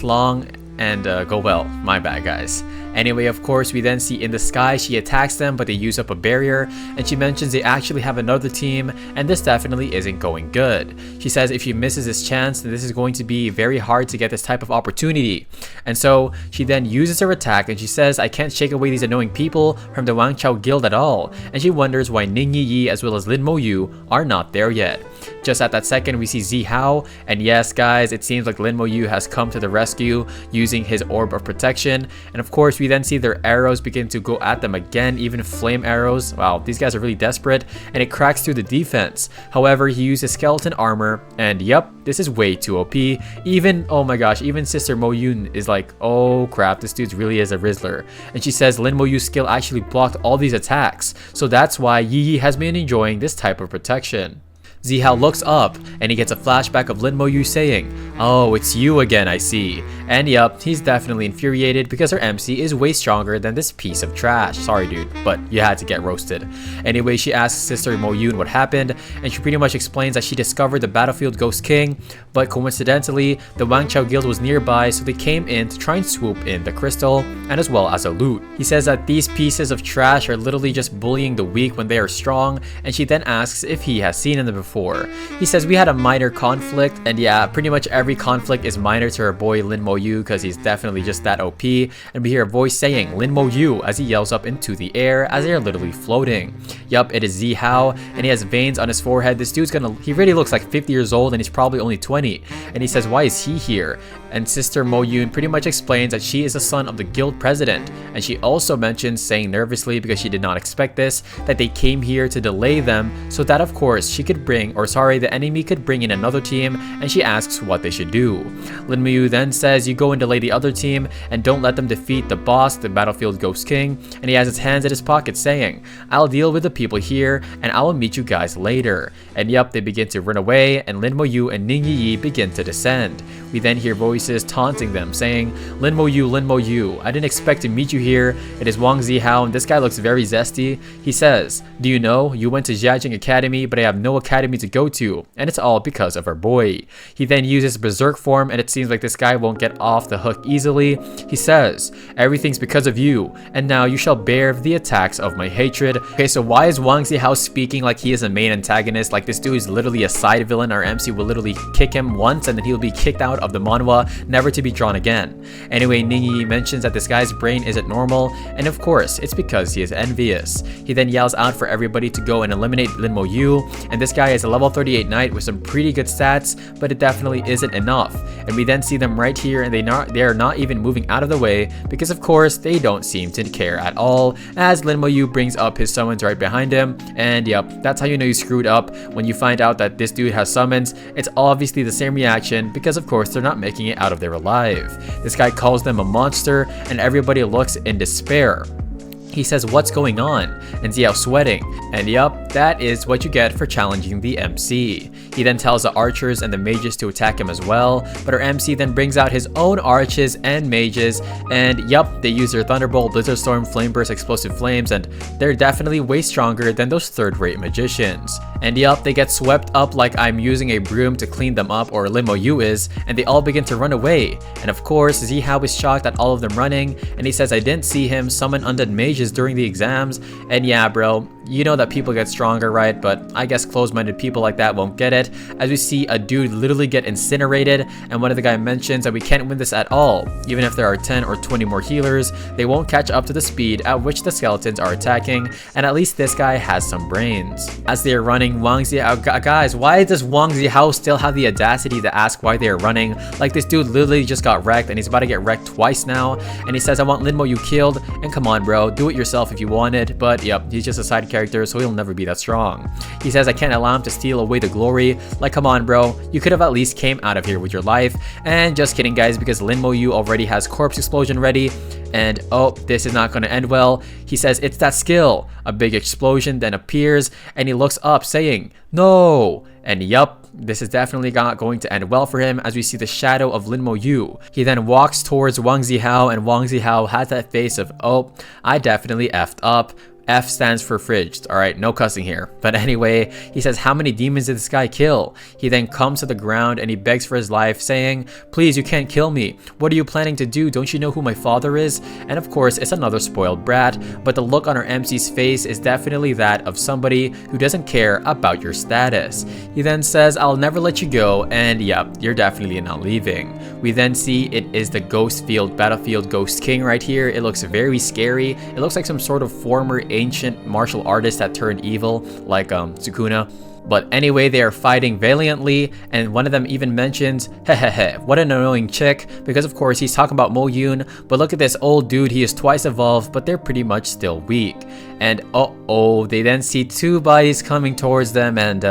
long and go well. My bad, guys. Anyway, of course, we then see in the sky she attacks them, but they use up a barrier, and she mentions they actually have another team, and this definitely isn't going good. She says if she misses this chance, then this is going to be very hard to get this type of opportunity. And so she then uses her attack, and she says, I can't shake away these annoying people from the Wang Chao Guild at all, and she wonders why Ning Yi as well as Lin Mo-yu are not there yet. Just at that second, we see Zihao, and yes guys, it seems like Lin Mo-yu has come to the rescue using his orb of protection, and of course we then see their arrows begin to go at them again, even flame arrows. Wow, these guys are really desperate, and it cracks through the defense. However, he uses skeleton armor, and yep, this is way too OP. Even, oh my gosh, even Sister Mo-yoon is like, oh crap, this dude really is a Rizzler. And she says Lin Mo-yu's skill actually blocked all these attacks, so that's why Yi has been enjoying this type of protection. Zihao looks up, and he gets a flashback of Lin Mo-yu saying, oh, it's you again, I see. And yup, he's definitely infuriated because her MC is way stronger than this piece of trash. Sorry dude, but you had to get roasted. Anyway, she asks Sister Mo-yoon what happened, and she pretty much explains that she discovered the battlefield Ghost King, but coincidentally, the Wang Chao Guild was nearby, so they came in to try and swoop in the crystal, and as well as a loot. He says that these pieces of trash are literally just bullying the weak when they are strong, and she then asks if he has seen them before. He says we had a minor conflict, and yeah, pretty much every conflict is minor to her boy Lin Mo-yu because he's definitely just that OP, and we hear a voice saying Lin Mo-yu as he yells up into the air as they are literally floating. Yup, it is Zihao, and he has veins on his forehead. This dude's he really looks like 50 years old, and he's probably only 20, and he says why is he here? And Sister Mo-yoon pretty much explains that she is the son of the guild president, and she also mentions, saying nervously because she did not expect this, that they came here to delay them so that of course she could the enemy could bring in another team, and she asks what they should do. Lin Mo-yu then says you go and delay the other team and don't let them defeat the boss, the battlefield Ghost King, and he has his hands in his pockets saying, I'll deal with the people here and I will meet you guys later. And yup, they begin to run away, and Lin Mo-yu and Ning Yi begin to descend. We then hear voices taunting them saying, Lin Mo-yu, I didn't expect to meet you here. It is Wang Zihao, and this guy looks very zesty. He says, do you know, you went to Jiajing Academy, but I have no academy to go to, and it's all because of our boy. He then uses berserk form, and it seems like this guy won't get off the hook easily. He says, everything's because of you, and now you shall bear the attacks of my hatred. Okay, so why is Wang Zihao speaking like he is a main antagonist? Like this dude is literally a side villain. Our MC will literally kick him once, and then he'll be kicked out of the manhwa, never to be drawn again. Anyway, Ning Yi mentions that this guy's brain isn't normal, and of course, it's because he is envious. He then yells out for everybody to go and eliminate Lin Mo-yu, and this guy is a level 38 knight with some pretty good stats, but it definitely isn't enough. And we then see them right here, and they are not even moving out of the way because of course they don't seem to care at all, as Lin Mo-yu brings up his summons right behind him. And yep, that's how you know you screwed up. When you find out that this dude has summons, it's obviously the same reaction because of course they're not making it out of there alive. This guy calls them a monster, and everybody looks in despair. He says, what's going on? And Zihao sweating. And yup, that is what you get for challenging the MC. He then tells the archers and the mages to attack him as well, but our MC then brings out his own archers and mages, and yup, they use their Thunderbolt, Blizzard Storm, Flame Burst, Explosive Flames, and they're definitely way stronger than those third-rate magicians. And yup, they get swept up like I'm using a broom to clean them up, or Lin Mo-yu is, and they all begin to run away. And of course, Zihao is shocked at all of them running, and he says I didn't see him summon undead mages during the exams. And yeah bro, you know that people get stronger, right? But I guess closed-minded people like that won't get it, as we see a dude literally get incinerated, and one of the guy mentions that we can't win this at all. Even if there are 10 or 20 more healers, they won't catch up to the speed at which the skeletons are attacking, and at least this guy has some brains. As they are running, Wang Zihao, guys, why does Wang Zihao still have the audacity to ask why they are running? Like, this dude literally just got wrecked, and he's about to get wrecked twice now, and he says, I want Lin Mo Yu killed, and come on bro, do it yourself if you want it. But yep, he's just a side character, so he'll never be that strong. He says, I can't allow him to steal away the glory. Like, come on bro, you could have at least came out of here with your life. And just kidding guys, because Lin Mo Yu already has corpse explosion ready, and oh, this is not going to end well. He says, it's that skill. A big explosion then appears, and he looks up saying, no. And yup, this is definitely not going to end well for him, as we see the shadow of Lin Mo Yu. He then walks towards Wang Zihao, and Wang Zihao has that face of, oh, I definitely effed up. F stands for fridged. Alright, no cussing here. But anyway, he says, how many demons did this guy kill? He then comes to the ground and he begs for his life, saying, please, you can't kill me. What are you planning to do? Don't you know who my father is? And of course, it's another spoiled brat, but the look on our MC's face is definitely that of somebody who doesn't care about your status. He then says, I'll never let you go, and yep, you're definitely not leaving. We then see it is the Ghost Field Battlefield Ghost King right here. It looks very scary. It looks like some sort of former ancient martial artist that turned evil, like Sukuna. But anyway, they are fighting valiantly, and one of them even mentions, hehehe, what an annoying chick, because of course he's talking about Mo Yun, but look at this old dude, he is twice evolved, but they're pretty much still weak. And uh-oh, they then see two bodies coming towards them, and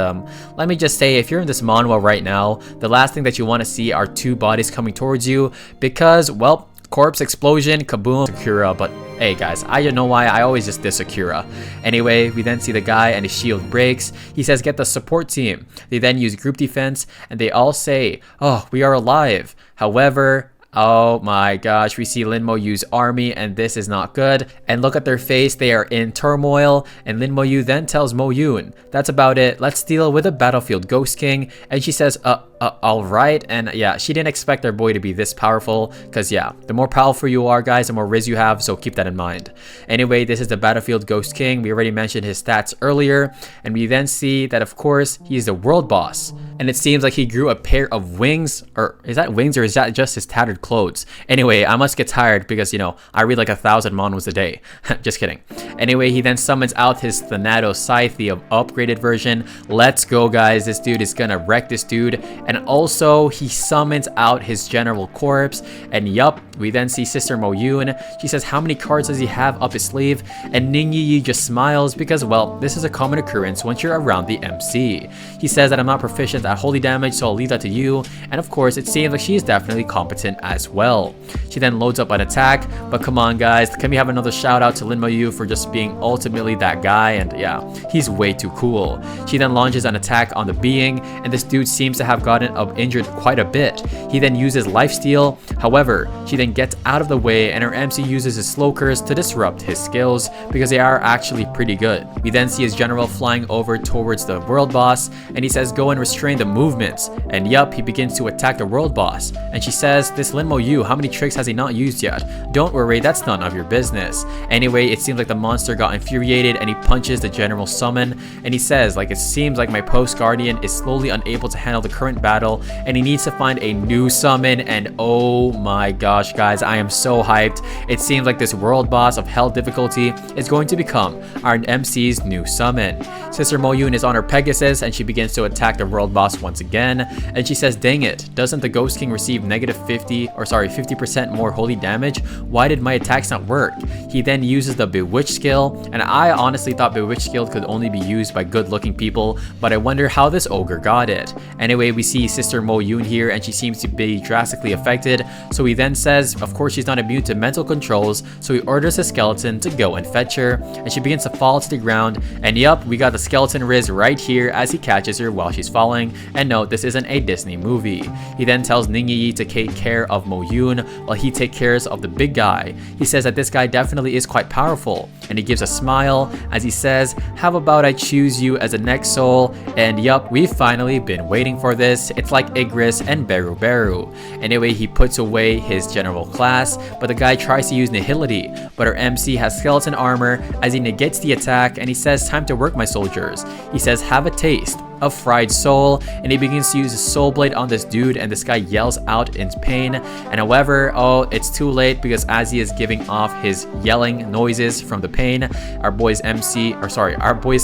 let me just say, if you're in this manhwa right now, the last thing that you want to see are two bodies coming towards you, because, well, corpse explosion, kaboom, Sakura. But hey guys, I don't know why I always just diss Sakura. Anyway, we then see the guy and his shield breaks. He says, get the support team. They then use group defense, and they all say, oh, we are alive. However, oh my gosh, we see Lin Mo Yu's army, and this is not good. And look at their face, they are in turmoil. And Lin Mo Yu then tells Mo Yun, that's about it, let's deal with a battlefield Ghost King. And she says, alright. And yeah, she didn't expect their boy to be this powerful, because yeah, the more powerful you are guys, the more riz you have, so keep that in mind. Anyway, this is the battlefield Ghost King. We already mentioned his stats earlier, and we then see that of course he is the world boss, and it seems like he grew a pair of wings, or is that wings, or is that just his tattered clothes? Anyway, I must get tired because, you know, I read like 1,000 manhwas a day. Just kidding. Anyway, he then summons out his Thanato Scythe, the upgraded version. Let's go guys, this dude is gonna wreck this dude. And also, he summons out his General Corpse, and yup, we then see Sister Mo Yun. She says, how many cards does he have up his sleeve? And Ning Yi just smiles because, well, this is a common occurrence once you're around the MC. He says that I'm not proficient at holy damage, so I'll leave that to you. And of course, it seems like she is definitely competent as well. She then loads up an attack, but come on guys, can we have another shout out to Lin Mo Yu for just being ultimately that guy? And yeah, he's way too cool. She then launches an attack on the being, and this dude seems to have gotten injured quite a bit. He then uses lifesteal. However, she then gets out of the way, and her MC uses his slow curse to disrupt his skills because they are actually pretty good. We then see his general flying over towards the world boss, and he says, go and restrain the movements. And yup, he begins to attack the world boss. And she says, this Lin Mo Yu, how many tricks has he not used yet? Don't worry, that's none of your business. Anyway, it seems like the monster got infuriated, and he punches the general summon, and he says, like, it seems like my post guardian is slowly unable to handle the current battle, and he needs to find a new summon. And oh my gosh guys, I am so hyped. It seems like this world boss of hell difficulty is going to become our MC's new summon. Sister Mo Yun is on her Pegasus, and she begins to attack the world boss once again, and she says, dang it, doesn't the Ghost King receive negative 50% more holy damage? Why did my attacks not work? He then uses the Bewitch skill, and I honestly thought Bewitch skill could only be used by good looking people, but I wonder how this ogre got it. Anyway, we see Sister Mo Yun here, and she seems to be drastically affected, so he then says, of course she's not immune to mental controls, so he orders a skeleton to go and fetch her, and she begins to fall to the ground, and yup, we got the skeleton Riz right here as he catches her while she's falling. And no, this isn't a Disney movie. He then tells Ning Yi to take care of of Mo Yoon while he takes care of the big guy. He says that this guy definitely is quite powerful, and he gives a smile as he says, how about I choose you as the next soul? And yup, we've finally been waiting for this. It's like Igris and Beru Beru. Anyway, he puts away his general class, but the guy tries to use Nihility, but our MC has skeleton armor as he negates the attack, and he says, time to work, my soldiers. He says, have a taste of fried soul, and he begins to use his soul blade on this dude, and this guy yells out in pain. And however, oh, it's too late, because as he is giving off his yelling noises from the pain, our boys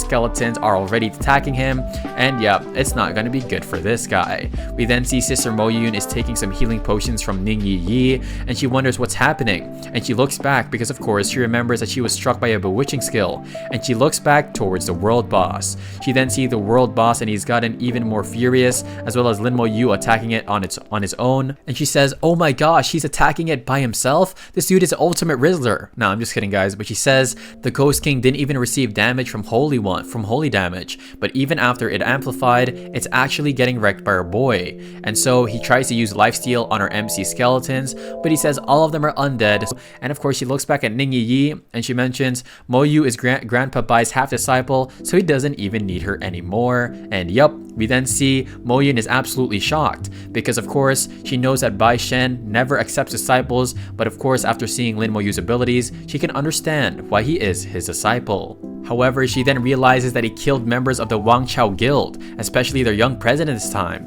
skeletons are already attacking him, and yeah, it's not gonna be good for this guy. We then see Sister Mo Yoon is taking some healing potions from Ning Yi Yi, and she wonders what's happening, and she looks back because of course she remembers that she was struck by a bewitching skill, and she looks back towards the world boss. She then sees the world boss, and he's gotten even more furious, as well as Lin Mo Yu attacking it on his own. And she says, oh my gosh, he's attacking it by himself? This dude is the ultimate Rizzler. No, I'm just kidding, guys. But she says the Ghost King didn't even receive damage from holy damage, but even after it amplified, it's actually getting wrecked by our boy. And so he tries to use lifesteal on our MC skeletons, but he says all of them are undead. And of course, she looks back at Ning Yi Yi, and she mentions Mo Yu is Grandpa Bai's half disciple, so he doesn't even need her anymore. And yup, we then see Mo Yoon is absolutely shocked, because of course she knows that Bai Shen never accepts disciples, but of course after seeing Lin Mo Yu's abilities, she can understand why he is his disciple. However, she then realizes that he killed members of the Wang Chao Guild, especially their young president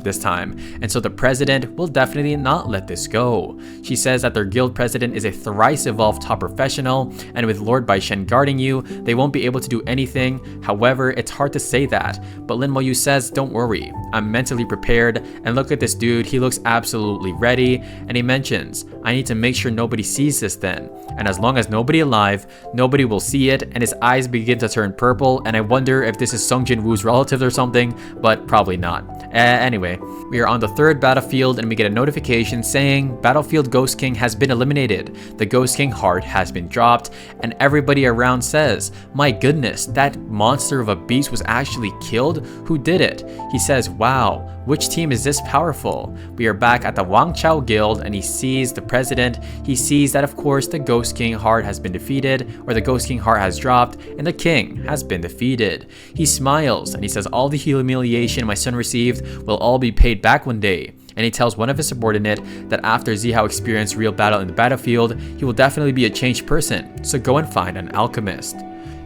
this time, and so the president will definitely not let this go. She says that their guild president is a thrice evolved top professional, and with Lord Bai Shen guarding you, they won't be able to do anything. However, it's hard to say that, but Lin Mo Yu says, don't worry, I'm mentally prepared, and look at this dude, he looks absolutely ready, and he mentions, I need to make sure nobody sees this then, and as long as nobody alive, nobody will see it, and his eyes begin to turn purple, and I wonder if this is Sung Jin Woo's relative or something, but probably not. Anyway, we are on the third battlefield, and we get a notification saying Battlefield Ghost King has been eliminated. The Ghost King heart has been dropped, and everybody around says, my goodness, that monster of a beast was actually killed? Who did it? He says, wow, which team is this powerful? We are back at the Wang Chao Guild, and he sees the president. He sees that of course the Ghost King heart has been defeated, or the Ghost King heart has dropped, and the king has been defeated. He smiles, and he says all the humiliation my son received will all be paid back one day. And he tells one of his subordinate that after Zihao experienced real battle in the battlefield, he will definitely be a changed person, so go and find an alchemist.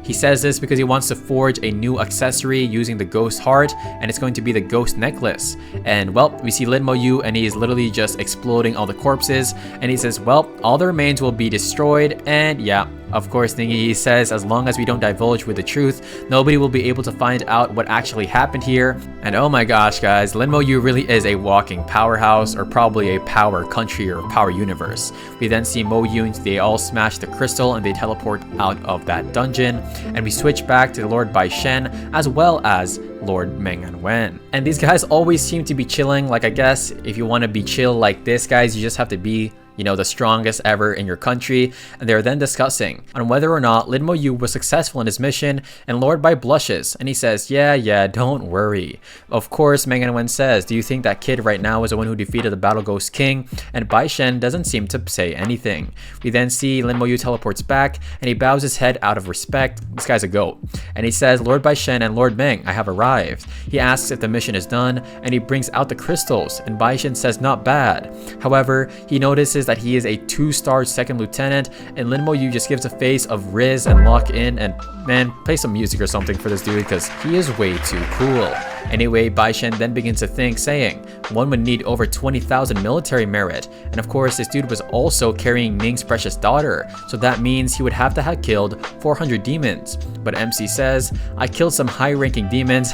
He says this because he wants to forge a new accessory using the ghost heart, and it's going to be the ghost necklace. And well, we see Lin Mo Yu, and he is literally just exploding all the corpses, and he says, well, all the remains will be destroyed. And yeah, of course, Ning Yi says as long as we don't divulge with the truth, nobody will be able to find out what actually happened here. And oh my gosh, guys, Lin Mo Yu really is a walking powerhouse, or probably a power country or power universe. We then see Mo Yoon, they all smash the crystal and they teleport out of that dungeon, and we switch back to Lord Bai Shen as well as Lord Meng and Wen. And these guys always seem to be chilling. Like, I guess if you want to be chill like this, guys, you just have to be, you know, the strongest ever in your country. And they're then discussing on whether or not Lin Mo Yu was successful in his mission, and Lord Bai blushes and he says, yeah, don't worry. Of course, Meng and Wen says, do you think that kid right now is the one who defeated the Battle Ghost King? And Bai Shen doesn't seem to say anything. We then see Lin Mo Yu teleports back, and he bows his head out of respect. This guy's a goat. And he says, Lord Bai Shen and Lord Meng, I have arrived. He asks if the mission is done, and he brings out the crystals, and Bai Shen says not bad. However, he notices that he is a 2-star second lieutenant, and Lin Mo Yu just gives a face of Riz and lock in, and man, play some music or something for this dude because he is way too cool. Anyway, Bai Shen then begins to think, saying one would need over 20,000 military merit, and of course this dude was also carrying Ning's precious daughter, so that means he would have to have killed 400 demons. But MC says, I killed some high-ranking demons.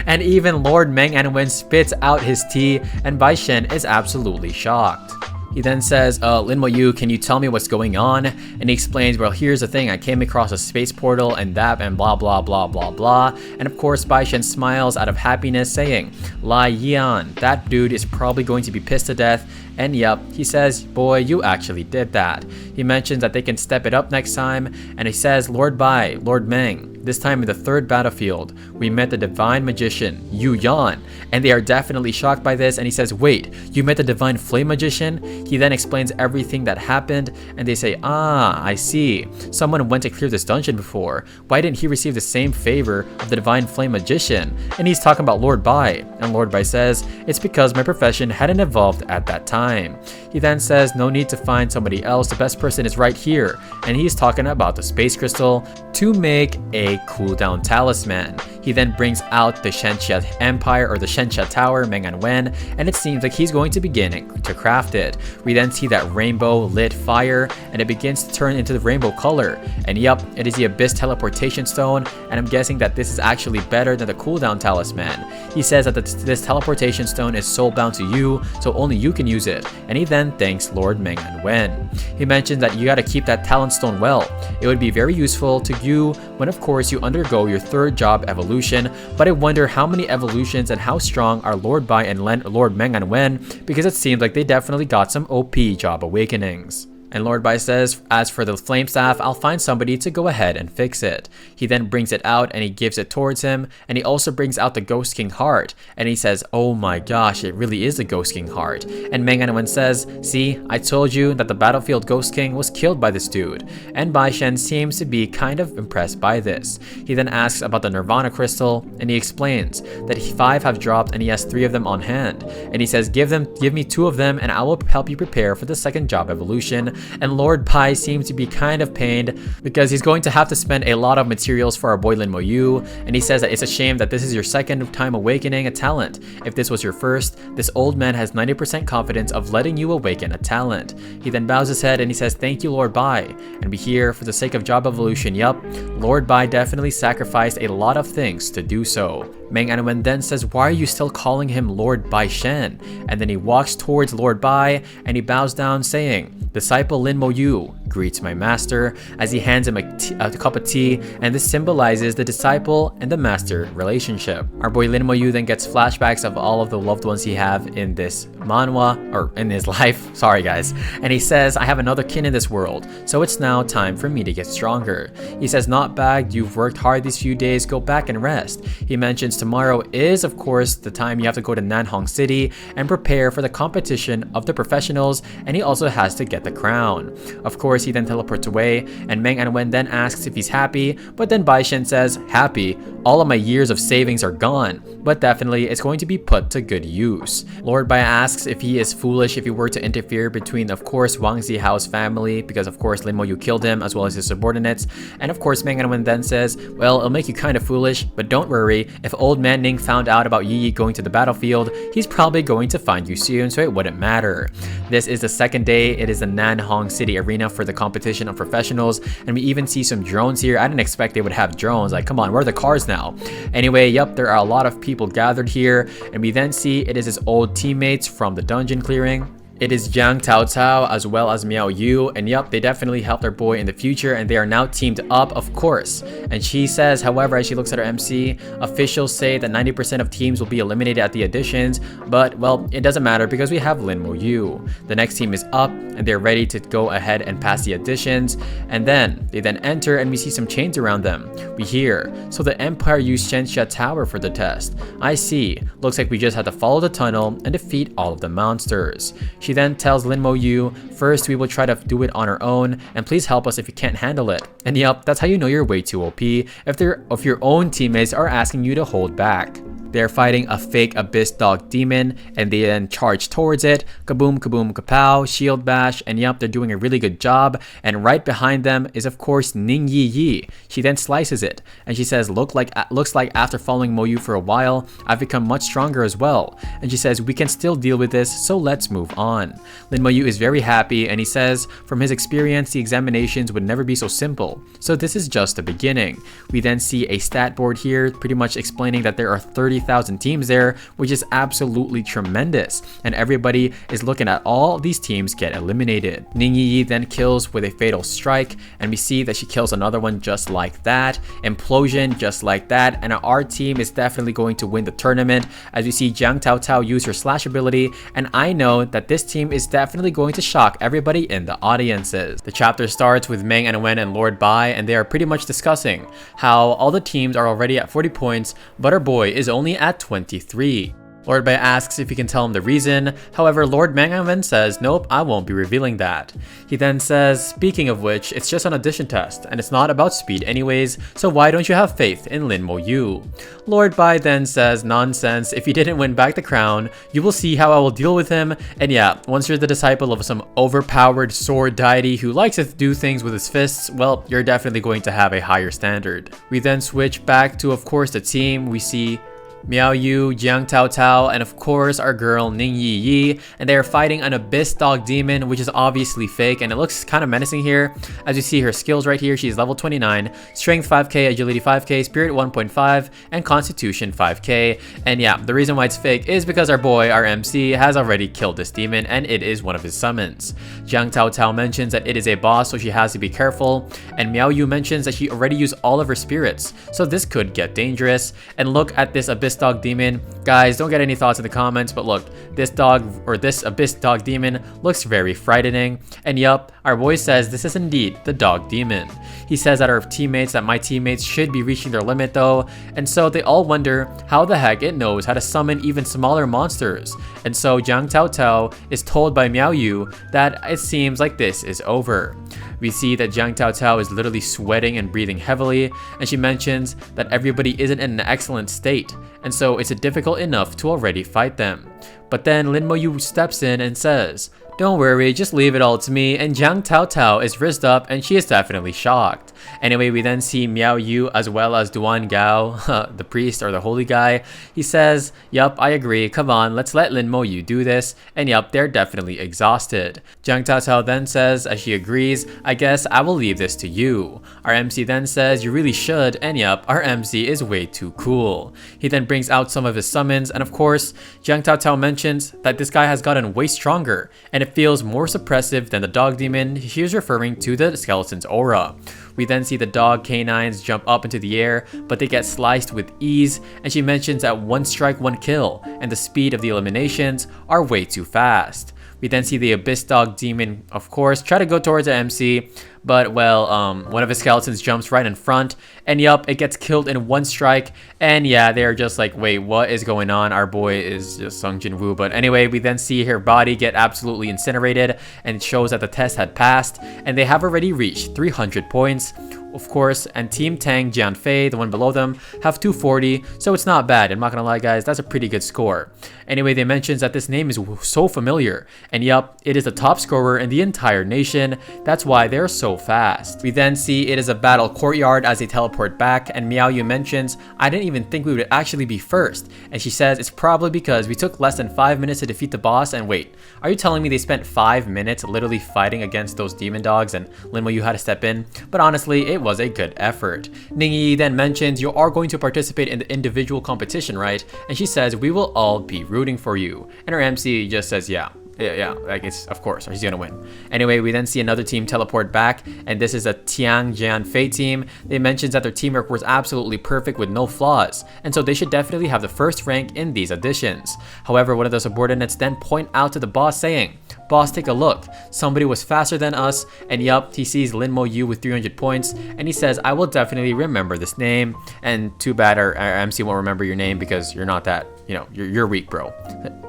And even Lord Meng and Wen spits out his tea, and Bai Shen is absolutely shocked. He then says, Lin Mo Yu, can you tell me what's going on? And he explains, well, here's the thing, I came across a space portal and that and blah blah blah blah blah. And of course Bai Shen smiles out of happiness, saying, Lai Yan, that dude is probably going to be pissed to death. And yep, he says, boy, you actually did that. He mentions that they can step it up next time, and he says, Lord Bai, Lord Meng, this time in the third battlefield, we met the divine magician, Yu Yan, and they are definitely shocked by this, and he says, wait, you met the divine flame magician? He then explains everything that happened, and they say, ah, I see. Someone went to clear this dungeon before. Why didn't he receive the same favor of the divine flame magician? And he's talking about Lord Bai, and Lord Bai says, it's because my profession hadn't evolved at that time. He then says, no need to find somebody else, the best person is right here, and he's talking about the space crystal to make a cooldown talisman. He then brings out the Shenxia Empire or the Shenxia Tower, Meng and Wen, and it seems like he's going to begin to craft it. We then see that rainbow lit fire, and it begins to turn into the rainbow color. And yup, it is the Abyss Teleportation Stone, and I'm guessing that this is actually better than the cooldown talisman. He says that this teleportation stone is soulbound to you, so only you can use it, and he then thanks Lord Meng and Wen. He mentions that you gotta keep that talent stone well. It would be very useful to you when of course you undergo your third job evolution, but I wonder how many evolutions and how strong are Lord Bai and Lord Meng and Wen, because it seems like they definitely got some OP job awakenings. And Lord Bai says, as for the flame staff, I'll find somebody to go ahead and fix it. He then brings it out and he gives it towards him, and he also brings out the Ghost King heart, and he says, oh my gosh, it really is the Ghost King heart. And Meng Anwen says, see, I told you that the battlefield Ghost King was killed by this dude. And Bai Shen seems to be kind of impressed by this. He then asks about the Nirvana crystal, and he explains that 5 have dropped and he has 3 of them on hand. And he says, give me 2 of them and I will help you prepare for the second job evolution. And Lord Pai seems to be kind of pained because he's going to have to spend a lot of materials for our boy Lin Mo Yu, and he says that it's a shame that this is your second time awakening a talent. If this was your first, this old man has 90% confidence of letting you awaken a talent. He then bows his head and he says, thank you Lord Bai, and be here for the sake of job evolution. Yup, Lord Bai definitely sacrificed a lot of things to do so. Meng Anwen then says, why are you still calling him Lord Bai Shen? And then he walks towards Lord Bai and he bows down saying, disciple Lin Mo Yu greets my master, as he hands him a cup of tea, and this symbolizes the disciple and the master relationship. Our boy Lin Mo Yu then gets flashbacks of all of the loved ones he have in this manhwa, or in his life, sorry guys, and he says, I have another kin in this world, so it's now time for me to get stronger. He says, not bad, you've worked hard these few days, go back and rest. He mentions tomorrow is of course the time you have to go to Nanhong City and prepare for the competition of the professionals, and he also has to get the crown. Of course, he then teleports away, and Meng Anwen then asks if he's happy, but then Bai Shen says, happy? All of my years of savings are gone, but definitely it's going to be put to good use. Lord Bai asks if he is foolish if he were to interfere between, of course, Wang Zihao's family, because of course Lin Mo Yu killed him, as well as his subordinates, and of course Meng Anwen then says, well, it'll make you kind of foolish, but don't worry, if old man Ning found out about Yi Yi going to the battlefield, he's probably going to find you soon, so it wouldn't matter. This is the second day, it is the Nanhong City Arena for the competition of professionals, and we even see some drones here. I didn't expect they would have drones, like come on, where are the cars now? Anyway, yep, there are a lot of people gathered here, and we then see it is his old teammates from the dungeon clearing. It is Jiang Tao Cao as well as Miao Yu, and yep, they definitely helped their boy in the future, and they are now teamed up, of course. And she says, however, as she looks at her MC, officials say that 90% of teams will be eliminated at the auditions, but well, it doesn't matter because we have Lin Mo Yu. The next team is up, and they're ready to go ahead and pass the auditions, and then they then enter, and we see some chains around them. We hear, so the Empire used Shenxia Tower for the test. I see, looks like we just had to follow the tunnel and defeat all of the monsters. She then tells Lin Mo Yu, first we will try to do it on our own, and please help us if you can't handle it. And yep, that's how you know you're way too OP, if your own teammates are asking you to hold back. They're fighting a fake abyss dog demon, and they then charge towards it. Kaboom, kaboom, kapow, shield bash, and yep, they're doing a really good job. And right behind them is of course Ning Yi Yi. She then slices it, and she says, looks like after following Mo Yu for a while, I've become much stronger as well. And she says, we can still deal with this, so let's move on. Lin Mo Yu is very happy, and he says, from his experience, the examinations would never be so simple. So this is just the beginning. We then see a stat board here, pretty much explaining that there are 30 3,000 teams there, which is absolutely tremendous. And everybody is looking at all these teams get eliminated. Ning Yi then kills with a fatal strike, and we see that she kills another one just like that. Implosion just like that, and our team is definitely going to win the tournament as we see Jiang Tao Tao use her slash ability, and I know that this team is definitely going to shock everybody in the audiences. The chapter starts with Meng and Wen and Lord Bai, and they are pretty much discussing how all the teams are already at 40 points, but our boy is only at 23. Lord Bai asks if he can tell him the reason. However, Lord Manhwa says, nope, I won't be revealing that. He then says, speaking of which, it's just an audition test, and it's not about speed anyways, so why don't you have faith in Lin Mo Yu? Lord Bai then says, nonsense, if he didn't win back the crown, you will see how I will deal with him, and yeah, once you're the disciple of some overpowered sword deity who likes to do things with his fists, well, you're definitely going to have a higher standard. We then switch back to, of course, the team. We see Miao Yu, Jiang Tao Tao, and of course our girl Ning Yi, and they are fighting an Abyss Dog Demon, which is obviously fake, and it looks kind of menacing here. As you see her skills right here, she's level 29, Strength 5k, Agility 5k, Spirit 1.5, and Constitution 5k. And yeah, the reason why it's fake is because our boy, our MC, has already killed this demon, and it is one of his summons. Jiang Tao Tao mentions that it is a boss, so she has to be careful, and Miao Yu mentions that she already used all of her spirits, so this could get dangerous. And look at this Abyss Dog Demon. Guys, don't get any thoughts in the comments, but look, this dog, or this Abyss Dog Demon, looks very frightening. And yup, our boy says this is indeed the Dog Demon. He says that my teammates should be reaching their limit though, and so they all wonder how the heck it knows how to summon even smaller monsters. And so Jiang Tao Tao is told by Miao Yu that it seems like this is over. We see that Jiang Tao Tao is literally sweating and breathing heavily, and she mentions that everybody isn't in an excellent state, and so it's difficult enough to already fight them. But then Lin Mo Yu steps in and says, don't worry, just leave it all to me, and Jiang Tao Tao is rizzed up and she is definitely shocked. Anyway, we then see Miao Yu as well as Duan Gao, the priest or the holy guy. He says, yup, I agree, come on, let's let Lin Mo Yu do this, and yup, they're definitely exhausted. Jiang Tao Tao then says, as she agrees, I guess I will leave this to you. Our MC then says, you really should, and yup, our MC is way too cool. He then brings out some of his summons, and of course, Jiang Tao Tao mentions that this guy has gotten way stronger, and it feels more suppressive than the dog demon. He is referring to the skeleton's aura. We then see the dog canines jump up into the air, but they get sliced with ease, and she mentions that one strike, one kill, and the speed of the eliminations are way too fast. We then see the Abyss Dog Demon, of course, try to go towards the MC, but well, one of his skeletons jumps right in front, and yup, it gets killed in one strike, and yeah, they're just like, wait, what is going on? Our boy is just Sung Jin Woo. But anyway, we then see her body get absolutely incinerated, and it shows that the test had passed, and they have already reached 300 points. Of course, and Team Tang Jianfei, the one below them, have 240, so it's not bad. I'm not gonna lie, guys, that's a pretty good score. Anyway, they mentions that this name is so familiar, and yup, it is the top scorer in the entire nation. That's why they're so fast. We then see it is a battle courtyard as they teleport back, and Miao Yu mentions, I didn't even think we would actually be first, and she says it's probably because we took less than 5 minutes to defeat the boss. And wait, are you telling me they spent 5 minutes literally fighting against those demon dogs and Lin Mo Yu had to step in? But honestly, it was a good effort. Ning Yi then mentions, you are going to participate in the individual competition, right? And she says, we will all be rooting for you. And her MC just says, yeah, like it's, of course, she's gonna win. Anyway, we then see another team teleport back, and this is a Tiang Jianfei team. They mentioned that their teamwork was absolutely perfect with no flaws, and so they should definitely have the first rank in these auditions. However, one of the subordinates then point out to the boss saying, boss, take a look. Somebody was faster than us, and yup, he sees Lin Mo Yu with 300 points, and he says, I will definitely remember this name. And too bad our MC won't remember your name because you're not that, you know, you're weak, bro.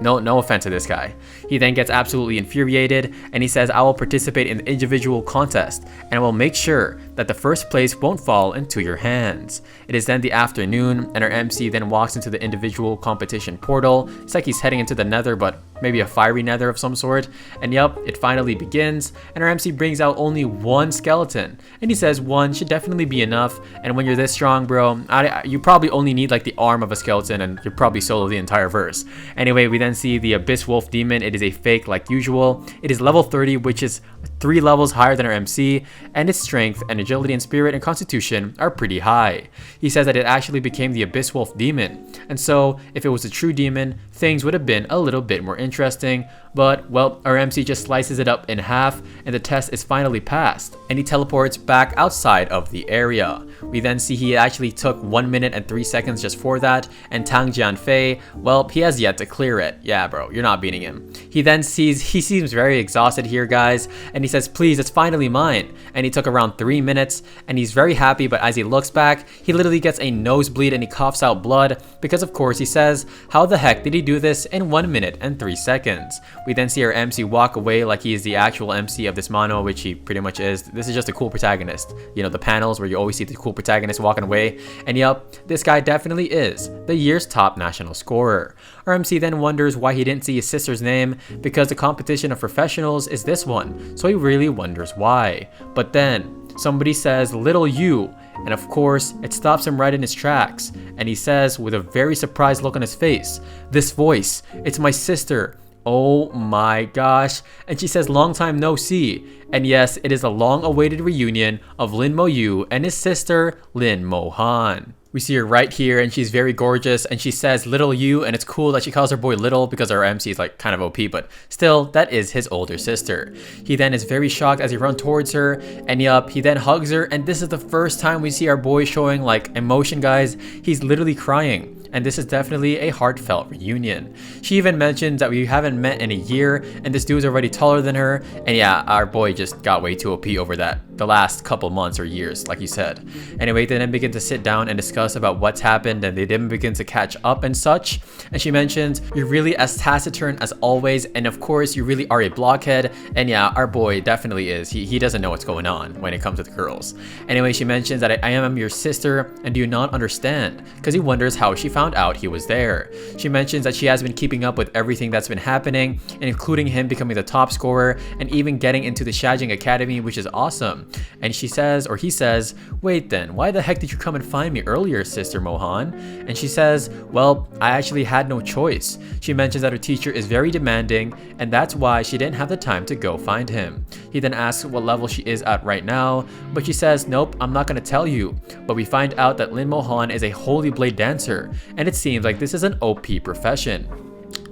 No offense to this guy. He then gets absolutely infuriated, and he says, I will participate in the individual contest, and I will make sure that the first place won't fall into your hands. It is then the afternoon, and our MC then walks into the individual competition portal. It's like he's heading into the nether, but maybe a fiery nether of some sort. And yup, it finally begins, and our MC brings out only one skeleton, and he says one should definitely be enough. And when you're this strong, bro, you probably only need like the arm of a skeleton, and you're probably solo the entire verse. Anyway, we then see the Abyss Wolf Demon. It is a fake like usual. It is level 30, which is 3 levels higher than our MC, and its strength and agility and spirit and constitution are pretty high. He says that it actually became the Abyss Wolf Demon, and so if it was a true demon, things would have been a little bit more interesting, but well, our MC just slices it up in half and the test is finally passed, and he teleports back outside of the area. We then see he actually took 1 minute and 3 seconds just for that, and Tang Jianfei, well, he has yet to clear it. Yeah bro, you're not beating him. He seems very exhausted here guys, and he says please, it's finally mine, and he took around 3 minutes, and he's very happy, but as he looks back, he literally gets a nosebleed and he coughs out blood, because of course he says, how the heck did he do this in 1 minute and 3 seconds? We then see our MC walk away like he is the actual MC of this manhwa, which he pretty much is. This is just a cool protagonist. You know, the panels where you always see the cool protagonist walking away, and yup, this guy definitely is the year's top national scorer. Our MC then wonders why he didn't see his sister's name, because the competition of professionals is this one, so he really wonders why. But then somebody says little you, and of course it stops him right in his tracks, and he says with a very surprised look on his face, this voice, it's my sister. Oh my gosh. And she says long time no see, and yes, it is a long awaited reunion of Lin Mo Yu and his sister Lin Mo Han. We see her right here, and she's very gorgeous, and she says little you, and it's cool that she calls her boy little because our MC is like kind of OP, but still, that is his older sister. He then is very shocked as he runs towards her, and yup, he then hugs her, and this is the first time we see our boy showing like emotion guys. He's literally crying. And this is definitely a heartfelt reunion. She even mentions that we haven't met in a year, and this dude is already taller than her, and yeah, our boy just got way too OP over that the last couple months or years, like you said. Anyway, they then begin to sit down and discuss about what's happened, and they then begin to catch up and such. And she mentions, you're really as taciturn as always, and of course you really are a blockhead. And yeah, our boy definitely is. He doesn't know what's going on when it comes to the girls. Anyway, she mentions that I am your sister and do you not understand, because he wonders how she found out he was there. She mentions that she has been keeping up with everything that's been happening, and including him becoming the top scorer and even getting into the Shajing Academy, which is awesome. And she says, or he says, wait then, why the heck did you come and find me earlier, Sister Mohan? And she says, well, I actually had no choice. She mentions that her teacher is very demanding, and that's why she didn't have the time to go find him. He then asks what level she is at right now, but she says, nope, I'm not gonna tell you. But we find out that Lin Mohan is a holy blade dancer, and it seems like this is an OP profession.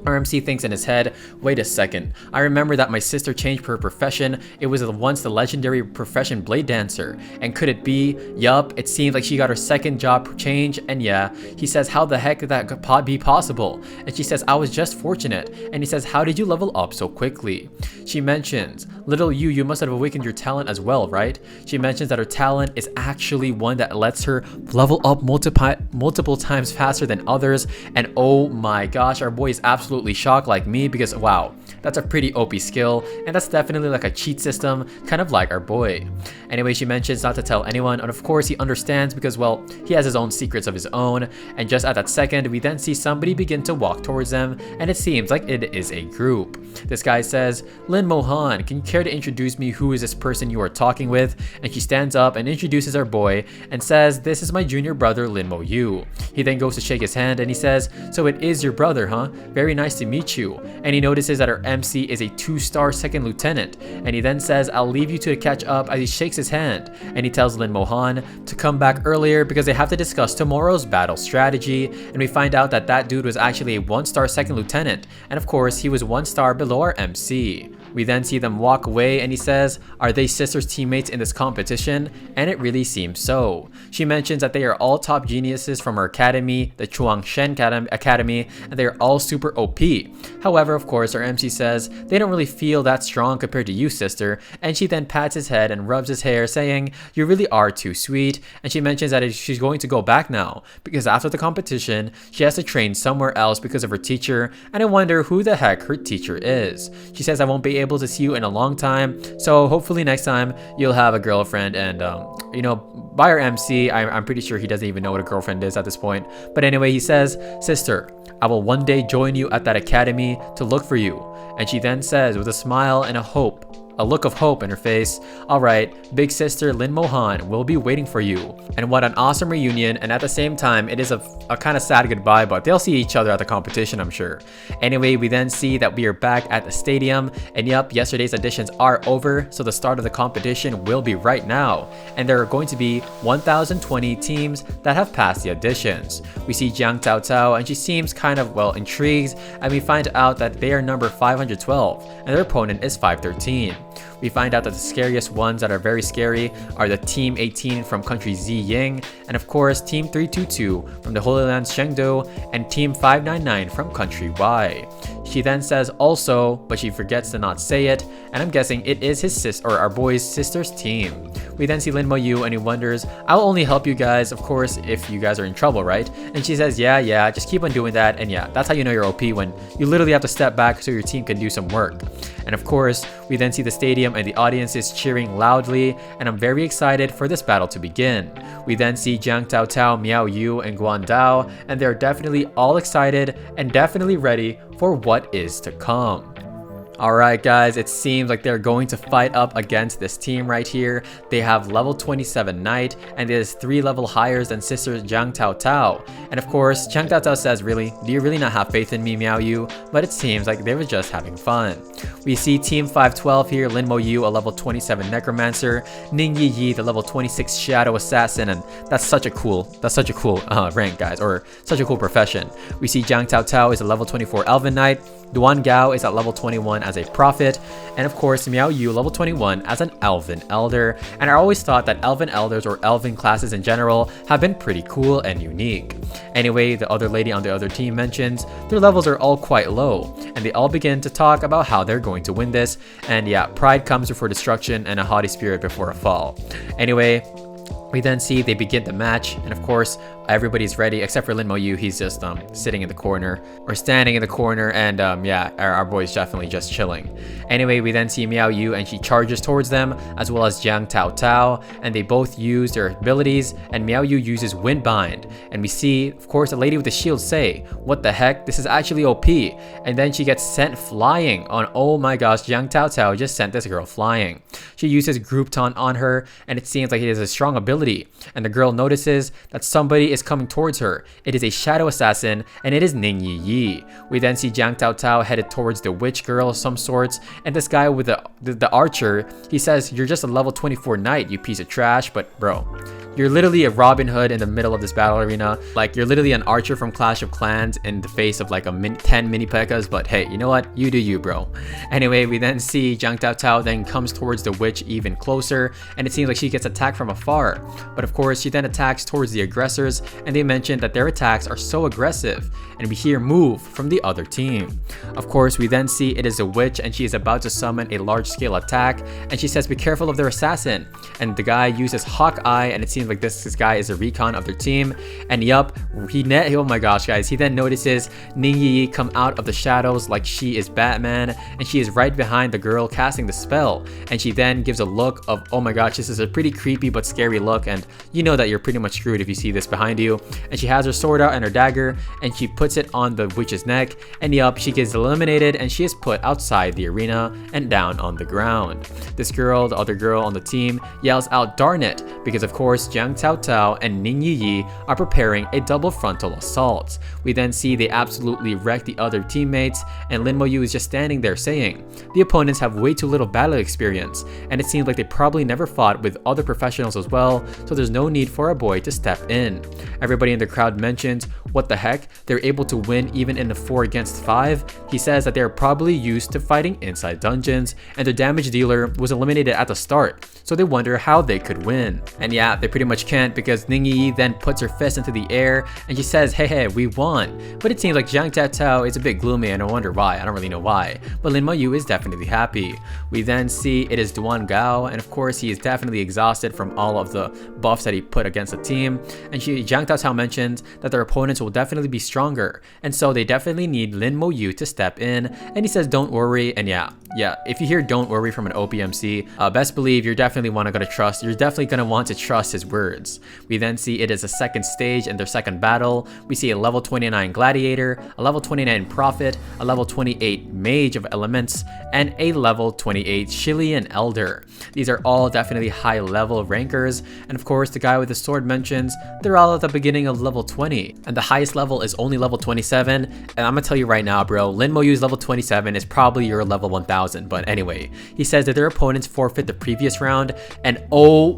Our MC thinks in his head, wait a second, I remember that my sister changed her profession. It was once the legendary profession blade dancer. And could it be? Yup, it seems like she got her second job change, and yeah, he says how the heck could that be possible? And she says I was just fortunate, and he says how did you level up so quickly? She mentions, little you must have awakened your talent as well, right? She mentions that her talent is actually one that lets her level up multiple times faster than others, and oh my gosh, our boy is absolutely shocked like me because wow, that's a pretty OP skill, and that's definitely like a cheat system, kind of like our boy. Anyway, she mentions not to tell anyone, and of course he understands because well, he has his own secrets of his own. And just at that second, we then see somebody begin to walk towards them, and it seems like it is a group. This guy says, Lin Mohan, can you care to introduce me? Who is this person you are talking with? And she stands up and introduces our boy and says, this is my junior brother Lin Mo Yu. He then goes to shake his hand and he says, so it is your brother, huh? Very nice to meet you. And he notices that our MC is a 2-star second lieutenant, and he then says, I'll leave you to catch up, as he shakes his hand, and he tells Lin Mohan to come back earlier because they have to discuss tomorrow's battle strategy. And we find out that that dude was actually a 1-star second lieutenant, and of course he was 1 star below our MC. We then see them walk away, and he says, are they sisters teammates in this competition? And it really seems so. She mentions that they are all top geniuses from her academy, the Chuangshen Academy, and they are all super OP. However, of course, our MC says they don't really feel that strong compared to you, sister, and she then pats his head and rubs his hair, saying, you really are too sweet. And she mentions that she's going to go back now, because after the competition, she has to train somewhere else because of her teacher, and I wonder who the heck her teacher is. She says, I won't be able to see you in a long time, so hopefully next time you'll have a girlfriend. And you know, by our MC, I'm pretty sure he doesn't even know what a girlfriend is at this point. But anyway, he says, sister, I will one day join you at that academy to look for you. And she then says with a smile and a hope, a look of hope in her face. Alright, big sister Lin Mo-han will be waiting for you. And what an awesome reunion, and at the same time, it is a kind of sad goodbye, but they'll see each other at the competition, I'm sure. Anyway, we then see that we are back at the stadium, and yup, yesterday's auditions are over, so the start of the competition will be right now. And there are going to be 1,020 teams that have passed the auditions. We see Jiang Tao Tao, and she seems kind of, well, intrigued, and we find out that they are number 512, and their opponent is 513. We find out that the scariest ones that are very scary are the Team 18 from country Ziying, and of course Team 322 from the Holy Land Shengdo, and Team 599 from country Y. She then says also, but she forgets to not say it, and I'm guessing it is his sister, or our boy's sister's team. We then see Lin Mo-yu, and he wonders, I'll only help you guys, of course, if you guys are in trouble, right? And she says, yeah, just keep on doing that, and yeah, that's how you know you're OP, when you literally have to step back so your team can do some work. And of course, we then see the stadium and the audience is cheering loudly, and I'm very excited for this battle to begin. We then see Jiang Tao Tao, Miao Yu, and Guan Dao, and they're definitely all excited and definitely ready for what is to come. Alright guys, it seems like they're going to fight up against this team right here. They have level 27 Knight, and it is 3 level higher than sister Jiang Tao Tao. And of course, Jiang Tao Tao says, really? Do you really not have faith in me, Miao Yu? But it seems like they were just having fun. We see Team 512 here, Lin Mo-yu, a level 27 Necromancer, Ning Yi, the level 26 Shadow Assassin, and that's such a cool rank, guys, or such a cool profession. We see Jiang Tao Tao is a level 24 Elven Knight, Duan Gao is at level 21 as a Prophet, and of course Miao Yu level 21 as an Elven Elder. And I always thought that Elven Elders or Elven classes in general have been pretty cool and unique. Anyway, the other lady on the other team mentions their levels are all quite low, and they all begin to talk about how they're going to win this, and yeah, pride comes before destruction and a haughty spirit before a fall. Anyway, we then see they begin the match, and of course everybody's ready except for Lin Mo-yu. He's just sitting in the corner or standing in the corner, and yeah, our boy's definitely just chilling. Anyway, we then see Miao Yu, and she charges towards them, as well as Jiang Tao Tao, and they both use their abilities, and Miao Yu uses Wind Bind, and we see of course a lady with the shield say, what the heck, this is actually OP, and then she gets sent flying on, oh my gosh, Jiang Tao Tao just sent this girl flying. She uses Group Taunt on her, and it seems like it is a strong ability, and the girl notices that somebody is coming towards her. It is a Shadow Assassin, and it is Ning Yi. We then see Jiang Tao Tao headed towards the witch girl of some sorts, and this guy with the archer, he says, you're just a level 24 knight, you piece of trash. But bro, you're literally a Robin Hood in the middle of this battle arena. Like, you're literally an archer from Clash of Clans in the face of like 10 mini P.E.K.K.A.s, but hey, you know what? You do you, bro. Anyway, we then see Jiang Tao Tao then comes towards the witch even closer, and it seems like she gets attacked from afar. But of course, she then attacks towards the aggressors, and they mention that their attacks are so aggressive, and we hear move from the other team. Of course, we then see it is a witch, and she is about to summon a large-scale attack, and she says be careful of their assassin, and the guy uses Hawk Eye, and it seems like this guy is a recon of their team. And yup, oh my gosh guys, he then notices Ning Yi come out of the shadows like she is Batman, and she is right behind the girl casting the spell, and she then gives a look of, oh my gosh, this is a pretty creepy but scary look, and you know that you're pretty much screwed if you see this behind you. And she has her sword out and her dagger, and she puts it on the witch's neck, and yup, she gets eliminated, and she is put outside the arena and down on the ground. This girl, the other girl on the team, yells out darn it, because of course Jiang Tao Tao and Ning Yi are preparing a double frontal assault. We then see they absolutely wreck the other teammates, and Lin Mo-yu is just standing there saying, the opponents have way too little battle experience, and it seems like they probably never fought with other professionals as well, so there's no need for a boy to step in. Everybody in the crowd mentions, what the heck, they're able to win even in a 4 against 5? He says that they're probably used to fighting inside dungeons, and their damage dealer was eliminated at the start, so they wonder how they could win. And yeah, they pretty much can't, because Ning Yi then puts her fist into the air, and she says, hey, we won. But it seems like Jiang Tao Tao is a bit gloomy, and I wonder why. I don't really know why, but Lin Mo-yu is definitely happy. We then see it is Duan Gao, and of course he is definitely exhausted from all of the buffs that he put against the team, and Jiang Tao Tao mentions that their opponents will definitely be stronger, and so they definitely need Lin Mo-yu to step in, and he says don't worry, and yeah, Yeah, if you hear "don't worry" from an OPMC, best believe you're definitely gonna want to trust his words. We then see it as a second stage in their second battle. We see a level 29 Gladiator, a level 29 Prophet, a level 28 Mage of Elements, and a level 28 Chilean Elder. These are all definitely high level rankers, and of course the guy with the sword mentions they're all at the beginning of level 20, and the highest level is only level 27, and I'm gonna tell you right now, bro, Lin Moyu's level 27 is probably your level 1000, but anyway, he says that their opponents forfeit the previous round, and oh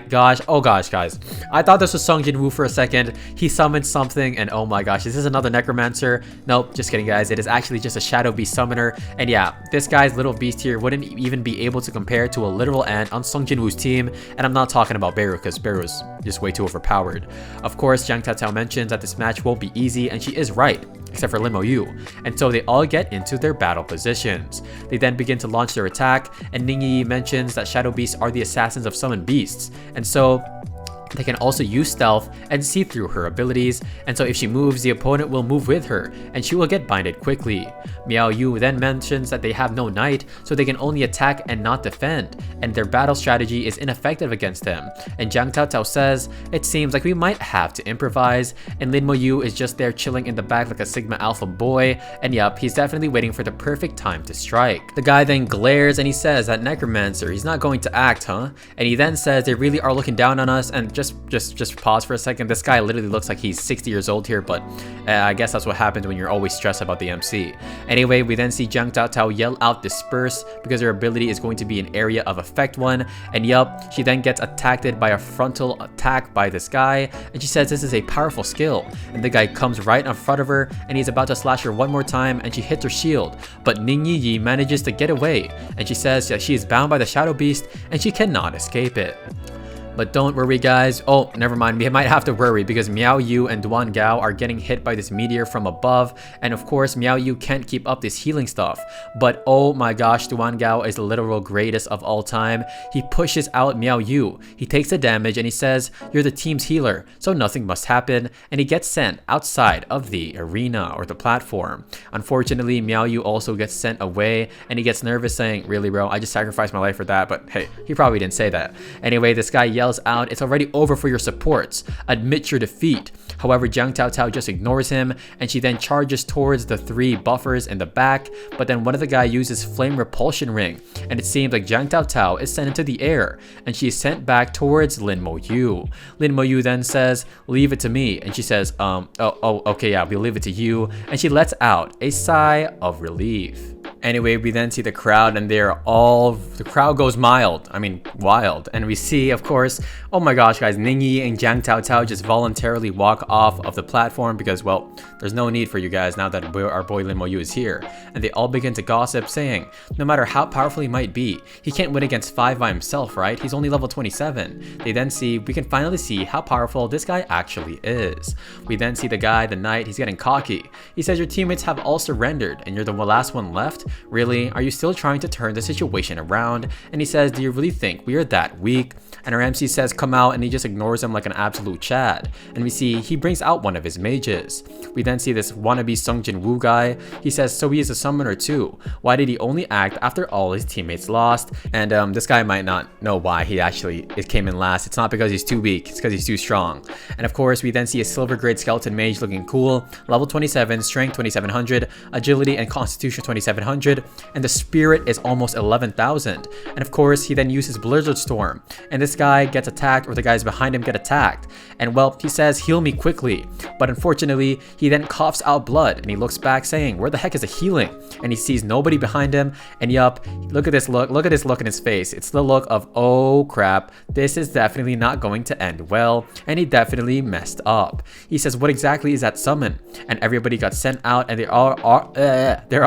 gosh, guys, I thought this was Sung Jin Woo for a second. He summoned something, and oh my gosh, is this another Necromancer? Nope, just kidding, guys. It is actually just a Shadow Beast summoner, and yeah, this guy's little beast here wouldn't even be able to compare to a literal ant on Sung Jin Woo's team, and I'm not talking about Beru, because Beru's just way too overpowered. Of course, Jiang Taotao mentions that this match won't be easy, and she is right, except for Lin Moyu, and so they all get into their battle positions. They then begin to launch their attack, and Ning Yi mentions that Shadow Beasts are the assassins of summoned beasts, and so they can also use stealth and see through her abilities, and so if she moves, the opponent will move with her, and she will get binded quickly. Miao Yu then mentions that they have no knight, so they can only attack and not defend, and their battle strategy is ineffective against them. And Jiang Taotao says, it seems like we might have to improvise, and Lin Moyu is just there chilling in the back like a Sigma Alpha boy, and yup, he's definitely waiting for the perfect time to strike. The guy then glares and he says that Necromancer, he's not going to act, huh? And he then says they really are looking down on us, and just pause for a second. This guy literally looks like he's 60 years old here, but I guess that's what happens when you're always stressed about the MC. Anyway, we then see Jiang Taotao yell out disperse because her ability is going to be an area of effect one, and yup, she then gets attacked by a frontal attack by this guy, and she says this is a powerful skill, and the guy comes right in front of her and he's about to slash her one more time, and she hits her shield, but Ning Yi manages to get away, and she says that she is bound by the Shadow Beast and she cannot escape it. But don't worry, guys. Oh, never mind. We might have to worry because Miao Yu and Duan Gao are getting hit by this meteor from above. And of course, Miao Yu can't keep up this healing stuff. But oh my gosh, Duan Gao is the literal greatest of all time. He pushes out Miao Yu. He takes the damage and he says, you're the team's healer, so nothing must happen. And he gets sent outside of the arena or the platform. Unfortunately, Miao Yu also gets sent away and he gets nervous saying, really bro, I just sacrificed my life for that. But hey, he probably didn't say that. Anyway, this guy yells out, it's already over for your supports. Admit your defeat. However, Jiang Taotao just ignores him, and she then charges towards the three buffers in the back, but then one of the guys uses flame repulsion ring, and it seems like Jiang Taotao is sent into the air, and she is sent back towards Lin Moyu. Lin Moyu then says, leave it to me, and she says, okay, yeah, we'll leave it to you, and she lets out a sigh of relief. Anyway, we then see the crowd, and the crowd goes wild, and we see, of course, oh my gosh, guys, Ning Yi and Jiang Taotao just voluntarily walk off of the platform because, well, there's no need for you guys now that our boy Lin Moyu is here, and they all begin to gossip, saying, no matter how powerful he might be, he can't win against 5 by himself, right? He's only level 27. We can finally see how powerful this guy actually is. We then see the guy, the knight, he's getting cocky. He says your teammates have all surrendered, and you're the last one left? Really? Are you still trying to turn the situation around? And he says, do you really think we are that weak? And our MC says, come out, and he just ignores him like an absolute Chad. And we see he brings out one of his mages. We then see this wannabe Sung Jin Woo guy. He says, so he is a summoner too. Why did he only act after all his teammates lost? And this guy might not know why it came in last. It's not because he's too weak, it's because he's too strong. And of course, we then see a silver grade skeleton mage looking cool, level 27, strength 2700, agility and constitution 2700, and the spirit is almost 11,000. And of course, he then uses Blizzard Storm, and this guy gets attacked, or the guys behind him get attacked. And well, he says, heal me quickly. But unfortunately, he then coughs out blood, and he looks back saying, where the heck is the healing? And he sees nobody behind him, and yup, look at this look in his face. It's the look of, oh crap, this is definitely not going to end well, and he definitely messed up. He says, what exactly is that summon? And everybody got sent out, and they're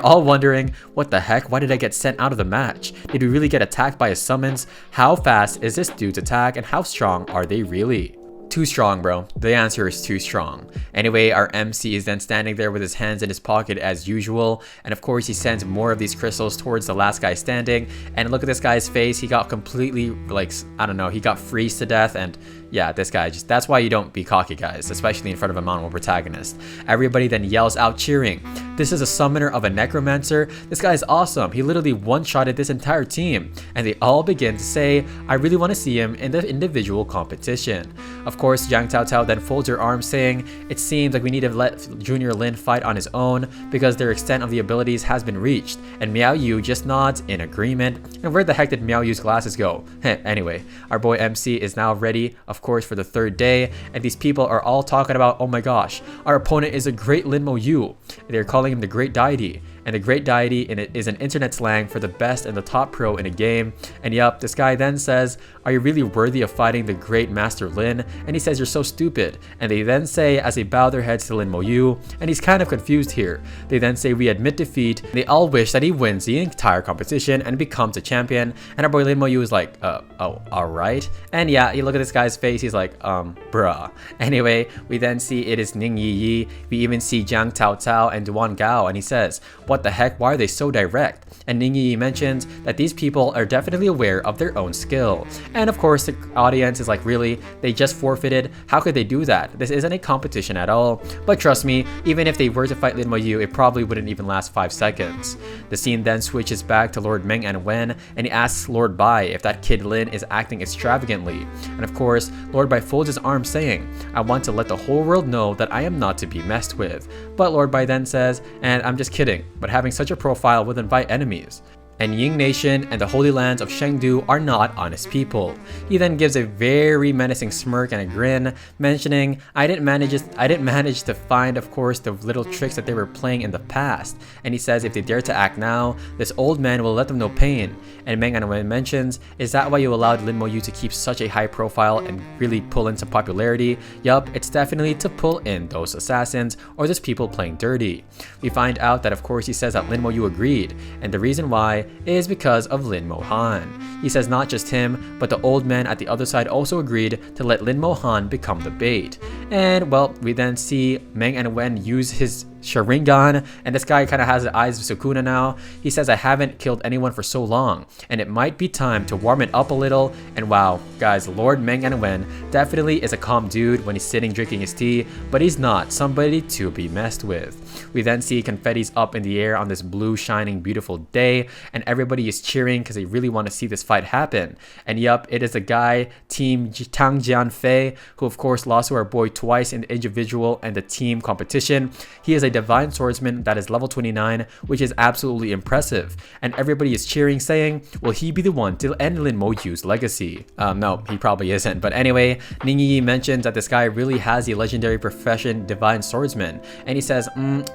all wondering, what the heck, why did I get sent out of the match? Did we really get attacked by his summons? How fast is this dude's attack, and how strong are they really? Too strong, bro. The answer is too strong. Anyway, our MC is then standing there with his hands in his pocket as usual. And of course, he sends more of these crystals towards the last guy standing. And look at this guy's face. He got completely, like, I don't know, he got freezed to death. And yeah, this guy just, that's why you don't be cocky, guys, especially in front of a Manhwa protagonist. Everybody then yells out cheering. This is a summoner of a Necromancer. This guy is awesome. He literally one-shotted this entire team. And they all begin to say, I really want to see him in the individual competition. Of course, Yang Tao Tao then folds her arms saying, it seems like we need to let Junior Lin fight on his own because their extent of the abilities has been reached. And Miao Yu just nods in agreement. And where the heck did Miao Yu's glasses go? Anyway, our boy MC is now ready, of course, for the third day. And these people are all talking about, oh my gosh, our opponent is a great Lin Mo Yu. They're calling him the Great Deity. And the Great Deity is an internet slang for the best and the top pro in a game. And yup, this guy then says, are you really worthy of fighting the Great Master Lin? And he says, you're so stupid. And they then say, as they bow their heads to Lin Mo Yu, and he's kind of confused here. They then say, we admit defeat. They all wish that he wins the entire competition and becomes a champion. And our boy Lin Mo Yu is like, oh, alright. And yeah, you look at this guy's face, he's like, bruh. Anyway, we then see it is Ning Yi Yi. We even see Jiang Tao Tao and Duan Gao, and he says, what the heck, why are they so direct? And Ning Yi mentions that these people are definitely aware of their own skill. And of course, the audience is like, really? They just forfeited? How could they do that? This isn't a competition at all. But trust me, even if they were to fight Lin Mo Yu, it probably wouldn't even last 5 seconds. The scene then switches back to Lord Meng and Wen, and he asks Lord Bai if that kid Lin is acting extravagantly. And of course, Lord Bai folds his arms saying, I want to let the whole world know that I am not to be messed with. But Lord Bai then says, and I'm just kidding, but having such a profile would invite enemies. And Ying Nation and the Holy Lands of Chengdu are not honest people. He then gives a very menacing smirk and a grin, mentioning, I didn't manage to find, of course, the little tricks that they were playing in the past. And he says if they dare to act now, this old man will let them know pain. And Meng Anwen mentions, is that why you allowed Lin Mo Yu to keep such a high profile and really pull in some popularity? Yup, it's definitely to pull in those assassins or those people playing dirty. We find out that of course he says that Lin Mo Yu agreed, and the reason why is because of Lin Mo Han. He says not just him, but the old man at the other side also agreed to let Lin Mo Han become the bait. And well, we then see Meng and Wen use his Sharingan, and this guy kind of has the eyes of Sukuna now. He says, I haven't killed anyone for so long, and it might be time to warm it up a little. And wow, guys, Lord Meng and Wen definitely is a calm dude when he's sitting drinking his tea, but he's not somebody to be messed with. We then see confettis up in the air on this blue, shining, beautiful day, and everybody is cheering because they really want to see this fight happen. And yup, it is the guy, Team Tang Jianfei, who of course lost to our boy twice in the individual and the team competition. He is a divine swordsman that is level 29, which is absolutely impressive. And everybody is cheering, saying, will he be the one to end Lin Mo Yu's legacy? No, he probably isn't. But anyway, Ning Yi mentions that this guy really has the legendary profession divine swordsman. And he says,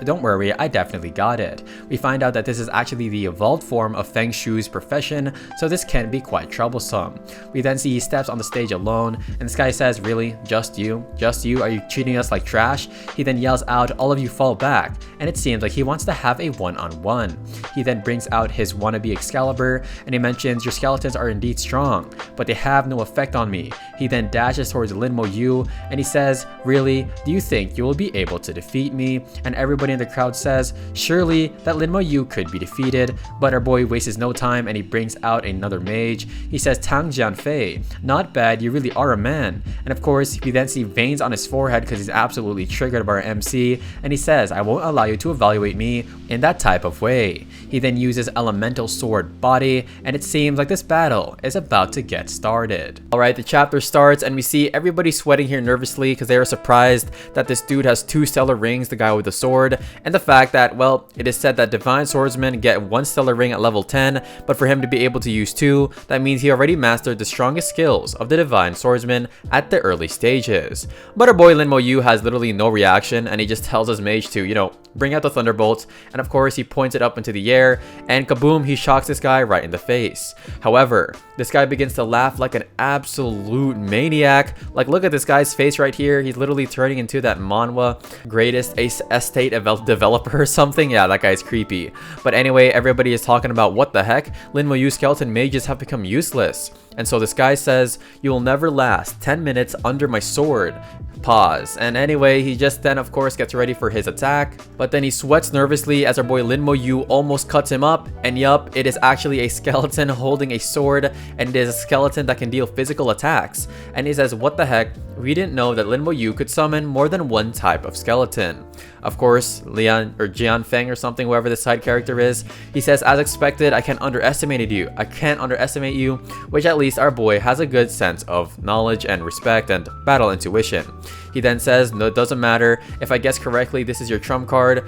don't worry, I definitely got it. We find out that this is actually the evolved form of Feng Shu's profession, so this can be quite troublesome. We then see he steps on the stage alone, and this guy says, really? Just you? Just you? Are you treating us like trash? He then yells out, all of you fall back, and it seems like he wants to have a one-on-one. He then brings out his wannabe Excalibur, and he mentions, your skeletons are indeed strong, but they have no effect on me. He then dashes towards Lin Mo Yu, and he says, really? Do you think you will be able to defeat me? And everybody in the crowd says, surely that Lin Mo Yu could be defeated, but our boy wastes no time and he brings out another mage. He says, Tang Jianfei, not bad, you really are a man. And of course, we then see veins on his forehead because he's absolutely triggered by our MC, and he says, I won't allow you to evaluate me in that type of way. He then uses elemental sword body, and it seems like this battle is about to get started. Alright, the chapter starts and we see everybody sweating here nervously because they are surprised that this dude has 2 stellar rings, the guy with the sword, and the fact that, well, it is said that divine swordsmen get 1 stellar ring at level 10, but for him to be able to use 2, that means he already mastered the strongest skills of the divine swordsman at the early stages. But our boy Lin Mo Yu has literally no reaction, and he just tells his mage to, you know, bring out the thunderbolts, and of course he points it up into the air, and kaboom, he shocks this guy right in the face. However, this guy begins to laugh like an absolute maniac. Like, look at this guy's face right here. He's literally turning into that Manhwa greatest estate developer or something. Yeah, that guy's creepy. But anyway, everybody is talking about what the heck? Lin Mo Yu skeleton mages have become useless. And so this guy says, you will never last 10 minutes under my sword. Pause. And anyway, he just then of course gets ready for his attack, but then he sweats nervously as our boy Lin Mo Yu almost cuts him up. And yup, it is actually a skeleton holding a sword, and it is a skeleton that can deal physical attacks. And he says, what the heck? We didn't know that Lin Mo Yu could summon more than one type of skeleton. Of course, Lian or Jian Feng or something, whoever the side character is, he says, as expected, I can't underestimate you. Which at least our boy has a good sense of knowledge and respect and battle intuition. He then says, no, it doesn't matter. If I guess correctly, this is your trump card.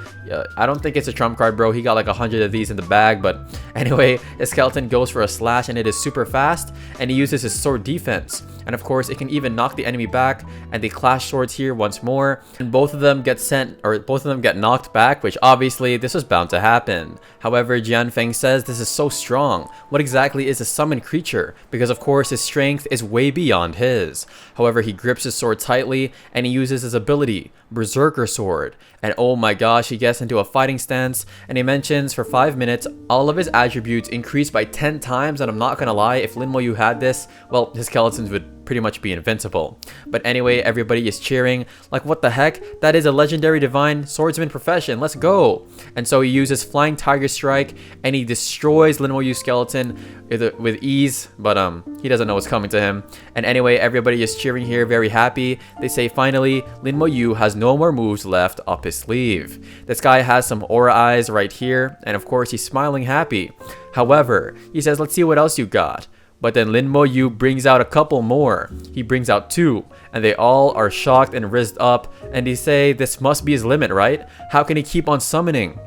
I don't think it's a trump card, bro. He got like 100 of these in the bag. But anyway, his skeleton goes for a slash and it is super fast. And he uses his sword defense. And of course, it can even knock the enemy back. And they clash swords here once more. And both of them get knocked back, which obviously this was bound to happen. However, Jian Feng says this is so strong. What exactly is a summoned creature? Because of course, his strength is way beyond his. However, he grips his sword tightly and he uses his ability, Berserker Sword. And oh my gosh, he gets into a fighting stance and he mentions for 5 minutes all of his attributes increased by 10 times. And I'm not gonna lie, if Lin Mo Yu had this, well, his skeletons would pretty much be invincible. But anyway, everybody is cheering like, what the heck? That is a legendary divine swordsman profession. Let's go. And so he uses Flying Tiger Strike and he destroys Lin Mo Yu's skeleton with ease, but he doesn't know what's coming to him. And anyway, everybody is cheering here, very happy. They say finally Lin Mo Yu has no more moves left up his sleeve. This guy has some aura eyes right here, and of course he's smiling happy. However, he says, let's see what else you got. But then Lin Mo Yu brings out a couple more. He brings out 2, and they all are shocked and rizzed up, and they say this must be his limit, right? How can he keep on summoning?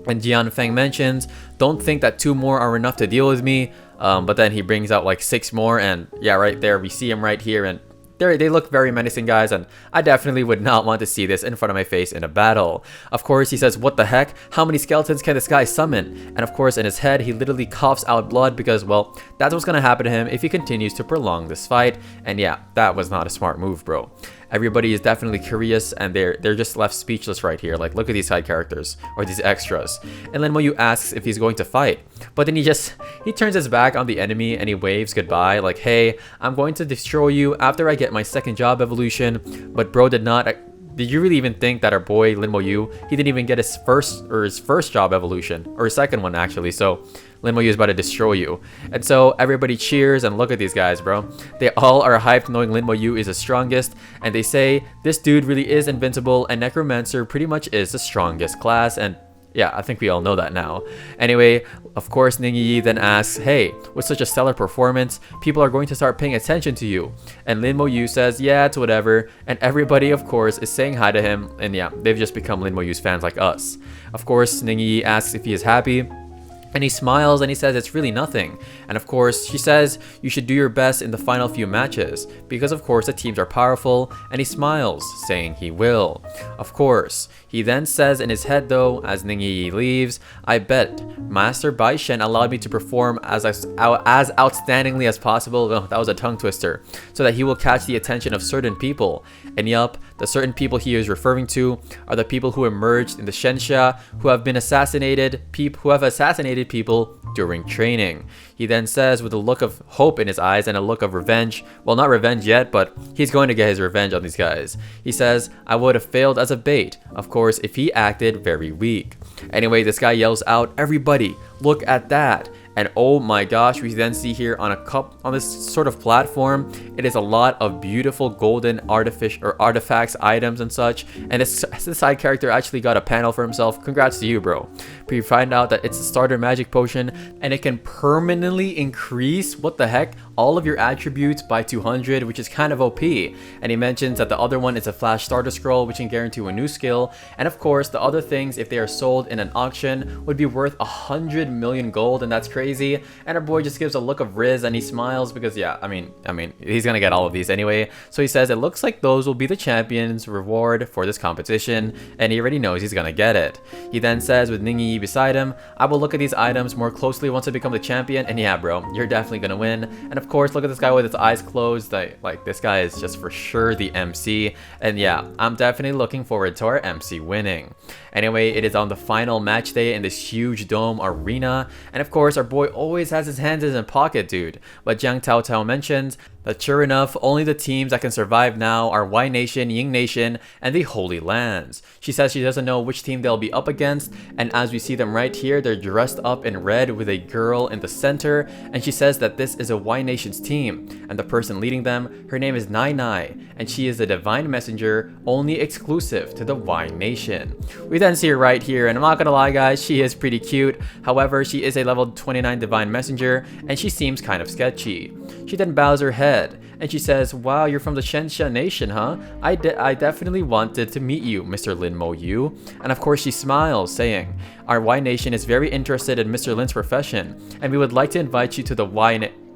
And Jian Feng mentions, don't think that 2 more are enough to deal with me. But then he brings out like 6 more, and yeah, right there we see him right here, and they look very menacing, guys, and I definitely would not want to see this in front of my face in a battle. Of course, he says, what the heck? How many skeletons can this guy summon? And of course, in his head, he literally coughs out blood because, well, that's what's gonna happen to him if he continues to prolong this fight. And yeah, that was not a smart move, bro. Everybody is definitely curious, and they're just left speechless right here. Like, look at these side characters or these extras. And Lin Mo Yu asks if he's going to fight, but then he turns his back on the enemy and he waves goodbye. Like, hey, I'm going to destroy you after I get my second job evolution. But bro did not. Did you really even think that our boy Lin Mo Yu, he didn't even get his first job evolution, or his second one actually? So Lin Mo Yu is about to destroy you. And so everybody cheers, and look at these guys, bro. They all are hyped knowing Lin Mo Yu is the strongest, and they say this dude really is invincible, and Necromancer pretty much is the strongest class. And yeah, I think we all know that now. Anyway, of course, Ning Yi then asks, hey, with such a stellar performance, people are going to start paying attention to you. And Lin Mo Yu says, yeah, it's whatever. And everybody, of course, is saying hi to him. And yeah, they've just become Lin Mo Yu's fans like us. Of course, Ning Yi asks if he is happy. And he smiles and he says it's really nothing. And of course, she says you should do your best in the final few matches, because of course the teams are powerful, and he smiles, saying he will. Of course, he then says in his head though, as Ning Yi leaves, I bet Master Bai Shen allowed me to perform as outstandingly as possible. Oh, that was a tongue twister. So that he will catch the attention of certain people. And yup, the certain people he is referring to are the people who emerged in the Shenxia, who have assassinated people during training. He then says with a look of hope in his eyes and a look of revenge, well, not revenge yet, but he's going to get his revenge on these guys. He says, I would have failed as a bait, of course, if he acted very weak. Anyway, this guy yells out, everybody, look at that. And oh my gosh, we then see here on this sort of platform, it is a lot of beautiful golden artifacts, items and such. And this side character actually got a panel for himself. Congrats to you, bro. But you find out that it's a starter magic potion, and it can permanently increase, what the heck, all of your attributes by 200, which is kind of OP. And he mentions that the other one is a flash starter scroll, which can guarantee a new skill. And of course, the other things, if they are sold in an auction, would be worth 100 million gold, and that's crazy. And our boy just gives a look of Riz and he smiles because yeah, I mean, he's gonna get all of these anyway. So he says it looks like those will be the champion's reward for this competition, and he already knows he's gonna get it. He then says with Ningyi beside him, I will look at these items more closely once I become the champion, and yeah bro, you're definitely gonna win. And of course, look at this guy with his eyes closed. Like this guy is just for sure the MC, and yeah, I'm definitely looking forward to our MC winning. Anyway, it is on the final match day in this huge dome arena, and of course our boy always has his hands in his pocket, dude. But Jiang Taotao mentions that sure enough, only the teams that can survive now are Y Nation, Ying Nation, and the Holy Lands. She says she doesn't know which team they'll be up against, and as we see them right here, they're dressed up in red with a girl in the center, and she says that this is a Y Nation's team, and the person leading them, her name is Nai Nai, and she is a divine messenger only exclusive to the Y Nation. We then see her right here, and I'm not gonna lie guys, she is pretty cute. However, she is a level 29 divine messenger, and she seems kind of sketchy. She then bows her head and she says, wow, you're from the Shensha Nation, huh? I definitely wanted to meet you, Mr. Lin Mo Yu. And of course she smiles, saying, our Y Nation is very interested in Mr. Lin's profession, and we would like to invite you to the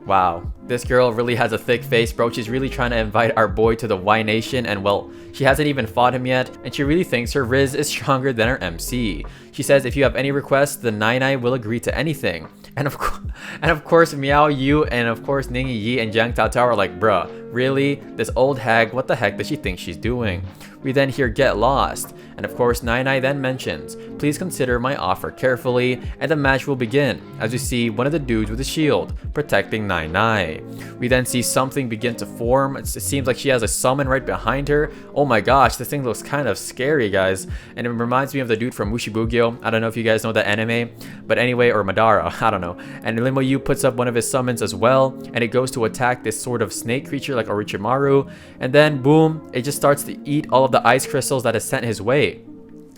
Wow, this girl really has a thick face, bro. She's really trying to invite our boy to the Y Nation, and well, she hasn't even fought him yet, and she really thinks her Riz is stronger than her MC. She says if you have any requests, the Nai Nai will agree to anything. And of course, Miao Yu and of course Ningyi Yi and Jiang Taotao are like, bruh, really? This old hag, what the heck does she think she's doing? We then hear Get Lost, and of course Nai Nai then mentions, please consider my offer carefully, and the match will begin as we see one of the dudes with a shield protecting Nai Nai. We then see something begin to form. It seems like she has a summon right behind her. Oh my gosh, this thing looks kind of scary guys, and it reminds me of the dude from Mushibugyo. I don't know if you guys know that anime, but anyway, or Madara, I don't know. And Lin Mo Yu puts up one of his summons as well, and it goes to attack this sort of snake creature like Orochimaru, and then boom, it just starts to eat all of the ice crystals that is sent his way.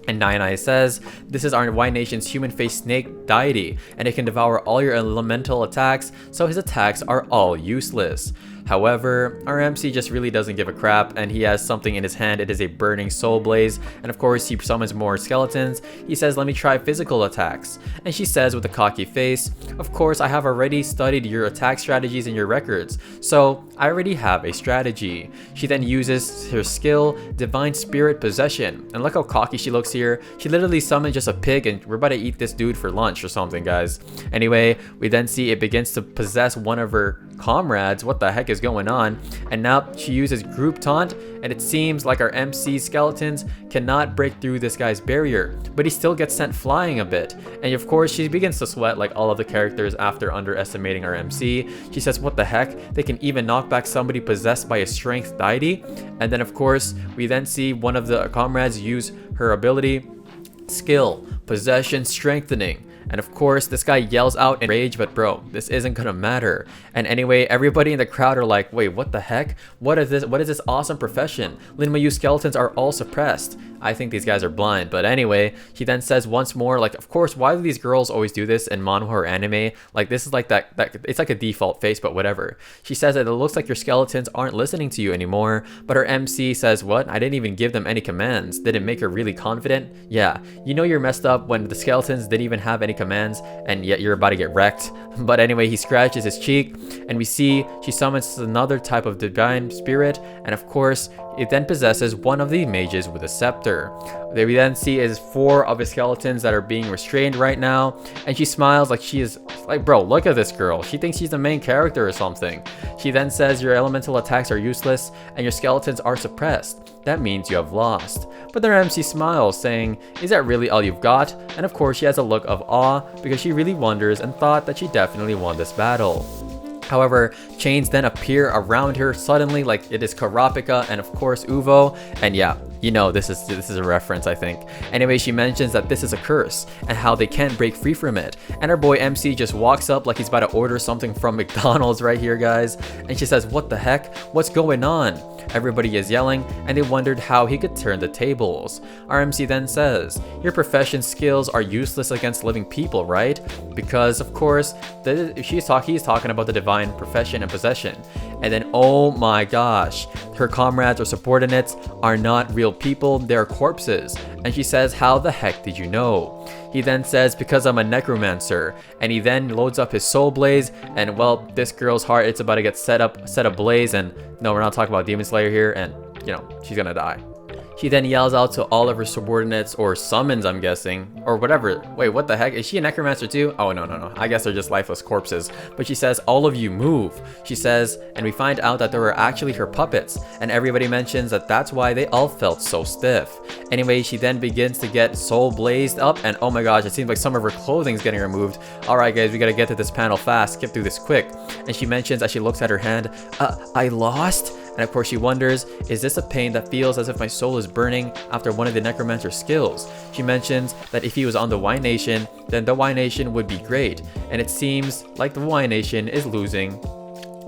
And Nai Nai says, this is our Y Nation's human-faced snake deity, and it can devour all your elemental attacks, so his attacks are all useless. However, our MC just really doesn't give a crap, and he has something in his hand. It is a burning soul blaze, and of course he summons more skeletons. He says, let me try physical attacks. And she says with a cocky face, of course I have already studied your attack strategies in your records, so I already have a strategy. She then uses her skill, Divine Spirit Possession, and look how cocky she looks here. She literally summoned just a pig, and we're about to eat this dude for lunch or something guys. Anyway, we then see it begins to possess one of her comrades. What the heck is going on? And now she uses group taunt, and it seems like our MC skeletons cannot break through this guy's barrier, but he still gets sent flying a bit. And of course she begins to sweat like all of the characters after underestimating our MC. She says, what the heck, they can even knock back somebody possessed by a strength deity. And then of course we then see one of the comrades use her ability, skill, possession strengthening. And of course, this guy yells out in rage, but bro, this isn't gonna matter. And anyway, everybody in the crowd are like, wait, what the heck? What is this? What is this awesome profession? Lin Mo Yu skeletons are all suppressed. I think these guys are blind. But anyway, she then says once more, like, of course, why do these girls always do this in manhwa or anime? Like, this is like that it's like a default face, but whatever. She says that it looks like your skeletons aren't listening to you anymore. But her MC says, what? I didn't even give them any commands. Did it make her really confident? Yeah, you know you're messed up when the skeletons didn't even have any commands, and yet you're about to get wrecked. But anyway, he scratches his cheek, and we see she summons another type of divine spirit, and of course it then possesses one of the mages with a scepter. There we then see is 4 of his skeletons that are being restrained right now, and she smiles like she is like, bro, look at this girl, she thinks she's the main character or something. She then says your elemental attacks are useless and your skeletons are suppressed. That means you have lost. But their MC smiles, saying, is that really all you've got? And of course she has a look of awe because she really wonders and thought that she definitely won this battle. However, chains then appear around her suddenly, like it is Karapika and of course Uvo, and yeah, You know, this is a reference, I think. Anyway, she mentions that this is a curse and how they can't break free from it. And our boy MC just walks up like he's about to order something from McDonald's right here, guys. And she says, "What the heck? What's going on?" Everybody is yelling, and they wondered how he could turn the tables. Our MC then says, "Your profession skills are useless against living people, right?" Because, of course, he's talking about the divine profession and possession. And then, oh my gosh, her comrades or subordinates are not real people, they're corpses. And she says, "How the heck did you know?" He then says, "Because I'm a necromancer." And he then loads up his soul blaze, and well, this girl's heart, it's about to get set ablaze. And no, we're not talking about Demon Slayer here, and you know, she's gonna die. She then yells out to all of her subordinates, or summons, I'm guessing, or whatever. Wait, what the heck? Is she a necromancer too? Oh, no. I guess they're just lifeless corpses. But she says, "All of you move." She says, and we find out that they were actually her puppets. And everybody mentions that that's why they all felt so stiff. Anyway, she then begins to get soul blazed up. And oh my gosh, it seems like some of her clothing is getting removed. Alright guys, we gotta get to this panel fast. Skip through this quick. And she mentions as she looks at her hand, I lost? And of course she wonders, is this a pain that feels as if my soul is burning after one of the necromancer skills? She mentions that if he was on the Y Nation, then the Y Nation would be great. And it seems like the Y Nation is losing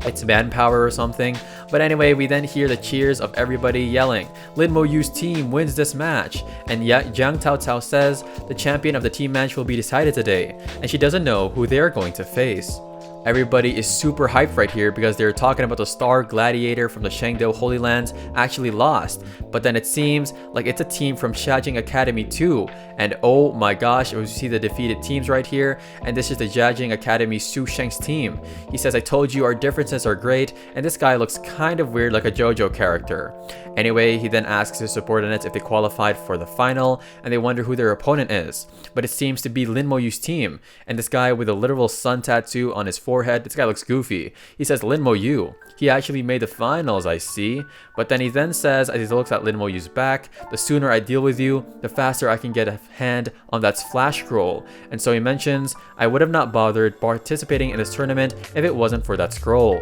its manpower or something. But anyway, we then hear the cheers of everybody yelling, "Lin Mo Yu's team wins this match." And yet Jiang Tao Cao says the champion of the team match will be decided today, and she doesn't know who they are going to face. Everybody is super hyped right here because they're talking about the star gladiator from the Shangdo Holy Lands actually lost. But then it seems like it's a team from Xiajing Academy too. And oh my gosh, we see the defeated teams right here. And this is the Xiajing Academy Su Sheng's team. He says, "I told you our differences are great." And this guy looks kind of weird, like a JoJo character. Anyway, he then asks his subordinates if they qualified for the final, and they wonder who their opponent is. But it seems to be Lin Mo Yu's team. And this guy with a literal sun tattoo on his forehead, this guy looks goofy. He says, "Lin Mo Yu, he actually made the finals, I see." But then he then says, as he looks at Lin Mo Yu's back, "The sooner I deal with you, the faster I can get a hand on that flash scroll." And so he mentions, "I would have not bothered participating in this tournament if it wasn't for that scroll."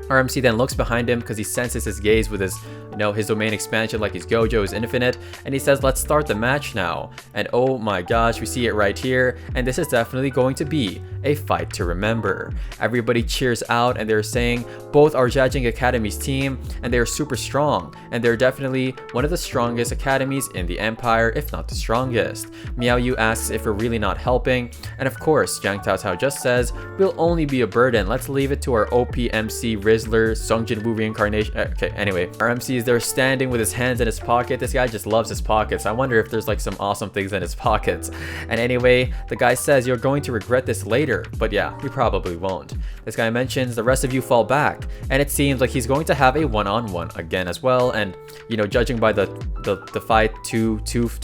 RMC then looks behind him because he senses his gaze with his, his domain expansion like his Gojo is infinite, and he says, "Let's start the match now." And oh my gosh, we see it right here, and this is definitely going to be a fight to remember. Everybody cheers out, and they're saying both are Xiajing Academy's team, and they're super strong, and they're definitely one of the strongest academies in the Empire, if not the strongest. Miao Yu asks if we're really not helping, and of course, Jiang Tao Cao just says, "We'll only be a burden, let's leave it to our OPMC Rizzler, Sungjin Wu reincarnation." Okay, anyway, our MC is there standing with his hands in his pocket. This guy just loves his pockets. I wonder if there's like some awesome things in his pockets. And anyway, the guy says, "You're going to regret this later." But yeah, we probably won't. This guy mentions, "The rest of you fall back." And it seems like he's going to have a one-on-one again as well. And judging by the fight two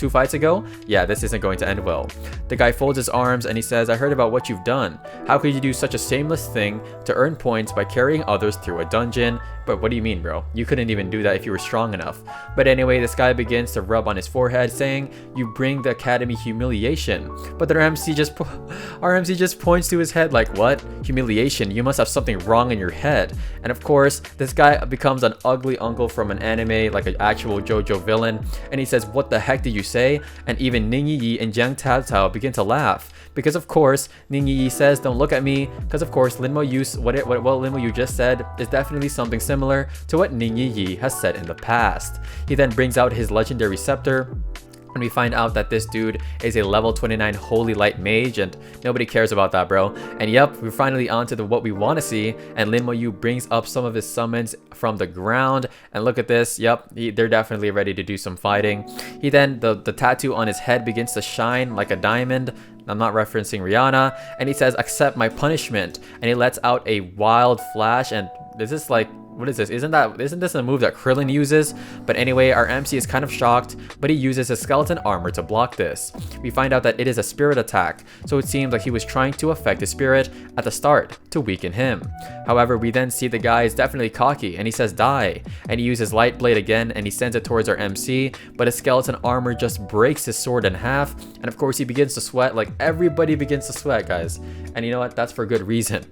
fights ago, yeah, this isn't going to end well. The guy folds his arms and he says, "I heard about what you've done. How could you do such a shameless thing to earn points by carrying others through a dungeon?" But what do you mean, bro? You couldn't even do that if you were strong enough. But anyway, this guy begins to rub on his forehead saying, "You bring the academy humiliation." But the RMC just points to his head like, "What? Humiliation? You must have something wrong in your head." And of course, this guy becomes an ugly uncle from an anime, like an actual JoJo villain. And he says, "What the heck did you say?" And even Ning Yi and Jiang Tao Cao begin to laugh. Because of course, Ning Yi says, "Don't look at me." Because of course, Lin Mo Yu, what Lin Mo Yu just said is definitely something similar to what Ning Yi has said in the past. He then brings out his legendary scepter, and we find out that this dude is a level 29 Holy Light Mage, and nobody cares about that, bro. And yep, we're finally on to what we want to see, and Lin Mo Yu brings up some of his summons from the ground, and look at this, yep, they're definitely ready to do some fighting. He then, the tattoo on his head begins to shine like a diamond. I'm not referencing Rihanna, and he says, "Accept my punishment," and he lets out a wild flash, and this is like, what is this? Isn't this a move that Krillin uses? But anyway, our MC is kind of shocked, but he uses his skeleton armor to block this. We find out that it is a spirit attack, so it seems like he was trying to affect his spirit at the start to weaken him. However, we then see the guy is definitely cocky, and he says, "Die," and he uses light blade again, and he sends it towards our MC, but his skeleton armor just breaks his sword in half, and of course he begins to sweat. Like, everybody begins to sweat, guys. And you know what? That's for good reason.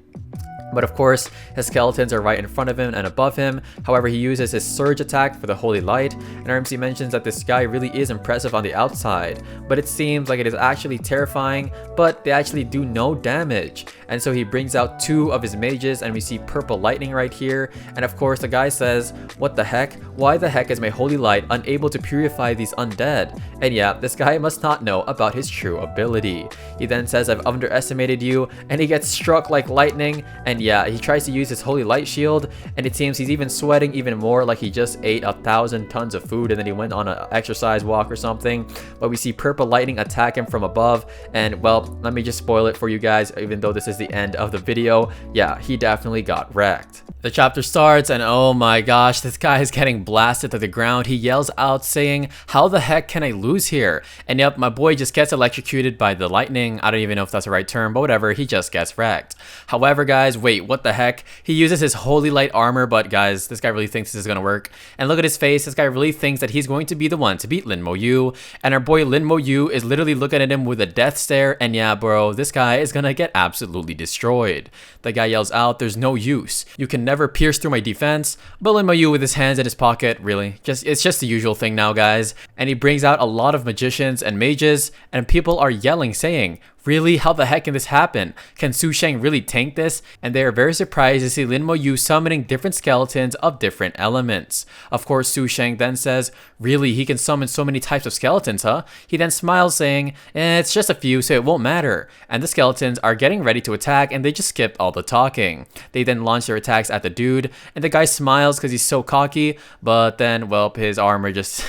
But of course, his skeletons are right in front of him and above him. However, he uses his surge attack for the holy light, and our MC mentions that this guy really is impressive on the outside, but it seems like it is actually terrifying, but they actually do no damage. And so he brings out 2 of his mages, and we see purple lightning right here. And of course, the guy says, "What the heck? Why the heck is my holy light unable to purify these undead?" And yeah, this guy must not know about his true ability. He then says, "I've underestimated you," and he gets struck like lightning. And yeah, he tries to use his holy light shield, and it seems he's even sweating even more, like he just ate 1,000 tons of food and then he went on an exercise walk or something. But we see purple lightning attack him from above, and well, let me just spoil it for you guys, even though this is the end of the video. Yeah, he definitely got wrecked. The chapter starts, and oh my gosh, this guy is getting blasted to the ground. He yells out saying, "How the heck can I lose here?" And yep, my boy just gets electrocuted by the lightning. I don't even know if that's the right term, but whatever, he just gets wrecked. However, guys, wait, what the heck? He uses his holy light armor, but guys, this guy really thinks this is gonna work. And look at his face, this guy really thinks that he's going to be the one to beat Lin Mo Yu. And our boy Lin Mo Yu is literally looking at him with a death stare, and yeah, bro, this guy is gonna get absolutely destroyed. The guy yells out, "There's no use. You can never pierce through my defense." But Lin Mo Yu with his hands in his pocket, really, it's just the usual thing now, guys. And he brings out a lot of magicians and mages, and people are yelling saying, "Really? How the heck can this happen? Can Su Sheng really tank this?" And they are very surprised to see Lin Mo Yu summoning different skeletons of different elements. Of course, Su Sheng then says, "Really? He can summon so many types of skeletons, huh?" He then smiles saying, "It's just a few, so it won't matter." And the skeletons are getting ready to attack, and they just skipped all the talking. They then launch their attacks at the dude, and the guy smiles because he's so cocky, but then, well, his armor just...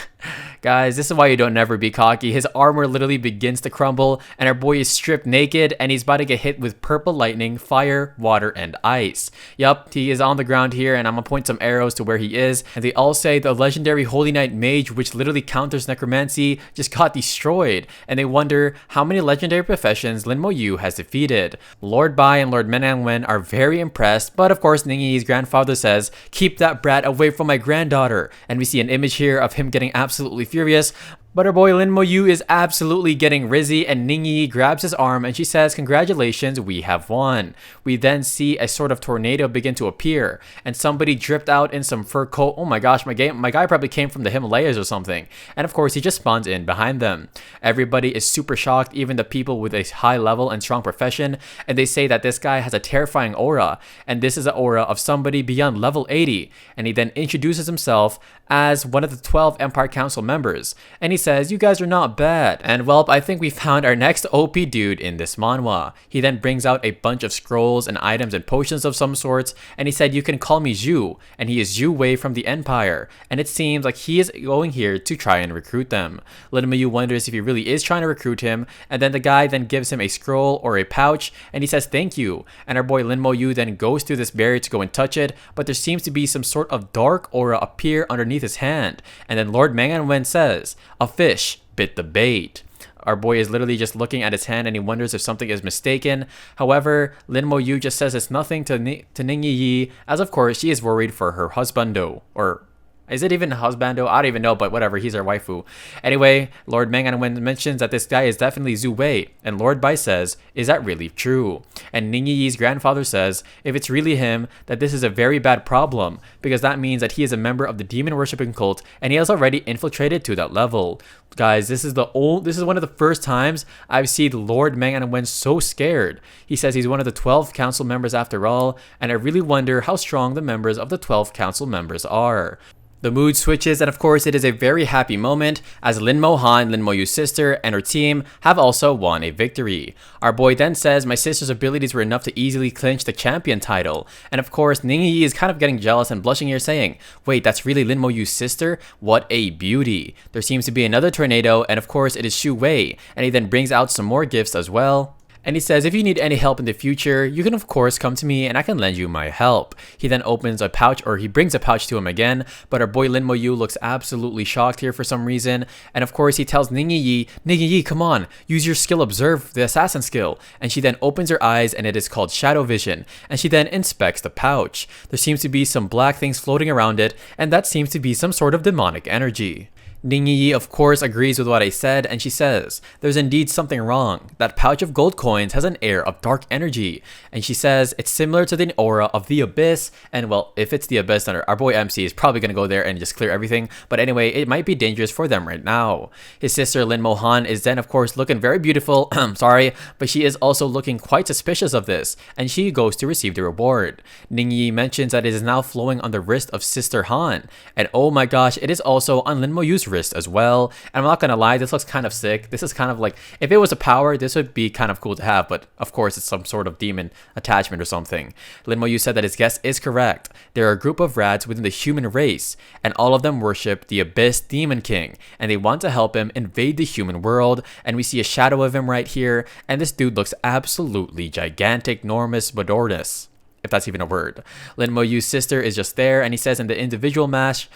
Guys, this is why you don't never be cocky. His armor literally begins to crumble, and our boy is stripped naked, and he's about to get hit with purple lightning, fire, water, and ice. Yup, he is on the ground here, and I'm gonna point some arrows to where he is, and they all say the legendary Holy Knight Mage, which literally counters Necromancy, just got destroyed, and they wonder how many legendary professions Lin Mo Yu has defeated. Lord Bai and Lord Menangwen are very impressed, but of course Ningyi's grandfather says, "Keep that brat away from my granddaughter," and we see an image here of him getting absolutely furious. But our boy Lin Mo Yu is absolutely getting rizzy, and Ningyi grabs his arm and she says, "Congratulations, we have won." We then see a sort of tornado begin to appear, and somebody dripped out in some fur coat. Oh my gosh, my guy probably came from the Himalayas or something. And of course, he just spawns in behind them. Everybody is super shocked, even the people with a high level and strong profession, and they say that this guy has a terrifying aura, and this is the aura of somebody beyond level 80. And he then introduces himself as one of the 12 Empire Council members, and he says, "You guys are not bad." And well, I think we found our next OP dude in this manhwa. He then brings out a bunch of scrolls and items and potions of some sorts, and he said, "You can call me Zhu," and he is Zhu Wei from the Empire, and it seems like he is going here to try and recruit them. Lin Mo Yu wonders if he really is trying to recruit him, and then the guy then gives him a scroll or a pouch, and he says thank you. And our boy Lin Mo Yu then goes through this barrier to go and touch it, but there seems to be some sort of dark aura appear underneath his hand, and then Lord Manhwa says, "A fish bit the bait." Our boy is literally just looking at his hand, and he wonders if something is mistaken. However, Lin Mo Yu just says it's nothing to Ningyi, as of course she is worried for her husbando, or is it even husbando? I don't even know, but whatever, he's our waifu. Anyway, Lord Manhwa mentions that this guy is definitely Zhu Wei, and Lord Bai says, "Is that really true?" And Ningyi's grandfather says, if it's really him, that this is a very bad problem, because that means that he is a member of the demon worshipping cult, and he has already infiltrated to that level. Guys, this is one of the first times I've seen Lord Manhwa so scared. He says he's one of the 12 council members after all, and I really wonder how strong the members of the 12 council members are. The mood switches, and of course it is a very happy moment as Lin Mo Han, Lin Mo Yu's sister, and her team have also won a victory. Our boy then says, "My sister's abilities were enough to easily clinch the champion title." And of course Ningyi is kind of getting jealous and blushing here saying, "Wait, that's really Lin Mo Yu's sister? What a beauty." There seems to be another tornado, and of course it is Zhu Wei, and he then brings out some more gifts as well. And he says, "If you need any help in the future, you can of course come to me and I can lend you my help." He then opens a pouch, or he brings a pouch to him again, but our boy Lin Mo Yu looks absolutely shocked here for some reason. And of course he tells Ningyi, "Come on, use your skill Observe, the assassin skill." And she then opens her eyes, and it is called Shadow Vision, and she then inspects the pouch. There seems to be some black things floating around it, and that seems to be some sort of demonic energy. Ningyi, of course, agrees with what I said, and she says, there's indeed something wrong. That pouch of gold coins has an air of dark energy. And she says, it's similar to the aura of the Abyss. And well, if it's the Abyss, then our boy MC is probably going to go there and just clear everything. But anyway, it might be dangerous for them right now. His sister, Lin Mohan, is then, of course, looking very beautiful. Sorry, but she is also looking quite suspicious of this. And she goes to receive the reward. Ningyi mentions that it is now flowing on the wrist of Sister Han. And oh my gosh, it is also on Lin Moyu's wrist as well. And I'm not gonna lie, this looks kind of sick. This is kind of like, if it was a power, this would be kind of cool to have, but of course it's some sort of demon attachment or something. Lin Moyu said that his guess is correct. There are a group of rats within the human race, and all of them worship the Abyss Demon King, and they want to help him invade the human world. And we see a shadow of him right here, and this dude looks absolutely gigantic, enormous, Badornus, if that's even a word. Lin Moyu's sister is just there, and he says in the individual match,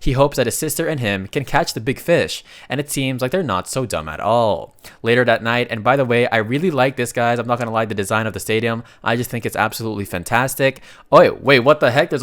he hopes that his sister and him can catch the big fish, and it seems like they're not so dumb at all. Later that night, and by the way, I really like this, guys. I'm not gonna lie, the design of the stadium, I just think it's absolutely fantastic. Oh wait, what the heck? There's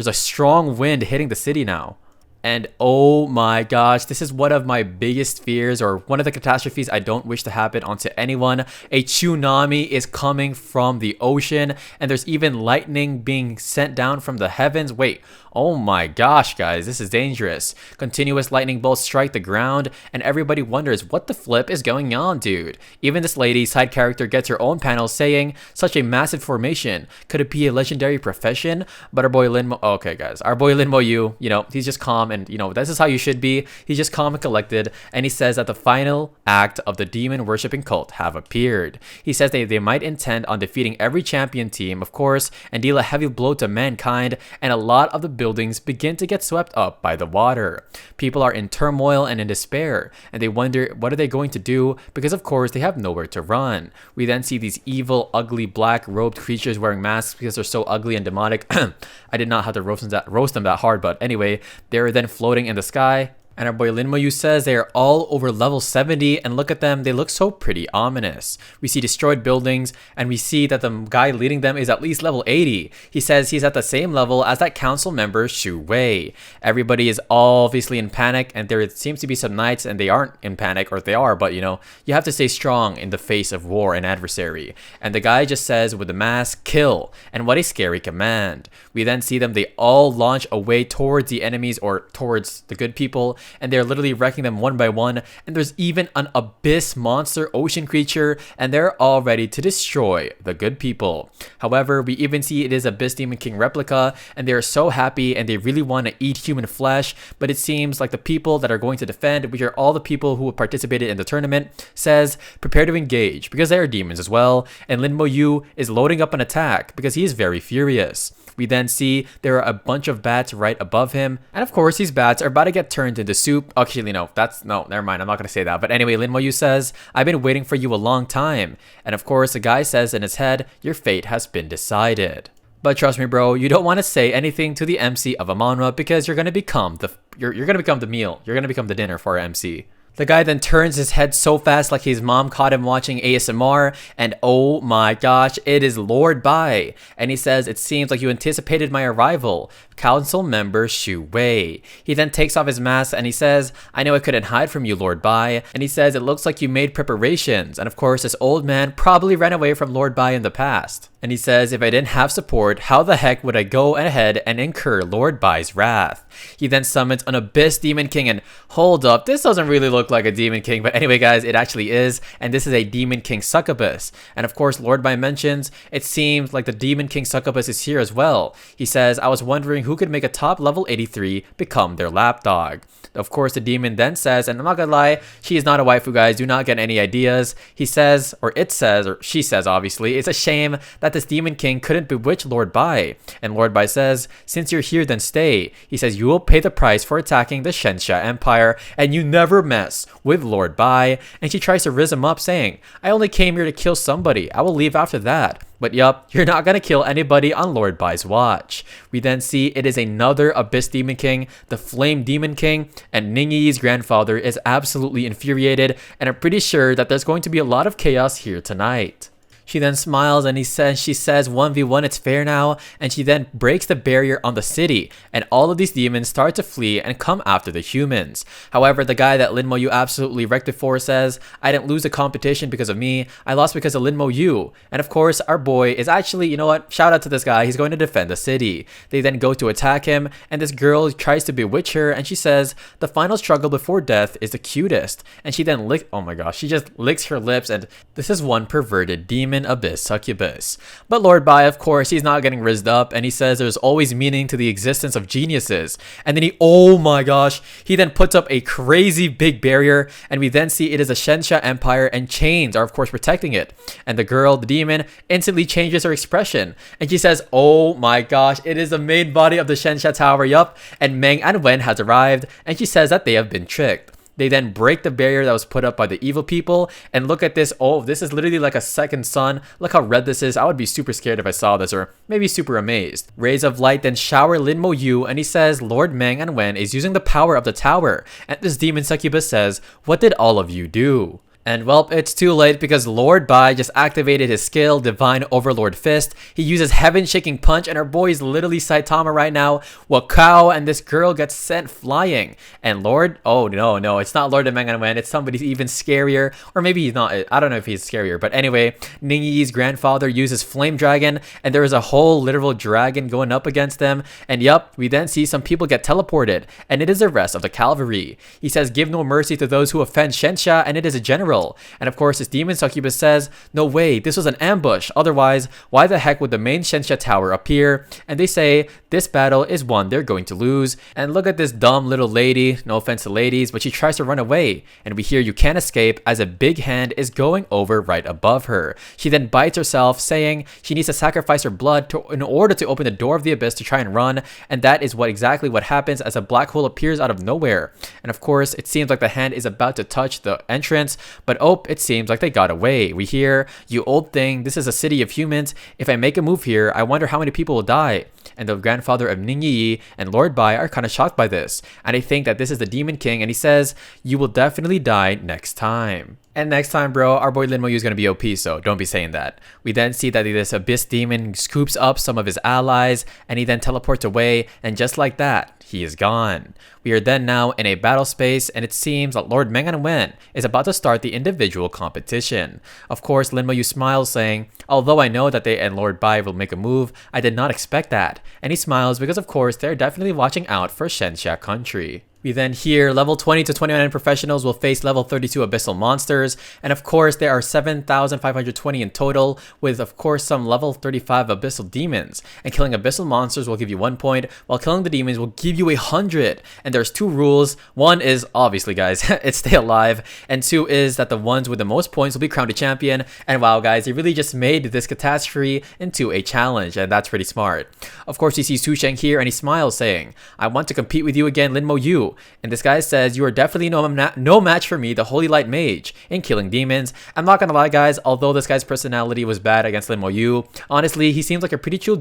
a strong wind hitting the city now. And oh my gosh, this is one of my biggest fears, or one of the catastrophes I don't wish to happen onto anyone. A tsunami is coming from the ocean, and there's even lightning being sent down from the heavens. Wait, oh my gosh, guys, this is dangerous. Continuous lightning bolts strike the ground, and everybody wonders what the flip is going on, dude. Even this lady, side character, gets her own panel saying, such a massive formation. Could it be a legendary profession? But our boy okay guys, our boy Lin Moyu, you know, he's just calm, and you know, this is how you should be. He's just calm and collected, and he says that the final act of the demon worshipping cult have appeared. He says they might intend on defeating every champion team, of course, and deal a heavy blow to mankind, and a lot of the buildings begin to get swept up by the water. People are in turmoil and in despair, and they wonder what are they going to do, because of course they have nowhere to run. We then see these evil, ugly, black robed creatures wearing masks because they're so ugly and demonic. I did not have to roast them that hard, but anyway, they're then floating in the sky. And our boy Lin Moyu says they are all over level 70, and look at them, they look so pretty ominous. We see destroyed buildings, and we see that the guy leading them is at least level 80. He says he's at the same level as that council member Shu Wei. Everybody is obviously in panic, and there seems to be some knights, and they aren't in panic, or they are, but you know, you have to stay strong in the face of war and adversary. And the guy just says with the mask, kill, and what a scary command. We then see them, they all launch away towards the enemies, or towards the good people, and they're literally wrecking them one by one. And there's even an abyss monster ocean creature, and they're all ready to destroy the good people. However, we even see it is Abyss Demon King replica, and they are so happy and they really want to eat human flesh. But it seems like the people that are going to defend, which are all the people who participated in the tournament, says prepare to engage because they are demons as well. And Lin Moyu is loading up an attack because he is very furious. We then see there are a bunch of bats right above him. And of course, these bats are about to get turned into soup. Actually, no, never mind. I'm not going to say that. But anyway, Lin Moyu says, I've been waiting for you a long time. And of course, the guy says in his head, your fate has been decided. But trust me, bro, you don't want to say anything to the MC of a manhwa because you're going to become you're going to become the meal. You're going to become the dinner for our MC. The guy then turns his head so fast like his mom caught him watching ASMR, and oh my gosh, it is Lord Bai. And he says, it seems like you anticipated my arrival. Council member Shu Wei. He then takes off his mask and he says, I know I couldn't hide from you, Lord Bai. And he says, it looks like you made preparations. And of course, this old man probably ran away from Lord Bai in the past. And he says, if I didn't have support, how the heck would I go ahead and incur Lord Bai's wrath? He then summons an Abyss Demon King, and hold up, this doesn't really look like a Demon King, but anyway guys, it actually is, and this is a Demon King Succubus. And of course, Lord Bai mentions, it seems like the Demon King Succubus is here as well. He says, I was wondering who could make a top level 83 become their lapdog. Of course, the demon then says, and I'm not gonna lie, she is not a waifu, guys, do not get any ideas. He says, or it says, or she says obviously, it's a shame that this Demon King couldn't bewitch Lord Bai. And Lord Bai says, since you're here, then stay. He says, you will pay the price for attacking the Shensha Empire, and you never mess with Lord Bai. And she tries to rizz him up, saying, I only came here to kill somebody. I will leave after that. But yup, you're not gonna kill anybody on Lord Bai's watch. We then see it is another Abyss Demon King, the Flame Demon King, and Ningyi's grandfather is absolutely infuriated, and I'm pretty sure that there's going to be a lot of chaos here tonight. She then smiles and she says 1v1 it's fair now, and she then breaks the barrier on the city, and all of these demons start to flee and come after the humans. However, the guy that Lin Mo Yu absolutely wrecked it for says, I didn't lose the competition because of me, I lost because of Lin Mo Yu. And of course, our boy is actually, you know what, shout out to this guy, he's going to defend the city. They then go to attack him, and this girl tries to bewitch her, and she says, the final struggle before death is the cutest. And she then oh my gosh, she just licks her lips, and this is one perverted demon abyss succubus. But Lord Bai, of course, he's not getting rizzed up, and he says there's always meaning to the existence of geniuses. And then oh my gosh, he then puts up a crazy big barrier, and we then see it is a Shensha Empire, and chains are of course protecting it. And the girl, the demon, instantly changes her expression, and she says, oh my gosh, it is the main body of the Shensha Tower, yup, and Meng and Wen has arrived, and she says that they have been tricked. They then break the barrier that was put up by the evil people, and look at this. Oh, this is literally like a second sun. Look how red this is. I would be super scared if I saw this, or maybe super amazed. Rays of light then shower Lin Mo Yu, and he says Lord Meng and Wen is using the power of the tower. And this demon succubus says, what did all of you do? And well, it's too late because Lord Bai just activated his skill, Divine Overlord Fist. He uses Heaven Shaking Punch, and our boy is literally Saitama right now. Wakao, and this girl gets sent flying. And Lord, oh no, it's not Lord of Meng and Wen, it's somebody even scarier. Or maybe he's not, I don't know if he's scarier. But anyway, Ning Yi's grandfather uses Flame Dragon, and there is a whole literal dragon going up against them. And yup, we then see some people get teleported, and it is the rest of the cavalry. He says, give no mercy to those who offend Shensha, and it is a general. And of course, this demon succubus says, no way, this was an ambush. Otherwise, why the heck would the main Shensha tower appear? And they say, this battle is one they're going to lose. And look at this dumb little lady, no offense to ladies, but she tries to run away. And we hear you can't escape as a big hand is going over right above her. She then bites herself, saying she needs to sacrifice her blood in order to open the door of the abyss to try and run. And that is exactly what happens as a black hole appears out of nowhere. And of course, it seems like the hand is about to touch the entrance, but oh, it seems like they got away. We hear, you old thing, this is a city of humans. If I make a move here, I wonder how many people will die. And the grandfather of Ning Yi and Lord Bai are kind of shocked by this. And they think that this is the Demon King, and he says, you will definitely die next time. And next time, bro, our boy Lin Mo Yu is going to be OP, so don't be saying that. We then see that this abyss demon scoops up some of his allies, and he then teleports away, and just like that, he is gone. We are then now in a battle space, and it seems that Lord Meng and Wen is about to start the individual competition. Of course, Lin Mo Yu smiles, saying, although I know that they and Lord Bai will make a move, I did not expect that. And he smiles because of course they're definitely watching out for Shensha country. We then hear level 20 to 29 professionals will face level 32 abyssal monsters, and of course there are 7,520 in total, with of course some level 35 abyssal demons. And killing abyssal monsters will give you 1 point, while killing the demons will give you 100. And there's two rules. One is, obviously guys, it's stay alive, and two is that the ones with the most points will be crowned a champion. And wow guys, they really just made this catastrophe into a challenge, and that's pretty smart. Of course you see Su Sheng here, and he smiles, saying, I want to compete with you again, Lin Mo Yu. And this guy says, you are definitely no match for me, the Holy Light Mage, in killing demons. I'm not gonna lie guys, although this guy's personality was bad against Lin Mo Yu, honestly he seems like a pretty chill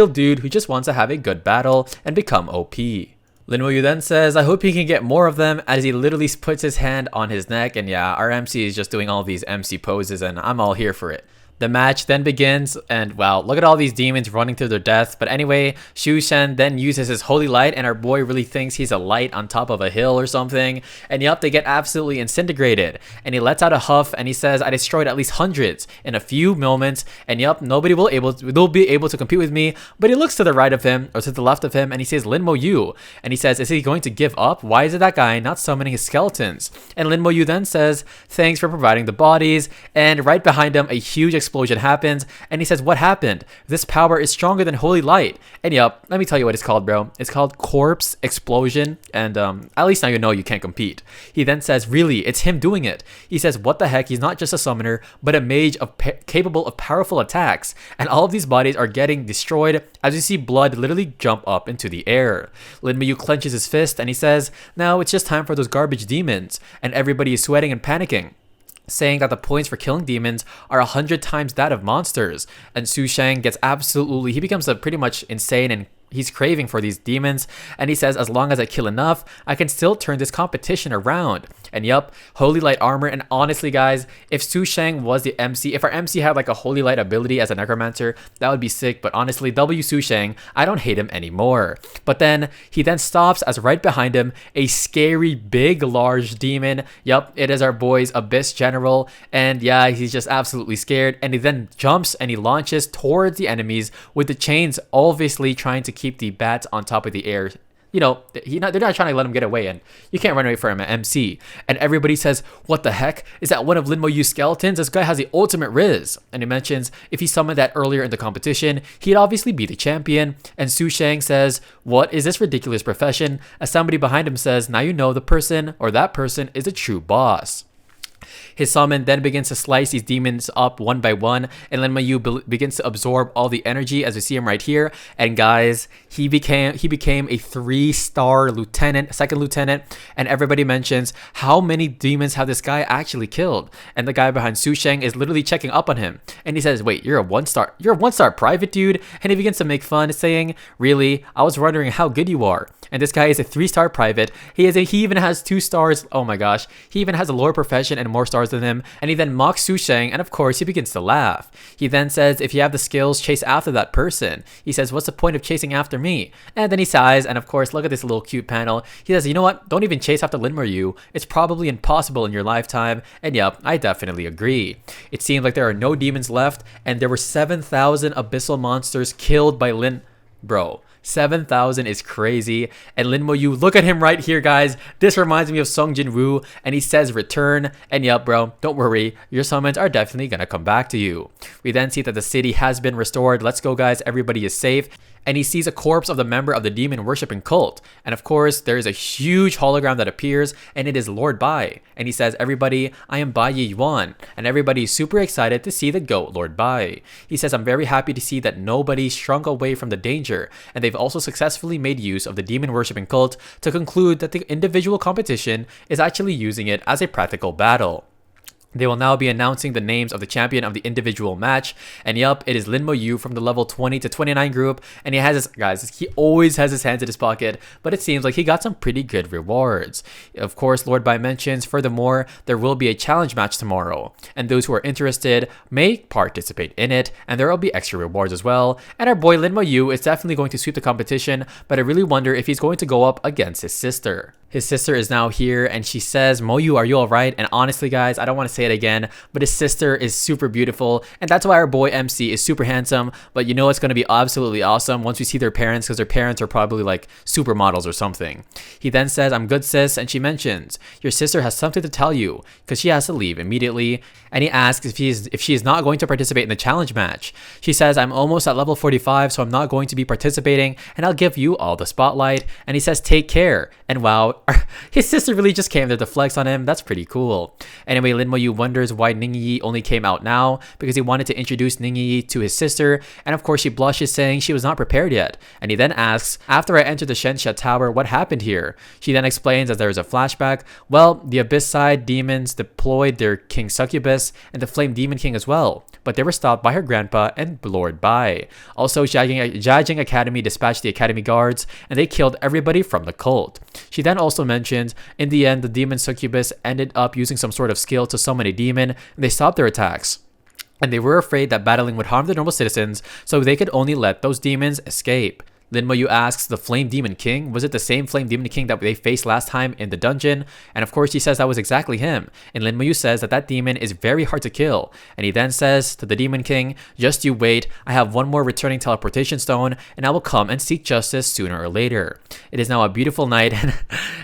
dude who just wants to have a good battle and become OP. Lin Mo Yu then says, I hope he can get more of them, as he literally puts his hand on his neck. And yeah, our MC is just doing all these MC poses, and I'm all here for it. The match then begins, and wow, look at all these demons running to their death. But anyway, Xu Shen then uses his holy light, and our boy really thinks he's a light on top of a hill or something. And yup, they get absolutely disintegrated. And he lets out a huff, and he says, I destroyed at least hundreds in a few moments. And yup, nobody will be able to compete with me. But he looks to the right of him, or to the left of him, and he says, Lin Mo Yu. And he says, is he going to give up? Why is it that guy not summoning his skeletons? And Lin Mo Yu then says, thanks for providing the bodies. And right behind him, a huge explosion happens, and he says, what happened? This power is stronger than holy light. And yup, let me tell you what it's called, bro. It's called corpse explosion, and at least now you know you can't compete. He then says, really, it's him doing it. He says, what the heck, he's not just a summoner, but a mage capable of powerful attacks. And all of these bodies are getting destroyed as you see blood literally jump up into the air. Lin Mo Yu clenches his fist, and he says, now it's just time for those garbage demons. And everybody is sweating and panicking, saying that the points for killing demons are 100 times that of monsters. And Su Sheng gets absolutely, he becomes a pretty much insane, and he's craving for these demons, and he says, as long as I kill enough, I can still turn this competition around. And yup, Holy Light armor. And honestly guys, if Su Shang was the MC, if our MC had like a Holy Light ability as a Necromancer, that would be sick. But honestly, W Su Shang, I don't hate him anymore. But then he then stops as right behind him a scary big large demon. Yup, it is our boy's Abyss General, and yeah, he's just absolutely scared, and he then jumps and he launches towards the enemies with the chains, obviously trying to keep the bats on top of the air. You know, they're not trying to let him get away, and you can't run away from an MC. And everybody says, what the heck? Is that one of Lin Moyu's skeletons? This guy has the ultimate Riz. And he mentions if he summoned that earlier in the competition, he'd obviously be the champion. And Su Shang says, what is this ridiculous profession? As somebody behind him says, now you know the person or that person is a true boss. His summon then begins to slice these demons up one by one, and Lin Moyu begins to absorb all the energy, as we see him right here. And guys, he became a 3-star lieutenant, second lieutenant, and everybody mentions how many demons have this guy actually killed. And the guy behind Su Shang is literally checking up on him, and he says, wait, you're a 1-star private, dude? And he begins to make fun, saying, really? I was wondering how good you are. And this guy is a 3-star private. He even has 2 stars. Oh my gosh. He even has a lower profession and more stars than him. And he then mocks Su Shang, and of course he begins to laugh. He then says, if you have the skills, chase after that person. He says, what's the point of chasing after me? And then he sighs, and of course, look at this little cute panel. He says, you know what? Don't even chase after Lin Moyu. It's probably impossible in your lifetime. And yep, I definitely agree. It seems like there are no demons left, and there were 7,000 abyssal monsters killed by Lin. Bro, 7,000 is crazy. And Lin Moyu, look at him right here, guys. This reminds me of Song Jin-woo, and he says return. And yep, bro, don't worry, your summons are definitely gonna come back to you. We then see that the city has been restored. Let's go, guys, everybody is safe. And he sees a corpse of the member of the demon worshipping cult. And of course, there is a huge hologram that appears, and it is Lord Bai. And he says, everybody, I am Bai Yi Yuan. And everybody is super excited to see the GOAT, Lord Bai. He says, I'm very happy to see that nobody shrunk away from the danger, and they've also successfully made use of the demon worshipping cult to conclude that the individual competition is actually using it as a practical battle. They will now be announcing the names of the champion of the individual match. And yup, it is Lin Moyu from the level 20 to 29 group. And he has his, guys, he always has his hands in his pocket, but it seems like he got some pretty good rewards. Of course, Lord Bai mentions, furthermore, there will be a challenge match tomorrow. And those who are interested may participate in it, and there will be extra rewards as well. And our boy Lin Moyu is definitely going to sweep the competition, but I really wonder if he's going to go up against his sister. His sister is now here, and she says, Moyu, are you alright? And honestly, guys, I don't want to say it again, but his sister is super beautiful, and that's why our boy MC is super handsome. But you know it's going to be absolutely awesome once we see their parents, because their parents are probably like supermodels or something. He then says, I'm good, sis, and she mentions, your sister has something to tell you, because she has to leave immediately. And he asks if she is not going to participate in the challenge match. She says, I'm almost at level 45, so I'm not going to be participating, and I'll give you all the spotlight. And he says, take care. And wow, his sister really just came there to flex on him. That's pretty cool. Anyway, Lin Moyu wonders why Ningyi only came out now, because he wanted to introduce Ningyi to his sister, and of course she blushes, saying she was not prepared yet. And he then asks, after I entered the Shensha Tower, what happened here? She then explains that there is a flashback. Well, the Abyss side demons deployed their King Succubus and the Flame Demon King as well, but they were stopped by her grandpa and Lord Bai. Also, Jiajing Academy dispatched the Academy guards, and they killed everybody from the cult. She then also mentioned, in the end, the demon Succubus ended up using some sort of skill to summon a demon, and they stopped their attacks. And they were afraid that battling would harm the normal citizens, so they could only let those demons escape. Lin Moyu asks, the Flame Demon King, was it the same Flame Demon King that they faced last time in the dungeon? And of course he says that was exactly him. And Lin Moyu says that that demon is very hard to kill. And he then says to the Demon King, just you wait, I have one more returning teleportation stone, and I will come and seek justice sooner or later. It is now a beautiful night,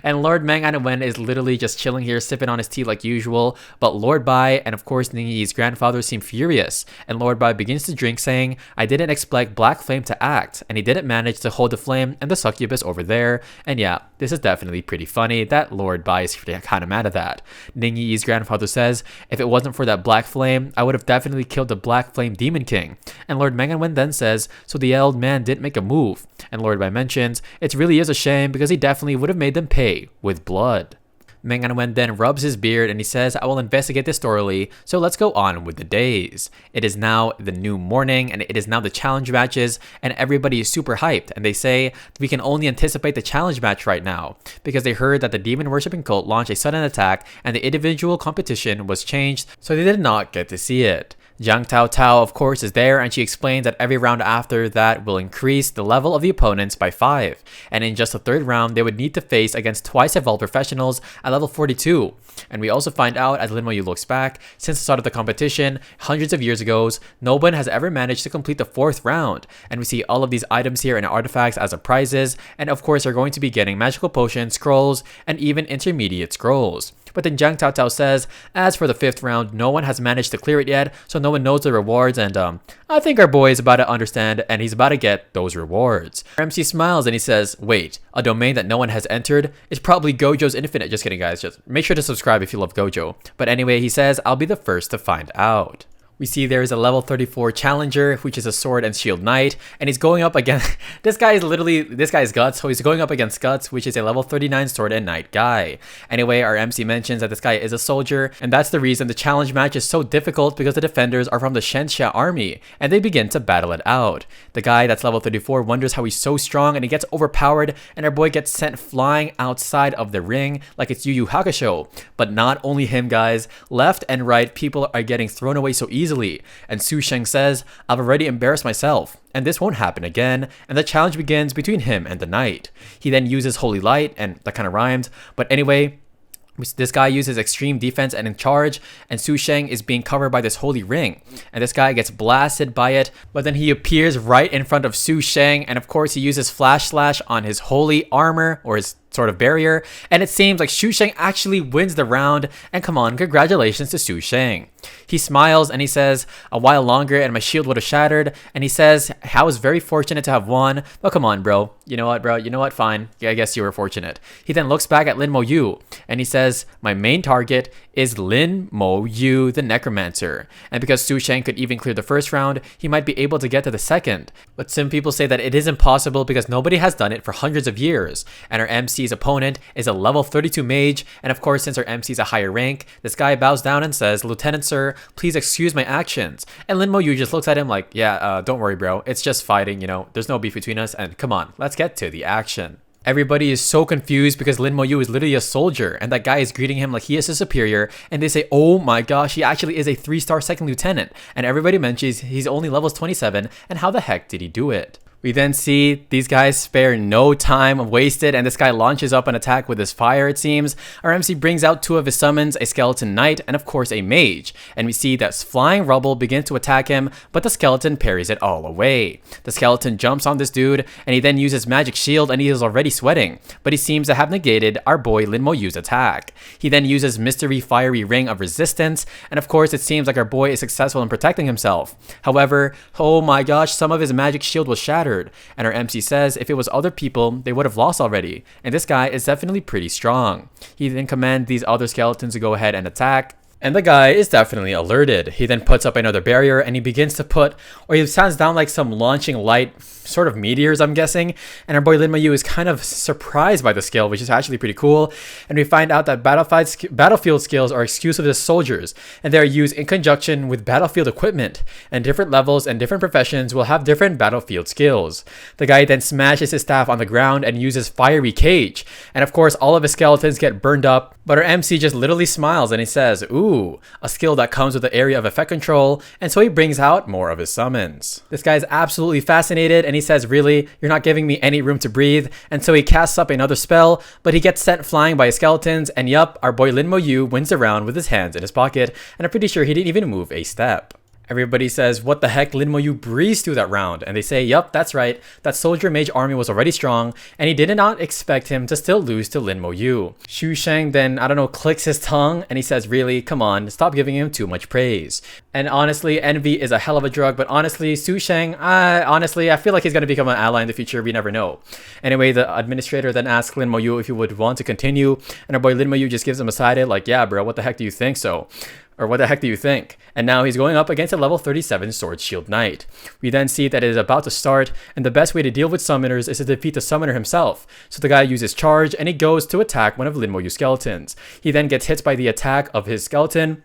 and Lord Manhwa is literally just chilling here, sipping on his tea like usual. But Lord Bai and of course Ningyi's grandfather seem furious, and Lord Bai begins to drink, saying, I didn't expect Black Flame to act, and he didn't manage to hold the flame and the succubus over there. And yeah, this is definitely pretty funny that Lord Bai is kind of mad at that. Ningyi's grandfather says, if it wasn't for that black flame, I would have definitely killed the Black Flame Demon King. And Lord Manhwa then says, so the old man didn't make a move. And Lord Bai mentions, it really is a shame, because he definitely would have made them pay with blood. Meng Anwen then rubs his beard and he says, I will investigate this thoroughly, so let's go on with the days. It is now the new morning and it is now the challenge matches and everybody is super hyped and they say we can only anticipate the challenge match right now because they heard that the demon worshipping cult launched a sudden attack and the individual competition was changed, so they did not get to see it. Jiang Tao Tao, of course, is there, and she explains that every round after that will increase the level of the opponents by 5. And in just the third round, they would need to face against twice evolved professionals at level 42. And we also find out, as Lin Moyu looks back, since the start of the competition, hundreds of years ago, no one has ever managed to complete the 4th round. And we see all of these items here and artifacts as prizes, and of course are going to be getting magical potions, scrolls, and even intermediate scrolls. But then Jiang Tao Tao says, as for the 5th round, no one has managed to clear it yet, so no one knows the rewards, and I think our boy is about to understand, and he's about to get those rewards. Our MC smiles and he says, wait, a domain that no one has entered? It's probably Gojo's Infinite. Just kidding, guys. Just make sure to subscribe if you love Gojo. But anyway, he says, I'll be the first to find out. We see there is a level 34 challenger, which is a sword and shield knight, and he's going up against this guy is Guts, so he's going up against Guts, which is a level 39 sword and knight guy. Anyway, our MC mentions that this guy is a soldier, and that's the reason the challenge match is so difficult, because the defenders are from the Shenxia army, and they begin to battle it out. The guy that's level 34 wonders how he's so strong, and he gets overpowered, and our boy gets sent flying outside of the ring like it's Yu Yu Hakusho. But not only him, guys, left and right people are getting thrown away so easily. And Su Sheng says, I've already embarrassed myself, and this won't happen again, and the challenge begins between him and the knight. He then uses Holy Light, and that kind of rhymes, but anyway, this guy uses extreme defense and in charge, and Su Sheng is being covered by this holy ring, and this guy gets blasted by it, but then he appears right in front of Su Sheng, and of course he uses Flash Slash on his holy armor, or his sort of barrier, and it seems like Su Sheng actually wins the round, and come on, congratulations to Su Sheng. He smiles and he says, a while longer and my shield would have shattered, and he says, I was very fortunate to have won, but come on bro, you know what, fine, yeah, I guess you were fortunate. He then looks back at Lin Mo Yu, and he says, my main target is Lin Mo Yu, the Necromancer, and because Su Sheng could even clear the first round, he might be able to get to the second, but some people say that it is impossible because nobody has done it for hundreds of years, and our MC's opponent is a level 32 mage, and of course since our MC is a higher rank, this guy bows down and says, Lieutenant Sir, please excuse my actions, and Lin Mo Yu just looks at him like, yeah, don't worry bro, it's just fighting, there's no beef between us, and come on, let's get to the action. Everybody is so confused because Lin Mo Yu is literally a soldier, and that guy is greeting him like he is a superior, and they say, oh my gosh, he actually is a 3-star second lieutenant, and everybody mentions he's only levels 27, and how the heck did he do it? We then see these guys spare no time wasted, and this guy launches up an attack with his fire, it seems. Our MC brings out 2 of his summons, a skeleton knight, and of course a mage. And we see that flying rubble begins to attack him, but the skeleton parries it all away. The skeleton jumps on this dude, and he then uses magic shield, and he is already sweating, but he seems to have negated our boy Lin Mo Yu's attack. He then uses mystery fiery ring of resistance, and of course it seems like our boy is successful in protecting himself. However, oh my gosh, some of his magic shield was shattered. And our MC says if it was other people, they would have lost already. And this guy is definitely pretty strong. He then commands these other skeletons to go ahead and attack. And the guy is definitely alerted. He then puts up another barrier and he begins to put, or he sounds down like some launching light sort of meteors, I'm guessing. And our boy Lin Mo Yu is kind of surprised by the skill, which is actually pretty cool. And we find out that battlefield skills are exclusive to soldiers, and they are used in conjunction with battlefield equipment. And different levels and different professions will have different battlefield skills. The guy then smashes his staff on the ground and uses fiery cage. And of course, all of his skeletons get burned up, but our MC just literally smiles and he says, ooh, a skill that comes with the area of effect control, and so he brings out more of his summons. This guy is absolutely fascinated, and he says, really, you're not giving me any room to breathe, and so he casts up another spell, but he gets sent flying by his skeletons, and yup, our boy Lin Mo Yu wins the round with his hands in his pocket, and I'm pretty sure he didn't even move a step. Everybody says, what the heck, Lin Mo Yu breezed through that round, and they say, yup, that's right, that soldier mage army was already strong, and he did not expect him to still lose to Lin Mo Yu. Su Sheng then, clicks his tongue, and he says, really, come on, stop giving him too much praise. And honestly, envy is a hell of a drug, but honestly, Su Sheng, I feel like he's going to become an ally in the future, we never know. Anyway, the administrator then asks Lin Mo Yu if he would want to continue, and our boy Lin Mo Yu just gives him a side eye, like, yeah bro, what the heck do you think so? Or what the heck do you think? And now he's going up against a level 37 Sword Shield Knight. We then see that it is about to start, and the best way to deal with summoners is to defeat the summoner himself. So the guy uses charge, and he goes to attack one of Lin Moyu's skeletons. He then gets hit by the attack of his skeleton,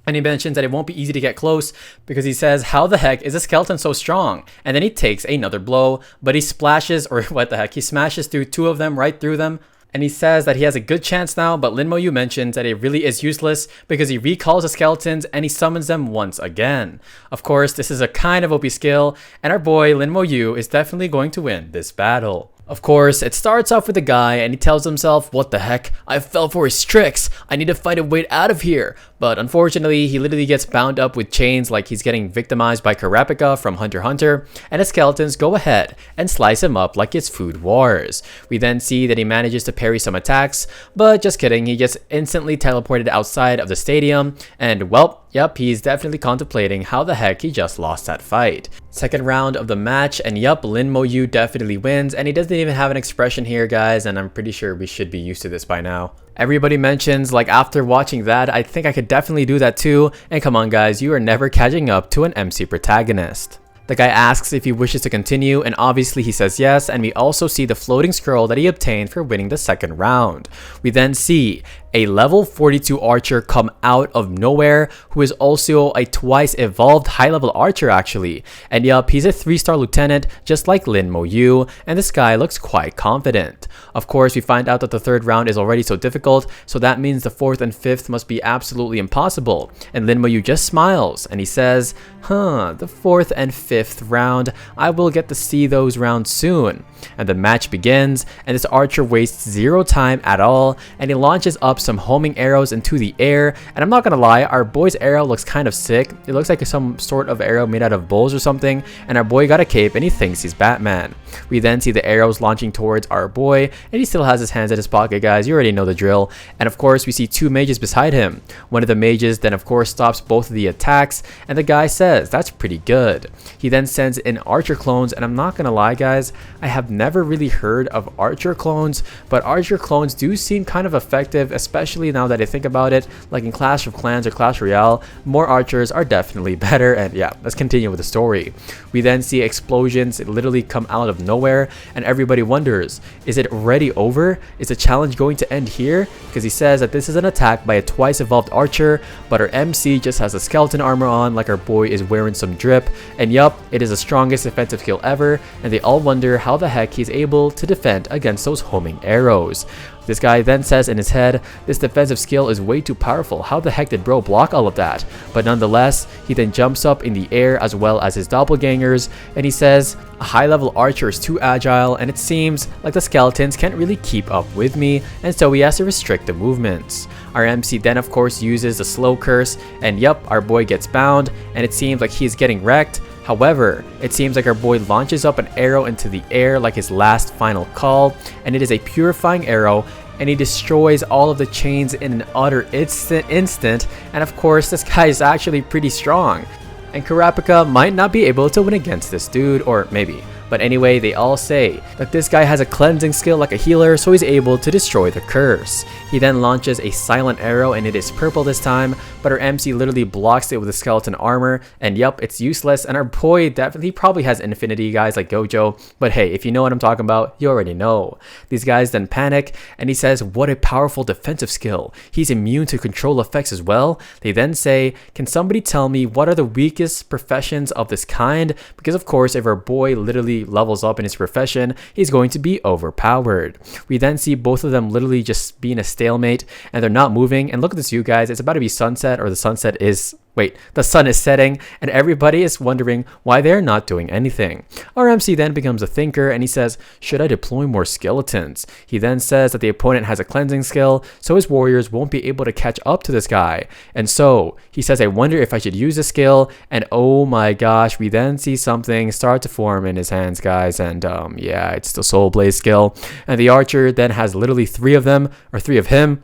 and he mentions that it won't be easy to get close because he says, how the heck is a skeleton so strong? And then he takes another blow, but he splashes, or what the heck, he smashes through two of them, right through them. And he says that he has a good chance now, but Lin Moyu mentions that it really is useless because he recalls the skeletons and he summons them once again. Of course, this is a kind of OP skill, and our boy Lin Moyu is definitely going to win this battle. Of course, it starts off with a guy and he tells himself, what the heck, I fell for his tricks, I need to fight a way out of here. But unfortunately, he literally gets bound up with chains like he's getting victimized by Kurapika from Hunter x Hunter, and his skeletons go ahead and slice him up like it's Food Wars. We then see that he manages to parry some attacks, but just kidding, he gets instantly teleported outside of the stadium, and well, yep, he's definitely contemplating how the heck he just lost that fight. Second round of the match, and yup, Lin Moyu definitely wins, and he doesn't even have an expression here, guys, and I'm pretty sure we should be used to this by now. Everybody mentions, like, after watching that, I think I could definitely do that too, and come on guys, you are never catching up to an MC protagonist. The guy asks if he wishes to continue, and obviously he says yes, and we also see the floating scroll that he obtained for winning the second round. We then see a level 42 archer come out of nowhere, who is also a twice evolved high level archer actually. And yup, he's a 3-star lieutenant just like Lin Moyu, and this guy looks quite confident. Of course, we find out that the third round is already so difficult, so that means the fourth and fifth must be absolutely impossible. And Lin Moyu just smiles and he says, the fourth and fifth round, I will get to see those rounds soon. And the match begins, and this archer wastes zero time at all, and he launches up some homing arrows into the air. And I'm not gonna lie, our boy's arrow looks kind of sick. It looks like some sort of arrow made out of bulls or something, and our boy got a cape and he thinks he's Batman. We then see the arrows launching towards our boy, and he still has his hands in his pocket, guys. You already know the drill. And of course, we see two mages beside him. One of the mages then of course stops both of the attacks, and the guy says, that's pretty good. He then sends in archer clones, and I'm not gonna lie, guys, I have never really heard of archer clones, but archer clones do seem kind of effective, especially now that I think about it. Like in Clash of Clans or Clash Royale, more archers are definitely better. And yeah, let's continue with the story. We then see explosions literally come out of nowhere, and everybody wonders, is it already over? Is the challenge going to end here? Because he says that this is an attack by a twice evolved archer, but our MC just has a skeleton armor on like our boy is wearing some drip. And yup, it is the strongest defensive skill ever, and they all wonder how the heck he's able to defend against those homing arrows. This guy then says in his head, this defensive skill is way too powerful, how the heck did bro block all of that? But nonetheless, he then jumps up in the air as well as his doppelgangers, and he says, a high level archer is too agile, and it seems like the skeletons can't really keep up with me, and so he has to restrict the movements. Our MC then of course uses the slow curse, and yup, our boy gets bound, and it seems like he's getting wrecked. However, it seems like our boy launches up an arrow into the air like his last final call, and it is a purifying arrow, and he destroys all of the chains in an utter instant. And of course, this guy is actually pretty strong, and Kurapika might not be able to win against this dude, or maybe. But anyway, they all say that this guy has a cleansing skill like a healer, so he's able to destroy the curse. He then launches a silent arrow, and it is purple this time, but our MC literally blocks it with a skeleton armor, and yup, it's useless. And our boy definitely probably has infinity, guys, like Gojo, but hey, if you know what I'm talking about, you already know. These guys then panic, and he says, what a powerful defensive skill. He's immune to control effects as well. They then say, can somebody tell me what are the weakest professions of this kind? Because of course, if our boy literally levels up in his profession, he's going to be overpowered. We then see both of them literally just be in a stalemate, and they're not moving. And look at this, you guys, it's about to be sunset, or the sunset is, wait, the sun is setting, and everybody is wondering why they're not doing anything. Our MC then becomes a thinker, and he says, should I deploy more skeletons? He then says that the opponent has a cleansing skill, so his warriors won't be able to catch up to this guy. And so he says, I wonder if I should use this skill. And oh my gosh, we then see something start to form in his hands, guys. And yeah, it's the Soul Blaze skill, and the archer then has literally three of them, or three of him.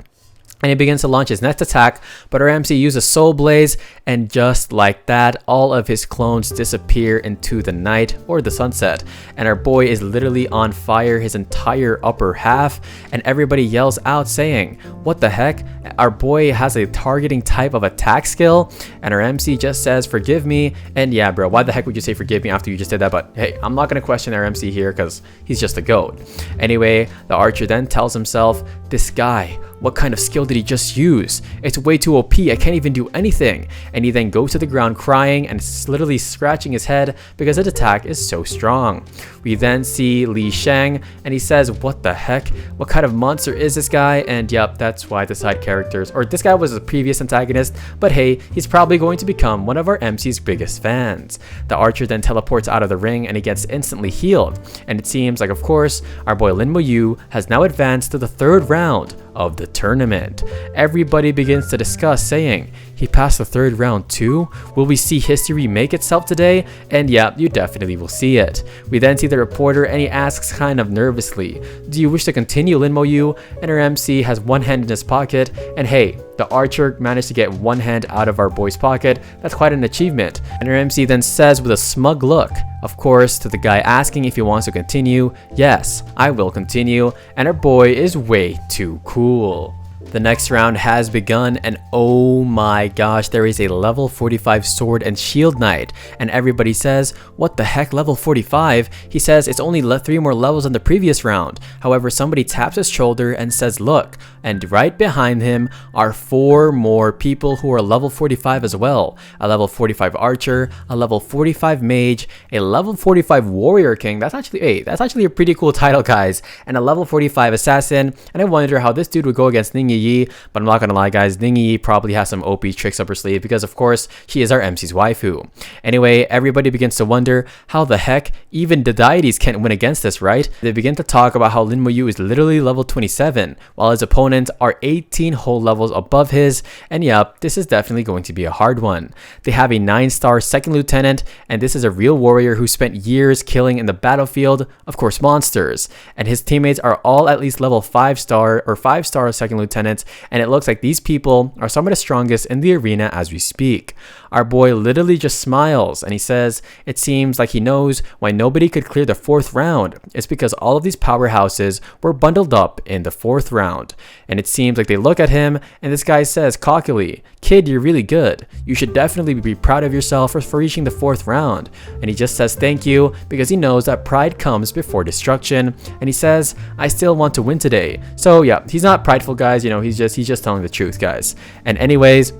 and he begins to launch his next attack, but our MC uses Soul Blaze, and just like that, all of his clones disappear into the night or the sunset, and our boy is literally on fire, his entire upper half, and everybody yells out saying, what the heck? Our boy has a targeting type of attack skill, and our MC just says, forgive me. And yeah, bro, why the heck would you say forgive me after you just did that? But hey, I'm not gonna question our MC here because he's just a goat. Anyway, the archer then tells himself, this guy, what kind of skill did he just use? It's way too OP, I can't even do anything. And he then goes to the ground crying and literally scratching his head because his attack is so strong. We then see Li Shang, and he says, what the heck? What kind of monster is this guy? And yep, that's why the side characters, or this guy was a previous antagonist, but hey, he's probably going to become one of our MC's biggest fans. The archer then teleports out of the ring and he gets instantly healed. And it seems like, of course, our boy Lin Mo-yu has now advanced to the 3rd round of the tournament. Everybody begins to discuss, saying, he passed the 3rd round too? Will we see history make itself today? And yeah, you definitely will see it. We then see the reporter, and he asks kind of nervously, do you wish to continue, Lin Mo-yu? And our MC has one hand in his pocket, and hey, the archer managed to get one hand out of our boy's pocket. That's quite an achievement. And our MC then says with a smug look, of course, to the guy asking if he wants to continue, yes, I will continue, and our boy is way too cool. The next round has begun, and oh my gosh, there is a level 45 sword and shield knight, and everybody says, what the heck, level 45? He says it's only 3 more levels than the previous round. However, somebody taps his shoulder and says, look, and right behind him are 4 more people who are level 45 as well. A level 45 archer, a level 45 mage, a level 45 warrior king. That's actually a pretty cool title, guys, and a level 45 assassin. And I wonder how this dude would go against Ning Yi, but I'm not gonna lie, guys, Ning Yi probably has some OP tricks up her sleeve because of course she is our MC's waifu. Anyway, everybody begins to wonder how the heck even the deities can't win against this, right? They begin to talk about how Lin Mo-yu is literally level 27 while his opponents are 18 whole levels above his, and yep, this is definitely going to be a hard one. They have a 9-star 2nd lieutenant, and this is a real warrior who spent years killing in the battlefield, of course, monsters, and his teammates are all at least level 5-star or 5-star 2nd lieutenants, and it looks like these people are some of the strongest in the arena as we speak. Our boy literally just smiles, and he says it seems like he knows why nobody could clear the 4th round. It's because all of these powerhouses were bundled up in the 4th round. And it seems like they look at him, and this guy says cockily, kid, you're really good. You should definitely be proud of yourself for reaching the 4th round. And he just says thank you because he knows that pride comes before destruction. And he says, I still want to win today. So yeah, he's not prideful, guys. You know, he's just telling the truth, guys. And anyways,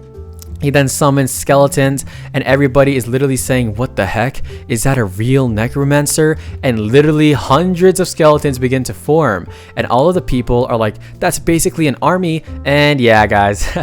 he then summons skeletons, and everybody is literally saying, what the heck? Is that a real necromancer? And literally hundreds of skeletons begin to form, and all of the people are like, that's basically an army. And yeah, guys,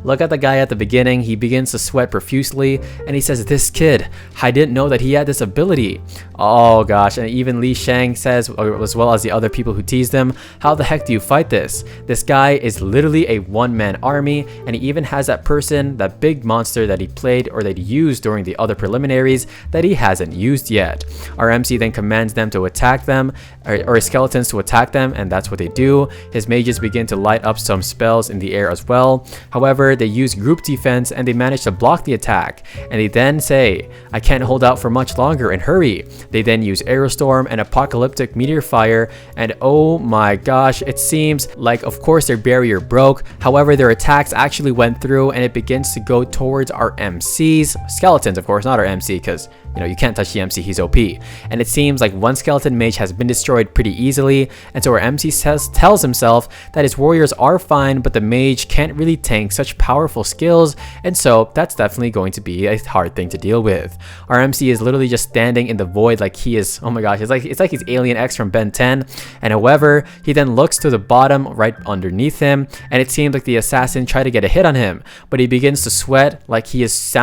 look at the guy at the beginning. He begins to sweat profusely, and he says, this kid, I didn't know that he had this ability. Oh gosh, and even Li Shang says, as well as the other people who teased him, how the heck do you fight this? This guy is literally a one-man army, and he even has that person, that big monster that he played or that he used during the other preliminaries that he hasn't used yet. Our MC then commands them to attack them, or his skeletons to attack them, and that's what they do. His mages begin to light up some spells in the air as well. However, they use group defense and they manage to block the attack, and they then say, I can't hold out for much longer and hurry. They then use Aerostorm and Apocalyptic Meteor Fire, and oh my gosh, it seems like of course their barrier broke. However, their attacks actually went through, and it begins to go towards our MC's skeletons, of course, not our MC, because you know, you can't touch the MC, he's OP. And it seems like one skeleton mage has been destroyed pretty easily, and so our MC tells himself that his warriors are fine, but the mage can't really tank such powerful skills, and so that's definitely going to be a hard thing to deal with. Our MC is literally just standing in the void like he is, oh my gosh, it's like he's Alien X from Ben 10, and however, he then looks to the bottom right underneath him, and it seems like the assassin tried to get a hit on him, but he begins to sweat like he is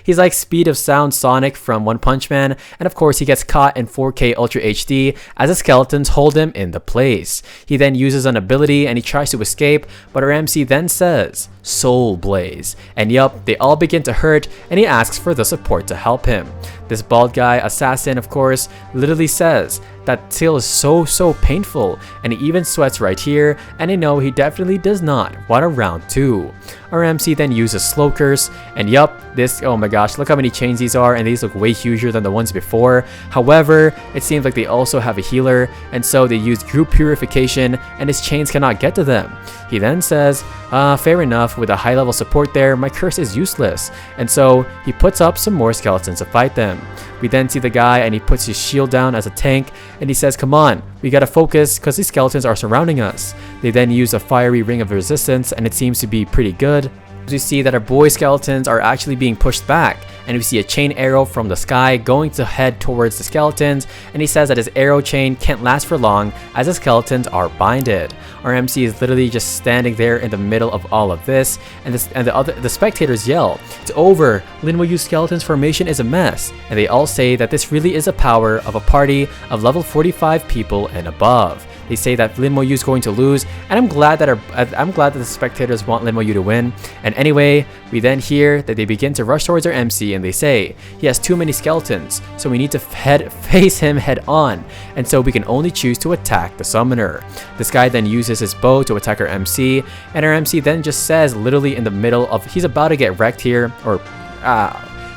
he's like Speed of Sound Sonic from One Punch Man, and of course he gets caught in 4K Ultra HD as the skeletons hold him in the place. He then uses an ability and he tries to escape, but our MC then says, Soul Blaze, and yup, they all begin to hurt, and he asks for the support to help him. This bald guy, assassin of course, literally says that Till is so painful, and he even sweats right here, and I know he definitely does not want a round 2. Our MC then uses slow curse, and yup, this, oh my gosh, look how many chains these are, and these look way huger than the ones before. However, it seems like they also have a healer, and so they use group purification, and his chains cannot get to them. He then says, fair enough, with a high level support there, my curse is useless, and so he puts up some more skeletons to fight them. We then see the guy, and he puts his shield down as a tank, and he says, come on, we gotta focus because these skeletons are surrounding us. They then use a fiery ring of resistance, and it seems to be pretty good. We see that our boy skeletons are actually being pushed back, and we see a chain arrow from the sky going to head towards the skeletons, and he says that his arrow chain can't last for long as the skeletons are binded. Our MC is literally just standing there in the middle of all of this, and the spectators yell, "It's over, Linwo Yu's skeletons formation is a mess," and they all say that this really is a power of a party of level 45 people and above. They say that Linwo Yu is going to lose, and I'm glad that the spectators want Linwo Yu to win. And anyway, we then hear that they begin to rush towards our MC, and they say he has too many skeletons, so we need to face him head on, and so we can only choose to attack the summoner. This guy then uses his bow to attack our MC, and our MC then just says, literally in the middle of, he's about to get wrecked here, or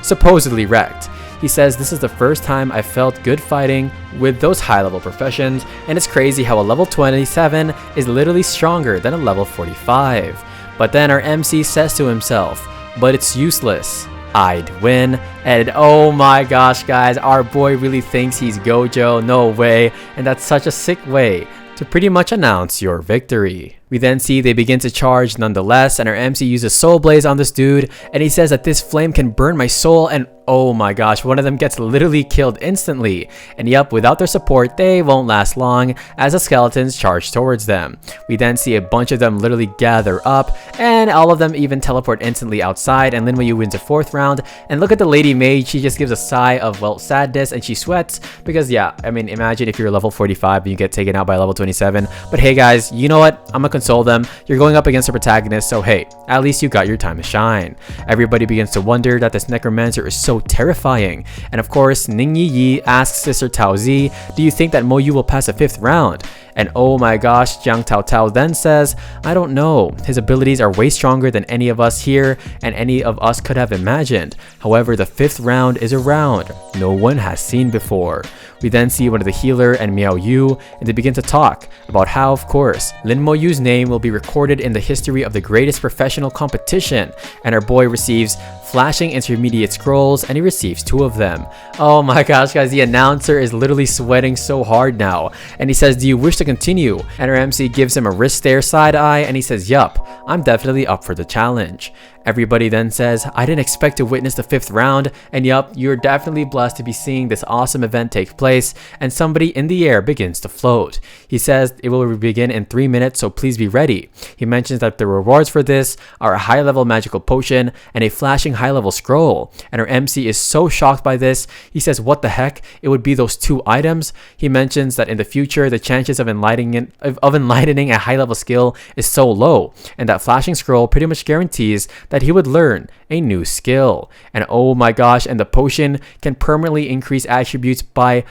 supposedly wrecked. He says, this is the first time I felt good fighting with those high level professions, and it's crazy how a level 27 is literally stronger than a level 45. But then our MC says to himself, but it's useless, I'd win. And oh my gosh guys, our boy really thinks he's Gojo, no way, and that's such a sick way to pretty much announce your victory. We then see they begin to charge nonetheless, and our MC uses Soul Blaze on this dude, and he says that this flame can burn my soul, and oh my gosh, one of them gets literally killed instantly. And yep, without their support, they won't last long as the skeletons charge towards them. We then see a bunch of them literally gather up, and all of them even teleport instantly outside, and Linwo Yu wins a 4th round. And look at the lady mage, she just gives a sigh of, well, sadness, and she sweats, because yeah, I mean, imagine if you're level 45 and you get taken out by level 27. But hey guys, you know what? I'm gonna console them. You're going up against a protagonist, so hey, at least you got your time to shine. Everybody begins to wonder that this Necromancer is so terrifying. And of course, Ning Yi asks Sister Tao Zi, do you think that Mo Yu will pass the 5th round? And oh my gosh, Jiang Tao Tao then says, I don't know. His abilities are way stronger than any of us here and any of us could have imagined. However, the 5th round is a round no one has seen before. We then see one of the healer and Miao Yu, and they begin to talk about how, of course, Linwo Yu's name will be recorded in the history of the greatest professional competition, and our boy receives flashing intermediate scrolls, and he receives 2 of them. Oh my gosh guys, the announcer is literally sweating so hard now, and he says, do you wish to continue? And our MC gives him a wrist stare side eye, and he says, yup, I'm definitely up for the challenge. Everybody then says, I didn't expect to witness the 5th round, and yup, you're definitely blessed to be seeing this awesome event take place, and somebody in the air begins to float. He says it will begin in 3 minutes, so please be ready. He mentions that the rewards for this are a high level magical potion and a flashing high level scroll, and our MC is so shocked by this. He says, what the heck, it would be those 2 items? He mentions that in the future, the chances of enlightening a high level skill is so low, and that flashing scroll pretty much guarantees that he would learn a new skill. And oh my gosh, and the potion can permanently increase attributes by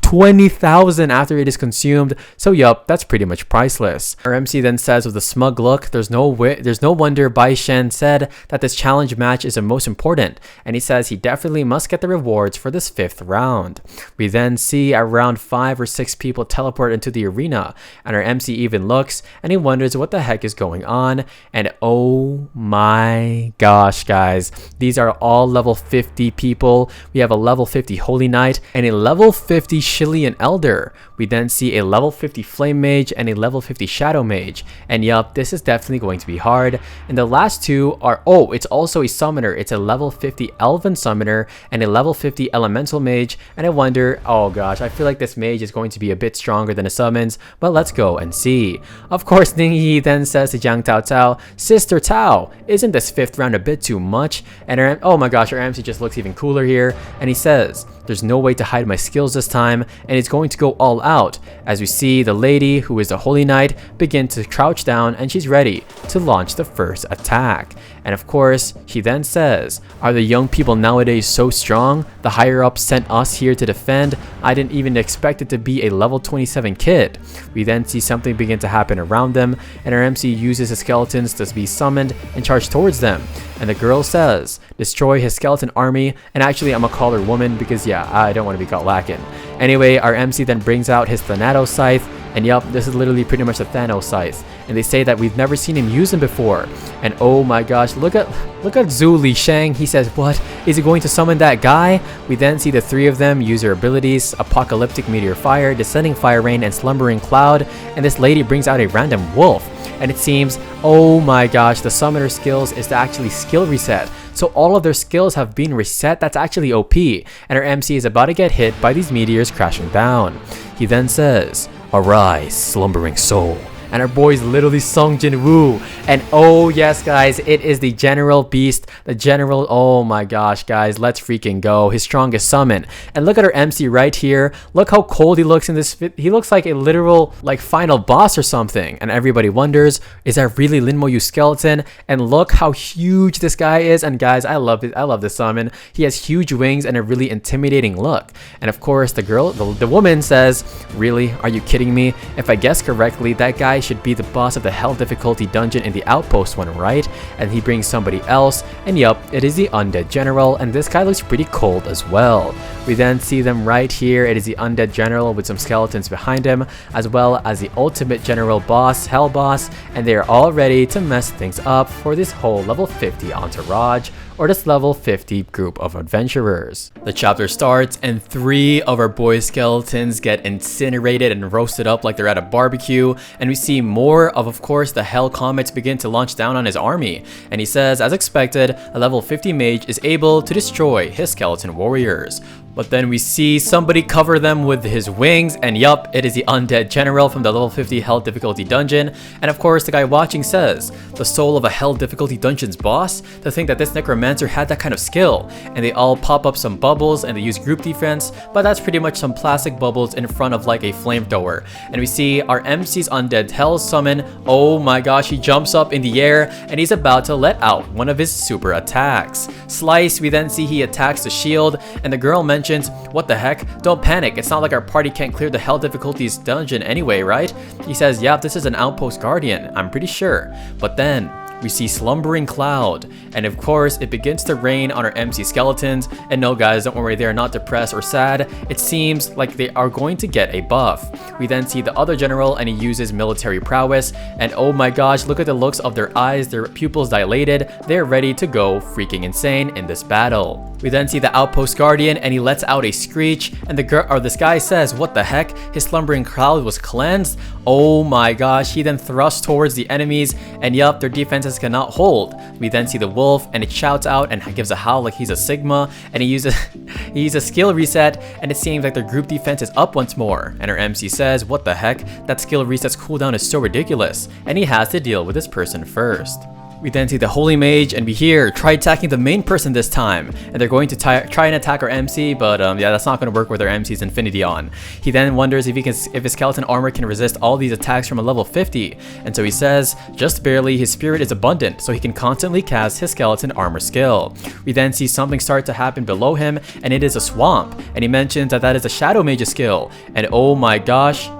20,000 after it is consumed, so yup, that's pretty much priceless. Our MC then says with a smug look, there's no wonder Bai Shen said that this challenge match is the most important, and he says he definitely must get the rewards for this 5th round. We then see around 5 or 6 people teleport into the arena, and our MC even looks, and he wonders what the heck is going on, and oh my gosh guys, these are all level 50 people. We have a level 50 Holy Knight and a level 50 Shillian Elder. We then see a level 50 Flame Mage and a level 50 Shadow Mage. And yup, this is definitely going to be hard. And the last 2 are, oh, it's also a Summoner. It's a level 50 Elven Summoner and a level 50 Elemental Mage. And I wonder, oh gosh, I feel like this Mage is going to be a bit stronger than the summons, but let's go and see. Of course, Ning Yi then says to Jiang Tao Tao, Sister Tao, isn't this 5th round a bit too much? And oh my gosh, our MC just looks even cooler here. And he says, there's no way to hide my skills this time, and it's going to go all out. out, as we see the lady, who is the Holy Knight, begin to crouch down, and she's ready to launch the first attack. And of course, she then says, "Are the young people nowadays so strong? The higher ups sent us here to defend. I didn't even expect it to be a level 27 kid." We then see something begin to happen around them, and our MC uses his skeletons to be summoned and charge towards them. And the girl says, "Destroy his skeleton army." And actually, I'm gonna call her woman because yeah, I don't want to be caught lacking. Anyway, our MC then brings out his Thanatos scythe, and yup, this is literally pretty much a Thanos scythe. And they say that we've never seen him use them before. And oh my gosh, look at Zhu Li Shang. He says, "What? Is he going to summon that guy?" We then see the three of them use their abilities: Apocalyptic Meteor Fire, Descending Fire Rain, and Slumbering Cloud. And this lady brings out a random wolf. And it seems, oh my gosh, the summoner skills is to actually skill reset. So all of their skills have been reset. That's actually OP. And our MC is about to get hit by these meteors crashing down. He then says, "Arise, slumbering soul." And our boy's literally Sung Jin Woo. And oh yes guys, it is the General Beast, the General. Oh my gosh guys, let's freaking go. His strongest summon. And look at our MC right here. Look how cold he looks in this fit. He looks like a literal like final boss or something. And everybody wonders, is that really Lin Mo Yu's skeleton? And look how huge this guy is. And guys, I love it. I love this summon. He has huge wings and a really intimidating look. And of course the girl, the woman says, "Really? Are you kidding me? If I guess correctly, that guy should be the boss of the hell difficulty dungeon in the outpost one, right?" And he brings somebody else, and yup, it is the Undead General, and this guy looks pretty cold as well. We then see them right here. It is the Undead General with some skeletons behind him, as well as the ultimate general boss, Hell Boss, and they are all ready to mess things up for this whole level 50 entourage, or this level 50 group of adventurers. The chapter starts, and 3 of our boys' skeletons get incinerated and roasted up like they're at a barbecue, and we see more of course, the Hell Comets begin to launch down on his army. And he says, as expected, a level 50 mage is able to destroy his skeleton warriors. But then we see somebody cover them with his wings, and yup, it is the Undead General from the level 50 Hell difficulty dungeon. And of course, the guy watching says, "The soul of a Hell difficulty dungeon's boss? To think that this Necromancer had that kind of skill." And they all pop up some bubbles and they use group defense, but that's pretty much some plastic bubbles in front of like a flamethrower. And we see our MC's Undead Hell summon. Oh my gosh, he jumps up in the air and he's about to let out one of his super attacks. Slice, we then see he attacks the shield, and the girl mentions, "What the heck? Don't panic. It's not like our party can't clear the Hell difficulties dungeon anyway, right?" He says, "Yeah, this is an outpost guardian, I'm pretty sure." But then we see Slumbering Cloud, and of course it begins to rain on our MC skeletons. And no guys, don't worry, they are not depressed or sad. It seems like they are going to get a buff. We then see the other general, and he uses military prowess, and oh my gosh, look at the looks of their eyes, their pupils dilated. They're ready to go freaking insane in this battle. We then see the outpost guardian, and he lets out a screech, and this guy says, "What the heck? His Slumbering Cloud was cleansed?" Oh my gosh, he then thrusts towards the enemies, and yup, their defenses cannot hold. We then see the wolf, and it shouts out and gives a howl like he's a Sigma, and he uses skill reset, and it seems like their group defense is up once more. And our MC says, "What the heck? That skill reset's cooldown is so ridiculous," and he has to deal with this person first. We then see the Holy Mage, and we hear, "Try attacking the main person this time." And they're going to try and attack our MC, but yeah, that's not going to work with our MC's Infinity on. He then wonders if his skeleton armor can resist all these attacks from a level 50. And so he says, just barely, his spirit is abundant, so he can constantly cast his skeleton armor skill. We then see something start to happen below him, and it is a swamp. And he mentions that is a Shadow Mage's skill. And oh my gosh,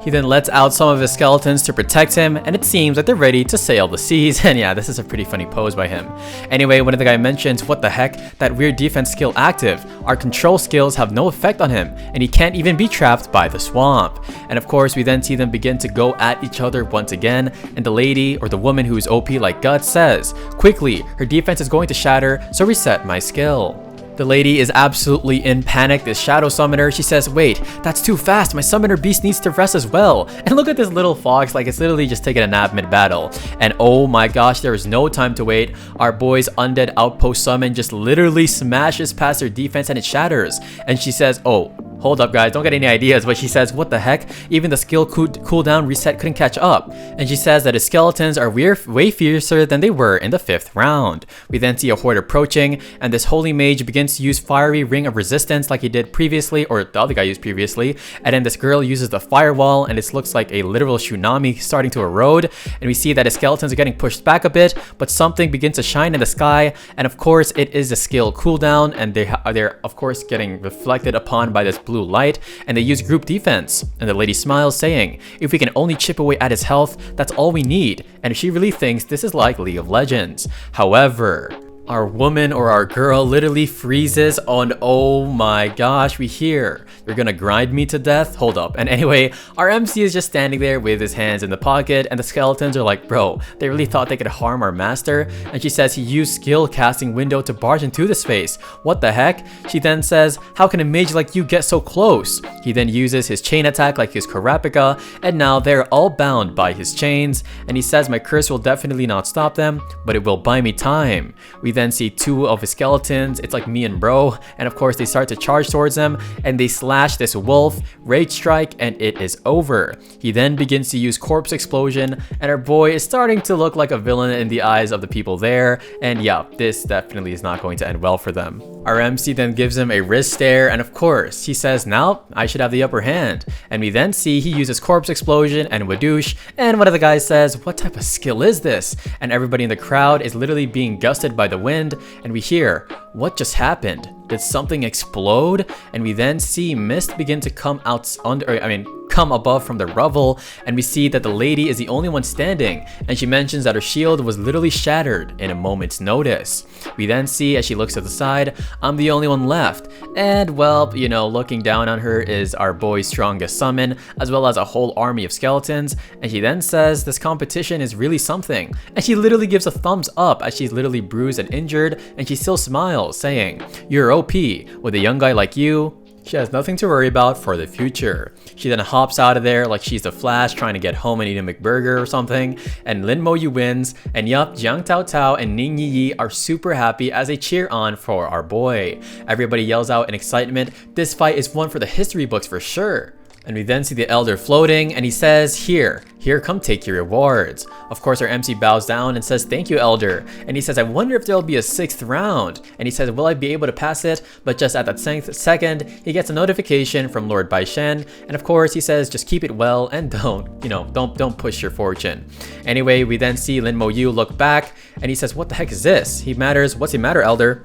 he then lets out some of his skeletons to protect him, and it seems like they're ready to sail the seas. And yeah, this is a pretty funny pose by him. Anyway, one of the guy mentions, "What the heck? That weird defense skill active. Our control skills have no effect on him, and he can't even be trapped by the swamp." And of course, we then see them begin to go at each other once again, and the lady, or the woman who is OP like Guts, says, "Quickly, her defense is going to shatter, so reset my skill." The lady is absolutely in panic, this shadow summoner. She says, "Wait, that's too fast. My summoner beast needs to rest as well." And look at this little fox, like it's literally just taking a nap mid-battle. And oh my gosh, there is no time to wait. Our boy's Undead Outpost summon just literally smashes past her defense and it shatters. And she says, "Oh, Hold up guys, don't get any ideas, but she says, what the heck? Even the skill cooldown reset couldn't catch up. And she says that his skeletons are way fiercer than they were in the 5th round. We then see a horde approaching, and this holy mage begins to use fiery ring of resistance like he did previously, or the other guy used previously. And then this girl uses the firewall, and it looks like a literal tsunami starting to erode. And we see that his skeletons are getting pushed back a bit, but something begins to shine in the sky. And of course, it is the skill cooldown, and they're of course getting reflected upon by this blue light, and they use group defense. And the lady smiles, saying, if we can only chip away at his health, that's all we need. And she really thinks this is like League of Legends. However, our woman or our girl literally freezes on, oh my gosh, we hear, you're gonna grind me to death? Hold up. And anyway, our MC is just standing there with his hands in the pocket, and the skeletons are like, bro, they really thought they could harm our master? And she says he used skill casting window to barge into the space. What the heck? She then says, how can a mage like you get so close? He then uses his chain attack like his Kurapika, and now they're all bound by his chains. And he says my curse will definitely not stop them, but it will buy me time. We then see 2 of his skeletons, it's like me and bro, and of course they start to charge towards him, and they slash this wolf, rage strike, and it is over. He then begins to use corpse explosion, and our boy is starting to look like a villain in the eyes of the people there, and yeah, this definitely is not going to end well for them. Our MC then gives him a wrist stare, and of course he says, now I should have the upper hand. And we then see he uses corpse explosion and wadoosh, and one of the guys says, what type of skill is this? And everybody in the crowd is literally being gusted by the wind, and we hear, what just happened? Did something explode? And we then see mist begin to come come above from the rubble, and we see that the lady is the only one standing, and she mentions that her shield was literally shattered in a moment's notice. We then see as she looks to the side, I'm the only one left, and well, you know, looking down on her is our boy's strongest summon, as well as a whole army of skeletons. And she then says this competition is really something, and she literally gives a thumbs up as she's literally bruised and injured, and she still smiles, saying, you're OP, with a young guy like you, she has nothing to worry about for the future. She then hops out of there like she's the Flash trying to get home and eat a McBurger or something, and Lin Mo Yu wins, and yup, Jiang Tao Tao and Ning Yi Yi are super happy as they cheer on for our boy. Everybody yells out in excitement, this fight is one for the history books for sure. And we then see the elder floating, and he says, here, come take your rewards. Of course, our MC bows down and says, thank you, elder. And he says, I wonder if there'll be a 6th round. And he says, will I be able to pass it? But just at that second, he gets a notification from Lord Bai Shen. And of course, he says, just keep it well and don't push your fortune. Anyway, we then see Lin Mo Yu look back, and he says, what the heck is this? What's the matter, elder?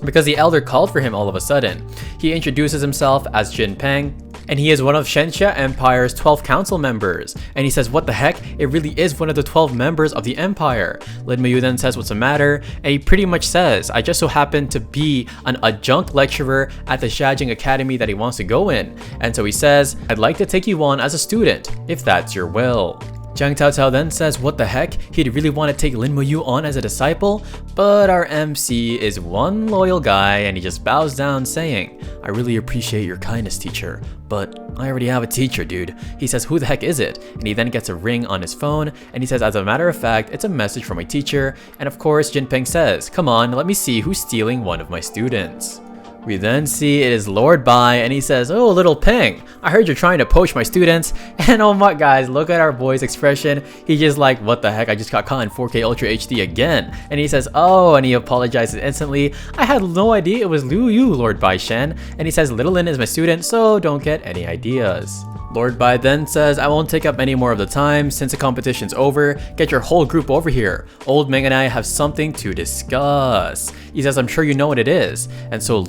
Because the elder called for him all of a sudden. He introduces himself as Jin Peng, and he is one of Shenxia Empire's 12 council members. And he says, what the heck? It really is one of the 12 members of the empire. Lin Mu then says, what's the matter? And he pretty much says, I just so happen to be an adjunct lecturer at the Xiajing Academy that he wants to go in. And so he says, I'd like to take you on as a student, if that's your will. Jiang Tao Tao then says, what the heck? He'd really want to take Lin Mo Yu on as a disciple? But our MC is one loyal guy, and he just bows down saying, I really appreciate your kindness, teacher, but I already have a teacher, dude. He says, who the heck is it? And he then gets a ring on his phone, and he says, as a matter of fact, it's a message from my teacher. And of course, Jin Peng says, come on, let me see who's stealing one of my students. We then see it is Lord Bai, and he says, oh, little Peng, I heard you're trying to poach my students. And oh my guys, look at our boy's expression. He's just like, what the heck, I just got caught in 4K Ultra HD again. And he says, oh, and he apologizes instantly. I had no idea it was Liu Yu, Lord Bai Shen. And he says, little Lin is my student, so don't get any ideas. Lord Bai then says, I won't take up any more of the time. Since the competition's over, get your whole group over here. Old Meng and I have something to discuss. He says, I'm sure you know what it is. And so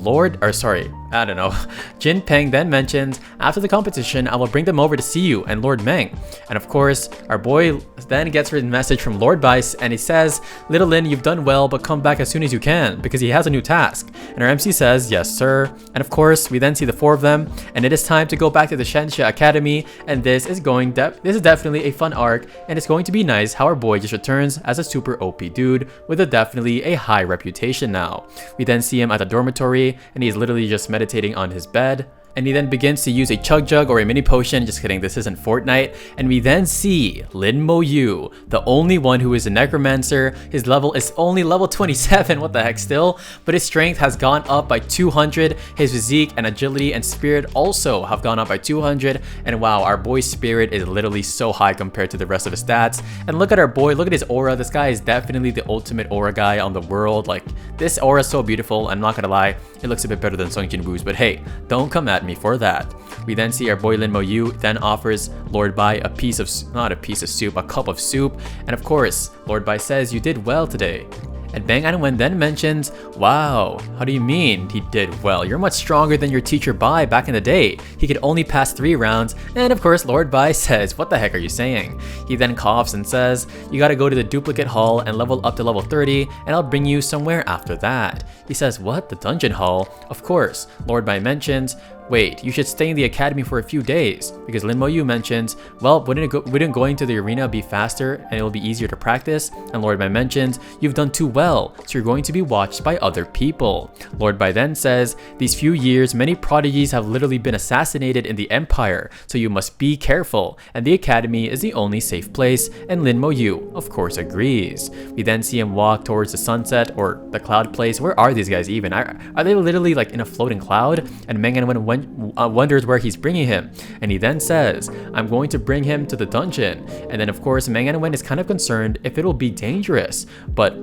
Jin Peng then mentions, after the competition, I will bring them over to see you and Lord Meng. And of course, our boy then gets a message from Lord Bai, and he says, little Lin, you've done well, but come back as soon as you can, because he has a new task. And our MC says, yes, sir. And of course, we then see the 4 of them, and it is time to go back to the Shenxia Academy, and this is definitely a fun arc, and it's going to be nice how our boy just returns as a super OP dude with definitely a high reputation now. We then see him at the dormitory, and he's literally just meditating on his bed. And he then begins to use a chug jug or a mini potion. Just kidding, this isn't Fortnite. And we then see Lin Mo Yu, the only one who is a necromancer. His level is only level 27, what the heck still? But his strength has gone up by 200. His physique and agility and spirit also have gone up by 200. And wow, our boy's spirit is literally so high compared to the rest of his stats. And look at our boy, look at his aura. This guy is definitely the ultimate aura guy on the world. Like, this aura is so beautiful. I'm not gonna lie, it looks a bit better than Sung Jin Woo's, but hey, don't come at me for that. We then see our boy Lin Mo Yu then offers Lord Bai a piece of, not a piece of soup, a cup of soup. And of course, Lord Bai says, "You did well today." And Bang Anwen then mentions, "Wow, how do you mean he did well? You're much stronger than your teacher Bai back in the day. He could only pass 3 rounds." And of course, Lord Bai says, "What the heck are you saying?" He then coughs and says, "You gotta go to the duplicate hall and level up to level 30, and I'll bring you somewhere after that." He says, "What? The dungeon hall?" Of course, Lord Bai mentions, "Wait, you should stay in the academy for a few days," because Lin Mo Yu mentions, "Well, wouldn't going to the arena be faster and it'll be easier to practice?" And Lord Bai mentions, "You've done too well, so you're going to be watched by other people." Lord Bai then says, "These few years, many prodigies have literally been assassinated in the Empire, so you must be careful, and the academy is the only safe place." And Lin Mo Yu, of course, agrees. We then see him walk towards the sunset or the cloud place. Where are these guys even? Are they literally like in a floating cloud? And Meng Anwen wonders where he's bringing him, and he then says, "I'm going to bring him to the dungeon." And then of course Meng Anwen is kind of concerned if it'll be dangerous, but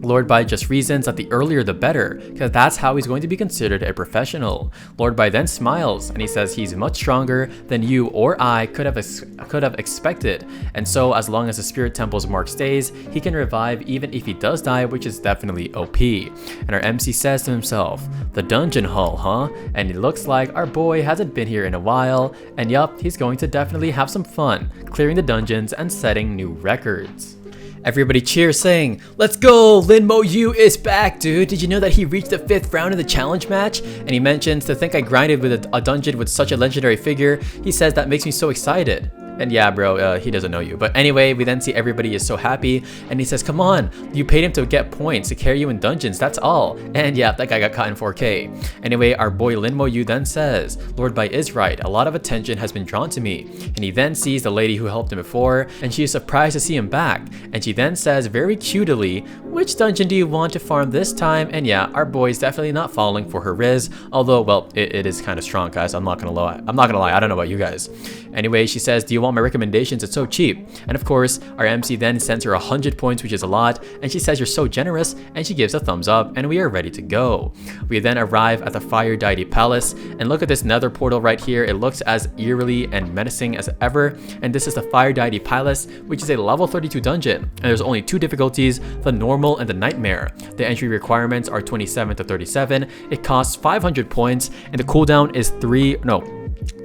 Lord Bai just reasons that the earlier the better, because that's how he's going to be considered a professional. Lord Bai then smiles and he says he's much stronger than you or I could have expected, and so as long as the Spirit Temple's mark stays, he can revive even if he does die, which is definitely OP. And our MC says to himself, "The dungeon hall, huh?" And it looks like our boy hasn't been here in a while, and yup, he's going to definitely have some fun clearing the dungeons and setting new records. Everybody cheers saying, "Let's go! Lin Mo Yu is back, dude! Did you know that he reached the 5th round of the challenge match?" And he mentions, "To think I grinded with a dungeon with such a legendary figure." He says, "That makes me so excited." And yeah, bro, he doesn't know you. But anyway, we then see everybody is so happy, and he says, "Come on, you paid him to get points to carry you in dungeons, that's all." And yeah, that guy got caught in 4K. Anyway, our boy Lin Mo Yu then says, "Lord Bai is right, a lot of attention has been drawn to me." And he then sees the lady who helped him before, and she is surprised to see him back. And she then says very cutely, "Which dungeon do you want to farm this time?" And yeah, our boy is definitely not falling for her riz, although, well, it is kind of strong, guys. I'm not gonna lie, I don't know about you guys. Anyway, she says, "Do you want my recommendations? It's so cheap." And of course, our MC then sends her 100 points, which is a lot, and she says, "You're so generous," and she gives a thumbs up, and we are ready to go. We then arrive at the Fire Deity Palace, and look at this nether portal right here. It looks as eerily and menacing as ever, and this is the Fire Deity Palace, which is a level 32 dungeon, and there's only 2 difficulties, the normal and the nightmare. The entry requirements are 27 to 37, it costs 500 points, and the cooldown is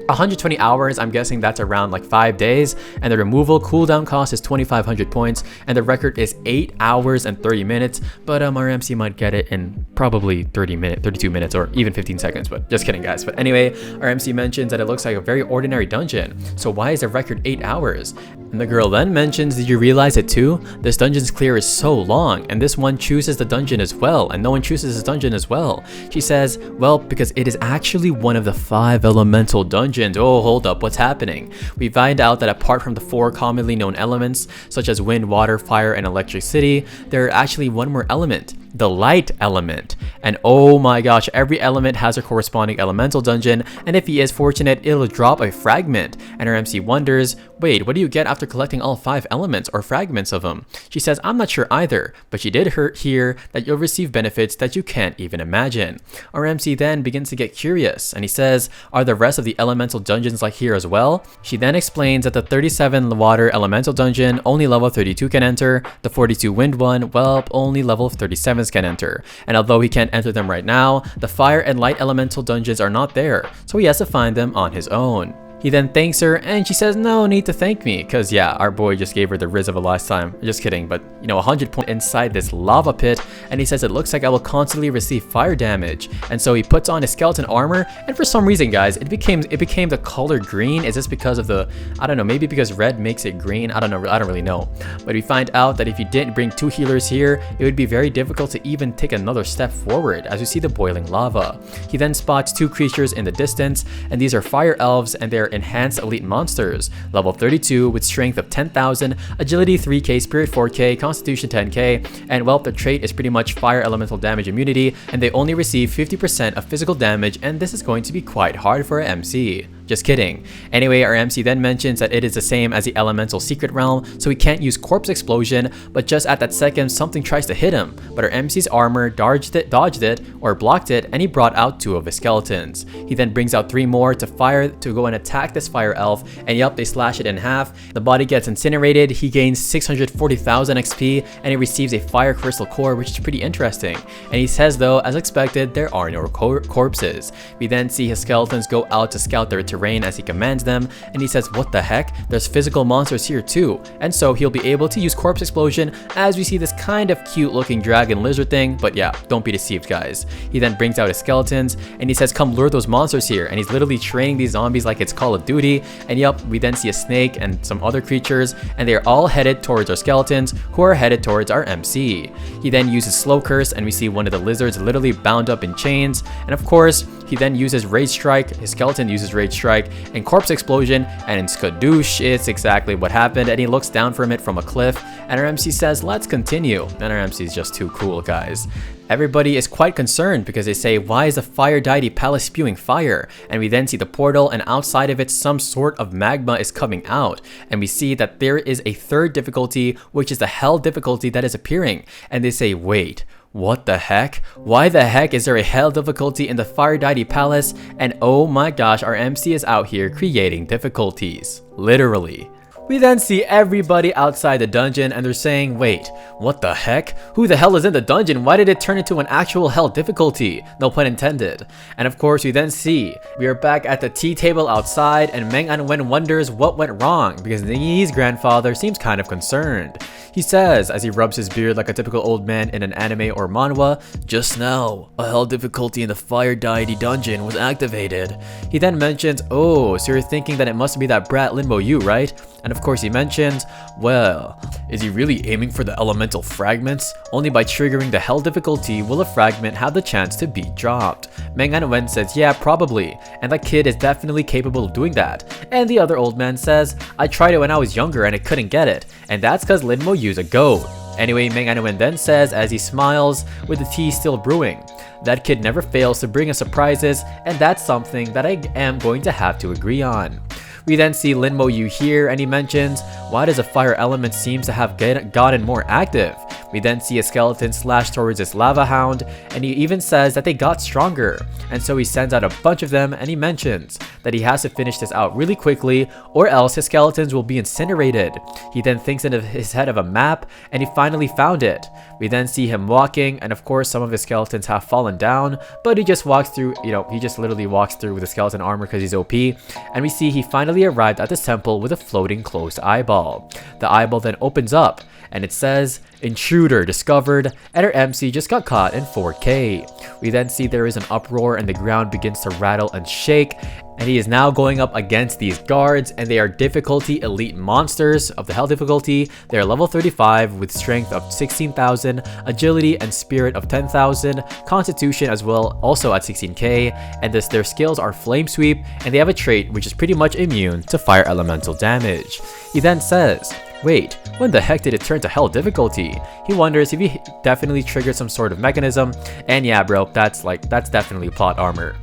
120 hours. I'm guessing that's around like 5 days, and the removal cooldown cost is 2,500 points, and the record is 8 hours and 30 minutes, but our MC might get it in probably 32 minutes, or even 15 seconds, but just kidding, guys. But anyway, our MC mentions that it looks like a very ordinary dungeon, so why is the record 8 hours? And the girl then mentions, "Did you realize it too? This dungeon's clear is so long, and this one chooses the dungeon as well, and no one chooses this dungeon as well." She says, "Well, because it is actually one of the 5 elemental dungeons." Oh, hold up, what's happening? We find out that apart from the 4 commonly known elements, such as wind, water, fire, and electricity, there are actually one more element, the light element. And oh my gosh, every element has a corresponding elemental dungeon, and if he is fortunate, it'll drop a fragment. And our MC wonders, "Wait, what do you get after collecting all 5 elements or fragments of them?" She says, "I'm not sure either, but she did hear that you'll receive benefits that you can't even imagine." Our MC then begins to get curious, and he says, "Are the rest of the elemental dungeons like here as well?" She then explains that the 37 water elemental dungeon, only level 32 can enter, the 42 wind one, well, only level 37 can enter, and although he can't enter them right now, the fire and light elemental dungeons are not there, so he has to find them on his own. He then thanks her and she says no need to thank me because yeah, our boy just gave her the riz of a lifetime. Just kidding, but you know, 100 points inside this lava pit, and he says it looks like I will constantly receive fire damage. And so he puts on his skeleton armor, and for some reason guys, it became the color green. Is this because of the, I don't know, maybe because red makes it green? I don't know, I don't really know. But we find out that if you didn't bring 2 healers here, it would be very difficult to even take another step forward as we see the boiling lava. He then spots 2 creatures in the distance, and these are fire elves, and they're enhanced elite monsters, level 32 with strength of 10,000, agility 3k, spirit 4k, constitution 10k, and well, their trait is pretty much fire elemental damage immunity, and they only receive 50% of physical damage, and this is going to be quite hard for an MC. Just kidding. Anyway, our MC then mentions that it is the same as the elemental secret realm, so he can't use corpse explosion, but just at that second something tries to hit him, but our MC's armor dodged it or blocked it, and he brought out 2 of his skeletons. He then brings out 3 more to go and attack this fire elf, and yup, they slash it in half. The body gets incinerated, he gains 640,000 XP, and he receives a fire crystal core, which is pretty interesting. And he says though, as expected, there are no corpses. We then see his skeletons go out to scout their terrain as he commands them, and he says what the heck, there's physical monsters here too, and so he'll be able to use corpse explosion as we see this kind of cute looking dragon lizard thing, but yeah, don't be deceived guys. He then brings out his skeletons and he says come lure those monsters here, and he's literally training these zombies like it's Call of Duty. And yup, we then see a snake and some other creatures, and they are all headed towards our skeletons who are headed towards our MC. He then uses slow curse, and we see one of the lizards literally bound up in chains, and of course he then uses rage strike, his skeleton uses rage strike and corpse explosion, and in skadoosh, it's exactly what happened, and he looks down from it from a cliff, and our MC says let's continue, and our MC is just too cool guys. Everybody is quite concerned because they say, why is the fire deity palace spewing fire? And we then see the portal, and outside of it some sort of magma is coming out, and we see that there is a 3rd difficulty, which is the hell difficulty that is appearing, and they say wait, what the heck? Why the heck is there a hell difficulty in the fire deity palace? And oh my gosh, our MC is out here creating difficulties, literally. We then see everybody outside the dungeon, and they're saying, wait, what the heck? Who the hell is in the dungeon? Why did it turn into an actual hell difficulty? No pun intended. And of course, we then see we are back at the tea table outside, and Meng Anwen wonders what went wrong because Ningyi's grandfather seems kind of concerned. He says, as he rubs his beard like a typical old man in an anime or manhwa, just now, a hell difficulty in the fire deity dungeon was activated. He then mentions, oh, so you're thinking that it must be that brat Lin Mo Yu, right? And of course he mentions, well, is he really aiming for the elemental fragments? Only by triggering the hell difficulty will a fragment have the chance to be dropped. Meng Anwen says, yeah, probably, and that kid is definitely capable of doing that. And the other old man says, I tried it when I was younger and I couldn't get it, and that's cause Lin Mo Yu's a goat. Anyway, Meng Anwen then says as he smiles with the tea still brewing, that kid never fails to bring us surprises, and that's something that I am going to have to agree on. We then see Lin Mo Yu here, and he mentions, why does a fire element seems to have gotten more active? We then see a skeleton slash towards this lava hound, and he even says that they got stronger. And so he sends out a bunch of them, and he mentions that he has to finish this out really quickly or else his skeletons will be incinerated. He then thinks in his head of a map, and he finally found it. We then see him walking, and of course some of his skeletons have fallen down, but he just walks through, he just literally walks through with the skeleton armor because he's OP. And we see he finally arrived at the temple with a floating closed eyeball. The eyeball then opens up, and it says, intruder discovered, and our MC just got caught in 4K. We then see there is an uproar and the ground begins to rattle and shake, and he is now going up against these guards, and they are difficulty elite monsters of the hell difficulty. They are level 35 with strength of 16,000, agility and spirit of 10,000, constitution as well also at 16k, and their skills are flame sweep, and they have a trait which is pretty much immune to fire elemental damage. He then says, wait, when the heck did it turn to hell difficulty? He wonders if he definitely triggered some sort of mechanism, and yeah bro, that's definitely plot armor.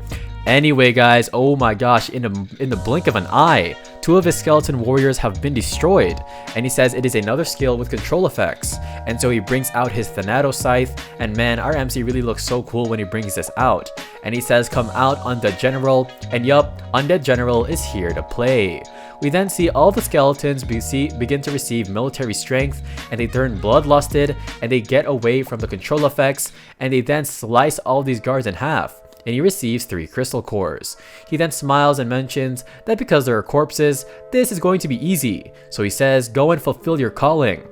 Anyway guys, oh my gosh, in the blink of an eye, 2 of his skeleton warriors have been destroyed, and he says it is another skill with control effects. And so he brings out his Thanatos scythe, and man, our MC really looks so cool when he brings this out. And he says, come out Undead General, and yup, Undead General is here to play. We then see all the skeletons begin to receive military strength, and they turn bloodlusted, and they get away from the control effects, and they then slice all these guards in half. and he receives 3 crystal cores. He then smiles and mentions that because there are corpses, this is going to be easy. So he says, go and fulfill your calling.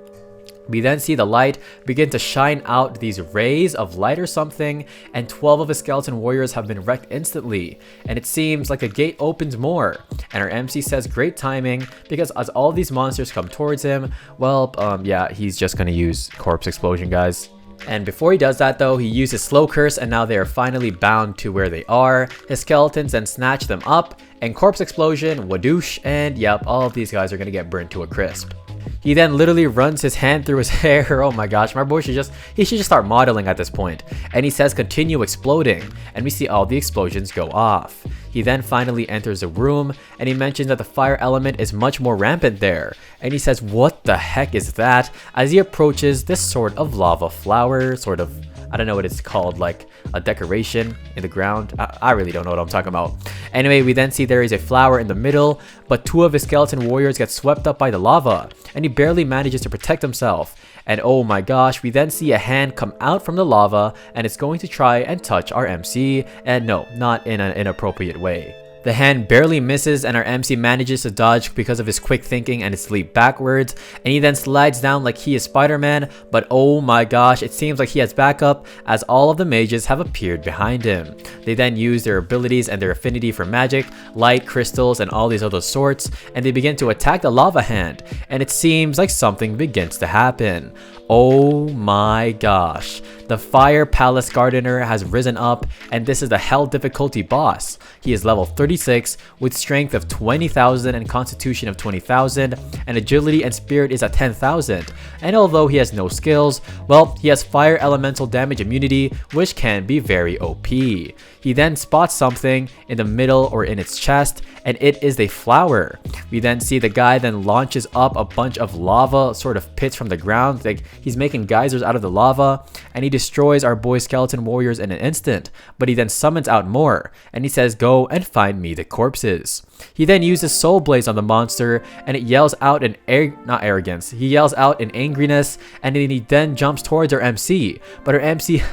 We then see the light begin to shine out these rays of light or something, and 12 of his skeleton warriors have been wrecked instantly. And it seems like the gate opens more. And our MC says great timing, because as all these monsters come towards him, well, yeah, he's just gonna use corpse explosion, guys. And before he does that though, he uses slow curse, and now they are finally bound to where they are. His skeletons then snatch them up, and corpse explosion, wadoosh, and yep, all of these guys are gonna get burnt to a crisp. He then literally runs his hand through his hair. Oh my gosh, my boy should just start modeling at this point. And he says continue exploding, and we see all the explosions go off. He then finally enters the room, and he mentions that the fire element is much more rampant there. And he says, what the heck is that? As he approaches this sort of lava flower, sort of, I don't know what it's called, like a decoration in the ground. I really don't know what I'm talking about. Anyway, we then see there is a flower in the middle, but 2 of his skeleton warriors get swept up by the lava, and he barely manages to protect himself. And oh my gosh, we then see a hand come out from the lava, and it's going to try and touch our MC, and no, not in an inappropriate way. The hand barely misses, and our MC manages to dodge because of his quick thinking and his leap backwards, and he then slides down like he is Spider-Man, but oh my gosh, it seems like he has backup as all of the mages have appeared behind him. They then use their abilities and their affinity for magic, light, crystals, and all these other sorts, and they begin to attack the lava hand, and it seems like something begins to happen. Oh my gosh. The Fire Palace Gardener has risen up, and this is the Hell difficulty boss. He is level 36 with strength of 20,000 and constitution of 20,000, and agility and spirit is at 10,000. And although he has no skills, well, he has fire elemental damage immunity, which can be very OP. He then spots something in the middle or in its chest, and it is a flower. We then see the guy then launches up a bunch of lava sort of pits from the ground, like he's making geysers out of the lava, and he destroys our boy skeleton warriors in an instant. But he then summons out more, and he says go and find me the corpses. He then uses soul blaze on the monster, and it yells out in he yells out in angriness, and then he then jumps towards our MC. But our MC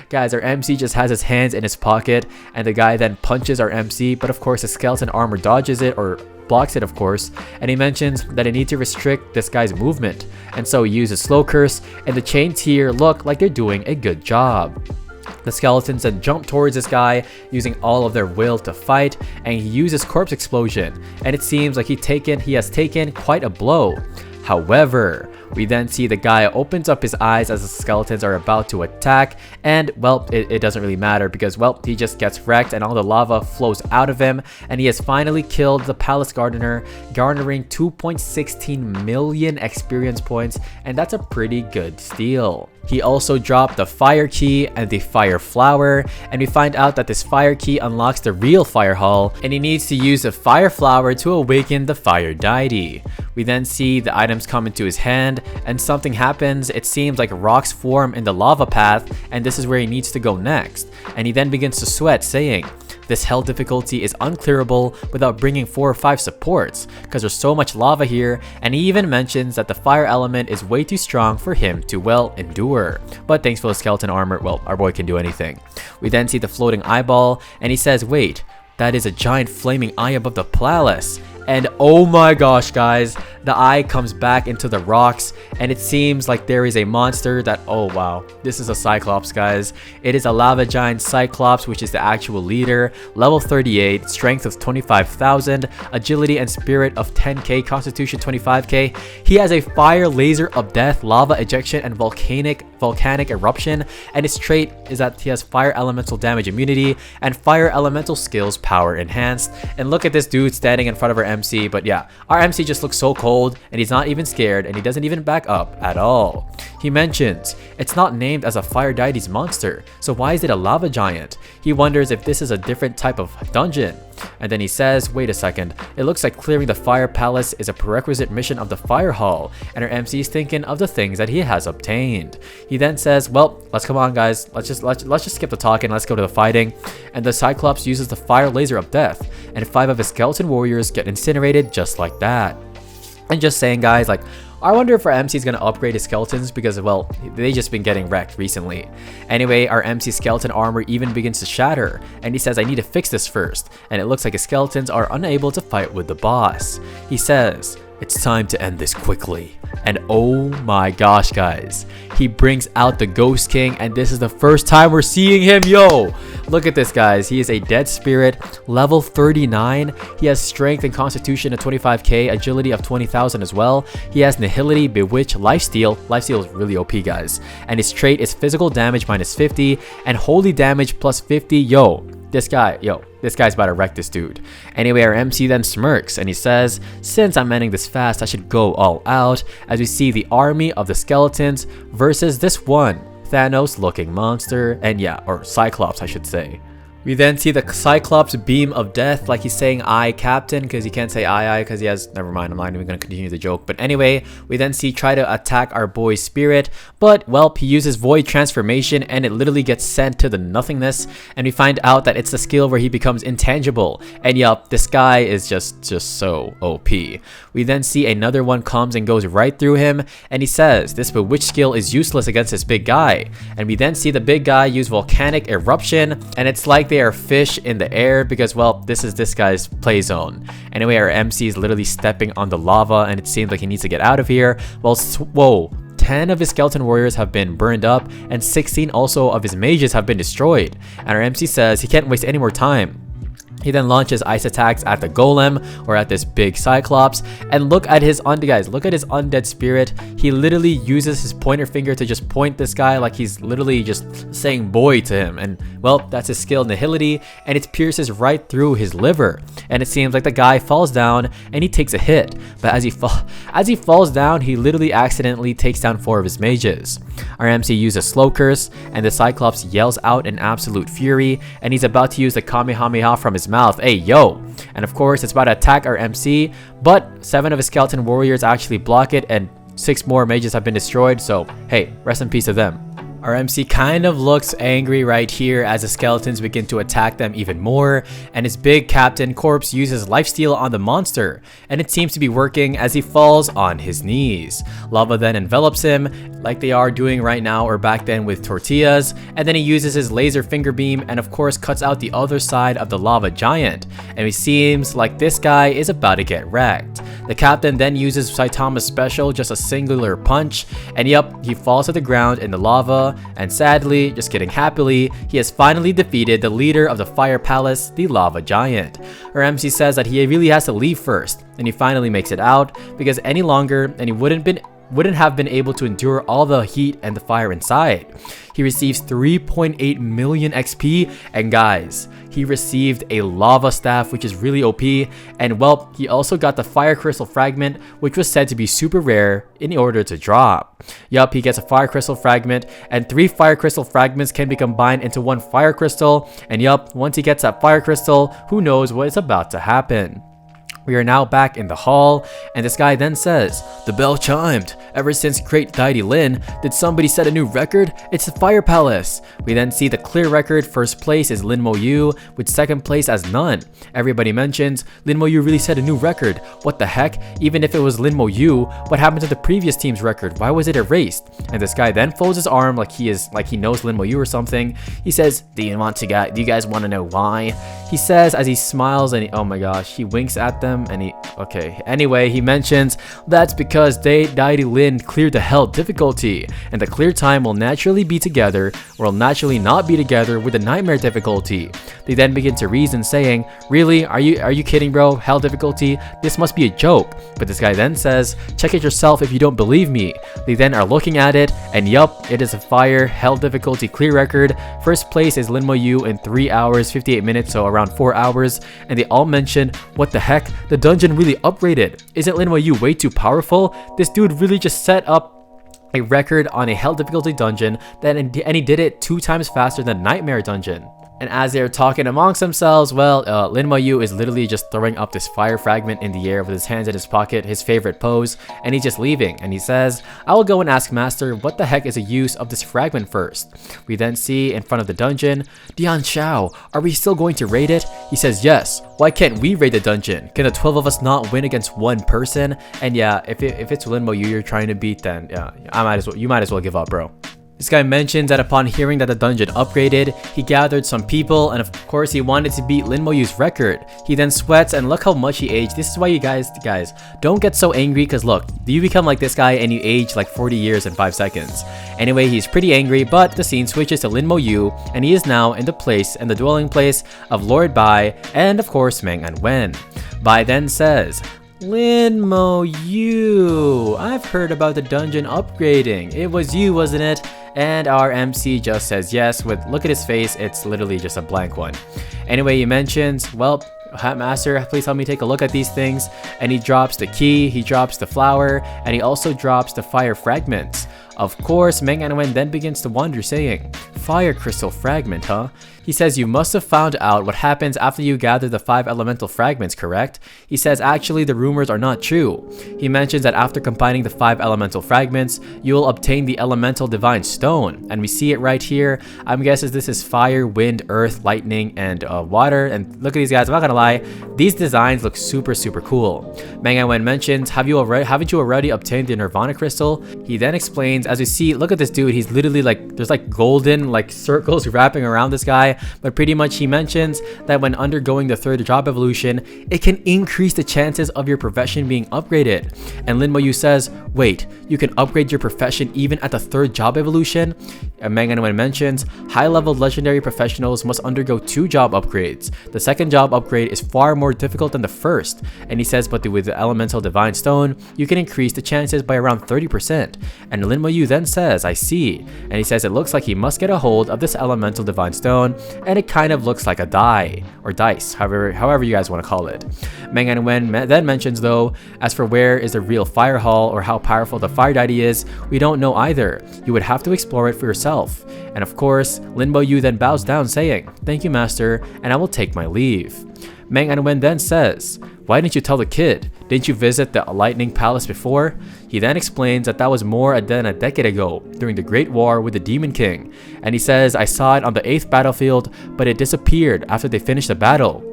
guys, our MC just has his hands in his pocket, and the guy then punches our MC, but of course his skeleton armor dodges it, or blocks it of course, and he mentions that I need to restrict this guy's movement, and so he uses slow curse, and the chains here look like they're doing a good job. The skeletons then jump towards this guy using all of their will to fight, and he uses corpse explosion, and it seems like he has taken quite a blow. However, we then see the guy opens up his eyes as the skeletons are about to attack, and well, it doesn't really matter because well, he just gets wrecked and all the lava flows out of him, and he has finally killed the Palace Gardener, garnering 2.16 million experience points, and that's a pretty good steal. He also dropped the fire key and the fire flower, and we find out that this fire key unlocks the real fire hall, and he needs to use the fire flower to awaken the fire deity. We then see the items come into his hand, and something happens. It seems like rocks form in the lava path, and this is where he needs to go next. And he then begins to sweat, saying, this hell difficulty is unclearable without bringing 4 or 5 supports, because there's so much lava here, and he even mentions that the fire element is way too strong for him to well endure. But thanks for the skeleton armor, well, our boy can do anything. We then see the floating eyeball, and he says, wait, that is a giant flaming eye above the palace. And oh my gosh guys, the eye comes back into the rocks, and it seems like there is a monster that, oh wow, this is a Cyclops guys. It is a lava giant Cyclops, which is the actual leader, level 38, strength of 25,000, agility and spirit of 10k, constitution 25k. He has a fire laser of death, lava ejection, and volcanic eruption, and his trait is that he has fire elemental damage immunity and fire elemental skills power enhanced. And look at this dude standing in front of our MC, but yeah, our MC just looks so cold, and he's not even scared, and he doesn't even back up at all. He mentions it's not named as a fire deity's monster, so why is it a lava giant? He wonders if this is a different type of dungeon. And then he says, wait a second, it looks like clearing the fire palace is a prerequisite mission of the fire hall, and our MC is thinking of the things that he has obtained. He then says, well, let's come on guys, let's just skip the talking, let's go to the fighting. And the Cyclops uses the fire laser of death, and 5 of his skeleton warriors get incinerated just like that. And just saying, guys, like, I wonder if our MC is going to upgrade his skeletons because, well, they just been getting wrecked recently. Anyway, our MC's skeleton armor even begins to shatter, and he says, I need to fix this first, and it looks like his skeletons are unable to fight with the boss. He says, it's time to end this quickly. And oh my gosh, guys, he brings out the Ghost King, and this is the first time we're seeing him. Yo, look at this, guys. He is a dead spirit, level 39. He has strength and constitution of 25k, agility of 20,000 as well. He has nihility, bewitch, lifesteal. Lifesteal is really OP, guys. And his trait is physical damage minus 50 and holy damage plus 50. This guy's about to wreck this dude. Anyway, our MC then smirks and he says, since I'm ending this fast, I should go all out, as we see the army of the skeletons versus this one Thanos looking monster, and or Cyclops, I should say. We then see the Cyclops beam of death, like he's saying I captain, because he can't say I because he has, never mind, I'm not even going to continue the joke. But anyway, we then see try to attack our boy's spirit, but well, he uses void transformation and it literally gets sent to the nothingness, and we find out that it's the skill where he becomes intangible. And yup, this guy is just so OP. We then see another one comes and goes right through him, and he says this bewitch skill is useless against this big guy. And we then see the big guy use volcanic eruption, and it's like they are fish in the air because, well, this is this guy's play zone. Anyway, our MC is literally stepping on the lava, and it seems like he needs to get out of here. Well, whoa, 10 of his skeleton warriors have been burned up, and 16 also of his mages have been destroyed. And our MC says he can't waste any more time. He then launches ice attacks at the golem, or at this big cyclops, and look at his undead spirit. He literally uses his pointer finger to just point this guy like he's literally just saying boy to him, and well, that's his skill nihility, and it pierces right through his liver, and it seems like the guy falls down and he takes a hit, but as he falls down, he literally accidentally takes down 4 of his mages. Our MC uses slow curse, and the cyclops yells out in absolute fury, and he's about to use the kamehameha from his mouth. Hey, yo. And of course, it's about to attack our MC, but 7 of his skeleton warriors actually block it, and 6 more mages have been destroyed, so hey, rest in peace to them. Our MC kind of looks angry right here as the skeletons begin to attack them even more, and his big captain corpse uses lifesteal on the monster, and it seems to be working as he falls on his knees. Lava then envelops him like they are doing right now or back then with tortillas, and then he uses his laser finger beam and of course cuts out the other side of the lava giant, and it seems like this guy is about to get wrecked. The captain then uses Saitama's special, just a singular punch, and yep, he falls to the ground in the lava, and sadly, just kidding, happily, he has finally defeated the leader of the fire palace, the lava giant. Our MC says that he really has to leave first, and he finally makes it out because any longer and he wouldn't have been able to endure all the heat and the fire inside. He receives 3.8 million XP, and guys, he received a lava staff, which is really OP, and well, he also got the fire crystal fragment, which was said to be super rare in order to drop. Yup, he gets a fire crystal fragment, and 3 fire crystal fragments can be combined into 1 fire crystal, and yup, once he gets that fire crystal, who knows what is about to happen. We are now back in the hall, and this guy then says, the bell chimed. Ever since great deity Lin, did somebody set a new record? It's the fire palace. We then see the clear record. First place is Lin Mo Yu, with second place as none. Everybody mentions, Lin Mo Yu really set a new record. What the heck? Even if it was Lin Mo Yu, what happened to the previous team's record? Why was it erased? And this guy then folds his arm like he knows Lin Mo Yu or something. He says, do you guys want to know why? He says as he smiles, and oh my gosh, he winks at them. And anyway, he mentions that's because deity Lin cleared the hell difficulty, and the clear time will naturally be together, or will naturally not be together with the nightmare difficulty. They then begin to reason, saying, really, are you kidding, bro? Hell difficulty? This must be a joke. But this guy then says, check it yourself if you don't believe me. They then are looking at it, and yup, it is a fire hell difficulty clear record. First place is Lin Mo Yu in 3 hours 58 minutes, so around 4 hours, and they all mention, what the heck? The dungeon really upgraded. Isn't Lin Mo Yu way too powerful? This dude really just set up a record on a hell difficulty dungeon, and he did it 2 times faster than Nightmare dungeon. And as they're talking amongst themselves, well, Lin Yu is literally just throwing up this fire fragment in the air with his hands in his pocket, his favorite pose, and he's just leaving. And he says, I will go and ask Master what the heck is the use of this fragment first. We then see in front of the dungeon, Dian Xiao, are we still going to raid it? He says, yes. Why can't we raid the dungeon? Can the 12 of us not win against one person? And yeah, if it's Lin Yu you're trying to beat, then yeah, you might as well give up, bro. This guy mentions that upon hearing that the dungeon upgraded, he gathered some people, and of course he wanted to beat Lin Yu's record. He then sweats, and look how much he aged. This is why you guys, don't get so angry, because look, you become like this guy and you age like 40 years in 5 seconds. Anyway, he's pretty angry, but the scene switches to Lin Yu, and he is now in the dwelling place of Lord Bai, and of course Meng and Wen. Bai then says, Lin Yu, I've heard about the dungeon upgrading. It was you, wasn't it? And our MC just says yes with, look at his face, it's literally just a blank one. Anyway, he mentions, well, Master, please help me take a look at these things. And he drops the key, he drops the flower, and he also drops the fire fragments. Of course, Meng Anwen then begins to wonder, saying, Fire crystal fragment, huh? He says you must have found out what happens after you gather the 5 elemental fragments, correct? He says actually the rumors are not true. He mentions that after combining the 5 elemental fragments, you will obtain the elemental divine stone. And we see it right here. I'm guessing this is fire, wind, earth, lightning, and water. And look at these guys, I'm not gonna lie, these designs look super cool. Meng Anwen mentions, haven't you already obtained the Nirvana crystal? He then explains, as we see, look at this dude, he's literally like, there's like golden like circles wrapping around this guy. But pretty much he mentions that when undergoing the 3rd job evolution, it can increase the chances of your profession being upgraded. And Lin Yu says, wait, you can upgrade your profession even at the 3rd job evolution? And Meng Anwen mentions, high-level legendary professionals must undergo 2 job upgrades. The 2nd job upgrade is far more difficult than the 1st. And he says, but with the elemental divine stone, you can increase the chances by around 30%. And Lin Yu then says, I see. And he says it looks like he must get a hold of this elemental divine stone, and it kind of looks like a die or dice, however you guys want to call it. Meng Anwen then mentions though, as for where is the real fire hall or how powerful the fire deity is, we don't know either. You would have to explore it for yourself. And of course, Lin Yu then bows down saying, thank you master, and I will take my leave. Meng Anwen then says, why didn't you tell the kid? Didn't you visit the Lightning Palace before? He then explains that was more than a decade ago, during the Great War with the Demon King. And he says, I saw it on the 8th battlefield, but it disappeared after they finished the battle.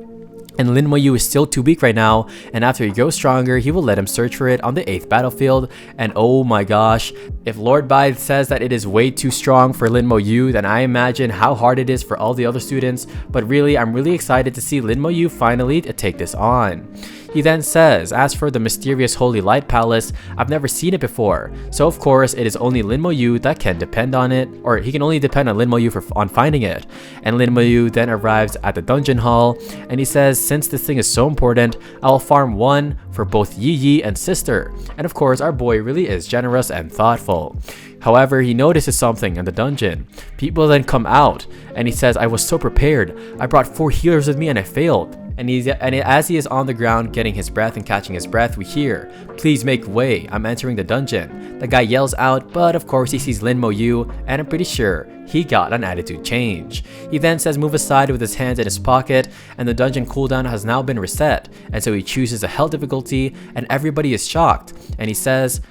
And Lin Yu is still too weak right now, and after he grows stronger, he will let him search for it on the 8th battlefield. And oh my gosh, if Lord Bai says that it is way too strong for Lin Yu, then I imagine how hard it is for all the other students. But really, I'm really excited to see Lin Yu finally take this on. He then says, as for the mysterious Holy Light Palace, I've never seen it before. So of course, it is only Lin Yu that can depend on it, or he can only depend on Lin Yu on finding it. And Lin Yu then arrives at the dungeon hall, and he says, since this thing is so important, I'll farm 1 for both Yi Yi and sister. And of course, our boy really is generous and thoughtful. However, he notices something in the dungeon. People then come out, and he says, I was so prepared. I brought 4 healers with me and I failed. And as he is on the ground getting his breath and catching his breath, we hear, please make way, I'm entering the dungeon. The guy yells out, but of course he sees Lin Yu, and I'm pretty sure he got an attitude change. He then says move aside with his hands in his pocket, and the dungeon cooldown has now been reset, and so he chooses a hell difficulty, and everybody is shocked. And he says,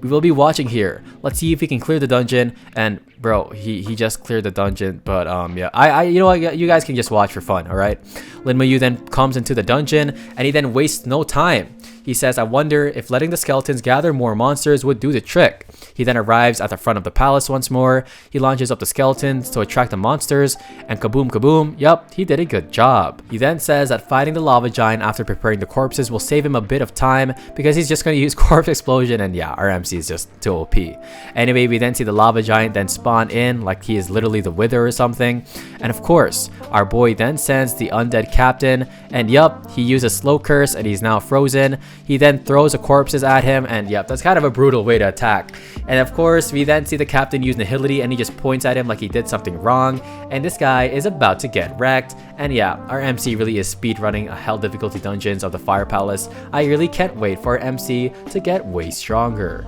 we will be watching here. Let's see if he can clear the dungeon. And bro, he just cleared the dungeon, but yeah, you know what, you guys can just watch for fun, alright? Lin Yu then comes into the dungeon, and he then wastes no time. He says, I wonder if letting the skeletons gather more monsters would do the trick. He then arrives at the front of the palace once more. He launches up the skeletons to attract the monsters, and kaboom kaboom, yup, he did a good job. He then says that fighting the lava giant after preparing the corpses will save him a bit of time, because he's just going to use corpse explosion, and yeah, our MC is just too OP. Anyway, we then see the lava giant then spawn in like he is literally the Wither or something. And of course, our boy then sends the undead captain, and yup, he uses slow curse and he's now frozen. He then throws the corpses at him, and yep, that's kind of a brutal way to attack. And of course, we then see the captain use nihility, and he just points at him like he did something wrong, and this guy is about to get wrecked. And yeah, our MC really is speedrunning hell difficulty dungeons of the Fire Palace. I really can't wait for our MC to get way stronger.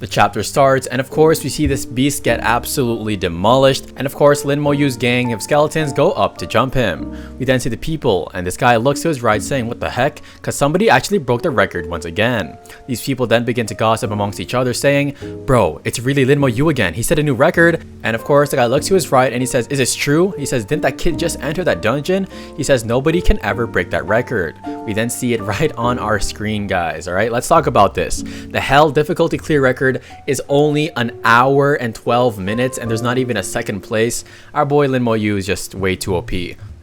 The chapter starts, and of course we see this beast get absolutely demolished, and of course Lin Mo-yu's gang of skeletons go up to jump him. We then see the people, and this guy looks to his right saying, what the heck, cause somebody actually broke the record once again. These people then begin to gossip amongst each other saying, bro, it's really Lin Mo-yu again, he set a new record. And of course the guy looks to his right and he says, is this true? He says, didn't that kid just enter that dungeon? He says, nobody can ever break that record. We then see it right on our screen, guys. Alright, let's talk about this. The hell difficulty clear record is only an hour and 12 minutes, and there's not even a second place. Our boy Lin Mo-yu is just way too OP.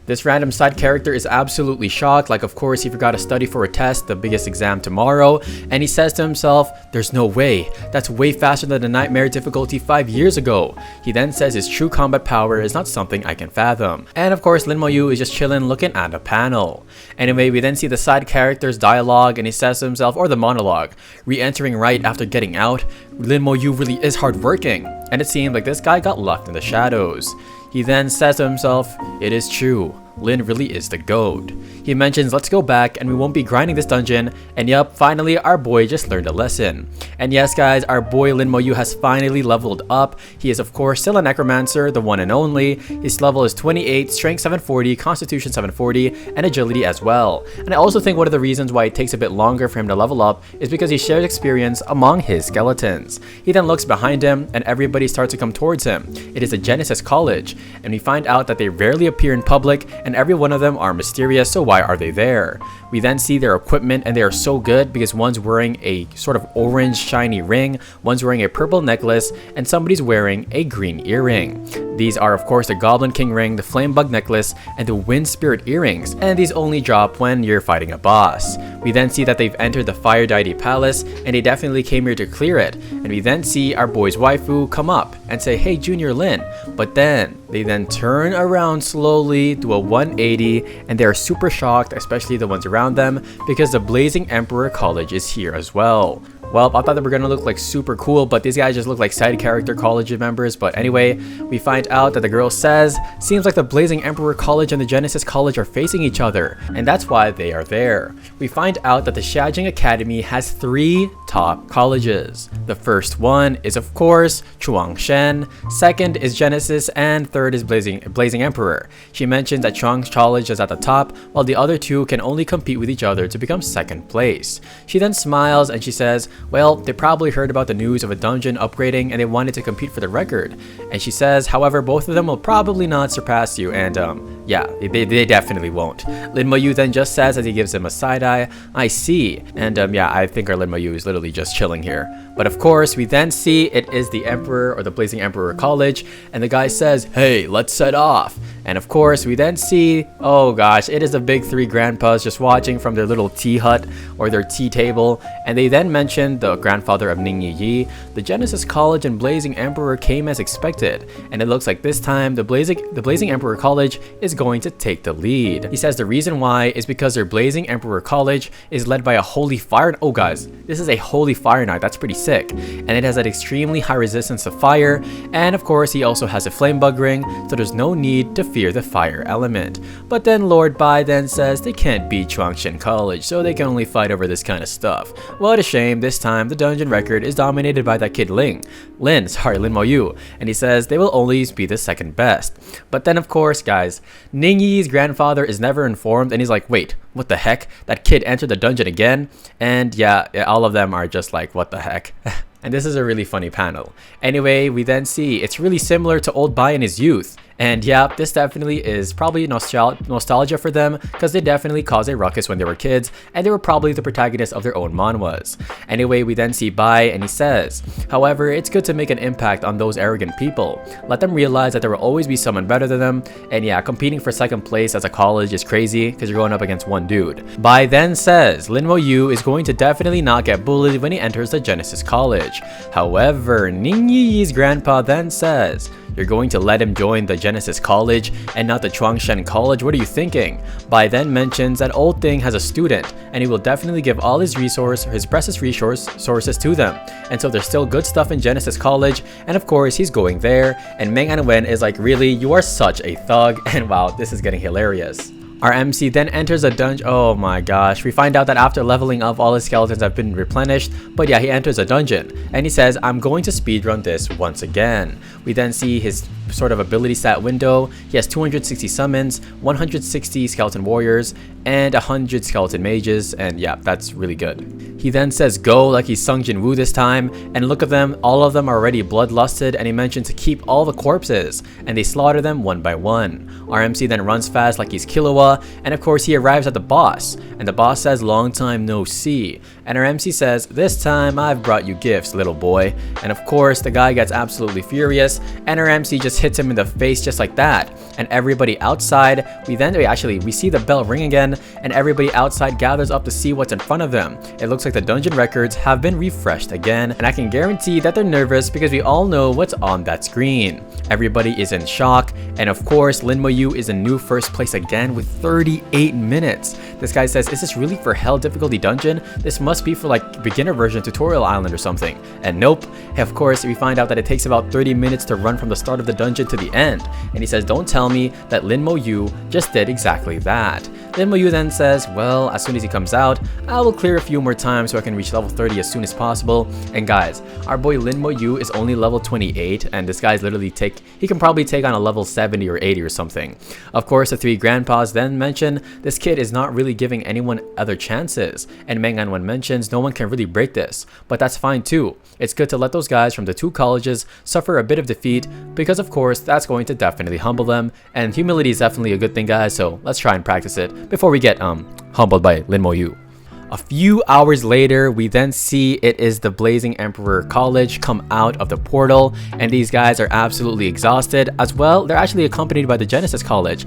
This random side character is absolutely shocked, like of course he forgot to study for a test, the biggest exam tomorrow, and he says to himself, there's no way, that's way faster than the nightmare difficulty 5 years ago. He then says his true combat power is not something I can fathom. And of course Lin Mo-yu is just chilling looking at a panel. Anyway, we then see the side character's dialogue, and he says to himself, or the monologue, re-entering right after getting out, Lin Mo-yu really is hardworking, and it seemed like this guy got left in the shadows. He then says to himself, it is true, Lin really is the GOAT. He mentions, let's go back and we won't be grinding this dungeon, and yup, finally our boy just learned a lesson. And yes guys, our boy Lin Mo-yu has finally leveled up. He is of course still a Necromancer, the one and only. His level is 28, Strength 740, Constitution 740, and Agility as well. And I also think one of the reasons why it takes a bit longer for him to level up is because he shares experience among his skeletons. He then looks behind him and everybody starts to come towards him. It is the Genesis College, and we find out that they rarely appear in public and every one of them are mysterious, so why are they there? We then see their equipment, and they are so good because one's wearing a sort of orange shiny ring, one's wearing a purple necklace, and somebody's wearing a green earring. These are of course the Goblin King ring, the Flame Bug necklace, and the Wind Spirit earrings, and these only drop when you're fighting a boss. We then see that they've entered the Fire Deity Palace, and they definitely came here to clear it. And we then see our boy's waifu come up and say, hey Junior Lin, but then they then turn around slowly, do a 180, and they're super shocked, especially the ones around them, because the Blazing Emperor College is here as well. Well, I thought they were gonna look like super cool, but these guys just look like side character college members. But anyway, we find out that the girl says, seems like the Blazing Emperor College and the Genesis College are facing each other, and that's why they are there. We find out that the Xiajing Academy has 3 top colleges. The first one is of course Chuangshen, second is Genesis, and third is Blazing Emperor. She mentions that Chuang's college is at the top, while the other 2 can only compete with each other to become second place. She then smiles and she says, well, they probably heard about the news of a dungeon upgrading and they wanted to compete for the record. And she says, however, both of them will probably not surpass you, and yeah, they definitely won't. Lin Mo-yu then just says as he gives him a side eye, I see. And yeah, I think our Lin Mo-yu is literally just chilling here. But of course, we then see it is the Emperor, or the Blazing Emperor College, and the guy says, hey, let's set off. And of course, we then see, oh gosh, it is the big 3 grandpas just watching from their little tea hut or their tea table, and they then mention the grandfather of Ning Yi. The Genesis College and Blazing Emperor came as expected, and it looks like this time the Blazing Emperor College is going to take the lead. He says the reason why is because their Blazing Emperor College is led by a holy fire. Oh guys, this is a holy fire knight. That's pretty sick, and it has an extremely high resistance to fire, and of course he also has a flame bug ring, so there's no need to fear the fire element. But then Lord Bai then says they can't beat Chuangshen College, so they can only fight over this kind of stuff. What a shame. This time the dungeon record is dominated by that kid Lin Mo-yu, and he says they will always be the second best. But then of course guys, Ning Yi's grandfather is never informed, and he's like, wait, what the heck? That kid entered the dungeon again? And yeah, all of them are just like, what the heck? And this is a really funny panel. Anyway, we then see it's really similar to Old Bai in his youth. And yeah, this definitely is probably nostalgia for them, because they definitely caused a ruckus when they were kids, and they were probably the protagonists of their own manhwas. Anyway, we then see Bai, and he says, however, it's good to make an impact on those arrogant people. Let them realize that there will always be someone better than them, and yeah, competing for second place as a college is crazy, because you're going up against one dude. Bai then says Lin Mo-yu is going to definitely not get bullied when he enters the Genesis College. However, Ning Yi's grandpa then says, you're going to let him join the Genesis College and not the Chuangshen College? What are you thinking? Bai then mentions that Old Thing has a student, and he will definitely give all his precious resources to them. And so there's still good stuff in Genesis College, and of course he's going there. And Meng Anwen is like, really? You are such a thug. And wow, this is getting hilarious. Our MC then enters a dungeon. Oh my gosh. We find out that after leveling up, all his skeletons have been replenished. But yeah, he enters a dungeon and he says, I'm going to speedrun this once again. We then see his sort of ability stat window. He has 260 summons, 160 skeleton warriors, and 100 skeleton mages, and yeah, that's really good. He then says go like he's Sung Jin Woo this time, and look at them, all of them are already bloodlusted, and he mentioned to keep all the corpses, and they slaughter them one by one. Our MC then runs fast like he's Killua, and of course he arrives at the boss, and the boss says long time no see, and our MC says this time I've brought you gifts, little boy, and of course the guy gets absolutely furious, and our MC just hits him in the face just like that, and everybody outside, we see the bell ring again, and everybody outside gathers up to see what's in front of them. It looks like the dungeon records have been refreshed again, and I can guarantee that they're nervous because we all know what's on that screen. Everybody is in shock, and of course Lin Mo-yu is in new first place again with 38 minutes. This guy says, is this really for hell difficulty dungeon? This must be for like beginner version tutorial island or something. And nope. Of course we find out that it takes about 30 minutes to run from the start of the dungeon to the end, and he says don't tell me that Lin Mo-yu just did exactly that. Lin Mo-yu then says, well, as soon as he comes out, I will clear a few more times so I can reach level 30 as soon as possible. And guys, our boy Lin Mo-yu is only level 28, and this guy's literally he can probably take on a level 70 or 80 or something. Of course, the three grandpas then mention this kid is not really giving anyone other chances, and Meng Anwen mentions no one can really break this, but that's fine too. It's good to let those guys from the two colleges suffer a bit of defeat, because of course that's going to definitely humble them, and humility is definitely a good thing, guys, so let's try and practice it before we get humbled by Lin Mo-yu. A few hours later, we then see it is the Blazing Emperor College come out of the portal, and these guys are absolutely exhausted. As well, they're actually accompanied by the Genesis College.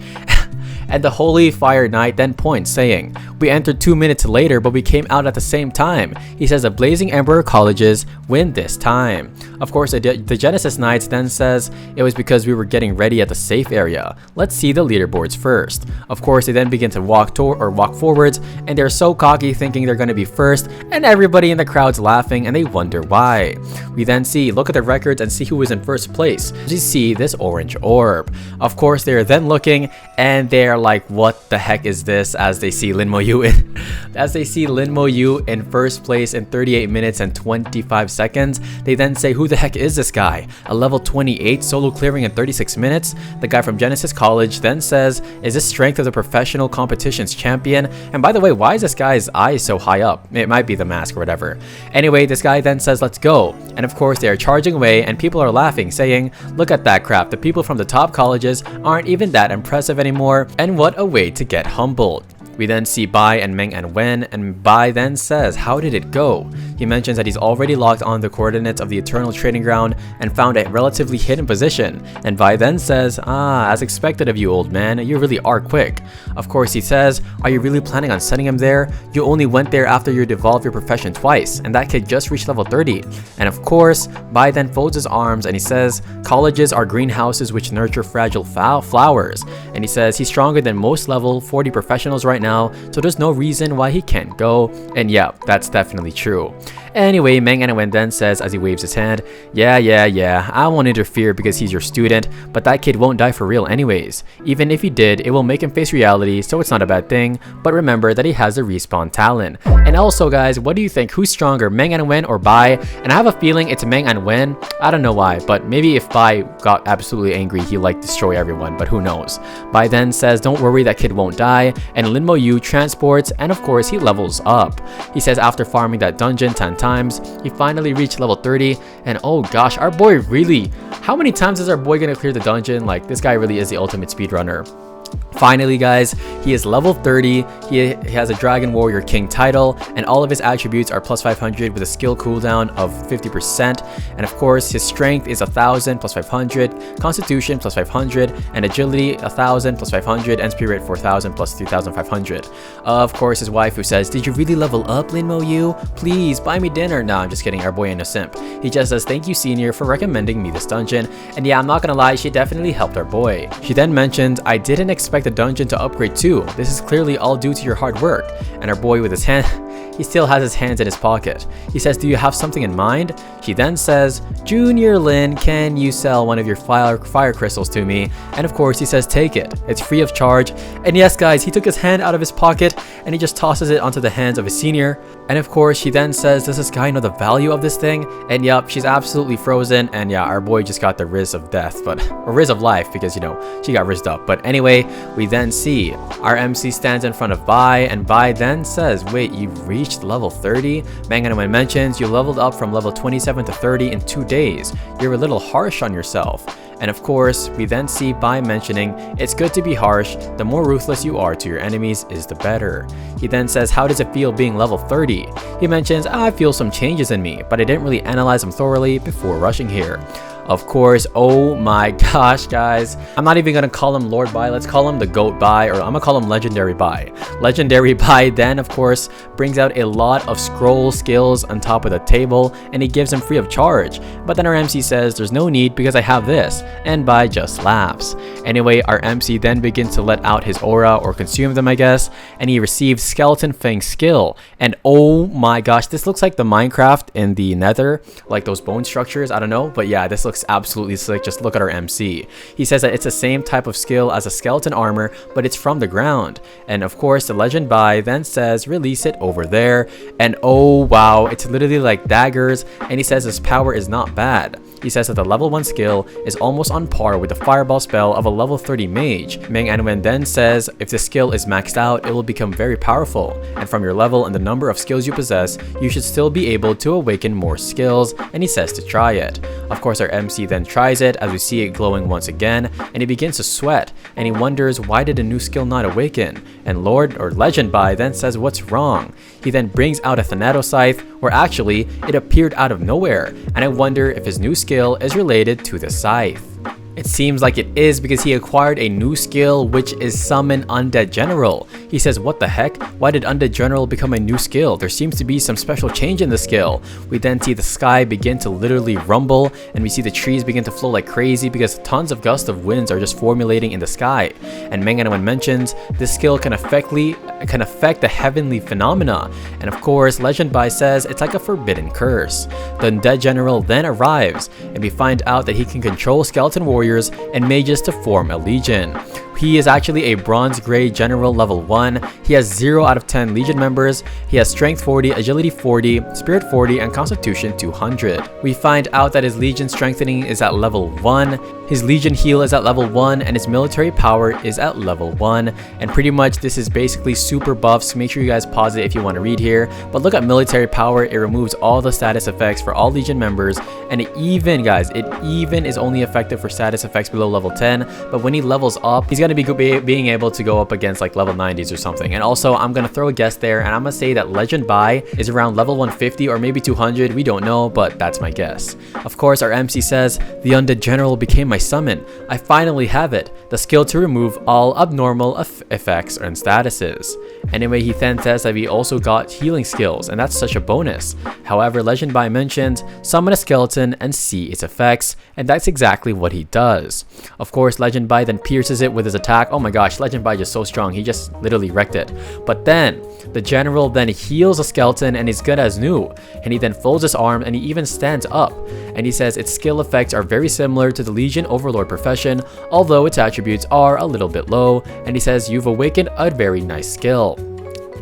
And the Holy Fire Knight then points, saying, we entered 2 minutes later, but we came out at the same time. He says the Blazing Emperor colleges win this time. Of course, the Genesis Knights then says it was because we were getting ready at the safe area. Let's see the leaderboards first. Of course, they then begin to walk forwards, and they're so cocky thinking they're going to be first, and everybody in the crowd's laughing, and they wonder why. We then look at the records and see who is in first place. We see this orange orb. Of course, they're then looking, and they're like, what the heck is this, as they see Lin Mo-yu in first place in 38 minutes and 25 seconds. They then say, who the heck is this guy? A level 28 solo clearing in 36 minutes? The guy from Genesis College then says, is this strength of the professional competitions champion? And by the way, why is this guy's eyes so high up? It might be the mask or whatever. Anyway, this guy then says, let's go. And of course, they are charging away, and people are laughing, saying, look at that crap. The people from the top colleges aren't even that impressive anymore. And what a way to get humbled. We then see Bai and Meng Anwen, and Bai then says, how did it go? He mentions that he's already locked on the coordinates of the Eternal Training Ground and found a relatively hidden position. And Bai then says, as expected of you, old man, you really are quick. Of course, he says, are you really planning on sending him there? You only went there after you devolved your profession twice, and that kid just reached level 30. And of course, Bai then folds his arms and he says, colleges are greenhouses which nurture fragile flowers. And he says he's stronger than most level 40 professionals right now, so there's no reason why he can't go. And yeah, that's definitely true. Anyway, Meng Anwen then says as he waves his hand, yeah, I won't interfere because he's your student, but that kid won't die for real anyways. Even if he did, it will make him face reality, so it's not a bad thing, but remember that he has a respawn talent. And also guys, what do you think? Who's stronger, Meng Anwen or Bai? And I have a feeling it's Meng Anwen. I don't know why, but maybe if Bai got absolutely angry, he'd like destroy everyone, but who knows. Bai then says, don't worry, that kid won't die, and Lin Mo-yu transports, and of course he levels up. He says after farming that dungeon 10 times, he finally reached level 30, and oh gosh, our boy really, how many times is our boy gonna clear the dungeon? Like, this guy really is the ultimate speedrunner. Finally guys, he is level 30, he has a Dragon Warrior King title, and all of his attributes are plus 500 with a skill cooldown of 50%, and of course his strength is 1000 plus 500, constitution plus 500, and agility 1000 plus 500, and spirit 4000 plus 3500. Of course his wife, who says, did you really level up, Lin Mo-yu? Please buy me dinner. Nah, I'm just kidding, our boy ain't a simp. He just says, thank you senior for recommending me this dungeon, and yeah, I'm not gonna lie, she definitely helped our boy. She then mentions, I didn't expect the dungeon to upgrade too. This is clearly all due to your hard work. And our boy with his hand, he still has his hands in his pocket. He says, do you have something in mind? She then says, Junior Lin, can you sell one of your fire crystals to me? And of course he says, take it. It's free of charge. And yes guys, he took his hand out of his pocket and he just tosses it onto the hands of his senior. And of course she then says, does this guy know the value of this thing? And yup, she's absolutely frozen. And yeah, our boy just got the riz of death, or riz of life, because you know, she got rizzed up. But anyway, we then see our MC stands in front of Bai, and Bai then says, wait, you've reached level 30? Manhwa mentions you leveled up from level 27 to 30 in 2 days. You're a little harsh on yourself. And of course, we then see Bai mentioning, it's good to be harsh, the more ruthless you are to your enemies is the better. He then says, how does it feel being level 30? He mentions, I feel some changes in me, but I didn't really analyze them thoroughly before rushing here. Of course, oh my gosh guys, I'm not even gonna call him Lord Bai, let's call him the Goat Bai, or I'm gonna call him Legendary Bai. Legendary Bai then of course brings out a lot of scroll skills on top of the table, and he gives them free of charge. But then our MC says there's no need because I have this, and Bai just laughs. Anyway, our MC then begins to let out his aura, or consume them I guess, and he receives Skeleton Fang skill. And oh my gosh, this looks like the Minecraft in the Nether, like those bone structures, I don't know, but yeah, this looks absolutely sick. Just look at our MC. He says that it's the same type of skill as a skeleton armor, but it's from the ground. And of course, the Legend Bai then says, release it over there. And oh wow, it's literally like daggers. And he says his power is not bad. He says that the level 1 skill is almost on par with the fireball spell of a level 30 mage. Manhwa then says if the skill is maxed out, it will become very powerful. And from your level and the number of skills you possess, you should still be able to awaken more skills. And he says to try it. Of course, our MC then tries it as we see it glowing once again, and he begins to sweat, and he wonders why did a new skill not awaken. And Lord or Legend Bai then says what's wrong. He then brings out a Thanato Scythe, where actually it appeared out of nowhere, and I wonder if his new skill is related to the scythe. It seems like it is because he acquired a new skill, which is Summon Undead General. He says, what the heck? Why did Undead General become a new skill? There seems to be some special change in the skill. We then see the sky begin to literally rumble, and we see the trees begin to flow like crazy because tons of gusts of winds are just formulating in the sky. And Manhwa mentions this skill can affect the heavenly phenomena. And of course, Legend Bai says it's like a forbidden curse. The Undead General then arrives, and we find out that he can control skeleton warriors and mages to form a legion. He is actually a Bronze Grey General level 1. He has 0 out of 10 Legion members. He has Strength 40, Agility 40, Spirit 40, and Constitution 200. We find out that his Legion Strengthening is at level 1, his Legion Heal is at level 1, and his Military Power is at level 1. And pretty much this is basically super buffs. Make sure you guys pause it if you want to read here. But look at Military Power. It removes all the status effects for all Legion members. And it even is only effective for status effects below level 10. But when he levels up, he's going to be being able to go up against like level 90s or something. And also, I'm going to throw a guess there, and I'm going to say that Legend Bai is around level 150 or maybe 200. We don't know, but that's my guess. Of course, our MC says, the Undead General became my summon. I finally have it. The skill to remove all abnormal effects and statuses. Anyway, he then says that we also got healing skills, and that's such a bonus. However, Legend Bai mentioned, summon a skeleton and see its effects, and that's exactly what he does. Of course, Legend Bai then pierces it with his attack. Oh my gosh, Legend Bai is so strong, he just literally wrecked it. But then, the general then heals a skeleton and is good as new, and he then folds his arm and he even stands up. And he says its skill effects are very similar to the Legion Overlord profession, although its attributes are a little bit low, and he says you've awakened a very nice skill.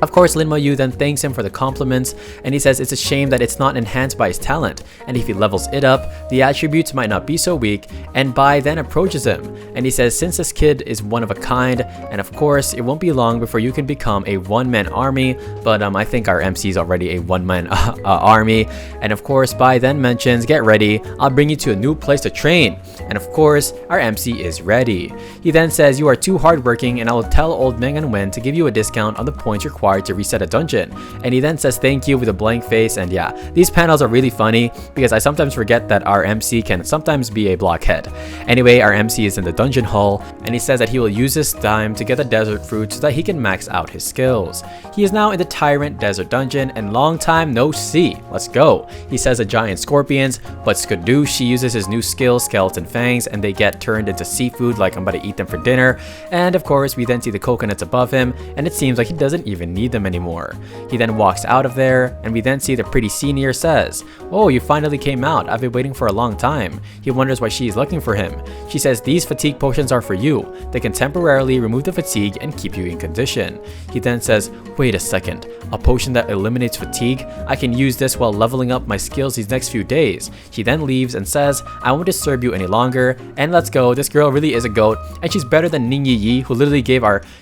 Of course, Lin Mayu then thanks him for the compliments, and he says it's a shame that it's not enhanced by his talent, and if he levels it up, the attributes might not be so weak. And Bai then approaches him, and he says since this kid is one of a kind, and of course it won't be long before you can become a one-man army, but I think our MC is already a one-man army. And of course, Bai then mentions, get ready, I'll bring you to a new place to train. And of course, our MC is ready. He then says you are too hardworking, and I will tell old Meng and Wen to give you a discount on the points required required to reset a dungeon. And he then says thank you with a blank face. And yeah, these panels are really funny because I sometimes forget that our MC can sometimes be a blockhead. Anyway, our MC is in the dungeon hall, and he says that he will use this time to get the desert fruit so that he can max out his skills. He is now in the Tyrant Desert Dungeon, and long time no see. Let's go. He says the giant scorpions, but Skadoosh, he uses his new skill, Skeleton Fangs, and they get turned into seafood like I'm about to eat them for dinner. And of course, we then see the coconuts above him, and it seems like he doesn't even need them anymore. He then walks out of there, and we then see the pretty senior says, "Oh, you finally came out. I've been waiting for a long time." He wonders why she is looking for him. She says, "These fatigue potions are for you. They can temporarily remove the fatigue and keep you in condition." He then says, "Wait a second, a potion that eliminates fatigue? I can use this while leveling up my skills these next few days." She then leaves and says, "I won't disturb you any longer." And let's go. This girl really is a goat, and she's better than Ning Yi, who literally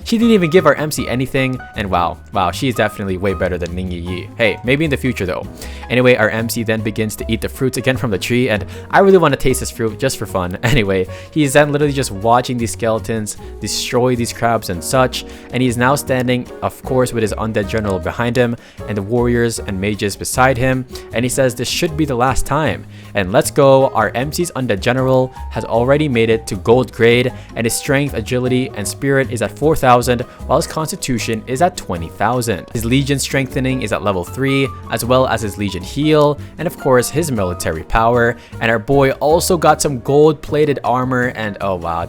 she didn't even give our MC anything. And wow, she's definitely way better than Ning Yi. Hey, maybe in the future though. Anyway, our MC then begins to eat the fruits again from the tree, and I really want to taste this fruit just for fun. Anyway, he's then literally just watching these skeletons destroy these crabs and such, and he's now standing, of course, with his undead general behind him and the warriors and mages beside him, and he says this should be the last time. And let's go, our MC's undead general has already made it to gold grade, and his strength, agility, and spirit is at 4,000, while his constitution is at 20,000. His legion strengthening is at level 3, as well as his legion heal, and of course his military power. And our boy also got some gold plated armor, and oh wow,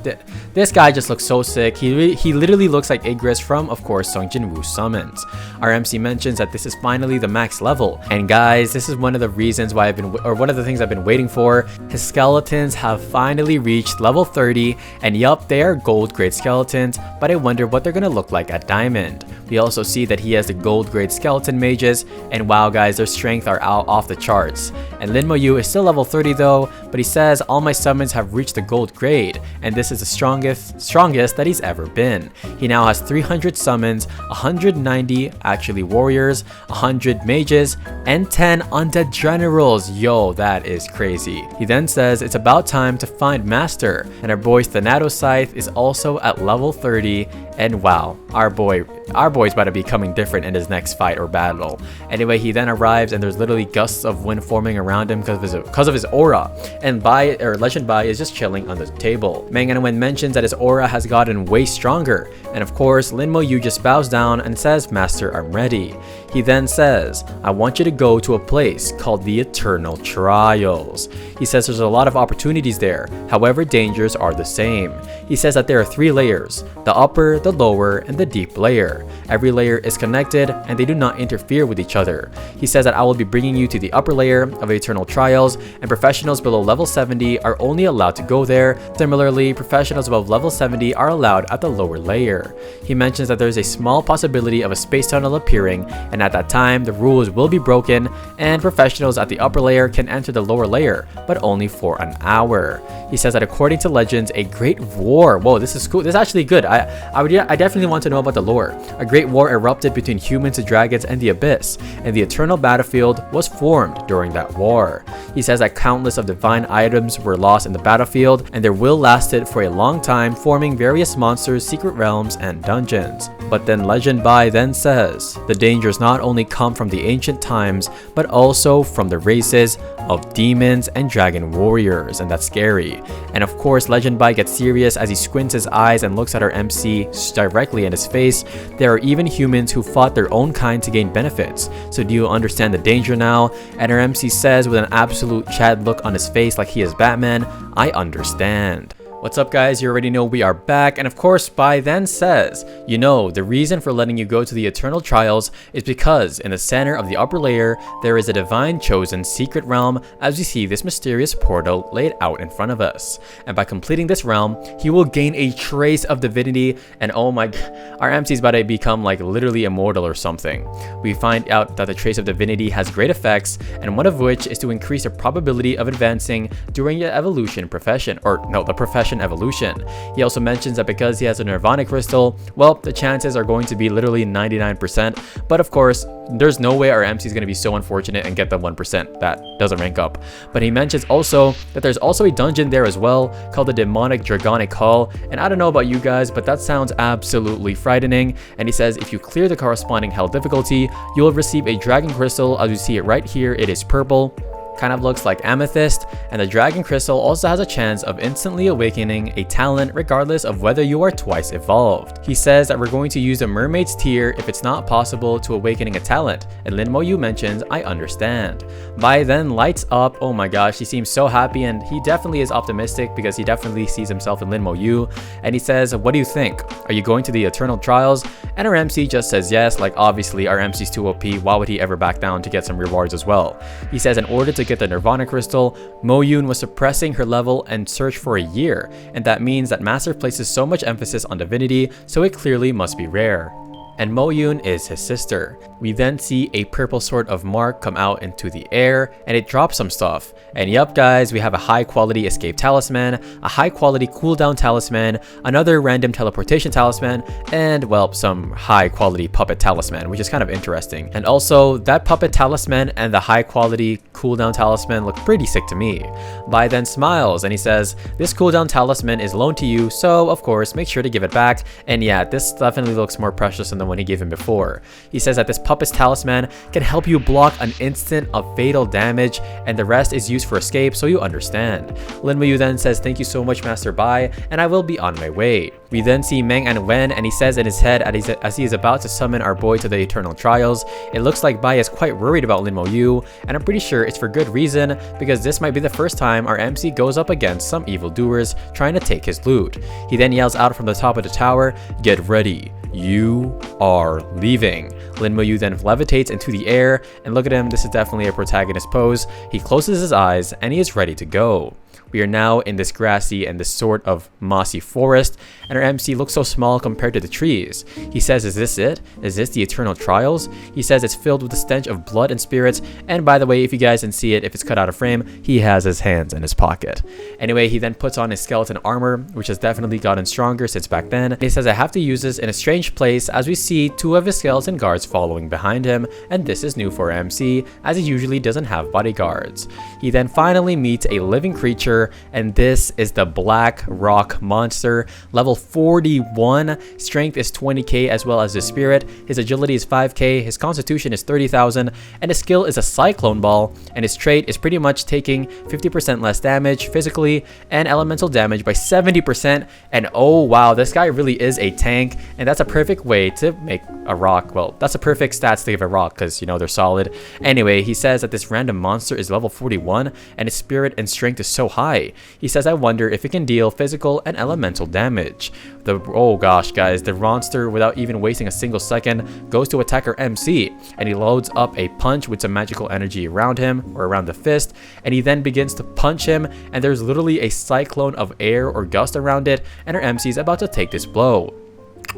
this guy just looks so sick. He literally looks like Igris from, of course, Sung Jin-woo summons. Our MC mentions that this is finally the max level, and guys, this is one of the reasons why one of the things I've been waiting for. His skeletons have finally reached level 30, and yup, they are gold grade skeletons, but I wonder what they're gonna look like at diamond. We also see that he has the gold grade skeleton mages, and wow guys, their strength are out off the charts. And Lin Mo Yu is still level 30 though, but he says all my summons have reached the gold grade, and this is the strongest that he's ever been. He now has 300 summons, 190 actually warriors, 100 mages, and 10 undead generals. Yo, that is crazy. He then says it's about time to find Master, and our boy Thanatos Scythe is also at level 30, and wow, our boy's about to be coming different in his next fight or battle. Anyway, he then arrives, and there's literally gusts of wind forming around him because of his aura, and Legend Bai is just chilling on the table. Mang Wen mentions that his aura has gotten way stronger, and of course Lin Mo Yu just bows down and says, "Master, I'm ready." He then says, "I want you to go to a place called the Eternal Trials." He says there's a lot of opportunities there, however dangers are the same. He says that there are 3 layers, the upper, the lower, and the deep layer. Every layer is connected and they do not interfere with each other. He says that I will be bringing you to the upper layer of Eternal Trials, and professionals below level 70 are only allowed to go there. Similarly, professionals above level 70 are allowed at the lower layer. He mentions that there is a small possibility of a space tunnel appearing, and at that time the rules will be broken, and professionals at the upper layer can enter the lower layer, but only for an hour. He says that according to legends, a great war, whoa, this is cool, this is actually good. I definitely want to know about the lore. A great war erupted between humans and dragons and the abyss, and the eternal battlefield was formed during that war. He says that countless of divine items were lost in the battlefield, and their will lasted for a long time, forming various monsters, secret realms, and dungeons. But then Legend Bai then says, the dangers not only come from the ancient times, but also from the races of demons and dragon warriors, and that's scary. And of course, Legend Bai gets serious as he squints his eyes and looks at our MC directly in his face. There are even humans who fought their own kind to gain benefits. So do you understand the danger now? And our MC says with an absolute Chad look on his face like he is Batman, I understand. What's up guys, you already know we are back, and of course Bai then says, you know, the reason for letting you go to the Eternal Trials is because in the center of the upper layer there is a divine chosen secret realm, as we see this mysterious portal laid out in front of us. And by completing this realm, he will gain a trace of divinity, and oh my god, our MC is about to become like literally immortal or something. We find out that the trace of divinity has great effects, and one of which is to increase the probability of advancing during the evolution profession, or no, the profession progression evolution. He also mentions that because he has a Nirvana crystal, well, the chances are going to be literally 99%, but of course, there's no way our MC is going to be so unfortunate and get the 1%. That doesn't rank up. But he mentions also that there's also a dungeon there as well called the Demonic Dragonic Hall, and I don't know about you guys, but that sounds absolutely frightening. And he says if you clear the corresponding hell difficulty, you will receive a dragon crystal. As you see it right here, it is purple. Kind of looks like amethyst, and the dragon crystal also has a chance of instantly awakening a talent regardless of whether you are twice evolved. He says that we're going to use the mermaid's tear if it's not possible to awakening a talent, and Lin Mo Yu mentions, I understand. Bai then lights up. Oh my gosh, he seems so happy, and he definitely is optimistic because he definitely sees himself in Lin Mo Yu, and he says, what do you think? Are you going to the Eternal Trials? And our MC just says yes, like obviously our MC's too OP, why would he ever back down to get some rewards as well? He says in order to get the Nirvana crystal, Mo Yoon was suppressing her level and searched for a year, and that means that Master places so much emphasis on divinity, so it clearly must be rare. And Mo Yoon is his sister. We then see a purple sort of mark come out into the air, and it drops some stuff. And yup guys, we have a high quality escape talisman, a high quality cooldown talisman, another random teleportation talisman, and well, some high quality puppet talisman, which is kind of interesting. And also, that puppet talisman and the high quality cooldown talisman look pretty sick to me. Bai then smiles and he says, this cooldown talisman is loaned to you, so of course make sure to give it back. And yeah, this definitely looks more precious than the one he gave him before. He says that this puppet's talisman can help you block an instant of fatal damage, and the rest is used for escape, so you understand. Lin Mu Yu then says, thank you so much Master Bai, and I will be on my way. We then see Meng and Wen, and he says in his head as he is about to summon our boy to the Eternal Trials, it looks like Bai is quite worried about Lin Mo Yu, and I'm pretty sure it's for good reason, because this might be the first time our MC goes up against some evildoers trying to take his loot. He then yells out from the top of the tower, get ready. You are leaving. Lin Mo Yu then levitates into the air, and look at him, this is definitely a protagonist pose. He closes his eyes and he is ready to go. We are now in this grassy and this sort of mossy forest, and our MC looks so small compared to the trees. He says, is this it? Is this the Eternal Trials? He says it's filled with the stench of blood and spirits, and by the way, if you guys didn't see it, if it's cut out of frame, he has his hands in his pocket. Anyway, he then puts on his skeleton armor, which has definitely gotten stronger since back then. He says I have to use this in a strange place, as we see two of his skeleton guards following behind him, and this is new for MC, as he usually doesn't have bodyguards. He then finally meets a living creature, and this is the Black Rock Monster, level 41, strength is 20k as well as his spirit, his agility is 5k, his constitution is 30,000, and his skill is a cyclone ball, and his trait is pretty much taking 50% less damage physically and elemental damage by 70%, and oh wow, this guy really is a tank, and that's a perfect way to make a rock, well, that's a perfect stats to give a rock, because you know they're solid. Anyway, he says that this random monster is level 41, and his spirit and strength is so high. He says, I wonder if it can deal physical and elemental damage. Oh gosh guys, the monster, without even wasting a single second, goes to attack our MC, and he loads up a punch with some magical energy around him, or around the fist, and he then begins to punch him, and there's literally a cyclone of air or gust around it, and our MC is about to take this blow.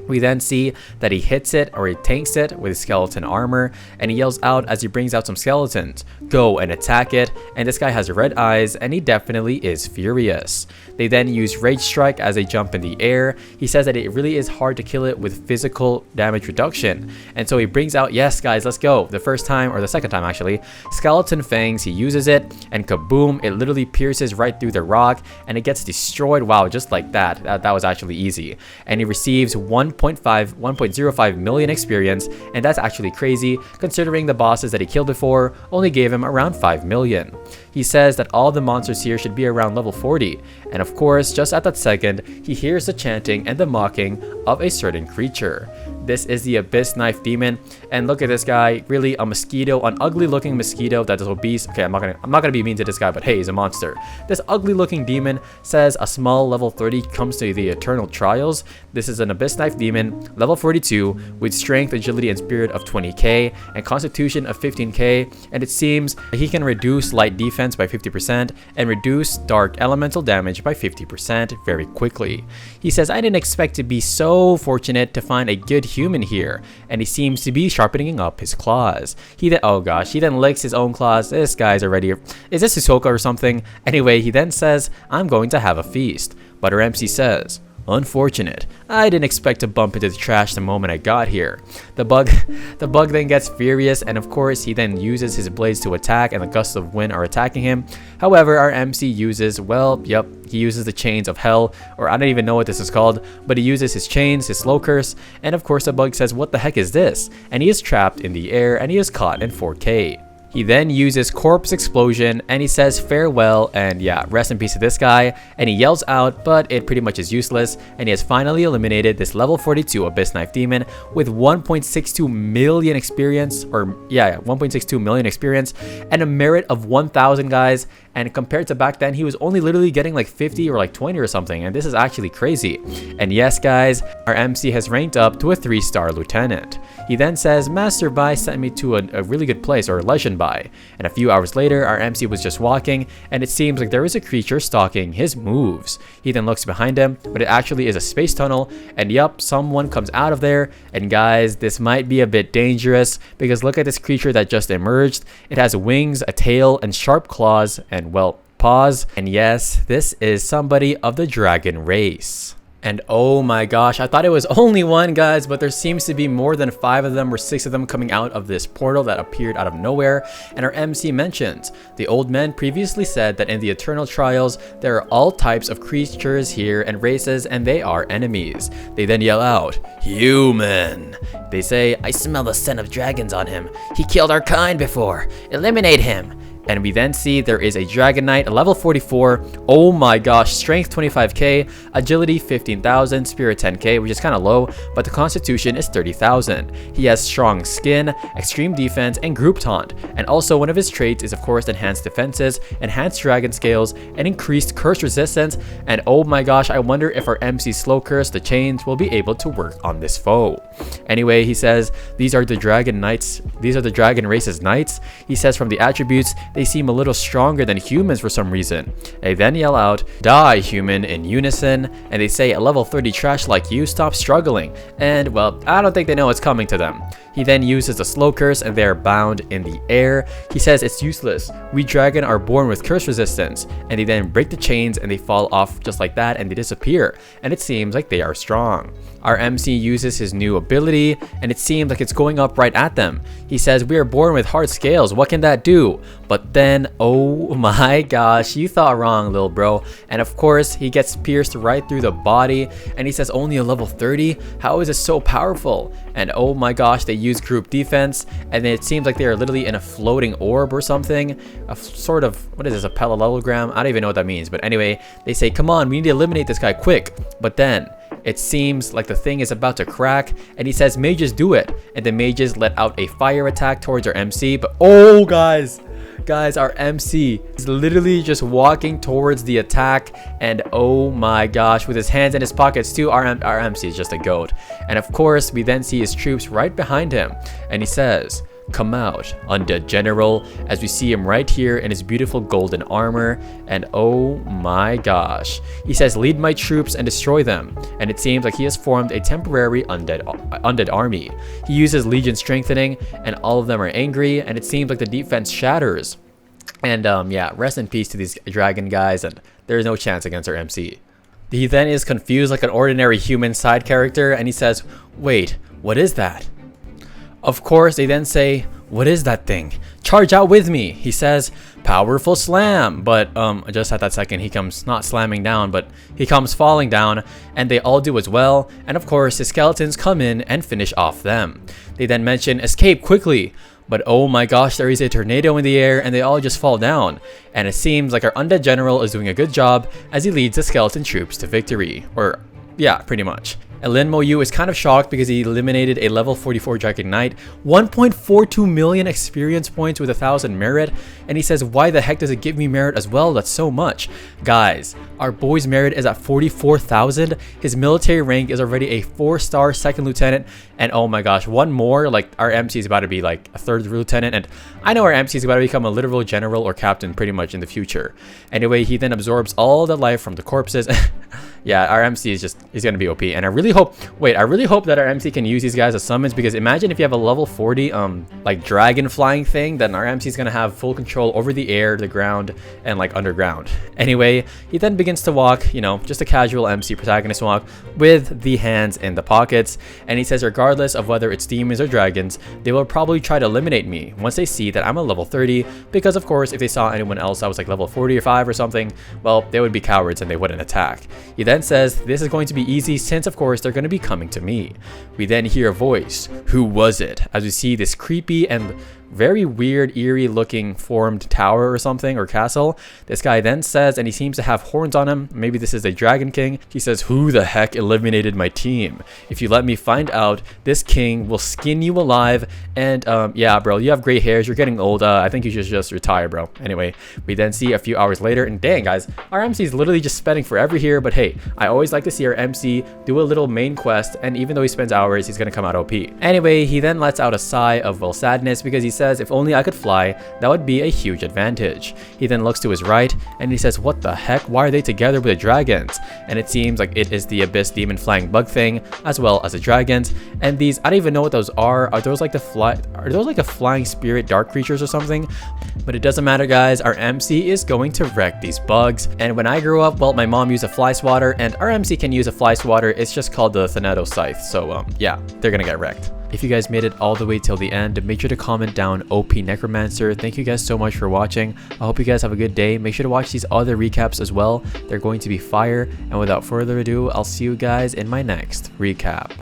We then see that he hits it, or he tanks it with his skeleton armor, and he yells out as he brings out some skeletons, go and attack it, and this guy has red eyes and he definitely is furious. They then use Rage Strike as they jump in the air. He says that it really is hard to kill it with physical damage reduction, and so he brings out, yes guys, let's go, the first time, or the second time actually, Skeleton Fangs. He uses it, and kaboom, it literally pierces right through the rock, and it gets destroyed. Wow, just like that was actually easy. And he receives 1.05 million experience, and that's actually crazy considering the bosses that he killed before only gave him around 5 million. He says that all the monsters here should be around level 40, and of course, just at that second, he hears the chanting and the mocking of a certain creature. This is the Abyss Knife Demon, and look at this guy, really a mosquito, an ugly looking mosquito that is obese. Okay, I'm not gonna be mean to this guy, but hey, he's a monster. This ugly looking demon says a small level 30 comes to the Eternal Trials. This is an Abyss Knife Demon, level 42, with strength, agility, and spirit of 20k, and constitution of 15k, and it seems he can reduce light defense by 50% and reduce dark elemental damage by 50% very quickly. He says, I didn't expect to be so fortunate to find a good human here, and he seems to be sharpening up his claws. He then licks his own claws. This guy's already, is this Hisoka or something? Anyway, he then says, I'm going to have a feast. But our MC says, unfortunate. I didn't expect to bump into the trash the moment I got here. The bug then gets furious, and of course he then uses his blades to attack, and the gusts of wind are attacking him. However, our MC uses, he uses the chains of hell, or I don't even know what this is called, but he uses his chains, his slow curse, and of course the bug says, what the heck is this? And he is trapped in the air, and he is caught in 4K. He then uses Corpse Explosion, and he says farewell, and yeah, rest in peace to this guy, and he yells out, but it pretty much is useless, and he has finally eliminated this level 42 Abyss Knife Demon with 1.62 million experience, 1.62 million experience, and a merit of 1,000, guys. And compared to back then, he was only literally getting like 50 or like 20 or something, and this is actually crazy. And yes, guys, our MC has ranked up to a 3-star lieutenant. He then says, Master Bai sent me to a really good place, or Legend Bai. And a few hours later, our MC was just walking, and it seems like there is a creature stalking his moves. He then looks behind him, but it actually is a space tunnel, and yup, someone comes out of there. And guys, this might be a bit dangerous, because look at this creature that just emerged. It has wings, a tail, and sharp claws, and well, pause. And yes, this is somebody of the dragon race. And oh my gosh, I thought it was only one, guys, but there seems to be more than 5 of them or 6 of them coming out of this portal that appeared out of nowhere. And our MC mentions, the old men previously said that in the Eternal Trials, there are all types of creatures here and races, and they are enemies. They then yell out, human. They say, I smell the scent of dragons on him. He killed our kind before. Eliminate him. And we then see there is a Dragon Knight, a level 44. Oh my gosh, strength 25k, agility 15,000, spirit 10k, which is kind of low, but the constitution is 30,000. He has strong skin, extreme defense, and group taunt. And also one of his traits is of course enhanced defenses, enhanced dragon scales, and increased curse resistance. And oh my gosh, I wonder if our MC slow curse, the chains, will be able to work on this foe. Anyway, he says, these are the Dragon Knights, these are the Dragon Race's knights. He says from the attributes, they seem a little stronger than humans for some reason. They then yell out, die human, in unison, and they say a level 30 trash like you, stop struggling. And well, I don't think they know what's coming to them. He then uses the slow curse and they are bound in the air. He says it's useless. We dragon are born with curse resistance. And they then break the chains and they fall off just like that and they disappear. And it seems like they are strong. Our MC uses his new ability and it seems like it's going up right at them. He says, we are born with hard scales. What can that do? But then, oh my gosh, you thought wrong, little bro. And of course, he gets pierced right through the body. And he says, only a level 30? How is it so powerful? And oh my gosh, they use group defense. And then it seems like they are literally in a floating orb or something. A sort of, what is this, a parallelogram? I don't even know what that means. But anyway, they say, come on, we need to eliminate this guy quick. But then, it seems like the thing is about to crack, and he says, mages do it. And the mages let out a fire attack towards our MC, but oh guys, our MC is literally just walking towards the attack, and oh my gosh, with his hands in his pockets too, our MC is just a goat. And of course, we then see his troops right behind him, and he says, come out, undead general, as we see him right here in his beautiful golden armor. And oh my gosh, he says, lead my troops and destroy them. And it seems like he has formed a temporary undead army. He uses legion strengthening and all of them are angry, and it seems like the defense shatters. And yeah, rest in peace to these dragon guys, and there's no chance against our MC. He then is confused like an ordinary human side character, and he says, wait, what is that? Of course, they then say, what is that thing? Charge out with me. He says, powerful slam. But just at that second, he comes not slamming down, but he comes falling down, and they all do as well. And of course, his skeletons come in and finish off them. They then mention, escape quickly. But oh my gosh, there is a tornado in the air and they all just fall down. And it seems like our undead general is doing a good job as he leads the skeleton troops to victory. Or yeah, pretty much. Lin Mo Yu is kind of shocked because he eliminated a level 44 Dragon Knight, 1.42 million experience points with 1,000 merit, and he says, why the heck does it give me merit as well? That's so much. Guys, our boy's merit is at 44,000. His military rank is already a 4-star second lieutenant, and oh my gosh, one more, like our MC is about to be like a 3rd lieutenant, and I know our MC is about to become a literal general or captain pretty much in the future. Anyway, he then absorbs all the life from the corpses. Yeah, our MC is just, he's gonna be OP, and I really hope that our MC can use these guys as summons, because imagine if you have a level 40 like dragon flying thing, then our MC is gonna have full control over the air, the ground, and like underground. Anyway, he then begins to walk, you know, just a casual MC protagonist walk with the hands in the pockets, and he says regardless of whether it's demons or dragons, they will probably try to eliminate me once they see that I'm a level 30, because of course if they saw anyone else that was like level 40 or 5 or something, well, they would be cowards and they wouldn't attack. He then says this is going to be easy since of course they're going to be coming to me. We then hear a voice, who was it, as we see this creepy and very weird, eerie looking formed tower or something, or castle. This guy then says, and he seems to have horns on him, maybe this is a dragon king. He says, who the heck eliminated my team? If you let me find out, this king will skin you alive. And yeah, bro, you have gray hairs, you're getting old, I think you should just retire, bro. Anyway, we then see a few hours later, and dang guys, our MC is literally just spending forever here, but hey, I always like to see our MC do a little main quest, and even though he spends hours, he's gonna come out OP. Anyway, he then lets out a sigh of, well, sadness, because he says, if only I could fly, that would be a huge advantage. He then looks to his right and he says, what the heck, why are they together with the dragons? And it seems like it is the abyss demon flying bug thing, as well as the dragons. And these, I don't even know what those are those like the flying spirit dark creatures or something? But it doesn't matter guys, our MC is going to wreck these bugs. And when I grew up, well, my mom used a fly swatter, and our MC can use a fly swatter. It's just called the Thanatos scythe, so yeah, they're gonna get wrecked. If you guys made it all the way till the end, make sure to comment down OP Necromancer. Thank you guys so much for watching. I hope you guys have a good day. Make sure to watch these other recaps as well. They're going to be fire. And without further ado, I'll see you guys in my next recap.